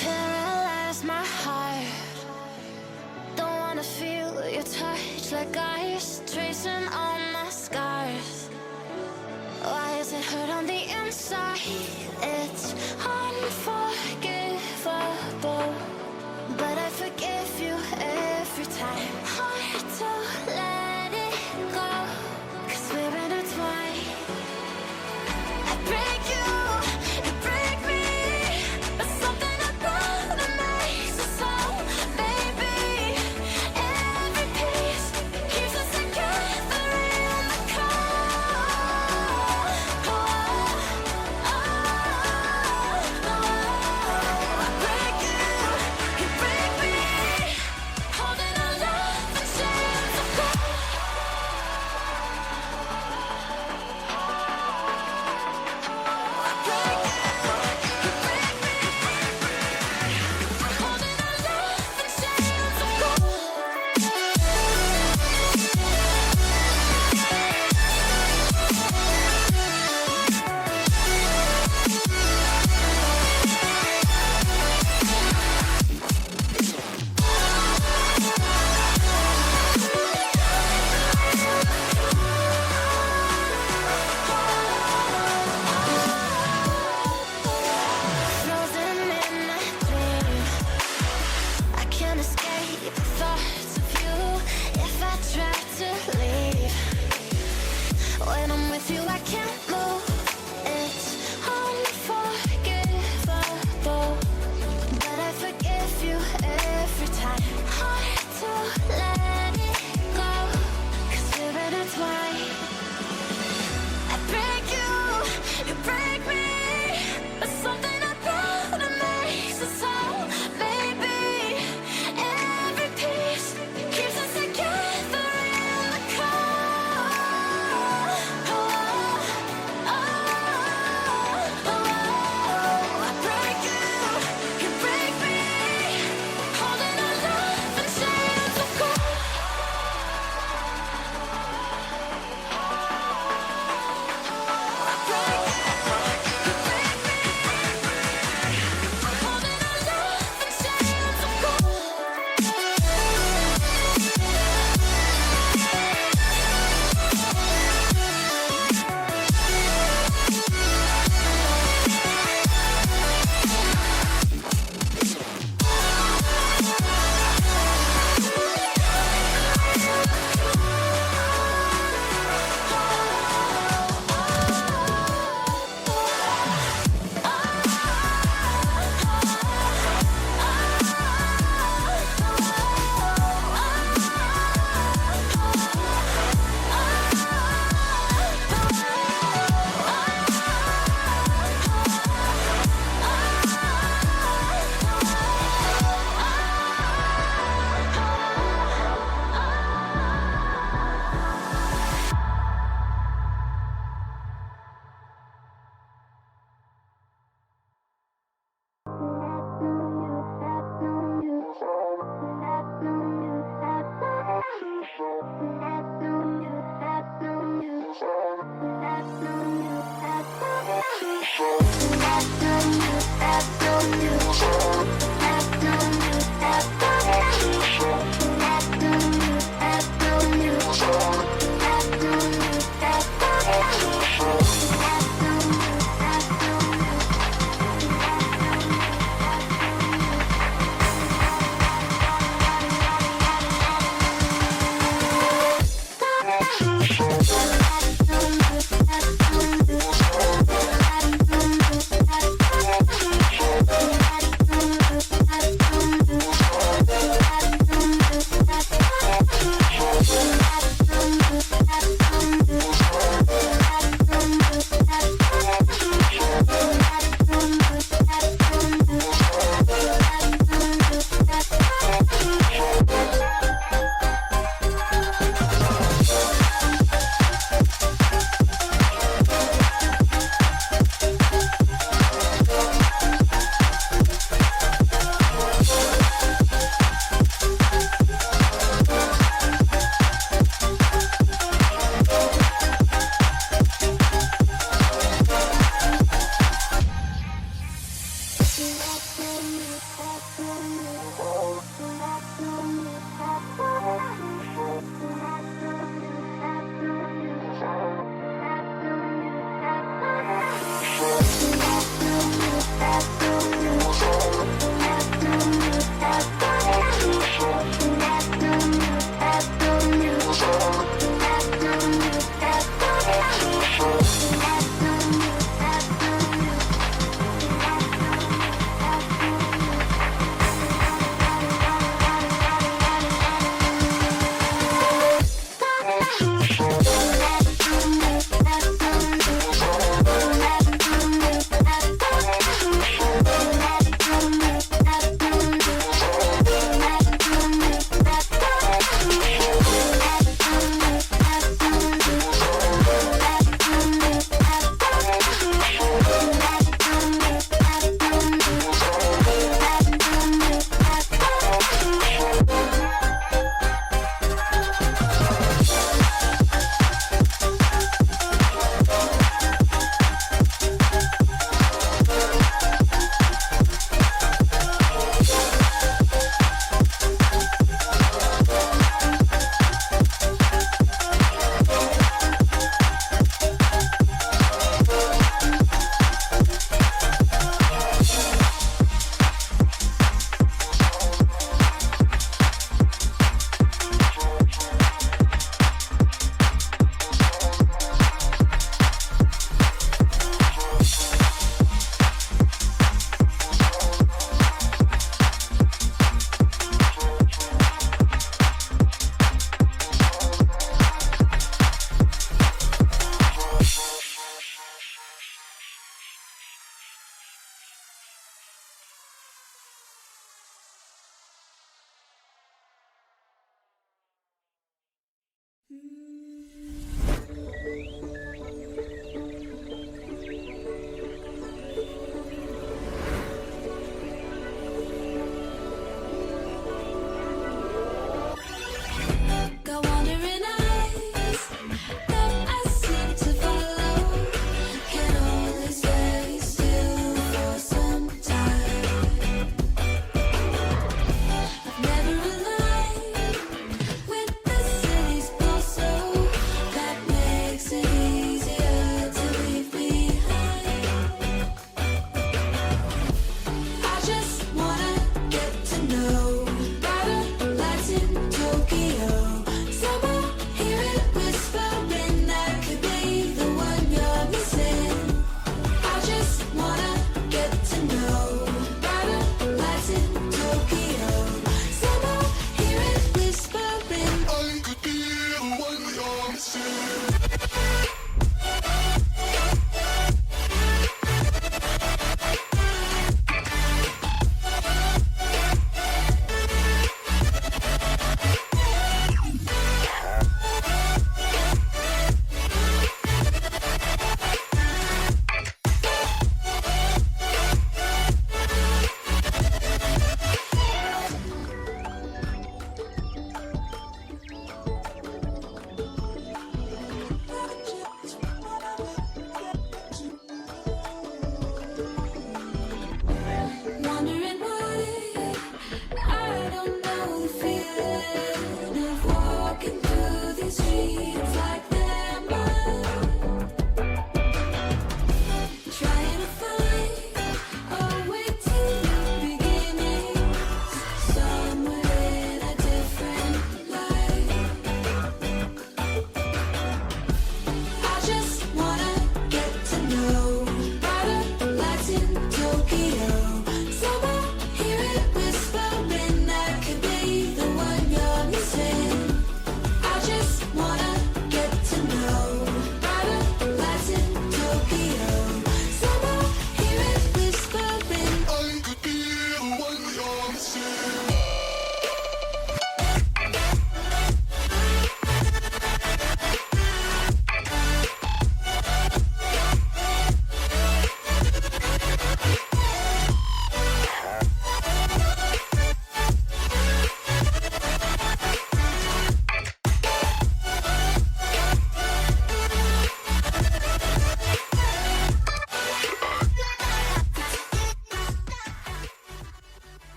Paralyze my heart. Don't wanna feel your touch like ice, tracing all my scars. Why is it hurt on the inside? It's unforgivable, but I forgive you every time. Hard to let it go, 'cause we're intertwined. I break you, you break me, but something about it makes us so, baby. Every piece keeps us together in the cold. Oh, oh, oh.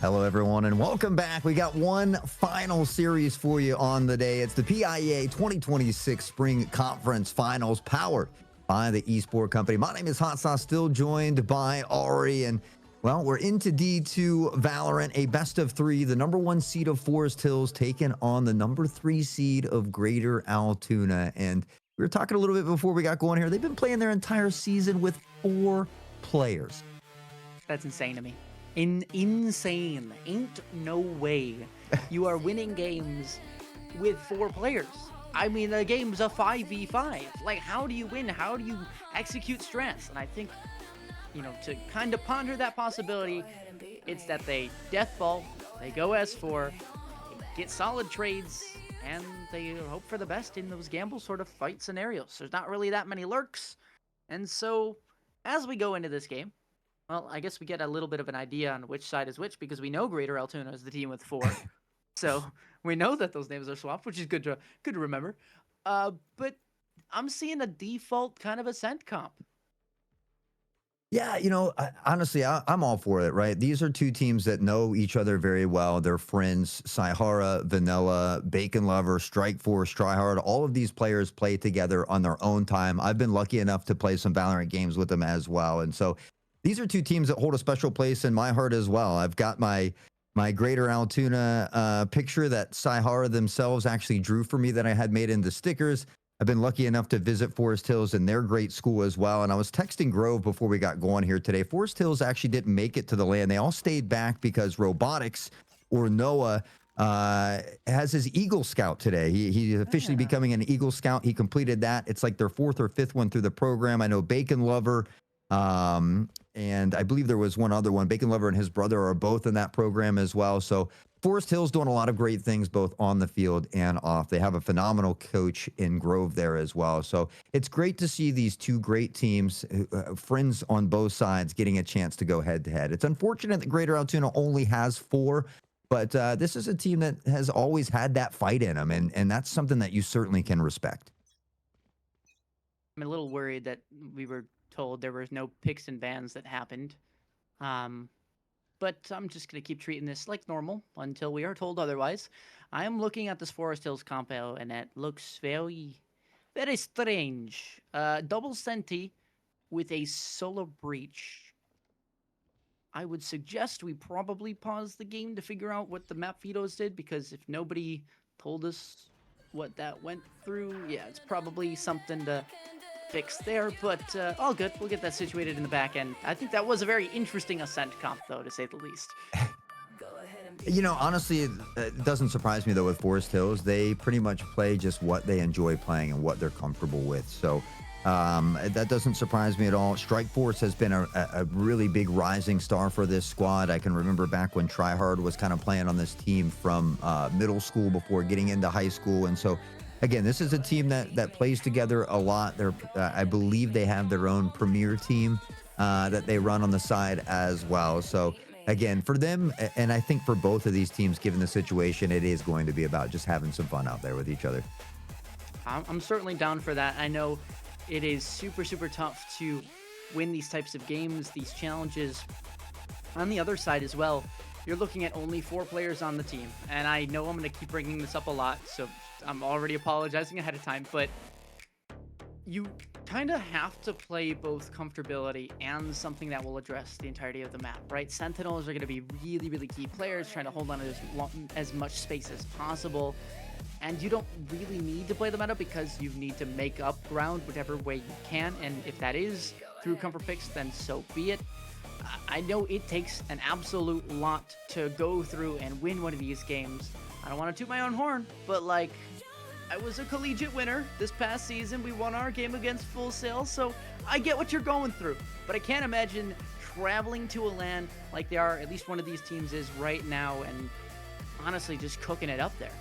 Hello, everyone, and welcome back. We got one final series for you on the day. It's the PIEA 2026 Spring Conference Finals, powered by the Esport Company. My name is Hot Sauce, still joined by Ari, and well, we're into D2 Valorant, a best of three. The number 1 seed of Forest Hills taking on the number 3 seed of Greater Altoona. And we were talking a little bit before we got going here. They've been playing their entire season with 4 players. That's insane to me. Insane. Ain't no way you are winning games with 4 players. I mean, the game's a 5v5. Like, how do you win? How do you execute stress? And I think, you know, to kind of ponder that possibility, it's that they deathball, they go S4, get solid trades, and they hope for the best in those gamble sort of fight scenarios. There's not really that many lurks. And so, as we go into this game, well, I guess we get a little bit of an idea on which side is which, because we know Greater Altoona is the team with 4. So we know that those names are swapped, which is good to remember. But I'm seeing a default kind of Ascent comp. Yeah, you know, honestly, I'm all for it, right? These are 2 teams that know each other very well. They're friends. Saihara, Vanilla, Bacon Lover, Strike Force, Tryhard, all of these players play together on their own time. I've been lucky enough to play some Valorant games with them as well. And so these are 2 teams that hold a special place in my heart as well. I've got my Greater Altoona picture that Saihara themselves actually drew for me that I had made into stickers. I've been lucky enough to visit Forest Hills and their great school as well. And I was texting Grove before we got going here today. Forest Hills actually didn't make it to the LAN. They all stayed back because Robotics, or Noah, has his Eagle Scout today. He's officially becoming an Eagle Scout. He completed that. It's like their 4th or 5th one through the program. I know Bacon Lover, and I believe there was one other one. Bacon Lover and his brother are both in that program as well. So Forest Hill's doing a lot of great things both on the field and off. They have a phenomenal coach in Grove there as well. So it's great to see these 2 great teams, friends on both sides, getting a chance to go head-to-head. It's unfortunate that Greater Altoona only has 4, but this is a team that has always had that fight in them, and that's something that you certainly can respect. I'm a little worried that we were told there was no picks and bans that happened. But I'm just going to keep treating this like normal until we are told otherwise. I am looking at this Forest Hills compo, and it looks very, very strange. Double Senti with a Solar Breach. I would suggest we probably pause the game to figure out what the map vetoes did, because if nobody told us what that went through, yeah, it's probably something to fix there, but all good. We'll get that situated in the back end. I think that was a very interesting Ascent comp, though, to say the least. You know, honestly, it doesn't surprise me, though, with Forest Hills. They pretty much play just what they enjoy playing and what they're comfortable with. So that doesn't surprise me at all. Strike Force has been a really big rising star for this squad. I can remember back when Tryhard was kind of playing on this team from middle school before getting into high school. And so again, this is a team that plays together a lot. I believe they have their own premier team that they run on the side as well. So again, for them, and I think for both of these teams, given the situation, it is going to be about just having some fun out there with each other. I'm certainly down for that. I know it is super, super tough to win these types of games, these challenges. On the other side as well, you're looking at only 4 players on the team. And I know I'm going to keep bringing this up a lot, so I'm already apologizing ahead of time, but you kind of have to play both comfortability and something that will address the entirety of the map, right? Sentinels are going to be really, really key players, trying to hold on to as much space as possible. And you don't really need to play the meta because you need to make up ground whichever way you can. And if that is through comfort picks, then so be it. I know it takes an absolute lot to go through and win one of these games. I don't want to toot my own horn, but like, I was a collegiate winner this past season. We won our game against Full Sail, so I get what you're going through. But I can't imagine traveling to a LAN like they are, at least one of these teams is right now, and honestly just cooking it up there.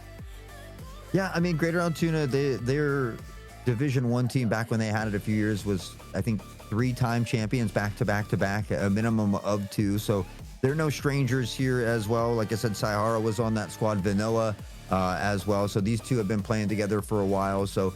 Yeah, I mean, Greater Altoona, their Division 1 team back when they had it a few years was, I think, 3-time champions back to back to back, a minimum of 2. So they're no strangers here as well. Like I said, Saihara was on that squad, Vanilla as well. So these two have been playing together for a while. So,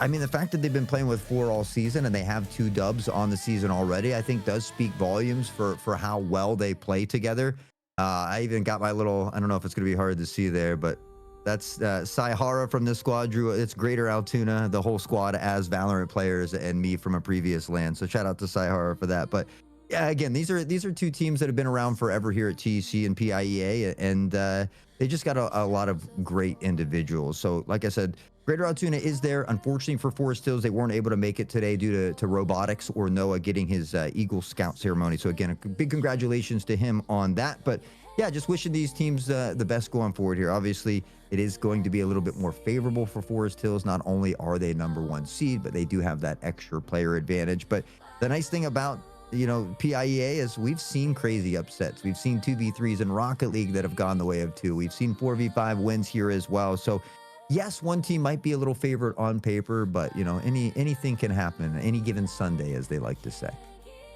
I mean, the fact that they've been playing with 4 all season and they have 2 dubs on the season already, I think does speak volumes for how well they play together. I even got my little, I don't know if it's going to be hard to see there, but that's Saihara from this squad, drew it's Greater Altoona, the whole squad as Valorant players, and me from a previous LAN. So shout out to Saihara for that. But yeah, again, these are 2 teams that have been around forever here at TEC and PIEA, and they just got a lot of great individuals. So like I said, Greater Altoona is there. Unfortunately for Forest Hills, they weren't able to make it today due to robotics or Noah getting his Eagle Scout ceremony. So again, a big congratulations to him on that. But yeah, just wishing these teams the best going forward here. Obviously, it is going to be a little bit more favorable for Forest Hills. Not only are they #1 seed, but they do have that extra player advantage. But the nice thing about, you know, PIEA is we've seen crazy upsets. We've seen 2v3s in Rocket League that have gone the way of 2. We've seen 4v5 wins here as well. So yes, one team might be a little favorite on paper, but you know, anything can happen any given Sunday, as they like to say.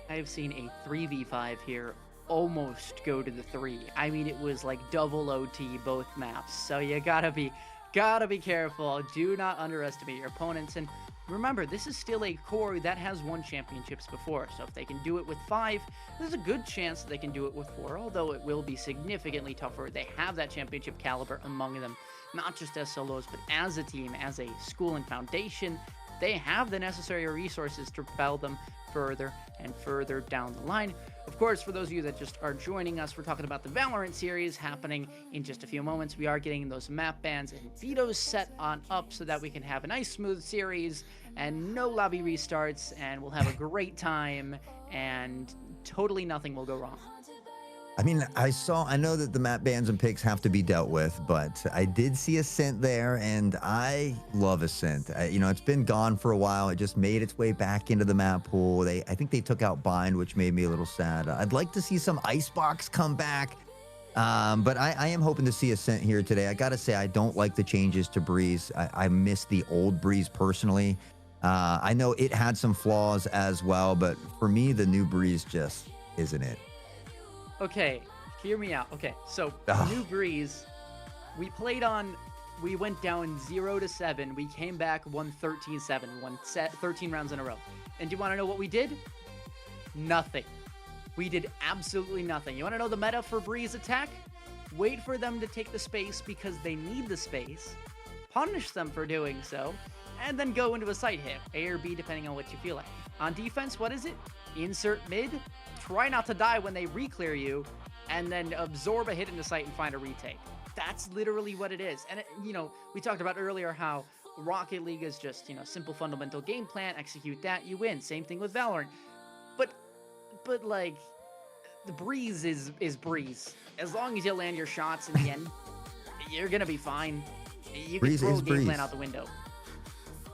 I have seen a 3v5 here almost go to the 3. I mean, it was like double OT both maps. So you gotta be careful. Do not underestimate your opponents. And remember, this is still a core that has won championships before. So if they can do it with 5, there's a good chance that they can do it with 4, although it will be significantly tougher. They have that championship caliber among them, not just as solos, but as a team, as a school and foundation. They have the necessary resources to propel them further and further down the line. Of course, for those of you that just are joining us, we're talking about the Valorant series happening in just a few moments. We are getting those map bans and vetoes set on up so that we can have a nice smooth series and no lobby restarts, and we'll have a great time and totally nothing will go wrong. I mean, I know that the map bans and picks have to be dealt with, but I did see Ascent there, and I love Ascent. You know, it's been gone for a while. It just made its way back into the map pool. I think they took out Bind, which made me a little sad. I'd like to see some Icebox come back, but I am hoping to see Ascent here today. I gotta say, I don't like the changes to Breeze. I miss the old Breeze personally. I know it had some flaws as well, but for me, the new Breeze just isn't it. Okay, hear me out. Okay, so New Breeze, we went down 0-7. We came back, won 13-7, won 13 rounds in a row. And do you want to know what we did? Nothing. We did absolutely nothing. You want to know the meta for Breeze attack? Wait for them to take the space because they need the space, punish them for doing so, and then go into a site hit, A or B, depending on what you feel like. On defense, what is it? Insert mid, try not to die when they re-clear you, and then absorb a hit in the site and find a retake. That's literally what it is. And, you know, we talked about earlier how Rocket League is just, you know, simple fundamental game plan, execute that, you win. Same thing with Valorant. But like, the Breeze is Breeze. As long as you land your shots in the end, you're going to be fine. You can throw a game plan out the window.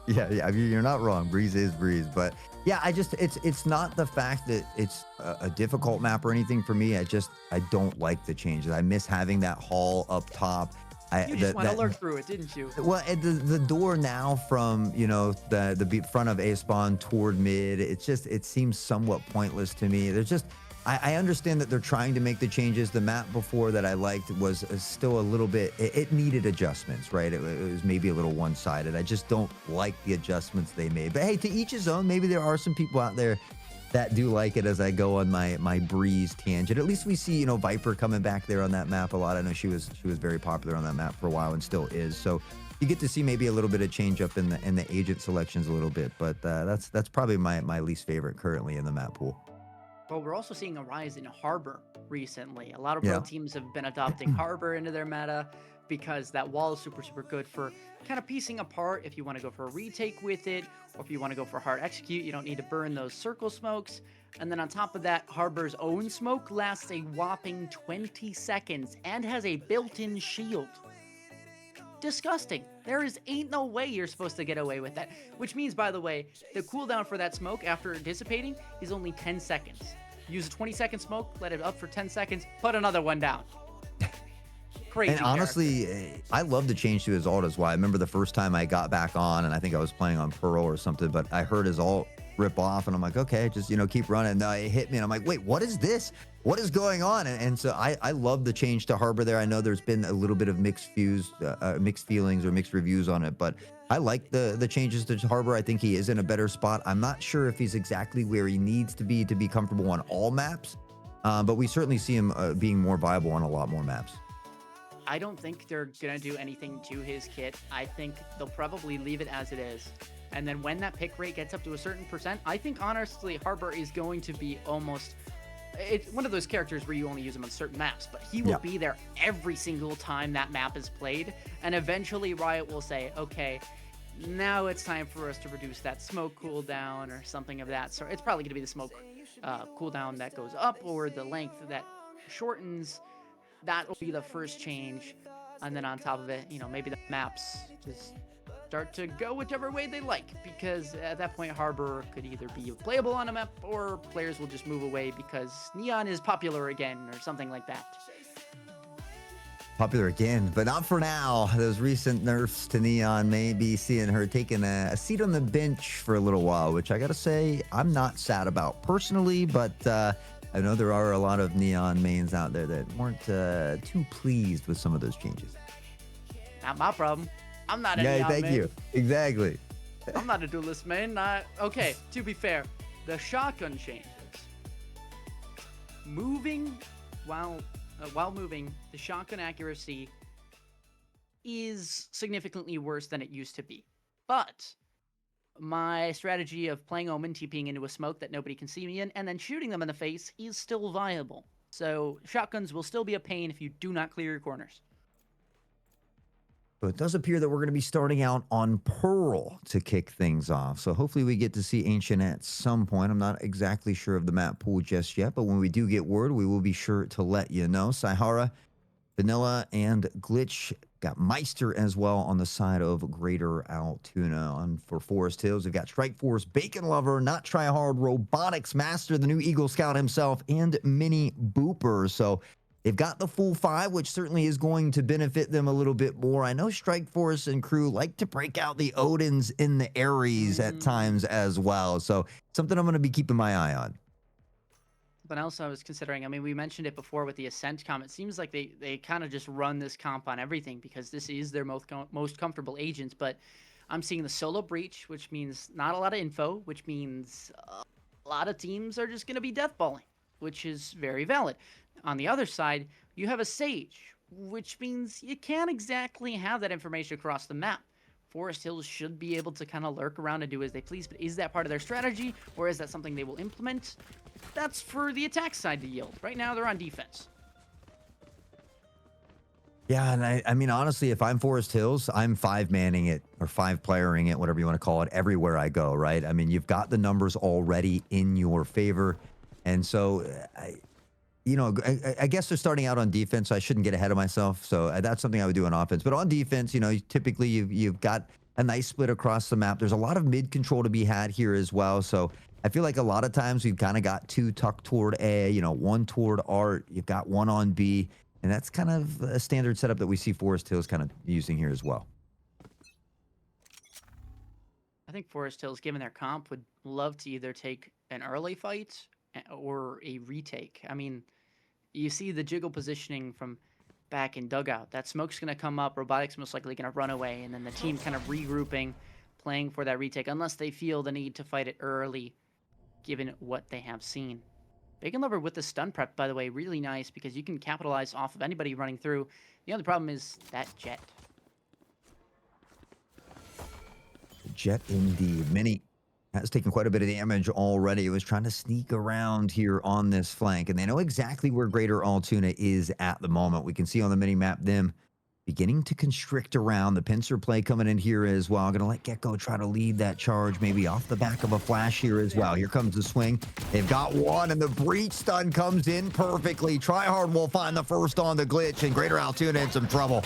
Yeah, I mean, you're not wrong. Breeze is Breeze, but yeah, it's not the fact that it's a difficult map or anything for me. I don't like the changes. I miss having that hall up top. You just want to lurk through it, didn't you? Well, the door now from, you know, the front of A spawn toward mid, it seems somewhat pointless to me. There's just, I understand that they're trying to make the changes. The map before that I liked was still a little bit, it needed adjustments, right? It was maybe a little one-sided. I just don't like the adjustments they made. But hey, to each his own. Maybe there are some people out there that do like it as I go on my Breeze tangent. At least we see, you know, Viper coming back there on that map a lot. I know she was very popular on that map for a while and still is. So you get to see maybe a little bit of change up in the agent selections a little bit. But that's probably my least favorite currently in the map pool. Well, we're also seeing a rise in Harbor recently. A lot of pro teams have been adopting Harbor into their meta because that wall is super, super good for kind of piecing apart if you want to go for a retake with it, or if you want to go for hard execute, you don't need to burn those circle smokes. And then on top of that, Harbor's own smoke lasts a whopping 20 seconds and has a built-in shield. Disgusting. Ain't no way you're supposed to get away with that. Which means, by the way, the cooldown for that smoke after dissipating is only 10 seconds. use a 20-second smoke, let it up for 10 seconds, put another one down. Crazy. And honestly, I love the change to his ult as well. I remember the first time I got back on, and I think I was playing on Pearl or something, but I heard his ult rip off, and I'm like, okay, just, keep running. No, it hit me, and I'm like, wait, what is this? What is going on? And so I love the change to Harbor there. I know there's been a little bit of mixed feelings or mixed reviews on it, but I like the changes to Harbor. I think he is in a better spot. I'm not sure if he's exactly where he needs to be comfortable on all maps, but we certainly see him being more viable on a lot more maps. I don't think they're going to do anything to his kit. I think they'll probably leave it as it is. And then when that pick rate gets up to a certain percent, I think honestly Harbor is going to be almost... It's one of those characters where you only use him on certain maps, but he will be there every single time that map is played. And eventually Riot will say, okay, now it's time for us to reduce that smoke cooldown or something of that sort. It's probably going to be the smoke cooldown that goes up or the length that shortens. That will be the first change. And then on top of it, maybe the maps just start to go whichever way they like, because at that point Harbor could either be playable on a map or players will just move away because Neon is popular again or something like that. Popular again, but not for now. Those recent nerfs to Neon may be seeing her taking a seat on the bench for a little while, which I gotta say I'm not sad about personally, but I know there are a lot of Neon mains out there that weren't too pleased with some of those changes. Not my problem. I'm not a Neon thank main. you. Exactly. I'm not a duelist main. Okay, to be fair, the shotgun changes. Moving while moving, the shotgun accuracy is significantly worse than it used to be. But my strategy of playing Omen, TPing into a smoke that nobody can see me in, and then shooting them in the face is still viable. So shotguns will still be a pain if you do not clear your corners. So it does appear that we're going to be starting out on Pearl to kick things off. So hopefully we get to see Ancient at some point. I'm not exactly sure of the map pool just yet, but when we do get word, we will be sure to let you know. Saihara, Vanilla, and Glitch got Meister as well on the side of Greater Altoona. And for Forest Hills, we've got Strike Force, Bacon Lover, Not Try Hard, Robotics Master, the new Eagle Scout himself, and Mini Booper. So they've got the full five, which certainly is going to benefit them a little bit more. I know Strike Force and crew like to break out the Odins in the Ares at times as well. So something I'm going to be keeping my eye on. But also I was considering, we mentioned it before with the Ascent comp. It seems like they kind of just run this comp on everything because this is their most comfortable agent. But I'm seeing the Solo Breach, which means not a lot of info, which means a lot of teams are just going to be deathballing, which is very valid. On the other side, you have a Sage, which means you can't exactly have that information across the map. Forest Hills should be able to kind of lurk around and do as they please, but is that part of their strategy, or is that something they will implement? That's for the attack side to yield. Right now, they're on defense. Yeah, and I mean, honestly, if I'm Forest Hills, I'm 5-manning it or 5-playering it, whatever you want to call it, everywhere I go, right? I mean, you've got the numbers already in your favor. And so, I guess they're starting out on defense, so I shouldn't get ahead of myself. So that's something I would do on offense. But on defense, typically you've got a nice split across the map. There's a lot of mid control to be had here as well. So I feel like a lot of times we've kind of got 2 tucked toward A, 1 toward Art. You've got 1 on B. And that's kind of a standard setup that we see Forest Hills kind of using here as well. I think Forest Hills, given their comp, would love to either take an early fight or a retake. I mean, you see the jiggle positioning from back in Dugout. That smoke's going to come up, Robotics most likely going to run away, and then the team kind of regrouping, playing for that retake, unless they feel the need to fight it early, given what they have seen. Bacon Lover with the stun prep, by the way, really nice because you can capitalize off of anybody running through. The only problem is that Jet. Jet indeed. Mini has taken quite a bit of damage already. It was trying to sneak around here on this flank, and they know exactly where Greater Altoona is at the moment. We can see on the mini-map them beginning to constrict around. The pincer play coming in here as well. Going to let Gecko try to lead that charge, maybe off the back of a flash here as well. Here comes the swing. They've got one, and the breach stun comes in perfectly. Tryhard will find the first on the glitch, and Greater Altoona in some trouble.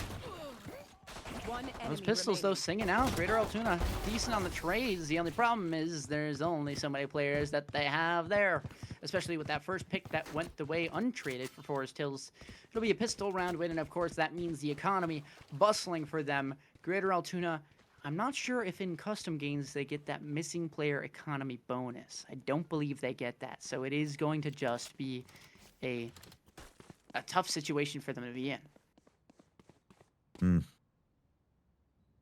Those pistols, though, singing out. Greater Altoona, decent on the trades. The only problem is there's only so many players that they have there. especially with that first pick that went the way untraded for Forest Hills. It'll be a pistol round win, and of course that means the economy bustling for them. Greater Altoona, I'm not sure if in custom games they get that missing player economy bonus. I don't believe they get that, so it is going to just be a tough situation for them to be in.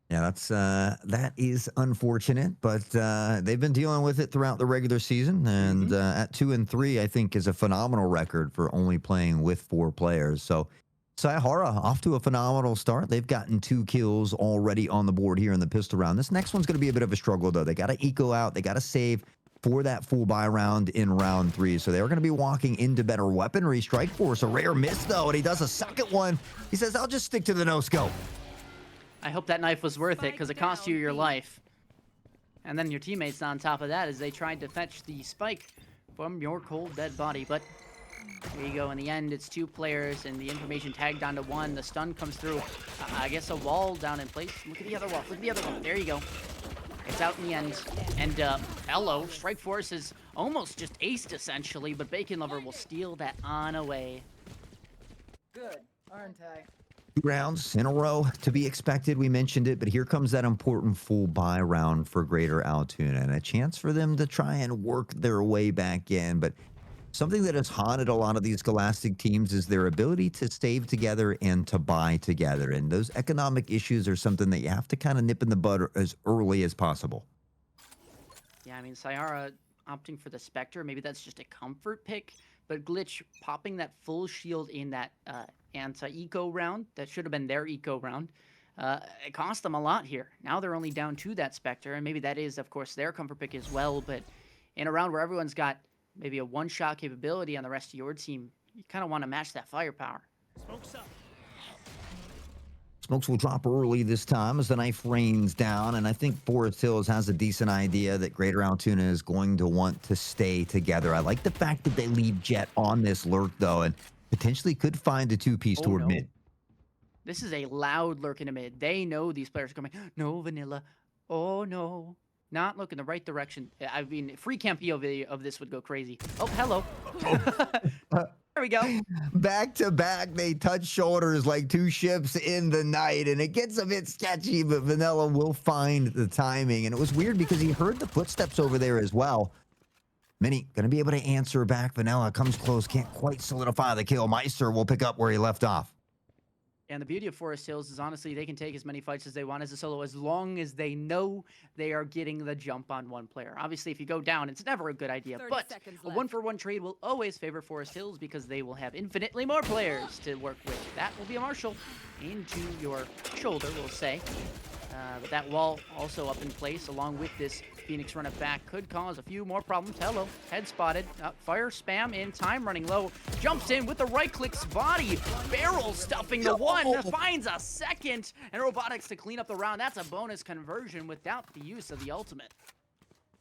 Yeah, that is unfortunate, but they've been dealing with it throughout the regular season, and at 2-3, I think is a phenomenal record for only playing with 4 players. So Saihara off to a phenomenal start. They've gotten 2 kills already on the board here in the pistol round. This next one's going to be a bit of a struggle, though. They got to eco out. They got to save for that full buy round in round 3. So they're going to be walking into better weaponry. Strike Force, a rare miss, though, and he does a second one. He says, I'll just stick to the no-scope. I hope that knife was worth it, because it cost you your life. And then your teammates on top of that as they tried to fetch the spike from your cold dead body. But there you go. In the end, it's 2 players, and the information tagged onto 1. The stun comes through. I guess a wall down in place. Look at the other wall. Look at the other one. There you go. It's out in the end. And Elo, Strike Force is almost just aced, essentially, but Bacon Lover will steal that on away. Good, aren't I? 2 rounds in a row to be expected. We mentioned it, but here comes that important full buy round for Greater Altoona, and a chance for them to try and work their way back in. But something that has haunted a lot of these Scholastic teams is their ability to save together and to buy together. And those economic issues are something that you have to kind of nip in the bud as early as possible. Yeah, I mean, Saihara opting for the Spectre, maybe that's just a comfort pick, but Glitch popping that full shield in that anti-eco round, that should have been their eco round, it cost them a lot here. Now they're only down to that Spectre, and maybe that is, of course, their comfort pick as well, but in a round where everyone's got maybe a one-shot capability on the rest of your team, you kind of want to match that firepower. Smoke's up. Smokes will drop early this time as the knife rains down, and I think Forest Hills has a decent idea that Greater Altoona is going to want to stay together. I like the fact that they leave Jet on this lurk, though, and potentially could find a 2-piece toward mid. This is a loud lurk in the mid. They know these players are coming. No, Vanilla. Oh, no. Not looking the right direction. I mean, free camp POV of this would go crazy. Oh, hello. There we go. Back to back, they touch shoulders like 2 ships in the night, and it gets a bit sketchy, but Vanilla will find the timing. And it was weird because he heard the footsteps over there as well. Mini gonna be able to answer back. Vanilla comes close, can't quite solidify the kill. Meister will pick up where he left off. And the beauty of Forest Hills is honestly they can take as many fights as they want as a solo as long as they know they are getting the jump on one player. Obviously, if you go down, it's never a good idea, but a 1-for-1 trade will always favor Forest Hills because they will have infinitely more players to work with. That will be a Marshall into your shoulder, we'll say. But that wall also up in place along with this Phoenix run it back could cause a few more problems. Hello, head spotted. Fire spam in time running low. Jumps in with the right clicks body. Barrel stuffing the 1. Finds a second. And Robotics to clean up the round. That's a bonus conversion without the use of the ultimate.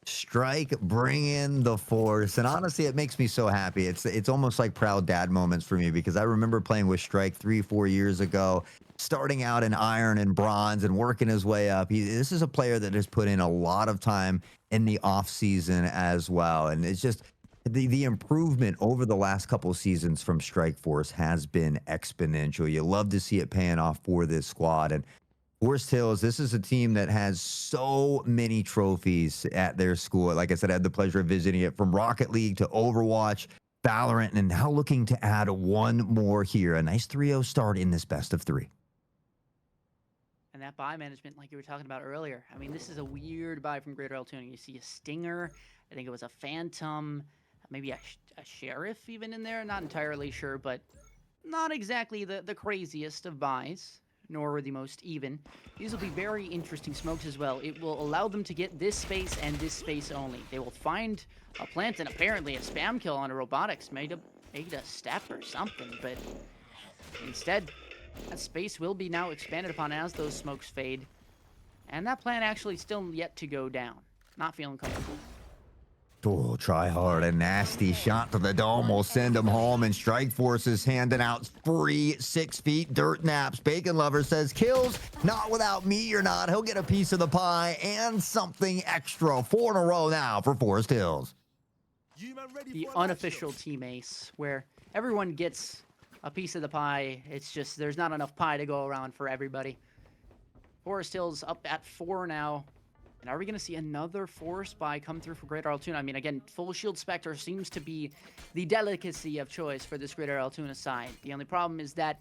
Strike, bring in the force. And honestly, it makes me so happy. It's almost like proud dad moments for me because I remember playing with Strike 3-4 years ago, starting out in iron and bronze and working his way up. This is a player that has put in a lot of time in the off season as well. And it's just the improvement over the last couple of seasons from Strike Force has been exponential. You love to see it paying off for this squad. And Forest Hills, this is a team that has so many trophies at their school. Like I said, I had the pleasure of visiting it from Rocket League to Overwatch, Valorant, and now looking to add 1 more here. A nice 3-0 start in this best of 3. And that buy management, like you were talking about earlier, I mean, this is a weird buy from Greater Altoona. You see a Stinger, I think it was a Phantom, maybe a Sheriff even in there, not entirely sure, but not exactly the craziest of buys, nor the most even. These will be very interesting smokes as well. It will allow them to get this space and this space only. They will find a plant and apparently a spam kill on a Robotics, made a step or something, but instead, that space will be now expanded upon as those smokes fade. And that plant actually still yet to go down. Not feeling comfortable. Oh, try hard. A nasty shot to the dome will send him home. And Strike Force is handing out free 6 feet dirt naps. Bacon Lover says, kills, not without me or not. He'll get a piece of the pie and something extra. 4 in a row now for Forest Hills. the unofficial team ace, where everyone gets a piece of the pie. It's just there's not enough pie to go around for everybody. Forest Hills up at 4 now. And are we going to see another force buy come through for Greater Altoona? I mean, again, Full Shield Spectre seems to be the delicacy of choice for this Greater Altoona side. The only problem is that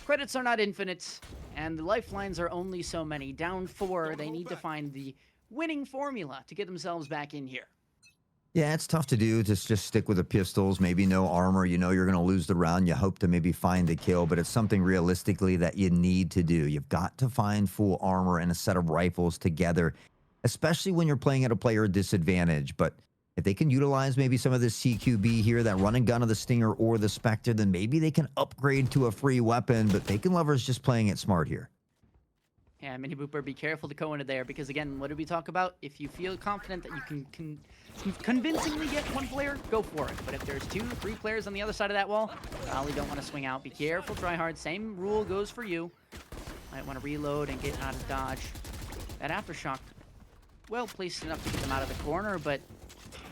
credits are not infinite, and the lifelines are only so many. Down 4, they need to find the winning formula to get themselves back in here. Yeah, it's tough to do. Just stick with the pistols, maybe no armor. You know you're going to lose the round. You hope to maybe find the kill, but it's something realistically that you need to do. You've got to find full armor and a set of rifles together, especially when you're playing at a player disadvantage. But if they can utilize maybe some of this CQB here, that run and gun of the Stinger or the Spectre, then maybe they can upgrade to a free weapon. But Bacon Lover's just playing it smart here. Yeah, Mini Booper, be careful to go into there because, again, what did we talk about? If you feel confident that you can convincingly get one player, go for it. But if there's 2, 3 players on the other side of that wall, probably don't want to swing out. Be careful, try hard. Same rule goes for you. Might want to reload and get out of dodge. That Aftershock, well placed enough to get them out of the corner, but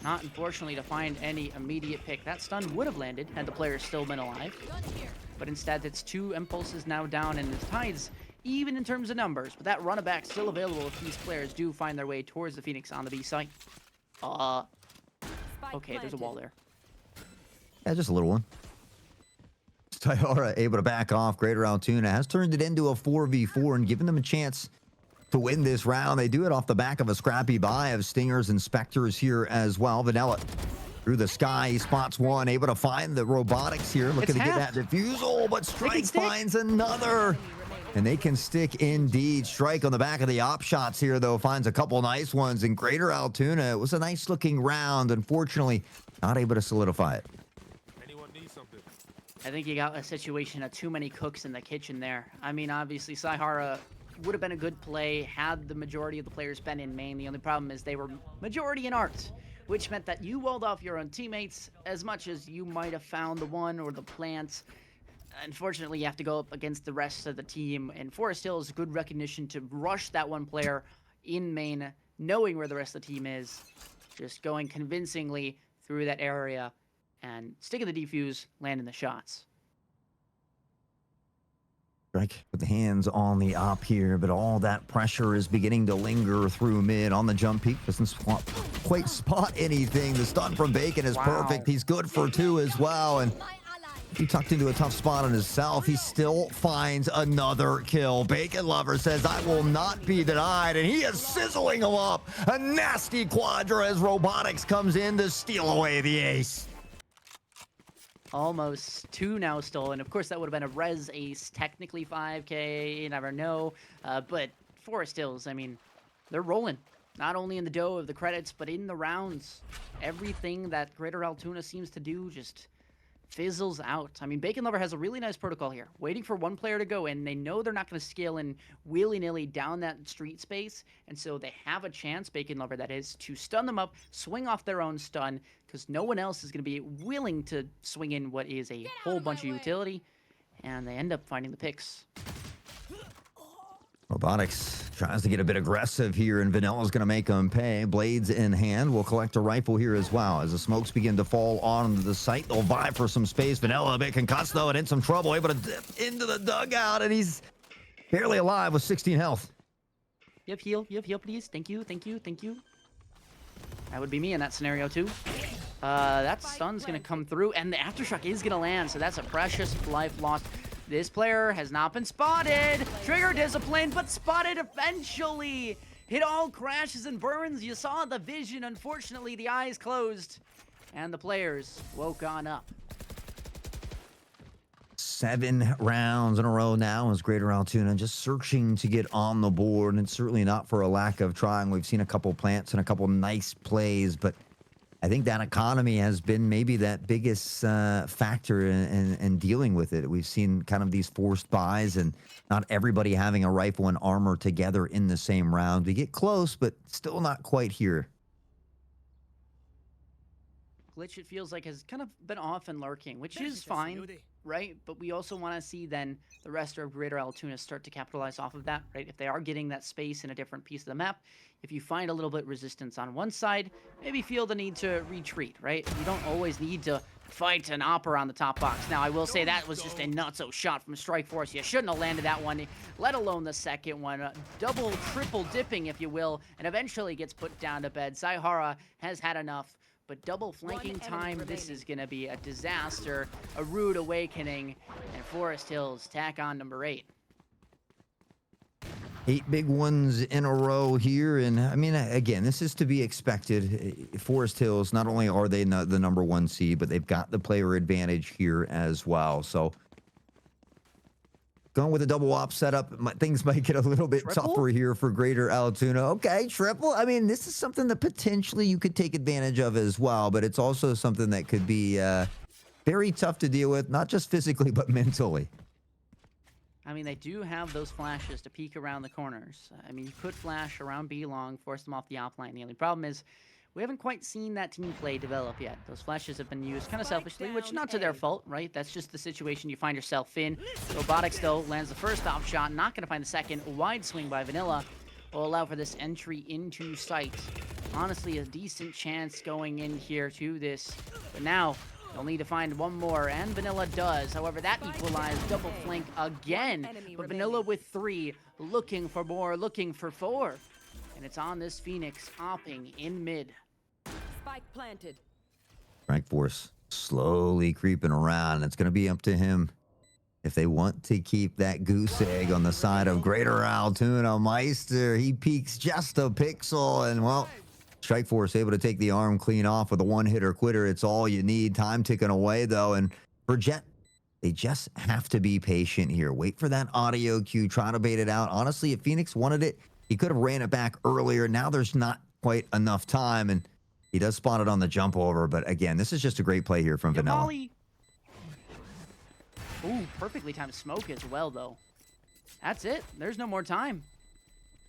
not, unfortunately, to find any immediate pick. That stun would have landed had the player still been alive. But instead, it's 2 impulses now down, and the Tides, even in terms of numbers, but that runaback still available if these players do find their way towards the Phoenix on the B site. Okay, there's a wall there. Yeah, just a little one. Tyara able to back off. Greater Altoona has turned it into a 4v4 and given them a chance to win this round. They do it off the back of a scrappy buy of Stingers and Spectres here as well. Vanilla through the sky, he spots one, able to find the robotics here, looking to get that defusal, but Strike finds another. And they can stick indeed. Strike on the back of the op shots here, though, finds a couple nice ones. In Greater Altoona, it was a nice looking round. Unfortunately, not able to solidify it. I think you got a situation of too many cooks in the kitchen there. I mean, obviously, Saihara would have been a good play had the majority of the players been in main. The only problem is they were majority in art, which meant that you walled off your own teammates as much as you might have found the one or the plants. Unfortunately, you have to go up against the rest of the team, and Forest Hills, good recognition to rush that one player in main, knowing where the rest of the team is, just going convincingly through that area and sticking the defuse, landing the shots. Strike with the hands on the op here, but all that pressure is beginning to linger through mid on the jump peak. Doesn't quite spot anything. The stun from Bacon is perfect. He's good for 2 as well, and he tucked into a tough spot on himself. He still finds another kill. Bacon Lover says, I will not be denied, and he is sizzling him up. A nasty quadra as Robotics comes in to steal away the ace. Almost 2 now stolen. Of course, that would have been a res ace, technically 5K, you never know. But Forest Hills, I mean, they're rolling. Not only in the dough of the credits, but in the rounds. Everything that Greater Altoona seems to do just fizzles out. I mean, Bacon Lover has a really nice protocol here, waiting for one player to go in. They know they're not going to scale in willy-nilly down that street space, and so they have a chance, Bacon Lover that is, to stun them up, swing off their own stun, because no one else is going to be willing to swing in what is a whole bunch of utility, and they end up finding the picks. Robotics tries to get a bit aggressive here, and Vanilla's going to make them pay. Blades in hand. Will collect a rifle here as well. As the smokes begin to fall on the site, they'll vie for some space. Vanilla a bit concussed, though, and in some trouble. Able to dip into the dugout, and he's barely alive with 16 health. Yep, heal, please. Thank you. That would be me in that scenario, too. That stun's going to come through, and the Aftershock is going to land, so that's a precious life lost. This player has not been spotted. Trigger discipline, but spotted eventually. It all crashes and burns. You saw the vision. Unfortunately, the eyes closed, and the players woke on up. 7 rounds in a row now as Greater Altoona just searching to get on the board, and it's certainly not for a lack of trying. We've seen a couple plants and a couple nice plays, but I think that economy has been maybe that biggest factor in dealing with it. We've seen kind of these forced buys and not everybody having a rifle and armor together in the same round. We get close, but still not quite here. Glitch, it feels like, has kind of been off and lurking, which is fine. right? But we also want to see then the rest of Greater Altoona start to capitalize off of that, right? If they are getting that space in a different piece of the map, if you find a little bit resistance on one side, maybe feel the need to retreat, right? You don't always need to fight an opera on the top box. Now, I will say that was just a nutso shot from Strikeforce. You shouldn't have landed that one, let alone the second one. Double, triple dipping, if you will, and eventually gets put down to bed. Saihara has had enough. But double flanking time, this is going to be a disaster, a rude awakening, and Forest Hills tack on number 8. 8 big ones in a row here. And I mean, again, this is to be expected. Forest Hills, not only are they the number 1 seed, but they've got the player advantage here as well. So going with a double op setup, things might get a little bit tougher here for Greater Altoona. Okay, triple. I mean, this is something that potentially you could take advantage of as well, but it's also something that could be very tough to deal with, not just physically, but mentally. I mean, they do have those flashes to peek around the corners. I mean, you could flash around B long, force them off the op line. The only problem is we haven't quite seen that team play develop yet. Those flashes have been used kind of selfishly, which not to their fault, right? That's just the situation you find yourself in. Robotics, though, lands the first op shot, not going to find the second. A wide swing by Vanilla will allow for this entry into sight. Honestly, a decent chance going in here to this. But now, they'll need to find one more, and Vanilla does. However, that equalized double flank again. But Vanilla with 3, looking for more, looking for 4. And it's on this Phoenix, opping in mid. Spike planted. Strikeforce slowly creeping around. It's going to be up to him if they want to keep that goose egg on the side of Greater Altoona. Meister, he peeks just a pixel, and well, Strikeforce able to take the arm clean off with a one-hitter quitter. It's all you need. Time ticking away, though, and for Jet, they just have to be patient here. Wait for that audio cue. Try to bait it out. Honestly, if Phoenix wanted it, he could have ran it back earlier. Now there's not quite enough time, and he does spot it on the jump over. But again, this is just a great play here from Vanilla. Molly. Ooh, perfectly timed smoke as well, though. That's it. There's no more time.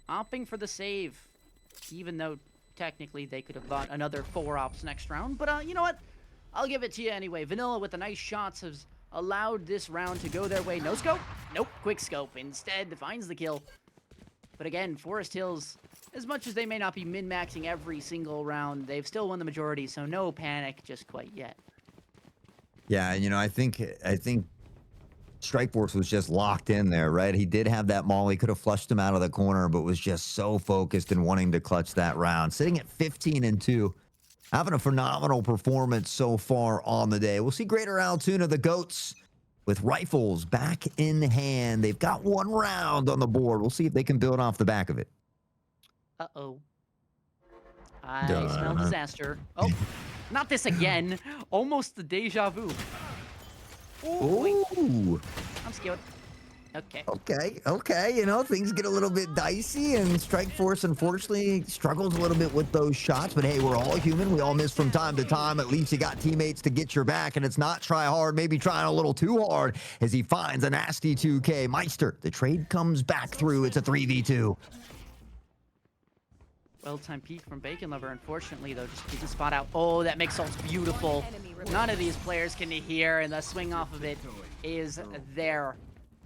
Opping for the save, even though technically they could have got another 4 ops next round. But you know what? I'll give it to you anyway. Vanilla with the nice shots has allowed this round to go their way. No scope? Nope. Quick scope. Instead, finds the kill. But again, Forest Hills, as much as they may not be min-maxing every single round, they've still won the majority, so no panic just quite yet. Yeah, you know, I think Strikeforce was just locked in there, right? He did have that maul. He could have flushed him out of the corner, but was just so focused and wanting to clutch that round. Sitting at 15-2, having a phenomenal performance so far on the day. We'll see Greater Altoona, the GOATs, with rifles back in hand. They've got 1 round on the board. We'll see if they can build off the back of it. Uh-oh. I smell disaster. Oh, not this again. Almost the deja vu. Ooh. I'm scared. Okay. Okay. You know, things get a little bit dicey, and Strikeforce, unfortunately, struggles a little bit with those shots. But hey, we're all human. We all miss from time to time. At least you got teammates to get your back, and it's not try hard, maybe trying a little too hard as he finds a nasty 2K. Meister, the trade comes back through. It's a 3v2. Well-timed peek from Bacon Lover. Unfortunately, though, just keep the spot out. Oh, that mix ult's beautiful. None of these players can hear, and the swing off of it is there.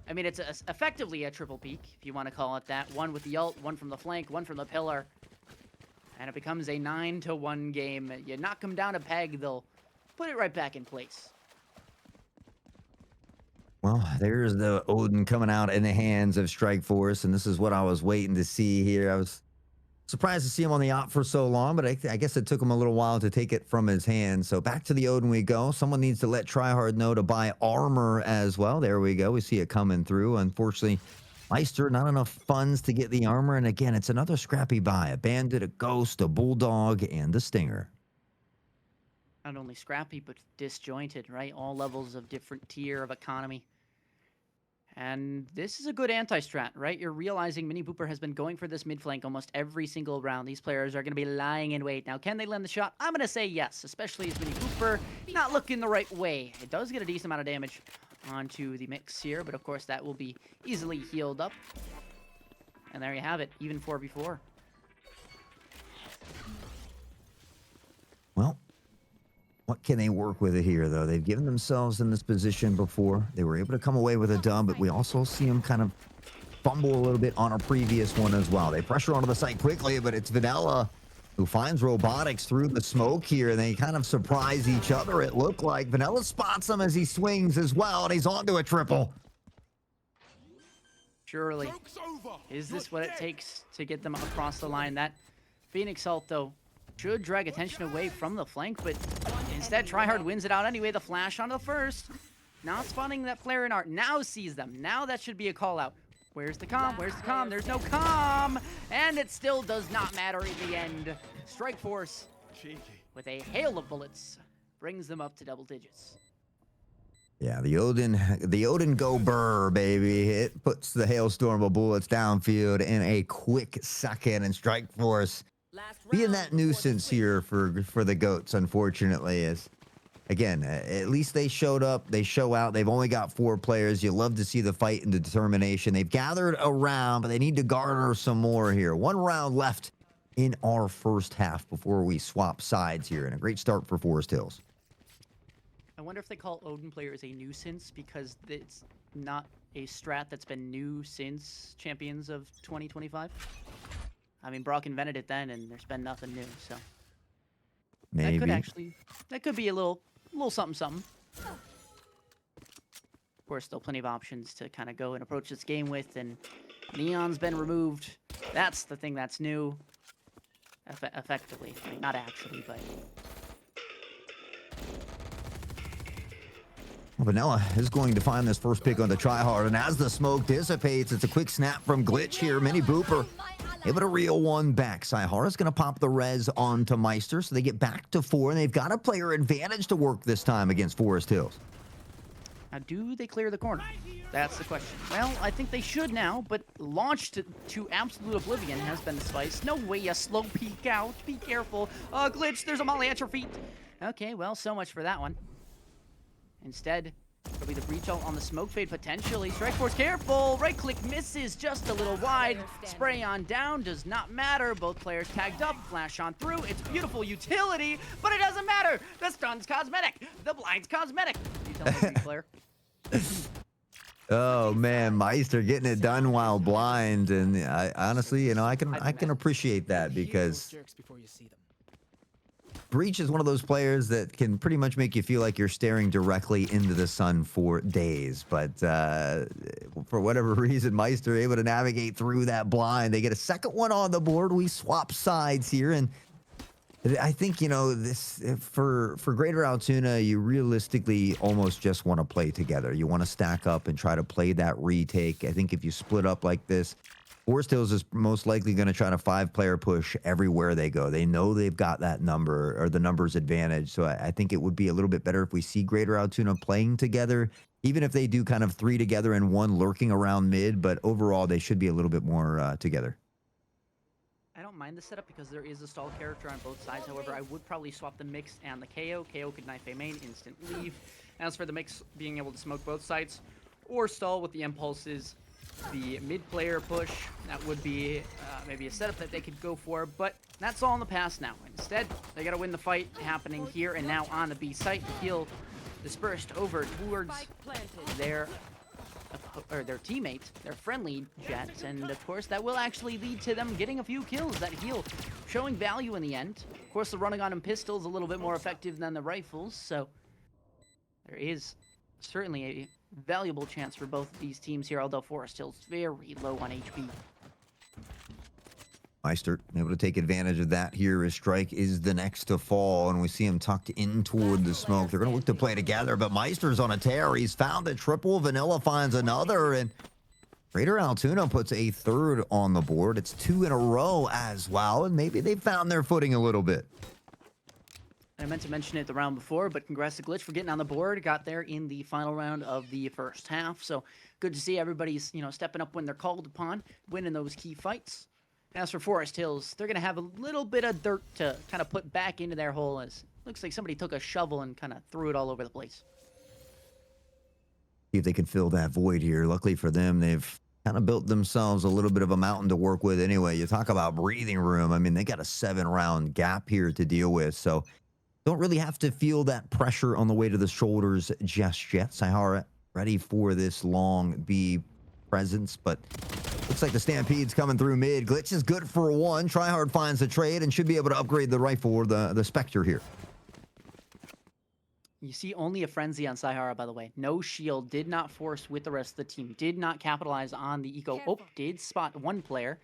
I mean, it's effectively a triple peek, if you want to call it that. One with the ult, one from the flank, one from the pillar. And it becomes a 9-1 game. You knock them down a peg, they'll put it right back in place. Well, there's the Odin coming out in the hands of Strikeforce, and this is what I was waiting to see here. I was surprised to see him on the op for so long, but I guess it took him a little while to take it from his hand. So back to the Odin we go. Someone needs to let Tryhard know to buy armor as well. There we go. We see it coming through. Unfortunately, Meister, not enough funds to get the armor. And again, it's another scrappy buy. A bandit, a ghost, a bulldog, and a stinger. Not only scrappy, but disjointed, right? All levels of different tier of economy. And this is a good anti-strat, right? You're realizing Mini Booper has been going for this mid flank almost every single round. These players are going to be lying in wait. Now, can they land the shot? I'm going to say yes, especially as Mini Booper not looking the right way. It does get a decent amount of damage onto the mix here, but of course that will be easily healed up. And there you have it, even 4v4. Well, What can they work with it here, though? They've given themselves in this position before. They were able to come away with a dub, but we also see them kind of fumble a little bit on a previous one as well. They pressure onto the site quickly, but it's Vanilla who finds Robotics through the smoke here, and they kind of surprise each other, it looked like. Vanilla spots him as he swings as well, and he's onto a triple. Surely. Is this what it takes to get them across the line? That Phoenix ult, though, should drag attention away from the flank, but instead Tryhard wins it out anyway. The flash on the first. Not spawning that flare in art. Now sees them. Now that should be a call out. Where's the comm? Where's the comm? There's no comm! And it still does not matter in the end. Strike Force, with a hail of bullets, brings them up to double digits. Yeah, the Odin go burr, baby. It puts the hailstorm of bullets downfield in a quick second, and Strike Force being that nuisance here for the GOATs, unfortunately, is, again, at least they showed up. They show out. They've only got 4 players. You love to see the fight and the determination. They've gathered around, but they need to garner some more here. 1 round left in our first half before we swap sides here, and a great start for Forest Hills. I wonder if they call Odin players a nuisance because it's not a strat that's been new since Champions of 2025. I mean, Brock invented it then, and there's been nothing new, so maybe that could be a little something something. Of course, still plenty of options to kind of go and approach this game with, and Neon's been removed. That's the thing that's new, effectively, like, not actually, but. Vanilla is going to find this first pick on the tryhard, and as the smoke dissipates, it's a quick snap from Glitch here. Mini Booper able to reel one back. Saihara's going to pop the res onto Meister, so they get back to 4, and they've got a player advantage to work this time against Forest Hills. Now, do they clear the corner? That's the question. Well, I think they should now, but launched to absolute oblivion has been the spice. No way, a slow peek out. Be careful. Glitch, there's a molly at your feet. Okay, well, so much for that one. Instead, it'll be the breach ult on the smoke fade potentially. Strike Force, careful! Right click misses just a little wide. Spray on down, does not matter. Both players tagged up, flash on through. It's beautiful utility, but it doesn't matter. The stun's cosmetic. The blind's cosmetic. You tell me, player. Oh man, Meister getting it done while blind, and I honestly, you know, I can appreciate that because Breach is one of those players that can pretty much make you feel like you're staring directly into the sun for days. But for whatever reason, Meister able to navigate through that blind. They get a second one on the board. We swap sides here, and I think, you know, this for Greater Altoona, you realistically almost just want to play together. You want to stack up and try to play that retake. I think if you split up like this, Forest Hills is most likely going to try to 5-player push everywhere they go. They know they've got that number or the numbers advantage. So I think it would be a little bit better if we see Greater Altoona playing together, even if they do kind of 3 together and 1 lurking around mid. But overall, they should be a little bit more together. I don't mind the setup because there is a stall character on both sides. However, I would probably swap the Mix and the KO. KO could knife a main, instant leave. As for the Mix being able to smoke both sides or stall with the impulses, the mid-player push, that would be maybe a setup that they could go for, but that's all in the past now. Instead, they got to win the fight happening here and now on the B site. The heal dispersed over towards their teammate, their friendly Jets, and of course that will actually lead to them getting a few kills. That heal showing value in the end. Of course, the running on and pistol is a little bit more effective than the rifles, so there is certainly a valuable chance for both of these teams here, although Forest Hills very low on HP. Meister able to take advantage of that here as Strike is the next to fall, and we see him tucked in toward the smoke. They're going to look to play together, but Meister's on a tear. He's found the triple. Vanilla finds another, and Greater Altoona puts a 3rd on the board. It's 2 in a row as well, and maybe they found their footing a little bit. I meant to mention it the round before, but congrats to Glitch for getting on the board. Got there in the final round of the first half, so good to see everybody's, you know, stepping up when they're called upon, winning those key fights. As for Forest Hills, they're going to have a little bit of dirt to kind of put back into their hole, as looks like somebody took a shovel and kind of threw it all over the place. See if they can fill that void here. Luckily for them, they've kind of built themselves a little bit of a mountain to work with anyway. You talk about breathing room. I mean, they got a 7-round gap here to deal with, so don't really have to feel that pressure on the way to the shoulders just yet. Saihara ready for this long B presence, but looks like the Stampede's coming through mid. Glitch is good for one. Tryhard finds the trade and should be able to upgrade the rifle or the Spectre here. You see only a frenzy on Saihara, by the way. No shield, did not force with the rest of the team, did not capitalize on the eco. Oh, did spot one player,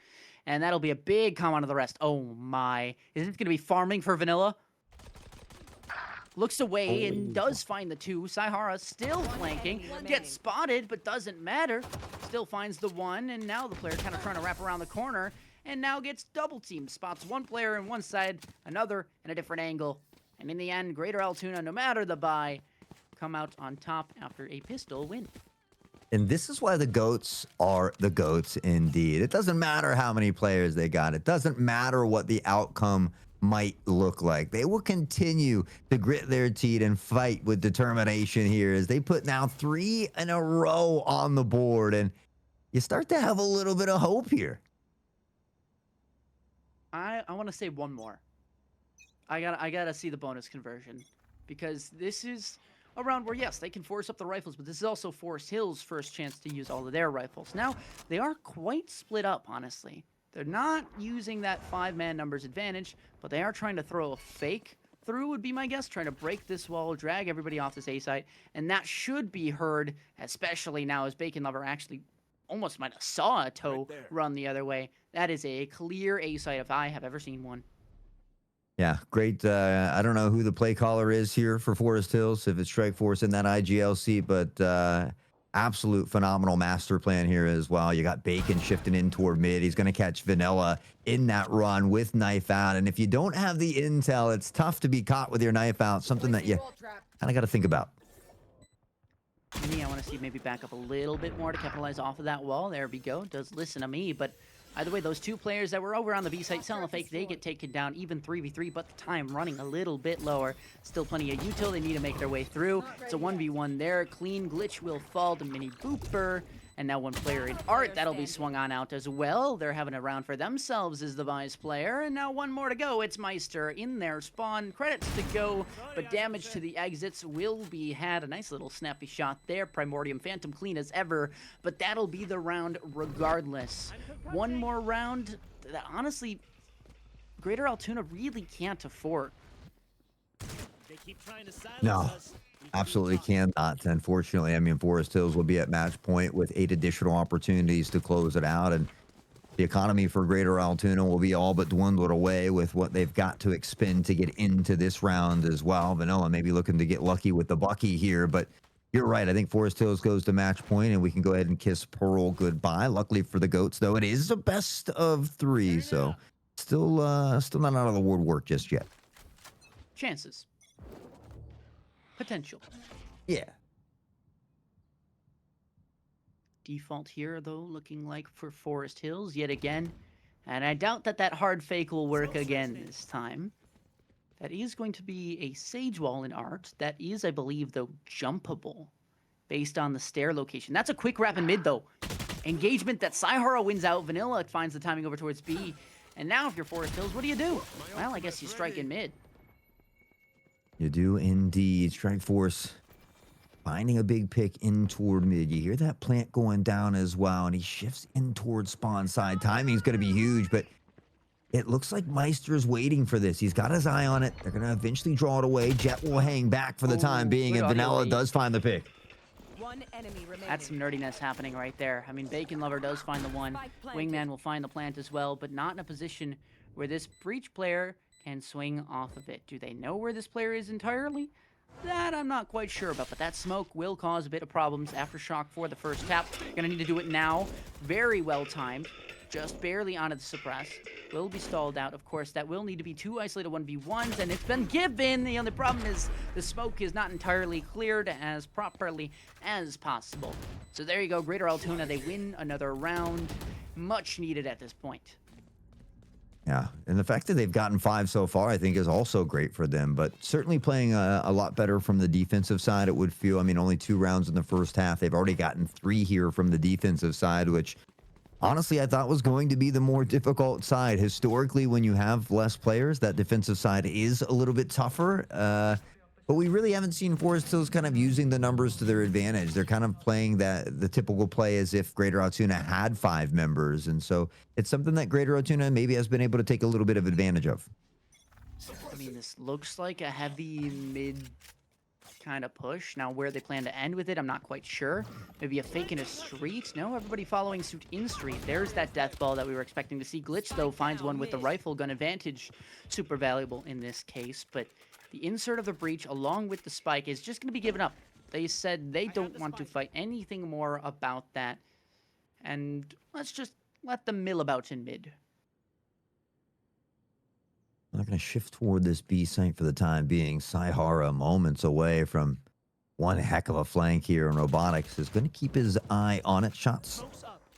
and that'll be a big come on to the rest. Oh my. Is it going to be farming for Vanilla? Looks away and does find the two. Saihara still flanking, gets spotted, but doesn't matter. Still finds the one, and now the player kind of trying to wrap around the corner, and now gets double teamed. Spots one player on one side, another in a different angle. And in the end, Greater Altoona, no matter the buy, come out on top after a pistol win. And this is why the GOATs are the GOATs indeed. It doesn't matter how many players they got. It doesn't matter what the outcome might look like. They will continue to grit their teeth and fight with determination here as they put now 3 in a row on the board. And you start to have a little bit of hope here. I want to say one more. I gotta see the bonus conversion, because this is a round where, yes, they can force up the rifles, but this is also Forest Hills' first chance to use all of their rifles. Now, they are quite split up, honestly. They're not using that 5-man numbers advantage, but they are trying to throw a fake through, would be my guess, trying to break this wall, drag everybody off this A site, and that should be heard, especially now as Bacon Lover actually almost might have saw a toe run the other way. That is a clear A site if I have ever seen one. Yeah, great. I don't know who the play caller is here for Forest Hills, if it's Strike Force in that IGL seat, but absolute phenomenal master plan here as well. You got Bacon shifting in toward mid. He's going to catch Vanilla in that run with knife out. And if you don't have the intel, it's tough to be caught with your knife out, something that you kind of got to think about. Me, I want to see maybe back up a little bit more to capitalize off of that wall. There we go. Does listen to me, but either way, those two players that were over on the B site selling a fake, they get taken down, even 3v3, but the time running a little bit lower. Still plenty of util. They need to make their way through. It's a 1v1 there. Clean glitch will fall to Mini Booper. And now one player in art, that'll be swung on out as well. They're having a round for themselves as the vice player. And now one more to go. It's Meister in their spawn. Credits to go, but damage to the exits will be had. A nice little snappy shot there. Primordium Phantom clean as ever, but that'll be the round regardless. One more round that honestly, Greater Altoona really can't afford. No, absolutely cannot. Unfortunately, I mean, Forest Hills will be at match point with 8 additional opportunities to close it out. And the economy for Greater Altoona will be all but dwindled away with what they've got to expend to get into this round as well. Vanilla maybe looking to get lucky with the Bucky here, but you're right. I think Forest Hills goes to match point, and we can go ahead and kiss Pearl goodbye. Luckily for the GOATs, though, it is a best of 3, so still not out of the woodwork just yet. Chances. Potential. Yeah. Default here, though, looking like for Forest Hills yet again. And I doubt that that hard fake will work again this time. That is going to be a Sage Wall in art. That is, I believe, though, jumpable based on the stair location. That's a quick wrap in mid, though. Engagement that Saihara wins out. Vanilla finds the timing over towards B. And now if you're Forest Hills, what do? Well, I guess you strike in mid. You do indeed. Strike Force finding a big pick in toward mid. You hear that plant going down as well, and he shifts in toward spawn side. Timing's going to be huge, but it looks like Meister's waiting for this. He's got his eye on it. They're going to eventually draw it away. Jet will hang back for the time being, and Vanilla does find the pick. One enemy remaining. That's some nerdiness happening right there. I mean, Bacon Lover does find the one. Wingman will find the plant as well, but not in a position where this Breach player can swing off of it. Do they know where this player is entirely? That I'm not quite sure about, but that smoke will cause a bit of problems. Aftershock for the first tap. Gonna need to do it now. Very well timed. Just barely onto the suppress. Will be stalled out. Of course, that will need to be 2 isolated 1v1s, and it's been given. The only problem is the smoke is not entirely cleared as properly as possible. So there you go, Greater Altoona. They win another round. Much needed at this point. Yeah, and the fact that they've gotten 5 so far, I think, is also great for them. But certainly playing a lot better from the defensive side, it would feel. I mean, only 2 rounds in the first half. They've already gotten 3 here from the defensive side, which honestly, I thought was going to be the more difficult side. Historically, when you have less players, that defensive side is a little bit tougher. But we really haven't seen Forest Hills kind of using the numbers to their advantage. They're kind of playing the typical play as if Greater Altoona had 5 members. And so it's something that Greater Altoona maybe has been able to take a little bit of advantage of. I mean, this looks like a heavy mid kind of push. Now, where they plan to end with it, I'm not quite sure. Maybe a fake in a street? No, everybody following suit in street. There's that death ball that we were expecting to see. Glitch, though, finds one with the rifle gun advantage. Super valuable in this case, but the insert of the breach along with the spike is just going to be given up. They said they don't want to fight anything more about that. And let's just let them mill about in mid. I'm going to shift toward this B site for the time being. Saihara moments away from one heck of a flank here, and Robotics is going to keep his eye on it. Shots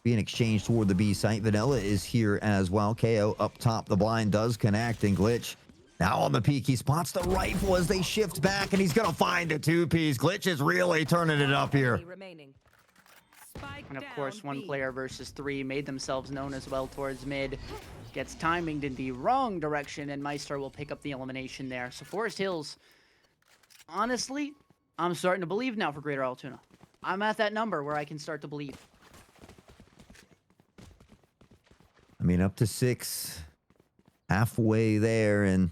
being exchanged toward the B site. Vanilla is here as well. KO up top. The blind does connect, and Glitch now on the peak. He spots the rifle as they shift back, and he's going to find a 2-piece. Glitch is really turning it up here. And of course, 1 player versus 3 made themselves known as well towards mid. Gets timinged in the wrong direction, and Meister will pick up the elimination there. So Forest Hills, honestly, I'm starting to believe now for Greater Altoona. I'm at that number where I can start to believe. I mean, up to 6, halfway there, and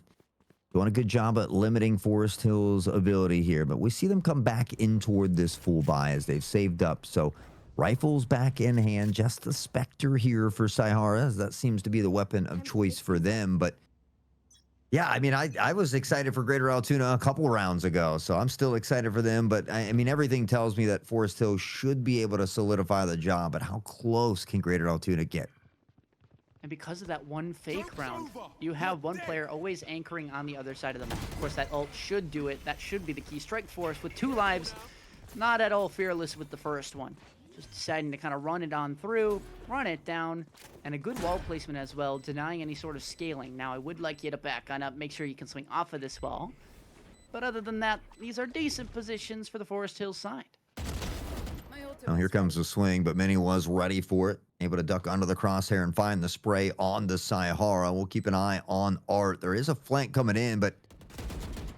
doing a good job at limiting Forest Hills' ability here. But we see them come back in toward this full buy as they've saved up. So rifles back in hand, just the Spectre here for Saihara, as that seems to be the weapon of choice for them. But yeah, I mean, I was excited for Greater Altoona a couple rounds ago, so I'm still excited for them. But I mean, everything tells me that Forest Hills should be able to solidify the job. But how close can Greater Altoona get? And because of that one fake round, you have one player always anchoring on the other side of the map. Of course, that ult should do it. That should be the key strike force with 2 lives. Not at all fearless with the first one. Just deciding to kind of run it on through, run it down, and a good wall placement as well, denying any sort of scaling. Now, I would like you to back on up, make sure you can swing off of this wall. But other than that, these are decent positions for the Forest Hills side. Now here comes the swing, but Minnie was ready for it. Able to duck under the crosshair and find the spray on the Saihara. We'll keep an eye on Art. There is a flank coming in, but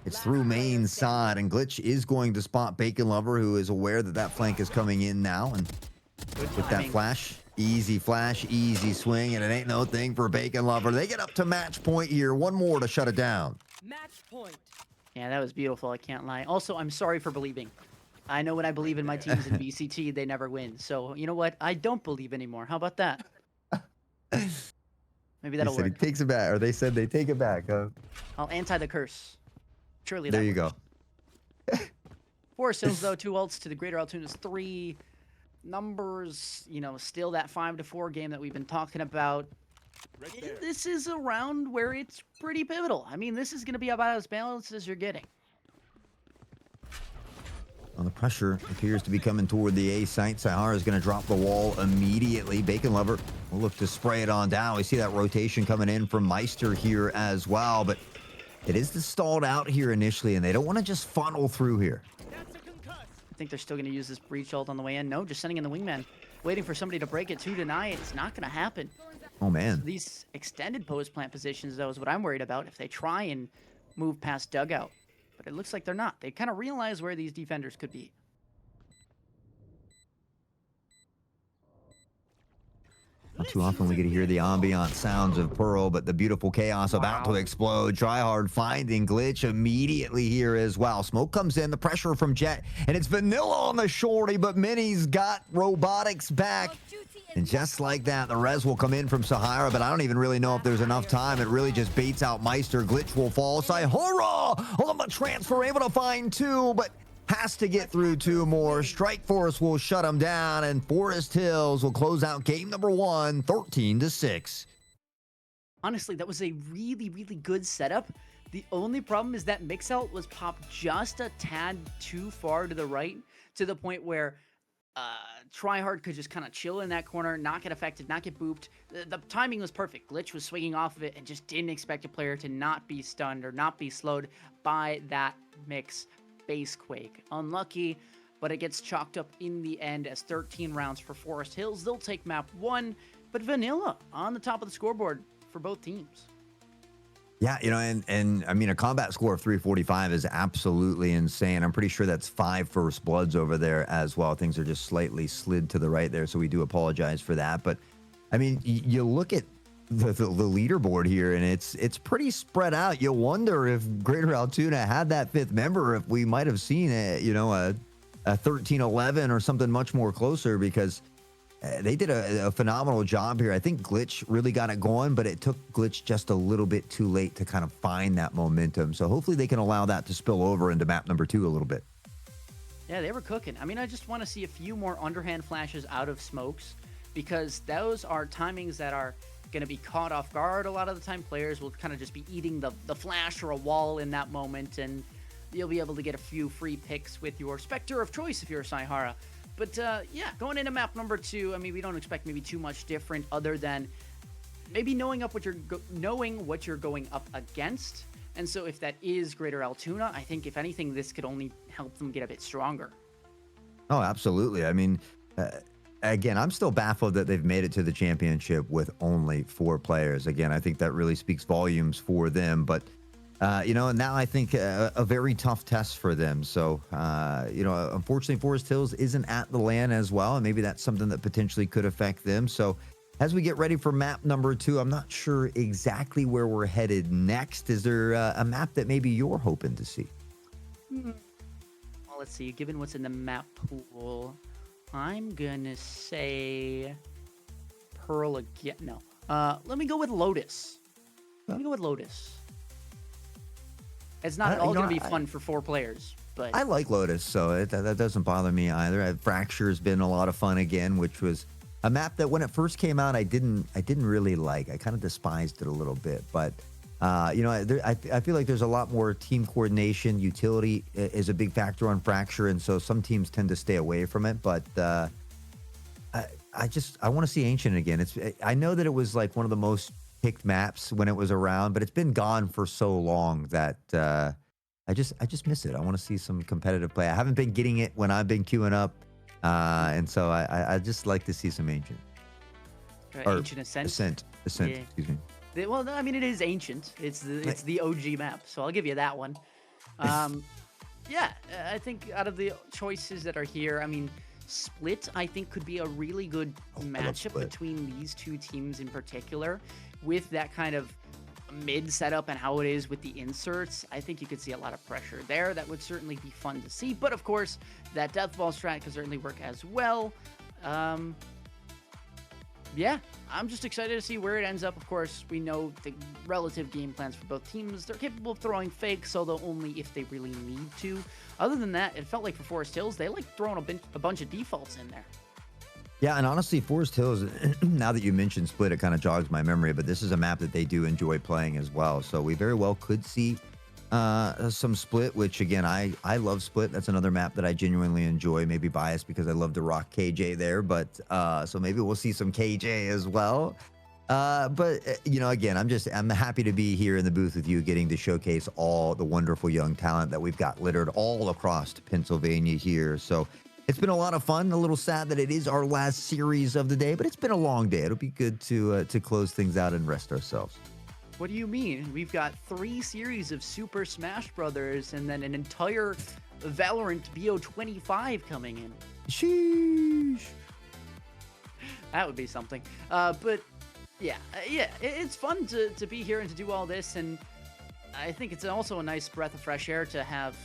it's through main side, and Glitch is going to spot Bacon Lover, who is aware that that flank is coming in now. And with that flash, easy swing, and it ain't no thing for Bacon Lover. They get up to match point here. 1 more to shut it down. Match point. Yeah, that was beautiful, I can't lie. Also, I'm sorry for believing. I know when I believe in my teams in VCT, they never win. So, you know what? I don't believe anymore. How about that? Maybe that'll work. He takes it back, or they said they take it back. I'll anti the curse. Surely there that you go. Forest Hills, though, 2 ults to the Greater Altoona's 3. Numbers, you know, still that 5-4 game that we've been talking about. This is a round where it's pretty pivotal. I mean, this is going to be about as balanced as you're getting. Well, the pressure appears to be coming toward the A site. Saihara is going to drop the wall immediately. Bacon Lover will look to spray it on down. We see that rotation coming in from Meister here as well, but it is stalled out here initially, and they don't want to just funnel through here. I think they're still going to use this breach ult on the way in. No, just sending in the wingman. Waiting for somebody to break it to deny it. It's not going to happen. Oh, man. So these extended post plant positions, though, is what I'm worried about if they try and move past dugout. But it looks like they're not. They kind of realize where these defenders could be. Not too often we get to hear the ambient sounds of Pearl, but the beautiful chaos about to explode. Tryhard finding Glitch immediately here as well. Smoke comes in, the pressure from Jet, and it's Vanilla on the shorty, but Minnie's got Robotics back. And just like that, the res will come in from Saihara, but I don't even really know if there's enough time. It really just baits out Meister. Glitch will fall. Saihara on the transfer, able to find 2, but has to get through 2 more. Strike Force will shut him down, and Forest Hills will close out game number 1, 13-6. Honestly, that was a really, really good setup. The only problem is that Mix-Out was popped just a tad too far to the right, to the point where Tryhard could just kind of chill in that corner, not get affected, not get booped. The timing was perfect. Glitch was swinging off of it and just didn't expect a player to not be stunned or not be slowed by that Mix base quake. Unlucky. but it gets chalked up in the end as 13 rounds for Forest Hills. They'll take map 1, but Vanilla on the top of the scoreboard for both teams. Yeah, you know, and I mean, a combat score of 345 is absolutely insane. I'm pretty sure that's 5 first bloods over there as well. Things are just slightly slid to the right there, so we do apologize for that. But I mean, you look at the leaderboard here, and it's pretty spread out. You wonder if Greater Altoona had that 5th member, if we might have seen a 13-11 or something much more closer, because they did a phenomenal job here. I think Glitch really got it going, but it took Glitch just a little bit too late to kind of find that momentum. So hopefully they can allow that to spill over into map number 2 a little bit. Yeah, they were cooking. I mean, I just want to see a few more underhand flashes out of smokes, because those are timings that are going to be caught off guard. A lot of the time players will kind of just be eating the flash or a wall in that moment, and you'll be able to get a few free picks with your Spectre of choice if you're a Saihara. But yeah, going into map number 2, I mean, we don't expect maybe too much different other than maybe knowing what you're going up against. And so if that is Greater Altoona, I think if anything, this could only help them get a bit stronger. Oh, absolutely. I mean, again, I'm still baffled that they've made it to the championship with only 4 players. Again, I think that really speaks volumes for them. But now I think a very tough test for them. So, unfortunately, Forest Hills isn't at the LAN as well, and maybe that's something that potentially could affect them. So, as we get ready for map number 2, I'm not sure exactly where we're headed next. Is there a map that maybe you're hoping to see? Well, let's see. Given what's in the map pool, I'm gonna say Pearl again. No. Let me go with Lotus. It's not all going to be fun for 4 players, but I like Lotus, so that doesn't bother me either. Fracture has been a lot of fun again, which was a map that when it first came out, I didn't really like. I kind of despised it a little bit, but I feel like there's a lot more team coordination. Utility is a big factor on Fracture, and so some teams tend to stay away from it. But I want to see Ancient again. I know that it was like one of the most picked maps when it was around, but it's been gone for so long that I just miss it. I want to see some competitive play. I haven't been getting it when I've been queuing up, and so I just like to see some Ancient. Ancient Ascent. Ascent. Yeah. Excuse me. Well, no, I mean, it is Ancient. It's the OG map, so I'll give you that one. Yeah, I think out of the choices that are here, I mean, Split, I think, could be a really good matchup between these 2 teams in particular. With that kind of mid setup and how it is with the inserts, I think you could see a lot of pressure there. That would certainly be fun to see. But of course, that death ball strat could certainly work as well. Yeah, I'm just excited to see where it ends up. Of course, we know the relative game plans for both teams. They're capable of throwing fakes, although only if they really need to. Other than that, it felt like for Forest Hills, they like throwing a bunch of defaults in there. Yeah, and honestly, Forest Hills, now that you mentioned Split, it kind of jogs my memory, but this is a map that they do enjoy playing as well. So we very well could see some Split, which again, I love Split. That's another map that I genuinely enjoy. Maybe biased because I love to rock KJ there, but so maybe we'll see some KJ as well. But again, I'm happy to be here in the booth with you, getting to showcase all the wonderful young talent that we've got littered all across Pennsylvania here. So it's been a lot of fun. A little sad that it is our last series of the day, but it's been a long day. It'll be good to close things out and rest ourselves. What do you mean? We've got 3 series of Super Smash Brothers and then an entire Valorant BO25 coming in. Sheesh. That would be something. But yeah, it's fun to be here and to do all this, and I think it's also a nice breath of fresh air to have,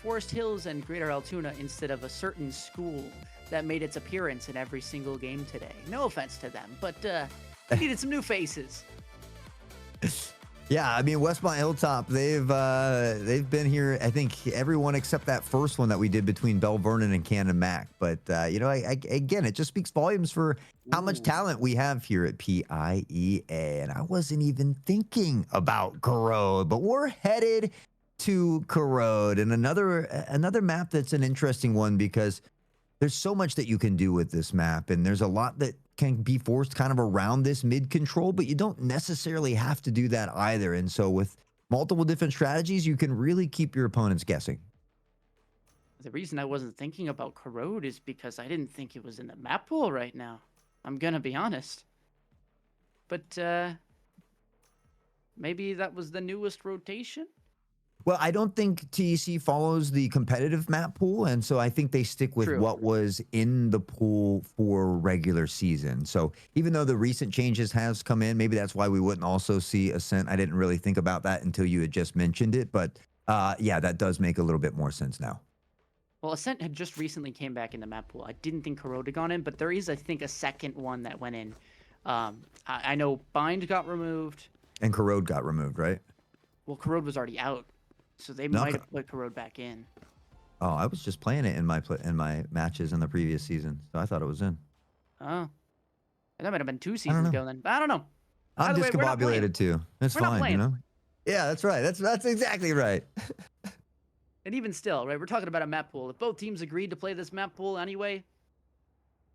Forest Hills and Greater Altoona instead of a certain school that made its appearance in every single game today. No offense to them, but we needed some new faces. Yeah, I mean, Westmont Hilltop, they've been here, I think, everyone except that first one that we did between Bell Vernon and Cannon Mac. But, again, it just speaks volumes for how much talent we have here at PIEA. And I wasn't even thinking about Corrode, but we're headed to Corrode. And another map that's an interesting one because there's so much that you can do with this map. And there's a lot that can be forced kind of around this mid control, but you don't necessarily have to do that either. And so with multiple different strategies, you can really keep your opponents guessing. The reason I wasn't thinking about Corrode is because I didn't think it was in the map pool right now. I'm gonna be honest. But maybe that was the newest rotation? Well, I don't think TEC follows the competitive map pool, and so I think they stick with True. what was in the pool for regular season. So even though the recent changes has come in, maybe that's why we wouldn't also see Ascent. I didn't really think about that until you had just mentioned it, but yeah, that does make a little bit more sense now. Well, Ascent had just recently came back in the map pool. I didn't think Corrode had gone in, but there is, I think, a second one that went in. I know Bind got removed. And Corrode got removed, right? Well, Corrode was already out, so they might have put Corrode back in. Oh, I was just playing it in my matches in the previous season, so I thought it was in. Oh. That might have been 2 seasons ago then. I don't know. I'm By the way, we're not playing. discombobulated too. That's We're not fine, you playing. know? Yeah, that's right. That's exactly right. And even still, right, we're talking about a map pool. If both teams agreed to play this map pool anyway,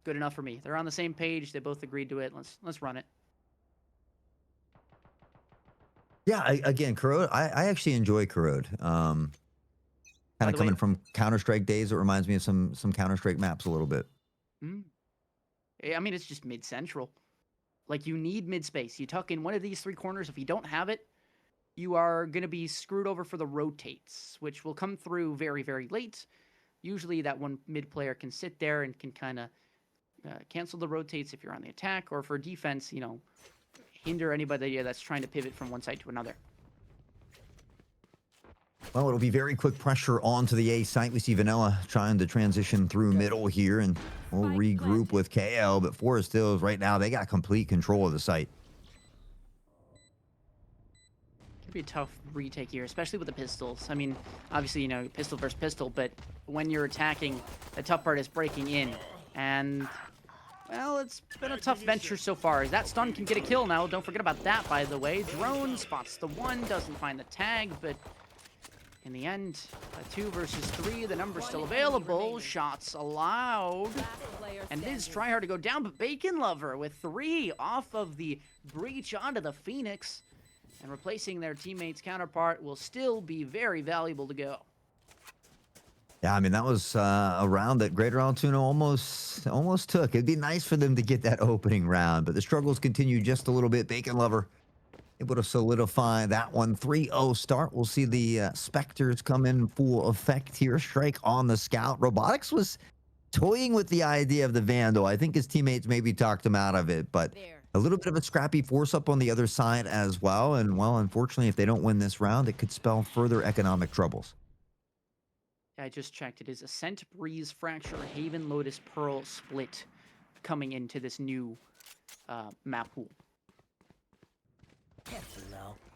good enough for me. They're on the same page. They both agreed to it. Let's run it. Yeah, again, Corrode, I actually enjoy Corrode. Kind of coming from Counter-Strike days, it reminds me of some Counter-Strike maps a little bit. I mean, it's just mid-central. Like, you need mid-space. You tuck in one of these 3 corners. If you don't have it, you are going to be screwed over for the rotates, which will come through very, very late. Usually that one mid player can sit there and can kind of cancel the rotates if you're on the attack, or for defense, you know, hinder anybody that's trying to pivot from one side to another. Well, it'll be very quick pressure onto the A site. We see Vanilla trying to transition through middle here, and we'll regroup with KL. But Forest Hills right now, they got complete control of the site. Could be a tough retake here, especially with the pistols. I mean, obviously, you know, pistol versus pistol, but when you're attacking, the tough part is breaking in. And, well, it's been a tough venture so far. That stun can get a kill now. Don't forget about that, by the way. Drone spots the 1, doesn't find the tag, but in the end, a 2 versus 3, the number's still available. Shots allowed. And it is try hard to go down, but Bacon Lover with 3 off of the breach onto the Phoenix. And replacing their teammate's counterpart will still be very valuable to go. Yeah, I mean, that was a round that Greater Altoona almost took. It'd be nice for them to get that opening round, but the struggles continue just a little bit. Bacon Lover able to solidify that one. 3-0 start. We'll see the Spectres come in full effect here. Strike on the Scout. Robotics was toying with the idea of the Vandal. I think his teammates maybe talked him out of it, but a little bit of a scrappy force up on the other side as well. And, well, unfortunately, if they don't win this round, it could spell further economic troubles. I just checked. It is Ascent, Breeze, Fracture, Haven, Lotus, Pearl, Split coming into this new map pool.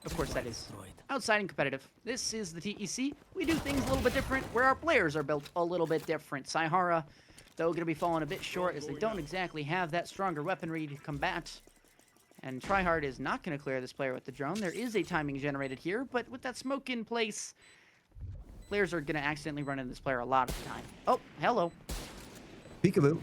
Of course, that is outside and competitive. This is the TEC. We do things a little bit different, where our players are built a little bit different. Saihara, though, going to be falling a bit short as they don't exactly have that stronger weaponry to combat. And Tryhard is not going to clear this player with the drone. There is a timing generated here, but with that smoke in place, players are going to accidentally run into this player a lot of the time. Oh, hello. Peekaboo.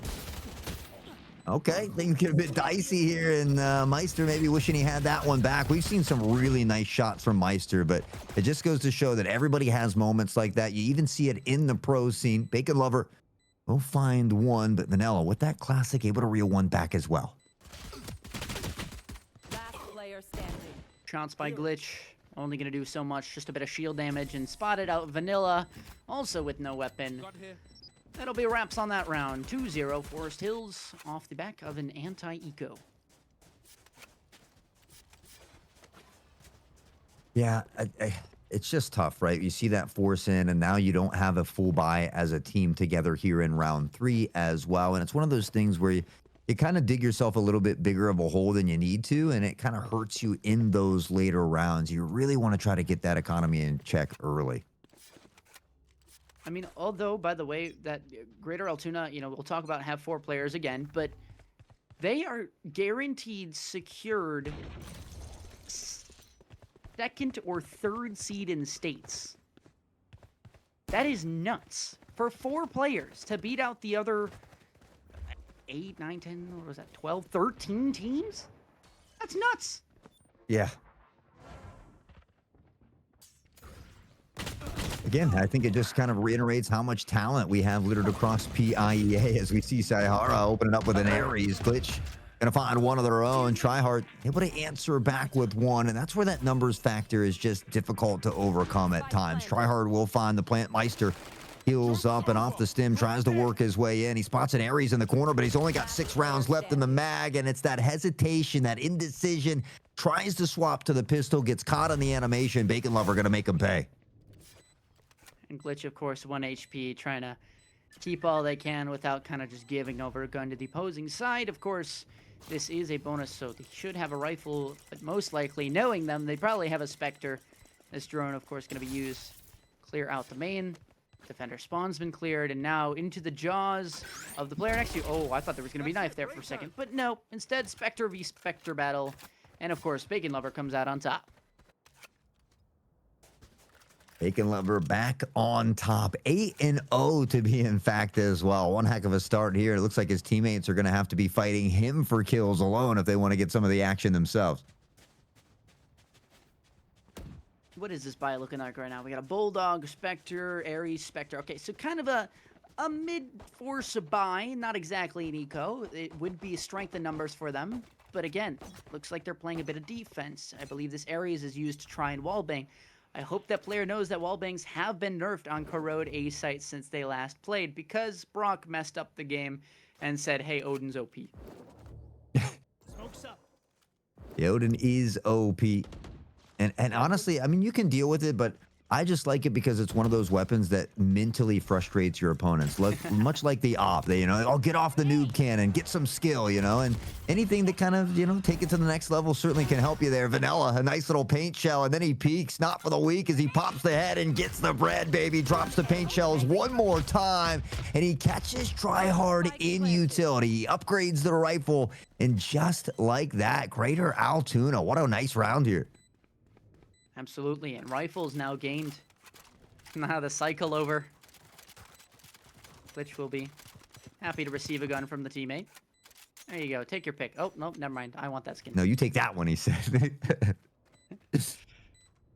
Okay, things get a bit dicey here, and Meister maybe wishing he had that one back. We've seen some really nice shots from Meister, but it just goes to show that everybody has moments like that. You even see it in the pro scene. Bacon Lover will find one, but Vanilla, with that classic, able to reel one back as well. Shots by Glitch. Only going to do so much, just a bit of shield damage, and spotted out Vanilla, also with no weapon. That'll be wraps on that round. 2-0 Forest Hills off the back of an anti-eco. Yeah, it's just tough, right? You see that force in, and now you don't have a full buy as a team together here in round 3 as well. And it's one of those things where you kind of dig yourself a little bit bigger of a hole than you need to, and it kind of hurts you in those later rounds. You really want to try to get that economy in check early. I mean, although, by the way, that Greater Altoona, you know, we'll talk about have 4 players again, but they are guaranteed secured 2nd or 3rd seed in states. That is nuts. For 4 players to beat out the other 8, 9, 10, what was that, 12, 13 teams? That's nuts. Yeah. Again, I think it just kind of reiterates how much talent we have littered across PIEA as we see Saihara opening up with an Ares. Glitch gonna find one of their own. Tryhard able to answer back with one, and that's where that numbers factor is just difficult to overcome at times. Tryhard will find the Plant Meister. Heals up and off the stem, tries to work his way in. He spots an Ares in the corner, but he's only got 6 rounds left in the mag, and it's that hesitation, that indecision. Tries to swap to the pistol, gets caught on the animation. Bacon Lover gonna make him pay. And Glitch, of course, 1 HP, trying to keep all they can without kind of just giving over a gun to the opposing side. Of course, this is a bonus, so they should have a rifle, but most likely, knowing them, they probably have a Spectre. This drone, of course, going to be used. Clear out the main. Defender spawn's been cleared, and now into the jaws of the player next to you. Oh, I thought there was going to be knife there for a second, but no. Instead, Spectre v Spectre battle. And, of course, Bacon Lover comes out on top. Bacon Lover back on top. 8-0 to be in fact as well. One heck of a start here. It looks like his teammates are going to have to be fighting him for kills alone if they want to get some of the action themselves. What is this buy looking like right now? We got a Bulldog, Spectre, Ares, Spectre. Okay, so kind of a mid-force buy. Not exactly an eco. It would be a strength in numbers for them. But again, looks like they're playing a bit of defense. I believe this Ares is used to try and wallbang. I hope that player knows that wallbangs have been nerfed on Corrode A site since they last played, because Brock messed up the game and said, hey, Odin's OP. Smoke's up. Yeah, Odin is OP. And honestly, I mean, you can deal with it, but I just like it because it's one of those weapons that mentally frustrates your opponents. Much like the op, they, I'll get off the noob cannon, get some skill, and anything that kind of, take it to the next level certainly can help you there. Vanilla, a nice little paint shell, and then he peeks, not for the weak, as he pops the head and gets the bread, baby. Drops the paint shells one more time, and he catches Tryhard in utility. He upgrades the rifle, and just like that, Greater Altoona, what a nice round here. Absolutely, and rifles now gained. Now the cycle over. Glitch will be happy to receive a gun from the teammate. There you go, take your pick. Oh, nope, never mind. I want that skin. No, you take that one, he said.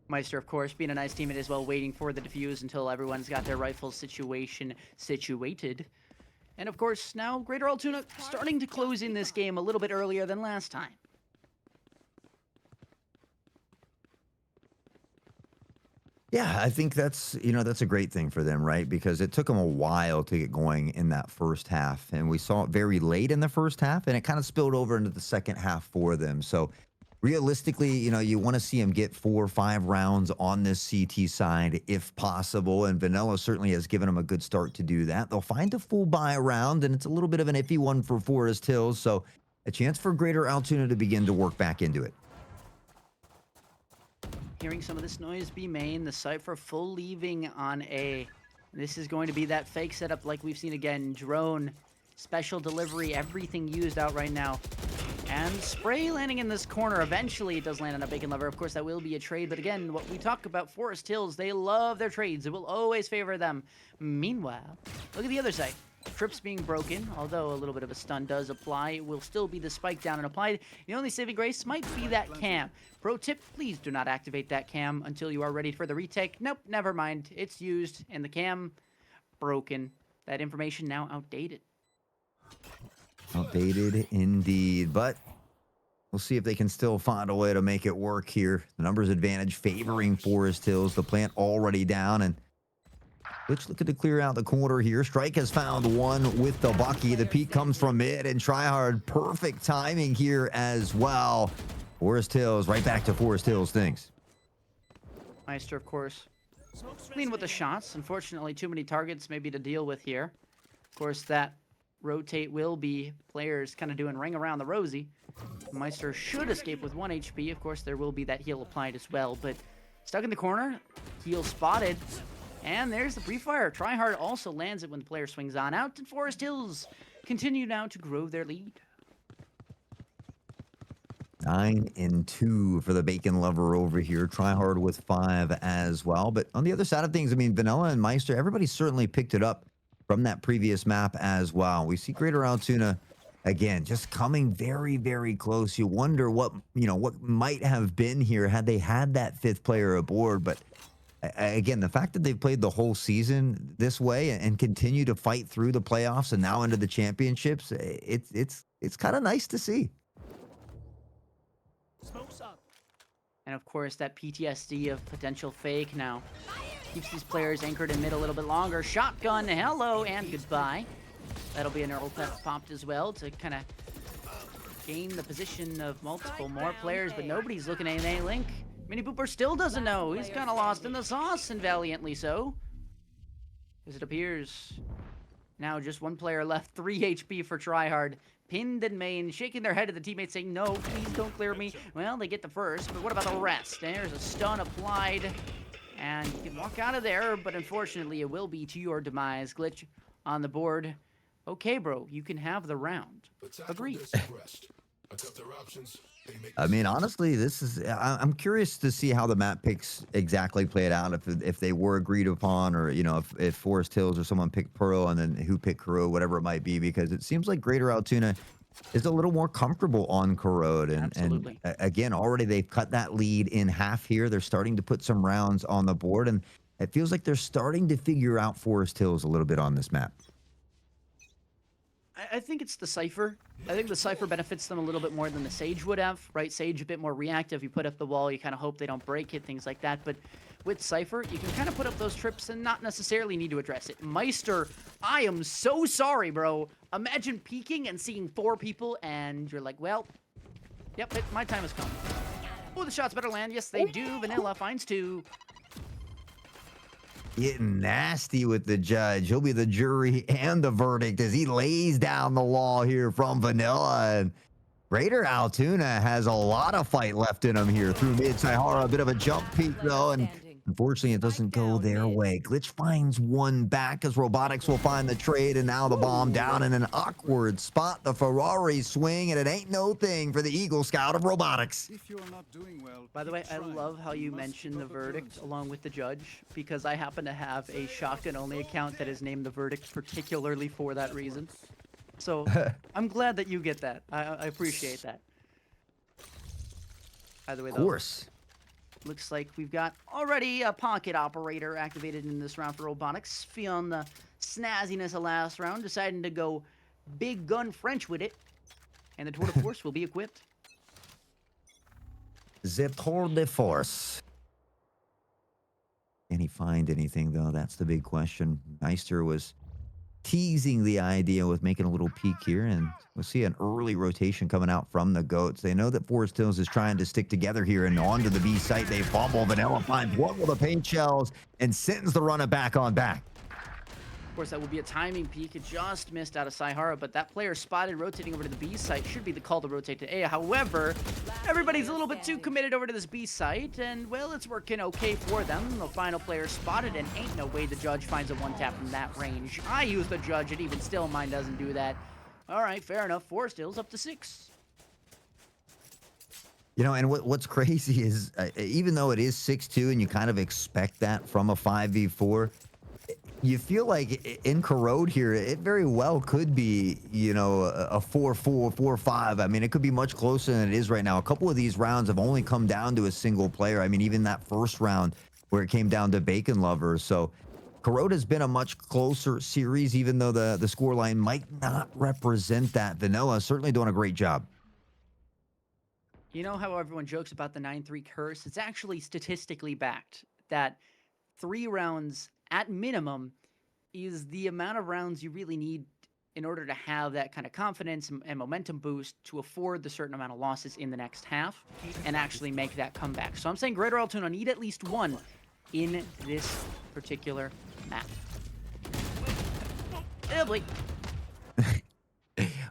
Meister, of course, being a nice teammate as well, waiting for the defuse until everyone's got their rifle situation situated. And of course, now Greater Altoona starting to close in this game a little bit earlier than last time. Yeah, I think that's a great thing for them, right? Because it took them a while to get going in that first half, and we saw it very late in the first half, and it kind of spilled over into the second half for them. So realistically, you want to see them get 4 or 5 rounds on this CT side if possible, and Vanilla certainly has given them a good start to do that. They'll find a full buy round, and it's a little bit of an iffy one for Forest Hills, so a chance for Greater Altoona to begin to work back into it. Hearing some of this noise B main, the Cypher full leaving on A. This is going to be that fake setup like we've seen again. Drone, special delivery, everything used out right now. And Spray landing in this corner. Eventually it does land on a Bacon Lover. Of course, that will be a trade. But again, what we talk about Forest Hills, they love their trades. It will always favor them. Meanwhile, look at the other side. Trips being broken, although a little bit of a stun does apply, it will still be the spike down and applied. The only saving grace might be that cam. Pro tip, please do not activate that cam until you are ready for the retake. Nope, never mind. It's used, and the cam broken. That information now outdated. Outdated indeed, but we'll see if they can still find a way to make it work here. The numbers advantage favoring Forest Hills. The plant already down, and Glitch looking to clear out the corner here. Strike has found one with the Bucky. The peek comes from mid, and Tryhard, perfect timing here as well. Forest Hills, right back to Forest Hills things. Meister, of course, clean with the shots. Unfortunately, too many targets maybe to deal with here. Of course, that rotate will be players kind of doing ring around the rosy. Meister should escape with 1 HP. Of course, there will be that heal applied as well, but stuck in the corner. Heal spotted. And there's the pre-fire. Tryhard also lands it when the player swings on out, and Forest Hills continue now to grow their lead. 9-2 for the Bacon Lover over here. Tryhard with 5 as well. But on the other side of things, I mean, Vanilla and Meister, everybody certainly picked it up from that previous map as well. We see Greater Altoona, again, just coming very, very close. You wonder what might have been here had they had that 5th player aboard, but Again, the fact that they've played the whole season this way and continue to fight through the playoffs and now into the championships, it's kind of nice to see. Smoke's up. And of course, that PTSD of potential fake now keeps these players anchored in mid a little bit longer. Shotgun, hello and goodbye. That'll be an Earl Pep popped as well to kind of gain the position of multiple more players, but nobody's looking at an A-Link. Mini Booper still doesn't know. He's kind of lost in the sauce, and valiantly so. As it appears, now just one player left, 3 HP for Tryhard. Pinned in main, shaking their head at the teammates saying, no, please don't clear me. Well, they get the first, but what about the rest? There's a stun applied, and you can walk out of there, but unfortunately it will be to your demise. Glitch on the board. Okay, bro, you can have the round. Agreed. I mean, honestly, I'm curious to see how the map picks exactly played out. If they were agreed upon, or if Forest Hills or someone picked Pearl and then who picked Kuro, whatever it might be, because it seems like Greater Altoona is a little more comfortable on Corrode. And again, already they've cut that lead in half here. They're starting to put some rounds on the board, and it feels like they're starting to figure out Forest Hills a little bit on this map. I think it's the Cypher. I think the Cypher benefits them a little bit more than the Sage would have, right? Sage a bit more reactive. You put up the wall, you kind of hope they don't break it, things like that. But with Cypher, you can kind of put up those trips and not necessarily need to address it. Meister, I am so sorry, bro. Imagine peeking and seeing 4 people and you're like, well, yep, my time has come. Oh, the shots better land. Yes, they do. Vanilla finds 2. Getting nasty with the judge. He'll be the jury and the verdict as he lays down the law here from Vanilla. And Greater Altoona has a lot of fight left in him here through mid. Saihara, a bit of a jump peek though, and unfortunately it doesn't go their way. Glitch finds one back as Robotics will find the trade, and now the bomb down in an awkward spot. The Ferrari swing, and it ain't no thing for the Eagle Scout of Robotics. By the way, I love how you mentioned the verdict along with the judge, because I happen to have a shotgun-only account that is named the verdict particularly for that reason. So I'm glad that you get that. I appreciate that. By the way, though, of course. Looks like we've got already a pocket operator activated in this round for Robotics. Feeling the snazziness of last round, deciding to go big gun French with it. And the tour de force will be equipped. The tour de force. Can he find anything, though? That's the big question. Meister was teasing the idea with making a little peek here, and we'll see an early rotation coming out from the Goats. They know that Forest Hills is trying to stick together here, and onto the B site they fumble. Vanilla finds one with the paint shells and sends the runner back on back. Of course, that will be a timing peek. It just missed out of Saihara, but that player spotted rotating over to the B site should be the call to rotate to A. However, everybody's a little bit too committed over to this B site, and, well, it's working okay for them. The final player spotted, and ain't no way the judge finds a one-tap from that range. I use the judge, and even still, mine doesn't do that. All right, fair enough. Forest Hills up to 6. And what's crazy is, even though it is 6-2, and you kind of expect that from a 5v4, you feel like in Corrode here, it very well could be, a 4-4, 4-5. I mean, it could be much closer than it is right now. A couple of these rounds have only come down to a single player. I mean, even that first round where it came down to Bacon Lovers. So Corrode has been a much closer series, even though the scoreline might not represent that. Vanilla certainly doing a great job. You know how everyone jokes about the 9-3 curse? It's actually statistically backed that 3 rounds at minimum is the amount of rounds you really need in order to have that kind of confidence and momentum boost to afford the certain amount of losses in the next half and actually make that comeback. So I'm saying Greater Altoona need at least 1 in this particular map. Oh boy.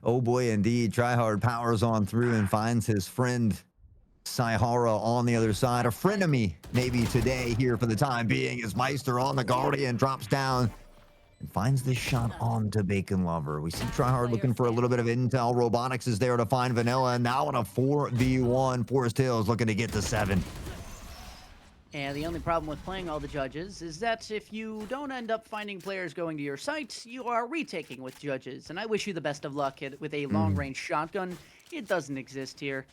Oh boy, indeed. Tryhard powers on through and finds his friend Saihara on the other side. A frenemy maybe today here for the time being, as Meister on the Guardian drops down and finds this shot onto Bacon Lover. We see Tryhard looking for a little bit of intel. Robotics is there to find Vanilla, and now in a 4v1, Forest Hills looking to get to 7. And the only problem with playing all the judges is that if you don't end up finding players going to your site, you are retaking with judges. And I wish you the best of luck with a long-range shotgun. It doesn't exist here.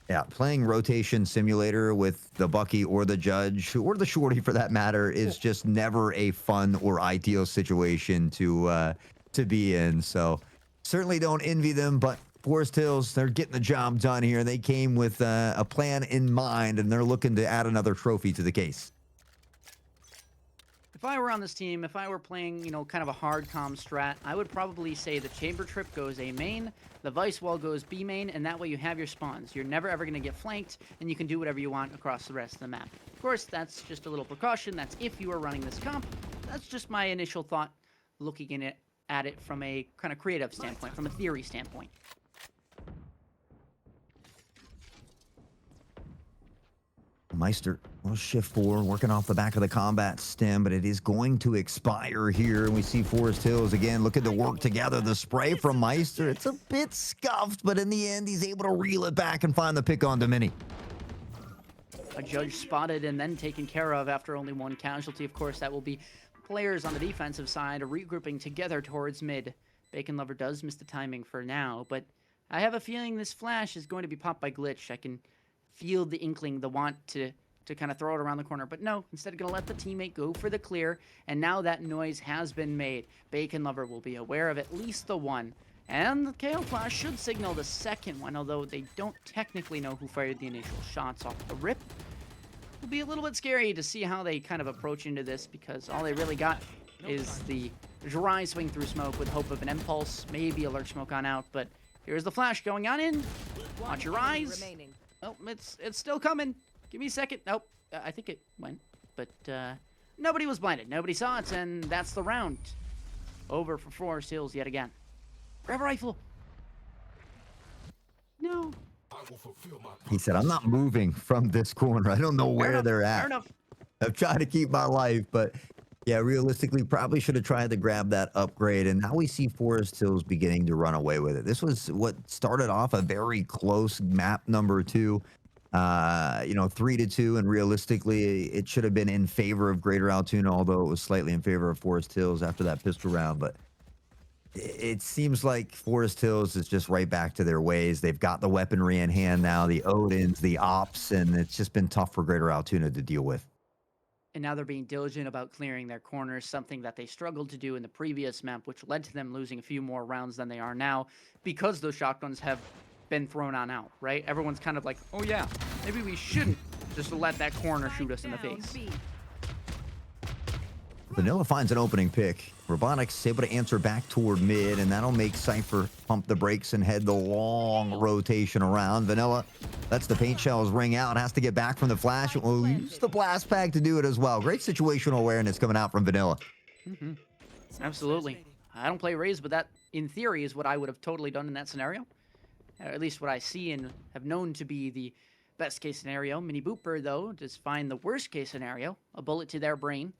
Yeah, playing rotation simulator with the Bucky or the Judge or the Shorty for that matter is just never a fun or ideal situation to be in. So certainly don't envy them, but Forest Hills, they're getting the job done here. They came with a plan in mind, and they're looking to add another trophy to the case. If I were on this team, if I were playing, kind of a hard comm strat, I would probably say the Chamber Trip goes A main, the Vice Wall goes B main, and that way you have your spawns. You're never ever going to get flanked, and you can do whatever you want across the rest of the map. Of course, that's just a little precaution. That's if you are running this comp. That's just my initial thought, looking at it from a kind of creative standpoint, from a theory standpoint. Meister will shift forward, working off the back of the combat stem, but it is going to expire here. And we see Forest Hills again looking to work together. The spray from Meister, it's a bit scuffed, but in the end, he's able to reel it back and find the pick on Domini. A Judge spotted and then taken care of after only one casualty. Of course, that will be players on the defensive side regrouping together towards mid. Bacon Lover does miss the timing for now, but I have a feeling this flash is going to be popped by Glitch. I can feel the inkling, the want to kind of throw it around the corner. But no, instead going to let the teammate go for the clear. And now that noise has been made. Bacon Lover will be aware of at least the one. And the KO Flash should signal the second one, although they don't technically know who fired the initial shots off the rip. It'll be a little bit scary to see how they kind of approach into this, because all they really got is the dry swing through smoke with hope of an impulse, maybe a lurch smoke on out. But here's the flash going on in. Watch your eyes. Oh, it's still coming. Give me a second. Nope. I think it went. But nobody was blinded. Nobody saw it, and that's the round. Over for Forest Hills yet again. Grab a rifle. No. He said, I'm not moving from this corner. I don't know where they're at. Fair enough. I'm trying to keep my life, but yeah, realistically, probably should have tried to grab that upgrade. And now we see Forest Hills beginning to run away with it. This was what started off a very close map number 2, 3-2. And realistically, it should have been in favor of Greater Altoona, although it was slightly in favor of Forest Hills after that pistol round. But it seems like Forest Hills is just right back to their ways. They've got the weaponry in hand now, the Odins, the Ops, and it's just been tough for Greater Altoona to deal with. And now they're being diligent about clearing their corners, something that they struggled to do in the previous map, which led to them losing a few more rounds than they are now, because those shotguns have been thrown on out, right? Everyone's kind of like, oh yeah, maybe we shouldn't just let that corner shoot us in the face. Vanilla finds an opening pick. Robotics able to answer back toward mid, and that'll make Cypher pump the brakes and head the long rotation around. Vanilla lets the paint shells ring out, has to get back from the flash, and will use the blast pack to do it as well. Great situational awareness coming out from Vanilla. Mm-hmm. Absolutely. I don't play Raze, but that, in theory, is what I would have totally done in that scenario. Or at least what I see and have known to be the best case scenario. Mini Booper, though, does find the worst case scenario, a bullet to their brain.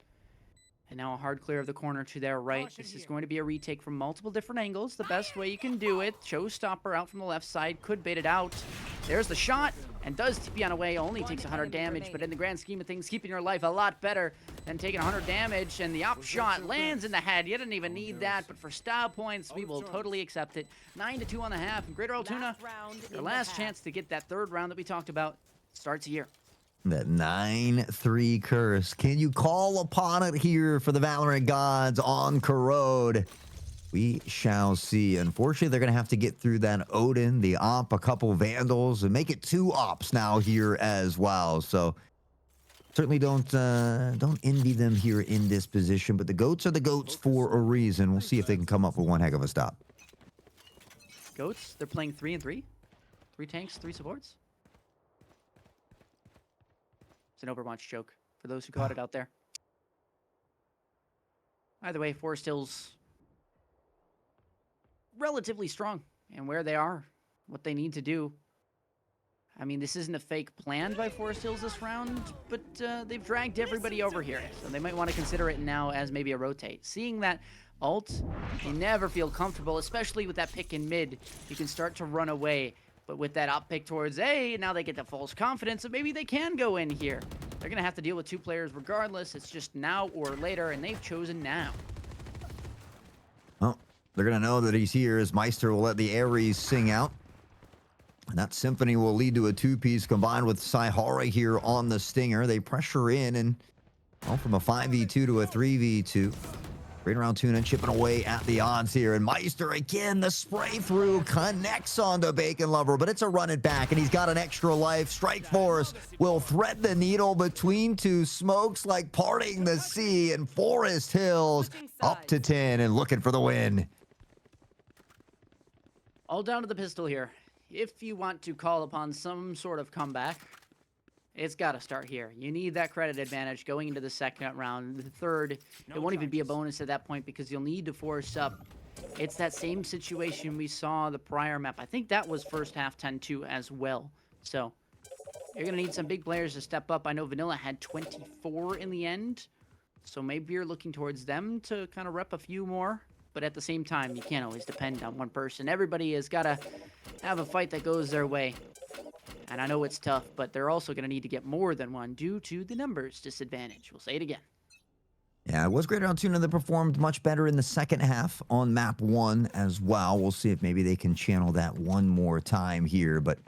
And now a hard clear of the corner to their right. This is going to be a retake from multiple different angles. The best way you can do it. Showstopper out from the left side. Could bait it out. There's the shot. And does TP on away. Only takes 100 damage. But in the grand scheme of things, keeping your life a lot better than taking 100 damage. And the op shot lands in the head. You didn't even need that. But for style points, we will totally accept it. 9-2 on the half. And Greater Altoona, their last chance to get that third round that we talked about starts here. That 9-3 curse. Can you call upon it here for the Valorant gods on Corrode? We shall see. Unfortunately, they're going to have to get through that Odin, the Op, a couple Vandals, and make it 2 Ops now here as well. So certainly don't envy them here in this position, but the GOATs are the GOATs for a reason. We'll see if they can come up with one heck of a stop. GOATs, they're playing 3 and 3. 3 tanks, 3 supports. It's an Overwatch joke for those who caught it out there. Either way, Forest Hills relatively strong, and where they are, what they need to do. I mean, this isn't a fake plan by Forest Hills this round, but they've dragged everybody over here, so they might want to consider it now as maybe a rotate. Seeing that ult, you never feel comfortable, especially with that pick in mid. You can start to run away. But with that up pick towards A, now they get the false confidence that maybe they can go in here. They're going to have to deal with 2 players regardless. It's just now or later, and they've chosen now. Well, they're going to know that he's here as Meister will let the Ares sing out. And that Symphony will lead to a two-piece combined with Saihara here on the Stinger. They pressure in and, well, from a 5v2 to a 3v2. Greater Altoona chipping away at the odds here. And Meister, again, the spray through connects onto Bacon Lover, but it's a run it back, and he's got an extra life. Strike Force will thread the needle between two smokes like parting the sea, and Forest Hills up to 10 and looking for the win. All down to the pistol here. If you want to call upon some sort of comeback, it's got to start here. You need that credit advantage going into the second round. The third, it won't even be a bonus at that point because you'll need to force up. It's that same situation we saw the prior map. I think that was first half 10-2 as well. So you're going to need some big players to step up. I know Vanilla had 24 in the end, so maybe you're looking towards them to kind of rep a few more. But at the same time, you can't always depend on one person. Everybody has got to have a fight that goes their way. And I know it's tough, but they're also going to need to get more than one due to the numbers disadvantage. We'll say it again. Yeah, it was Greater Altoona that performed much better in the second half on map 1 as well. We'll see if maybe they can channel that one more time here. But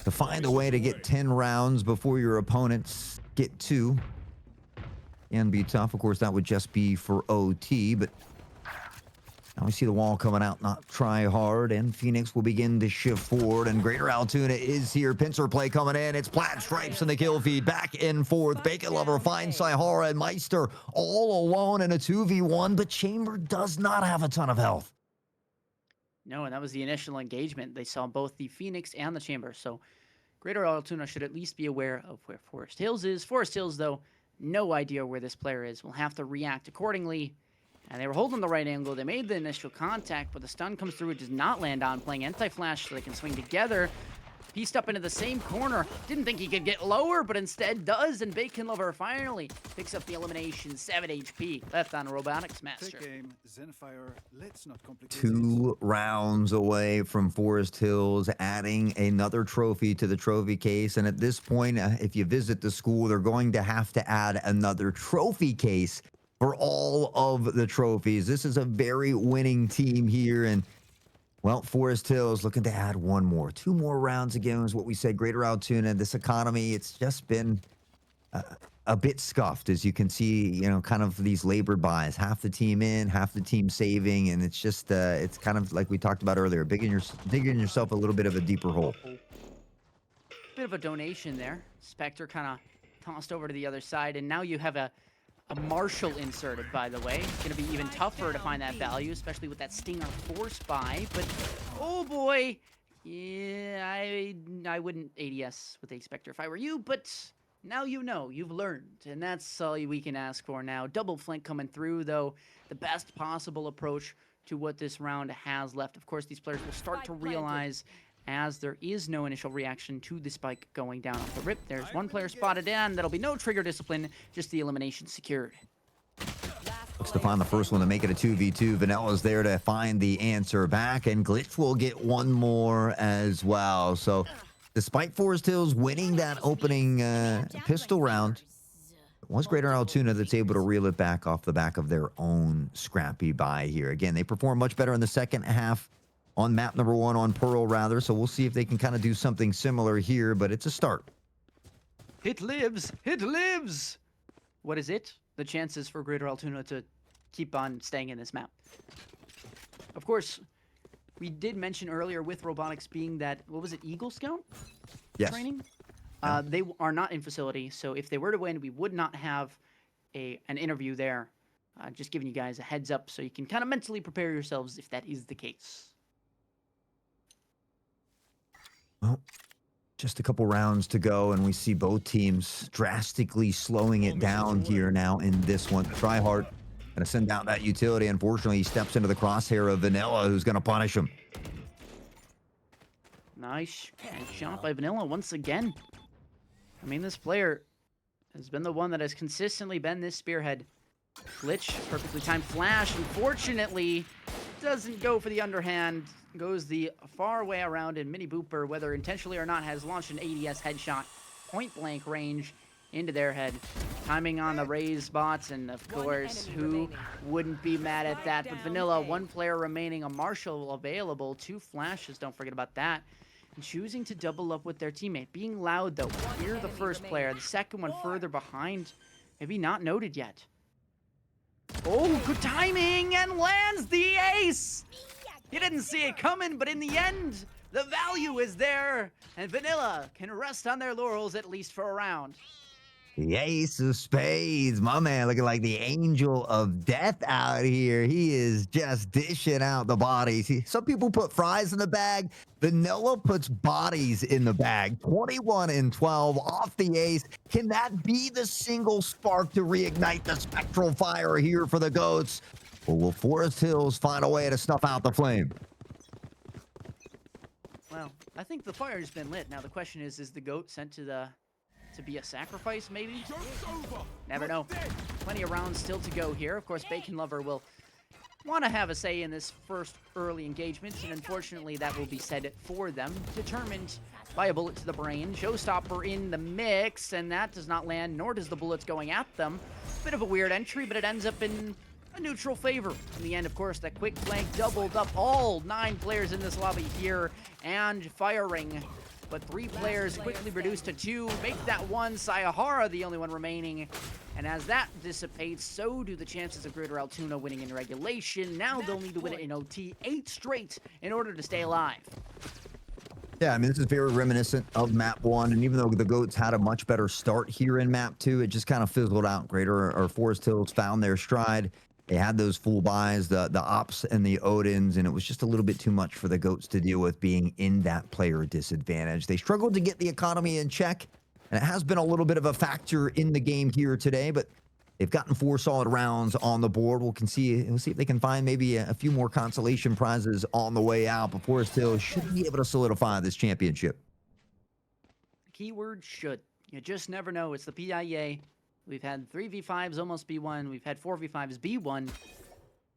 to find a way to get 10 rounds before your opponents get 2 can be tough. Of course, that would just be for OT, but now we see the wall coming out, not try hard, and Phoenix will begin to shift forward, and Greater Altoona is here. Pincer play coming in. It's Plaid Stripes in the kill feed. Back and forth. Bacon Lover finds Saihara and Meister all alone in a 2v1, but Chamber does not have a ton of health. No, and that was the initial engagement. They saw both the Phoenix and the Chamber, so Greater Altoona should at least be aware of where Forest Hills is. Forest Hills, though, no idea where this player is. We'll have to react accordingly. And they were holding the right angle. They made the initial contact, but the stun comes through. It does not land on. Playing anti-flash so they can swing together. Pieced up into the same corner. Didn't think he could get lower, but instead does. And Bacon Lover finally picks up the elimination. 7 HP left on Robotics Master. 2 rounds away from Forest Hills, adding another trophy to the trophy case. And at this point, if you visit the school, they're going to have to add another trophy case for all of the trophies. This is a very winning team here, and, well, Forest Hills looking to add 1 more. 2 more rounds again is what we said. Greater Altoona, this economy, it's just been a bit scuffed, as you can see, you know, kind of these labored buys. Half the team in, half the team saving, and it's just, it's kind of like we talked about earlier, digging yourself a little bit of a deeper hole. Bit of a donation there. Spectre kind of tossed over to the other side, and now you have a Marshall inserted, by the way. It's going to be even tougher to find that value, especially with that Stinger Force buy. But, oh boy, yeah, I wouldn't ADS with a Spectre if I were you, but now you know, you've learned, and that's all we can ask for now. Double flank coming through, though, the best possible approach to what this round has left. Of course, these players will start to realize, as there is no initial reaction to the spike going down off the rip. There's one player spotted in. That'll be no trigger discipline, just the elimination secured. Looks to find the first one to make it a 2v2. Vanilla's there to find the answer back, and Glitch will get 1 more as well. So despite Forest Hills winning that opening pistol round, it was Greater Altoona that's able to reel it back off the back of their own scrappy buy here. Again, they perform much better in the second half on map number 1, on Pearl, rather. So we'll see if they can kind of do something similar here, but it's a start. It lives! It lives! What is it? The chances for Greater Altoona to keep on staying in this map. Of course, we did mention earlier with Robotics being that, what was it, Eagle Scout? Yes. Training? They are not in facility, so if they were to win, we would not have an interview there. Just giving you guys a heads up so you can kind of mentally prepare yourselves if that is the case. Well, just a couple rounds to go, and we see both teams drastically slowing it down here now in this one. Tryhard going to send out that utility. Unfortunately, he steps into the crosshair of Vanilla, who's going to punish him. Nice shot by Vanilla once again. I mean, this player has been the one that has consistently been this spearhead. Glitch, perfectly timed flash. Unfortunately, doesn't go for the underhand. Goes the far way around, and Mini Booper, whether intentionally or not, has launched an ADS headshot, point blank range into their head. Timing on the raise bots, and of course, who wouldn't be mad at that? But Vanilla, 1 player remaining, a Marshall available, 2 flashes, don't forget about that. and choosing to double up with their teammate. Being loud, though. You're the first player. The second one further behind. Maybe not noted yet. Oh, good timing, and lands the ace! He didn't see it coming, but in the end, the value is there, and Vanilla can rest on their laurels at least for a round. The ace of spades, my man, looking like the angel of death out here. He is just dishing out the bodies. Some people put fries in the bag. Vanilla puts bodies in the bag. 21 and 12 off the ace. Can that be the single spark to reignite the spectral fire here for the GOATs? Or will Forest Hills find a way to snuff out the flame? Well, I think the fire's been lit. Now the question is the GOAT sent to be a sacrifice, maybe? Never know. Plenty of rounds still to go here. Of course, Bacon Lover will want to have a say in this first early engagement, and unfortunately that will be said for them. Determined by a bullet to the brain. Showstopper in the mix, and that does not land, nor does the bullets going at them. Bit of a weird entry, but it ends up in a neutral favor. In the end, of course, that quick flank doubled up all 9 players in this lobby here, and firing. But 3 players quickly reduced to 2, make that 1, Sayahara the only one remaining. And as that dissipates, so do the chances of Greater Altoona winning in regulation. Now they'll need to win it in OT 8 straight in order to stay alive. Yeah, I mean, this is very reminiscent of Map 1, and even though the GOATs had a much better start here in Map 2, it just kind of fizzled out. Greater or Forest Hills found their stride. They had those full buys, the Ops and the Odins, and it was just a little bit too much for the GOATs to deal with being in that player disadvantage. They struggled to get the economy in check, and it has been a little bit of a factor in the game here today, but they've gotten 4 solid rounds on the board. We'll see if they can find maybe a few more consolation prizes on the way out, but Forest Hills should be able to solidify this championship. Keyword should. You just never know. It's the PIEA. We've had 3v5s almost B1. We've had 4v5s B1.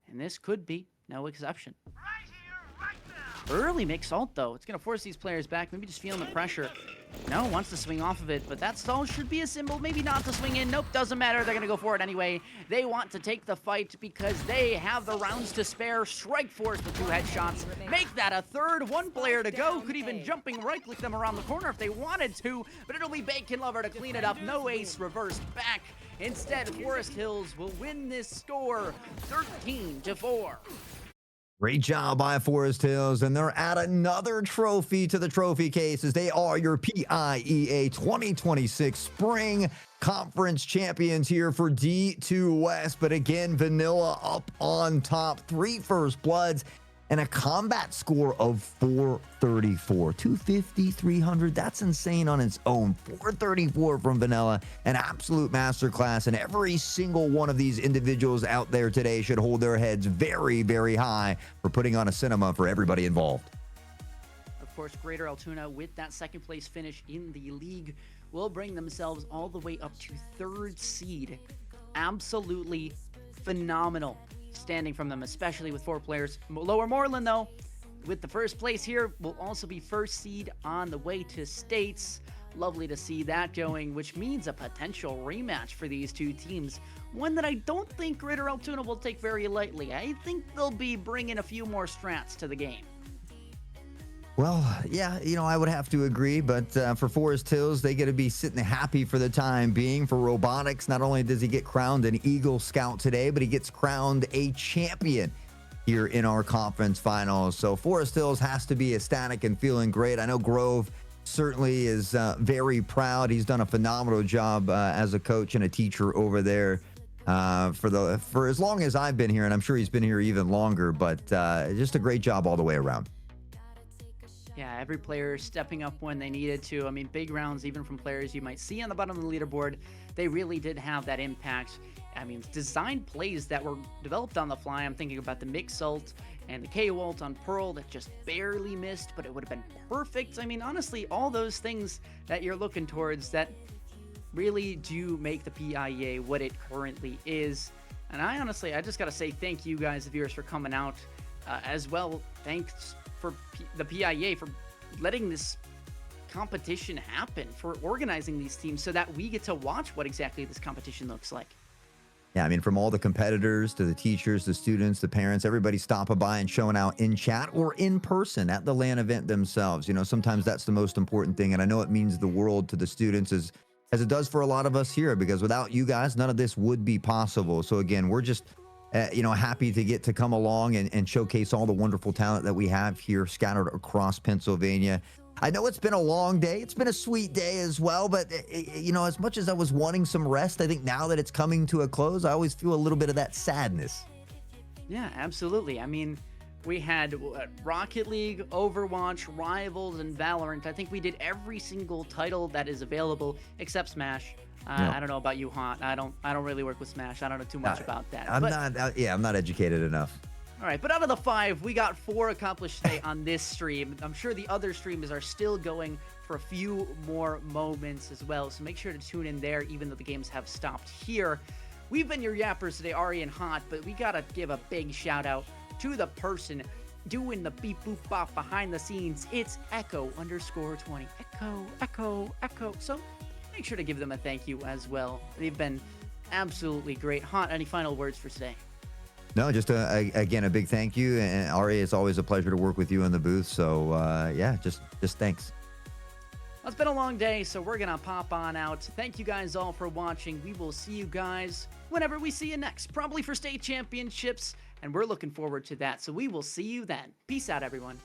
And this could be no exception. Early mix ult, though. It's going to force these players back. Maybe just feeling the pressure. No, wants to swing off of it, but that stall should be a symbol. Maybe not to swing in. Nope, doesn't matter. They're going to go for it anyway. They want to take the fight because they have the rounds to spare. Strike Force with 2 headshots. Make that a third. 1 player to go. Could even jumping right-click them around the corner if they wanted to, but it'll be Bacon Lover to clean it up. No ace reversed back. Instead, Forest Hills will win this score 13-4. Great job by Forest Hills, and they're at another trophy to the trophy case as they are your PIEA 2026 Spring Conference champions here for D2 West. But again, Vanilla up on top, 3 first bloods, and a combat score of 434. 250, 300, that's insane on its own. 434 from Vanilla, an absolute masterclass, and every single one of these individuals out there today should hold their heads very, very high for putting on a cinema for everybody involved. Of course, Greater Altoona, with that 2nd place finish in the league, will bring themselves all the way up to 3rd seed. Absolutely phenomenal standing from them, especially with 4 players. Lower Moreland, though, with the 1st place here, will also be 1st seed on the way to states. Lovely to see that going, which means a potential rematch for these 2 teams. One that I don't think Greater Altoona will take very lightly. I think they'll be bringing a few more strats to the game. Well, yeah, I would have to agree, but for Forest Hills, they get to be sitting happy for the time being. For Robotics, not only does he get crowned an Eagle Scout today, but he gets crowned a champion here in our conference finals. So Forest Hills has to be ecstatic and feeling great. I know Grove certainly is very proud. He's done a phenomenal job as a coach and a teacher over there for as long as I've been here, and I'm sure he's been here even longer, but just a great job all the way around. Yeah, every player stepping up when they needed to. I mean, big rounds, even from players you might see on the bottom of the leaderboard, they really did have that impact. I mean, designed plays that were developed on the fly. I'm thinking about the mix ult and the KO ult on Pearl that just barely missed, but it would have been perfect. I mean, honestly, all those things that you're looking towards that really do make the PIEA what it currently is. And I just got to say thank you guys, the viewers, for coming out as well. Thanks for the PIEA for letting this competition happen, for organizing these teams so that we get to watch what exactly this competition looks like. Yeah, I mean, from all the competitors to the teachers, the students, the parents, everybody stopping by and showing out in chat or in person at the LAN event themselves. You know, sometimes that's the most important thing. And I know it means the world to the students as it does for a lot of us here, because without you guys, none of this would be possible. So again, we're just, happy to get to come along and showcase all the wonderful talent that we have here scattered across Pennsylvania. I know it's been a long day. It's been a sweet day as well, but as much as I was wanting some rest, I think now that it's coming to a close, I always feel a little bit of that sadness. Yeah, absolutely. I mean, we had Rocket League, Overwatch, Rivals, and Valorant. I think we did every single title that is available except Smash. Yeah. I don't know about you, Haunt. I don't really work with Smash. I don't know too much about that. I'm not educated enough. All right, but out of the 5, we got 4 accomplished today on this stream. I'm sure the other streamers are still going for a few more moments as well, so make sure to tune in there, even though the games have stopped here. We've been your yappers today, Ari and Hot, but we gotta give a big shout out to the person doing the beep boop bop behind the scenes. It's Echo_20. Echo. So make sure to give them a thank you as well. They've been absolutely great. Hot, any final words for today? No, just again, a big thank you. And Ari, it's always a pleasure to work with you in the booth. So just thanks. Well, it's been a long day, so we're going to pop on out. Thank you guys all for watching. We will see you guys whenever we see you next, probably for state championships, and we're looking forward to that. So we will see you then. Peace out, everyone.